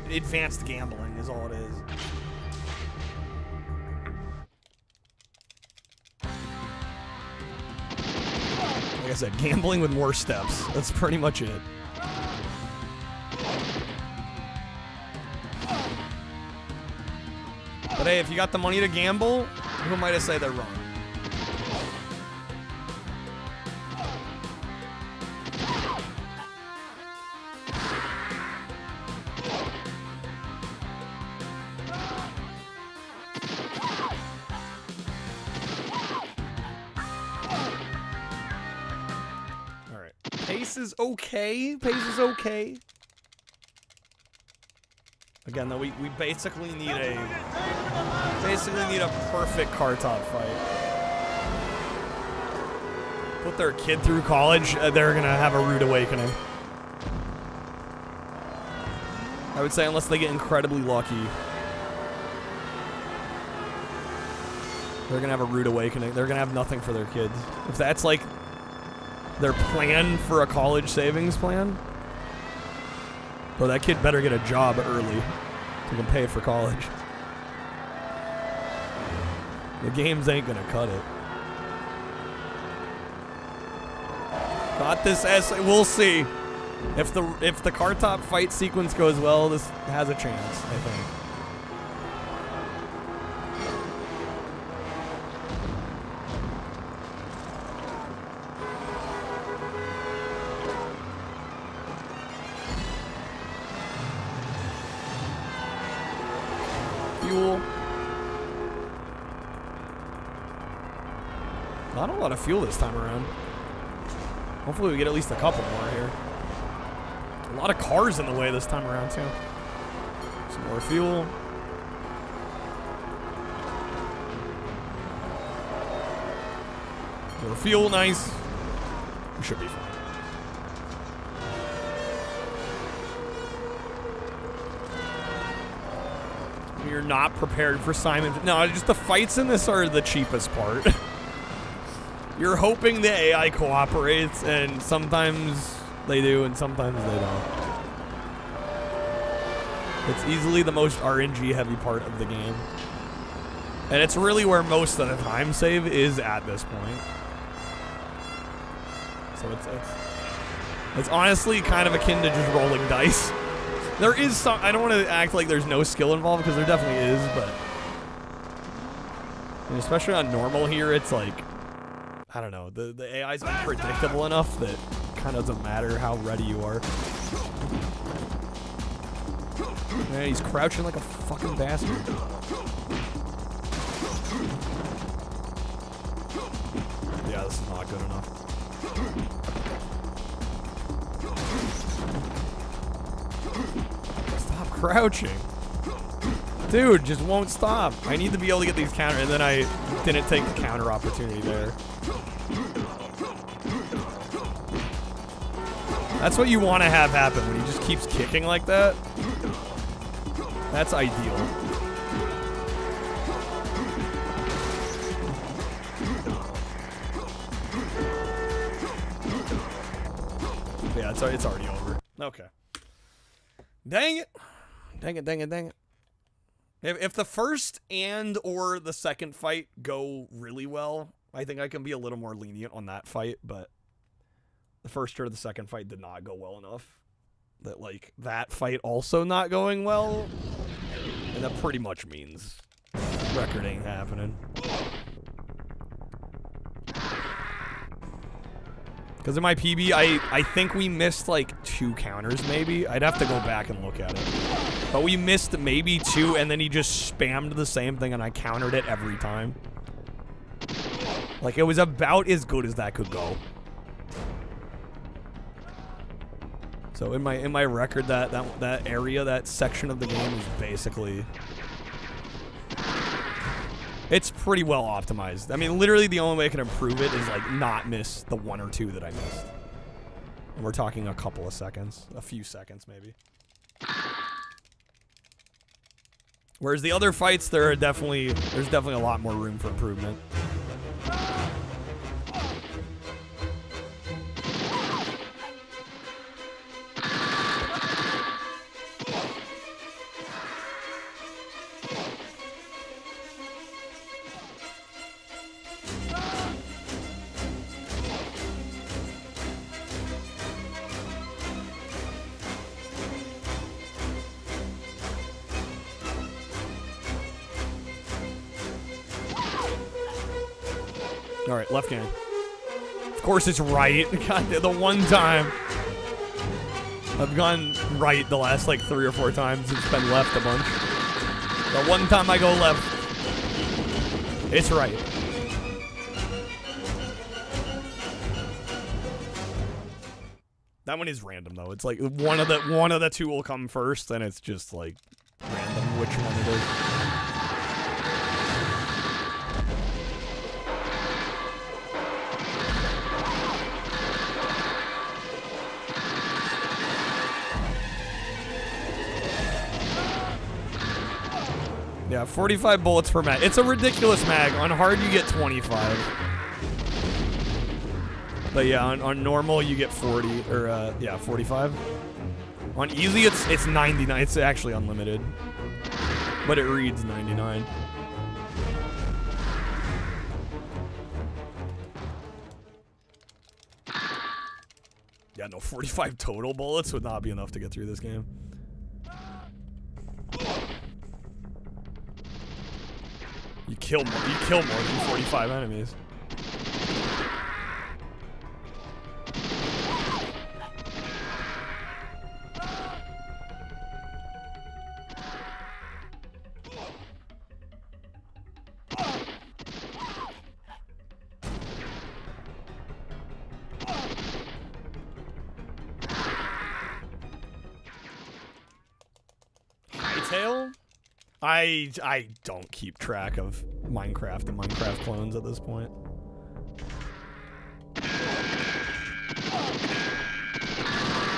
advanced gambling is all it is. Like I said, gambling with more steps. That's pretty much it. But hey, if you got the money to gamble, who am I to say they're wrong? Pace is okay. Again, though, we basically need a perfect car top fight. Put their kid through college, they're gonna have a rude awakening. I would say, unless they get incredibly lucky, they're gonna have a rude awakening. They're gonna have nothing for their kids. If that's like their plan for a college savings plan, bro, that kid better get a job early so he can pay for college. The games ain't gonna cut it. Not this S. We'll see. If the car top fight sequence goes well, this has a chance, I think. Fuel. Not a lot of fuel this time around. Hopefully we get at least a couple more here. A lot of cars in the way this time around, too. Some more fuel. More fuel, nice. We should be fine. You're not prepared for Simon. No, just the fights in this are the cheapest part. You're hoping the AI cooperates, and sometimes they do, and sometimes they don't. It's easily the most RNG heavy part of the game. And it's really where most of the time save is at this point. So it's honestly kind of akin to just rolling dice. There is some, I don't want to act like there's no skill involved, because there definitely is, but especially on normal here, it's like, I don't know, the AI's unpredictable enough that it kind of doesn't matter how ready you are. Man, he's crouching like a fucking bastard. Yeah, this is not good enough. Stop crouching. Dude, just won't stop. I need to be able to get these counter, and then I didn't take the counter opportunity there. That's what you want to have happen when he just keeps kicking like that. That's ideal. Yeah, it's already over. Okay. Dang it. Dang it, dang it, dang it. If the first and or the second fight go really well, I think I can be a little more lenient on that fight, but the first or the second fight did not go well enough. That, like, that fight also not going well, and that pretty much means record ain't happening. Because in my PB, I think we missed, like, 2 counters, maybe. I'd have to go back and look at it. But we missed maybe 2, and then he just spammed the same thing, and I countered it every time. Like, it was about as good as that could go. So in my record, that area, that section of the game is basically, it's pretty well optimized. I mean, literally the only way I can improve it is like not miss the 1 or 2 that I missed. And we're talking a couple of seconds, a few seconds maybe. Whereas the other fights, there's definitely a lot more room for improvement. All right, left hand. Of course it's right. God, the one time I've gone right the last like 3 or 4 times, it's been left a bunch. The one time I go left, it's right. That one is random though. It's like one of the 2 will come first, and it's just like random which one it is. Yeah, 45 bullets per mag. It's a ridiculous mag. On hard, you get 25. But yeah, on normal, you get 40, or yeah, 45. On easy, it's 99. It's actually unlimited. But it reads 99. Yeah, no, 45 total bullets would not be enough to get through this game. You kill more than 45 enemies. Hightail? I don't keep track of Minecraft and Minecraft clones at this point.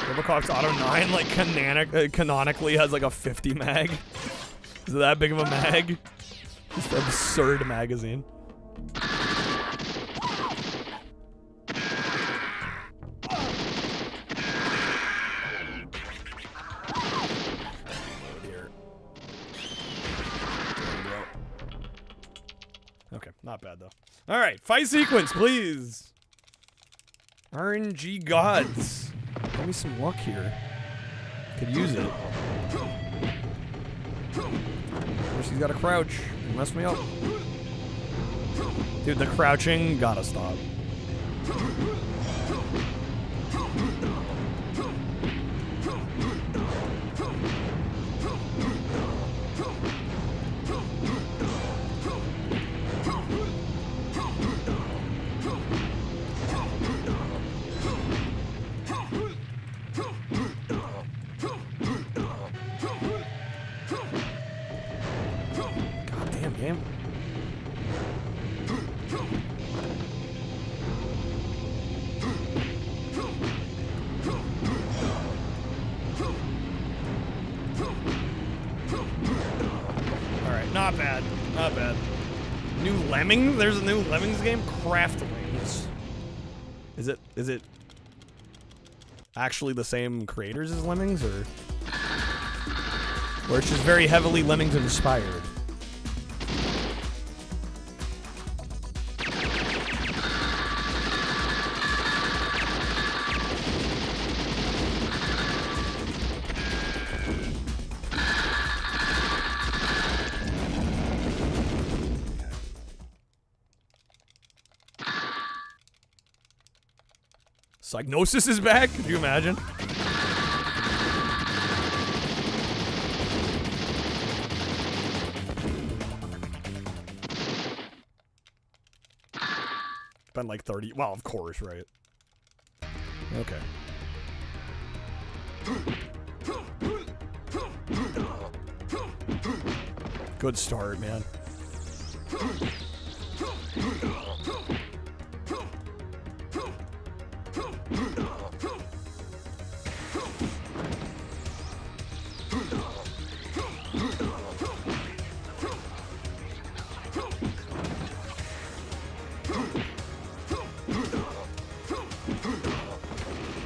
Robocop's Auto 9 like canonically has like a 50 mag. Is it that big of a mag? Just an absurd magazine. Okay, not bad though. All right, fight sequence, please. RNG gods, give me some luck here. Could use it. First, he's got to crouch. Mess me up, dude. The crouching gotta stop. Goddamn game. Alright, not bad. Not bad. New Lemmings? There's a new Lemmings game? Craftlings. Is it actually the same creators as Lemmings, or it's just very heavily Lemmings inspired? Psygnosis is back? Could you imagine? Been like 30. Well, of course, right? Okay. Good start, man.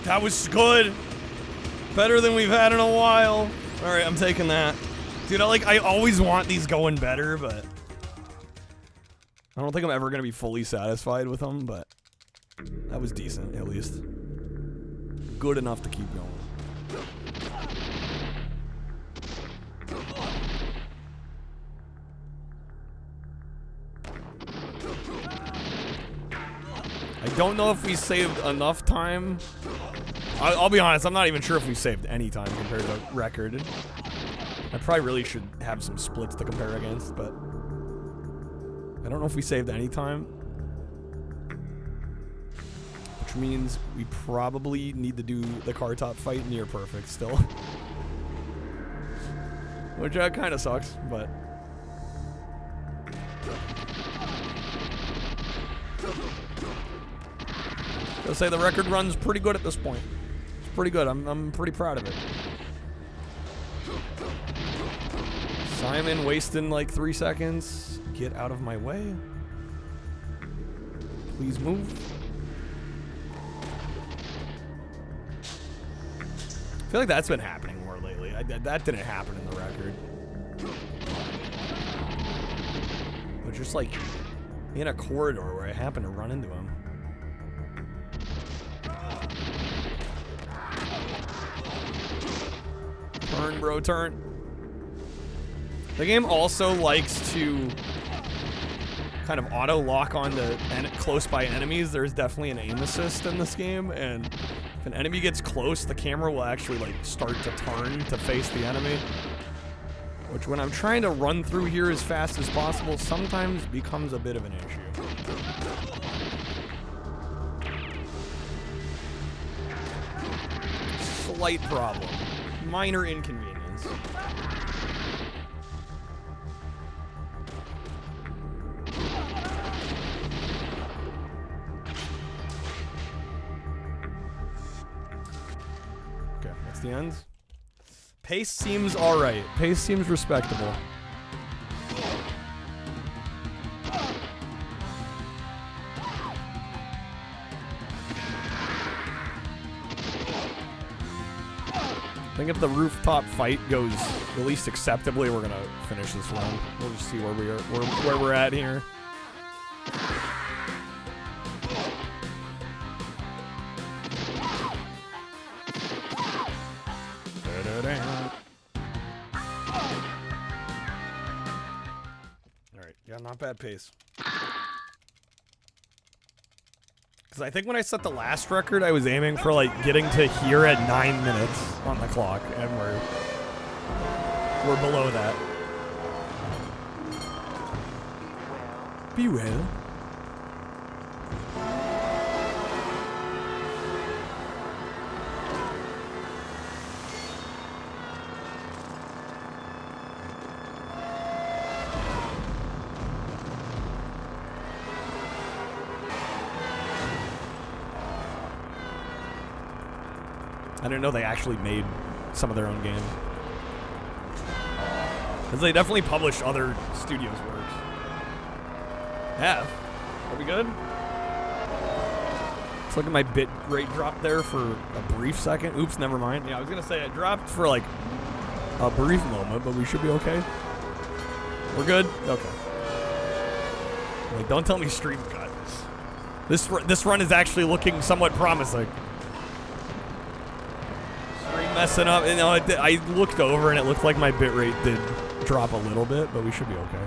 That was good. Better than we've had in a while. All right, I'm taking that. Dude, I always want these going better, but I don't think I'm ever going to be fully satisfied with them, but that was decent, at least. Good enough to keep going. I don't know if we saved enough time. I'll be honest, I'm not even sure if we saved any time compared to record. I probably really should have some splits to compare against, but I don't know if we saved any time. Which means we probably need to do the car top fight near perfect still. Which kind of sucks, but... I'll say the record run's pretty good at this point. It's pretty good. I'm pretty proud of it. Simon wasting like 3 seconds. Get out of my way. Please move. I feel like that's been happening more lately. That didn't happen in the record. But just like in a corridor where I happened to run into him. Turn, bro, turn. The game also likes to kind of auto-lock onto close-by enemies. There's definitely an aim assist in this game, and if an enemy gets close, the camera will actually, like, start to turn to face the enemy. Which, when I'm trying to run through here as fast as possible, sometimes becomes a bit of an issue. Slight problem. Minor inconvenience. Okay, that's the ends. Pace seems alright. Pace seems respectable. I think if the rooftop fight goes at least acceptably, we're gonna finish this run. We'll just see where we are, where we're at here. Alright, yeah, not bad pace. Because I think when I set the last record, I was aiming for, like, getting to here at 9 minutes on the clock, and we're below that. Be well. I didn't know they actually made some of their own games. Because they definitely published other studios' works. Have. Are we good? Let's look at my bit rate drop there for a brief second. Oops, never mind. Yeah, I was going to say it dropped for like a brief moment, but we should be okay. We're good? Okay. Like, don't tell me stream cut. This run is actually looking somewhat promising. Messing up, you know, I looked over and it looked like my bitrate did drop a little bit, but we should be okay.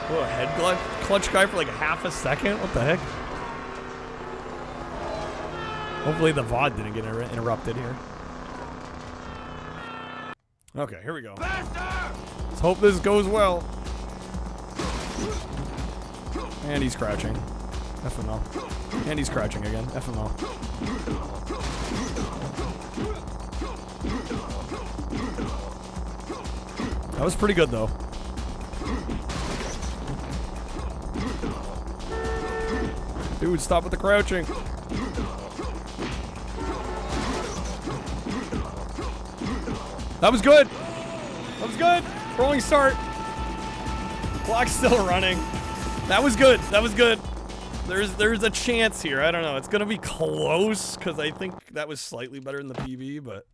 Oh, a head clutch guy for like half a second? What the heck? Hopefully the VOD didn't get interrupted here. Okay, here we go. Let's hope this goes well. And he's crouching. FML. And he's crouching again. FML. That was pretty good, though. Dude, stop with the crouching. That was good. That was good. Rolling start. Clock's still running. That was good. That was good. There's a chance here. I don't know. It's gonna be close because I think that was slightly better than the PB, but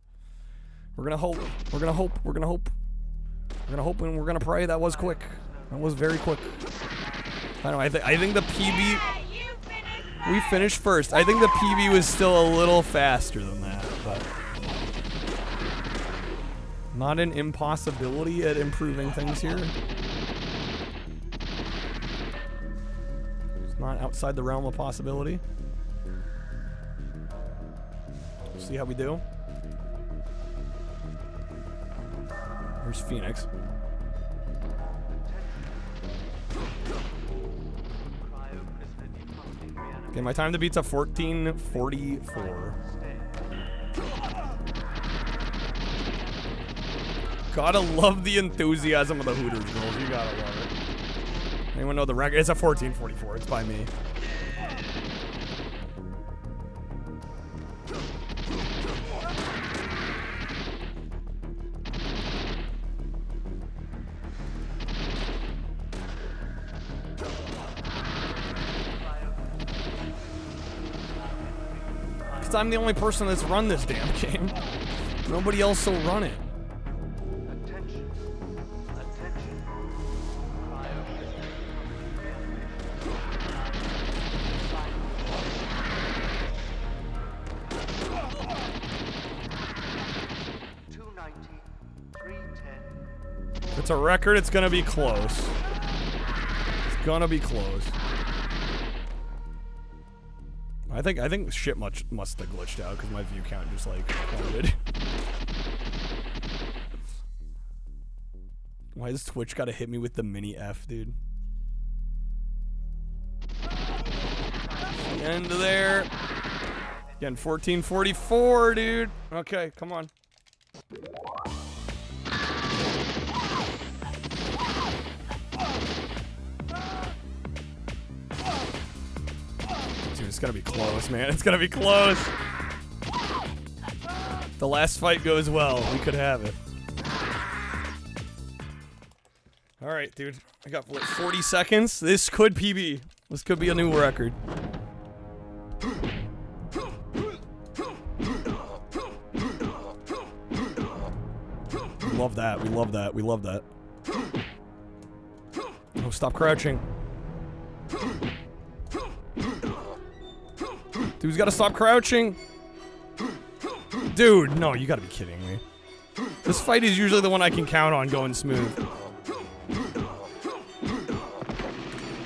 we're gonna hope. We're gonna hope. We're gonna hope. We're gonna hope and we're gonna pray. That was quick. That was very quick. I don't know. I think the PB. We finished first. I think the PB was still a little faster than that, but. Not an impossibility at improving things here. It's not outside the realm of possibility. We'll see how we do. Where's Phoenix? Okay, my time to beat's a 14:44. Gotta love the enthusiasm of the Hooters girls. You gotta love it. Anyone know the record? It's a 14:44. It's by me. Because I'm the only person that's run this damn game. Nobody else will run it. it's a record, it's gonna be close. It's gonna be close. I think shit must have glitched out because my view count just like plummeted. Why does Twitch gotta hit me with the mini F, dude? The end of there. Again, 1444, dude. Okay, come on. Dude, it's gonna be close, man. It's gonna be close. The last fight goes well. We could have it. All right, dude. I got, what, 40 seconds? This could PB. This could be a new record. We love that. We love that. We love that. Oh, stop crouching. Dude's gotta stop crouching. Dude, no, you gotta be kidding me. This fight is usually the one I can count on going smooth.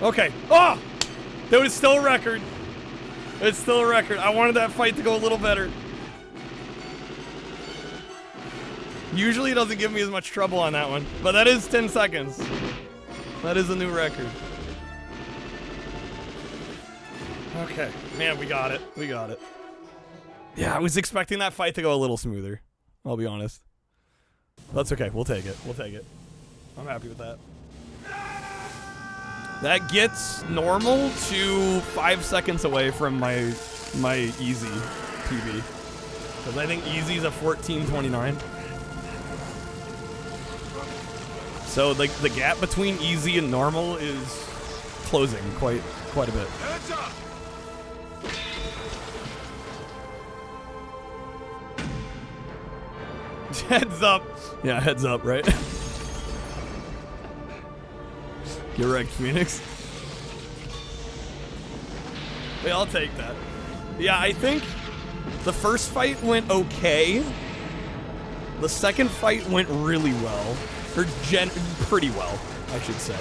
Okay. Oh! Dude, it's still a record. It's still a record. I wanted that fight to go a little better. Usually it doesn't give me as much trouble on that one. But that is 10 seconds. That is a new record. Okay. Man, we got it. We got it. Yeah, I was expecting that fight to go a little smoother. I'll be honest. That's okay. We'll take it. We'll take it. I'm happy with that. That gets normal to 5 seconds away from my easy PB. Because I think easy's a 14:29. So like the gap between easy and normal is closing quite a bit. Heads up! Heads up. Yeah, heads up, right? Get wrecked, Phoenix. Yeah, I'll take that. Yeah, I think the first fight went okay. The second fight went really well. Or pretty well, I should say.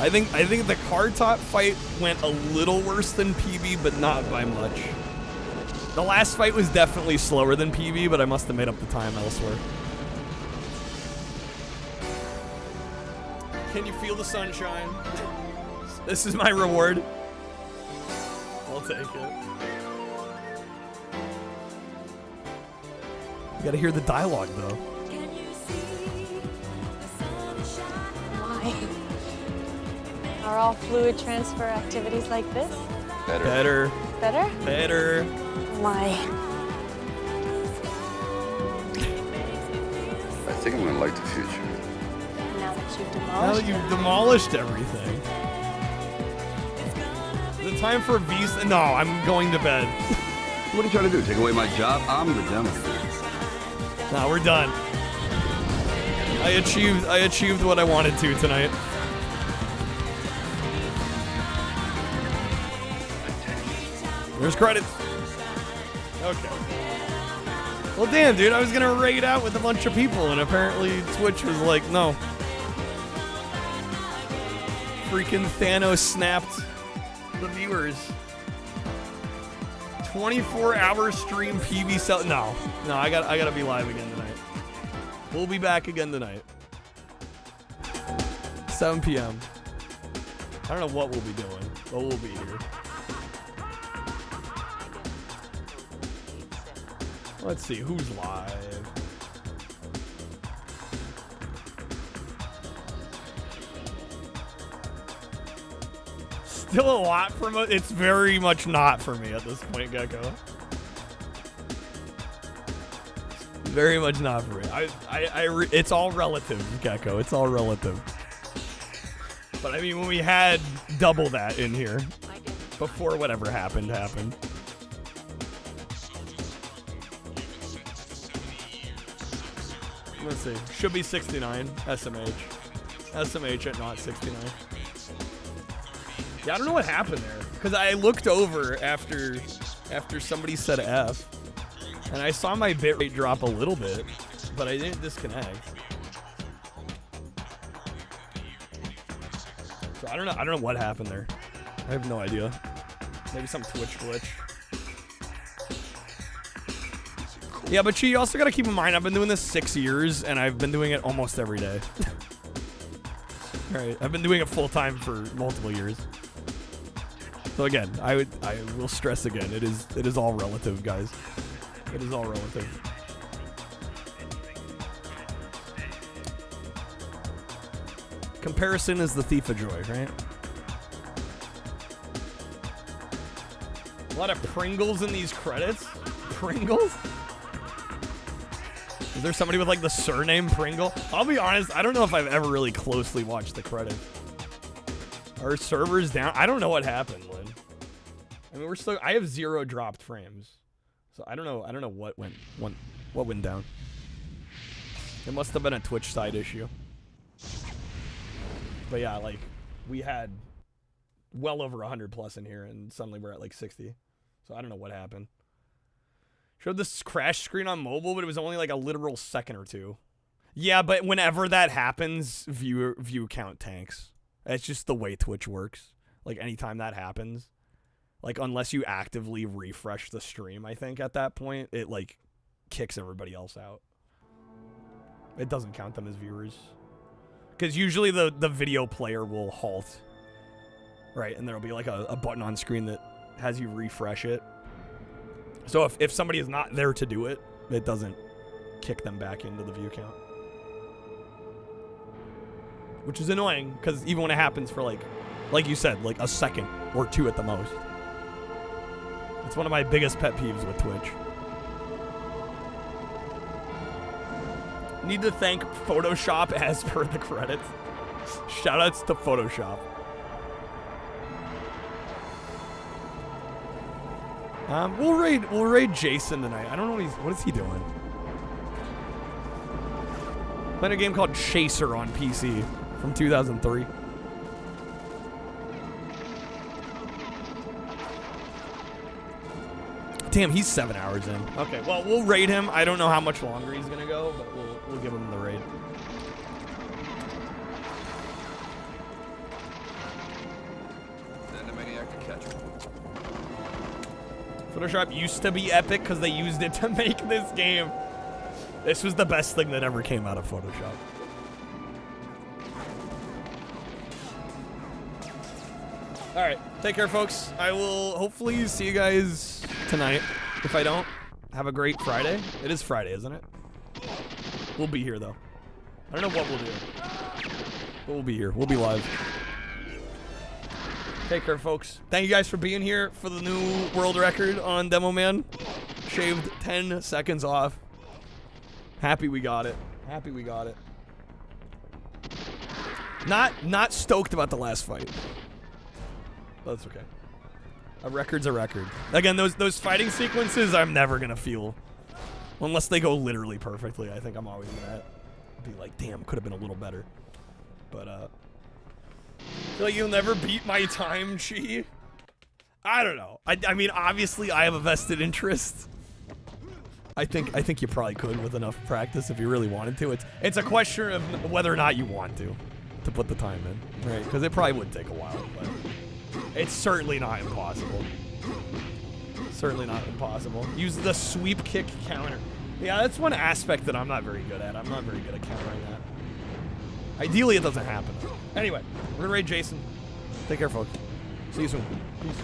I think the car top fight went a little worse than PB, but not by much. The last fight was definitely slower than PB, but I must have made up the time elsewhere. Can you feel the sunshine? This is my reward. I'll take it. You gotta hear the dialogue, though. Why? Are all fluid transfer activities like this? Better. Better. Better? Better. Why? I think I'm gonna like the future. Now that you've Now demolished that you've demolished everything. Is it time for a beast? No, I'm going to bed. What are you trying to do? Take away my job? I'm the demo. No, we're done. I achieved what I wanted to tonight. There's credits. Okay. Well, damn, dude, I was gonna raid out with a bunch of people, and apparently Twitch was like, no. Freaking Thanos snapped the viewers. 24-hour stream PB sell. No, I gotta be live again tonight. We'll be back again tonight. 7 p.m. I don't know what we'll be doing, but we'll be here. Let's see who's live. Still a lot from it. It's very much not for me at this point, Gecko. Very much not for me. It's all relative, Gecko. It's all relative. But I mean, when we had double that in here before whatever happened. Let's see. Should be 69. SMH. SMH at not 69. Yeah, I don't know what happened there. Because I looked over after somebody said F. And I saw my bitrate drop a little bit. But I didn't disconnect. So I don't know what happened there. I have no idea. Maybe some Twitch glitch. Yeah, but you also got to keep in mind, I've been doing this 6 years, and I've been doing it almost every day. Right, I've been doing it full time for multiple years. So again, I will stress again, it is all relative, guys. It is all relative. Comparison is the thief of joy, right? A lot of Pringles in these credits. Pringles? Is there somebody with like the surname Pringle? I'll be honest, I don't know if I've ever really closely watched the credits. Are servers down? I don't know what happened, Lynn. I mean, I have 0 dropped frames. So I don't know what went down. It must have been a Twitch side issue. But yeah, like we had well over 100 plus in here and suddenly we're at like 60. So I don't know what happened. Showed this crash screen on mobile, but it was only like a literal second or two. Yeah, but whenever that happens, view count tanks. It's just the way Twitch works. Like anytime that happens, like unless you actively refresh the stream, I think at that point it like kicks everybody else out. It doesn't count them as viewers. Because usually the video player will halt. Right, and there'll be like a button on screen that has you refresh it. So if somebody is not there to do it, it doesn't kick them back into the view count. Which is annoying, because even when it happens for like you said, like a second or two at the most. It's one of my biggest pet peeves with Twitch. Need to thank Photoshop as per the credits. Shoutouts to Photoshop. We'll raid Jason tonight. I don't know what is he doing. Playing a game called Chaser on PC from 2003. Damn, he's 7 hours in. Okay, well, we'll raid him. I don't know how much longer he's gonna go, but we'll give him the raid. Send a maniac to catch him. Photoshop used to be epic because they used it to make this game. This was the best thing that ever came out of Photoshop. Alright, take care, folks. I will hopefully see you guys tonight. If I don't, have a great Friday. It is Friday, isn't it? We'll be here, though. I don't know what we'll do. But we'll be here. We'll be live. Take care, folks. Thank you guys for being here for the new world record on Demo Man. Shaved 10 seconds off. Happy we got it. Happy we got it. Not stoked about the last fight. That's okay. A record's a record. Again, those fighting sequences I'm never gonna feel. Unless they go literally perfectly. I think I'm always gonna be like, damn, could have been a little better. But I feel like you'll never beat my time, Chi. I don't know. I mean, obviously I have a vested interest. I think you probably could with enough practice if you really wanted to. It's a question of whether or not you want to put the time in, right? Because it probably would take a while, but it's certainly not impossible. Certainly not impossible. Use the sweep kick counter. Yeah, that's one aspect that I'm not very good at. I'm not very good at countering that. Ideally, it doesn't happen. Anyway, we're gonna raid Jason. Take care, folks. See you soon. Peace.